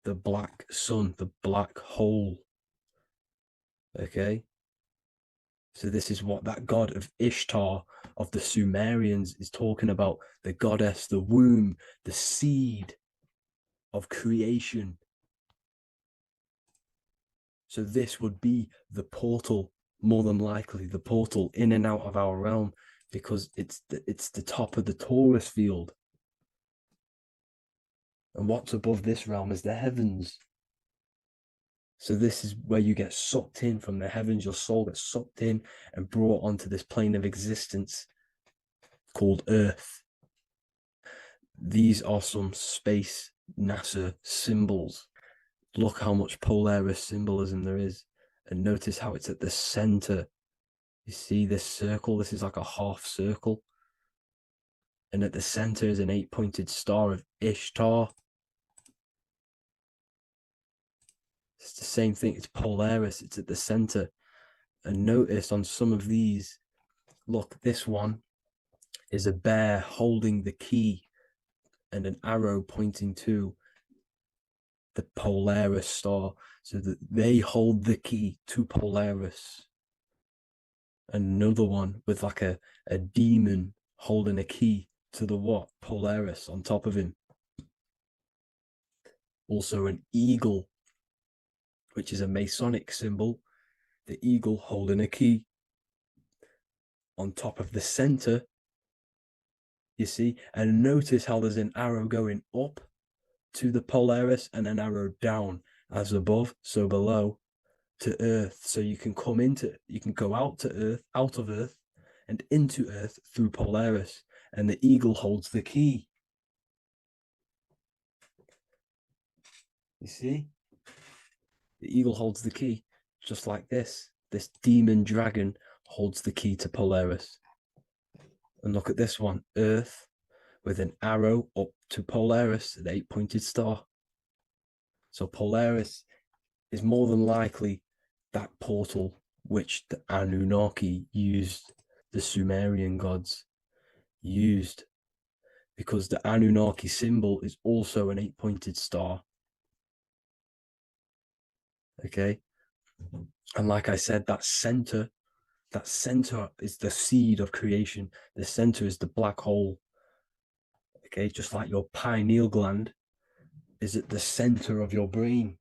[SPEAKER 3] the black sun, the black hole. Okay, so this is what that god of Ishtar of the Sumerians is talking about, the goddess, the womb, the seed of creation. So this would be the portal, more than likely the portal in and out of our realm, because it's the top of the torus field. And what's above this realm is the heavens. So this is where you get sucked in from the heavens. Your soul gets sucked in and brought onto this plane of existence called Earth. These are some space NASA symbols. Look how much Polaris symbolism there is. And notice how it's at the center. You see this circle? This is like a half circle. And at the center is an 8-pointed star of Ishtar. It's the same thing. It's Polaris. It's at the center. And notice on some of these, look, this one is a bear holding the key and an arrow pointing to the Polaris star, so that they hold the key to Polaris. Another one with like a demon holding a key to the what? Polaris on top of him. Also an eagle, which is a Masonic symbol. The eagle holding a key. On top of the center, you see, and notice how there's an arrow going up to the Polaris and an arrow down, as above, so below, to Earth. So you can go out of Earth and into Earth through Polaris, and the eagle holds the key. You see? The eagle holds the key, just like this. This demon dragon holds the key to Polaris. And look at this one, Earth, with an arrow up to Polaris, an 8-pointed star. So Polaris is more than likely that portal which the Anunnaki used, the Sumerian gods used, because the Anunnaki symbol is also an 8-pointed star. Okay, and like I said, that center is the seed of creation. The center is the black hole. Okay, just like your pineal gland is at the center of your brain.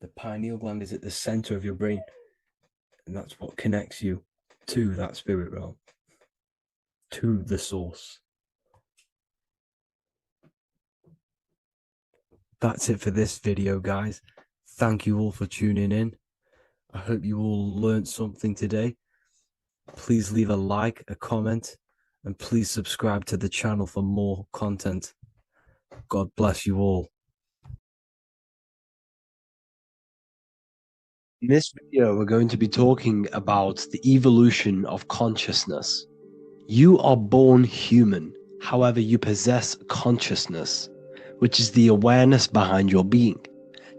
[SPEAKER 3] The pineal gland is at the center of your brain, and that's what connects you to that spirit realm, to the source. That's it for this video, guys. Thank you all for tuning in. I hope you all learned something today. Please leave a like, a comment, and please subscribe to the channel for more content. God bless you all. In this video, we're going to be talking about the evolution of consciousness. You are born human, however, you possess consciousness, which is the awareness behind your being,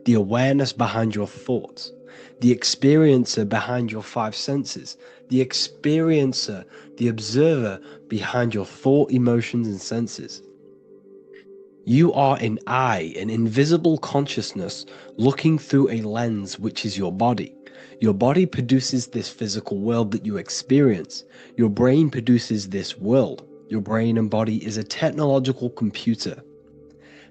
[SPEAKER 3] the awareness behind your thoughts, the experiencer behind your 5 senses, the experiencer, the observer behind your thought, emotions, and senses. You are an eye, an invisible consciousness looking through a lens, which is your body. Your body produces this physical world that you experience. Your brain produces this world. Your brain and body is a technological computer.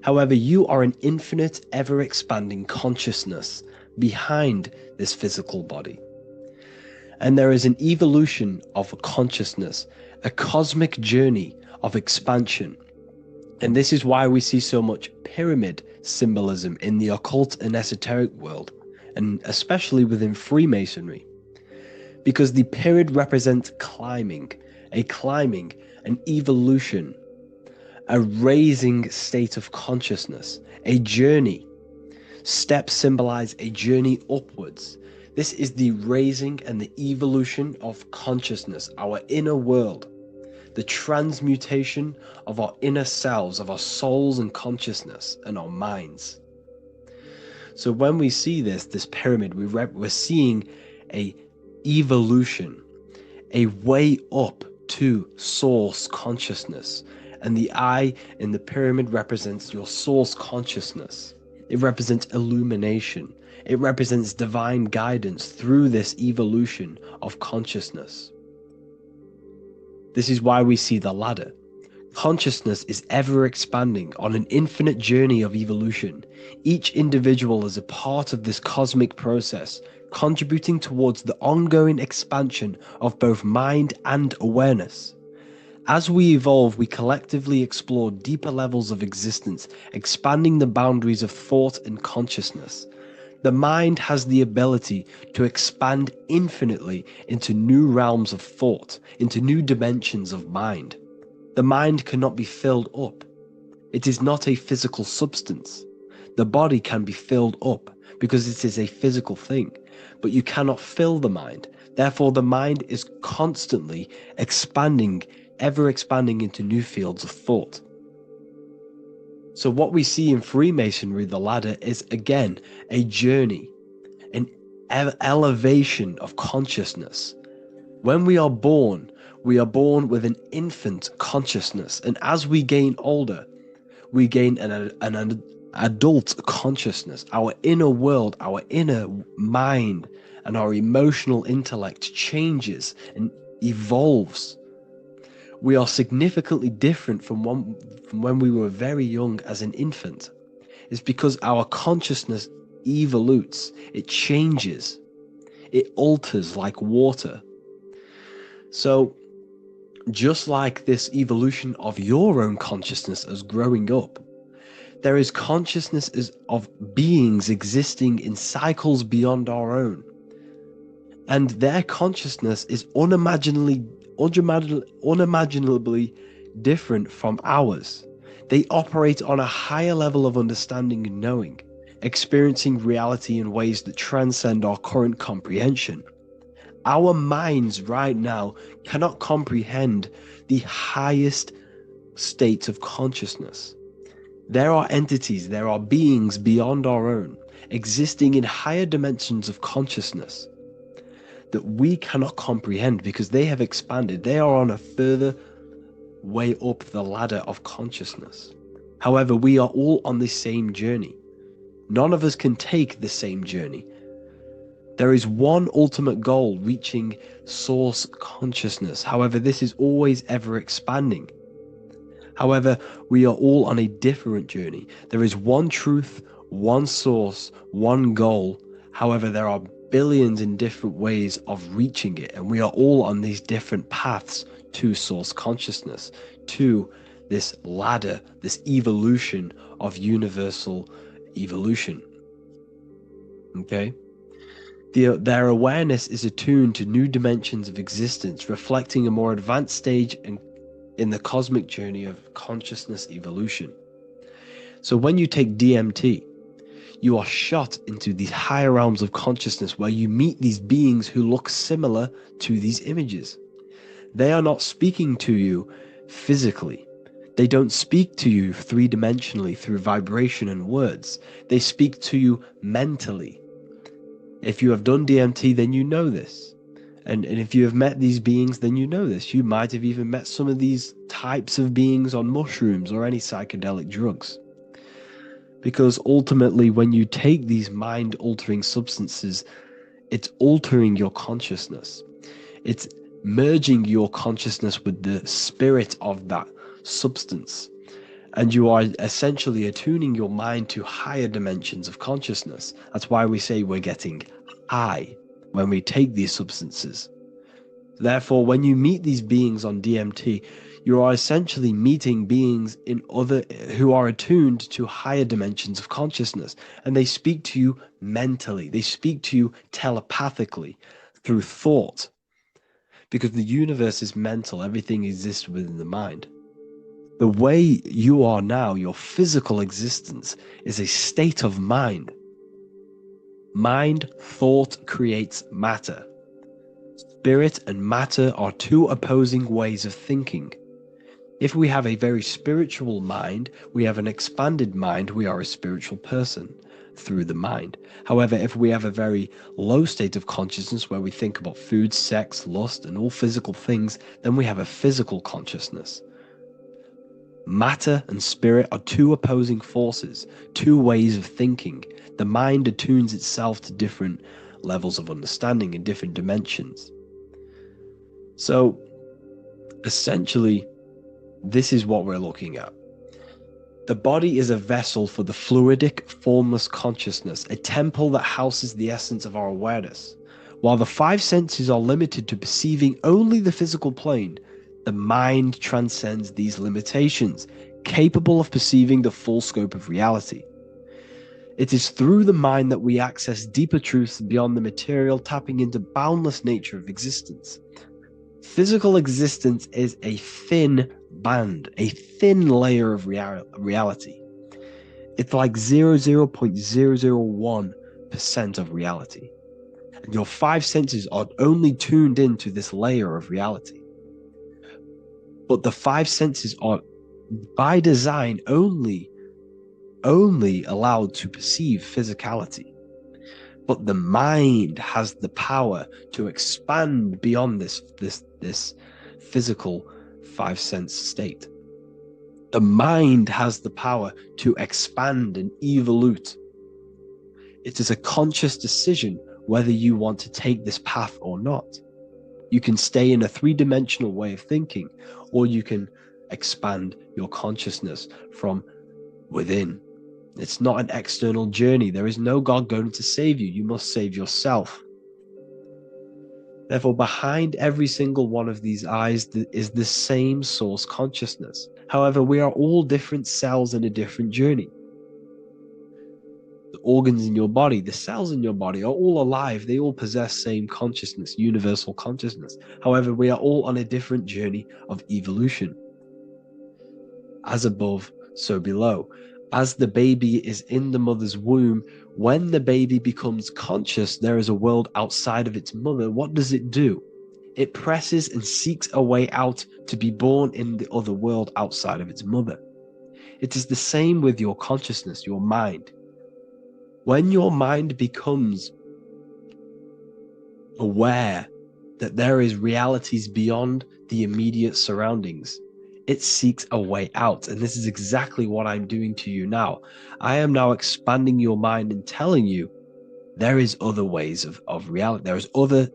[SPEAKER 3] However, you are an infinite, ever-expanding consciousness behind this physical body. And there is an evolution of consciousness, a cosmic journey of expansion. And this is why we see so much pyramid symbolism in the occult and esoteric world, and especially within Freemasonry. Because the pyramid represents climbing, an evolution, a raising state of consciousness, a journey. Steps symbolize a journey upwards. This is the raising and the evolution of consciousness, our inner world, the transmutation of our inner selves, of our souls and consciousness and our minds. So when we see this pyramid, we're seeing a evolution, a way up to source consciousness. And the eye in the pyramid represents your source consciousness. It represents illumination. It represents divine guidance through this evolution of consciousness. This is why we see the ladder. Consciousness is ever expanding on an infinite journey of evolution. Each individual is a part of this cosmic process, contributing towards the ongoing expansion of both mind and awareness. As we evolve, we collectively explore deeper levels of existence, expanding the boundaries of thought and consciousness. The mind has the ability to expand infinitely into new realms of thought, into new dimensions of mind. The mind cannot be filled up. It is not a physical substance. The body can be filled up because it is a physical thing, but you cannot fill the mind. Therefore, the mind is constantly expanding, ever expanding into new fields of thought. So what we see in Freemasonry, the ladder, is again a journey, an elevation of consciousness. When we are born with an infant consciousness, and as we gain older, we gain an adult consciousness. Our inner world, our inner mind, and our emotional intellect changes and evolves.
[SPEAKER 2] we are significantly different from when we were very young as an infant. It's because our consciousness evolutes, it changes, it alters like water. So just like this evolution of your own consciousness as growing up, there is consciousness of beings existing in cycles beyond our own. And their consciousness is unimaginably different from ours. They operate on a higher level of understanding and knowing, experiencing reality in ways that transcend our current comprehension. Our minds right now cannot comprehend the highest states of consciousness. There are entities, there are beings beyond our own, existing in higher dimensions of consciousness that we cannot comprehend because they have expanded. They are on a further way up the ladder of consciousness. However, we are all on the same journey. None of us can take the same journey. There is one ultimate goal, reaching source consciousness. However, this is always ever expanding. However, we are all on a different journey. There is one truth, one source, one goal. However, there are billions in different ways of reaching it, and we are all on these different paths to source consciousness, to this ladder, this evolution of universal evolution. Okay? Their awareness is attuned to new dimensions of existence, reflecting a more advanced stage in the cosmic journey of consciousness evolution. So when you take DMT, you are shot into these higher realms of consciousness where you meet these beings who look similar to these images. They are not speaking to you physically. They don't speak to you three-dimensionally through vibration and words. They speak to you mentally. If you have done DMT, then you know this. And if you have met these beings, then you know this. You might have even met some of these types of beings on mushrooms or any psychedelic drugs. Because ultimately, when you take these mind-altering substances, it's altering your consciousness. It's merging your consciousness with the spirit of that substance. And you are essentially attuning your mind to higher dimensions of consciousness. That's why we say we're getting high when we take these substances. Therefore, when you meet these beings on DMT, you are essentially meeting beings who are attuned to higher dimensions of consciousness, and they speak to you mentally. They speak to you telepathically through thought, because the universe is mental. Everything exists within the mind. The way you are now, your physical existence, is a state of mind. Mind, thought creates matter. Spirit and matter are two opposing ways of thinking. If we have a very spiritual mind, we have an expanded mind, we are a spiritual person through the mind. However, if we have a very low state of consciousness where we think about food, sex, lust, and all physical things, then we have a physical consciousness. Matter and spirit are two opposing forces, two ways of thinking. The mind attunes itself to different levels of understanding in different dimensions. So, essentially, this is what we're looking at. The body is a vessel for the fluidic, formless consciousness, a temple that houses the essence of our awareness. While the five senses are limited to perceiving only the physical plane, the mind transcends these limitations, capable of perceiving the full scope of reality. It is through the mind that we access deeper truths beyond the material, tapping into boundless nature of existence. Physical existence is a thin band, a thin layer of reality. It's like 0.001% of reality. And your five senses are only tuned into this layer of reality. But the five senses are, by design, only allowed to perceive physicality. But the mind has the power to expand beyond this physical five sense state. The mind has the power to expand and evolute. It is a conscious decision whether you want to take this path or not. You can stay in a three-dimensional way of thinking, or you can expand your consciousness from within. It's not an external journey. There is no God going to save you. You must save yourself. Therefore, behind every single one of these eyes is the same source consciousness. However, we are all different cells in a different journey. The organs in your body, the cells in your body are all alive. They all possess same consciousness, universal consciousness. However, we are all on a different journey of evolution. As above, so below. As the baby is in the mother's womb, when the baby becomes conscious, there is a world outside of its mother. What does it do? It presses and seeks a way out to be born in the other world outside of its mother. It is the same with your consciousness, your mind. When your mind becomes aware that there is realities beyond the immediate surroundings, it seeks a way out. And this is exactly what I'm doing to you now. I am now expanding your mind and telling you there is other ways of reality. There is other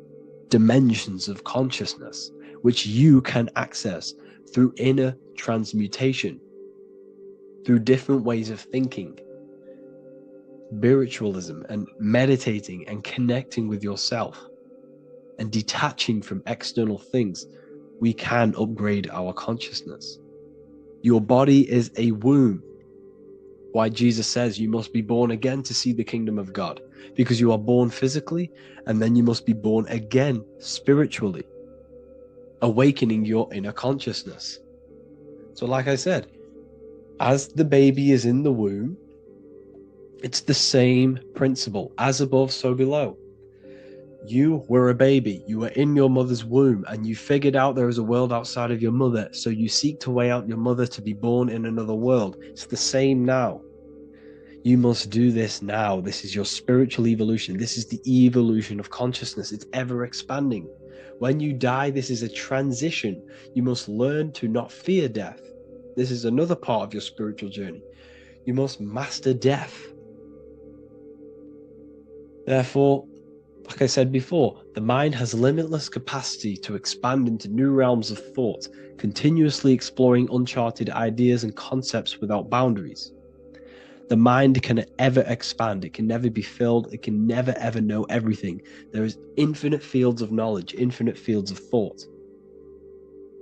[SPEAKER 2] dimensions of consciousness which you can access through inner transmutation, through different ways of thinking, spiritualism, and meditating and connecting with yourself and detaching from external things. We can upgrade our consciousness. Your body is a womb. Why Jesus says you must be born again to see the kingdom of God, because you are born physically and then you must be born again spiritually, awakening your inner consciousness. So like I said, as the baby is in the womb, it's the same principle. As above, so below. You were a baby, you were in your mother's womb, and you figured out there is a world outside of your mother, so you seek to weigh out your mother to be born in another world. It's the same now. You must do this now. This is your spiritual evolution. This is the evolution of consciousness. It's ever expanding. When you die, this is a transition. You must learn to not fear death. This is another part of your spiritual journey. You must master death. Therefore, like I said before, the mind has limitless capacity to expand into new realms of thought, continuously exploring uncharted ideas and concepts without boundaries. The mind can ever expand. It can never be filled. It can never ever know everything. There is infinite fields of knowledge, infinite fields of thought.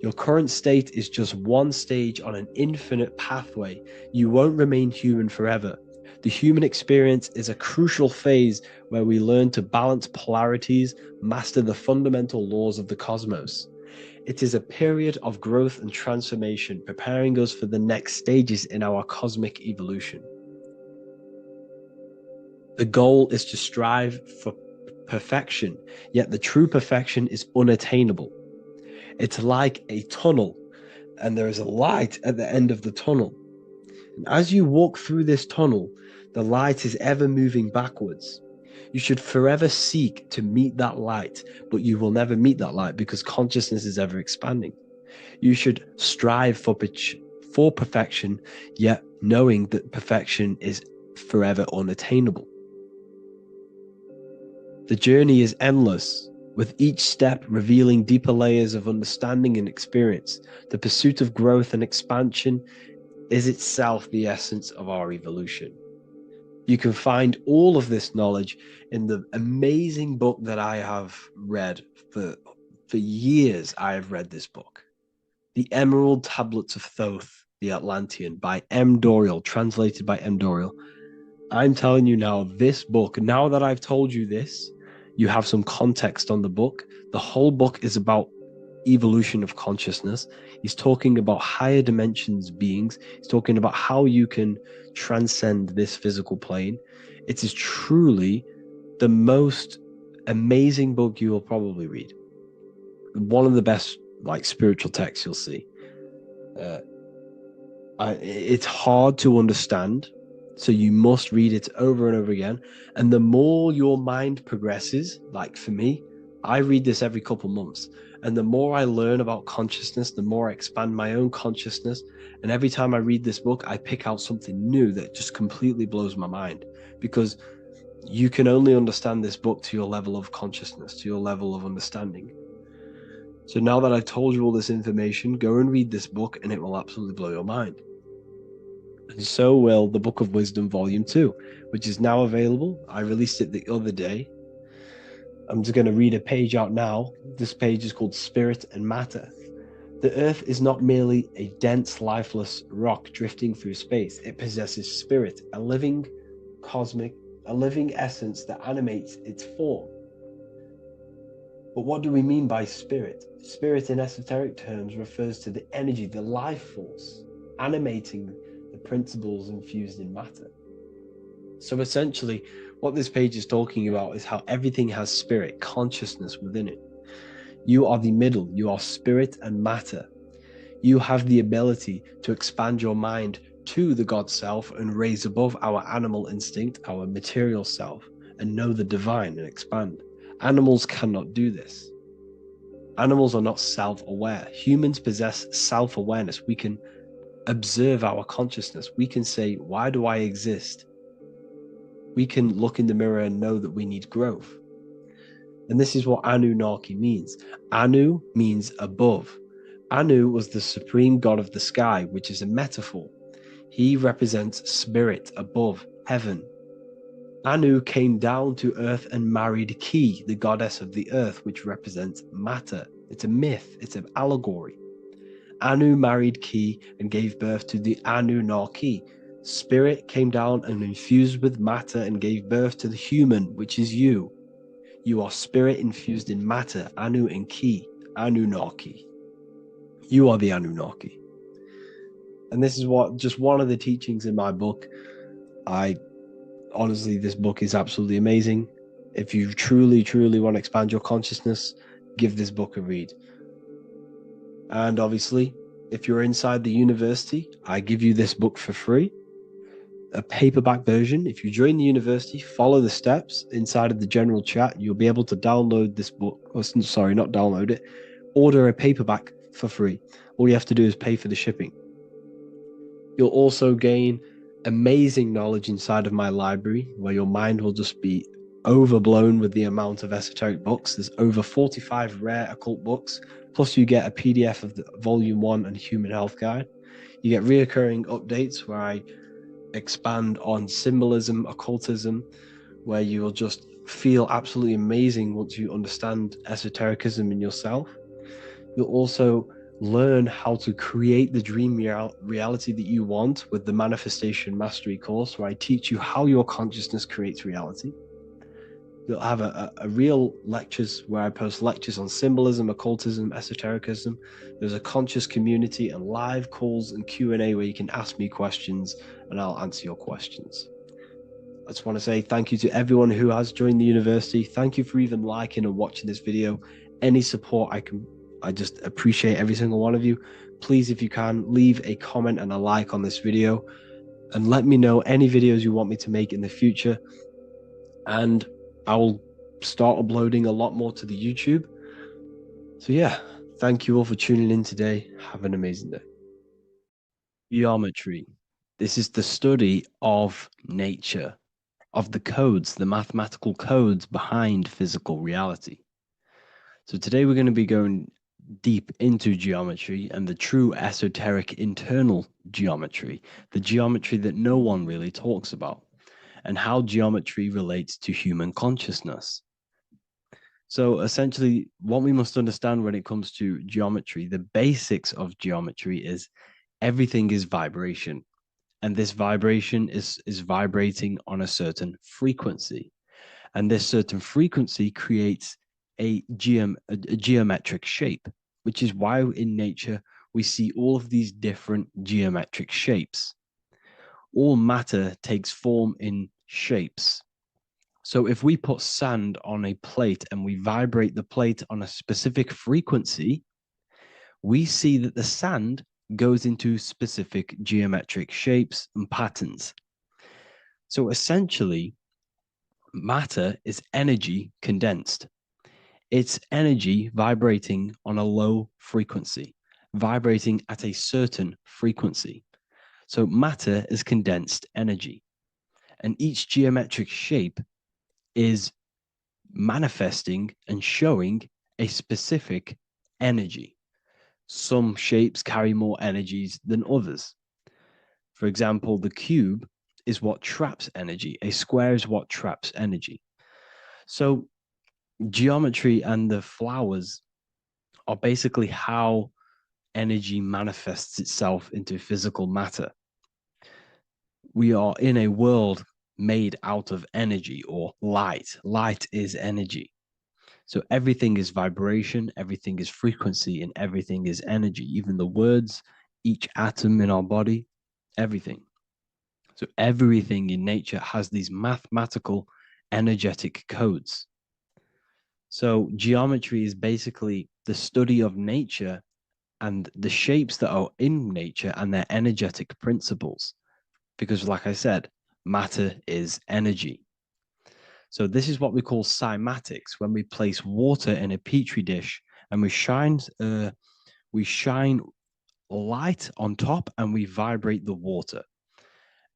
[SPEAKER 2] Your current state is just one stage on an infinite pathway. You won't remain human forever. The human experience is a crucial phase where we learn to balance polarities, master the fundamental laws of the cosmos. It is a period of growth and transformation, preparing us for the next stages in our cosmic evolution. The goal is to strive for perfection, yet the true perfection is unattainable. It's like a tunnel, and there is a light at the end of the tunnel. And as you walk through this tunnel, the light is ever moving backwards. You should forever seek to meet that light, but you will never meet that light because consciousness is ever expanding. You should strive for perfection, yet knowing that perfection is forever unattainable. The journey is endless, with each step revealing deeper layers of understanding and experience. The pursuit of growth and expansion is itself the essence of our evolution. You can find all of this knowledge in the amazing book that I have read for years. I have read this book, The Emerald Tablets of Thoth, the Atlantean, by M. Dorial, translated by M. Dorial. I'm telling you now, this book, now that I've told you this, you have some context on the book. The whole book is about evolution of consciousness. He's talking about higher dimensions beings. He's talking about how you can transcend this physical plane. It is truly the most amazing book you will probably read. One of the best spiritual texts you'll see. It's hard to understand, so you must read it over and over again. And the more your mind progresses, like for me, I read this every couple months. And the more I learn about consciousness, the more I expand my own consciousness. And every time I read this book, I pick out something new that just completely blows my mind. Because you can only understand this book to your level of consciousness, to your level of understanding. So now that I've told you all this information, go and read this book and it will absolutely blow your mind. And so will the Book of Wisdom Volume 2, which is now available. I released it the other day. I'm just going to read a page out now. This page is called Spirit and Matter. The Earth is not merely a dense, lifeless rock drifting through space. It possesses spirit, a living essence that animates its form. But what do we mean by spirit? Spirit in esoteric terms refers to the energy, the life force, animating the principles infused in matter. So essentially, what this page is talking about is how everything has spirit, consciousness within it. You are the middle, you are spirit and matter. You have the ability to expand your mind to the God self and raise above our animal instinct, our material self, and know the divine and expand. Animals cannot do this. Animals are not self-aware. Humans possess self-awareness. We can observe our consciousness. We can say, why do I exist? We can look in the mirror and know that we need growth. And this is what Anunnaki means. Anu means above. Anu was the supreme god of the sky, which is a metaphor. He represents spirit above, heaven. Anu came down to earth and married Ki, the goddess of the earth, which represents matter. It's a myth, it's an allegory. Anu married Ki and gave birth to the Anunnaki. Spirit came down and infused with matter and gave birth to the human, which is you. You are spirit infused in matter, Anu and Ki, Anunnaki. You are the Anunnaki. And this is just one of the teachings in my book. Honestly, this book is absolutely amazing. If you truly, truly want to expand your consciousness, give this book a read. And obviously, if you're inside the university, I give you this book for free. A paperback version. If you join the university, follow the steps inside of the general chat, you'll be able to download this book. Sorry, not download it. Order a paperback for free. All you have to do is pay for the shipping. You'll also gain amazing knowledge inside of my library, where your mind will just be overblown with the amount of esoteric books. There's over 45 rare occult books, plus you get a PDF of the Volume 1 and Human Health Guide. You get reoccurring updates where I expand on symbolism, occultism, where you will just feel absolutely amazing once you understand esotericism in yourself. You'll also learn how to create the dream reality that you want with the Manifestation Mastery course, where I teach you how your consciousness creates reality. You'll have a real lectures where I post lectures on symbolism, occultism, esotericism. There's a conscious community and live calls and Q&A where you can ask me questions and I'll answer your questions. I just want to say thank you to everyone who has joined the university. Thank you for even liking and watching this video. Any support I just appreciate every single one of you. Please, if you can, leave a comment and a like on this video and let me know any videos you want me to make in the future. And I will start uploading a lot more to the YouTube. So yeah, thank you all for tuning in today. Have an amazing day. Geometry. This is the study of nature, of the codes, the mathematical codes behind physical reality. So today we're going to be going deep into geometry and the true esoteric internal geometry, the geometry that no one really talks about, and how geometry relates to human consciousness. So essentially, what we must understand when it comes to geometry, the basics of geometry is everything is vibration. And this vibration is vibrating on a certain frequency. And this certain frequency creates a geometric shape, which is why in nature we see all of these different geometric shapes. All matter takes form in shapes. So if we put sand on a plate and we vibrate the plate on a specific frequency, we see that the sand goes into specific geometric shapes and patterns. So essentially, matter is energy condensed. It's energy vibrating on a low frequency, vibrating at a certain frequency. So matter is condensed energy. And each geometric shape is manifesting and showing a specific energy. Some shapes carry more energies than others. For example, the cube is what traps energy. A square is what traps energy. So geometry and the flowers are basically how energy manifests itself into physical matter. We are in a world made out of energy or light. Light is energy. So everything is vibration, everything is frequency, and everything is energy. Even the words, each atom in our body, everything. So everything in nature has these mathematical energetic codes. So geometry is basically the study of nature and the shapes that are in nature and their energetic principles. Because, like I said, matter is energy. So this is what we call cymatics, when we place water in a petri dish and we shine light on top and we vibrate the water.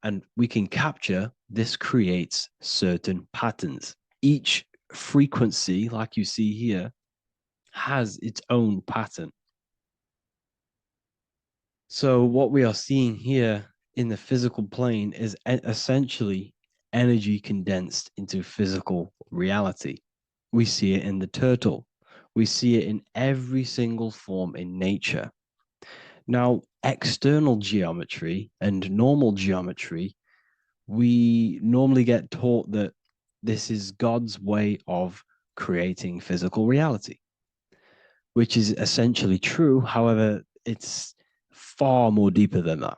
[SPEAKER 2] And we can capture, this creates certain patterns. Each frequency, like you see here, has its own pattern. So what we are seeing here in the physical plane is essentially energy condensed into physical reality. We see it in the turtle. We see it in every single form in nature. Now, external geometry and normal geometry, we normally get taught that this is God's way of creating physical reality, which is essentially true. However, it's far more deeper than that.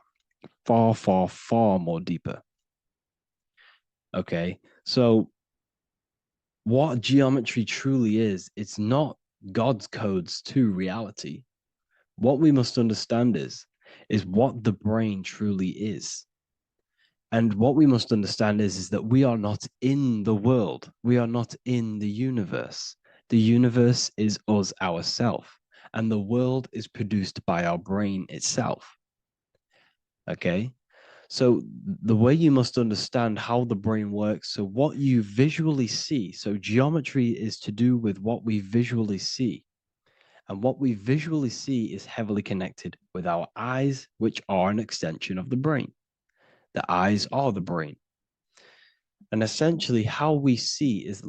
[SPEAKER 2] Far, far, far more deeper. Okay, so what geometry truly is, it's not God's codes to reality. What we must understand is what the brain truly is. And what we must understand is that we are not in the world. We are not in the universe. The universe is us ourselves. And the world is produced by our brain itself. Okay? So the way you must understand how the brain works, so what you visually see, so geometry is to do with what we visually see. And what we visually see is heavily connected with our eyes, which are an extension of the brain. The eyes are the brain. And essentially how we see is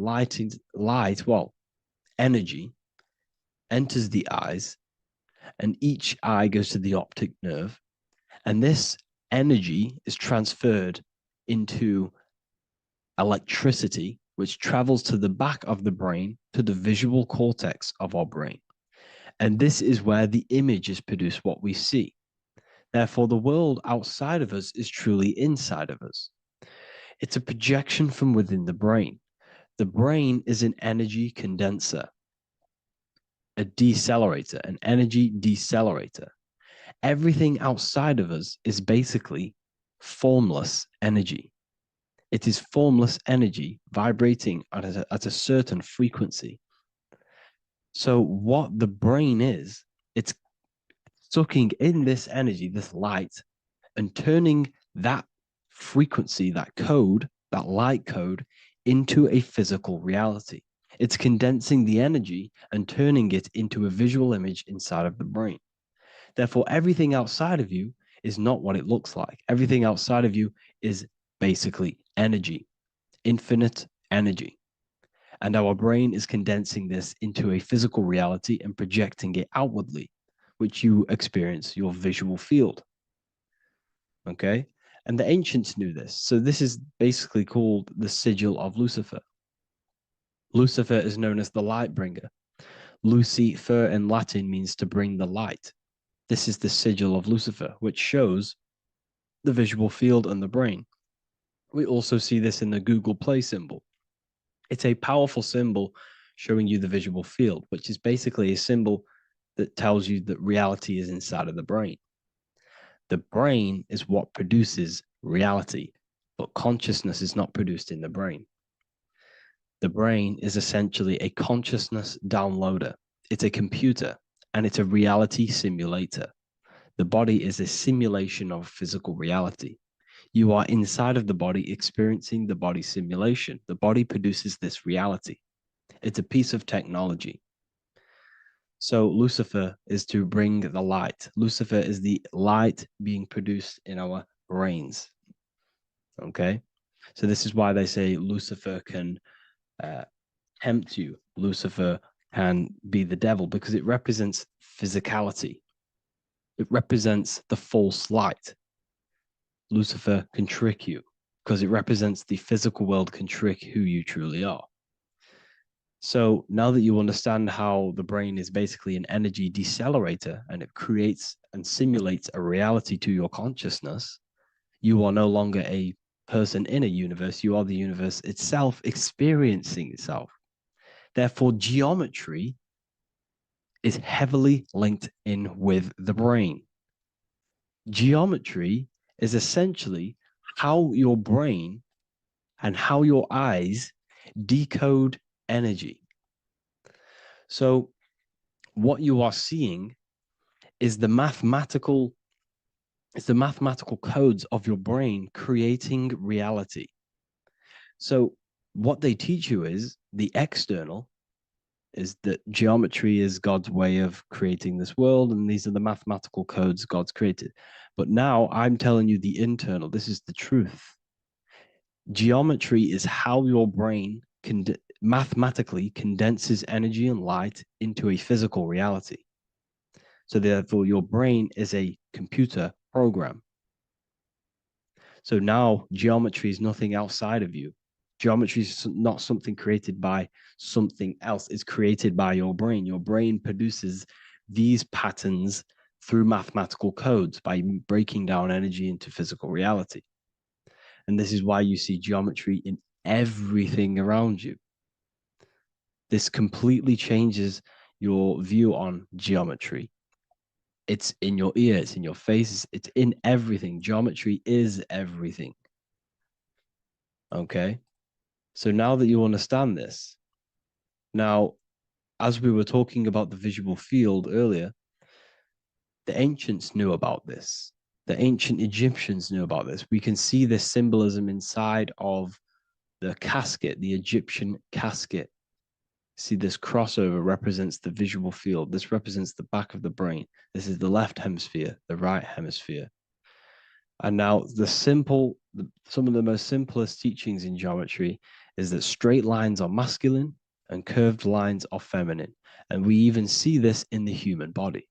[SPEAKER 2] energy enters the eyes, and each eye goes to the optic nerve. And this energy is transferred into electricity, which travels to the back of the brain, to the visual cortex of our brain. And this is where the image is produced, what we see. Therefore, the world outside of us is truly inside of us. It's a projection from within the brain. The brain is an energy condenser, a decelerator, an energy decelerator. Everything outside of us is basically formless energy. It is formless energy vibrating at a certain frequency. So what the brain is, it's sucking in this energy, this light, and turning that frequency, that code, that light code, into a physical reality. It's condensing the energy and turning it into a visual image inside of the brain. Therefore, everything outside of you is not what it looks like. Everything outside of you is basically energy, infinite energy. And our brain is condensing this into a physical reality and projecting it outwardly, which you experience your visual field. Okay? And the ancients knew this. So this is basically called the sigil of Lucifer. Lucifer is known as the light bringer. Lucifer in Latin means to bring the light. This is the sigil of Lucifer, which shows the visual field and the brain. We also see this in the Google Play symbol. It's a powerful symbol showing you the visual field, which is basically a symbol that tells you that reality is inside of the brain. The brain is what produces reality, but consciousness is not produced in the brain. The brain is essentially a consciousness downloader. It's a computer, and it's a reality simulator. The body is a simulation of physical reality. You are inside of the body experiencing the body simulation. The body produces this reality. It's a piece of technology. So Lucifer is to bring the light. Lucifer is the light being produced in our brains. Okay. So this is why they say Lucifer can tempt you. Lucifer can be the devil because it represents physicality. It represents the false light. Lucifer can trick you because it represents the physical world can trick who you truly are. So now that you understand how the brain is basically an energy decelerator and it creates and simulates a reality to your consciousness, you are no longer a person in a universe. You are the universe itself experiencing itself. Therefore, geometry is heavily linked in with the brain. Geometry is essentially how your brain and how your eyes decode energy. So what you are seeing is the mathematical codes of your brain creating reality. So what they teach you is the external is that geometry is God's way of creating this world, and these are the mathematical codes God's created. But now I'm telling you the internal. This is the truth. Geometry is how your brain mathematically condenses energy and light into a physical reality. So therefore, your brain is a computer program. So now geometry is nothing outside of you. Geometry is not something created by something else. It's created by your brain. Your brain produces these patterns through mathematical codes by breaking down energy into physical reality. And this is why you see geometry in everything around you. This completely changes your view on geometry. It's in your ear, it's in your face, it's in everything. Geometry is everything. Okay? So now that you understand this, now, as we were talking about the visual field earlier, the ancients knew about this. The ancient Egyptians knew about this. We can see this symbolism inside of the casket, the Egyptian casket. See, this crossover represents the visual field. This represents the back of the brain. This is the left hemisphere, the right hemisphere. And now some of the most simplest teachings in geometry is that straight lines are masculine and curved lines are feminine. And we even see this in the human body.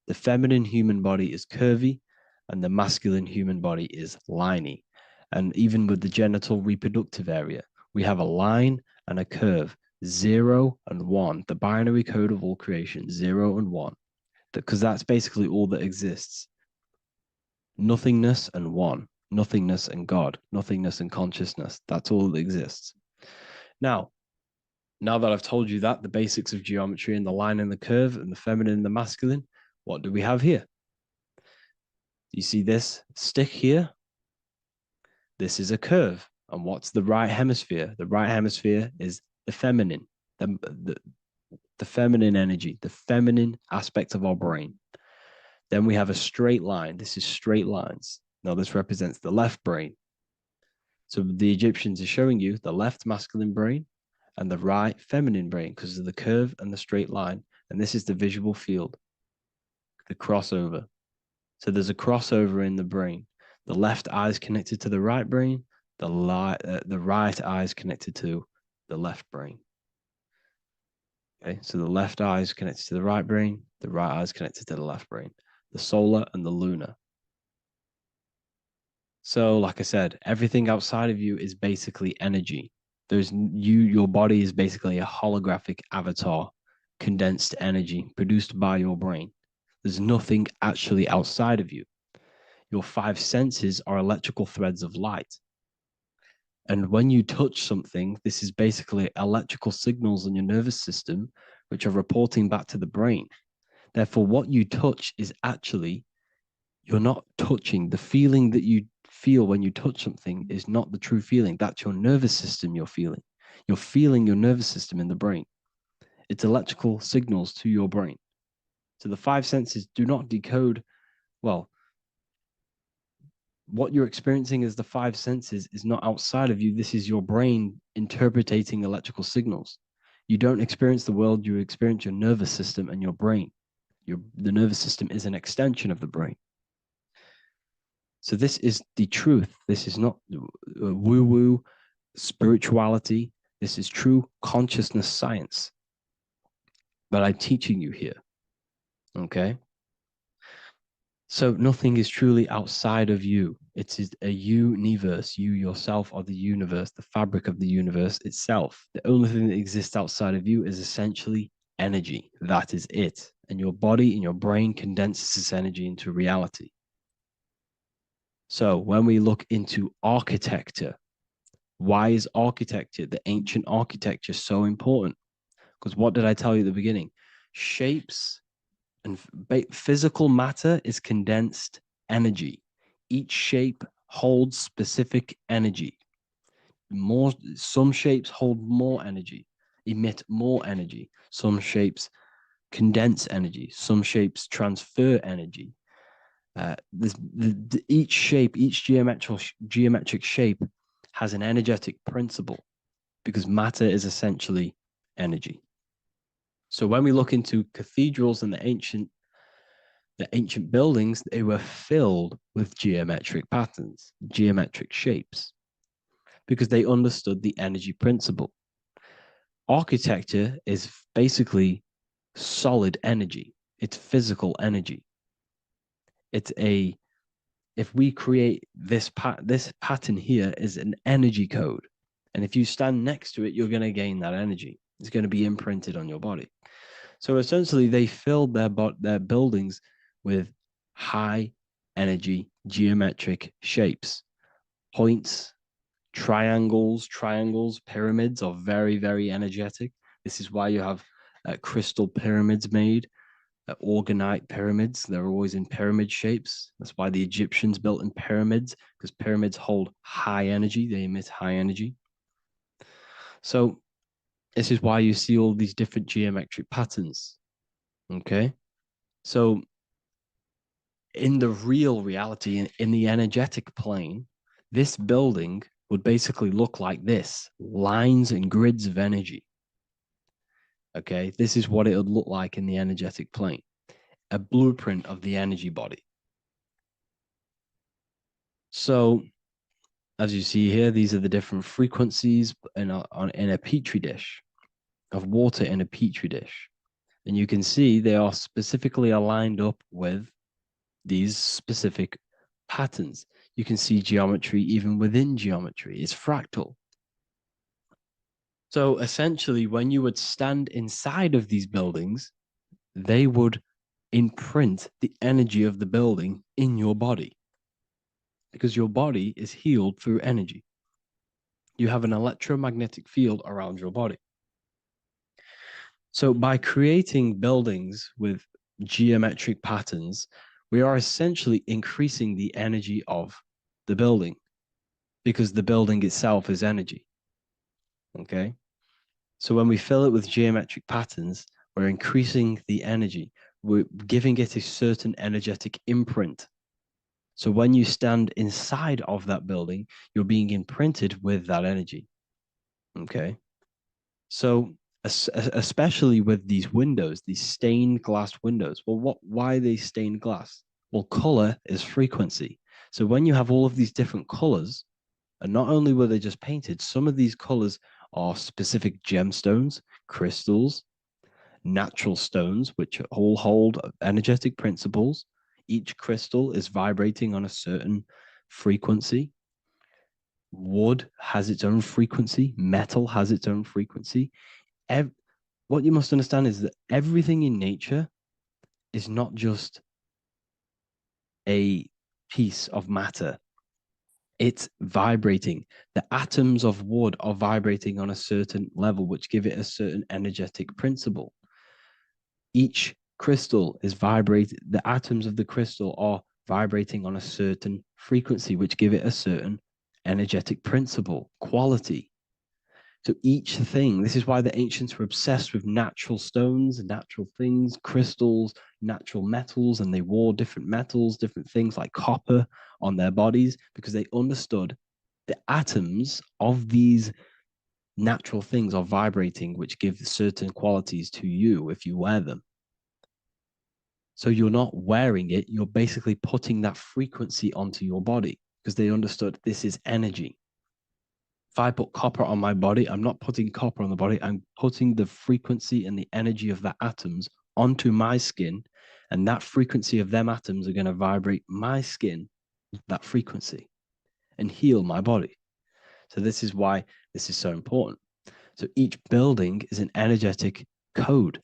[SPEAKER 2] The feminine human body is curvy and the masculine human body is liney. And even with the genital reproductive area, we have a line and a curve, 0 and 1, the binary code of all creation, 0 and 1, because that's basically all that exists. Nothingness and one, nothingness and God, nothingness and consciousness. That's all that exists. Now that I've told you that, the basics of geometry and the line and the curve and the feminine and the masculine, what do we have here? You see this stick here? This is a curve. And what's the right hemisphere? The right hemisphere is the feminine, the feminine energy, the feminine aspect of our brain. Then we have a straight line. This is straight lines. Now this represents the left brain. So the Egyptians are showing you the left masculine brain and the right feminine brain because of the curve and the straight line. And this is the visual field, the crossover. So there's a crossover in the brain. The left eye is connected to the right brain. The right eye is connected to the left brain. Okay, so the left eye is connected to the right brain. The right eye is connected to the left brain. The solar and the lunar. So, like I said, everything outside of you is basically energy. Your body is basically a holographic avatar, condensed energy produced by your brain. There's nothing actually outside of you. Your 5 senses are electrical threads of light. And when you touch something, this is basically electrical signals in your nervous system, which are reporting back to the brain. Therefore, what you touch is actually, you're not touching. The feeling that you feel when you touch something is not the true feeling. That's your nervous system you're feeling. You're feeling your nervous system in the brain. It's electrical signals to your brain. So the 5 senses do not decode, well, what you're experiencing as the 5 senses is not outside of you. This is your brain interpreting electrical signals. You don't experience the world, you experience your nervous system and your brain. The nervous system is an extension of the brain. So this is the truth. This is not woo-woo spirituality. This is true consciousness science that I'm teaching you here. Okay? So nothing is truly outside of you. It is a universe. You yourself are the universe, the fabric of the universe itself. The only thing that exists outside of you is essentially energy. That is it. And your body and your brain condenses this energy into reality. So when we look into architecture, why is architecture, the ancient architecture, so important? Because what did I tell you at the beginning? Shapes and physical matter is condensed energy. Each shape holds specific energy. Some shapes hold more energy, emit more energy. Some shapes condense energy. Some shapes transfer energy. Each shape, each geometric shape has an energetic principle because matter is essentially energy. So when we look into cathedrals and the ancient buildings, they were filled with geometric patterns, geometric shapes, because they understood the energy principle. Architecture is basically solid energy. It's physical energy. If we create this pattern here is an energy code. And if you stand next to it, you're going to gain that energy. It's going to be imprinted on your body. So essentially, they filled their buildings with high energy geometric shapes. Points, triangles, pyramids are very, very energetic. This is why you have crystal pyramids made, orgonite pyramids. They're always in pyramid shapes. That's why the Egyptians built in pyramids, because pyramids hold high energy. They emit high energy. So this is why you see all these different geometric patterns. Okay. So in the real reality, in the energetic plane, this building would basically look like this: lines and grids of energy. Okay. This is what it would look like in the energetic plane, a blueprint of the energy body. So as you see here, these are the different frequencies in a petri dish, of water in a petri dish. And you can see they are specifically aligned up with these specific patterns. You can see geometry even within geometry. It's fractal. So essentially, when you would stand inside of these buildings, they would imprint the energy of the building in your body, because your body is healed through energy. You have an electromagnetic field around your body. So by creating buildings with geometric patterns, we are essentially increasing the energy of the building, because the building itself is energy. Okay. So when we fill it with geometric patterns, we're increasing the energy. We're giving it a certain energetic imprint. So when you stand inside of that building, you're being imprinted with that energy. Okay. So especially with these windows, these stained glass windows. Well, why are they stained glass? Well, color is frequency. So when you have all of these different colors, and not only were they just painted, some of these colors are specific gemstones, crystals, natural stones, which all hold energetic principles. Each crystal is vibrating on a certain frequency. Wood has its own frequency. Metal has its own frequency. What you must understand is that everything in nature is not just a piece of matter. It's vibrating. The atoms of wood are vibrating on a certain level, which give it a certain energetic principle. Each crystal is vibrating. The atoms of the crystal are vibrating on a certain frequency, which give it a certain energetic principle, quality. So each thing, this is why the ancients were obsessed with natural stones, natural things, crystals, natural metals, and they wore different metals, different things like copper on their bodies, because they understood the atoms of these natural things are vibrating, which give certain qualities to you if you wear them. So you're not wearing it, you're basically putting that frequency onto your body because they understood this is energy. If I put copper on my body, I'm not putting copper on the body, I'm putting the frequency and the energy of the atoms onto my skin, and that frequency of them atoms are going to vibrate my skin, that frequency, and heal my body. So this is why this is so important. So each building is an energetic code.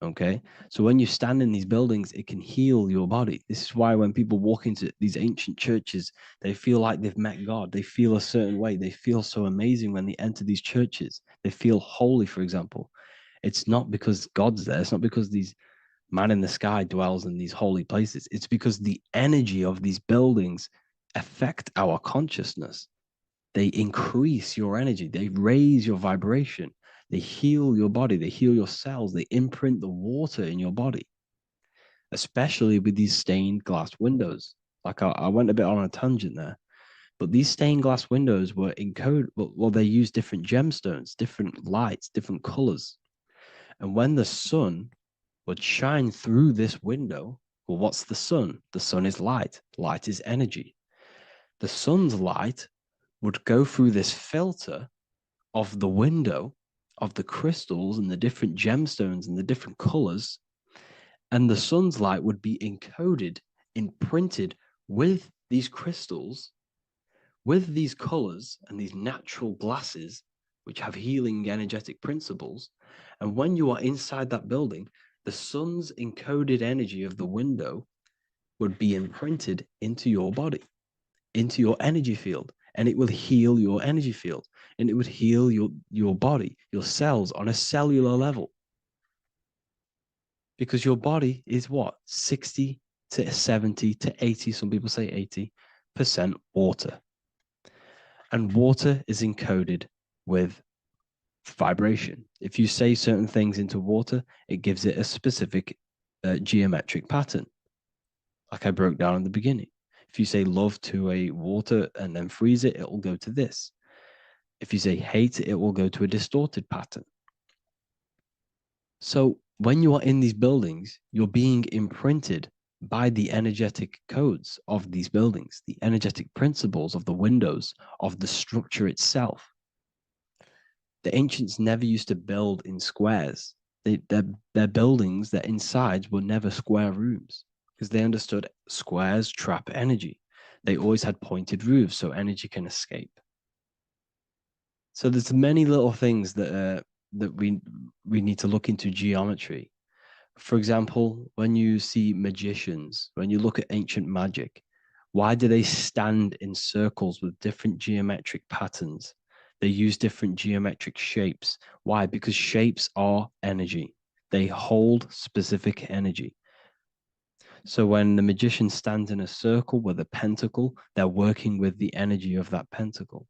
[SPEAKER 2] Okay. So when you stand in these buildings, it can heal your body. This is why when people walk into these ancient churches, they feel like they've met God. They feel a certain way. They feel so amazing when they enter these churches. They feel holy, for example. It's not because God's there. It's not because these man in the sky dwells in these holy places. It's because the energy of these buildings affect our consciousness. They increase your energy. They raise your vibration. They heal your body. They heal your cells. They imprint the water in your body, especially with these stained glass windows. Like I went a bit on a tangent there, but these stained glass windows were encoded. Well, they use different gemstones, different lights, different colors. And when the sun would shine through this window, well, what's the sun? The sun is light. Light is energy. The sun's light would go through this filter of the window of the crystals and the different gemstones and the different colors, and the sun's light would be encoded, imprinted with these crystals, with these colors and these natural glasses, which have healing energetic principles. And when you are inside that building, the sun's encoded energy of the window would be imprinted into your body, into your energy field, and it will heal your energy field, and it would heal your body, your cells on a cellular level. Because your body is what? 60 to 70 to 80, some people say 80% water. And water is encoded with vibration. If you say certain things into water, it gives it a specific geometric pattern, like I broke down in the beginning. If you say love to a water and then freeze it, it will go to this. If you say hate, it will go to a distorted pattern. So when you are in these buildings, you're being imprinted by the energetic codes of these buildings, the energetic principles of the windows, of the structure itself. The ancients never used to build in squares. Their buildings, their insides were never square rooms because they understood squares trap energy. They always had pointed roofs so energy can escape. So there's many little things that we need to look into geometry. For example, when you see magicians, when you look at ancient magic, why do they stand in circles with different geometric patterns? They use different geometric shapes. Why? Because shapes are energy. They hold specific energy. So when the magician stands in a circle with a pentacle, they're working with the energy of that pentacle.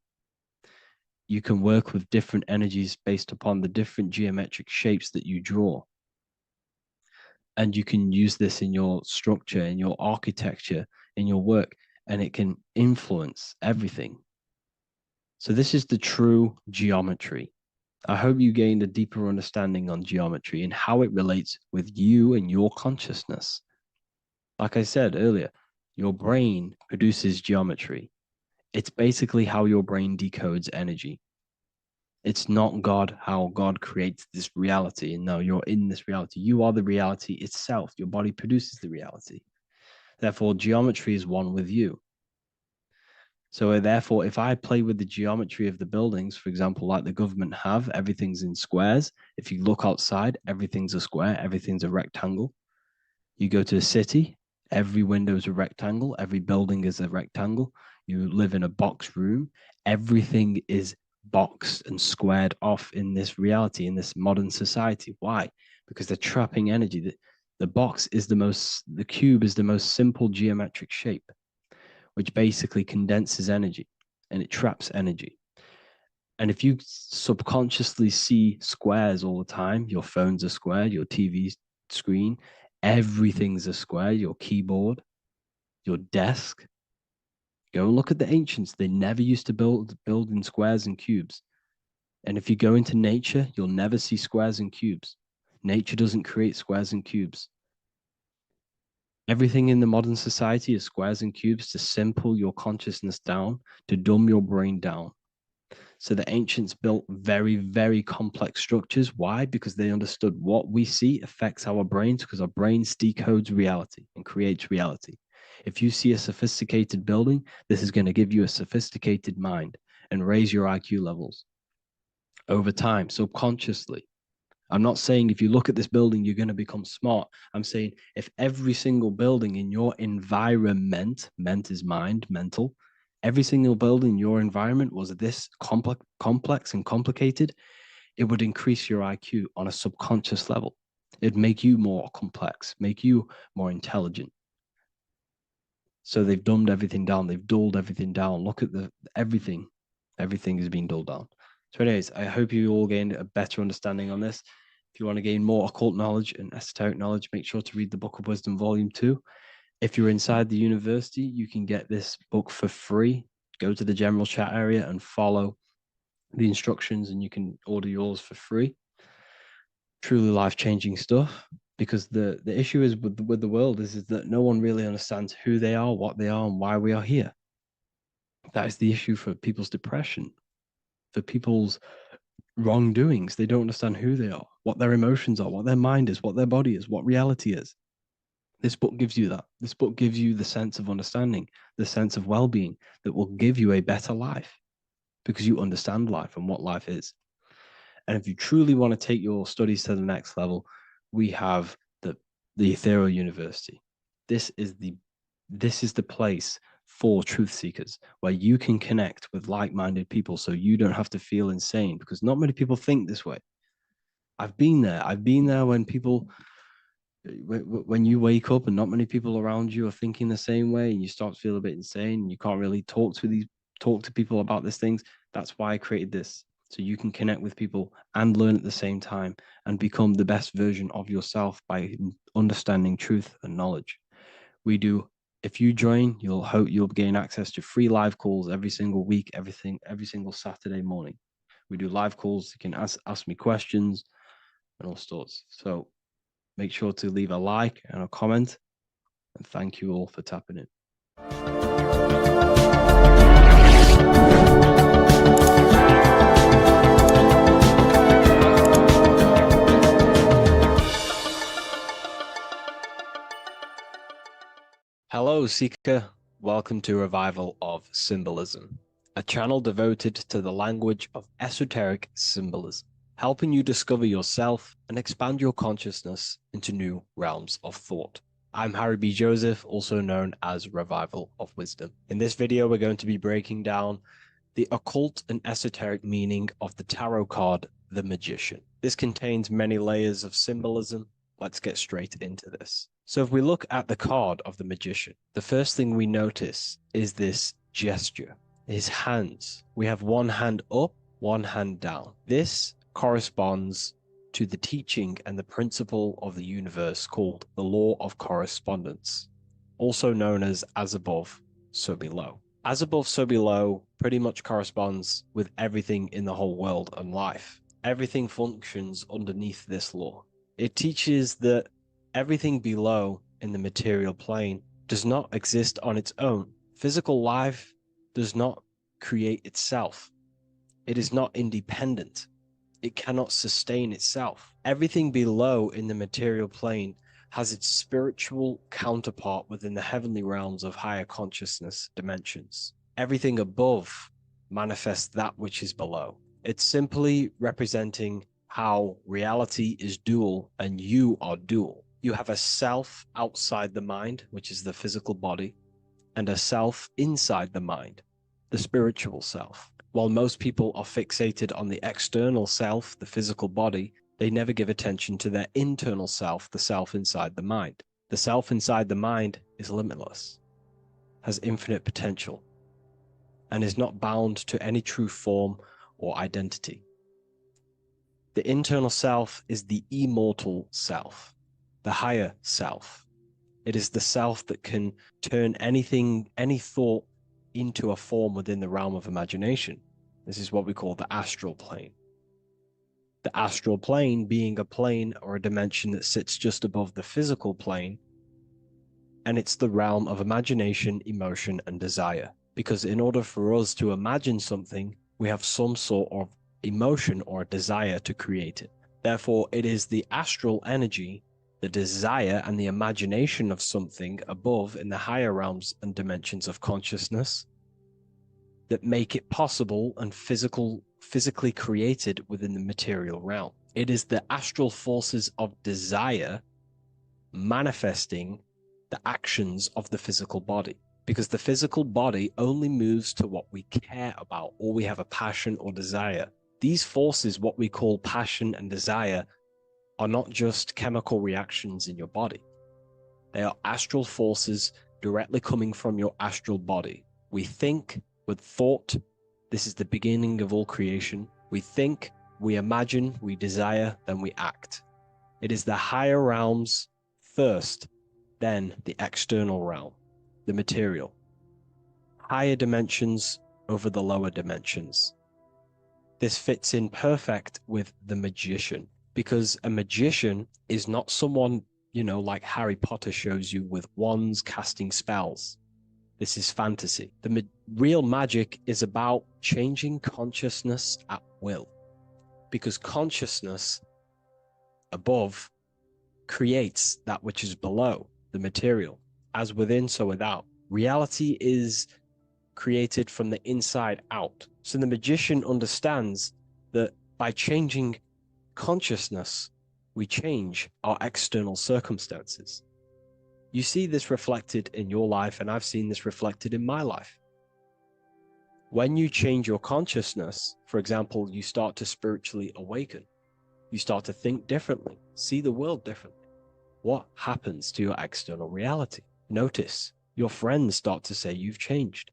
[SPEAKER 2] You can work with different energies based upon the different geometric shapes that you draw. And you can use this in your structure, in your architecture, in your work, and it can influence everything. So this is the true geometry. I hope you gained a deeper understanding on geometry and how it relates with you and your consciousness. Like I said earlier, your brain produces geometry. It's basically how your brain decodes energy. It's not God, how God creates this reality. And no, you're in this reality. You are the reality itself. Your body produces the reality. Therefore, geometry is one with you. So therefore, if I play with the geometry of the buildings, for example, like the government have, everything's in squares. If you look outside, everything's a square, everything's a rectangle. You go to a city, every window is a rectangle, every building is a rectangle. You live in a box room, everything is boxed and squared off in this reality, in this modern society. Why? Because they're trapping energy. The box is the cube is the most simple geometric shape, which basically condenses energy and it traps energy. And if you subconsciously see squares all the time, your phone's a square, your TV screen, everything's a square, your keyboard, your desk. Go and look at the ancients. They never used to build in squares and cubes. And if you go into nature, you'll never see squares and cubes. Nature doesn't create squares and cubes. Everything in the modern society is squares and cubes to simple your consciousness down, to dumb your brain down. So the ancients built very, very complex structures. Why? Because they understood what we see affects our brains, because our brains decodes reality and creates reality. If you see a sophisticated building, this is going to give you a sophisticated mind and raise your IQ levels over time, subconsciously. I'm not saying if you look at this building, you're going to become smart. I'm saying if every single building in your environment, ment is mind, mental, every single building in your environment was this complex and complicated, it would increase your IQ on a subconscious level. It'd make you more complex, make you more intelligent. So they've dumbed everything down. They've dulled everything down. Look at everything. Everything is being dulled down. So anyways, I hope you all gained a better understanding on this. If you want to gain more occult knowledge and esoteric knowledge, make sure to read the Book of Wisdom, Volume 2. If you're inside the university, you can get this book for free. Go to the general chat area and follow the instructions, and you can order yours for free. Truly life-changing stuff. Because the issue is with the world is that no one really understands who they are, what they are, and why we are here. That is the issue for people's depression, for people's wrongdoings. They don't understand who they are, what their emotions are, what their mind is, what their body is, what reality is. This book gives you that. This book gives you the sense of understanding, the sense of well-being that will give you a better life because you understand life and what life is. And if you truly want to take your studies to the next level, we have the Ethereal University. This is the place for truth seekers where you can connect with like-minded people so you don't have to feel insane, because not many people think this way. I've been there when you wake up and not many people around you are thinking the same way, and you start to feel a bit insane and you can't really talk to people about these things. That's why I created this, so you can connect with people and learn at the same time and become the best version of yourself by understanding truth and knowledge. If you join, you'll gain access to free live calls every single week, every single Saturday morning. We do live calls. You can ask me questions and all sorts. So make sure to leave a like and a comment, and thank you all for tapping in. Hello, Seeker. Welcome to Revival of Symbolism, a channel devoted to the language of esoteric symbolism, helping you discover yourself and expand your consciousness into new realms of thought. I'm Harry B. Joseph, also known as Revival of Wisdom. In this video, we're going to be breaking down the occult and esoteric meaning of the tarot card, the Magician. This contains many layers of symbolism. Let's get straight into this. So if we look at the card of the Magician, the first thing we notice is this gesture, his hands. We have one hand up, one hand down. This corresponds to the teaching and the principle of the universe called the law of correspondence, also known as above, so below. As above, so below pretty much corresponds with everything in the whole world and life. Everything functions underneath this law. It teaches that everything below in the material plane does not exist on its own. Physical life does not create itself. It is not independent. It cannot sustain itself. Everything below in the material plane has its spiritual counterpart within the heavenly realms of higher consciousness dimensions. Everything above manifests that which is below. It's simply representing how reality is dual and you are dual. You have a self outside the mind, which is the physical body, and a self inside the mind, the spiritual self. While most people are fixated on the external self, the physical body, they never give attention to their internal self, the self inside the mind. The self inside the mind is limitless, has infinite potential, and is not bound to any true form or identity. The internal self is the immortal self, the higher self. It is the self that can turn anything, any thought, into a form within the realm of imagination. This is what we call the astral plane. The astral plane being a plane or a dimension that sits just above the physical plane, and it's the realm of imagination, emotion, and desire. Because in order for us to imagine something, we have some sort of emotion or desire to create it. Therefore, it is the astral energy, the desire and the imagination of something above in the higher realms and dimensions of consciousness that make it possible and physically created within the material realm. It is the astral forces of desire manifesting the actions of the physical body, because the physical body only moves to what we care about or we have a passion or desire. These forces, what we call passion and desire, are not just chemical reactions in your body. They are astral forces directly coming from your astral body. We think with thought. This is the beginning of all creation. We think, we imagine, we desire, then we act. It is the higher realms first, then the external realm, the material. Higher dimensions over the lower dimensions. This fits in perfect with the magician, because a magician is not someone, like Harry Potter shows you with wands casting spells. This is fantasy. The real magic is about changing consciousness at will, because consciousness above creates that which is below, the material. As within, so without. Reality is created from the inside out. So the magician understands that by changing consciousness, we change our external circumstances. You see this reflected in your life, and I've seen this reflected in my life. When you change your consciousness, for example, you start to spiritually awaken. You start to think differently, see the world differently. What happens to your external reality? Notice your friends start to say you've changed.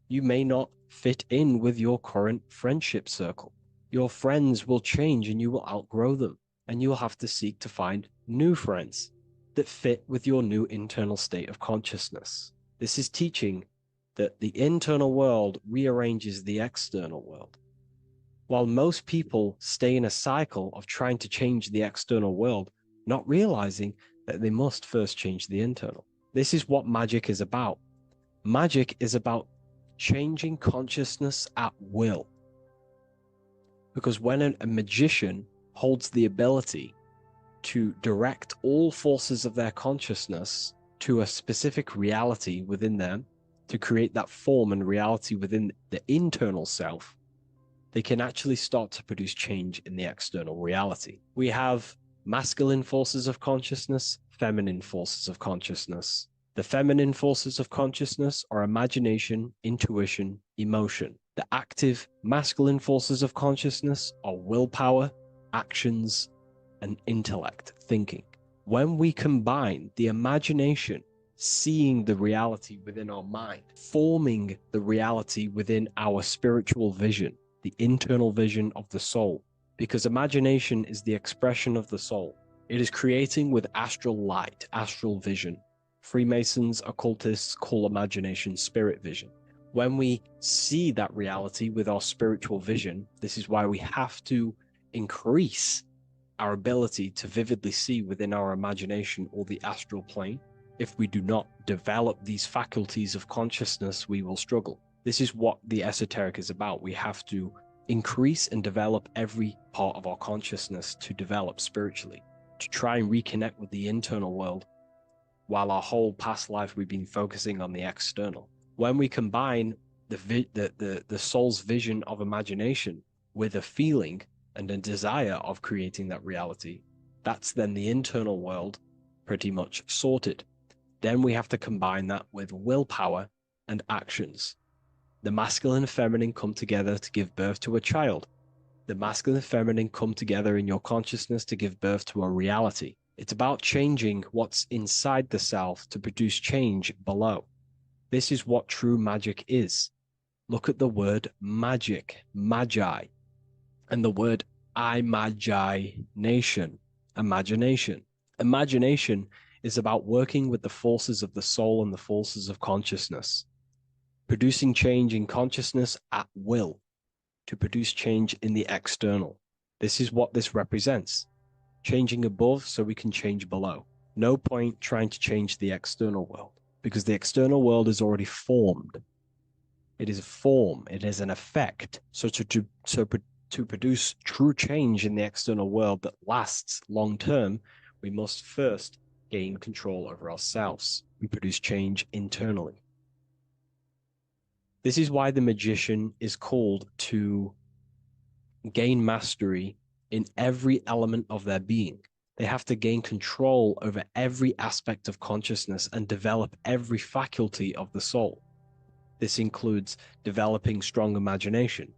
[SPEAKER 2] You may not fit in with your current friendship circle. Your friends will change and you will outgrow them, and you will have to seek to find new friends that fit with your new internal state of consciousness. This is teaching that the internal world rearranges the external world. While most people stay in a cycle of trying to change the external world, not realizing that they must first change the internal. This is what magic is about. Magic is about changing consciousness at will. Because when a magician holds the ability to direct all forces of their consciousness to a specific reality within them, to create that form and reality within the internal self, they can actually start to produce change in the external reality. We have masculine forces of consciousness, feminine forces of consciousness. The feminine forces of consciousness are imagination, intuition, emotion. The active masculine forces of consciousness are willpower, actions, and intellect, thinking. When we combine the imagination, seeing the reality within our mind, forming the reality within our spiritual vision, the internal vision of the soul, because imagination is the expression of the soul. It is creating with astral light, astral vision. Freemasons, occultists call imagination spirit vision. When we see that reality with our spiritual vision, this is why we have to increase our ability to vividly see within our imagination or the astral plane. If we do not develop these faculties of consciousness, we will struggle. This is what the esoteric is about. We have to increase and develop every part of our consciousness to develop spiritually, to try and reconnect with the internal world, while our whole past life we've been focusing on the external. When we combine the soul's vision of imagination with a feeling and a desire of creating that reality, that's then the internal world pretty much sorted. Then we have to combine that with willpower and actions. The masculine and feminine come together to give birth to a child. The masculine and feminine come together in your consciousness to give birth to a reality. It's about changing what's inside the self to produce change below. This is what true magic is. Look at the word magic, magi, and the word imagination, imagination. Imagination is about working with the forces of the soul and the forces of consciousness, producing change in consciousness at will to produce change in the external. This is what this represents. Changing above so we can change below. No point trying to change the external world, because the external world is already formed. It is a form, it is an effect. So to produce true change in the external world that lasts long term, we must first gain control over ourselves. We produce change internally. This is why the magician is called to gain mastery in every element of their being. They have to gain control over every aspect of consciousness and develop every faculty of the soul. This includes developing strong imagination,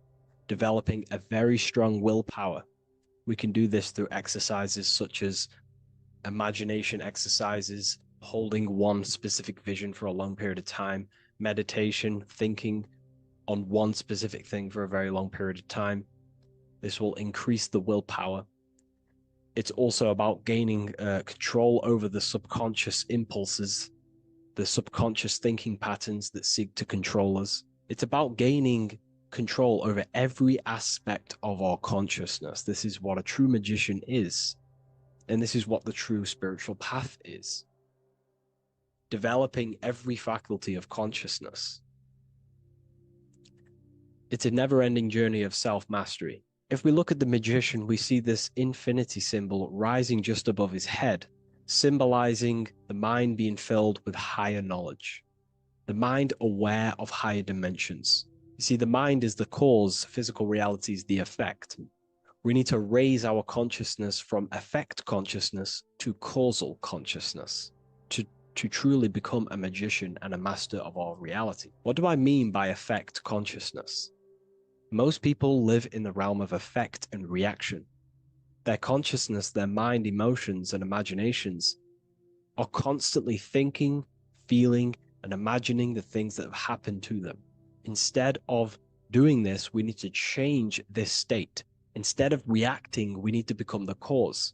[SPEAKER 2] developing a very strong willpower. We can do this through exercises such as imagination exercises, holding one specific vision for a long period of time, meditation, thinking on one specific thing for a very long period of time. This will increase the willpower. It's also about gaining control over the subconscious impulses, the subconscious thinking patterns that seek to control us. It's about gaining control over every aspect of our consciousness. This is what a true magician is. And this is what the true spiritual path is. Developing every faculty of consciousness. It's a never-ending journey of self-mastery. If we look at the magician, we see this infinity symbol rising just above his head, symbolizing the mind being filled with higher knowledge. The mind aware of higher dimensions. You see, the mind is the cause, physical reality is the effect. We need to raise our consciousness from effect consciousness to causal consciousness to truly become a magician and a master of our reality. What do I mean by effect consciousness? Most people live in the realm of effect and reaction. Their consciousness, their mind, emotions, and imaginations are constantly thinking, feeling, and imagining the things that have happened to them. Instead of doing this, we need to change this state. Instead of reacting, we need to become the cause.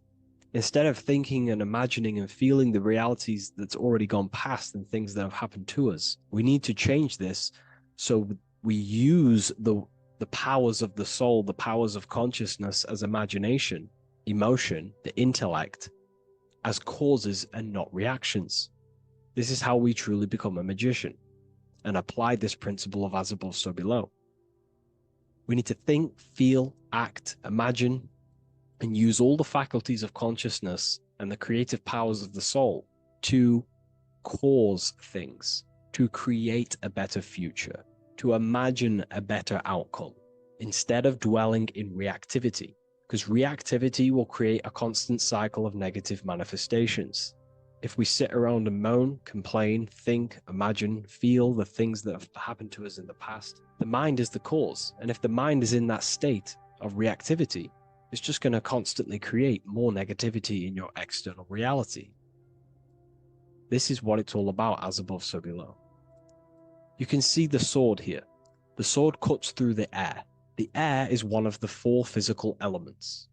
[SPEAKER 2] Instead of thinking and imagining and feeling the realities that's already gone past and things that have happened to us, we need to change this so we use the powers of the soul, the powers of consciousness as imagination, emotion, the intellect, as causes and not reactions. This is how we truly become a magician and apply this principle of as above, so below. We need to think, feel, act, imagine, and use all the faculties of consciousness and the creative powers of the soul to cause things, to create a better future, to imagine a better outcome, instead of dwelling in reactivity, because reactivity will create a constant cycle of negative manifestations. If we sit around and moan, complain, think, imagine, feel the things that have happened to us in the past, the mind is the cause. And if the mind is in that state of reactivity, it's just going to constantly create more negativity in your external reality. This is what it's all about, as above, so below. You can see the sword here. The sword cuts through the air. The air is one of the 4 physical elements.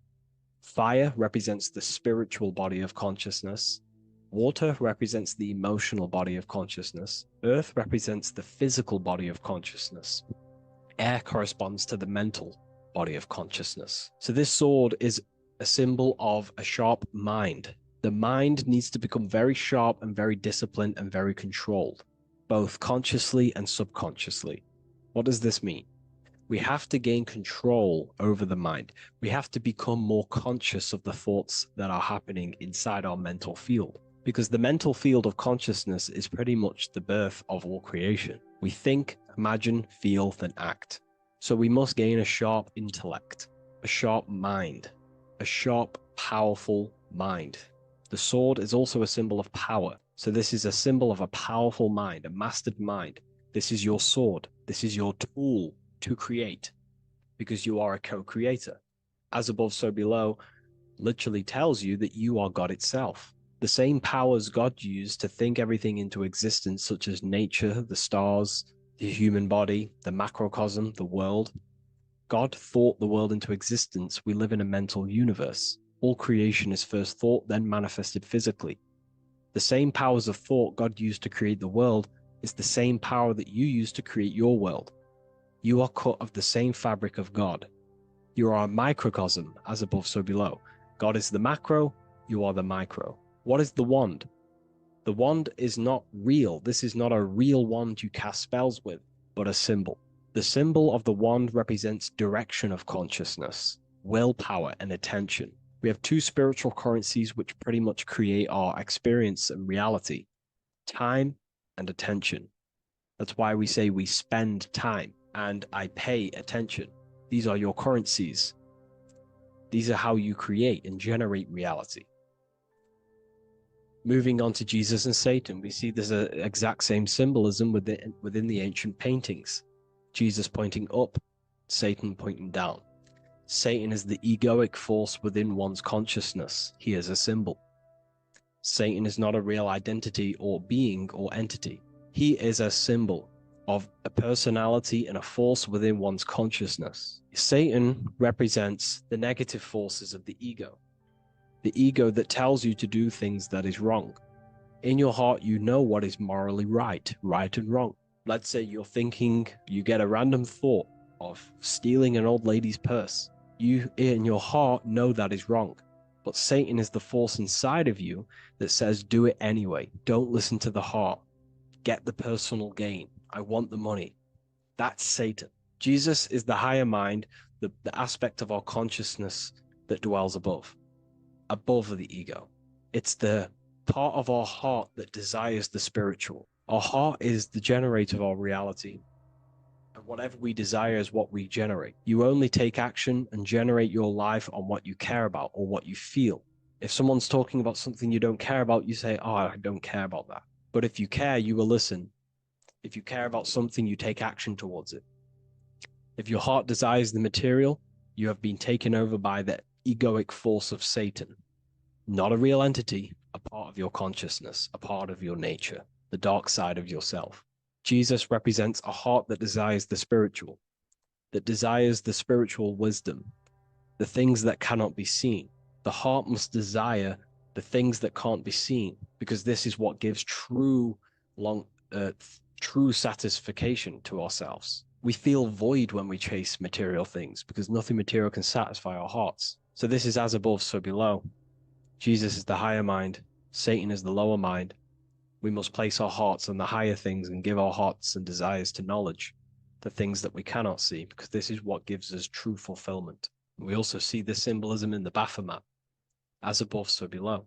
[SPEAKER 2] Fire represents the spiritual body of consciousness. Water represents the emotional body of consciousness. Earth represents the physical body of consciousness. Air corresponds to the mental body of consciousness. So this sword is a symbol of a sharp mind. The mind needs to become very sharp and very disciplined and very controlled, both consciously and subconsciously. What does this mean? We have to gain control over the mind. We have to become more conscious of the thoughts that are happening inside our mental field, because the mental field of consciousness is pretty much the birth of all creation. We think, imagine, feel, then act. So we must gain a sharp intellect, a sharp mind, a sharp, powerful mind. The sword is also a symbol of power. So this is a symbol of a powerful mind, a mastered mind. This is your sword. This is your tool to create, because you are a co-creator. As above, so below literally tells you that you are God itself. The same powers God used to think everything into existence, such as nature, the stars, the human body, the macrocosm, the world. God thought the world into existence. We live in a mental universe. All creation is first thought, then manifested physically. The same powers of thought God used to create the world is the same power that you use to create your world. You are cut of the same fabric of God. You are a microcosm, as above, so below. God is the macro, you are the micro. What is the wand? The wand is not real. This is not a real wand you cast spells with, but a symbol. The symbol of the wand represents direction of consciousness, willpower, and attention. We have two spiritual currencies which pretty much create our experience and reality: time and attention. That's why we say we spend time and I pay attention. These are your currencies. These are how you create and generate reality. Moving on to Jesus and Satan, we see there's an exact same symbolism within the ancient paintings. Jesus pointing up, Satan pointing down. Satan is the egoic force within one's consciousness. He is a symbol. Satan is not a real identity or being or entity. He is a symbol of a personality and a force within one's consciousness. Satan represents the negative forces of the ego that tells you to do things that is wrong. In your heart, you know what is morally right and wrong. Let's say you're thinking, you get a random thought of stealing an old lady's purse. You, in your heart, know that is wrong. But Satan is the force inside of you that says, do it anyway. Don't listen to the heart. Get the personal gain. I want the money. That's Satan. Jesus is the higher mind, the aspect of our consciousness that dwells above the ego. It's the part of our heart that desires the spiritual. Our heart is the generator of our reality. And whatever we desire is what we generate. You only take action and generate your life on what you care about or what you feel. If someone's talking about something you don't care about, you say, oh, I don't care about that. But if you care, you will listen. If you care about something, you take action towards it. If your heart desires the material, you have been taken over by the egoic force of Satan. Not a real entity, a part of your consciousness, a part of your nature, the dark side of yourself. Jesus represents a heart that desires the spiritual wisdom, the things that cannot be seen. The heart must desire the things that can't be seen, because this is what gives true satisfaction to ourselves. We feel void when we chase material things because nothing material can satisfy our hearts. So this is as above, so below. Jesus is the higher mind. Satan is the lower mind. We must place our hearts on the higher things and give our hearts and desires to knowledge, the things that we cannot see, because this is what gives us true fulfillment. We also see this symbolism in the Baphomet. As above, so below.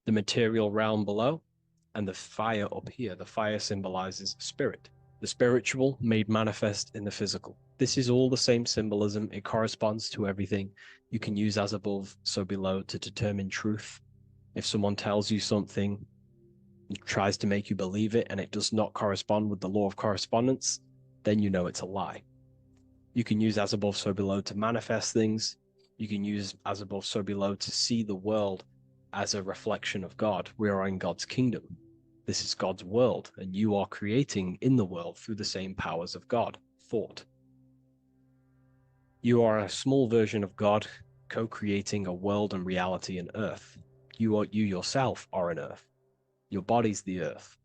[SPEAKER 2] The material realm below and the fire up here. The fire symbolizes spirit. The spiritual made manifest in the physical. This is all the same symbolism. It corresponds to everything. You can use as above, so below to determine truth. If someone tells you something, tries to make you believe it, and it does not correspond with the law of correspondence, then you know it's a lie. You can use as above, so below to manifest things. You can use as above, so below to see the world as a reflection of God. We are in God's kingdom. This is God's world, and you are creating in the world through the same powers of God, thought. You are a small version of God, co-creating a world and reality in earth. You yourself are an earth. Your body's the earth.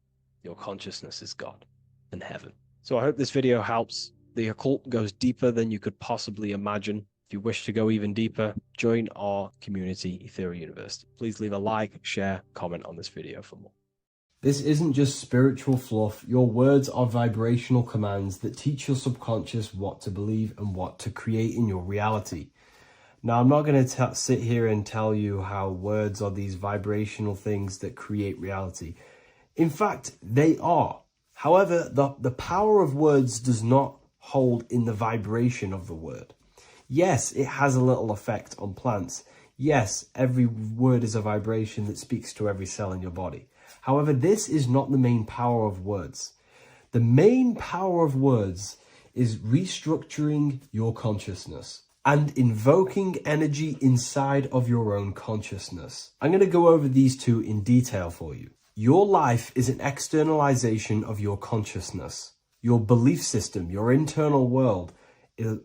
[SPEAKER 2] Your consciousness is God and heaven. So I hope this video helps. The occult goes deeper than you could possibly imagine. If you wish to go even deeper, join our community, Ethereal University. Please leave a like, share, comment on this video for more.
[SPEAKER 3] This isn't just spiritual fluff. Your words are vibrational commands that teach your subconscious what to believe and what to create in your reality. Now, I'm not going to sit here and tell you how words are these vibrational things that create reality. In fact, they are. However, the power of words does not hold in the vibration of the word. Yes, it has a little effect on plants. Yes, every word is a vibration that speaks to every cell in your body. However, this is not the main power of words. The main power of words is restructuring your consciousness and invoking energy inside of your own consciousness. I'm going to go over these two in detail for you. Your life is an externalization of your consciousness. Your belief system, your internal world,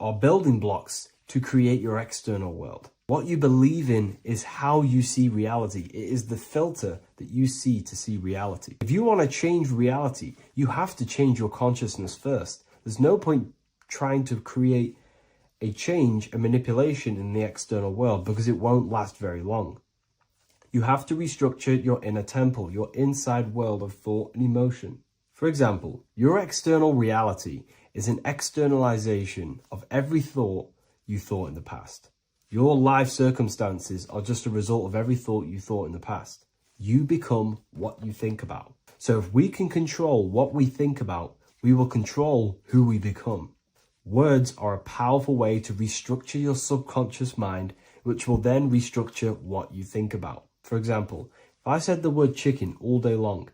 [SPEAKER 3] are building blocks to create your external world. What you believe in is how you see reality. It is the filter that you see to see reality. If you want to change reality, you have to change your consciousness first. There's no point trying to create a change, a manipulation in the external world, because it won't last very long. You have to restructure your inner temple, your inside world of thought and emotion. For example, your external reality is an externalization of every thought you thought in the past. Your life circumstances are just a result of every thought you thought in the past. You become what you think about. So if we can control what we think about, we will control who we become. Words are a powerful way to restructure your subconscious mind, which will then restructure what you think about. For example, if I said the word chicken all day long,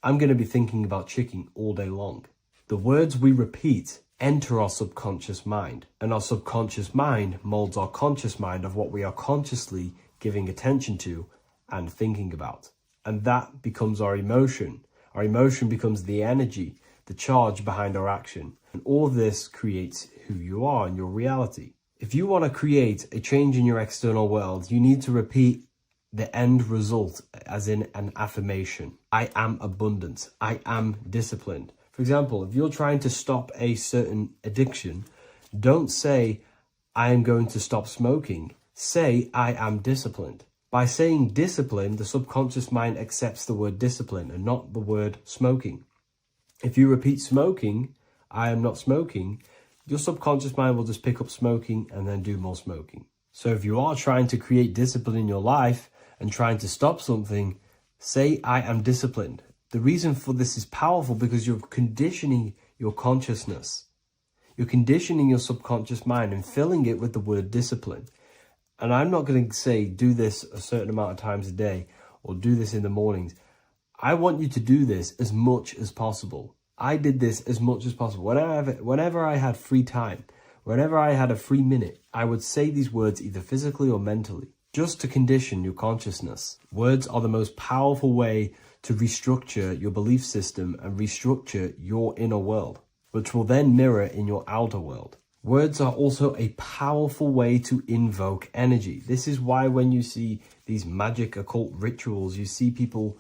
[SPEAKER 3] I'm going to be thinking about chicken all day long. The words we repeat enter our subconscious mind, and our subconscious mind molds our conscious mind of what we are consciously giving attention to and thinking about. And that becomes our emotion. Our emotion becomes the energy, the charge behind our action. And all of this creates who you are and your reality. If you want to create a change in your external world, you need to repeat the end result as in an affirmation. I am abundant. I am disciplined. For example, if you're trying to stop a certain addiction, don't say, I am going to stop smoking. Say, I am disciplined. By saying discipline, the subconscious mind accepts the word discipline and not the word smoking. If you repeat smoking, I am not smoking, your subconscious mind will just pick up smoking and then do more smoking. So if you are trying to create discipline in your life and trying to stop something, say, I am disciplined. The reason for this is powerful because you're conditioning your consciousness. You're conditioning your subconscious mind and filling it with the word discipline. And I'm not going to say do this a certain amount of times a day or do this in the mornings. I want you to do this as much as possible. I did this as much as possible. Whenever I had free time, whenever I had a free minute, I would say these words either physically or mentally, just to condition your consciousness. Words are the most powerful way to restructure your belief system and restructure your inner world, which will then mirror in your outer world. Words are also a powerful way to invoke energy. This is why when you see these magic occult rituals, you see people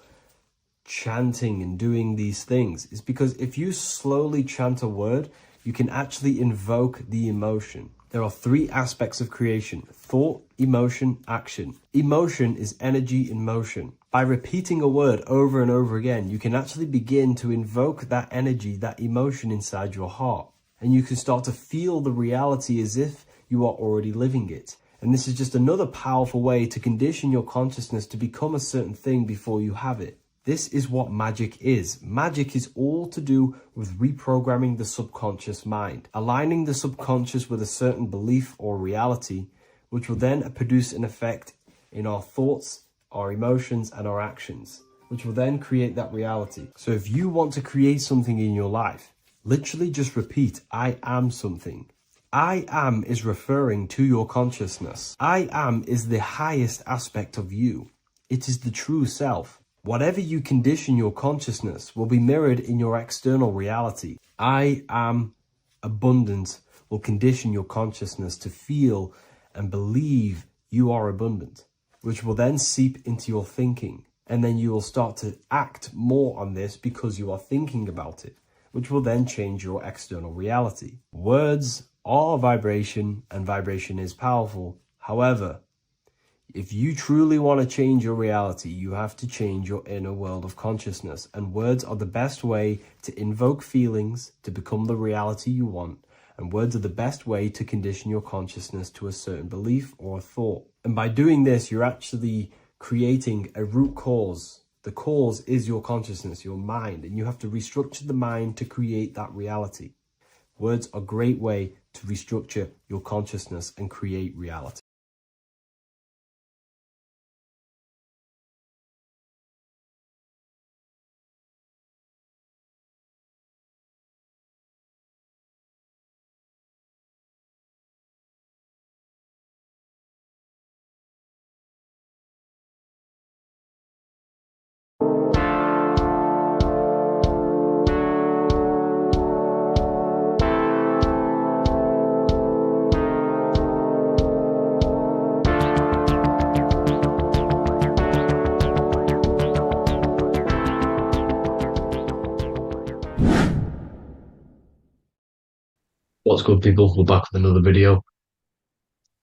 [SPEAKER 3] chanting and doing these things. It's because if you slowly chant a word, you can actually invoke the emotion. There are three aspects of creation: thought, emotion, action. Emotion is energy in motion. By repeating a word over and over again, you can actually begin to invoke that energy, that emotion inside your heart. And you can start to feel the reality as if you are already living it. And this is just another powerful way to condition your consciousness to become a certain thing before you have it. This is what magic is. Magic is all to do with reprogramming the subconscious mind, aligning the subconscious with a certain belief or reality, which will then produce an effect in our thoughts, our emotions, and our actions, which will then create that reality. So if you want to create something in your life, literally just repeat, I am something. I am is referring to your consciousness. I am is the highest aspect of you. It is the true self. Whatever you condition your consciousness will be mirrored in your external reality. I am abundant will condition your consciousness to feel and believe you are abundant, which will then seep into your thinking. And then you will start to act more on this because you are thinking about it, which will then change your external reality. Words are vibration, and vibration is powerful. However, if you truly want to change your reality, you have to change your inner world of consciousness. And words are the best way to invoke feelings to become the reality you want. And words are the best way to condition your consciousness to a certain belief or a thought. And by doing this, you're actually creating a root cause. The cause is your consciousness, your mind, and you have to restructure the mind to create that reality. Words are a great way to restructure your consciousness and create reality.
[SPEAKER 1] What's good, people? We're back with another video.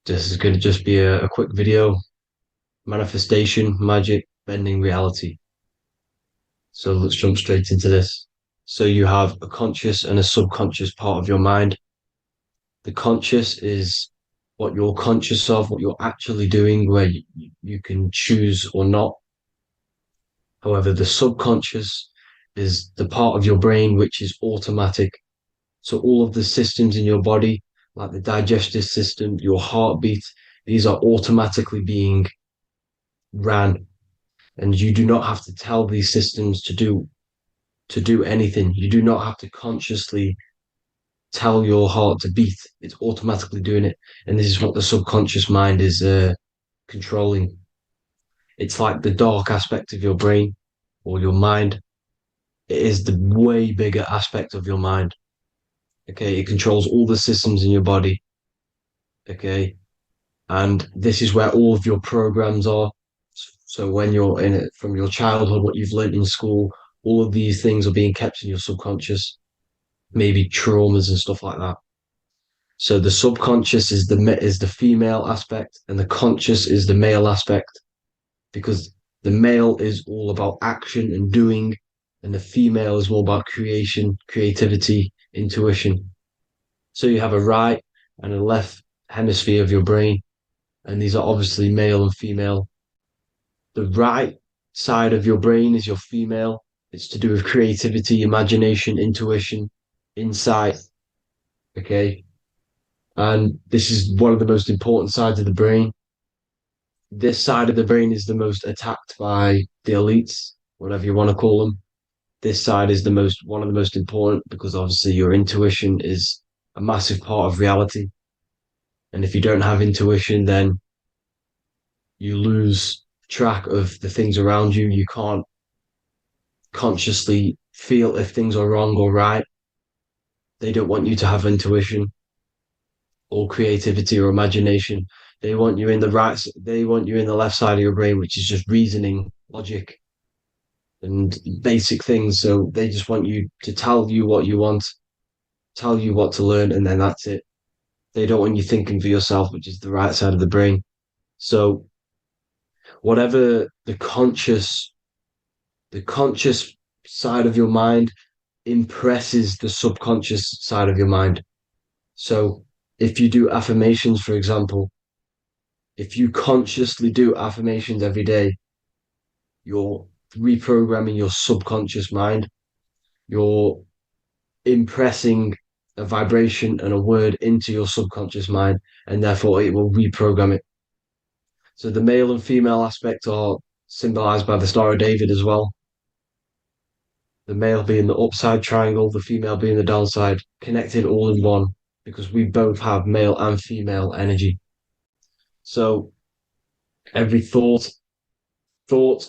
[SPEAKER 1] This is going to just be a quick video. Manifestation, magic, bending reality. So let's jump straight into this. So you have a conscious and a subconscious part of your mind. The conscious is what you're conscious of, what you're actually doing, where you can choose or not. However, the subconscious is the part of your brain which is automatic. So all of the systems in your body, like the digestive system, your heartbeat, these are automatically being ran, and you do not have to tell these systems to do anything. You do not have to consciously tell your heart to beat. It's automatically doing it, and this is what the subconscious mind is controlling. It's like the dark aspect of your brain or your mind. It is the way bigger aspect of your mind. Okay, it controls all the systems in your body. Okay, and this is where all of your programs are. So when you're in it from your childhood, what you've learned in school, all of these things are being kept in your subconscious, maybe traumas and stuff like that. So the subconscious is the female aspect, and the conscious is the male aspect, because the male is all about action and doing, and the female is all about creation, creativity, intuition. So you have a right and a left hemisphere of your brain, and these are obviously male and female. The right side of your brain is your female. It's to do with creativity, imagination, intuition, insight. Okay. And this is one of the most important sides of the brain. This side of the brain is the most attacked by the elites, whatever you want to call them. This side is one of the most important, because obviously your intuition is a massive part of reality. And if you don't have intuition, then you lose track of the things around you. You can't consciously feel if things are wrong or right. They don't want you to have intuition or creativity or imagination. They want you in the left side of your brain, which is just reasoning, logic, and basic things. So they just want you to tell you what you want, tell you what to learn, and then that's it. They don't want you thinking for yourself, which is the right side of the brain. So whatever the conscious side of your mind impresses the subconscious side of your mind. So if you do affirmations, for example, if you consciously do affirmations every day, you're reprogramming your subconscious mind. You're impressing a vibration and a word into your subconscious mind, and therefore it will reprogram it. So the male and female aspect are symbolized by the Star of David as well. The male being the upside triangle, the female being the downside, connected all in one, because we both have male and female energy. So every thoughts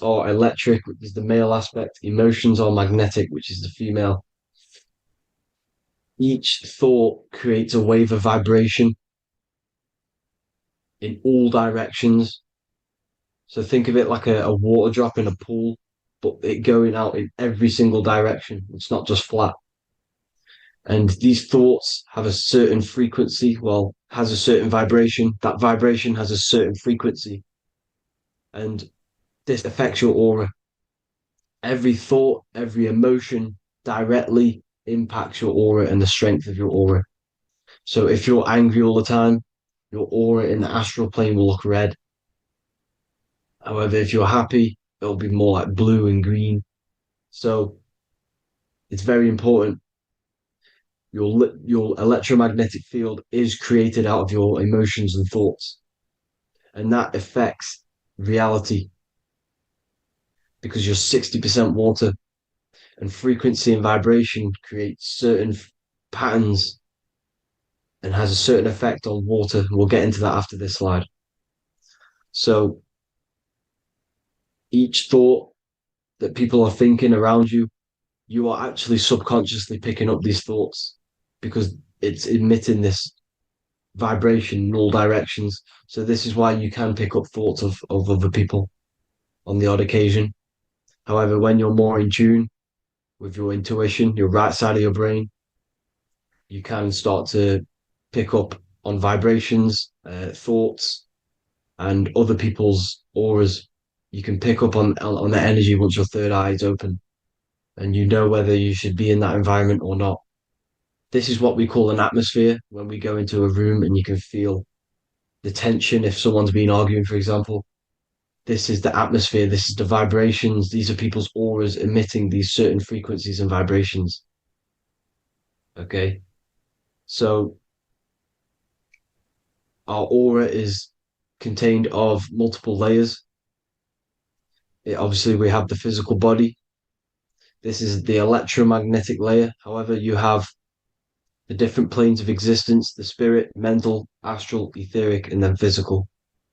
[SPEAKER 1] are electric, which is the male aspect. Emotions are magnetic, which is the female. Each thought creates a wave of vibration in all directions. So think of it like a water drop in a pool, but it going out in every single direction. It's not just flat. And these thoughts have a certain frequency, has a certain vibration. That vibration has a certain frequency. And this affects your aura. Every thought, every emotion directly impacts your aura and the strength of your aura. So if you're angry all the time, your aura in the astral plane will look red. However, if you're happy, it'll be more like blue and green. So it's very important. Your electromagnetic field is created out of your emotions and thoughts, and that affects reality, because you're 60% water, and frequency and vibration create certain patterns and has a certain effect on water. We'll get into that after this slide. So each thought that people are thinking around you, you are actually subconsciously picking up these thoughts, because it's emitting this vibration in all directions. So this is why you can pick up thoughts of other people on the odd occasion. However, when you're more in tune with your intuition, your right side of your brain, you can start to pick up on vibrations, thoughts, and other people's auras. You can pick up on the energy once your third eye is open, and you know whether you should be in that environment or not. This is what we call an atmosphere when we go into a room and you can feel the tension if someone's been arguing, for example. This is the atmosphere, this is the vibrations, these are people's auras emitting these certain frequencies and vibrations. Okay. So our aura is contained of multiple layers. Obviously, we have the physical body. This is the electromagnetic layer. However, you have the different planes of existence, the spirit, mental, astral, etheric, and then physical.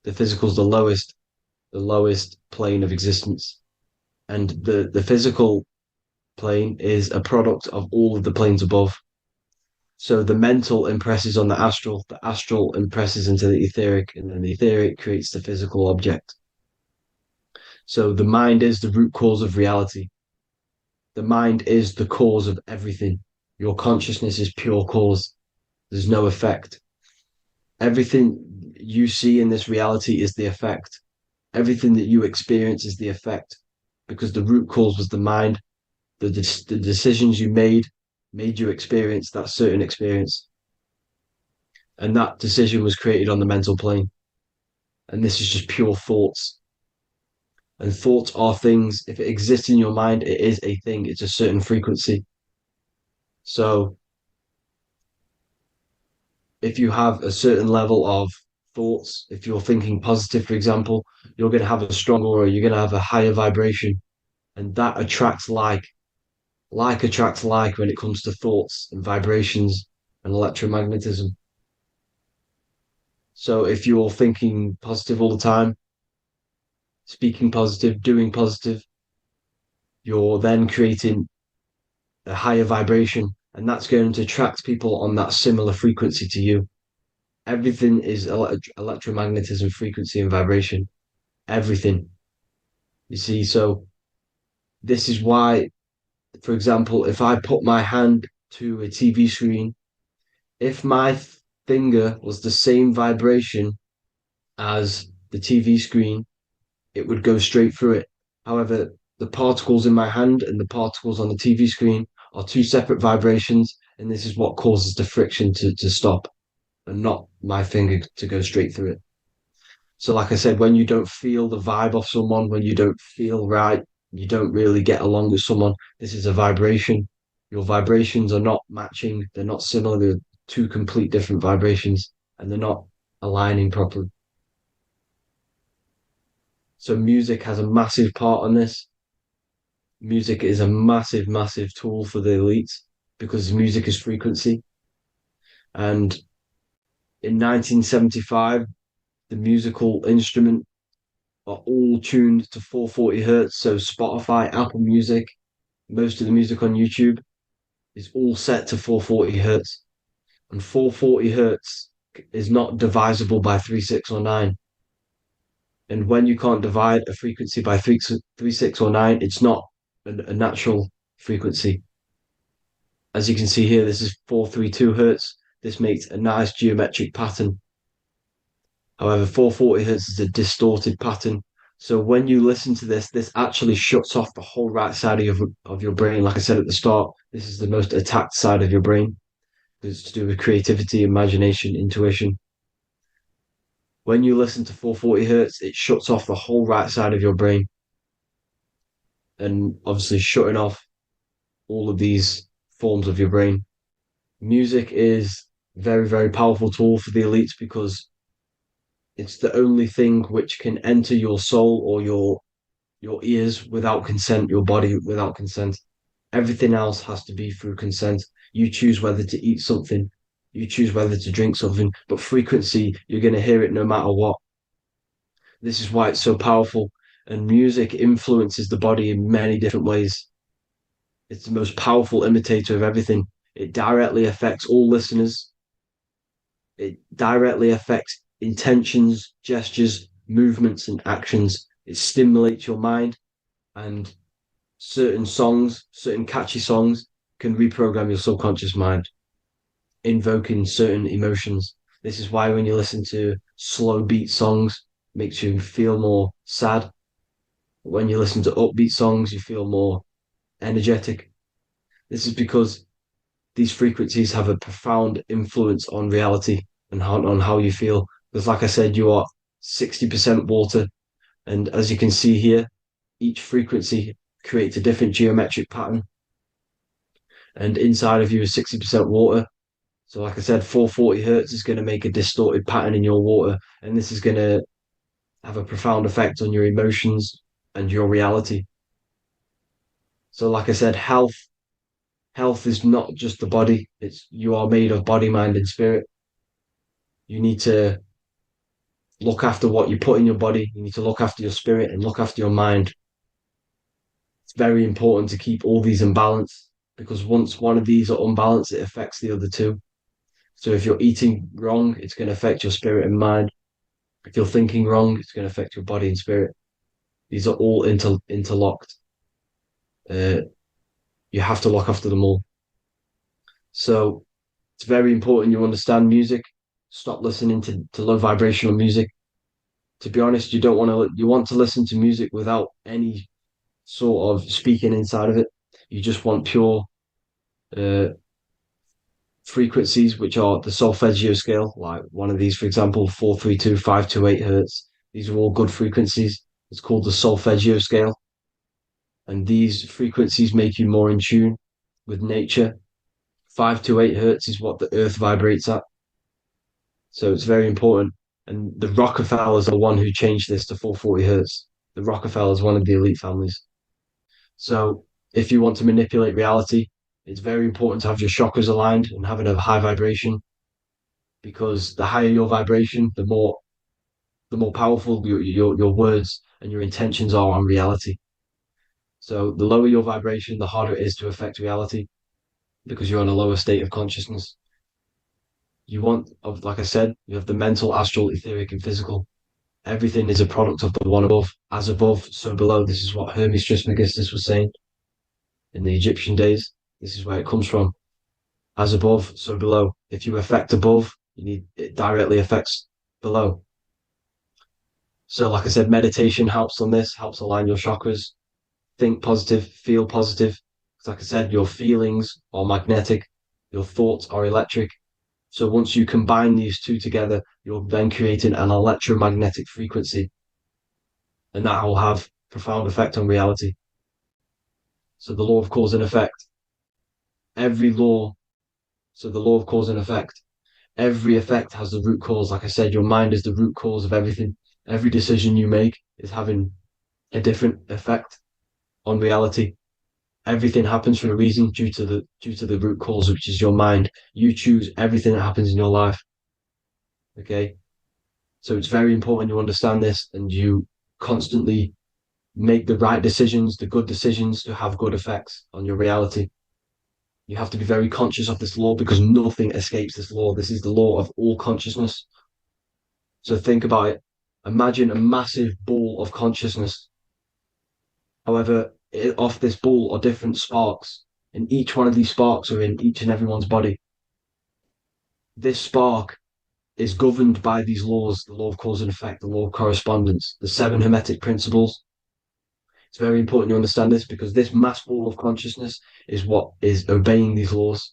[SPEAKER 1] The physical is the lowest plane of existence. And the physical plane is a product of all of the planes above. So the mental impresses on the astral impresses into the etheric, and then the etheric creates the physical object. So the mind is the root cause of reality. The mind is the cause of everything. Your consciousness is pure cause. There's no effect. Everything you see in this reality is the effect. Everything that you experience is the effect, because the root cause was the mind. The decisions you made you experience that certain experience. And that decision was created on the mental plane. And this is just pure thoughts. And thoughts are things. If it exists in your mind, it is a thing. It's a certain frequency. So if you have a certain level of thoughts, if you're thinking positive, for example, you're going to have a strong aura, you're going to have a higher vibration. And that attracts like. Like attracts like when it comes to thoughts and vibrations and electromagnetism. So if you're thinking positive all the time, speaking positive, doing positive, you're then creating a higher vibration, and that's going to attract people on that similar frequency to you. Everything is electromagnetism, frequency, and vibration. Everything. You see, so this is why, for example, if I put my hand to a TV screen, if my finger was the same vibration as the TV screen, it would go straight through it. However, the particles in my hand and the particles on the TV screen are two separate vibrations, and this is what causes the friction to stop and not my finger to go straight through it. So, like I said, when you don't feel the vibe of someone, when you don't feel right, you don't really get along with someone, this is a vibration. Your vibrations are not matching, they're not similar, they're two complete different vibrations, and they're not aligning properly. So music has a massive part on this. Music is a massive, massive tool for the elites because music is frequency. And in 1975, the musical instrument are all tuned to 440 hertz. So Spotify, Apple Music, most of the music on YouTube is all set to 440 hertz. And 440 hertz is not divisible by 3, 6, or 9. And when you can't divide a frequency by 3, 6, or 9, it's not a natural frequency. As you can see here, this is 432 hertz. This makes a nice geometric pattern. However, 440 hertz is a distorted pattern. So when you listen to this, this actually shuts off the whole right side of your brain. Like I said at the start, this is the most attacked side of your brain. It's to do with creativity, imagination, intuition. When you listen to 440 hertz, it shuts off the whole right side of your brain. And obviously shutting off all of these forms of your brain. Music is a very, very powerful tool for the elites because it's the only thing which can enter your soul or your ears without consent, your body without consent. Everything else has to be through consent. You choose whether to eat something, you choose whether to drink something, but frequency, you're going to hear it no matter what. This is why it's so powerful. And music influences the body in many different ways. It's the most powerful imitator of everything. It directly affects all listeners. It directly affects intentions, gestures, movements, and actions. It stimulates your mind, and certain songs, certain catchy songs, can reprogram your subconscious mind, invoking certain emotions. This is why when you listen to slow beat songs, it makes you feel more sad. When you listen to upbeat songs, you feel more energetic. This is because these frequencies have a profound influence on reality and on how you feel. Because, like I said, you are 60% water. And as you can see here, each frequency creates a different geometric pattern. And inside of you is 60% water. So, like I said, 440 hertz is going to make a distorted pattern in your water. And this is going to have a profound effect on your emotions and your reality. So, like I said, health is not just the body. It's you are made of body, mind, and spirit. You need to look after what you put in your body. You need to look after your spirit and look after your mind. It's very important to keep all these in balance because once one of these are unbalanced, it affects the other two. So if you're eating wrong, it's going to affect your spirit and mind. If you're thinking wrong, it's going to affect your body and spirit. These are all interlocked. Uh, you have to look after them all. So it's very important you understand music. Stop listening to low vibrational music. To be honest, you want to listen to music without any sort of speaking inside of it. You just want pure uh, frequencies, which are the solfeggio scale, like one of these, for example, 432, 528 hertz. These are all good frequencies. It's called the solfeggio scale. And these frequencies make you more in tune with nature. 528 hertz is what the earth vibrates at. So it's very important. And the Rockefellers are the one who changed this to 440 hertz. The Rockefellers, one of the elite families. So if you want to manipulate reality, it's very important to have your chakras aligned and having a high vibration because the higher your vibration, the more powerful your words and your intentions are on reality. So the lower your vibration, the harder it is to affect reality because you're in a lower state of consciousness. Like I said, you have the mental, astral, etheric, and physical. Everything is a product of the one above. As above, so below. This is what Hermes Trismegistus was saying in the Egyptian days. This is where it comes from. As above, so below. If you affect above, it directly affects below. So, like I said, meditation helps on this, helps align your chakras. Think positive, feel positive. Like I said, your feelings are magnetic, your thoughts are electric. So once you combine these two together, you're then creating an electromagnetic frequency, and that will have profound effect on reality. So the law of cause and effect. Every law, so the law of cause and effect. Every effect has the root cause. Like I said, your mind is the root cause of everything. Every decision you make is having a different effect on reality. Everything happens for a reason due to the root cause, which is your mind. You choose everything that happens in your life. Okay. So it's very important you understand this and you constantly make the right decisions, the good decisions to have good effects on your reality. You have to be very conscious of this law because nothing escapes this law. This is the law of all consciousness. So think about it. Imagine a massive ball of consciousness. However, off this ball are different sparks, and each one of these sparks are in each and everyone's body. This spark is governed by these laws, the law of cause and effect, the law of correspondence, the seven hermetic principles. It's very important you understand this because this mass ball of consciousness is what is obeying these laws.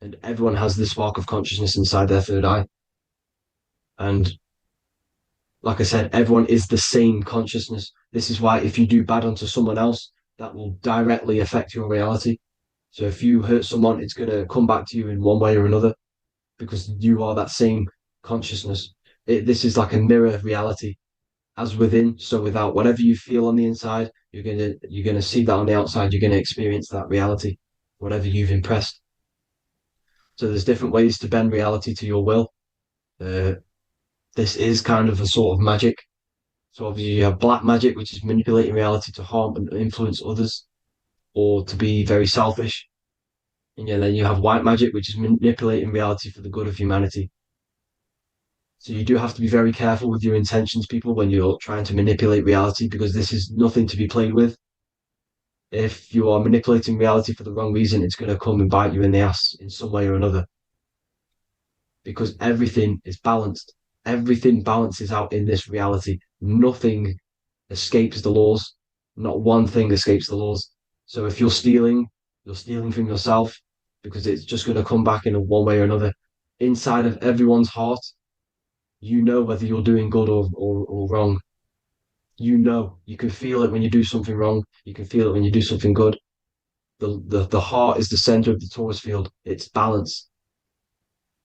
[SPEAKER 1] And everyone has this spark of consciousness inside their third eye. And like I said, everyone is the same consciousness. This is why if you do bad onto someone else, that will directly affect your reality. So if you hurt someone, it's going to come back to you in one way or another because you are that same consciousness. This is like a mirror reality. As within, so without. Whatever you feel on the inside, you're gonna see that on the outside. You're gonna experience that reality, whatever you've impressed. So there's different ways to bend reality to your will. This is kind of a sort of magic. So obviously you have black magic, which is manipulating reality to harm and influence others, or to be very selfish. And yeah, then you have white magic, which is manipulating reality for the good of humanity. So you do have to be very careful with your intentions, people, when you're trying to manipulate reality, because this is nothing to be played with. If you are manipulating reality for the wrong reason, it's going to come and bite you in the ass in some way or another. because everything is balanced. Everything balances out in this reality. Nothing escapes the laws. Not one thing escapes the laws. So if you're stealing from yourself because it's just going to come back in one way or another. Inside of everyone's heart, you know whether you're doing good or wrong. You know, you can feel it when you do something wrong. You can feel it when you do something good. The heart is the center of the torus field. It's balance.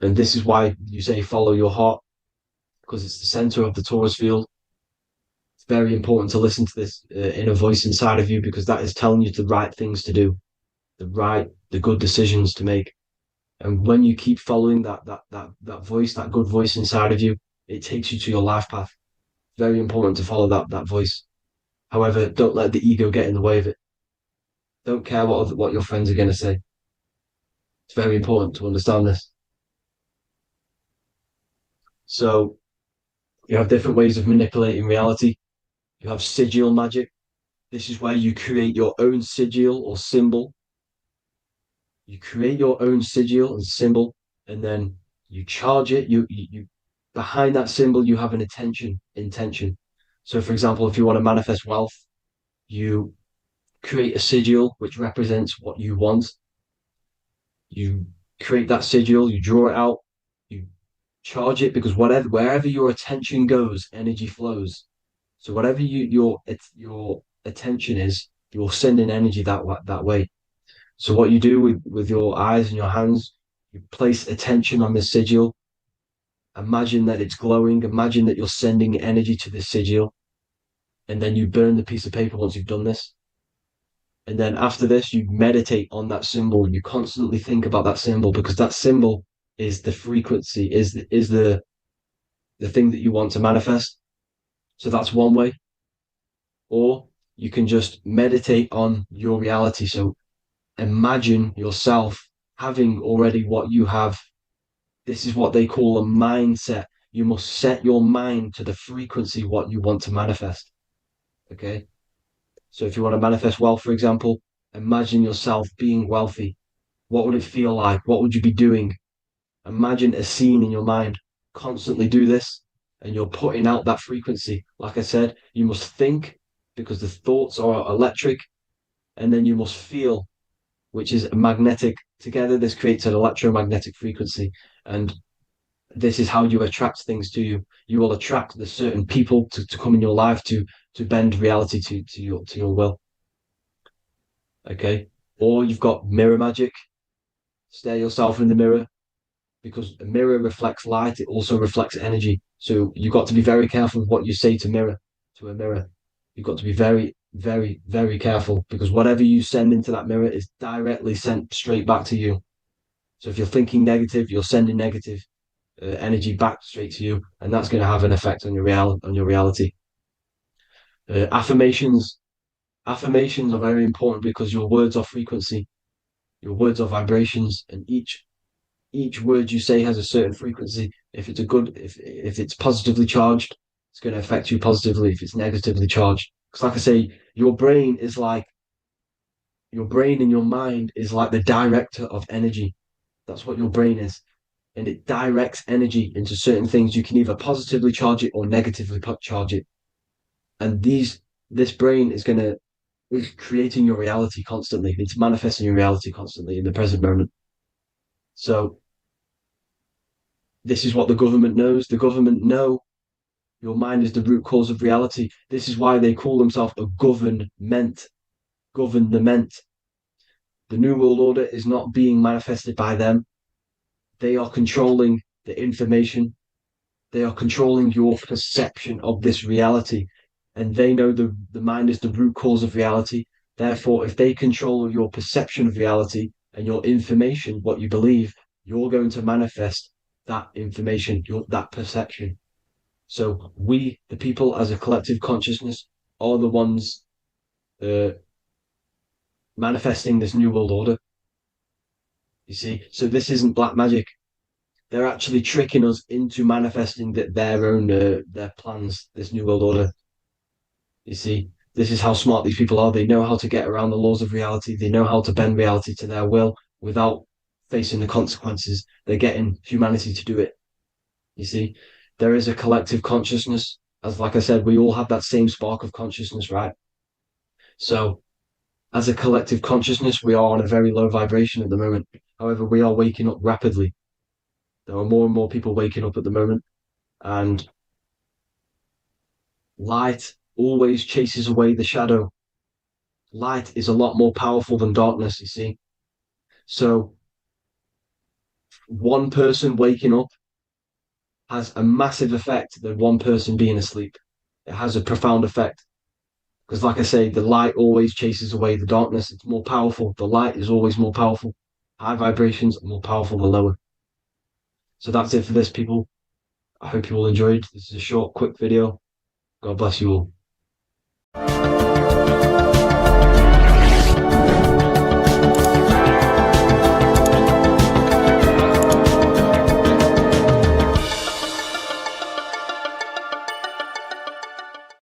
[SPEAKER 1] And this is why you say follow your heart, because it's the center of the torus field. It's very important to listen to this inner voice inside of you, because that is telling you the right things to do, the good decisions to make. And when you keep following that voice, that good voice inside of you, it takes you to your life path. Very important to follow that voice. However, don't let the ego get in the way of it. Don't care what your friends are going to say. It's very important to understand this. So you have different ways of manipulating reality. You have sigil magic. This is where you create your own sigil or symbol. You create your own sigil and symbol, and then you charge it. You behind that symbol, you have an intention. So, for example, if you want to manifest wealth, you create a sigil which represents what you want. You create that sigil, you draw it out, you charge it, because wherever your attention goes, energy flows. So whatever your attention is, you're sending energy that way. So what you do with your eyes and your hands, you place attention on the sigil. Imagine that it's glowing. Imagine that you're sending energy to the sigil, and then you burn the piece of paper once you've done this. And then after this, you meditate on that symbol. You constantly think about that symbol, because that symbol is the frequency, is the thing that you want to manifest. So that's one way. Or you can just meditate on your reality. So imagine yourself having already what you have. This is what they call a mindset. You must set your mind to the frequency what you want to manifest. Okay. So if you want to manifest wealth, for example, imagine yourself being wealthy. What would it feel like? What would you be doing? Imagine a scene in your mind. Constantly do this, and you're putting out that frequency. Like I said, you must think, because the thoughts are electric, and then you must feel, which is magnetic. Together, this creates an electromagnetic frequency, and this is how you attract things to you. You will attract the certain people to come in your life to bend reality to your will. Okay. Or you've got mirror magic. Stare yourself in the mirror, because a mirror reflects light. It also reflects energy. So you've got to be very careful with what you say to a mirror. You've got to be very, very, very careful, because whatever you send into that mirror is directly sent straight back to you. So if you're thinking negative, you're sending negative energy back straight to you, and that's going to have an effect on your reality. Affirmations are very important, because your words are frequency, your words are vibrations, and each word you say has a certain frequency. If it's positively charged, it's going to affect you positively. If it's negatively charged, because like I say, your brain and your mind is like the director of energy. That's what your brain is. And it directs energy into certain things. You can either positively charge it or negatively charge it. And this brain is creating your reality constantly. It's manifesting your reality constantly in the present moment. So this is what the government knows. The government know your mind is the root cause of reality. This is why they call themselves a government. Government. The New World Order is not being manifested by them. They are controlling the information. They are controlling your perception of this reality. And they know the mind is the root cause of reality. Therefore, if they control your perception of reality and your information, what you believe, you're going to manifest that information, that perception. So we, the people as a collective consciousness, are the ones manifesting this New World Order. You see, so this isn't black magic. They're actually tricking us into manifesting their own their plans, this New World Order. You see, this is how smart these people are. They know how to get around the laws of reality. They know how to bend reality to their will without facing the consequences. They're getting humanity to do it. You see, there is a collective consciousness. As like I said, we all have that same spark of consciousness, right? So as a collective consciousness, we are on a very low vibration at the moment. However, we are waking up rapidly. There are more and more people waking up at the moment, and light always chases away the shadow. Light is a lot more powerful than darkness, you see. So one person waking up has a massive effect than one person being asleep. It has a profound effect. Because like I say, the light always chases away the darkness. It's more powerful. The light is always more powerful. High vibrations are more powerful than lower. So that's it for this, people. I hope you all enjoyed. This is a short, quick video. God bless you all.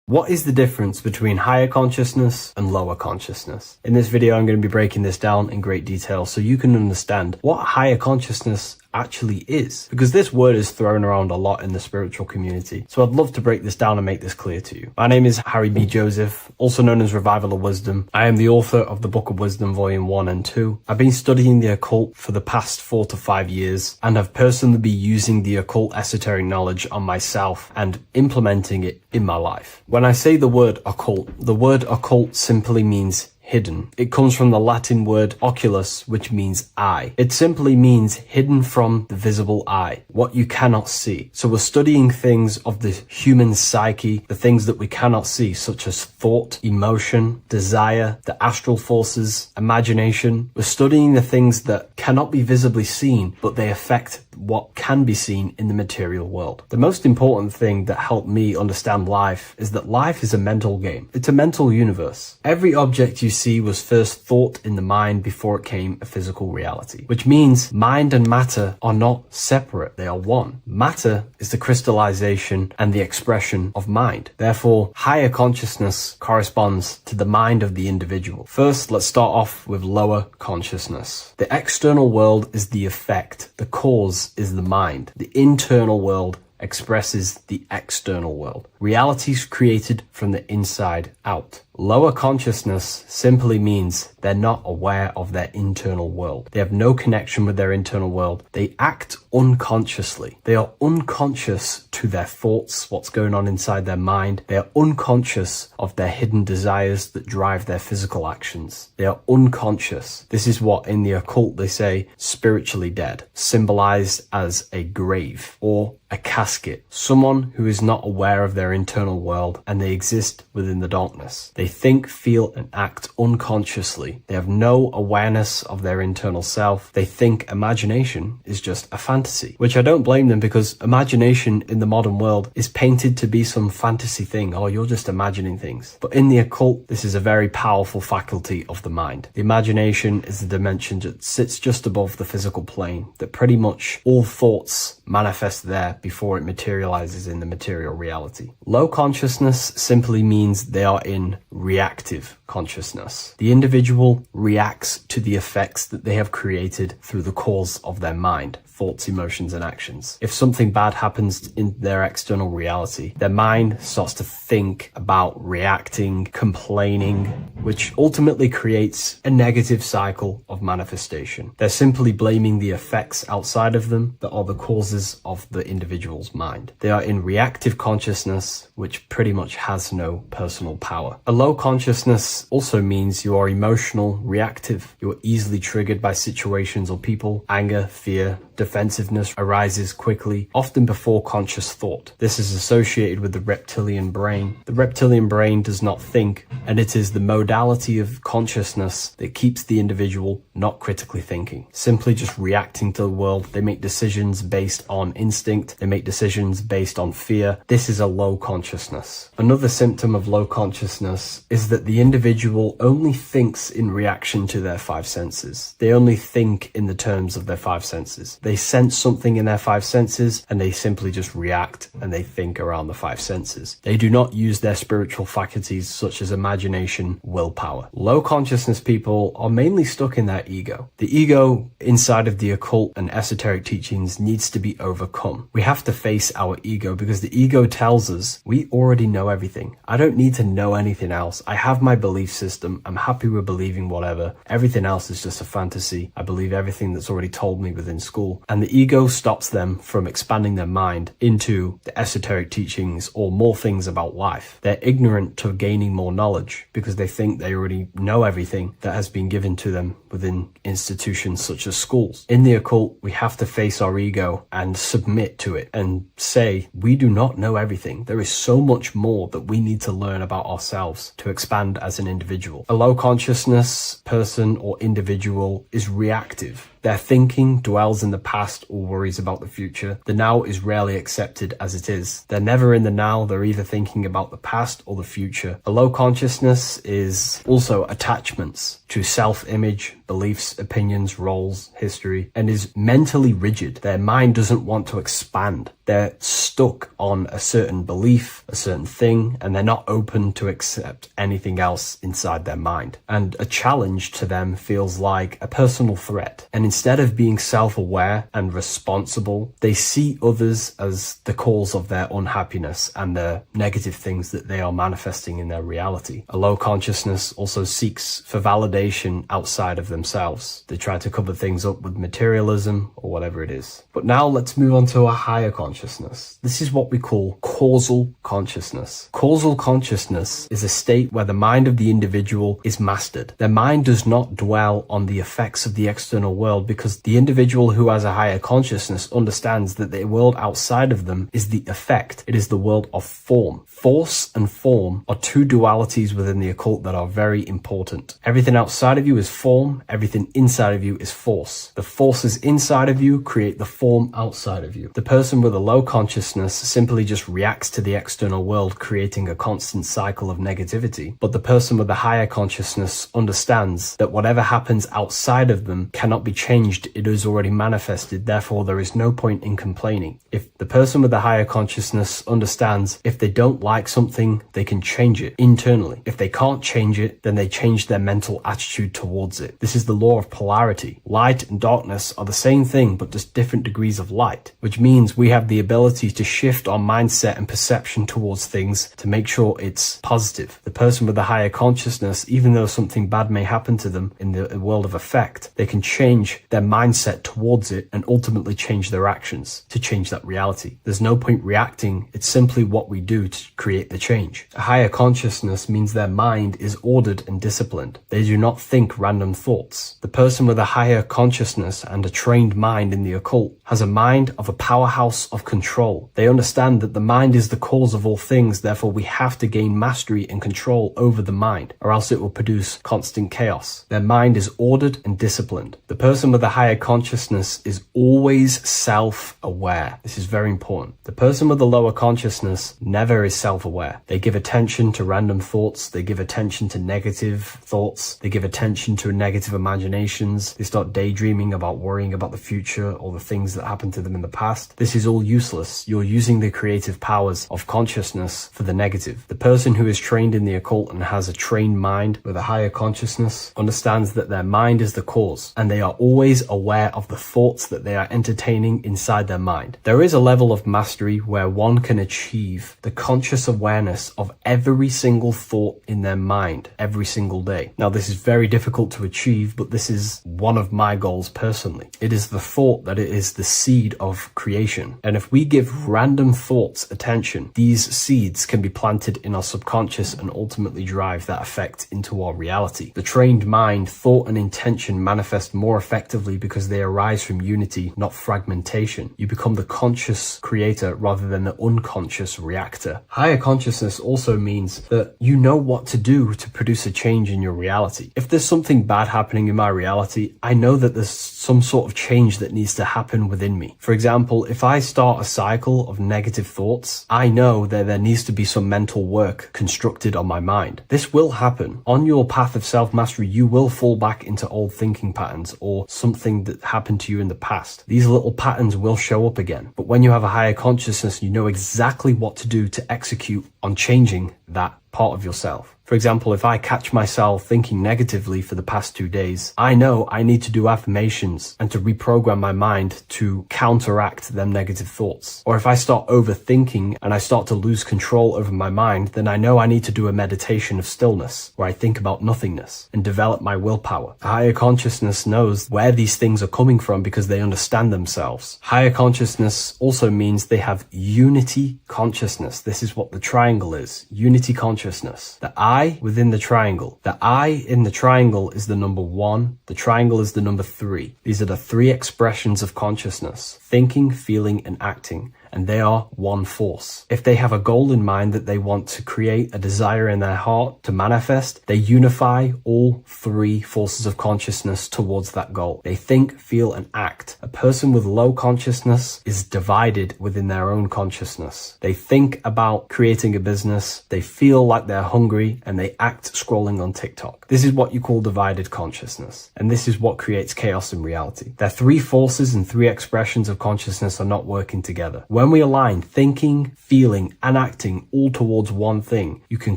[SPEAKER 3] What is the difference between higher consciousness and lower consciousness? In this video, I'm going to be breaking this down in great detail so you can understand what higher consciousness actually is, because this word is thrown around a lot in the spiritual community. So I'd love to break this down and make this clear to you. My name is Harry B. Joseph, also known as Revival of Wisdom. I am the author of the Book of Wisdom, Volume 1 and 2. I've been studying the occult for the past 4 to 5 years and have personally been using the occult esoteric knowledge on myself and implementing it in my life. When I say the word occult simply means hidden. It comes from the Latin word oculus, which means eye. It simply means hidden from the visible eye, what you cannot see. So we're studying things of the human psyche, the things that we cannot see, such as thought, emotion, desire, the astral forces, imagination. We're studying the things that cannot be visibly seen, but they affect what can be seen in the material world. The most important thing that helped me understand life is that life is a mental game. It's a mental universe. Every object you see was first thought in the mind before it came a physical reality, which means mind and matter are not separate. They are one. Matter is the crystallization and the expression of mind. Therefore, higher consciousness corresponds to the mind of the individual. First, let's start off with lower consciousness. The external world is the effect. The cause is the mind. The internal world expresses the external world. Reality is created from the inside out. Lower consciousness simply means they're not aware of their internal world. They have no connection with their internal world. They act unconsciously. They are unconscious to their thoughts, what's going on inside their mind. They are unconscious of their hidden desires that drive their physical actions. They are unconscious. This is what in the occult they say spiritually dead, symbolized as a grave or a casket. Someone who is not aware of their internal world and they exist within the darkness. They think, feel, and act unconsciously. They have no awareness of their internal self. They think imagination is just a fantasy, which I don't blame them, because imagination in the modern world is painted to be some fantasy thing. Oh, you're just imagining things. But in the occult, this is a very powerful faculty of the mind. The imagination is the dimension that sits just above the physical plane, that pretty much all thoughts manifest there before it materializes in the material reality. Low consciousness simply means they are in reactive consciousness. The individual reacts to the effects that they have created through the cause of their mind, thoughts, emotions, and actions. If something bad happens in their external reality, their mind starts to think about reacting, complaining, which ultimately creates a negative cycle of manifestation. They're simply blaming the effects outside of them that are the causes of the individual's mind. They are in reactive consciousness, which pretty much has no personal power. A low consciousness also means you are emotional, reactive. You are easily triggered by situations or people. Anger, fear, defensiveness arises quickly, often before conscious thought. This is associated with the reptilian brain. The reptilian brain does not think, and it is the modality of consciousness that keeps the individual not critically thinking, simply just reacting to the world. They make decisions based on instinct. They make decisions based on fear. This is a low consciousness. Another symptom of low consciousness is that the individual only thinks in reaction to their five senses. They only think in the terms of their five senses. They sense something in their five senses and they simply just react and they think around the five senses. They do not use their spiritual faculties such as imagination, willpower. Low consciousness people are mainly stuck in their ego. The ego inside of the occult and esoteric teachings needs to be overcome. We have to face our ego because the ego tells us we already know everything. I don't need to know anything else. I have my belief system. I'm happy with believing whatever. Everything else is just a fantasy. I believe everything that's already told me within school. And the ego stops them from expanding their mind into the esoteric teachings or more things about life. They're ignorant to gaining more knowledge because they think they already know everything that has been given to them within institutions such as schools. In the occult, we have to face our ego and submit to it and say, we do not know everything. There is so much more that we need to learn about ourselves to expand as an individual. A low consciousness person or individual is reactive. Their thinking dwells in the past or worries about the future. The now is rarely accepted as it is. They're never in the now. They're either thinking about the past or the future. A low consciousness is also attachments to self-image, beliefs, opinions, roles, history, and is mentally rigid. Their mind doesn't want to expand. They're stuck on a certain belief, a certain thing, and they're not open to accept anything else inside their mind. And a challenge to them feels like a personal threat. And instead of being self-aware and responsible, they see others as the cause of their unhappiness and the negative things that they are manifesting in their reality. A low consciousness also seeks for validation outside of themselves. They try to cover things up with materialism or whatever it is. But now let's move on to a higher consciousness. This is what we call causal consciousness. Causal consciousness is a state where the mind of the individual is mastered. Their mind does not dwell on the effects of the external world because the individual who has a higher consciousness understands that the world outside of them is the effect. It is the world of form. Force and form are two dualities within the occult that are very important. Everything outside of you is form, everything inside of you is force. The forces inside of you create the form outside of you. The person with a low consciousness simply just reacts to the external world, creating a constant cycle of negativity. But the person with a higher consciousness understands that whatever happens outside of them cannot be changed. It is already manifested. Therefore, there is no point in complaining. If the person with a higher consciousness understands if they don't like something, they can change it internally. If they can't change it, then they change their mental attitude towards it. This is the law of polarity. Light and darkness are the same thing, but just different degrees of light, which means we have the ability to shift our mindset and perception towards things to make sure it's positive. The person with a higher consciousness, even though something bad may happen to them in the world of effect, they can change their mindset towards it and ultimately change their actions to change that reality. There's no point reacting. It's simply what we do to create the change. A higher consciousness means their mind is ordered and disciplined. They do not think random thoughts. The person with a higher consciousness and a trained mind in the occult has a mind of a powerhouse of control. They understand that the mind is the cause of all things, therefore we have to gain mastery and control over the mind, or else it will produce constant chaos. Their mind is ordered and disciplined. The person with a higher consciousness is always self-aware. This is very important. The person with a lower consciousness never is self-aware. They give attention to random thoughts. They give attention to negative thoughts. They give attention to negative imaginations. They start daydreaming about worrying about the future or the things that happened to them in the past. This is all useless. You're using the creative powers of consciousness for the negative. The person who is trained in the occult and has a trained mind with a higher consciousness understands that their mind is the cause, and they are always aware of the thoughts that they are entertaining inside their mind. There is a level of mastery where one can achieve the conscious awareness of every single thought in their mind every single day. Now, this is very difficult to achieve, but this is one of my goals personally. It is the thought that it is the seed of creation. And And if we give random thoughts attention, these seeds can be planted in our subconscious and ultimately drive that effect into our reality. The trained mind, thought and intention manifest more effectively because they arise from unity, not fragmentation. You become the conscious creator rather than the unconscious reactor. Higher consciousness also means that you know what to do to produce a change in your reality. If there's something bad happening in my reality, I know that there's some sort of change that needs to happen within me. For example, if I start a cycle of negative thoughts, I know that there needs to be some mental work constructed on my mind. This will happen. On your path of self-mastery, you will fall back into old thinking patterns or something that happened to you in the past. These little patterns will show up again. But when you have a higher consciousness, you know exactly what to do to execute on changing that part of yourself. For example, if I catch myself thinking negatively for the past 2 days, I know I need to do affirmations and to reprogram my mind to counteract them negative thoughts. Or if I start overthinking and I start to lose control over my mind, then I know I need to do a meditation of stillness where I think about nothingness and develop my willpower. A higher consciousness knows where these things are coming from because they understand themselves. Higher consciousness also means they have unity consciousness. This is what the triangle is. Unity consciousness. The I within the triangle. The I in the triangle is the number 1. The triangle is the number 3. These are the 3 expressions of consciousness: thinking, feeling, and acting. And they are one force. If they have a goal in mind that they want to create, a desire in their heart to manifest, they unify all 3 forces of consciousness towards that goal. They think, feel, and act. A person with low consciousness is divided within their own consciousness. They think about creating a business, they feel like they're hungry, and they act scrolling on TikTok. This is what you call divided consciousness. And this is what creates chaos in reality. Their 3 forces and 3 expressions of consciousness are not working together. When we align thinking, feeling, and acting all towards one thing, you can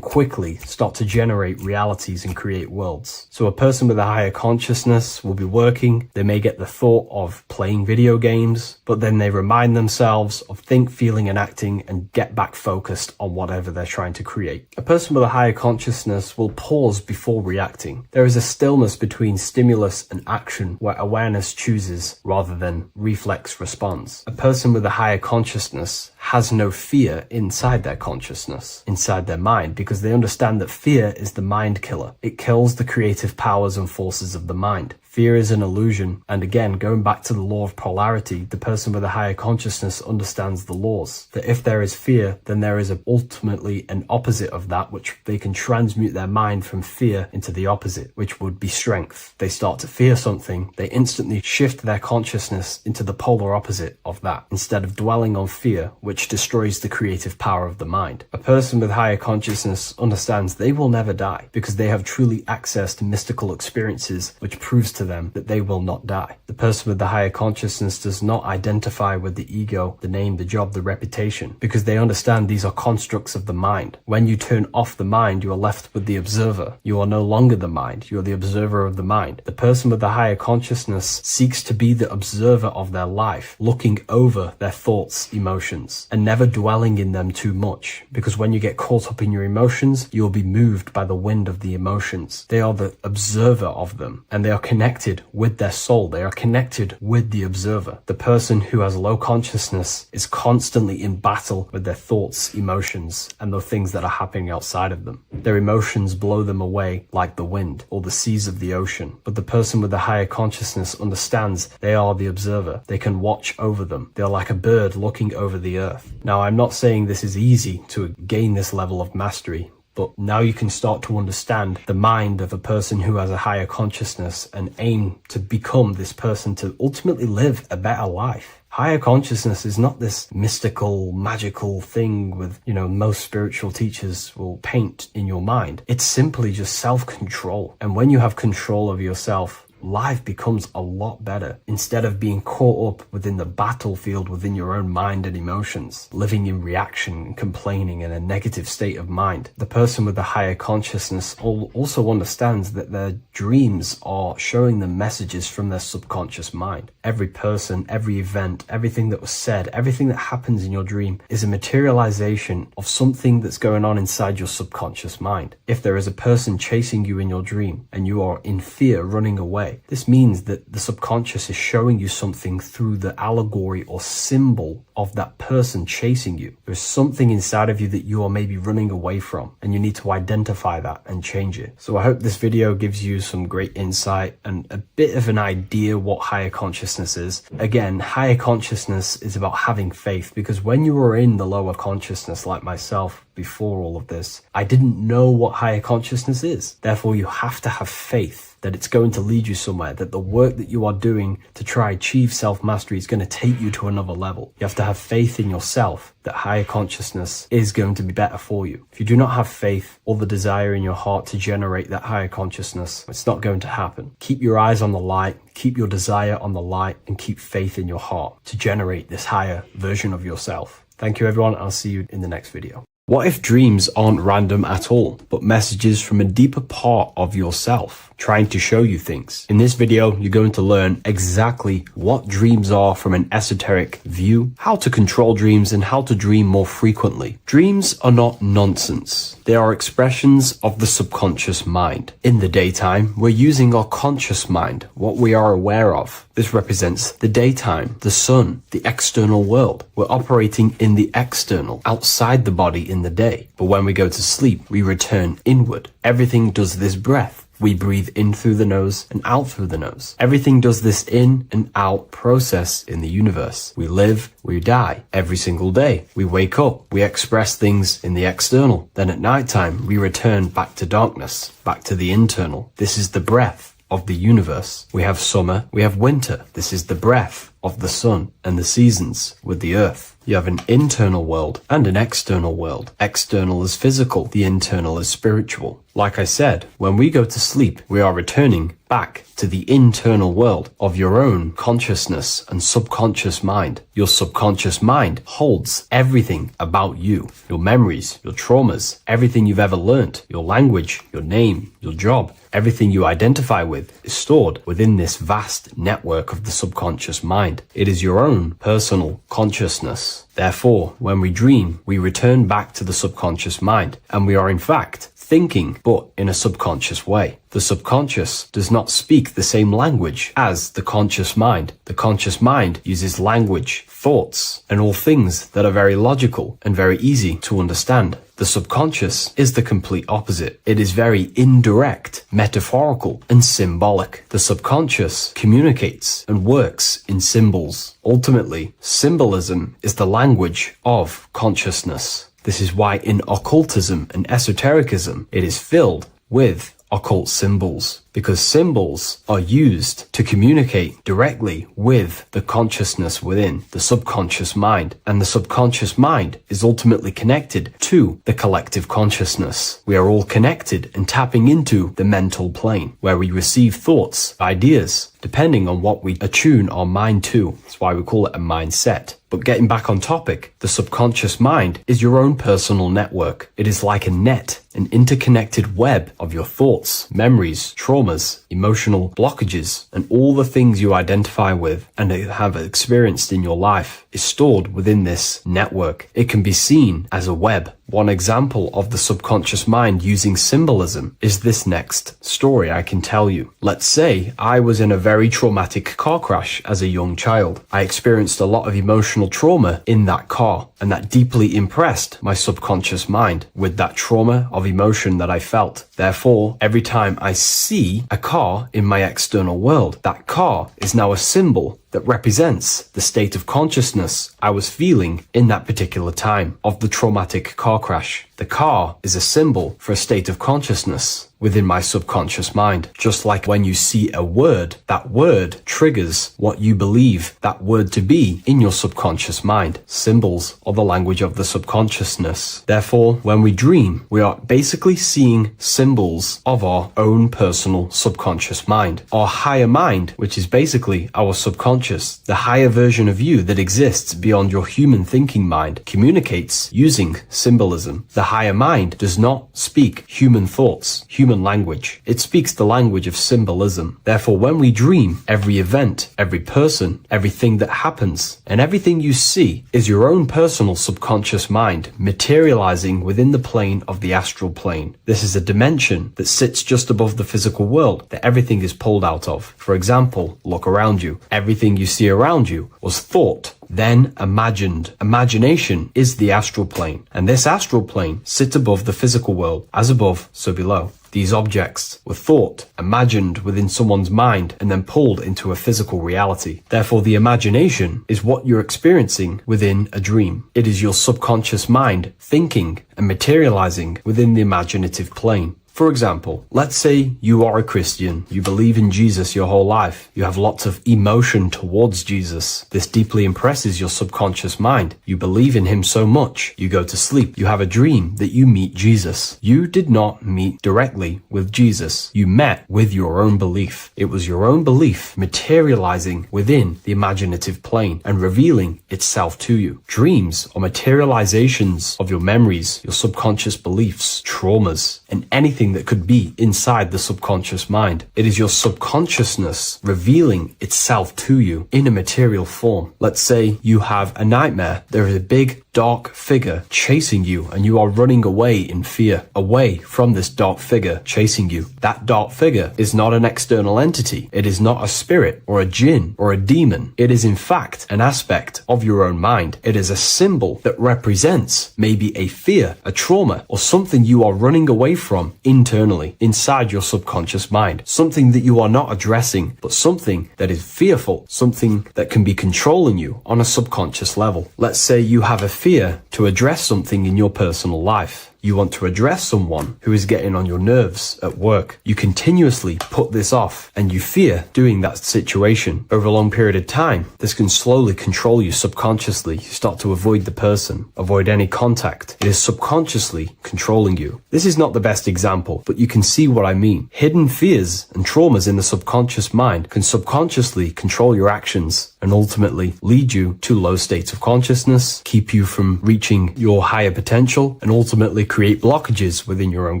[SPEAKER 3] quickly start to generate realities and create worlds. So a person with a higher consciousness will be working, they may get the thought of playing video games, but then they remind themselves of think, feeling, and acting and get back focused on whatever they're trying to create. A person with a higher consciousness will pause before reacting. There is a stillness between stimulus and action where awareness chooses rather than reflex response. A person with a higher consciousness has no fear inside their consciousness, inside their mind, because they understand that fear is the mind killer. It kills the creative powers and forces of the mind. Fear is an illusion, and again, going back to the law of polarity, the person with a higher consciousness understands the laws. That if there is fear, then there is ultimately an opposite of that, which they can transmute their mind from fear into the opposite, which would be strength. They start to fear something, they instantly shift their consciousness into the polar opposite of that, instead of dwelling on fear, which destroys the creative power of the mind. A person with higher consciousness understands they will never die, because they have truly access to mystical experiences, which proves to them that they will not die. The person with the higher consciousness does not identify with the ego, the name, the job, the reputation, because they understand these are constructs of the mind. When you turn off the mind, you are left with the observer. You are no longer the mind, you are the observer of the mind. The person with the higher consciousness seeks to be the observer of their life, looking over their thoughts, emotions, and never dwelling in them too much, because when you get caught up in your emotions, you will be moved by the wind of the emotions. They are the observer of them, and they are connected with their soul. They are connected with the observer. The person who has low consciousness is constantly in battle with their thoughts, emotions, and the things that are happening outside of them. Their emotions blow them away like the wind or the seas of the ocean. But the person with the higher consciousness understands they are the observer. They can watch over them. They are like a bird looking over the earth. Now, I'm not saying this is easy to gain this level of mastery, but now you can start to understand the mind of a person who has a higher consciousness and aim to become this person to ultimately live a better life. Higher consciousness is not this mystical, magical thing with, most spiritual teachers will paint in your mind. It's simply just self-control. And when you have control of yourself, life becomes a lot better. Instead of being caught up within the battlefield within your own mind and emotions, living in reaction, complaining, in a negative state of mind, the person with the higher consciousness also understands that their dreams are showing them messages from their subconscious mind. Every person, every event, everything that was said, everything that happens in your dream is a materialization of something that's going on inside your subconscious mind. If there is a person chasing you in your dream and you are in fear running away, way. This means that the subconscious is showing you something through the allegory or symbol of that person chasing you. There's something inside of you that you are maybe running away from, and you need to identify that and change it. So I hope this video gives you some great insight and a bit of an idea what higher consciousness is. Again, higher consciousness is about having faith, because when you were in the lower consciousness like myself before all of this, I didn't know what higher consciousness is. Therefore, you have to have faith that it's going to lead you somewhere, that the work that you are doing to try achieve self-mastery is going to take you to another level. You have to have faith in yourself that higher consciousness is going to be better for you. If you do not have faith or the desire in your heart to generate that higher consciousness, it's not going to happen. Keep your eyes on the light, keep your desire on the light, and keep faith in your heart to generate this higher version of yourself. Thank you, everyone. I'll see you in the next video. What if dreams aren't random at all, but messages from a deeper part of yourself trying to show you things? In this video, you're going to learn exactly what dreams are from an esoteric view, how to control dreams, and how to dream more frequently. Dreams are not nonsense. They are expressions of the subconscious mind. In the daytime, we're using our conscious mind, what we are aware of. This represents the daytime, the sun, the external world. We're operating in the external, outside the body in the day. But when we go to sleep, we return inward. Everything does this breath. We breathe in through the nose and out through the nose. Everything does this in and out process in the universe. We live, we die every single day. We wake up, we express things in the external. Then at nighttime, we return back to darkness, back to the internal. This is the breath of the universe. We have summer, we have winter. This is the breath of the sun and the seasons with the earth. You have an internal world and an external world. External is physical, the internal is spiritual. Like I said, when we go to sleep, we are returning back to the internal world of your own consciousness and subconscious mind. Your subconscious mind holds everything about you, your memories, your traumas, everything you've ever learnt, your language, your name, your job, everything you identify with is stored within this vast network of the subconscious mind. It is your own personal consciousness. Therefore, when we dream, we return back to the subconscious mind, and we are in fact thinking, but in a subconscious way. The subconscious does not speak the same language as the conscious mind. The conscious mind uses language, thoughts, and all things that are very logical and very easy to understand. The subconscious is the complete opposite. It is very indirect, metaphorical, and symbolic. The subconscious communicates and works in symbols. Ultimately, symbolism is the language of consciousness. This is why in occultism and esotericism, it is filled with occult symbols, because symbols are used to communicate directly with the consciousness within the subconscious mind, and the subconscious mind is ultimately connected to the collective consciousness. We are all connected and tapping into the mental plane, where we receive thoughts, ideas, depending on what we attune our mind to. That's why we call it a mindset. But getting back on topic, the subconscious mind is your own personal network. It is like a net, an interconnected web of your thoughts, memories, traumas, emotional blockages, and all the things you identify with and have experienced in your life is stored within this network. It can be seen as a web. One example of the subconscious mind using symbolism is this next story I can tell you. Let's say I was in a very traumatic car crash as a young child. I experienced a lot of emotional trauma in that car, and that deeply impressed my subconscious mind with that trauma of emotion that I felt. Therefore, every time I see a car in my external world, that car is now a symbol that represents the state of consciousness I was feeling in that particular time of the traumatic car crash. The car is a symbol for a state of consciousness within my subconscious mind. Just like when you see a word, that word triggers what you believe that word to be in your subconscious mind. Symbols are the language of the subconsciousness. Therefore, when we dream, we are basically seeing symbols of our own personal subconscious mind. Our higher mind, which is basically our subconscious subconscious, the higher version of you that exists beyond your human thinking mind, communicates using symbolism. The higher mind does not speak human thoughts, human language. It speaks the language of symbolism. Therefore, when we dream, every event, every person, everything that happens, and everything you see is your own personal subconscious mind materializing within the plane of the astral plane. This is a dimension that sits just above the physical world that everything is pulled out of. For example, look around you. Everything you see around you was thought, then imagined. Imagination is the astral plane, and this astral plane sits above the physical world. As above, so below. These objects were thought, imagined within someone's mind, and then pulled into a physical reality. Therefore, the imagination is what you're experiencing within a dream. It is your subconscious mind thinking and materializing within the imaginative plane. For example, let's say you are a Christian, you believe in Jesus your whole life, you have lots of emotion towards Jesus. This deeply impresses your subconscious mind. You believe in him so much, you go to sleep, you have a dream that you meet Jesus. You did not meet directly with Jesus. You met with your own belief. It was your own belief materializing within the imaginative plane and revealing itself to you. Dreams are materializations of your memories, your subconscious beliefs, traumas, and anything that could be inside the subconscious mind. It is your subconsciousness revealing itself to you in a material form. Let's say you have a nightmare. There is a big dark figure chasing you and you are running away in fear, away from this dark figure chasing you. That dark figure is not an external entity. It is not a spirit or a jinn or a demon. It is in fact an aspect of your own mind. It is a symbol that represents maybe a fear, a trauma, or something you are running away from internally, inside your subconscious mind. Something that you are not addressing, but something that is fearful, something that can be controlling you on a subconscious level. Let's say you have a fear to address something in your personal life. You want to address someone who is getting on your nerves at work. You continuously put this off and you fear doing that situation. Over a long period of time, this can slowly control you subconsciously. You start to avoid the person, avoid any contact. It is subconsciously controlling you. This is not the best example, but you can see what I mean. Hidden fears and traumas in the subconscious mind can subconsciously control your actions and ultimately lead you to low states of consciousness, keep you from reaching your higher potential, and ultimately create blockages within your own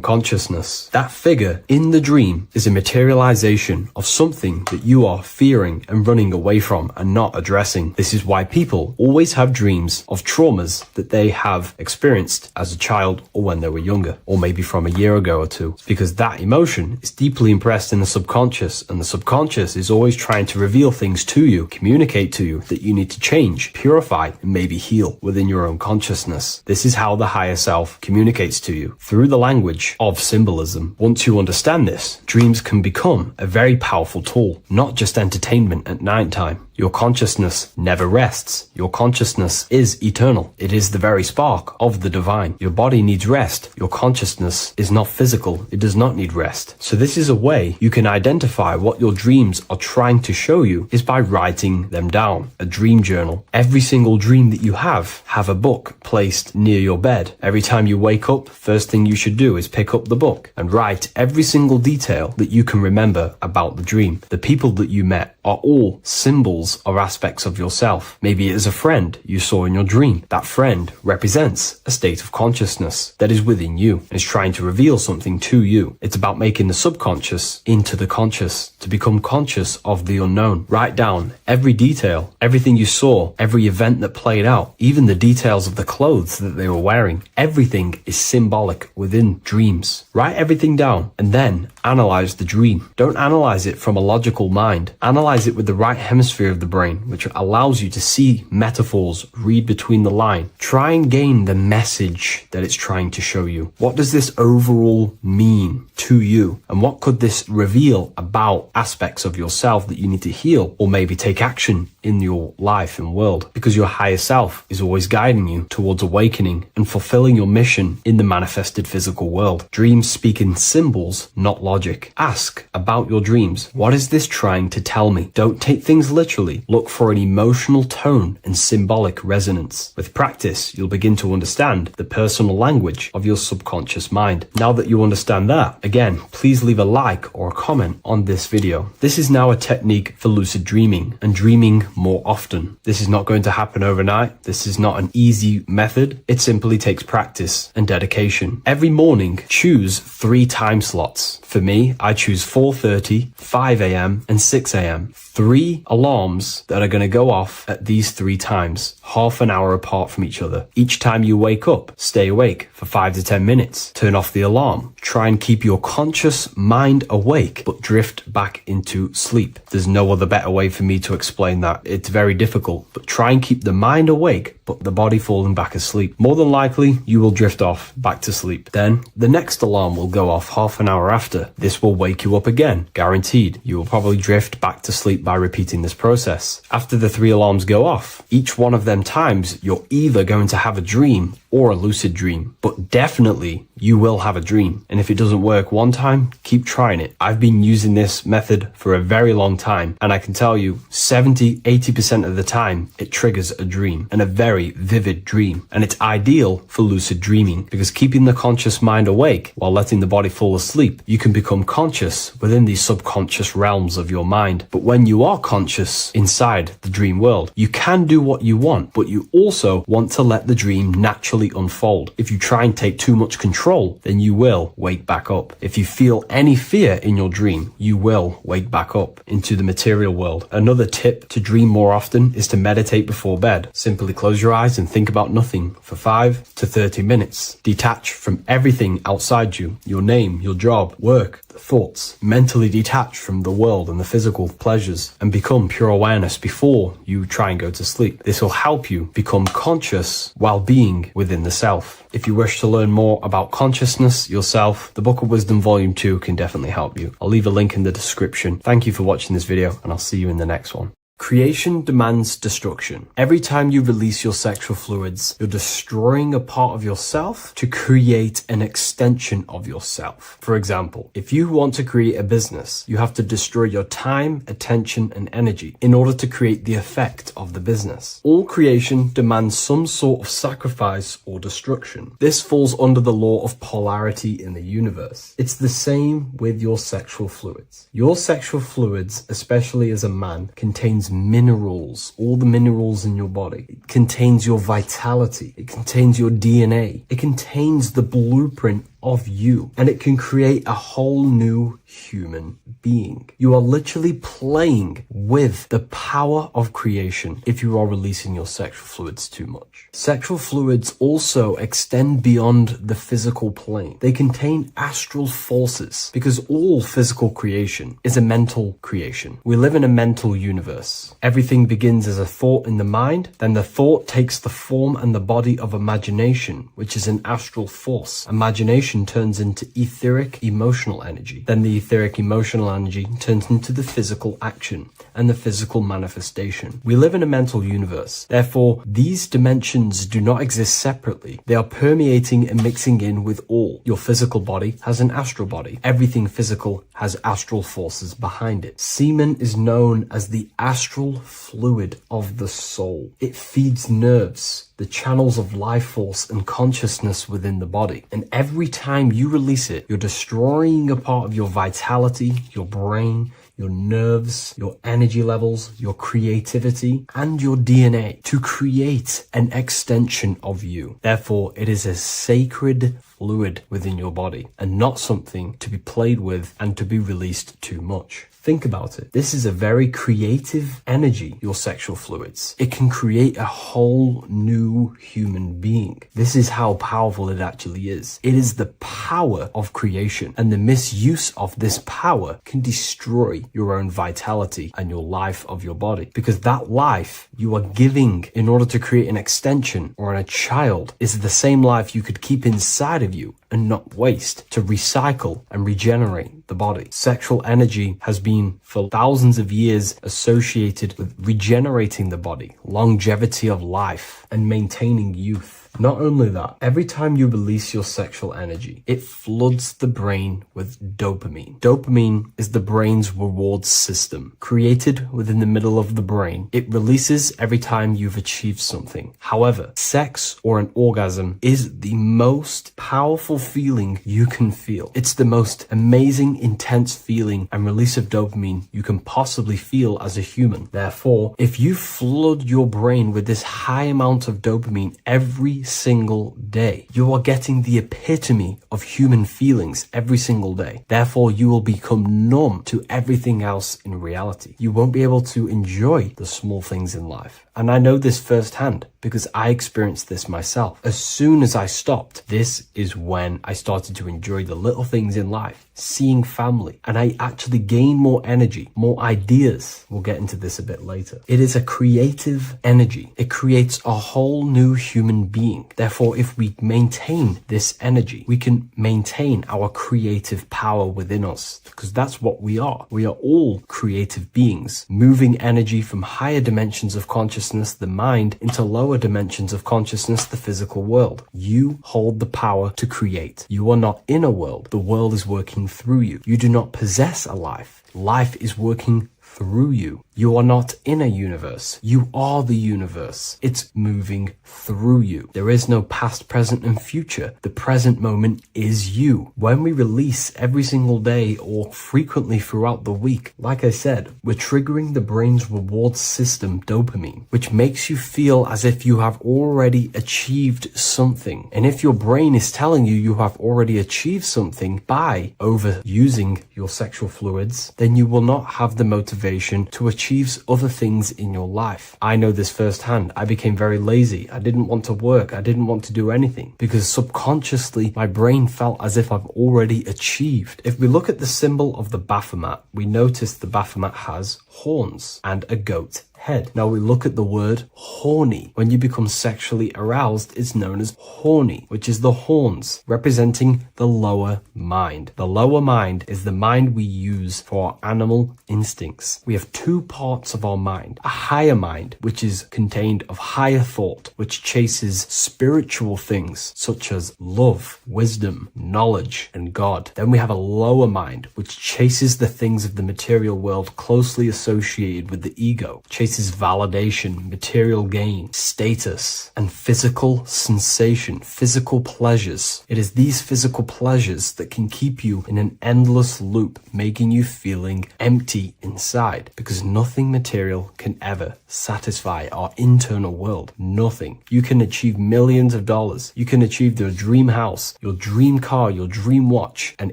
[SPEAKER 3] consciousness. That figure in the dream is a materialization of something that you are fearing and running away from and not addressing. This is why people always have dreams of traumas that they have experienced as a child or when they were younger, or maybe from a year ago or two. It's because that emotion is deeply impressed in the subconscious, and the subconscious is always trying to reveal things to you, communicate to you that you need to change, purify, and maybe heal within your own consciousness. This is how the higher self communicates to you, through the language of symbolism. Once you understand this, dreams can become a very powerful tool, not just entertainment at night time. Your consciousness never rests. Your consciousness is eternal. It is the very spark of the divine. Your body needs rest. Your consciousness is not physical. It does not need rest. So this is a way you can identify what your dreams are trying to show you is by writing them down. A dream journal. Every single dream that you have a book placed near your bed. Every time you wake up, first thing you should do is pick up the book and write every single detail that you can remember about the dream. The people that you met are all symbols or aspects of yourself. Maybe it is a friend you saw in your dream. That friend represents a state of consciousness that is within you and is trying to reveal something to you. It's about making the subconscious into the conscious, to become conscious of the unknown. Write down every detail, everything you saw, every event that played out, even the details of the clothes that they were wearing. Everything is symbolic within dreams. Write everything down and then analyze the dream. Don't analyze it from a logical mind. Analyze it with the right hemisphere of the brain, which allows you to see metaphors, read between the line. Try and gain the message that it's trying to show you. What does this overall mean to you? And what could this reveal about aspects of yourself that you need to heal or maybe take action in your life and world? Because your higher self is always guiding you towards awakening and fulfilling your mission in the manifested physical world. Dreams speak in symbols, not logic. Ask about your dreams. What is this trying to tell me? Don't take things literally. Look for an emotional tone and symbolic resonance. With practice, you'll begin to understand the personal language of your subconscious mind. Now that you understand that, again, please leave a like or a comment on this video. This is now a technique for lucid dreaming and dreaming more often. This is not going to happen overnight. This is not an easy method. It simply takes practice and dedication. Every morning, choose 3 time slots. For me, I choose 4:30, 5 a.m. and 6 a.m. 3 alarms that are going to go off at these 3 times, half an hour apart from each other. Each time you wake up, stay awake for 5 to 10 minutes. Turn off the alarm. Try and keep your conscious mind awake, but drift back into sleep. There's no other better way for me to explain that. It's very difficult, but try and keep the mind awake, but the body falling back asleep. More than likely, you will drift off back to sleep. Then the next alarm will go off half an hour after. This will wake you up again, guaranteed. You will probably drift back to sleep by repeating this process. After the 3 alarms go off, each one of them times, you're either going to have a dream or a lucid dream, but definitely you will have a dream. And if it doesn't work one time, keep trying it. I've been using this method for a very long time, and I can tell you 70-80% of the time it triggers a dream, and a very vivid dream. And it's ideal for lucid dreaming because keeping the conscious mind awake while letting the body fall asleep, you can become conscious within these subconscious realms of your mind. But when you are conscious inside the dream world, you can do what you want, but you also want to let the dream naturally unfold. If you try and take too much control, then you will wake back up. If you feel any fear in your dream, you will wake back up into the material world. Another tip to dream more often is to meditate before bed. Simply close your eyes and think about nothing for 5 to 30 minutes. Detach from everything outside you, your name, your job, work, thoughts. Mentally detach from the world and the physical pleasures and become pure awareness before you try and go to sleep. This will help you become conscious while being within the self. If you wish to learn more about consciousness yourself, the Book of Wisdom Volume 2 can definitely help you. I'll leave a link in the description. Thank you for watching this video, and I'll see you in the next one. Creation demands destruction. Every time you release your sexual fluids, you're destroying a part of yourself to create an extension of yourself. For example, if you want to create a business, you have to destroy your time, attention, and energy in order to create the effect of the business. All creation demands some sort of sacrifice or destruction. This falls under the law of polarity in the universe. It's the same with your sexual fluids. Your sexual fluids, especially as a man, contains minerals, all the minerals in your body. It contains your vitality. It contains your DNA. It contains the blueprint of you, and it can create a whole new human being. You are literally playing with the power of creation if you are releasing your sexual fluids too much. Sexual fluids also extend beyond the physical plane. They contain astral forces because all physical creation is a mental creation. We live in a mental universe. Everything begins as a thought in the mind, then the thought takes the form and the body of imagination, which is an astral force. Imagination turns into etheric emotional energy. Then the etheric emotional energy turns into the physical action and the physical manifestation. We live in a mental universe. Therefore, these dimensions do not exist separately. They are permeating and mixing in with all. Your physical body has an astral body. Everything physical has astral forces behind it. Semen is known as the astral fluid of the soul. It feeds nerves, the channels of life force and consciousness within the body. And every time you release it, you're destroying a part of your vitality, your brain, your nerves, your energy levels, your creativity, and your DNA to create an extension of you. Therefore, it is a sacred fluid within your body and not something to be played with and to be released too much. Think about it. This is a very creative energy, your sexual fluids. It can create a whole new human being. This is how powerful it actually is. It is the power of creation, and the misuse of this power can destroy your own vitality and your life of your body, because that life you are giving in order to create an extension or a child is the same life you could keep inside of you and not waste to recycle and regenerate the body. Sexual energy has been for thousands of years associated with regenerating the body, longevity of life, and maintaining youth. Not only that, every time you release your sexual energy, it floods the brain with dopamine. Dopamine is the brain's reward system, created within the middle of the brain. It releases every time you've achieved something. However, sex or an orgasm is the most powerful feeling you can feel. It's the most amazing, intense feeling and release of dopamine you can possibly feel as a human. Therefore, if you flood your brain with this high amount of dopamine every single day, you are getting the epitome of human feelings every single day. Therefore, you will become numb to everything else in reality. You won't be able to enjoy the small things in life. And I know this firsthand because I experienced this myself. As soon as I stopped, this is when I started to enjoy the little things in life, seeing family, and I actually gained more energy, more ideas. We'll get into this a bit later. It is a creative energy. It creates a whole new human being. Therefore, if we maintain this energy, we can maintain our creative power within us, because that's what we are. We are all creative beings, moving energy from higher dimensions of consciousness, the mind, into lower dimensions of consciousness, the physical world. You hold the power to create. You are not in a world. The world is working through you. You do not possess a life. Life is working through you. You are not in a universe. You are the universe. It's moving through you. There is no past, present, and future. The present moment is you. When we release every single day or frequently throughout the week, like I said, we're triggering the brain's reward system, dopamine, which makes you feel as if you have already achieved something. And if your brain is telling you you have already achieved something by overusing your sexual fluids, then you will not have the motivation to achieve other things in your life. I know this firsthand. I became very lazy. I didn't want to work. I didn't want to do anything because subconsciously my brain felt as if I've already achieved. If we look at the symbol of the Baphomet, we notice the Baphomet has horns and a goat head. Now we look at the word horny. When you become sexually aroused, it's known as horny, which is the horns, representing the lower mind. The lower mind is the mind we use for our animal instincts. We have two parts of our mind. A higher mind, which is contained of higher thought, which chases spiritual things such as love, wisdom, knowledge, and God. Then we have a lower mind, which chases the things of the material world closely associated with the ego, chases validation, material gain, status, and physical sensation, physical pleasures. It is these physical pleasures that can keep you in an endless loop, making you feeling empty inside, because nothing material can ever satisfy our internal world. Nothing. You can achieve millions of dollars. You can achieve your dream house, your dream car, your dream watch. And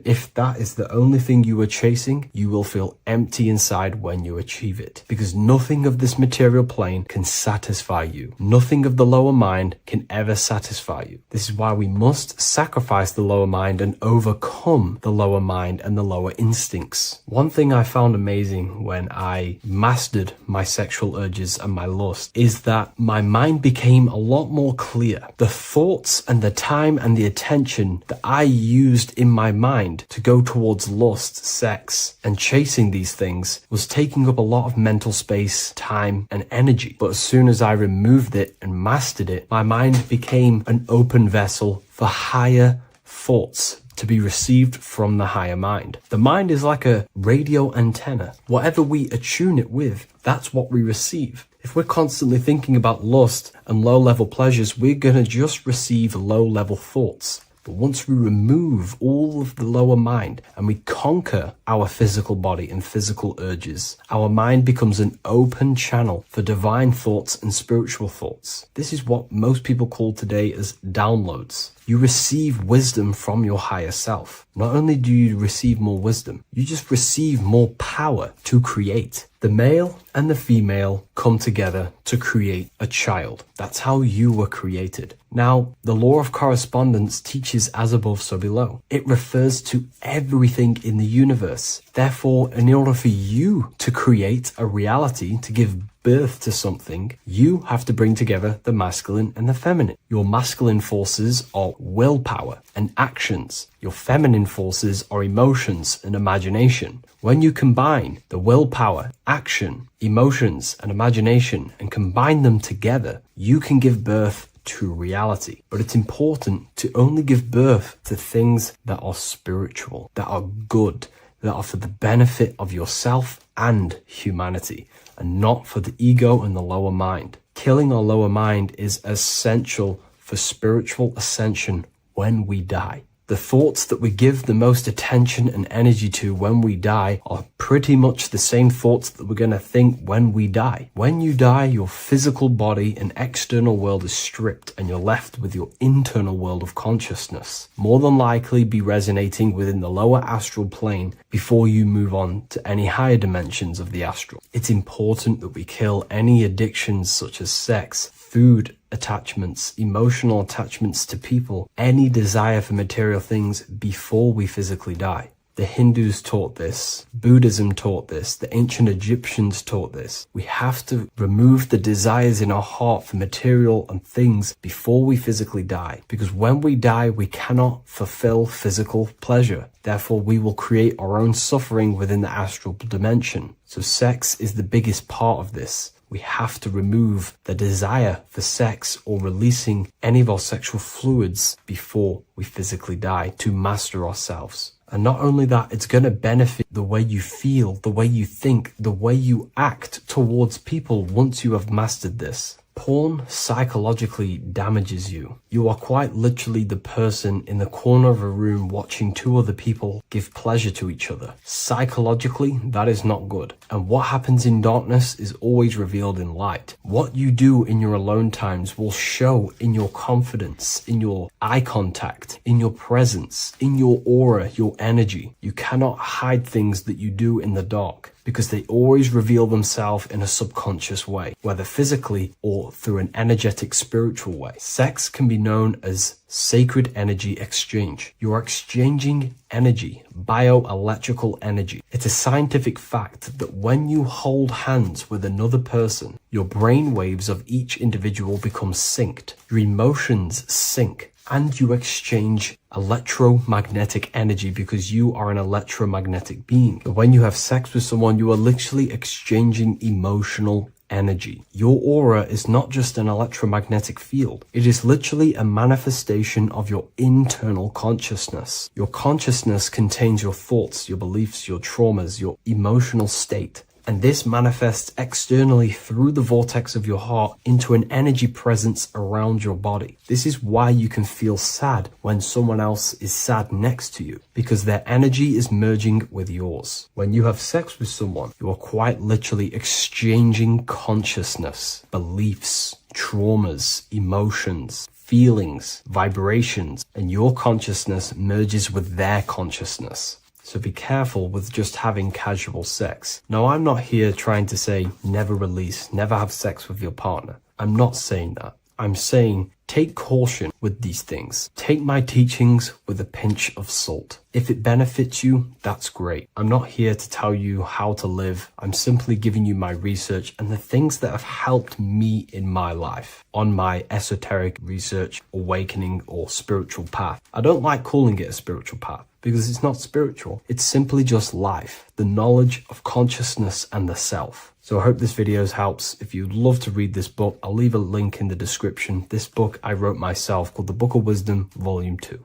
[SPEAKER 3] if that is the only thing you are chasing, you will feel empty inside when you achieve it, because nothing of this material plane can satisfy you. Nothing of the lower mind can ever satisfy you. This is why we must sacrifice the lower mind and overcome the lower mind and the lower instincts. One thing I found amazing when I mastered my sexual urges and my lust is that my mind became a lot more clear. The thoughts and the time and the attention that I used in my mind to go towards lust, sex, and chasing these things was taking up a lot of mental space, time, and energy. But as soon as I removed it and mastered it, my mind became an open vessel for higher thoughts to be received from the higher mind. The mind is like a radio antenna. Whatever we attune it with, that's what we receive. If we're constantly thinking about lust and low-level pleasures, we're going to just receive low-level thoughts. But once we remove all of the lower mind and we conquer our physical body and physical urges, our mind becomes an open channel for divine thoughts and spiritual thoughts. This is what most people call today as downloads. You receive wisdom from your higher self. Not only do you receive more wisdom, you just receive more power to create. The male and the female come together to create a child. That's how you were created. Now, the law of correspondence teaches as above, so below. It refers to everything in the universe. Therefore, in order for you to create a reality, to give birth to something, you have to bring together the masculine and the feminine. Your masculine forces are willpower and actions. Your feminine forces are emotions and imagination. When you combine the willpower, action, emotions, and imagination and combine them together, you can give birth to reality. But it's important to only give birth to things that are spiritual, that are good, that are for the benefit of yourself and humanity, and not for the ego and the lower mind. Killing our lower mind is essential for spiritual ascension when we die. The thoughts that we give the most attention and energy to when we die are pretty much the same thoughts that we're going to think when we die. When you die, your physical body and external world is stripped and you're left with your internal world of consciousness, more than likely be resonating within the lower astral plane before you move on to any higher dimensions of the astral. It's important that we kill any addictions such as sex, food, attachments, emotional attachments to people, any desire for material things before we physically die. The Hindus taught this, Buddhism taught this, the ancient Egyptians taught this. We have to remove the desires in our heart for material and things before we physically die, because when we die, we cannot fulfill physical pleasure. Therefore, we will create our own suffering within the astral dimension. So sex is the biggest part of this. We have to remove the desire for sex or releasing any of our sexual fluids before we physically die to master ourselves. And not only that, it's going to benefit the way you feel, the way you think, the way you act towards people once you have mastered this. Porn psychologically damages you. You are quite literally the person in the corner of a room watching two other people give pleasure to each other. Psychologically, that is not good. And what happens in darkness is always revealed in light. What you do in your alone times will show in your confidence, in your eye contact, in your presence, in your aura, your energy. You cannot hide things that you do in the dark, because they always reveal themselves in a subconscious way, whether physically or through an energetic spiritual way. Sex can be known as sacred energy exchange. You are exchanging energy, bioelectrical energy. It's a scientific fact that when you hold hands with another person, your brain waves of each individual become synced. Your emotions sync. And you exchange electromagnetic energy because you are an electromagnetic being. When you have sex with someone, you are literally exchanging emotional energy. Your aura is not just an electromagnetic field. It is literally a manifestation of your internal consciousness. Your consciousness contains your thoughts, your beliefs, your traumas, your emotional state. And this manifests externally through the vortex of your heart into an energy presence around your body. This is why you can feel sad when someone else is sad next to you, because their energy is merging with yours. When you have sex with someone, you are quite literally exchanging consciousness, beliefs, traumas, emotions, feelings, vibrations, and your consciousness merges with their consciousness. So be careful with just having casual sex. Now, I'm not here trying to say never release, never have sex with your partner. I'm not saying that. I'm saying take caution with these things. Take my teachings with a pinch of salt. If it benefits you, that's great. I'm not here to tell you how to live. I'm simply giving you my research and the things that have helped me in my life on my esoteric research, awakening, or spiritual path. I don't like calling it a spiritual path, because it's not spiritual. It's simply just life, the knowledge of consciousness and the self. So I hope this video helps. If you'd love to read this book, I'll leave a link in the description. This book I wrote myself called The Book of Wisdom, Volume 2.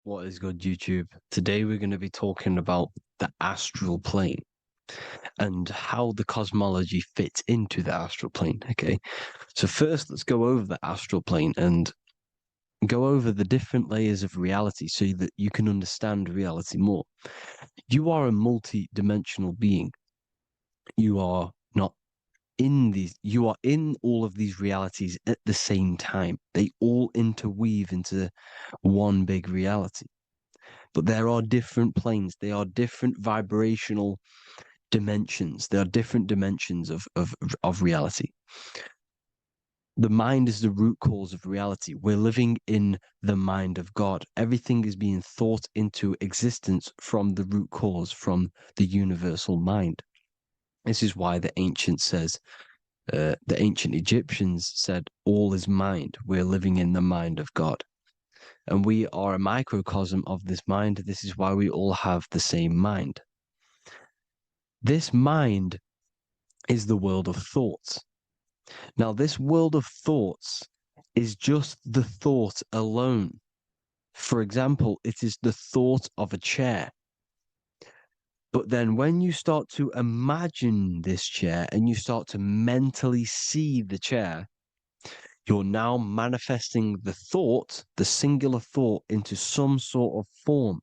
[SPEAKER 2] What is good, YouTube? Today we're going to be talking about the astral plane and how the cosmology fits into the astral plane. Okay, so first let's go over the astral plane and go over the different layers of reality so that you can understand reality more. You are a multi-dimensional being. You are not in these, you are in all of these realities at the same time. They all interweave into one big reality. But there are different planes. They are different vibrational dimensions. There are different dimensions of reality. The mind is the root cause of reality. We're living in the mind of God. Everything is being thought into existence from the root cause, from the universal mind. This is why the ancient Egyptians said, all is mind. We're living in the mind of God. And we are a microcosm of this mind. This is why we all have the same mind. This mind is the world of thoughts. Now, this world of thoughts is just the thought alone. For example, it is the thought of a chair. But then when you start to imagine this chair and you start to mentally see the chair, you're now manifesting the thought, the singular thought, into some sort of form.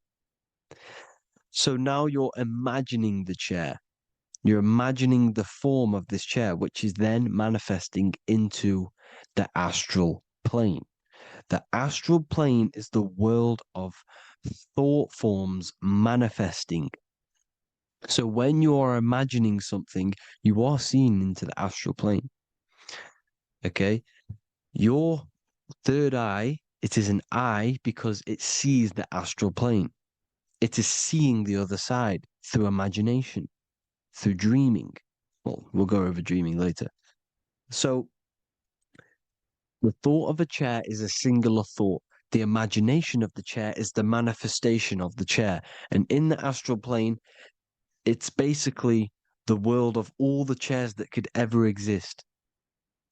[SPEAKER 2] So now you're imagining the chair. You're imagining the form of this chair, which is then manifesting into the astral plane. The astral plane is the world of thought forms manifesting. So when you are imagining something, you are seeing into the astral plane. Okay? Your third eye, it is an eye because it sees the astral plane. It is seeing the other side through imagination, through dreaming. Well, we'll go over dreaming later. So the thought of a chair is a singular thought. The imagination of the chair is the manifestation of the chair. And in the astral plane, it's basically the world of all the chairs that could ever exist.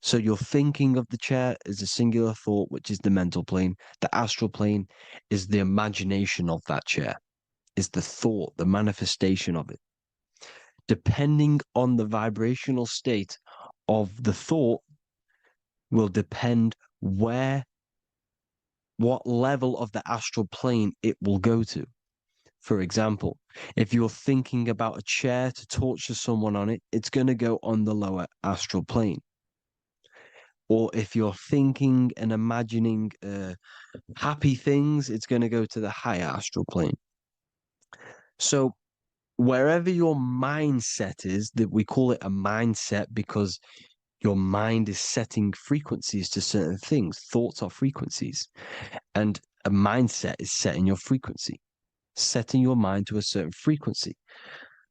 [SPEAKER 2] So you're thinking of the chair as a singular thought, which is the mental plane. The astral plane is the imagination of that chair, is the thought, the manifestation of it. Depending on the vibrational state of the thought will depend what level of the astral plane it will go to. For example, if you're thinking about a chair to torture someone on it, it's going to go on the lower astral plane. Or if you're thinking and imagining happy things, it's going to go to the higher astral plane. So wherever your mindset is, that we call it a mindset because your mind is setting frequencies to certain things. Thoughts are frequencies. And a mindset is setting your frequency, setting your mind to a certain frequency.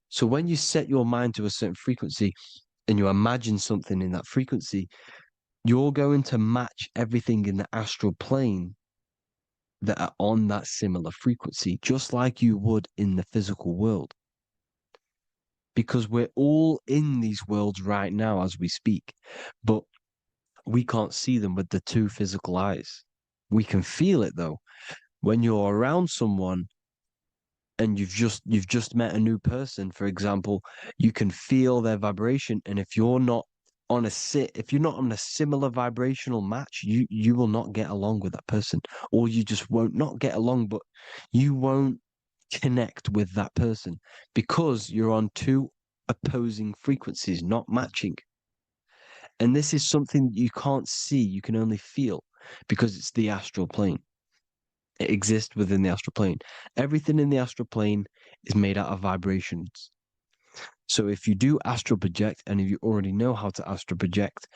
[SPEAKER 2] So when you set your mind to a certain frequency and you imagine something in that frequency, you're going to match everything in the astral plane that are on that similar frequency, just like you would in the physical world. Because we're all in these worlds right now as we speak, but we can't see them with the two physical eyes. We can feel it though. When you're around someone and you've just met a new person, for example, you can feel their vibration, and if you're not on a similar vibrational match, you will not get along with that person, or you just won't not get along, but you won't connect with that person because you're on two opposing frequencies, not matching. And this is something you can't see, you can only feel because it's the astral plane. It exists within the astral plane. Everything in the astral plane is made out of vibrations. So if you do astral project, and if you already know how to astral project,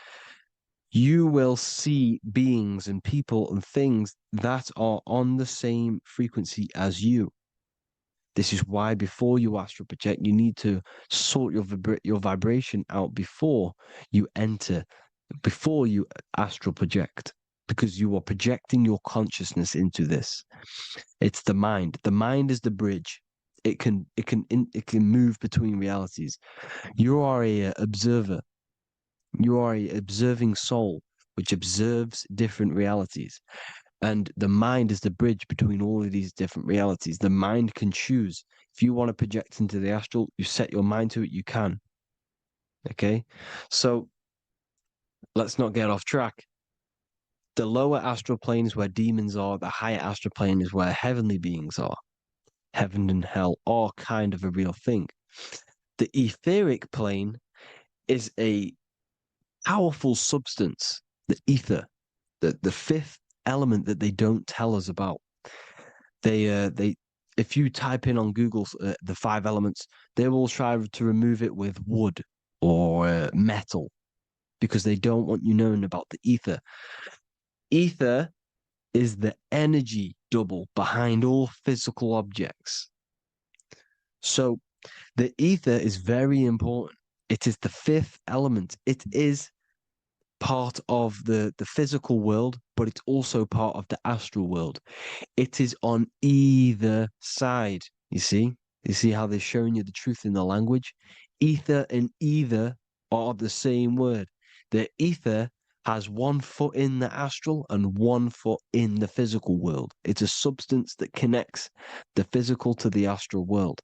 [SPEAKER 2] you will see beings and people and things that are on the same frequency as you. This is why before you astral project, you need to sort your vibration out before you astral project, because you are projecting your consciousness into this. It's the mind. The mind is the bridge. It can move between realities. You are a observer. You are a observing soul which observes different realities. And the mind is the bridge between all of these different realities. The mind can choose. If you want to project into the astral, you set your mind to it, you can. Okay? So let's not get off track. The lower astral plane is where demons are. The higher astral plane is where heavenly beings are. Heaven and hell are kind of a real thing. The etheric plane is a powerful substance, the ether, the fifth element that they don't tell us about. If you type in on Google the 5 elements, they will try to remove it with wood or metal because they don't want you knowing about the ether. Ether is the energy double behind all physical objects. So the ether is very important. It is the fifth element. It is part of the physical world, but it's also part of the astral world. It is on either side. You see? You see how they're showing you the truth in the language? Ether and either are the same word. The ether has 1 foot in the astral and 1 foot in the physical world. It's a substance that connects the physical to the astral world.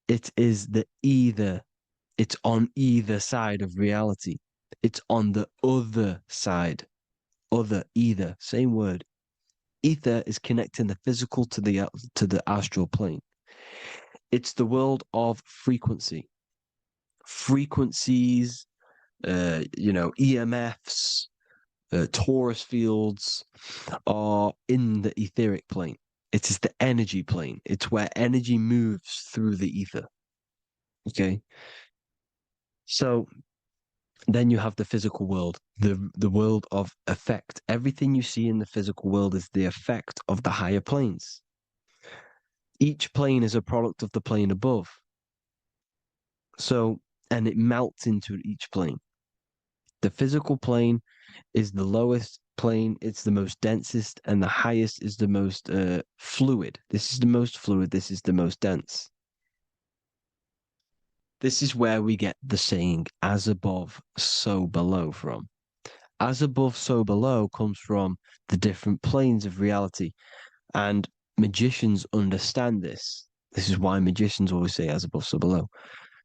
[SPEAKER 2] It is the either. It's on either side of reality. It's on the other side. Other, either, same word. Ether is connecting the physical to the astral plane. It's the world of frequency. Frequencies, EMFs, torus fields are in the etheric plane. It is the energy plane. It's where energy moves through the ether. Okay. So then you have the physical world, the world of effect. Everything you see in the physical world is the effect of the higher planes. Each plane is a product of the plane above. So, and it melts into each plane. The physical plane is the lowest plane, it's the most densest, and the highest is the most fluid. This is the most fluid, this is the most dense. This is where we get the saying, as above, so below from. As above, so below comes from the different planes of reality. And magicians understand this. This is why magicians always say as above, so below.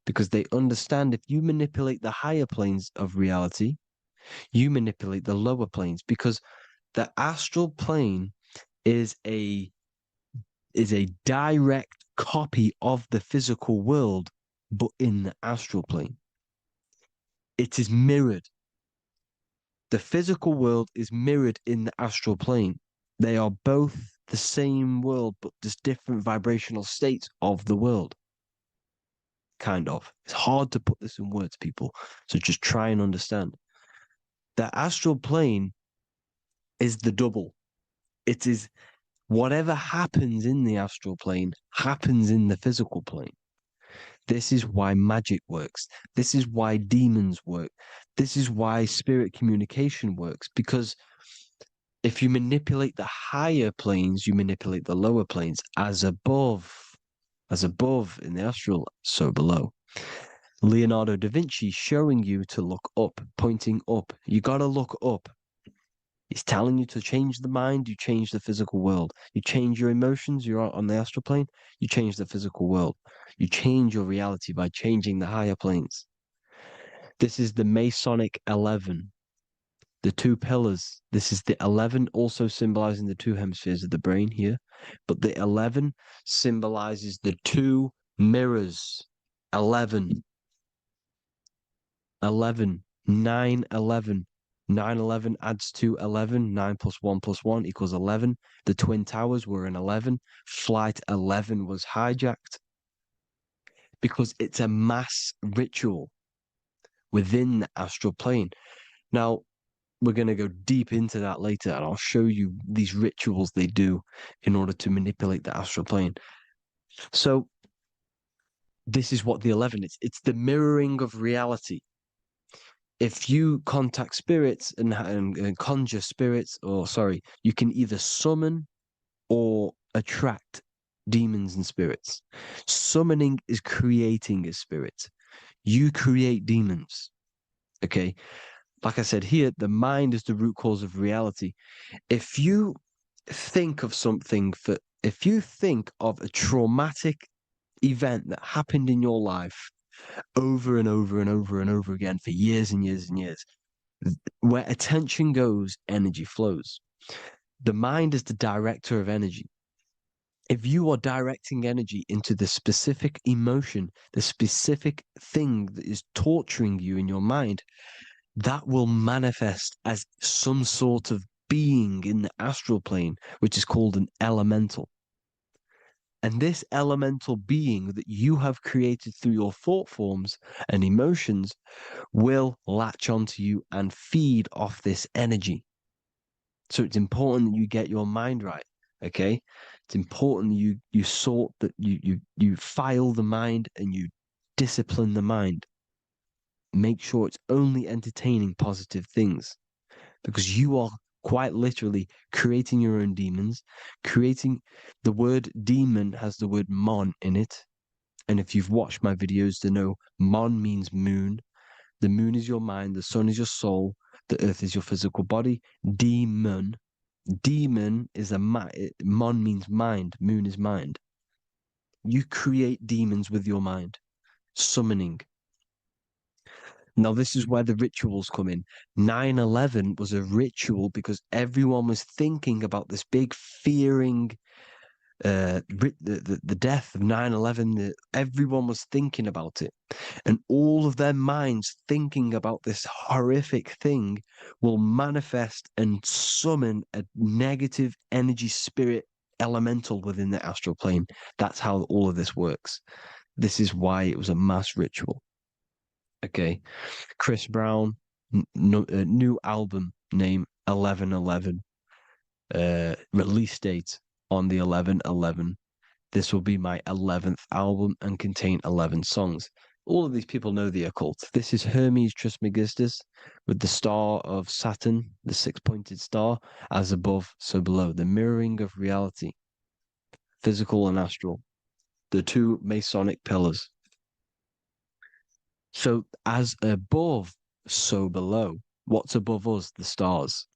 [SPEAKER 2] Because they understand if you manipulate the higher planes of reality, you manipulate the lower planes. Because the astral plane is a direct copy of the physical world, but in the astral plane. It is mirrored. The physical world is mirrored in the astral plane. They are both the same world, but just different vibrational states of the world. Kind of. It's hard to put this in words, people. So just try and understand. The astral plane is the double. It is whatever happens in the astral plane happens in the physical plane. This is why magic works. This is why demons work. This is why spirit communication works. Because if you manipulate the higher planes, you manipulate the lower planes. As above in the astral, so below. Leonardo da Vinci showing you to look up, pointing up. You got to look up. He's telling you to change the mind, you change the physical world. You change your emotions, you're on the astral plane, you change the physical world. You change your reality by changing the higher planes. This is the Masonic 11, the 2 pillars. This is the 11 also symbolizing the 2 hemispheres of the brain here. But the 11 symbolizes the 2 mirrors. 11, 11, 9, 11. 9, 11 adds to 11. 9 plus 1 plus 1 equals 11. The Twin Towers were in 11. Flight 11 was hijacked because it's a mass ritual within the astral plane. Now, we're going to go deep into that later, and I'll show you these rituals they do in order to manipulate the astral plane. So, this is what the 11 is. It's the mirroring of reality. If you contact spirits and conjure spirits, you can either summon or attract demons and spirits. Summoning is creating a spirit. You create demons. Okay? Like I said here, the mind is the root cause of reality. If you think of if you think of a traumatic event that happened in your life over and over and over and over again for years and years and years, where attention goes, energy flows. The mind is the director of energy. If you are directing energy into the specific emotion, the specific thing that is torturing you in your mind, that will manifest as some sort of being in the astral plane, which is called an elemental. And this elemental being that you have created through your thought forms and emotions will latch onto you and feed off this energy. So it's important that you get your mind right, okay? It's important you sort that you file the mind and you discipline the mind. Make sure it's only entertaining positive things, because you are quite literally creating your own demons. Creating the word demon has the word mon in it. And if you've watched my videos to know, mon means moon. The moon is your mind, the sun is your soul, the earth is your physical body. Demon is mon means mind, moon is mind. You create demons with your mind. Summoning. Now, this is where the rituals come in. 9/11 was a ritual because everyone was thinking about this big fearing, the death of 9/11. Everyone was thinking about it. And all of their minds thinking about this horrific thing will manifest and summon a negative energy spirit elemental within the astral plane. That's how all of this works. This is why it was a mass ritual. Okay. Chris Brown, new album name 11/11. Release date on the 11/11. This will be my 11th album and contain 11 songs. All of these people know the occult. This is Hermes Trismegistus with the star of Saturn, the six-pointed star, as above, so below. The mirroring of reality, physical and astral. The two Masonic pillars. So as above, so below. What's above us? The stars.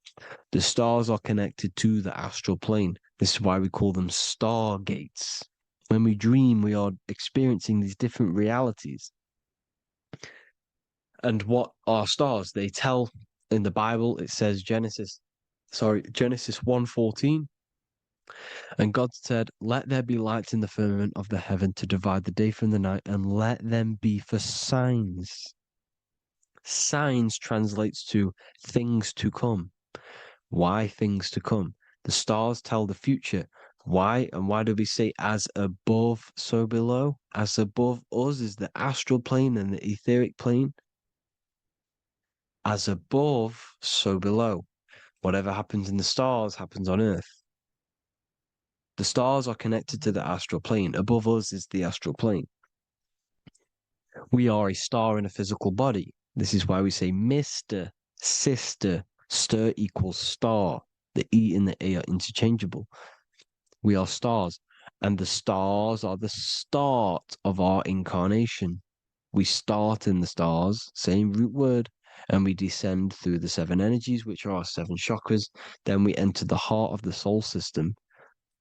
[SPEAKER 2] The stars are connected to the astral plane. This is why we call them stargates. When we dream, we are experiencing these different realities. And what are stars? They tell in the Bible, it says Genesis 1:14. And God said, "Let there be lights in the firmament of the heaven to divide the day from the night, and let them be for signs." Signs translates to things to come. Why things to come? The stars tell the future. Why? And why do we say as above, so below? As above us is the astral plane and the etheric plane. As above, so below. Whatever happens in the stars happens on Earth. The stars are connected to the astral plane. Above us is the astral plane. We are a star in a physical body. This is why we say Mr., sister, stir equals star. The E and the A are interchangeable. We are stars, and the stars are the start of our incarnation. We start in the stars, same root word, and we descend through the seven energies, which are our seven chakras. Then we enter the heart of the soul system.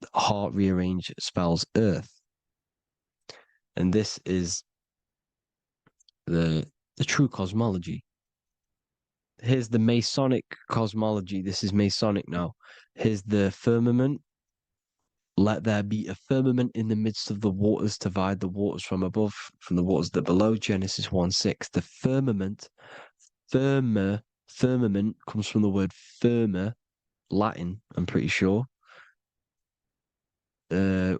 [SPEAKER 2] The heart rearranged spells earth. And this is the true cosmology. Here's the Masonic cosmology. This is Masonic now. Here's the firmament. Let there be a firmament in the midst of the waters to divide the waters from above, from the waters that below. Genesis 1:6. The firmament, firmament comes from the word firma, Latin, I'm pretty sure,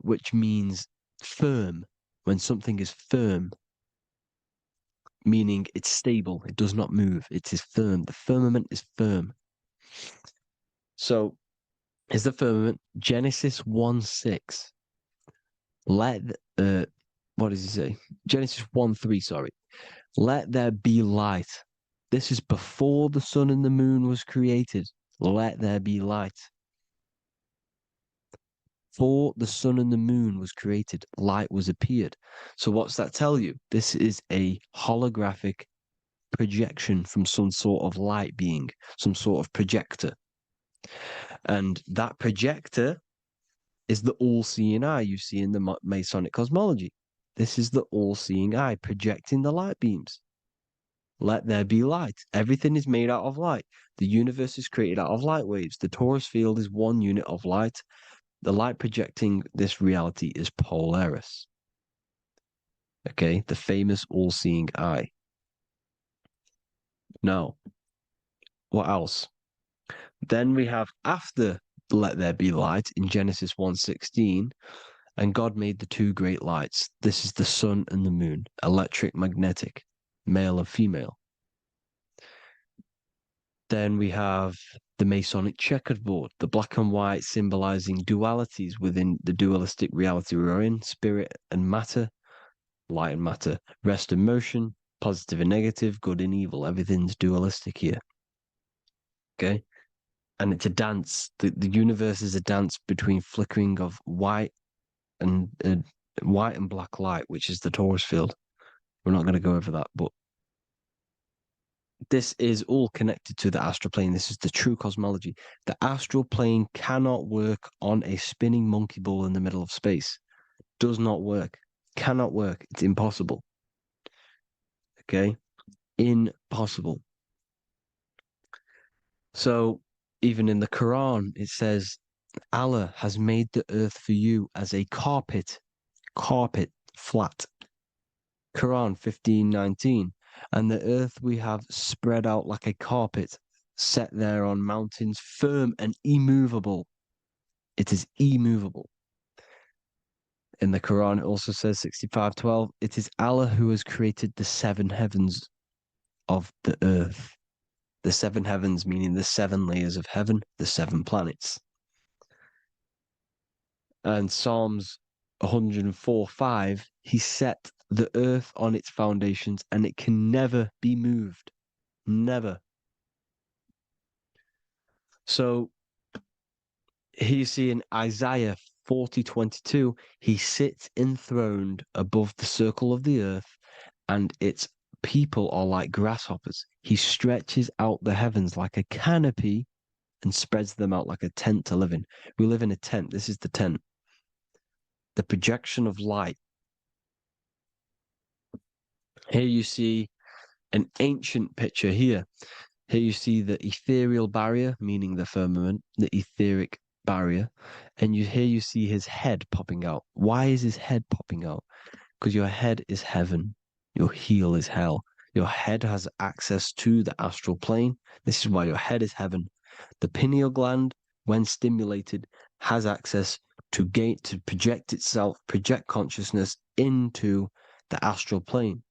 [SPEAKER 2] which means firm. When something is firm, meaning it's stable, it does not move, it is firm. The firmament is firm. So, is the firmament Genesis 1:6. What does he say? Genesis 1:3, sorry. Let there be light. This is before the sun and the moon was created. Let there be light. Before the sun and the moon was created, light was appeared. So what's that tell you? This is a holographic projection from some sort of light being, some sort of projector. And that projector is the all-seeing eye you see in the Masonic cosmology. This is the all-seeing eye projecting the light beams. Let there be light. Everything is made out of light. The universe is created out of light waves. The torus field is one unit of light. The light projecting this reality is Polaris. Okay, the famous all-seeing eye. Now, what else? Then we have after let there be light in Genesis 1:16, and God made the two great lights. This is the sun and the moon, electric, magnetic, male and female. Then we have the Masonic checkerboard, the black and white symbolizing dualities within the dualistic reality we are in, spirit and matter. light and matter, rest and motion, positive and negative, good and evil. Everything's dualistic here. Okay? And it's a dance. The universe is a dance between flickering of white and black light, which is the torus field. We're not going to go over that, but this is all connected to the astral plane. This is the true cosmology. The astral plane cannot work on a spinning monkey ball in the middle of space. Does not work. Cannot work. It's impossible. Okay? Impossible. So even in the Quran, it says, Allah has made the earth for you as a carpet, flat. Quran 15:19. And the earth we have spread out like a carpet, set there on mountains, firm and immovable. It is immovable. In the Quran, it also says 65:12, it is Allah who has created the 7 heavens of the earth. The 7 heavens, meaning the 7 layers of heaven, the 7 planets. And Psalms 104:5, he set the earth on its foundations and it can never be moved. Never. So here you see in Isaiah 40:22, he sits enthroned above the circle of the earth and its people are like grasshoppers. He stretches out the heavens like a canopy and spreads them out like a tent to live in. We live in a tent. This is the tent. The projection of light. Here you see an ancient picture here. Here you see the ethereal barrier, meaning the firmament, the etheric barrier. And here you see his head popping out. Why is his head popping out? Because your head is heaven. Your heel is hell. Your head has access to the astral plane. This is why your head is heaven. The pineal gland, when stimulated, has access to project itself, project consciousness into the astral plane.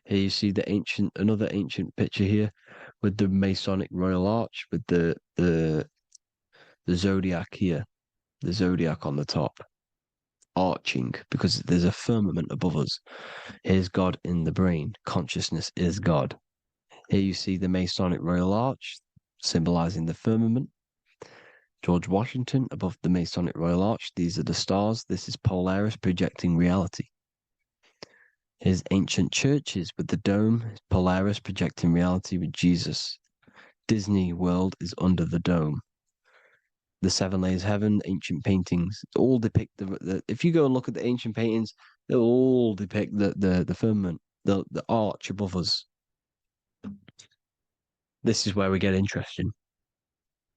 [SPEAKER 2] Here you see another ancient picture here with the Masonic Royal Arch, with the zodiac here, the zodiac on the top, arching, because there's a firmament above us. Here's God in the brain. Consciousness is God. Here you see the Masonic Royal Arch, symbolizing the firmament. George Washington above the Masonic Royal Arch. These are the stars. This is Polaris projecting reality. Here's ancient churches with the dome. Polaris projecting reality with Jesus. Disney World is under the dome. The 7 layers of heaven, ancient paintings, all depict if you go and look at the ancient paintings, they'll all depict the firmament, the arch above us. This is where we get interesting.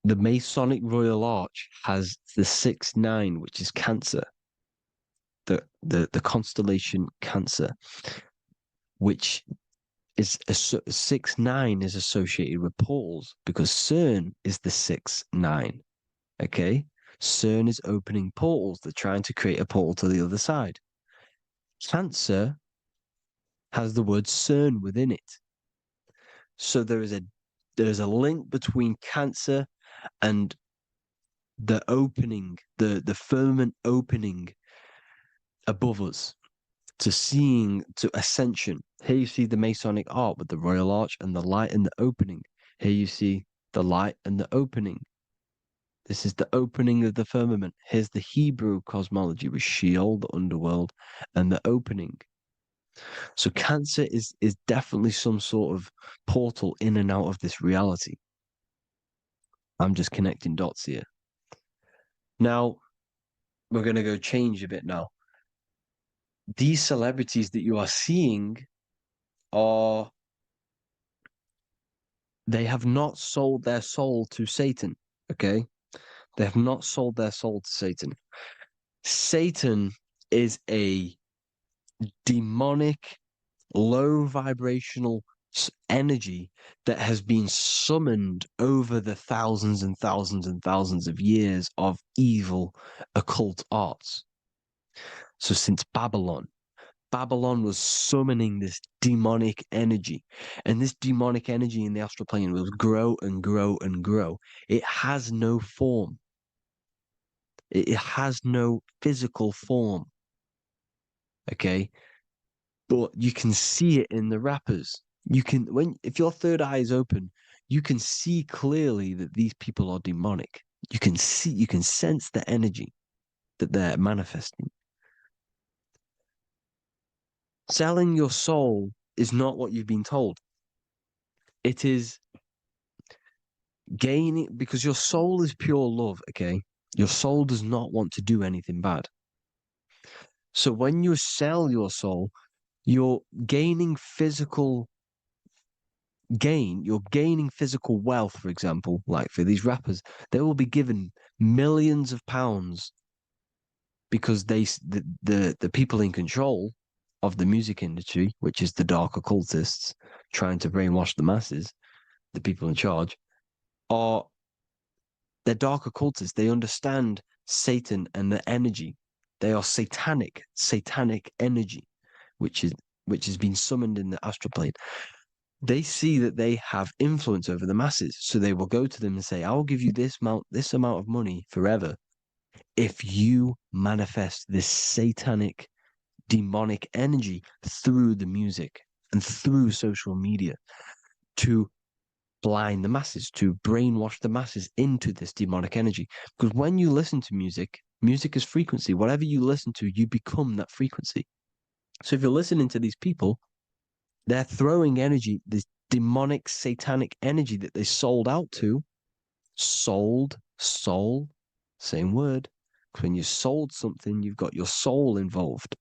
[SPEAKER 2] The Masonic Royal Arch has the 6-9, which is Cancer. The constellation Cancer, which is 6-9 is associated with portals because CERN is the 6-9. Okay, CERN is opening portals. They're trying to create a portal to the other side. Cancer has the word CERN within it, so there is a link between Cancer and the opening, the firmament opening above us to ascension. Here you see the Masonic art with the Royal Arch and the light and the opening. Here you see the light and the opening. This is the opening of the firmament. Here's the Hebrew cosmology with Sheol, the underworld, and the opening. So Cancer is definitely some sort of portal in and out of this reality. I'm just connecting dots here. Now, we're going to go change a bit now. These celebrities that you are seeing they have not sold their soul to Satan, okay? They have not sold their soul to Satan. Satan is a demonic, low vibrational energy that has been summoned over the thousands and thousands and thousands of years of evil occult arts. So since Babylon was summoning this demonic energy, and this demonic energy in the astral plane will grow and grow and grow. It has no form. It has no physical form. okay? But you can see it in the rappers. If your third eye is open, you can see clearly that these people are demonic. You can sense the energy that they're manifesting. Selling your soul is not what you've been told. It is gaining, because your soul is pure love, okay? Your soul does not want to do anything bad. So when you sell your soul, you're gaining physical you're gaining physical wealth, for example. Like for these rappers, they will be given millions of pounds because the people in control of the music industry, which is the dark occultists trying to brainwash the masses, the people in charge, they're dark occultists. They understand Satan and the energy. They are satanic energy, which has been summoned in the astral plane. They see that they have influence over the masses, so they will go to them and say, "I will give you this amount of money forever if you manifest this satanic, demonic energy through the music and through social media to blind the masses, to brainwash the masses into this demonic energy." Because when you listen to music, music is frequency. Whatever you listen to, you become that frequency. So if you're listening to these people, they're throwing energy, this demonic, satanic energy that they sold out to. Sold, soul, same word. When you sold something, you've got your soul involved.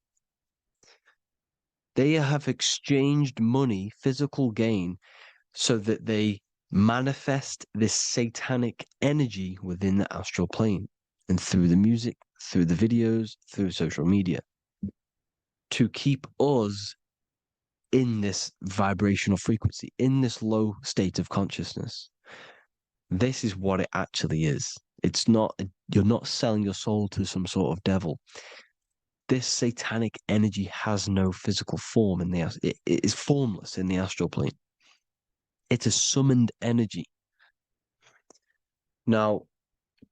[SPEAKER 2] They have exchanged money, physical gain, so that they manifest this satanic energy within the astral plane and through the music, through the videos, through social media to keep us in this vibrational frequency, in this low state of consciousness. This is what it actually is. It's not, you're not selling your soul to some sort of devil. This satanic energy has no physical form it is formless in the astral plane. It's a summoned energy. Now,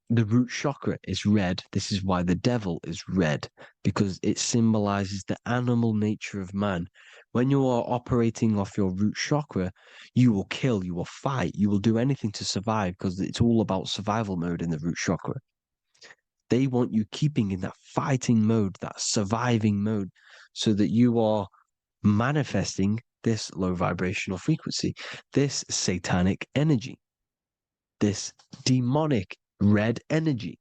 [SPEAKER 2] the root chakra is red. This is why the devil is red, because it symbolizes the animal nature of man. When you are operating off your root chakra, you will kill, you will fight, you will do anything to survive, because it's all about survival mode in the root chakra. They want you keeping in that fighting mode, that surviving mode, so that you are manifesting this low vibrational frequency, this satanic energy, this demonic red energy.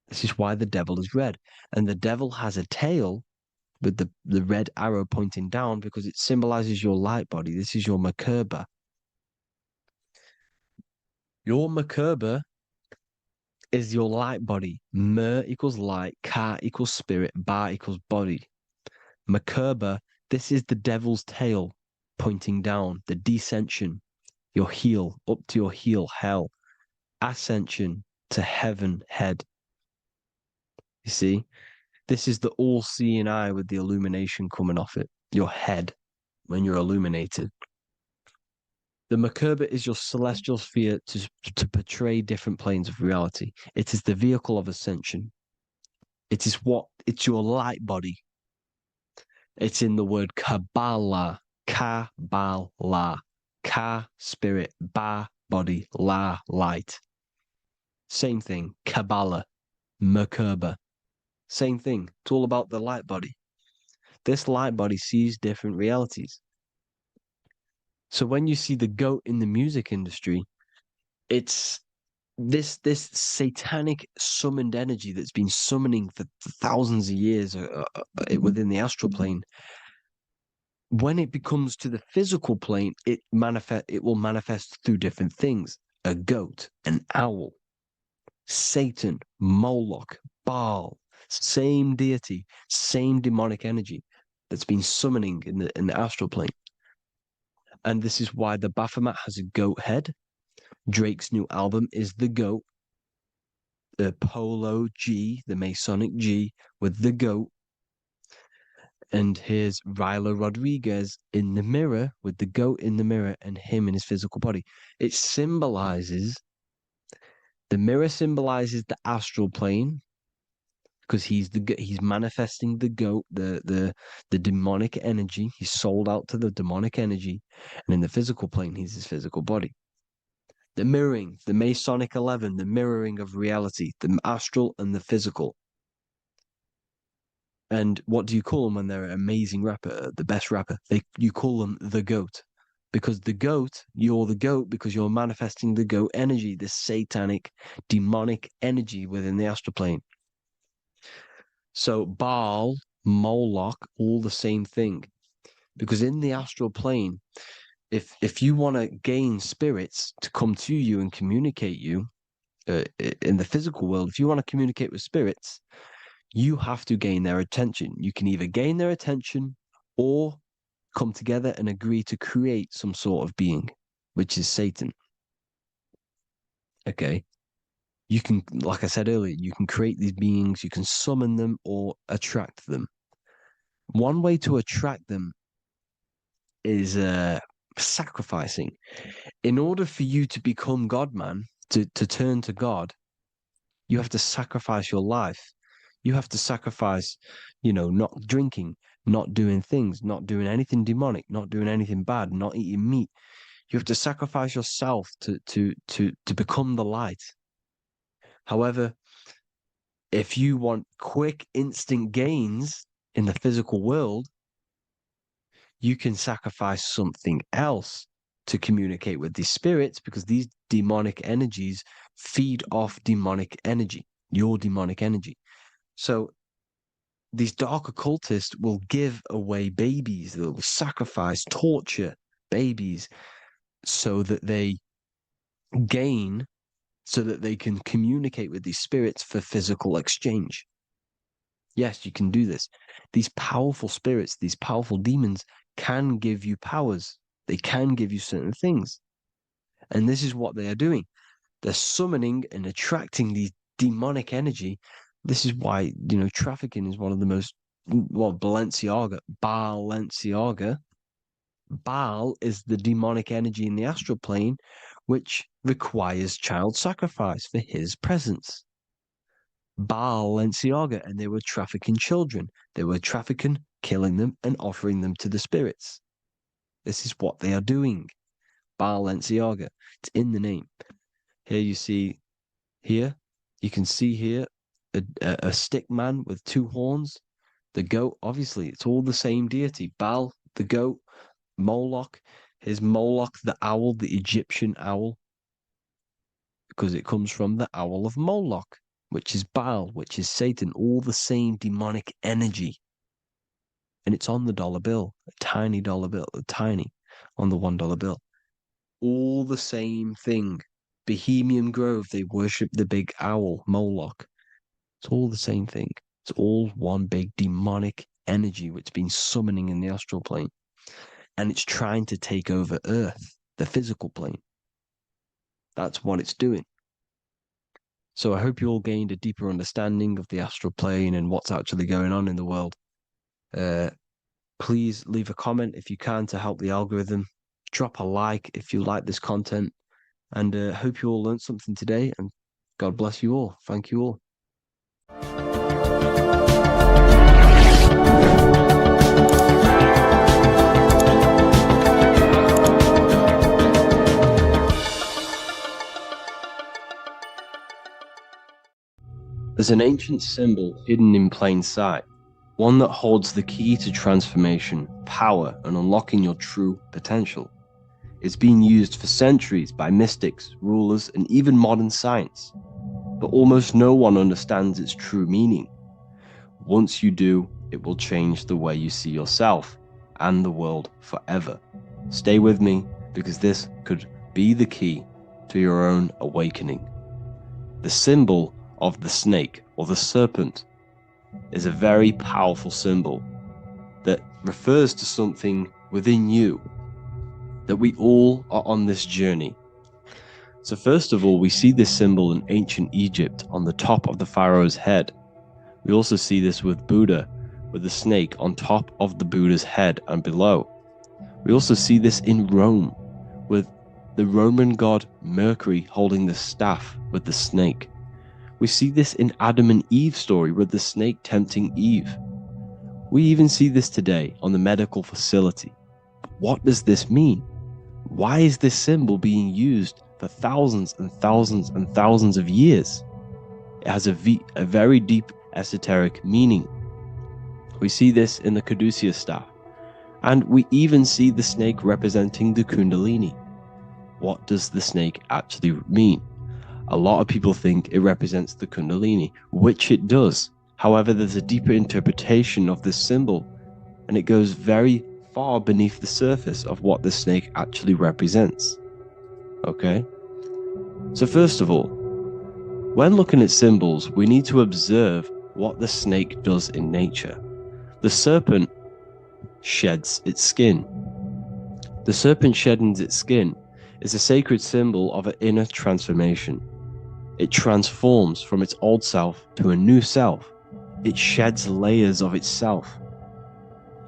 [SPEAKER 2] This is why the devil is red. And the devil has a tail with the red arrow pointing down because it symbolizes your light body. This is your Merkaba. Your Merkaba is your light body. Mer equals light, Ka equals spirit, Ba equals body. Merkaba, this is the devil's tail pointing down, the descension, your heel, up to your heel, hell. Ascension to heaven, head. You see, this is the all-seeing eye with the illumination coming off it, your head, when you're illuminated. The Merkaba is your celestial sphere to portray different planes of reality. It is the vehicle of ascension. It's your light body. It's in the word Kabbalah, Kabbalah, Ka, spirit, Ba, body, La, light. Same thing, Kabbalah, Merkaba. Same thing. It's all about the light body. This light body sees different realities. So when you see the goat in the music industry, it's this satanic summoned energy that's been summoning for thousands of years within the astral plane. When it becomes to the physical plane, it will manifest through different things. A goat, an owl, Satan, Moloch, Baal, same deity, same demonic energy that's been summoning in the astral plane. And this is why the Baphomet has a goat head. Drake's new album is the goat. The Polo G, the Masonic G, with the goat. And here's Rylo Rodriguez in the mirror with the goat in the mirror and him in his physical body. It symbolizes, the mirror symbolizes the astral plane. because he's manifesting the goat, the demonic energy. He's sold out to the demonic energy, and in the physical plane, he's his physical body. The mirroring, the Masonic 11, the mirroring of reality, the astral and the physical. And what do you call them when they're an amazing rapper, the best rapper? You call them the goat, because you're the goat because you're manifesting the goat energy, this satanic, demonic energy within the astral plane. So Baal, Moloch, all the same thing. Because in the astral plane, if you want to gain spirits to come to you and communicate you in the physical world, if you want to communicate with spirits, you have to gain their attention. You can either gain their attention or come together and agree to create some sort of being, which is Satan. Okay. You can, like I said earlier, you can create these beings, you can summon them or attract them. One way to attract them is sacrificing. In order for you to become God, man, to turn to God, you have to sacrifice your life. You have to sacrifice, not drinking, not doing things, not doing anything demonic, not doing anything bad, not eating meat. You have to sacrifice yourself to become the light. However, if you want quick, instant gains in the physical world, you can sacrifice something else to communicate with these spirits, because these demonic energies feed off demonic energy, your demonic energy. So these dark occultists will give away babies, they will sacrifice, torture babies so that they gain, so that they can communicate with these spirits for physical exchange. Yes, you can do this. These powerful spirits, these powerful demons can give you powers. They can give you certain things. And this is what they are doing. They're summoning and attracting these demonic energy. This is why, trafficking is one of the most, Balenciaga. Baal is the demonic energy in the astral plane, which requires child sacrifice for his presence. Balenciaga, and they were trafficking children. They were trafficking, killing them, and offering them to the spirits. This is what they are doing. Balenciaga. It's in the name. Here you can see here a stick man with two horns. The goat, obviously, it's all the same deity. Baal, the goat, Moloch. Here's Moloch, the owl, the Egyptian owl, because it comes from the owl of Moloch, which is Baal, which is Satan, all the same demonic energy. And it's on the dollar bill, a tiny dollar bill, on the $1 bill. All the same thing. Bohemian Grove, they worship the big owl, Moloch. It's all the same thing. It's all one big demonic energy which has been summoning in the astral plane. And it's trying to take over Earth, the physical plane. That's what it's doing. So I hope you all gained a deeper understanding of the astral plane and what's actually going on in the world. Please leave a comment if you can to help the algorithm. Drop a like if you like this content. And hope you all learned something today. And God bless you all. Thank you all. There's an ancient symbol hidden in plain sight, one that holds the key to transformation, power, and unlocking your true potential. It's been used for centuries by mystics, rulers, and even modern science, but almost no one understands its true meaning. Once you do, it will change the way you see yourself and the world forever. Stay with me, because this could be the key to your own awakening. The symbol of the snake, or the serpent, is a very powerful symbol that refers to something within you, that we all are on this journey. So first of all, we see this symbol in ancient Egypt on the top of the pharaoh's head. We also see this with Buddha, with the snake on top of the Buddha's head and below. We also see this in Rome, with the Roman god Mercury holding the staff with the snake. We see this in Adam and Eve's story with the snake tempting Eve. We even see this today on the medical facility. What does this mean? Why is this symbol being used for thousands and thousands and thousands of years? It has a very deep esoteric meaning. We see this in the caduceus staff, and we even see the snake representing the kundalini. What does the snake actually mean? A lot of people think it represents the kundalini, which it does. However, there's a deeper interpretation of this symbol, and it goes very far beneath the surface of what the snake actually represents. Okay? So first of all, when looking at symbols, we need to observe what the snake does in nature. The serpent sheds its skin. The serpent shedding its skin is a sacred symbol of an inner transformation. It transforms from its old self to a new self. It sheds layers of itself.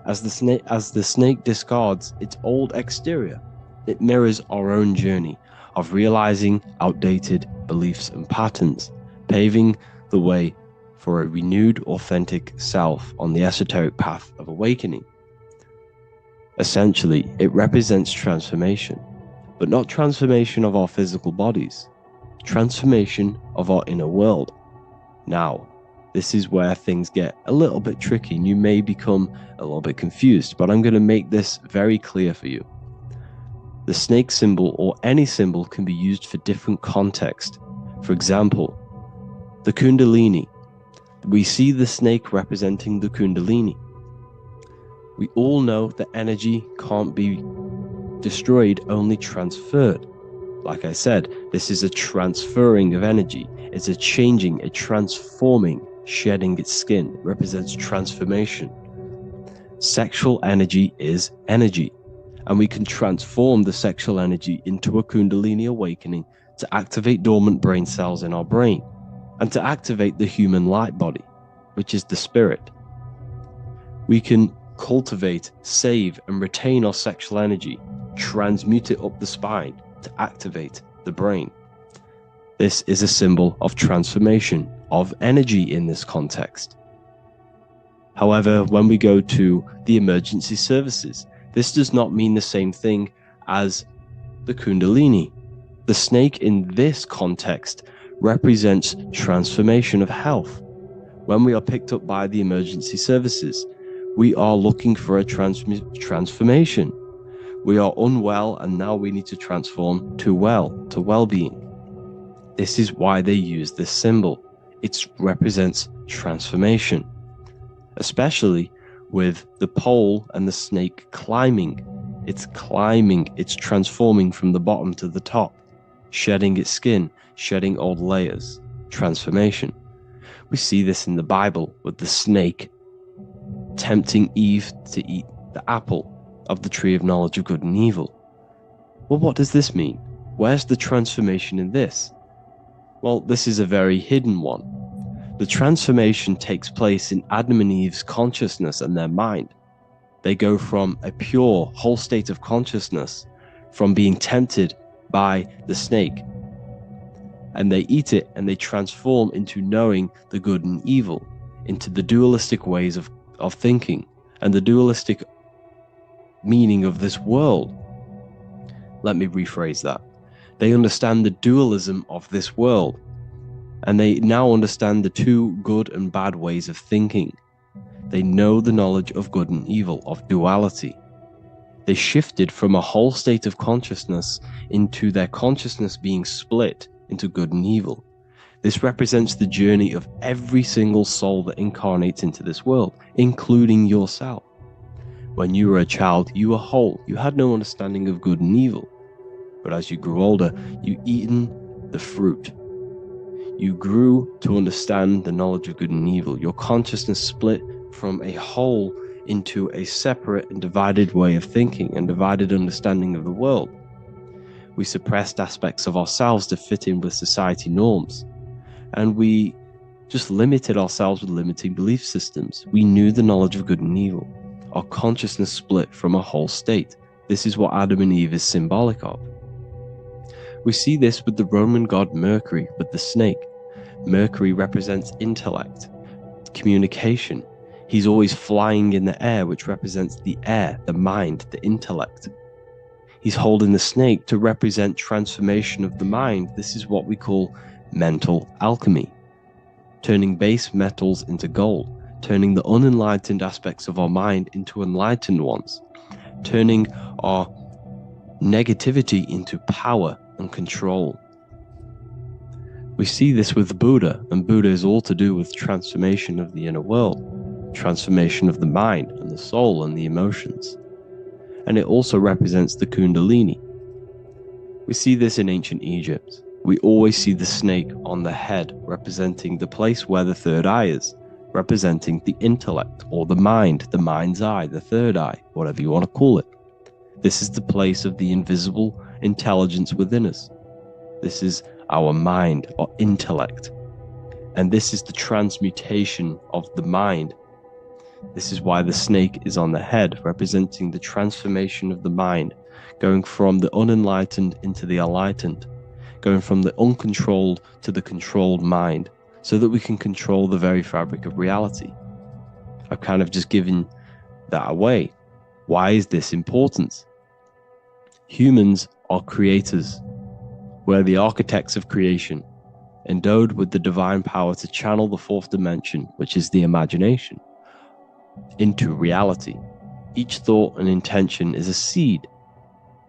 [SPEAKER 2] As the snake discards its old exterior, it mirrors our own journey of realizing outdated beliefs and patterns, paving the way for a renewed, authentic self on the esoteric path of awakening. Essentially, it represents transformation, but not transformation of our physical bodies, transformation of our inner world. Now, this is where things get a little bit tricky and you may become a little bit confused, but I'm going to make this very clear for you. The snake symbol or any symbol can be used for different context. For example, the kundalini. We see the snake representing the kundalini. We all know that energy can't be destroyed, only transferred. Like I said, this is a transferring of energy. It's a changing, a transforming, shedding its skin. It represents transformation. Sexual energy is energy, and we can transform the sexual energy into a kundalini awakening to activate dormant brain cells in our brain and to activate the human light body, which is the spirit. We can cultivate, save, and retain our sexual energy, transmute it up the spine to activate the brain. This is a symbol of transformation of energy in this context. However, when we go to the emergency services, this does not mean the same thing as the kundalini. The snake in this context represents transformation of health. When we are picked up by the emergency services, we are looking for a transformation. We are unwell and now we need to transform to well-being. This is why they use this symbol. It represents transformation, especially with the pole and the snake climbing. It's climbing, it's transforming from the bottom to the top, shedding its skin, shedding old layers, transformation. We see this in the Bible with the snake tempting Eve to eat the apple of the tree of knowledge of good and evil. Well, what does this mean? Where's the transformation in this? Well, this is a very hidden one. The transformation takes place in Adam and Eve's consciousness and their mind. They go from a pure, whole state of consciousness, from being tempted by the snake, and they eat it and they transform into knowing the good and evil, into the dualistic ways of thinking and the dualistic meaning of this world. Let me rephrase that. They understand the dualism of this world, and they now understand the two good and bad ways of thinking. They know the knowledge of good and evil, of duality. They shifted from a whole state of consciousness into their consciousness being split into good and evil. This represents the journey of every single soul that incarnates into this world, including yourself. When you were a child, you were whole. You had no understanding of good and evil. But as you grew older, you eaten the fruit. You grew to understand the knowledge of good and evil. Your consciousness split from a whole into a separate and divided way of thinking and divided understanding of the world. We suppressed aspects of ourselves to fit in with society norms. And we just limited ourselves with limiting belief systems. We knew the knowledge of good and evil. Our consciousness split from a whole state. This is what Adam and Eve is symbolic of. We see this with the Roman god Mercury, with the snake. Mercury represents intellect, communication. He's always flying in the air, which represents the air, the mind, the intellect. He's holding the snake to represent transformation of the mind. This is what we call mental alchemy, turning base metals into gold, turning the unenlightened aspects of our mind into enlightened ones, turning our negativity into power and control. We see this with Buddha, and Buddha is all to do with transformation of the inner world, transformation of the mind and the soul and the emotions. And it also represents the Kundalini. We see this in ancient Egypt. We always see the snake on the head, representing the place where the third eye is, representing the intellect or the mind's eye, the third eye, whatever you want to call it. This is the place of the invisible intelligence within us. This is our mind or intellect. And this is the transmutation of the mind. This is why the snake is on the head, representing the transformation of the mind, going from the unenlightened into the enlightened, going from the uncontrolled to the controlled mind, so that we can control the very fabric of reality. I've kind of just given that away. Why is this important? Humans are creators. We're the architects of creation, endowed with the divine power to channel the fourth dimension, which is the imagination, into reality. Each thought and intention is a seed.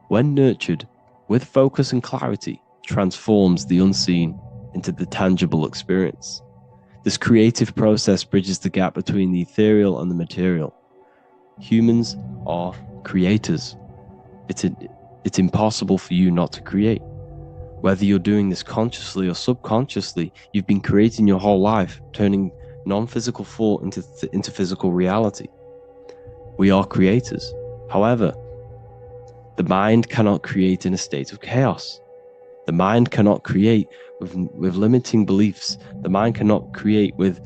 [SPEAKER 2] When nurtured with focus and clarity, transforms the unseen into the tangible experience. This creative process bridges the gap between the ethereal and the material. Humans are creators. It's impossible for you not to create. Whether you're doing this consciously or subconsciously, you've been creating your whole life, turning non-physical thought into physical reality. We are creators. However, the mind cannot create in a state of chaos. The mind cannot create with limiting beliefs. The mind cannot create with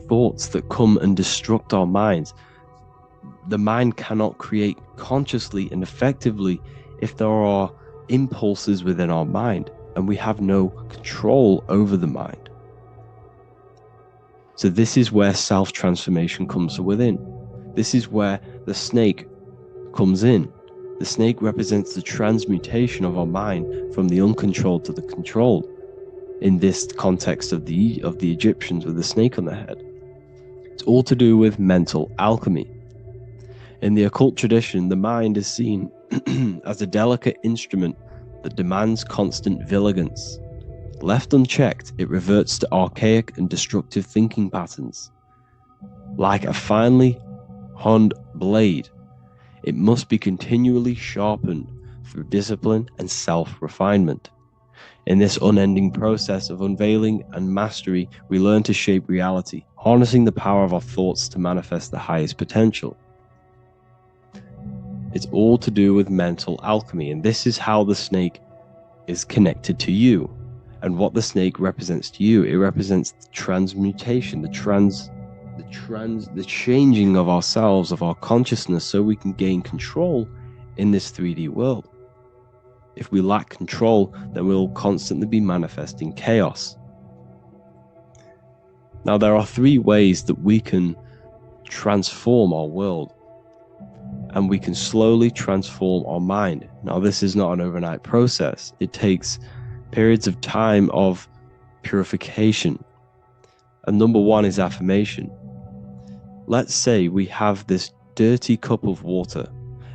[SPEAKER 2] thoughts that come and destruct our minds. The mind cannot create consciously and effectively if there are impulses within our mind and we have no control over the mind. So this is where self-transformation comes from within. This is where the snake comes in. The snake represents the transmutation of our mind from the uncontrolled to the controlled. In this context of the Egyptians with the snake on their head, it's all to do with mental alchemy. In the occult tradition, the mind is seen as a delicate instrument that demands constant vigilance. Left unchecked, it reverts to archaic and destructive thinking patterns. Like a finely honed blade, it must be continually sharpened through discipline and self-refinement. In this unending process of unveiling and mastery, we learn to shape reality, harnessing the power of our thoughts to manifest the highest potential. It's all to do with mental alchemy, and this is how the snake is connected to you. And what the snake represents to you, it represents the transmutation, the changing of ourselves, of our consciousness, so we can gain control in this 3D world. If we lack control, then we'll constantly be manifesting chaos. Now, there are 3 ways that we can transform our world, and we can slowly transform our mind. Now, this is not an overnight process. It takes periods of time of purification. And number 1 is affirmation. Let's say we have this dirty cup of water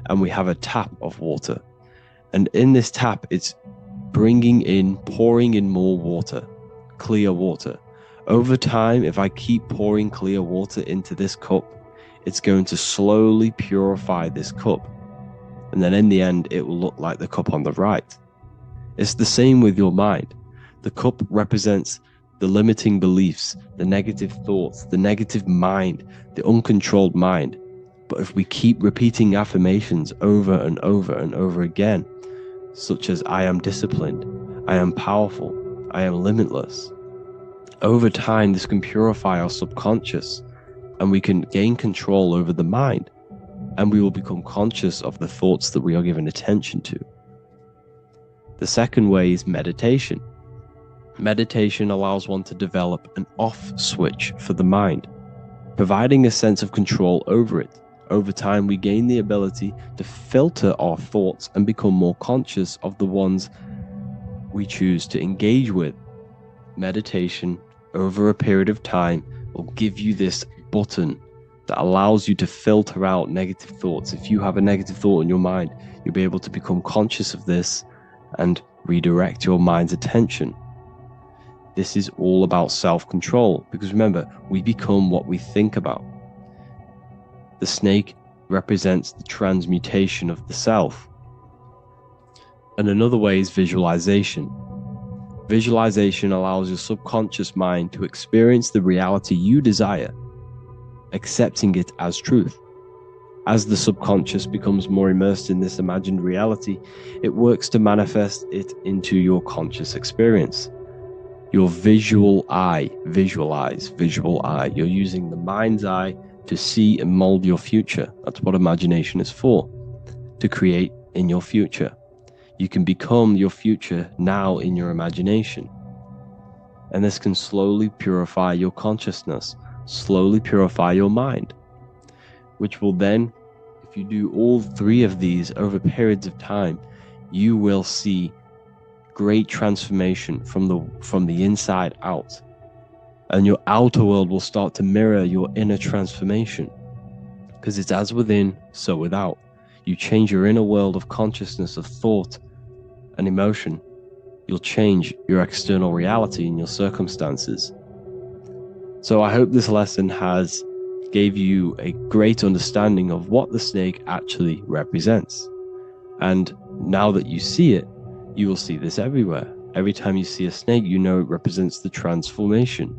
[SPEAKER 2] and we have a tap of water. And in this tap, it's pouring in more water, clear water. Over time, if I keep pouring clear water into this cup, it's going to slowly purify this cup. And then in the end, it will look like the cup on the right. It's the same with your mind. The cup represents the limiting beliefs, the negative thoughts, the negative mind, the uncontrolled mind. But if we keep repeating affirmations over and over and over again, such as I am disciplined, I am powerful, I am limitless, over time this can purify our subconscious and we can gain control over the mind, and we will become conscious of the thoughts that we are giving attention to. The second way is meditation. Meditation allows one to develop an off switch for the mind, providing a sense of control over it. Over time, we gain the ability to filter our thoughts and become more conscious of the ones we choose to engage with. Meditation, over a period of time, will give you this button that allows you to filter out negative thoughts. If you have a negative thought in your mind, you'll be able to become conscious of this and redirect your mind's attention. This is all about self-control, because remember, we become what we think about. The snake represents the transmutation of the self. And another way is visualization. Visualization allows your subconscious mind to experience the reality you desire, accepting it as truth. As the subconscious becomes more immersed in this imagined reality, it works to manifest it into your conscious experience. Your visual eye, visual eye. You're using the mind's eye to see and mold your future. That's what imagination is for, to create in your future. You can become your future now in your imagination. And this can slowly purify your consciousness, slowly purify your mind, which will then, if you do all three of these over periods of time, you will see great transformation from the inside out. And your outer world will start to mirror your inner transformation, because it's as within, so without. You change your inner world of consciousness, of thought and emotion, you'll change your external reality and your circumstances. So I hope this lesson has gave you a great understanding of what the snake actually represents. And now that you see it, you will see this everywhere. Every time you see a snake, you know it represents the transformation.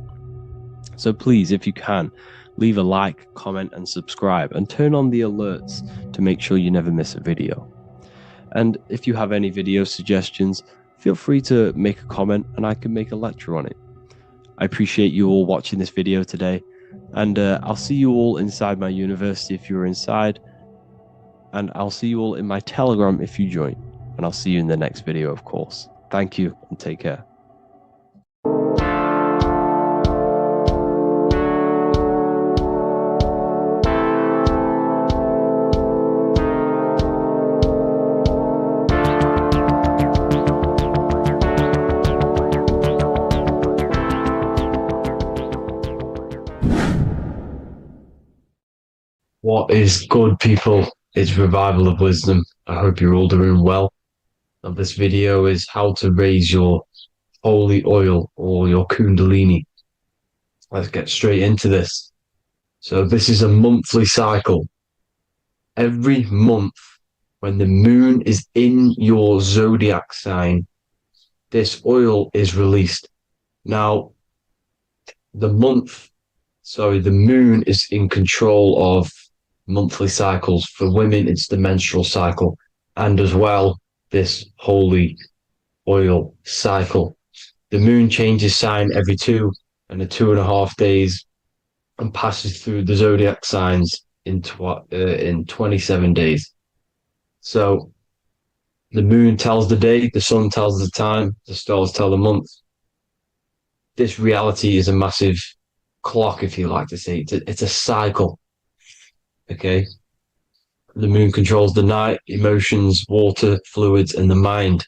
[SPEAKER 2] So please, if you can, leave a like, comment, and subscribe, and turn on the alerts to make sure you never miss a video. And if you have any video suggestions, feel free to make a comment and I can make a lecture on it. I appreciate you all watching this video today, and I'll see you all inside my university if you're inside, and I'll see you all in my Telegram if you join, and I'll see you in the next video, of course. Thank you and take care.
[SPEAKER 1] What is good, people? It's Revival of Wisdom. I hope you're all doing well. And this video is how to raise your holy oil or your kundalini. Let's get straight into this. So this is a monthly cycle. Every month, when the moon is in your zodiac sign, this oil is released. Now, the moon is in control of monthly cycles. For women, it's the menstrual cycle, and as well, this holy oil cycle. The moon changes sign every 2.5 days and passes through the zodiac signs in 27 days. So the moon tells the day, the sun tells the time, the stars tell the month. This reality is a massive clock, if you like to say. It's a cycle. Okay. The moon controls the night, emotions, water, fluids, and the mind.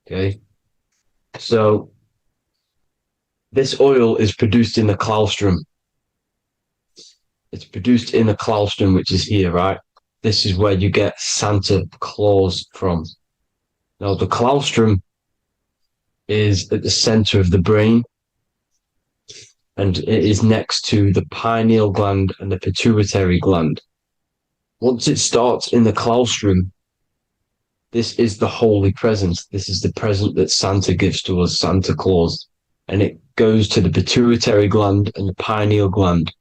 [SPEAKER 1] Okay. So this oil is produced in the claustrum. It's produced in the claustrum, which is here, right? This is where you get Santa Claus from. Now, the claustrum is at the center of the brain, and it is next to the pineal gland and the pituitary gland. Once it starts in the claustrum, this is the holy present. This is the present that Santa gives to us, Santa Claus. And it goes to the pituitary gland and the pineal gland.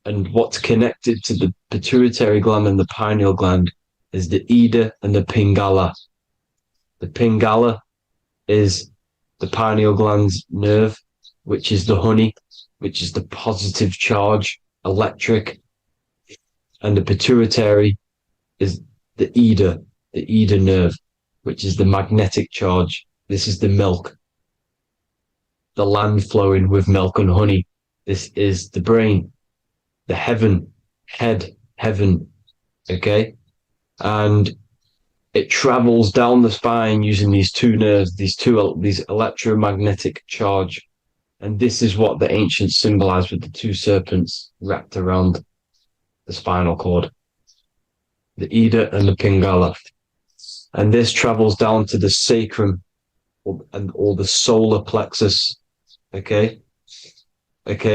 [SPEAKER 1] And what's connected to the pituitary gland and the pineal gland is the Ida and the Pingala. The Pingala is the pineal gland's nerve, which is the honey, which is the positive charge, electric. And the pituitary is the Ida nerve, which is the magnetic charge. This is the milk, the land flowing with milk and honey. This is the brain, the heaven, heaven, okay? And it travels down the spine using these two nerves, these electromagnetic charge. And this is what the ancients symbolized with the two serpents wrapped around the spinal cord, the Ida and the Pingala. And this travels down to the sacrum or the solar plexus. Okay.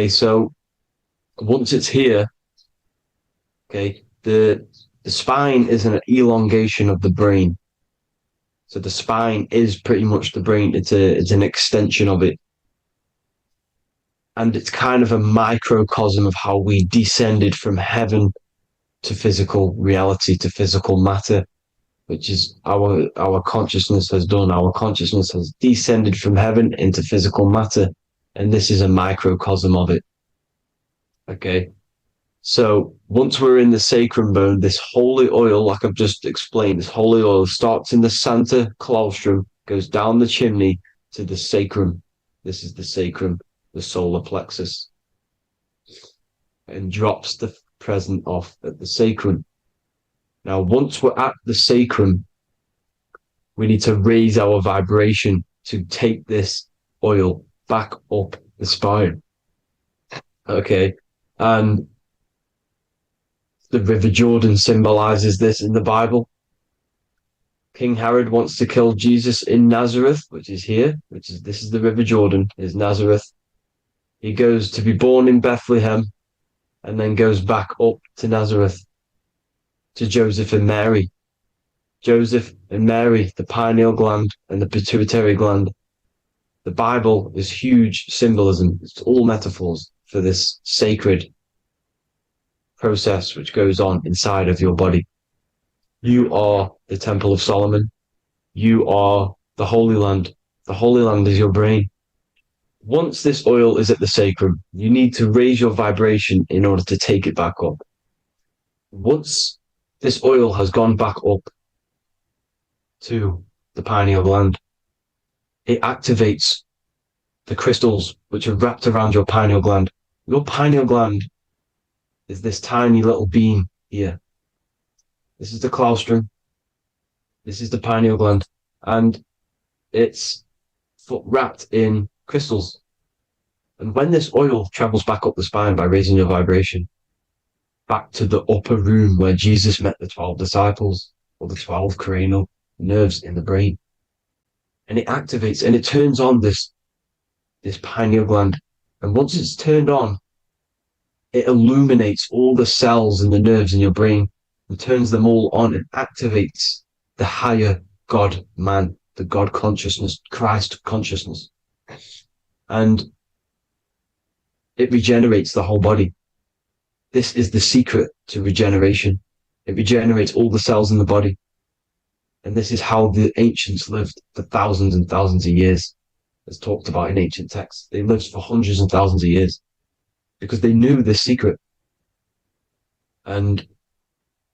[SPEAKER 1] So once it's here, okay, the spine is an elongation of the brain. So the spine is pretty much the brain. It's an extension of it. And it's kind of a microcosm of how we descended from heaven to physical reality, to physical matter, which is our consciousness has done. Our consciousness has descended from heaven into physical matter. And this is a microcosm of it. Okay. So once we're in the sacrum bone, this holy oil, like I've just explained, this holy oil starts in the Santa claustrum, goes down the chimney to the sacrum. This is the sacrum, the solar plexus, and drops the present off at the sacrum. Now, once we're at the sacrum, we need to raise our vibration to take this oil back up the spine. Okay. And the River Jordan symbolizes this in the Bible. King Herod wants to kill Jesus in Nazareth, which is here, this is the River Jordan, is Nazareth. He goes to be born in Bethlehem and then goes back up to Nazareth to Joseph and Mary. Joseph and Mary, the pineal gland and the pituitary gland. The Bible is huge symbolism. It's all metaphors for this sacred process which goes on inside of your body. You are the Temple of Solomon. You are the Holy Land. The Holy Land is your brain. Once this oil is at the sacrum, you need to raise your vibration in order to take it back up. Once this oil has gone back up to the pineal gland, it activates the crystals which are wrapped around your pineal gland. Your pineal gland is this tiny little beam here. This is the claustrum. This is the pineal gland. And it's wrapped in crystals. And when this oil travels back up the spine by raising your vibration, back to the upper room where Jesus met the 12 disciples, or the 12 cranial nerves in the brain, and it activates and it turns on this pineal gland. And once it's turned on, it illuminates all the cells and the nerves in your brain and turns them all on and activates the higher God man, the God consciousness, Christ consciousness. And it regenerates the whole body. This is the secret to regeneration. It regenerates all the cells in the body. And this is how the ancients lived for thousands and thousands of years, as talked about in ancient texts. They lived for hundreds and thousands of years because they knew this secret. And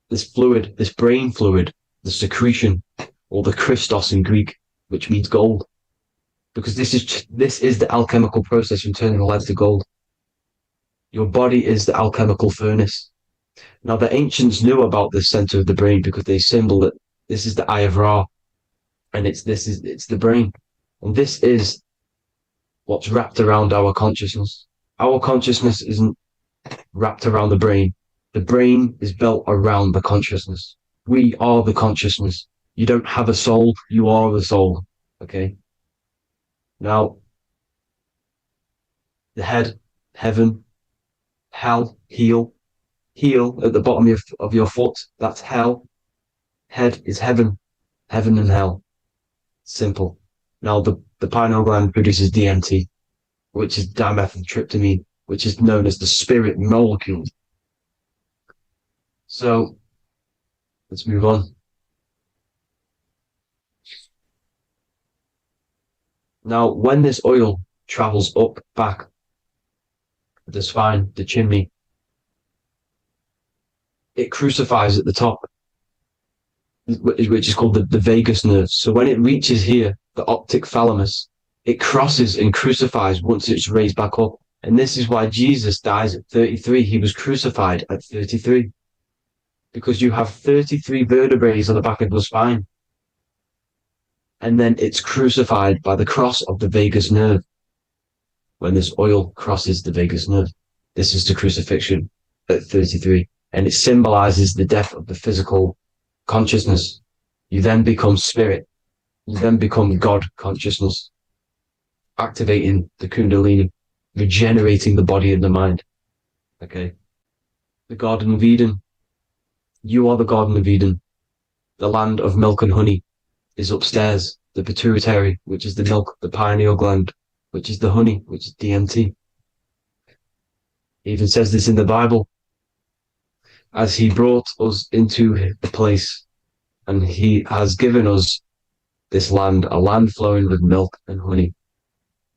[SPEAKER 1] this fluid, this brain fluid, the secretion, or the Christos in Greek, which means gold, because this is the alchemical process from turning lead to gold. Your body is the alchemical furnace. Now, the ancients knew about this center of the brain because they symboled it. This is the Eye of Ra, and it's the brain. And this is what's wrapped around our consciousness. Our consciousness isn't wrapped around the brain. The brain is built around the consciousness. We are the consciousness. You don't have a soul, you are the soul. Okay? Now, the head, heaven, hell, heel at the bottom of your foot, that's hell. Head is heaven and hell. Simple. Now, the pineal gland produces DMT, which is dimethyltryptamine, which is known as the spirit molecule. So, let's move on. Now, when this oil travels up, back, the spine, the chimney, it crucifies at the top. which is called the vagus nerve. So when it reaches here, the optic thalamus, it crosses and crucifies once it's raised back up. And this is why Jesus dies at 33. He was crucified at 33. Because you have 33 vertebrae on the back of the spine. And then it's crucified by the cross of the vagus nerve. When this oil crosses the vagus nerve, this is the crucifixion at 33. And it symbolizes the death of the physical consciousness. You then become spirit. You then become God consciousness, activating the Kundalini, regenerating the body and the mind. Okay. The Garden of Eden. You are the Garden of Eden. The land of milk and honey is upstairs. The pituitary, which is the milk, the pineal gland, which is the honey, which is DMT. It even says this in the Bible. As he brought us into the place, and he has given us this land, a land flowing with milk and honey,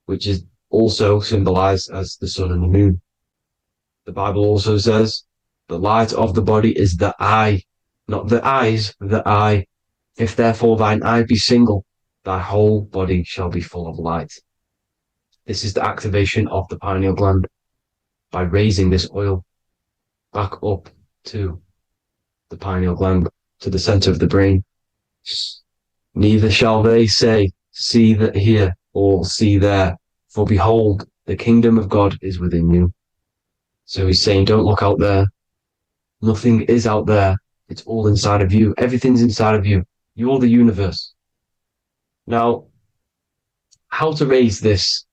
[SPEAKER 1] which is also symbolized as the sun and the moon. The Bible also says, the light of the body is the eye, not the eyes, the eye. If therefore thine eye be single, thy whole body shall be full of light. This is the activation of the pineal gland by raising this oil back up to the pineal gland, to the center of the brain. Neither shall they say, see that here, or see there, for behold, the kingdom of God is within you. So he's saying, don't look out there. Nothing is out there. It's all inside of you. Everything's inside of you. You're the universe. Now, how to raise this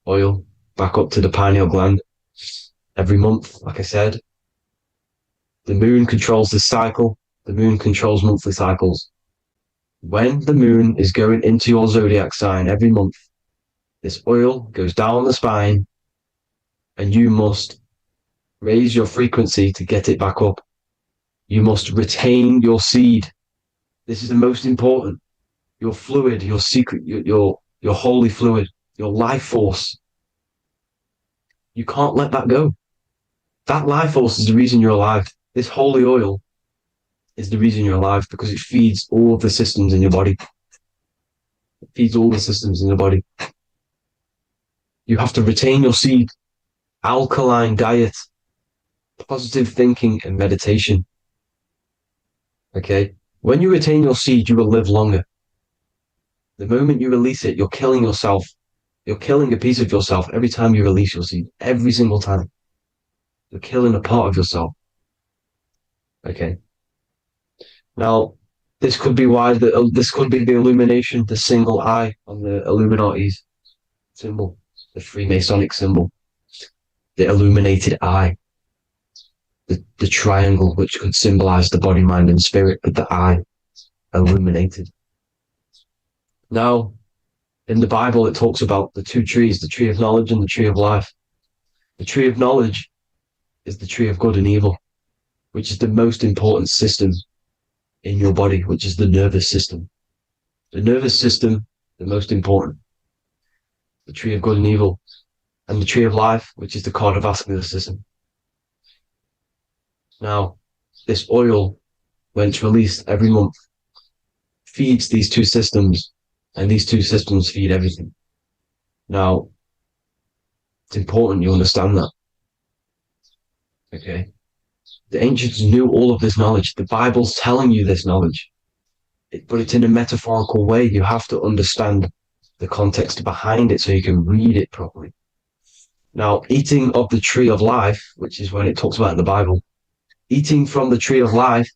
[SPEAKER 1] oil back up to the pineal gland? Every month, like I said. The moon controls the cycle. The moon controls monthly cycles. When the moon is going into your zodiac sign every month, this oil goes down the spine, and you must raise your frequency to get it back up. You must retain your seed. This is the most important. Your fluid, your secret, your holy fluid, your life force. You can't let that go. That life force is the reason you're alive. This holy oil is the reason you're alive, because it feeds all of the systems in your body. It feeds all the systems in your body. You have to retain your seed, alkaline diet, positive thinking, and meditation. Okay? When you retain your seed, you will live longer. The moment you release it, you're killing yourself. You're killing a piece of yourself every time you release your seed. Every single time. You're killing a part of yourself. Okay? Now, this could be why this could be the illumination, the single eye on the Illuminati's symbol, the Freemasonic symbol, the illuminated eye, the triangle, which could symbolize the body, mind, and spirit, but the eye illuminated. Now, in the Bible, it talks about the two trees, the tree of knowledge and the tree of life. The tree of knowledge is the tree of good and evil, which is the most important system in your body, which is the nervous system. The nervous system, the most important. The tree of good and evil. And the tree of life, which is the cardiovascular system. Now, this oil, when it's released every month, feeds these two systems, and these two systems feed everything. Now, it's important you understand that. Okay? The ancients knew all of this knowledge. The Bible's telling you this knowledge. But it's in a metaphorical way. You have to understand the context behind it so you can read it properly. Now, eating of the tree of life, which is when it talks about in the Bible, eating from the tree of life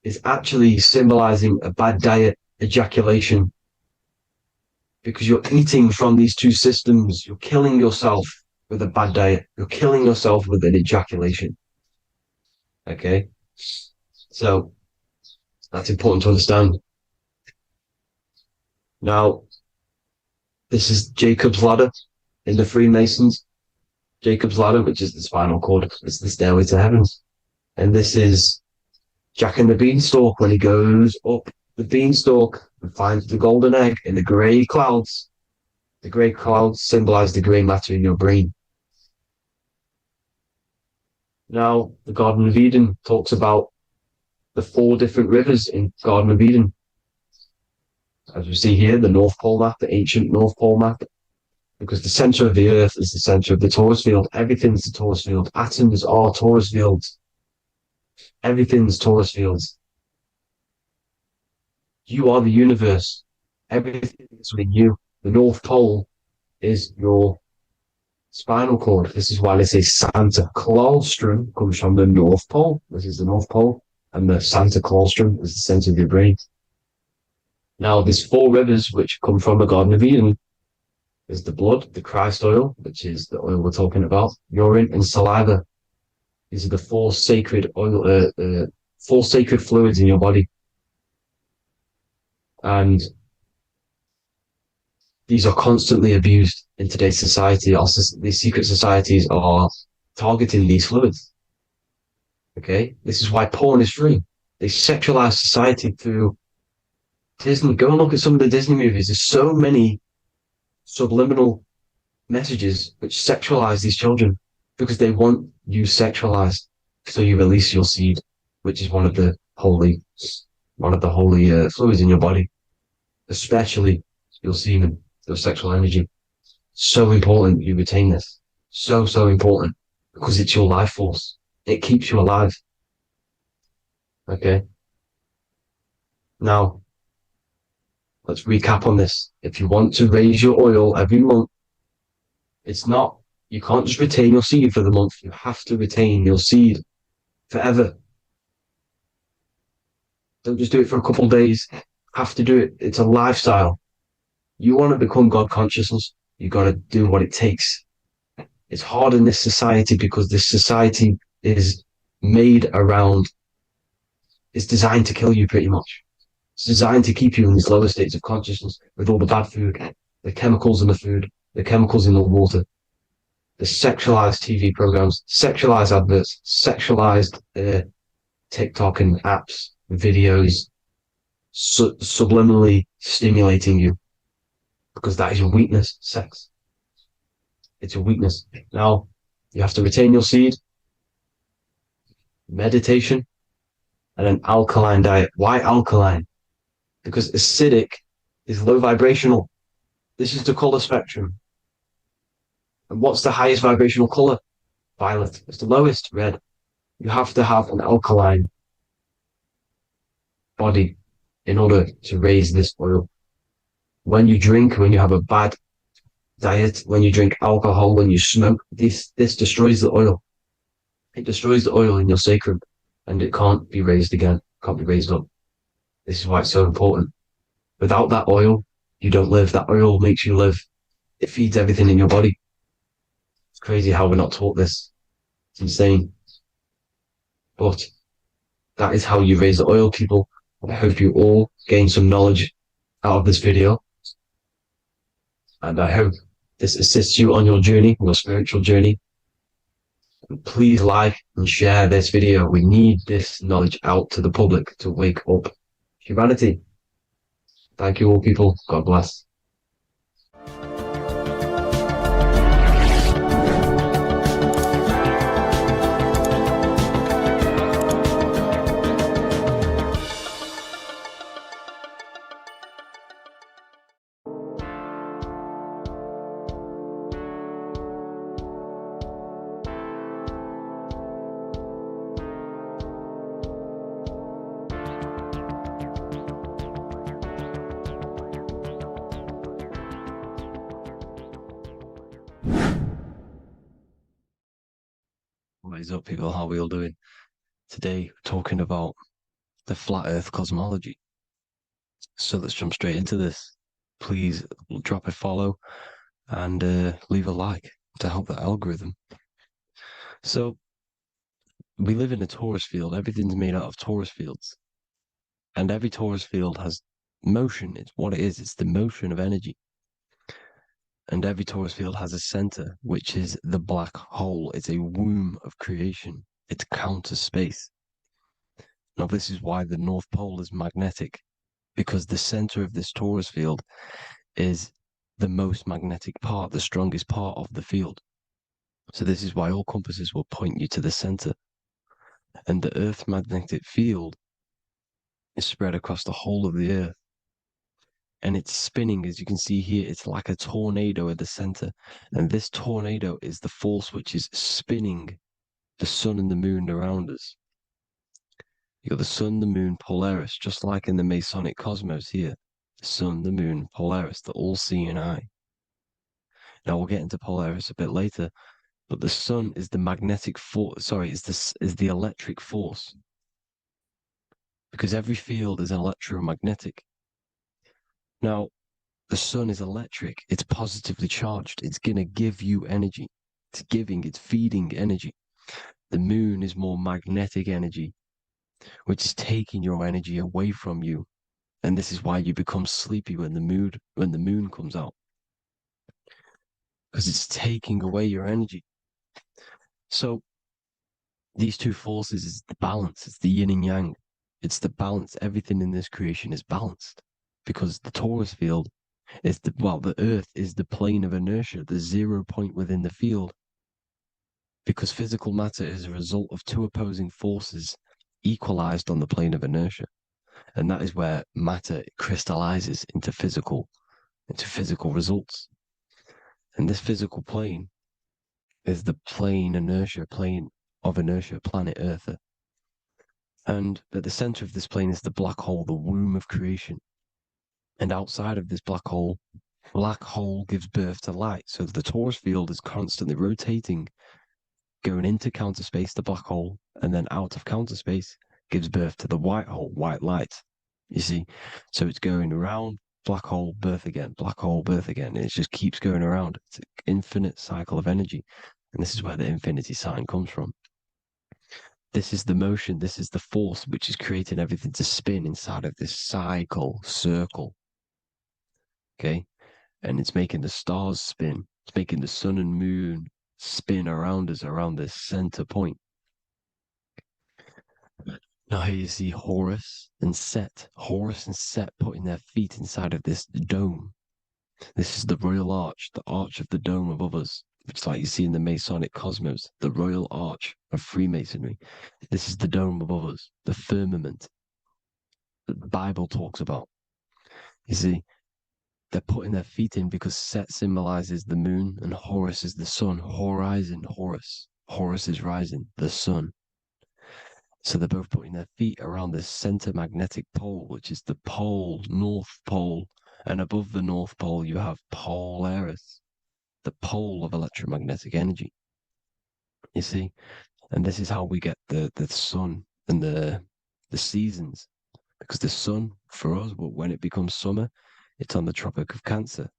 [SPEAKER 1] is actually symbolizing a bad diet, ejaculation. Because you're eating from these two systems. You're killing yourself with a bad diet. You're killing yourself with an ejaculation. Okay? So, that's important to understand. Now, this is Jacob's ladder in the Freemasons. Jacob's ladder, which is the spinal cord. It's the stairway to heaven. And this is Jack and the Beanstalk when he goes up the beanstalk and finds the golden egg in the grey clouds. The grey clouds symbolize the grey matter in your brain. Now, the Garden of Eden talks about the 4 different rivers in Garden of Eden. As we see here, the North Pole map, the ancient North Pole map, because the center of the earth is the center of the torus field. Everything's the torus field. Atoms are torus fields. Everything's torus fields. You are the universe. Everything is within you. The North Pole is your spinal cord. This is why they say Santa Claustrum comes from the North Pole. This is the North Pole. And the Santa Claustrum is the center of your brain. Now, there's 4 rivers which come from the Garden of Eden. There's the blood, the Christ oil, which is the oil we're talking about, urine, and saliva. These are the 4 sacred oil, 4 sacred fluids in your body. And these are constantly abused in today's society. These secret societies are targeting these fluids. Okay? This is why porn is free. They sexualize society through Disney. Go and look at some of the Disney movies. There's so many subliminal messages which sexualize these children because they want you sexualized. So you release your seed, which is one of the holy fluids in your body, especially your semen, your sexual energy. So important you retain this. So important because it's your life force. It keeps you alive. Okay. Now, let's recap on this. If you want to raise your oil every month, you can't just retain your seed for the month. You have to retain your seed forever. Don't just do it for a couple of days. Have to do it. It's a lifestyle. You want to become God consciousness, you got to do what it takes. It's hard in this society because this society is made around, it's designed to kill you pretty much. It's designed to keep you in these lower states of consciousness with all the bad food, the chemicals in the food, the chemicals in the water, the sexualized TV programs, sexualized adverts, sexualized TikTok and apps, videos, subliminally stimulating you. Because that is your weakness, sex. It's your weakness. Now, you have to retain your seed, meditation, and an alkaline diet. Why alkaline? Because acidic is low vibrational. This is the color spectrum. And what's the highest vibrational color? Violet. It's the lowest, red. You have to have an alkaline body in order to raise this oil. When you drink, when you have a bad diet, when you drink alcohol, when you smoke, this destroys the oil. It destroys the oil in your sacrum and it can't be raised again, can't be raised up. This is why it's so important. Without that oil, you don't live. That oil makes you live. It feeds everything in your body. It's crazy how we're not taught this. It's insane. But that is how you raise the oil, people. I hope you all gain some knowledge out of this video. And I hope this assists you on your journey, your spiritual journey. And please like and share this video. We need this knowledge out to the public to wake up humanity. Thank you all, people. God bless.
[SPEAKER 2] What is up, people? How are we all doing? Today, we're talking about the flat earth cosmology. So let's jump straight into this. Please drop a follow and leave a like to help the algorithm. So we live in a torus field. Everything's made out of torus fields. And every torus field has motion. It's what it is. It's the motion of energy. And every torus field has a center, which is the black hole. It's a womb of creation. It's counter space. Now, this is why the North Pole is magnetic, because the center of this torus field is the most magnetic part, the strongest part of the field. So this is why all compasses will point you to the center. And the Earth's magnetic field is spread across the whole of the earth. And it's spinning, as you can see here, it's like a tornado at the center. And this tornado is the force which is spinning the sun and the moon around us. You got the sun, the moon, Polaris, just like in the Masonic cosmos here. The sun, the moon, Polaris, the all-seeing eye. Now we'll get into Polaris a bit later, but the sun is the magnetic force. Sorry, is the electric force, because every field is electromagnetic. Now, the sun is electric. It's positively charged. It's gonna give you energy. It's feeding energy. The moon is more magnetic energy, which is taking your energy away from you. And this is why you become sleepy when the moon comes out. Because it's taking away your energy. So these two forces is the balance. It's the yin and yang. It's the balance. Everything in this creation is balanced. Because the torus field is the earth is the plane of inertia, the 0 point within the field. Because physical matter is a result of two opposing forces equalized on the plane of inertia. And that is where matter crystallizes into physical results. And this physical plane is the plane of inertia, planet Earth. And at the center of this plane is the black hole, the womb of creation. And outside of this black hole gives birth to light. So the torus field is constantly rotating, going into counter space, the black hole, and then out of counter space gives birth to the white hole, white light. You see? So it's going around, black hole, birth again, black hole, birth again. And it just keeps going around. It's an infinite cycle of energy. And this is where the infinity sign comes from. This is the motion, this is the force which is creating everything to spin inside of this circle. Okay? And it's making the stars spin. It's making the sun and moon spin around us, around this center point. Now here you see Horus and Set putting their feet inside of this dome. This is the royal arch, the arch of the dome above us, which like you see in the Masonic cosmos, the royal arch of Freemasonry. This is the dome above us, the firmament that the Bible talks about. You see, they're putting their feet in because Set symbolizes the moon and Horus is the sun. Horizon, Horus. Horus is rising, the sun. So they're both putting their feet around this center magnetic pole, which is the pole, North Pole. And above the North Pole, you have Polaris, the pole of electromagnetic energy. You see? And this is how we get the sun and the seasons. Because the sun, for us, when it becomes summer, it's on the Tropic of Cancer.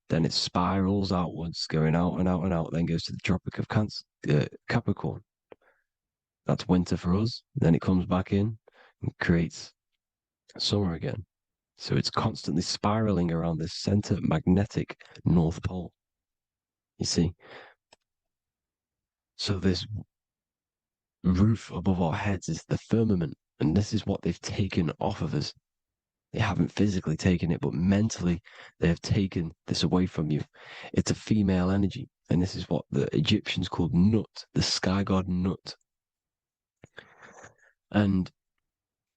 [SPEAKER 2] Then it spirals outwards, going out and out and out, then goes to the Tropic of Capricorn. That's winter for us. Then it comes back in and creates summer again. So it's constantly spiraling around this center magnetic North Pole. You see? So this roof above our heads is the firmament, and this is what they've taken off of us. They haven't physically taken it, but mentally they have taken this away from you. It's a female energy, and this is what the Egyptians called Nut, the sky god Nut. And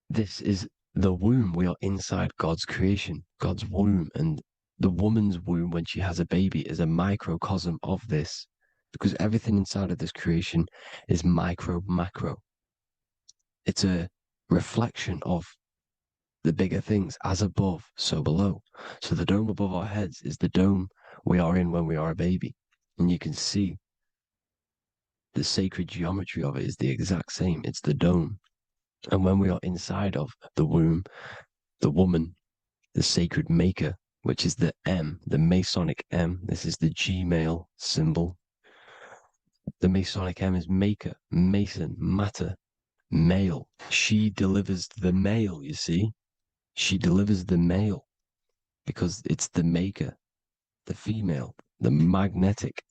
[SPEAKER 2] this is the womb. We are inside God's creation, God's womb. And the woman's womb, when she has a baby, is a microcosm of this, because everything inside of this creation is micro, macro. It's a reflection of the bigger things, as above, so below. So the dome above our heads is the dome we are in when we are a baby. And you can see the sacred geometry of it is the exact same. It's the dome. And when we are inside of the womb, the woman, the sacred maker, which is the M, the Masonic M, this is the Gmail symbol. The Masonic M is maker, mason, matter, male. She delivers the male, you see. She delivers the male because it's the maker, the female, the magnetic.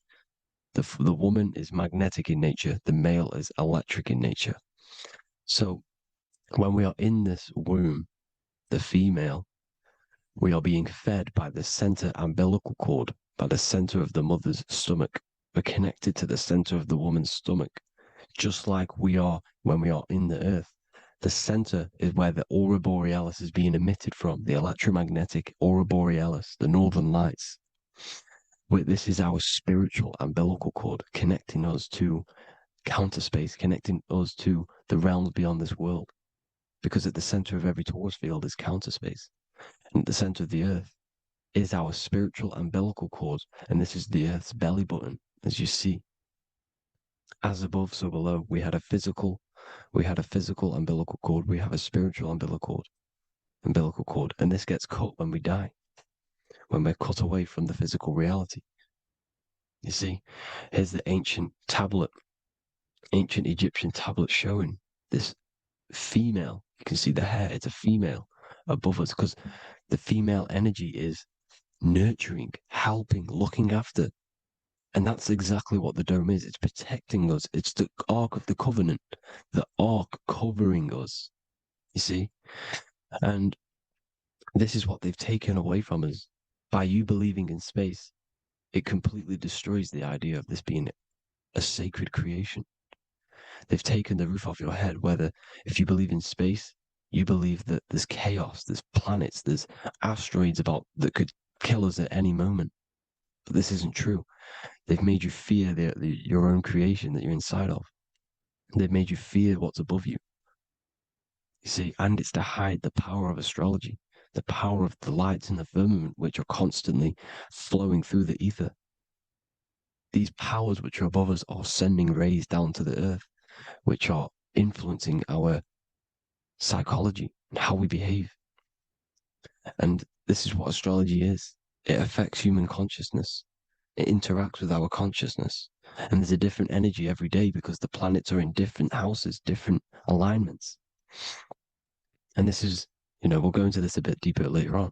[SPEAKER 2] The woman is magnetic in nature. The male is electric in nature. So when we are in this womb, the female, we are being fed by the center umbilical cord, by the center of the mother's stomach. We're connected to the center of the woman's stomach, just like we are when we are in the earth. The center is where the aurora borealis is being emitted from, the electromagnetic aurora borealis, the northern lights. This is our spiritual umbilical cord, connecting us to counter space, connecting us to the realms beyond this world. Because at the center of every torus field is counter space. And at the center of the earth is our spiritual umbilical cord. And this is the earth's belly button, as you see. As above, so below. We had a physical umbilical cord. We have a spiritual umbilical cord. And this gets cut when we die, when we're cut away from the physical reality. You see, here's the ancient Egyptian tablet showing this female. You can see the hair, it's a female above us, because the female energy is nurturing, helping, looking after. And that's exactly what the dome is. It's protecting us. It's the Ark of the Covenant, the Ark covering us. You see? And this is what they've taken away from us. By you believing in space, it completely destroys the idea of this being a sacred creation. They've taken the roof off your head, whether if you believe in space, you believe that there's chaos, there's planets, there's asteroids that could kill us at any moment. But this isn't true. They've made you fear your own creation that you're inside of. They've made you fear what's above you. You see, and it's to hide the power of astrology, the power of the lights in the firmament, which are constantly flowing through the ether. These powers which are above us are sending rays down to the earth, which are influencing our psychology and how we behave. And this is what astrology is. It affects human consciousness. It interacts with our consciousness. And there's a different energy every day because the planets are in different houses, different alignments. And this is, we'll go into this a bit deeper later on.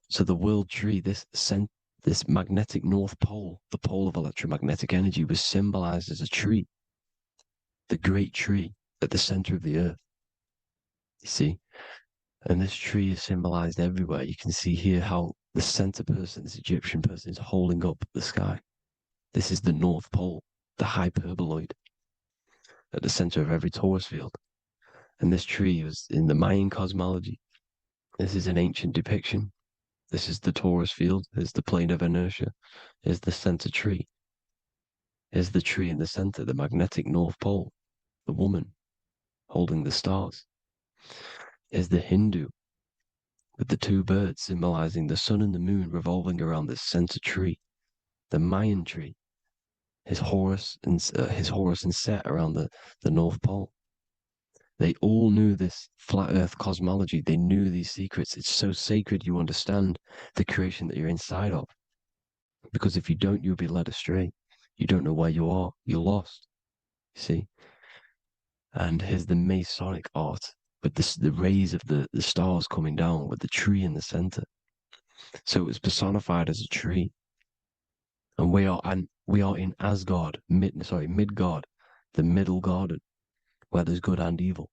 [SPEAKER 2] So the world tree, this magnetic north pole, the pole of electromagnetic energy, was symbolized as a tree, the great tree at the center of the earth. You see? And this tree is symbolized everywhere. You can see here how the center person, this Egyptian person, is holding up the sky. This is the North Pole, the hyperboloid, at the center of every torus field. And this tree was in the Mayan cosmology. This is an ancient depiction. This is the torus field. There's the plane of inertia. Here's the center tree. Here's the tree in the center, the magnetic North Pole, the woman holding the stars. Here's the Hindu with the two birds symbolizing the sun and the moon revolving around this center tree. The Mayan tree, his Horus and Set around the North Pole. They all knew this flat earth cosmology. They knew these secrets. It's so sacred you understand the creation that you're inside of. Because if you don't, you'll be led astray. You don't know where you are. You're lost. You see? And here's the Masonic art with the rays of the stars coming down with the tree in the center. So it was personified as a tree. And we are in Asgard, Midgard, the middle garden, where there's good and evil.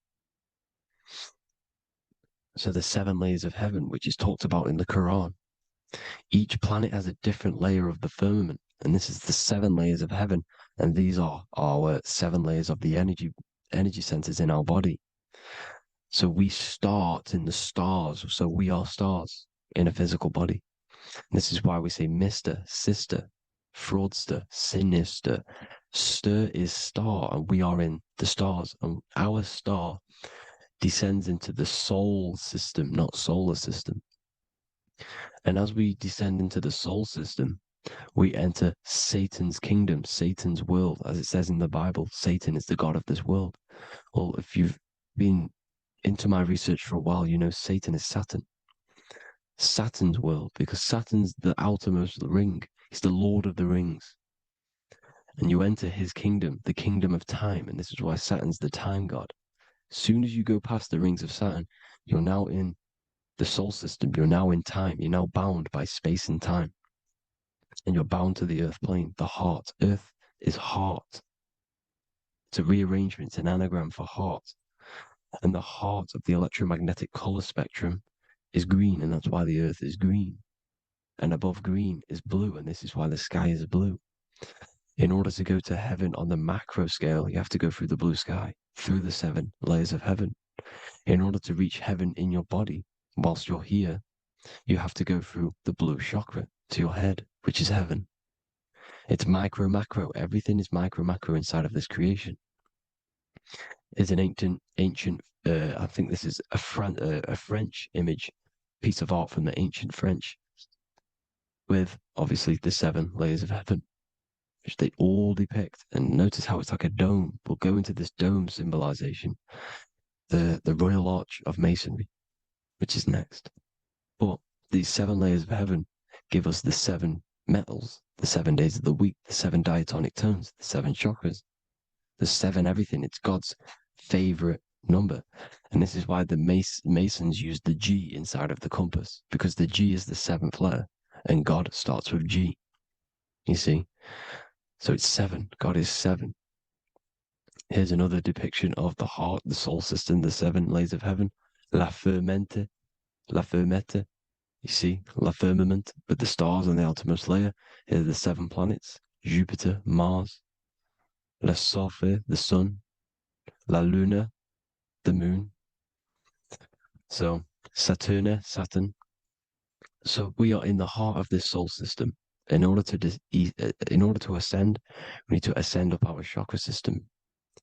[SPEAKER 2] So the 7 layers of heaven, which is talked about in the Quran. Each planet has a different layer of the firmament, and this is the 7 layers of heaven, and these are our 7 layers of the energy centers in our body. So we start in the stars, so we are stars in a physical body. And this is why we say Mr., Sister, Fraudster, Sinister. Stir is star, and we are in the stars, and our star descends into the soul system, not solar system. And as we descend into the soul system, we enter Satan's kingdom, Satan's world. As it says in the Bible, Satan is the god of this world. Well, if you've been into my research for a while, you know Satan is Saturn. Saturn's world, because Saturn's the outermost ring. He's the Lord of the Rings. And you enter his kingdom, the kingdom of time. And this is why Saturn's the time god. As soon as you go past the rings of Saturn, you're now in the soul system. You're now in time. You're now bound by space and time. And you're bound to the earth plane, the heart. Earth is heart. It's a rearrangement, it's an anagram for heart. And the heart of the electromagnetic color spectrum is green, and that's why the earth is green. And above green is blue, and this is why the sky is blue. In order to go to heaven on the macro scale, you have to go through the blue sky, through the 7 layers of heaven. In order to reach heaven in your body whilst you're here, you have to go through the blue chakra to your head, which is heaven. It's micro, macro. Everything is micro, macro inside of this creation. It's an ancient. I think this is a French image, piece of art from the ancient French, with obviously the 7 layers of heaven, which they all depict. And notice how it's like a dome. We'll go into this dome symbolization, the Royal Arch of Masonry, which is next. But these 7 layers of heaven give us the 7 metals, the 7 days of the week, the 7 diatonic tones, the 7 chakras, the 7 everything. It's God's favorite number. And this is why the Masons use the G inside of the compass, because the G is the 7th letter and God starts with G. You see? So it's 7. God is 7. Here's another depiction of the heart, the soul system, the 7 layers of heaven. La fermente. You see, la firmament, with the stars on the outermost layer. Here are the 7 planets: Jupiter, Mars, la Sophie, the sun, la luna, the moon. So Saturn. So we are in the heart of this soul system. In order to ascend, we need to ascend up our chakra system,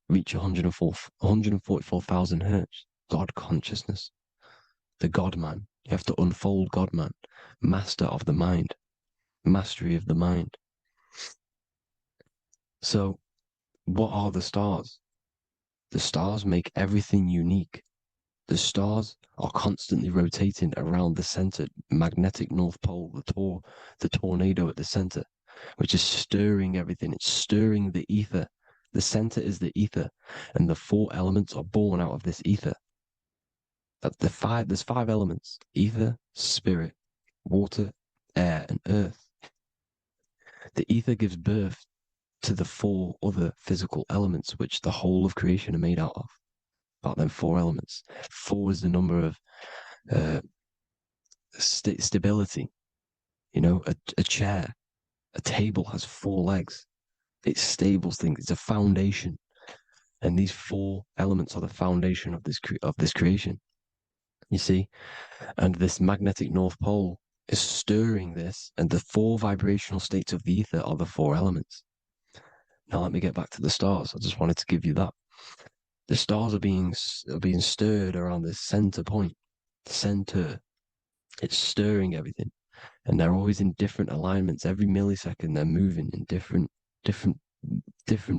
[SPEAKER 2] reach 144,000 hertz, God consciousness, the God man. You have to unfold God man, master of the mind, mastery of the mind. So what are the stars? The stars make everything unique. The stars are constantly rotating around the center, magnetic North Pole, the tornado at the center, which is stirring everything. It's stirring the ether. The center is the ether, and the 4 elements are born out of this ether. There's 5 elements: ether, spirit, water, air, and earth. The ether gives birth to the 4 other physical elements, which the whole of creation are made out of. About them 4 elements. 4 is the number of stability. You know, a chair, a table has 4 legs. It stables things. It's a foundation, and these 4 elements are the foundation of this creation. You see, and this magnetic North Pole is stirring this, and the 4 vibrational states of the ether are the 4 elements. Now let me get back to the stars. I just wanted to give you that. The stars are being stirred around this center point. Center. It's stirring everything. And they're always in different alignments. Every millisecond they're moving in different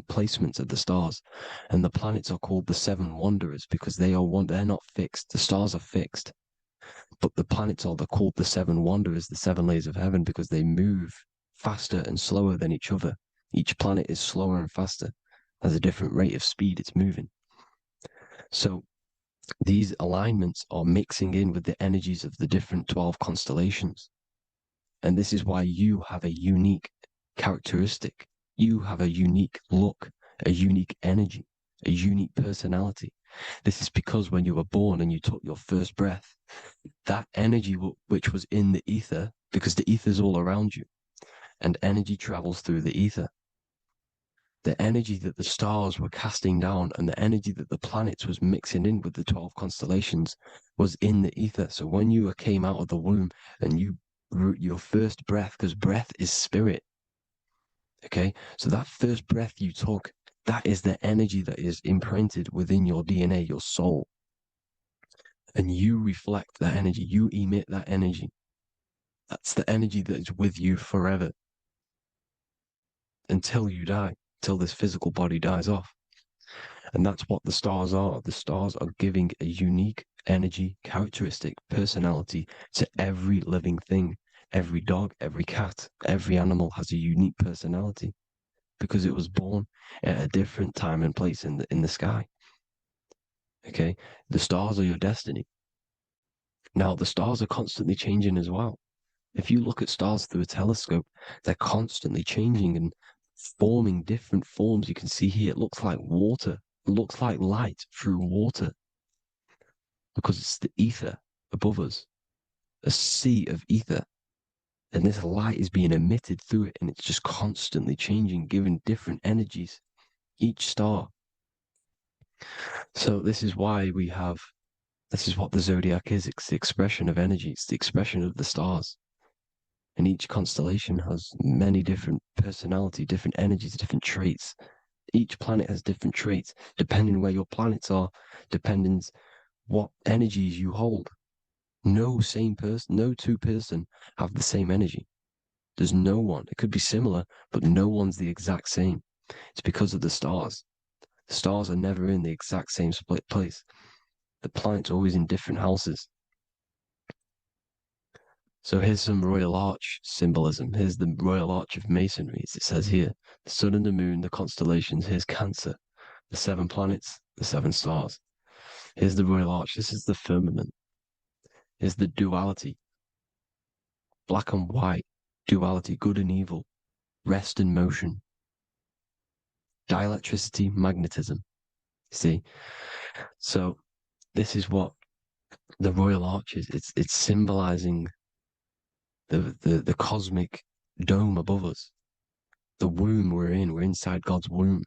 [SPEAKER 2] placements of the stars. And the planets are called the 7 wanderers because they're not fixed. The stars are fixed. But the planets are called the 7 wanderers, the 7 layers of heaven, because they move faster and slower than each other. Each planet is slower and faster. Has a different rate of speed it's moving. So these alignments are mixing in with the energies of the different 12 constellations. And this is why you have a unique characteristic. You have a unique look, a unique energy, a unique personality. This is because when you were born and you took your first breath, that energy which was in the ether, because the ether is all around you, and energy travels through the ether. The energy that the stars were casting down and the energy that the planets was mixing in with the 12 constellations was in the ether. So when you came out of the womb and your first breath, because breath is spirit, okay? So that first breath you took, that is the energy that is imprinted within your DNA, your soul. And you reflect that energy, you emit that energy. That's the energy that is with you forever until you die. Till this physical body dies off. And that's what the stars are. The stars are giving a unique energy, characteristic, personality to every living thing. Every dog, every cat, every animal has a unique personality because it was born at a different time and place in the sky. Okay? The stars are your destiny. Now, the stars are constantly changing as well. If you look at stars through a telescope, they're constantly changing and forming different forms. You can see here, it looks like water. It looks like light through water because it's the ether above us, a sea of ether. And this light is being emitted through it, and it's just constantly changing, giving different energies, each star. So this is why this is what the zodiac is. It's the expression of energy. It's the expression of the stars. And each constellation has many different personality, different energies, different traits. Each planet has different traits, depending where your planets are, depending what energies you hold. No same person, no two person have the same energy. There's no one. It could be similar, but no one's the exact same. It's because of the stars. The stars are never in the exact same split place. The planet's always in different houses. So here's some Royal Arch symbolism. Here's the Royal Arch of Masonry, as it says here. The sun and the moon, the constellations. Here's Cancer, the 7 planets, the 7 stars. Here's the Royal Arch. This is the firmament. Here's the duality. Black and white, duality, good and evil, rest and motion, dielectricity, magnetism. See? So this is what the Royal Arch is. It's symbolizing the cosmic dome above us. The womb we're in. We're inside God's womb.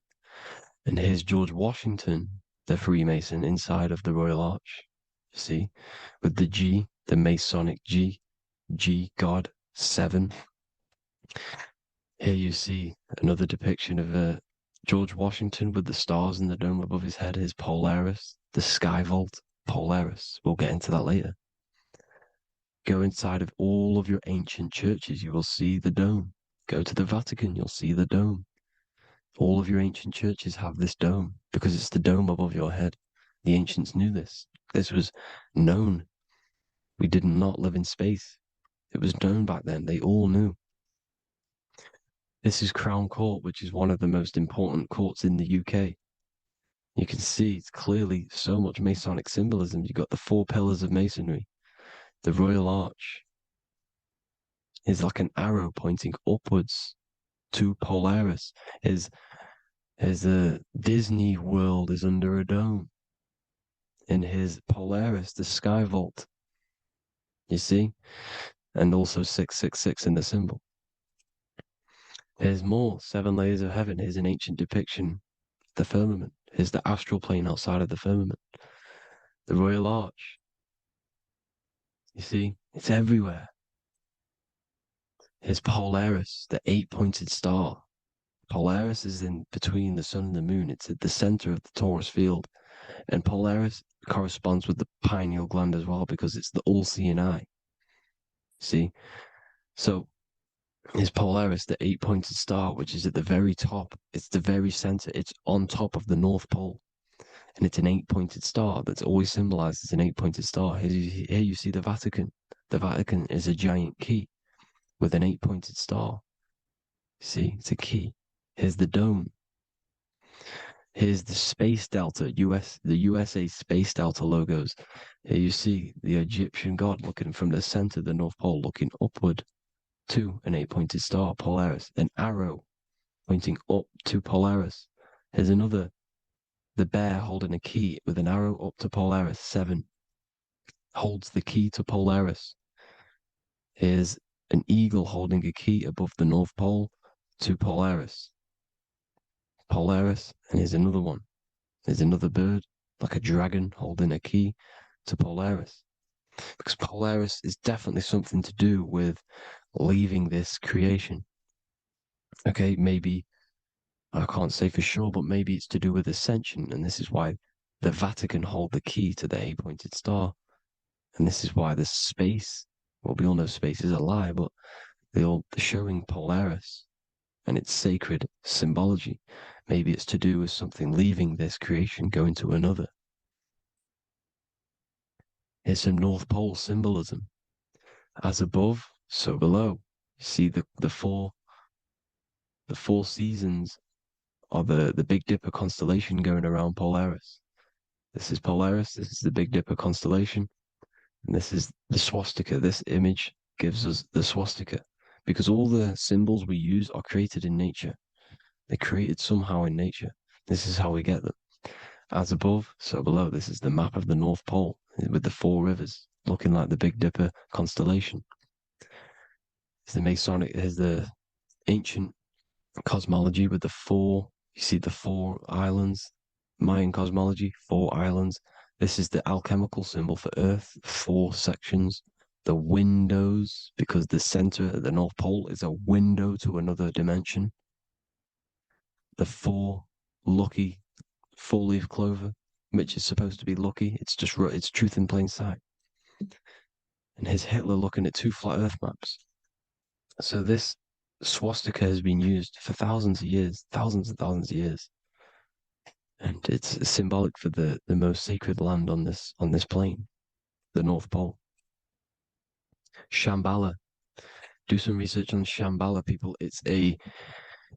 [SPEAKER 2] And here's George Washington, the Freemason, inside of the Royal Arch. You see? With the G, the Masonic G, God, 7. Here you see another depiction of George Washington with the stars in the dome above his head, his Polaris, the sky vault, Polaris. We'll get into that later. Go inside of all of your ancient churches, you will see the dome. Go to the Vatican, you'll see the dome. All of your ancient churches have this dome because it's the dome above your head. The ancients knew this. This was known. We did not live in space. It was known back then. They all knew. This is Crown Court, which is one of the most important courts in the UK. You can see it's clearly so much Masonic symbolism. You've got the 4 pillars of Masonry. The Royal Arch is like an arrow pointing upwards to Polaris. As the Disney World is under a dome. In his Polaris, the sky vault. You see? And also 666 in the symbol. There's more 7 layers of heaven. Here's an ancient depiction. The firmament. Here's the astral plane outside of the firmament. The Royal Arch. You see? It's everywhere. Here's Polaris, the 8-pointed star. Polaris is in between the sun and the moon. It's at the center of the Taurus field. And Polaris corresponds with the pineal gland as well because it's the all-seeing eye. See? So is Polaris, the 8-pointed star, which is at the very top. It's the very center. It's on top of the North Pole. And it's an 8-pointed star that's always symbolized as an 8-pointed star. Here you see the Vatican. The Vatican is a giant key with an 8-pointed star. See, it's a key. Here's the dome. Here's the Space Delta, the USA Space Delta logos. Here you see the Egyptian god looking from the center of the North Pole, looking upward to an 8-pointed star, Polaris. An arrow pointing up to Polaris. Here's another, the bear holding a key with an arrow up to Polaris, 7. Holds the key to Polaris. Here's an eagle holding a key above the North Pole to Polaris. Polaris, and here's another one. There's another bird, like a dragon, holding a key to Polaris. Because Polaris is definitely something to do with leaving this creation. Okay, maybe, I can't say for sure, but maybe it's to do with ascension, and this is why the Vatican hold the key to the 8-pointed star. And this is why the space, well, we all know space is a lie, but they're showing Polaris and its sacred symbology. Maybe it's to do with something leaving this creation, going to another. Here's some North Pole symbolism. As above, so below. You see the four seasons of the Big Dipper constellation going around Polaris. This is Polaris, this is the Big Dipper constellation, and this is the swastika. This image gives us the swastika because all the symbols we use are created in nature. They're created somehow in nature. This is how we get them. As above, so below. This is the map of the North Pole with the 4 rivers looking like the Big Dipper constellation. It's the Masonic, here's the ancient cosmology with the 4, you see the 4 islands, Mayan cosmology, 4 islands. This is the alchemical symbol for Earth, 4 sections. The windows, because the center at the North Pole is a window to another dimension. The 4 lucky 4-leaf clover, which is supposed to be lucky. It's just it's truth in plain sight. And here's Hitler looking at 2 flat Earth maps. So this swastika has been used for thousands of years, thousands and thousands of years. And it's symbolic for the most sacred land on this plane, the North Pole. Shambhala. Do some research on Shambhala, people. It's a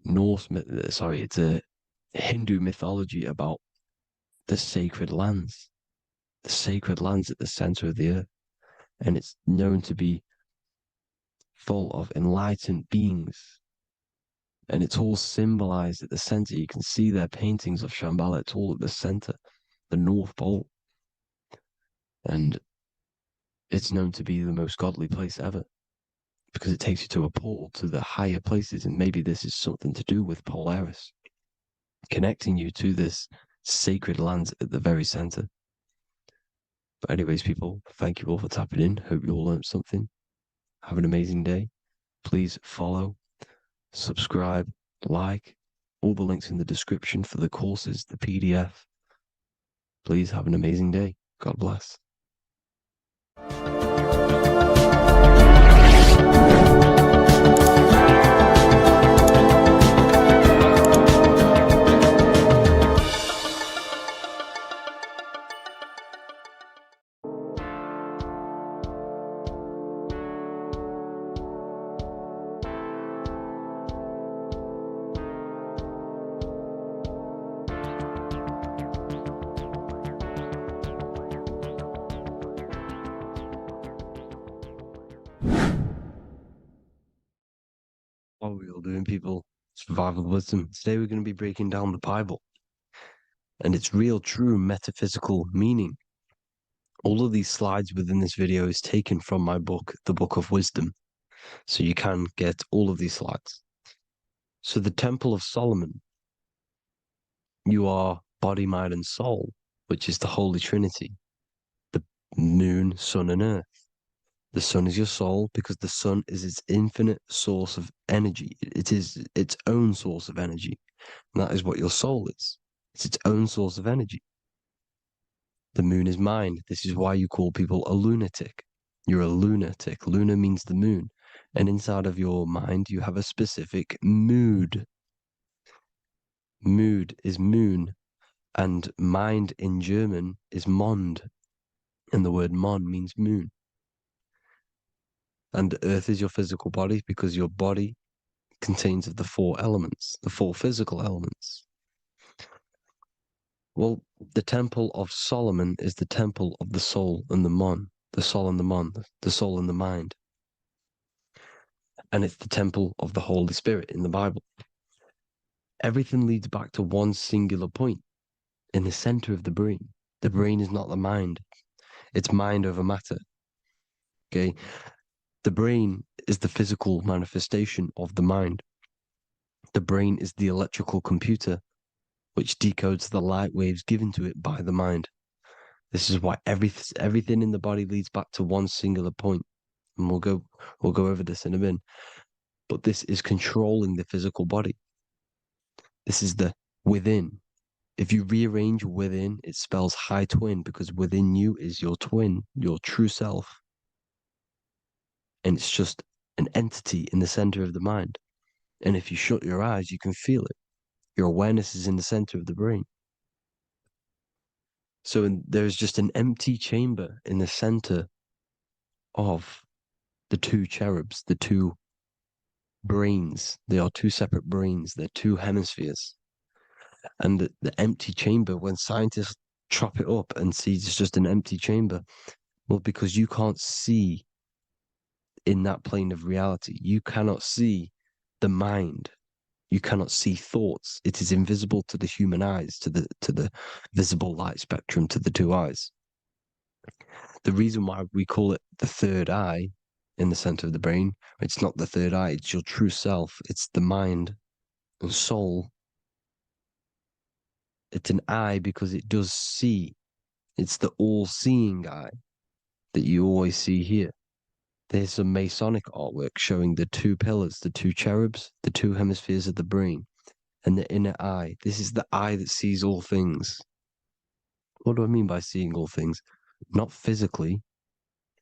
[SPEAKER 2] it's a Hindu mythology about the sacred lands at the center of the earth. And it's known to be full of enlightened beings. And it's all symbolized at the center. You can see their paintings of Shambhala. It's all at the center, the North Pole. And it's known to be the most godly place ever because it takes you to a portal to the higher places. And maybe this is something to do with Polaris, connecting you to this sacred land at the very center. But anyways, people, thank you all for tapping in. Hope you all learned something. Have an amazing day. Please follow, subscribe, like, all the links in the description for the courses, the PDF. Please have an amazing day. God bless. What are we all doing, people? Survival wisdom. Today we're going to be breaking down the Bible and its real, true metaphysical meaning. All of these slides within this video is taken from my book, The Book of Wisdom, so you can get all of these slides. So the Temple of Solomon, you are body, mind, and soul, which is the Holy Trinity, the moon, sun, and earth. The sun is your soul because the sun is its infinite source of energy. It is its own source of energy. And that is what your soul is. It's its own source of energy. The moon is mind. This is why you call people a lunatic. You're a lunatic. Luna means the moon. And inside of your mind, you have a specific mood. Mood is moon. And mind in German is Mond. And the word Mon means moon. And earth is your physical body because your body contains of the 4 elements, the 4 physical elements. Well, the Temple of Solomon is the temple of the soul and the mon, the soul and the mon, the soul and the mind. And it's the temple of the Holy Spirit in the Bible. Everything leads back to one singular point in the center of the brain. The brain is not the mind. It's mind over matter. Okay? The brain is the physical manifestation of the mind. The brain is the electrical computer which decodes the light waves given to it by the mind. This is why everything in the body leads back to one singular point. And we'll go over this in a minute. But this is controlling the physical body. This is the within. If you rearrange within, it spells high twin because within you is your twin, your true self. And it's just an entity in the center of the mind. And if you shut your eyes, you can feel it. Your awareness is in the center of the brain. So there's just an empty chamber in the center of the 2 cherubs, the 2 brains. They are 2 separate brains. They're 2 hemispheres. And the empty chamber, when scientists chop it up and see it's just an empty chamber, well, because you can't see in that plane of reality. You cannot see the mind. You cannot see thoughts. It is invisible to the human eyes, to the visible light spectrum, to the 2 eyes. The reason why we call it the 3rd eye in the center of the brain, it's not the 3rd eye, it's your true self. It's the mind and soul It's an eye because it does see. It's the all-seeing eye that you always see here. There's some Masonic artwork showing the two pillars, the two cherubs, the two hemispheres of the brain, and the inner eye. This is the eye that sees all things. What do I mean by seeing all things? Not physically.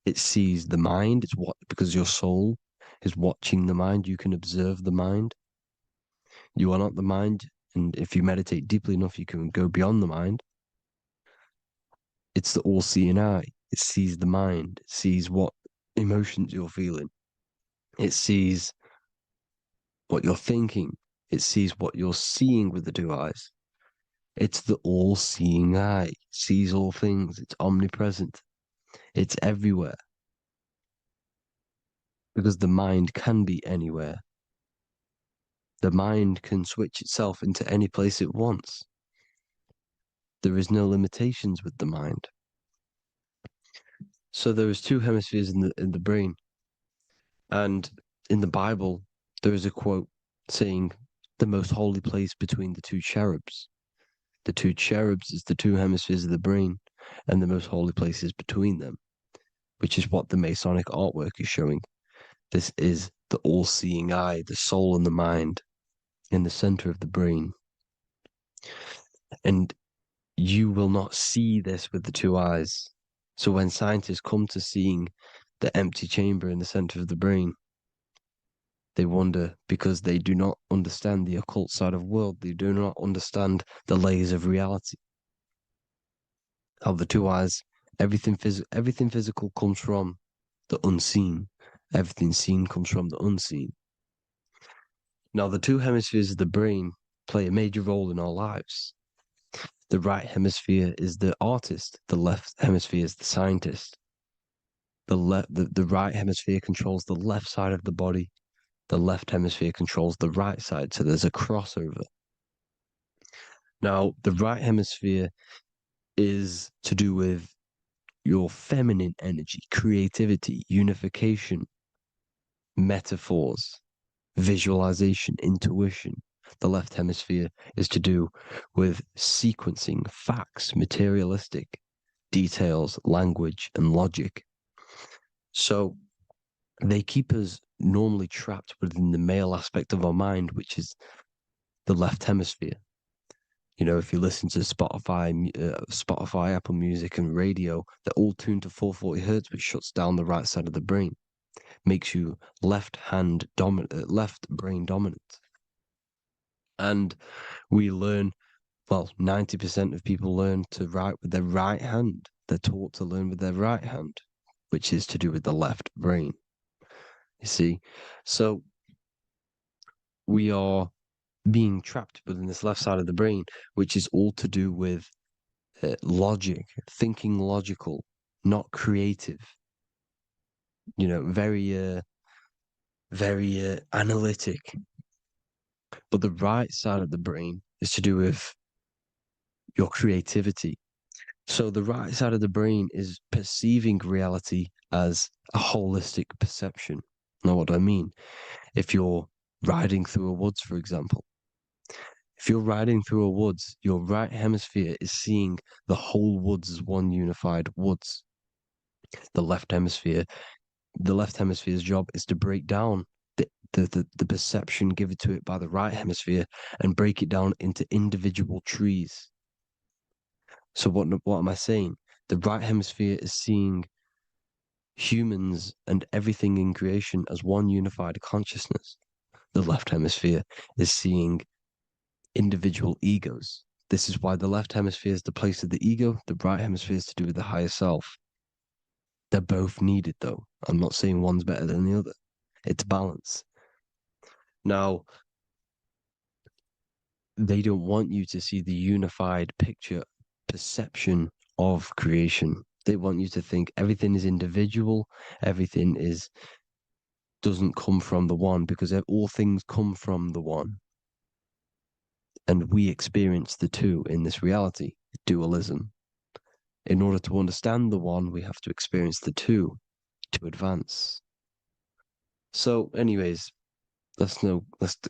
[SPEAKER 2] It sees the mind. It's what, because your soul is watching the mind. You can observe the mind. You are not the mind. And if you meditate deeply enough, you can go beyond the mind. It's the all-seeing eye. It sees the mind. It sees what emotions you're feeling. It sees what you're thinking. It sees what you're seeing with the two eyes. It's the all-seeing eye. It sees all things. It's omnipresent. It's everywhere. Because the mind can be anywhere. The mind can switch itself into any place it wants. There is no limitations with the mind. So there is two hemispheres in the brain. And in the Bible, there is a quote saying the most holy place between the two cherubs. The two cherubs is the two hemispheres of the brain, and the most holy place is between them, which is what the Masonic artwork is showing. This is the all-seeing eye, the soul and the mind in the center of the brain. And you will not see this with the two eyes. So when scientists come to seeing the empty chamber in the center of the brain, they wonder because they do not understand the occult side of the world. They do not understand the layers of reality. How the two eyes, everything physical comes from the unseen. Everything seen comes from the unseen. Now, the two hemispheres of the brain play a major role in our lives. The right hemisphere is the artist. The left hemisphere is the scientist. The right hemisphere controls the left side of the body. The left hemisphere controls the right side. So there's a crossover. Now, the right hemisphere is to do with your feminine energy, creativity, unification, metaphors, visualization, intuition. The left hemisphere is to do with sequencing, facts, materialistic details, language, and logic. So they keep us normally trapped within the male aspect of our mind, which is the left hemisphere. You know, if you listen to Spotify, Apple Music, and radio, they're all tuned to 440 hertz, which shuts down the right side of the brain, makes you left brain dominant. And we learn, well, 90% of people learn to write with their right hand. They're taught to learn with their right hand, which is to do with the left brain. You see, so we are being trapped within this left side of the brain, which is all to do with logic, thinking logical, not creative. You know, very analytic. But the right side of the brain is to do with your creativity. So the right side of the brain is perceiving reality as a holistic perception. Now, what do I mean? If you're riding through a woods, for example, if you're riding through a woods, your right hemisphere is seeing the whole woods as one unified woods. The left hemisphere's job is to break down the perception given to it by the right hemisphere and break it down into individual trees. So what am I saying? The right hemisphere is seeing humans and everything in creation as one unified consciousness. The left hemisphere is seeing individual egos. This is why the left hemisphere is the place of the ego, the right hemisphere is to do with the higher self. They're both needed, though. I'm not saying one's better than the other. It's balance. Now, they don't want you to see the unified picture, perception of creation. They want you to think everything is individual, everything doesn't come from the one, because all things come from the one. And we experience the two in this reality, dualism. In order to understand the one, we have to experience the two to advance. So, anyways, let's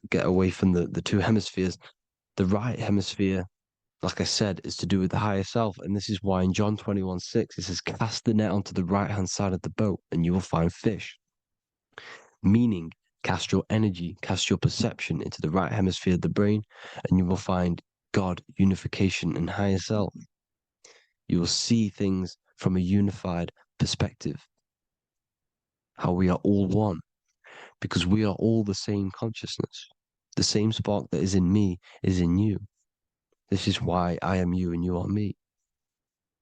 [SPEAKER 2] get away from the two hemispheres. The right hemisphere, like I said, is to do with the higher self. And this is why in John 21:6, it says, cast the net onto the right-hand side of the boat and you will find fish. Meaning, cast your energy, cast your perception into the right hemisphere of the brain, and you will find God, unification, and higher self. You will see things from a unified perspective. How we are all one, because we are all the same consciousness. The same spark that is in me is in you. This is why I am you and you are me.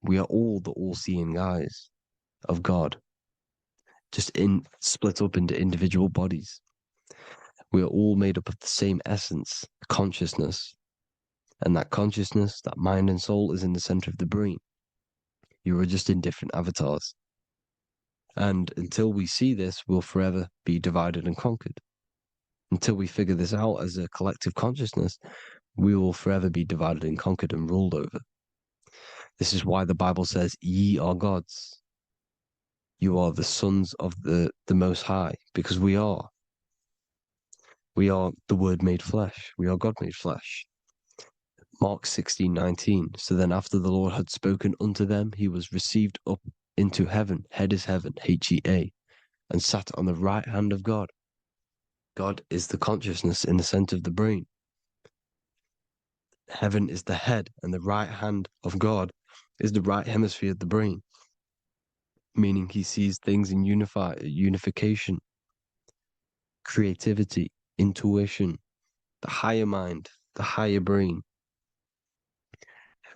[SPEAKER 2] We are all the all-seeing eyes of God, just split up into individual bodies. We are all made up of the same essence, consciousness. And that consciousness, that mind and soul, is in the center of the brain. You are just in different avatars. And until we see this, we'll forever be divided and conquered. Until we figure this out as a collective consciousness, we will forever be divided and conquered and ruled over. This is why the Bible says, ye are gods. You are the sons of the Most High, because we are. We are the Word made flesh. We are God made flesh. Mark 16:19. So then after the Lord had spoken unto them, he was received up into heaven. Head is heaven, H-E-A, and sat on the right hand of God. God is the consciousness in the center of the brain. Heaven is the head, and the right hand of God is the right hemisphere of the brain, meaning he sees things in unification, creativity, intuition, the higher mind, the higher brain.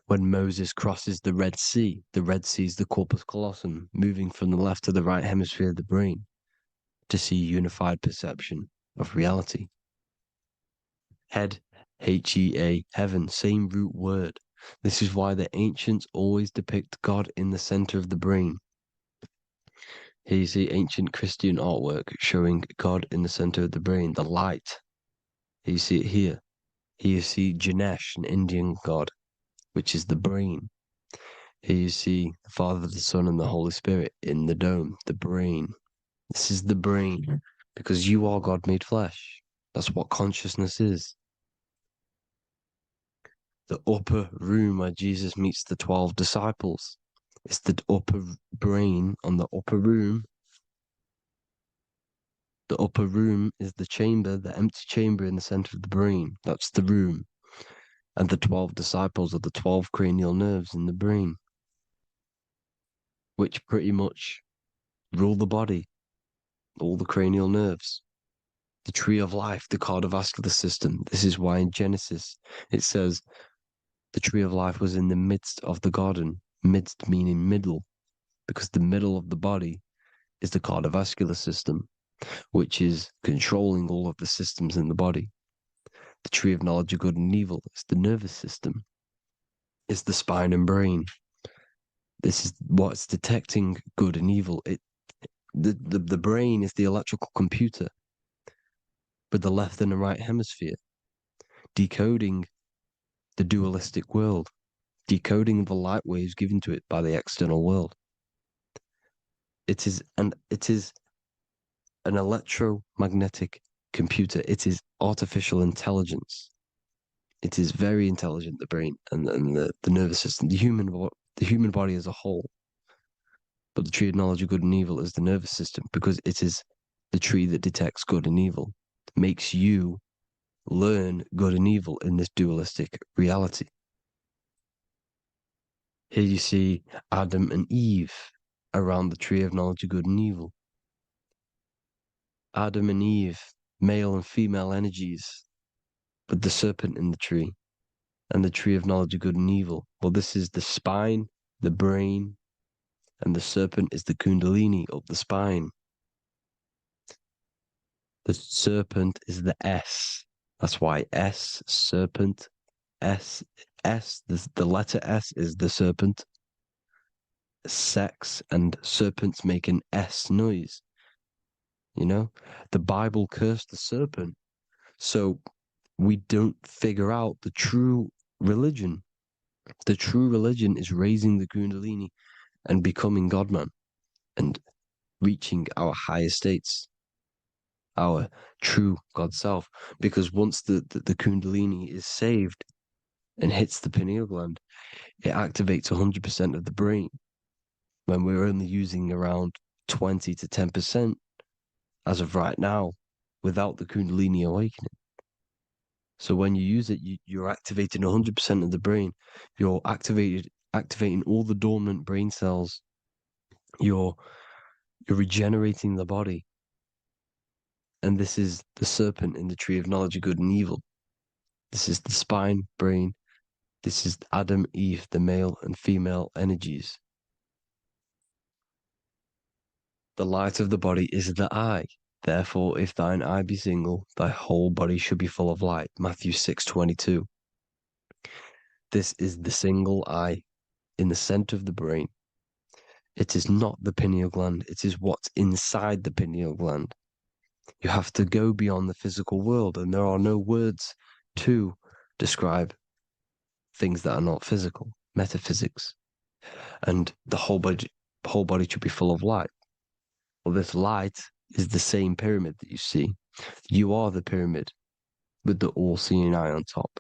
[SPEAKER 2] When Moses crosses the Red Sea is the corpus callosum, moving from the left to the right hemisphere of the brain to see unified perception of reality. Head, H-E-A, heaven, same root word. This is why the ancients always depict God in the center of the brain. Here you see ancient Christian artwork showing God in the center of the brain, the light. Here you see it here. Here you see Ganesh, an Indian god, which is the brain. Here you see the Father, the Son, and the Holy Spirit in the dome, the brain. This is the brain, because you are God made flesh. That's what consciousness is. The upper room where Jesus meets the 12 disciples. It's the upper brain on the upper room. The upper room is the chamber, the empty chamber in the center of the brain. That's the room. And the 12 disciples are the 12 cranial nerves in the brain, which pretty much rule the body, all the cranial nerves. The tree of life, the cardiovascular system. This is why in Genesis it says the tree of life was in the midst of the garden. Midst meaning middle, because the middle of the body is the cardiovascular system, which is controlling all of the systems in the body. The tree of knowledge of good and evil is the nervous system. It's the spine and brain. This is what's detecting good and evil. The brain is the electrical computer with the left and the right hemisphere, decoding the dualistic world, decoding the light waves given to it by the external world. It is an electromagnetic computer. It is artificial intelligence. It is very intelligent, the brain and the nervous system, the human body as a whole. But the tree of knowledge of good and evil is the nervous system, because it is the tree that detects good and evil, makes you learn good and evil in this dualistic reality. Here you see Adam and Eve around the tree of knowledge of good and evil. Adam and Eve, male and female energies, with the serpent in the tree, and the tree of knowledge of good and evil. Well, this is the spine, the brain, and the serpent is the kundalini up the spine. The serpent is the S. That's why S, serpent, the letter S is the serpent. Sex and serpents make an S noise. You know, the Bible cursed the serpent. So we don't figure out the true religion. The true religion is raising the kundalini and becoming God-man and reaching our higher states, our true God self. Because once the kundalini is saved, and hits the pineal gland, it activates 100% of the brain when we're only using around 20 to 10% as of right now without the Kundalini awakening. So when you use it, you're activating 100% of the brain. You're activating all the dormant brain cells. You're regenerating the body. And this is the serpent in the tree of knowledge of good and evil. This is the spine, brain. This is Adam, Eve, the male and female energies. The light of the body is the eye. Therefore, if thine eye be single, thy whole body should be full of light. Matthew 6:22. This is the single eye in the center of the brain. It is not the pineal gland. It is what's inside the pineal gland. You have to go beyond the physical world, and there are no words to describe things that are not physical, metaphysics. And the whole body should be full of light. Well, this light is the same pyramid that you see. You are the pyramid with the all-seeing eye on top.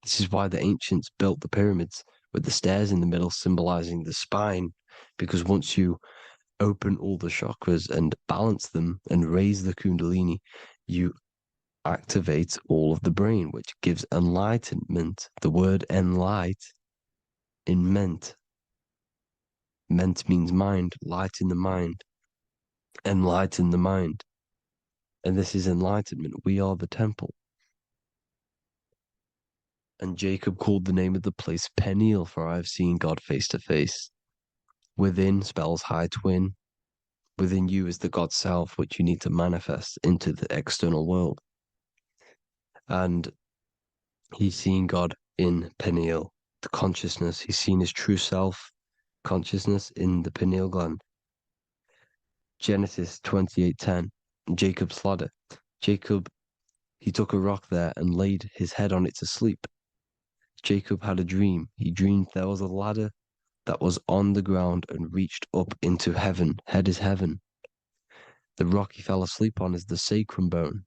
[SPEAKER 2] This is why the ancients built the pyramids with the stairs in the middle symbolizing the spine, because once you open all the chakras and balance them and raise the Kundalini, you activate all of the brain, which gives enlightenment. The word enlight in ment. Ment means mind, light in the mind. Enlighten the mind. And this is enlightenment. We are the temple. And Jacob called the name of the place Peniel, for I have seen God face to face. Within spells high twin. Within you is the God self, which you need to manifest into the external world. And he's seen God in Peniel, the consciousness. He's seen his true self consciousness in the pineal gland. Genesis 28:10, Jacob's ladder. Jacob, he took a rock there and laid his head on it to sleep. Jacob had a dream. He dreamed there was a ladder that was on the ground and reached up into heaven. Head is heaven. The rock he fell asleep on is the sacrum bone,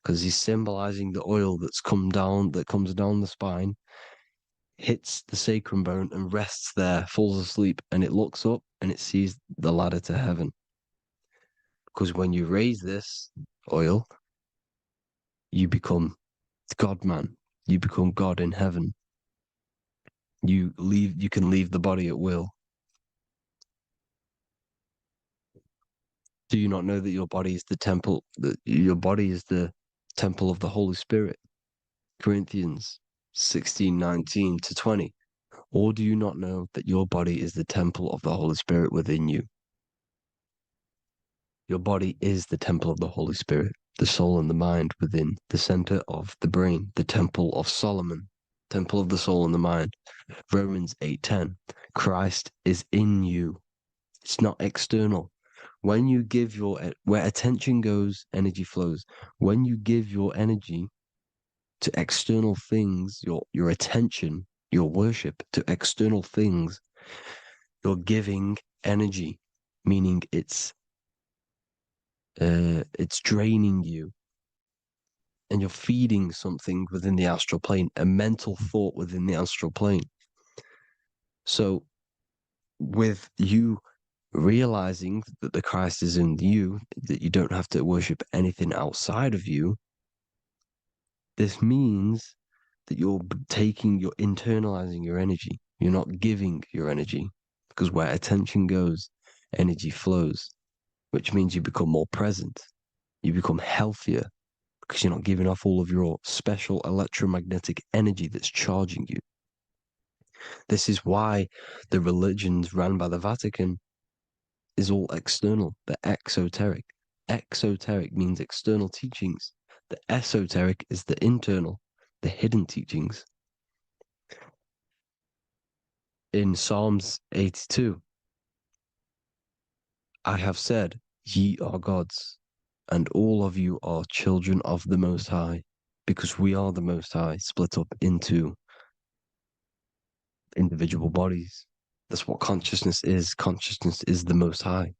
[SPEAKER 2] because he's symbolizing the oil that comes down the spine, hits the sacrum bone and rests there, falls asleep, and it looks up and it sees the ladder to heaven. Because when you raise this oil, you become God man. You become God in heaven. You can leave the body at will. Do you not know that your body is the temple, that your body is the temple of the Holy Spirit? Corinthians 16:19-20. Or do you not know that your body is the temple of the Holy Spirit within you? Your body is the temple of the Holy Spirit, the soul and the mind within the center of the brain, the temple of Solomon, temple of the soul and the mind. Romans 8:10. Christ is in you. It's not external. When you give where attention goes, energy flows. When you give your energy to external things, your attention, your worship to external things, you're giving energy, meaning it's draining you, and you're feeding something within the astral plane, a mental thought within the astral plane. So with you realizing that the Christ is in you, that you don't have to worship anything outside of you, this means that you're internalizing your energy. You're not giving your energy, because where attention goes, energy flows, which means you become more present. You become healthier because you're not giving off all of your special electromagnetic energy that's charging you. This is why the religions ran by the Vatican is all external. They're exoteric. Exoteric means external teachings. The esoteric is the internal, the hidden teachings. In Psalms 82, I have said, ye are gods, and all of you are children of the Most High, because we are the Most High, split up into individual bodies. That's what consciousness is. Consciousness is the Most High,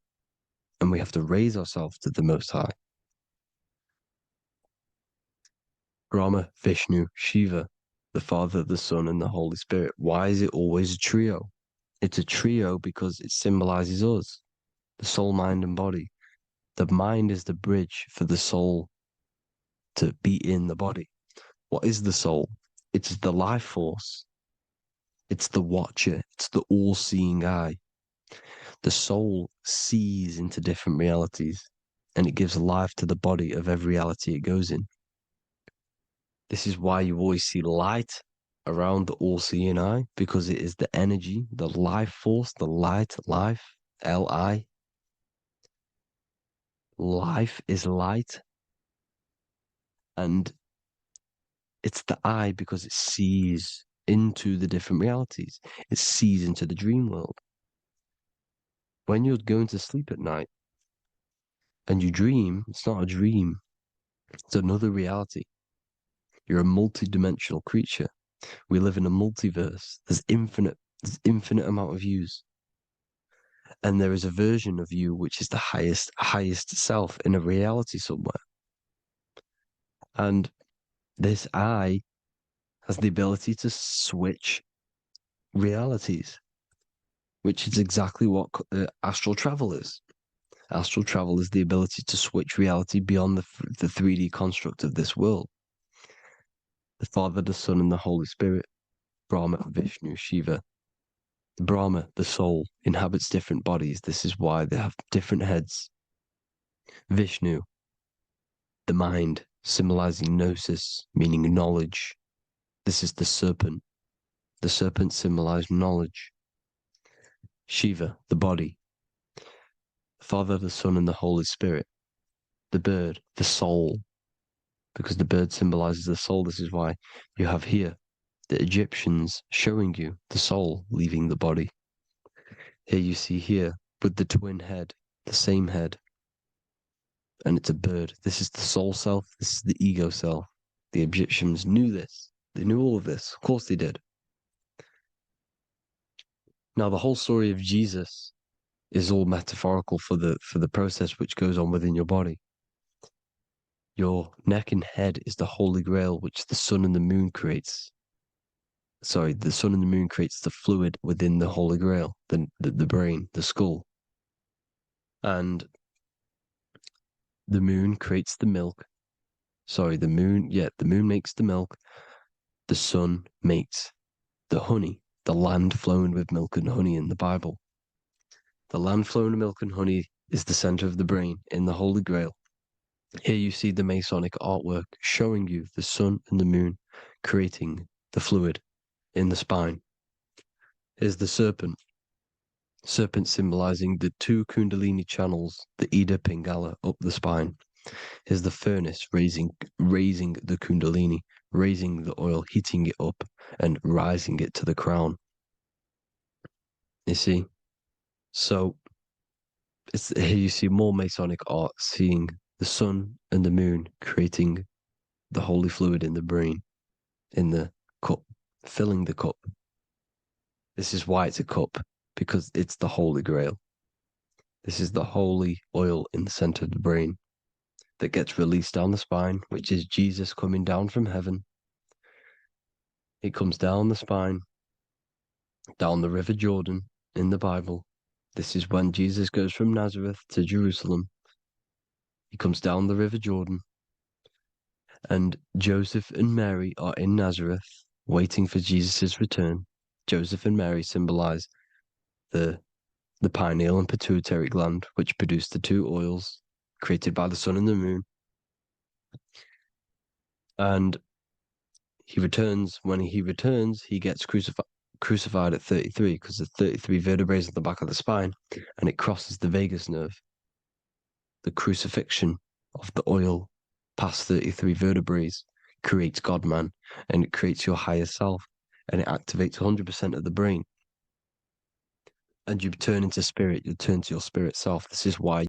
[SPEAKER 2] and we have to raise ourselves to the Most High. Brahma, Vishnu, Shiva, the Father, the Son, and the Holy Spirit. Why is it always a trio? It's a trio because it symbolizes us, the soul, mind, and body. The mind is the bridge for the soul to be in the body. What is the soul? It's the life force. It's the watcher. It's the all-seeing eye. The soul sees into different realities, and it gives life to the body of every reality it goes in. This is why you always see light around the all-seeing eye, because it is the energy, the life force, the light, life, L-I. Life is light. And it's the eye because it sees into the different realities. It sees into the dream world. When you're going to sleep at night and you dream, it's not a dream. It's another reality. You're a multi-dimensional creature. We live in a multiverse. There's infinite amount of yous. And there is a version of you which is the highest self in a reality somewhere. And this eye has the ability to switch realities, which is exactly what astral travel is. Astral travel is the ability to switch reality beyond the 3D construct of this world. The Father, the Son, and the Holy Spirit, Brahma, Vishnu, Shiva. Brahma, the soul, inhabits different bodies. This is why they have different heads. Vishnu, the mind, symbolizing gnosis, meaning knowledge. This is the serpent. The serpent symbolizes knowledge. Shiva, the body. Father, the Son, and the Holy Spirit. The bird, the soul, because the bird symbolizes the soul. This is why you have here the Egyptians showing you the soul leaving the body. Here you see here with the twin head, the same head, and it's a bird. This is the soul self. This is the ego self. The Egyptians knew this. They knew all of this. Of course they did. Now, the whole story of Jesus is all metaphorical for the process which goes on within your body. Your neck and head is the Holy Grail, which the sun and the moon creates. Sorry, the sun and the moon creates the fluid within the Holy Grail, the brain, the skull. And the moon creates the milk. Sorry, the moon makes the milk. The sun makes the honey, the land flowing with milk and honey in the Bible. The land flowing with milk and honey is the center of the brain in the Holy Grail. Here you see the Masonic artwork showing you the sun and the moon creating the fluid in the spine. Here's the serpent. Serpent symbolizing the two Kundalini channels, the Ida Pingala up the spine. Here's the furnace raising the Kundalini, raising the oil, heating it up and rising it to the crown. You see? So here you see more Masonic art, seeing the sun and the moon creating the holy fluid in the brain, in the cup, filling the cup. This is why it's a cup, because it's the Holy Grail. This is the holy oil in the center of the brain that gets released down the spine, which is Jesus coming down from heaven. It comes down the spine, down the River Jordan in the Bible. This is when Jesus goes from Nazareth to Jerusalem. He comes down the River Jordan, and Joseph and Mary are in Nazareth waiting for Jesus' return. Joseph and Mary symbolize the pineal and pituitary gland, which produce the two oils created by the sun and the moon. And he returns. When he returns, he gets crucified at 33, because there's 33 vertebrae at the back of the spine, and it crosses the vagus nerve. The crucifixion of the oil past 33 vertebrae creates God-man, and it creates your higher self, and it activates 100% of the brain. And you turn into spirit, you turn to your spirit self. This is why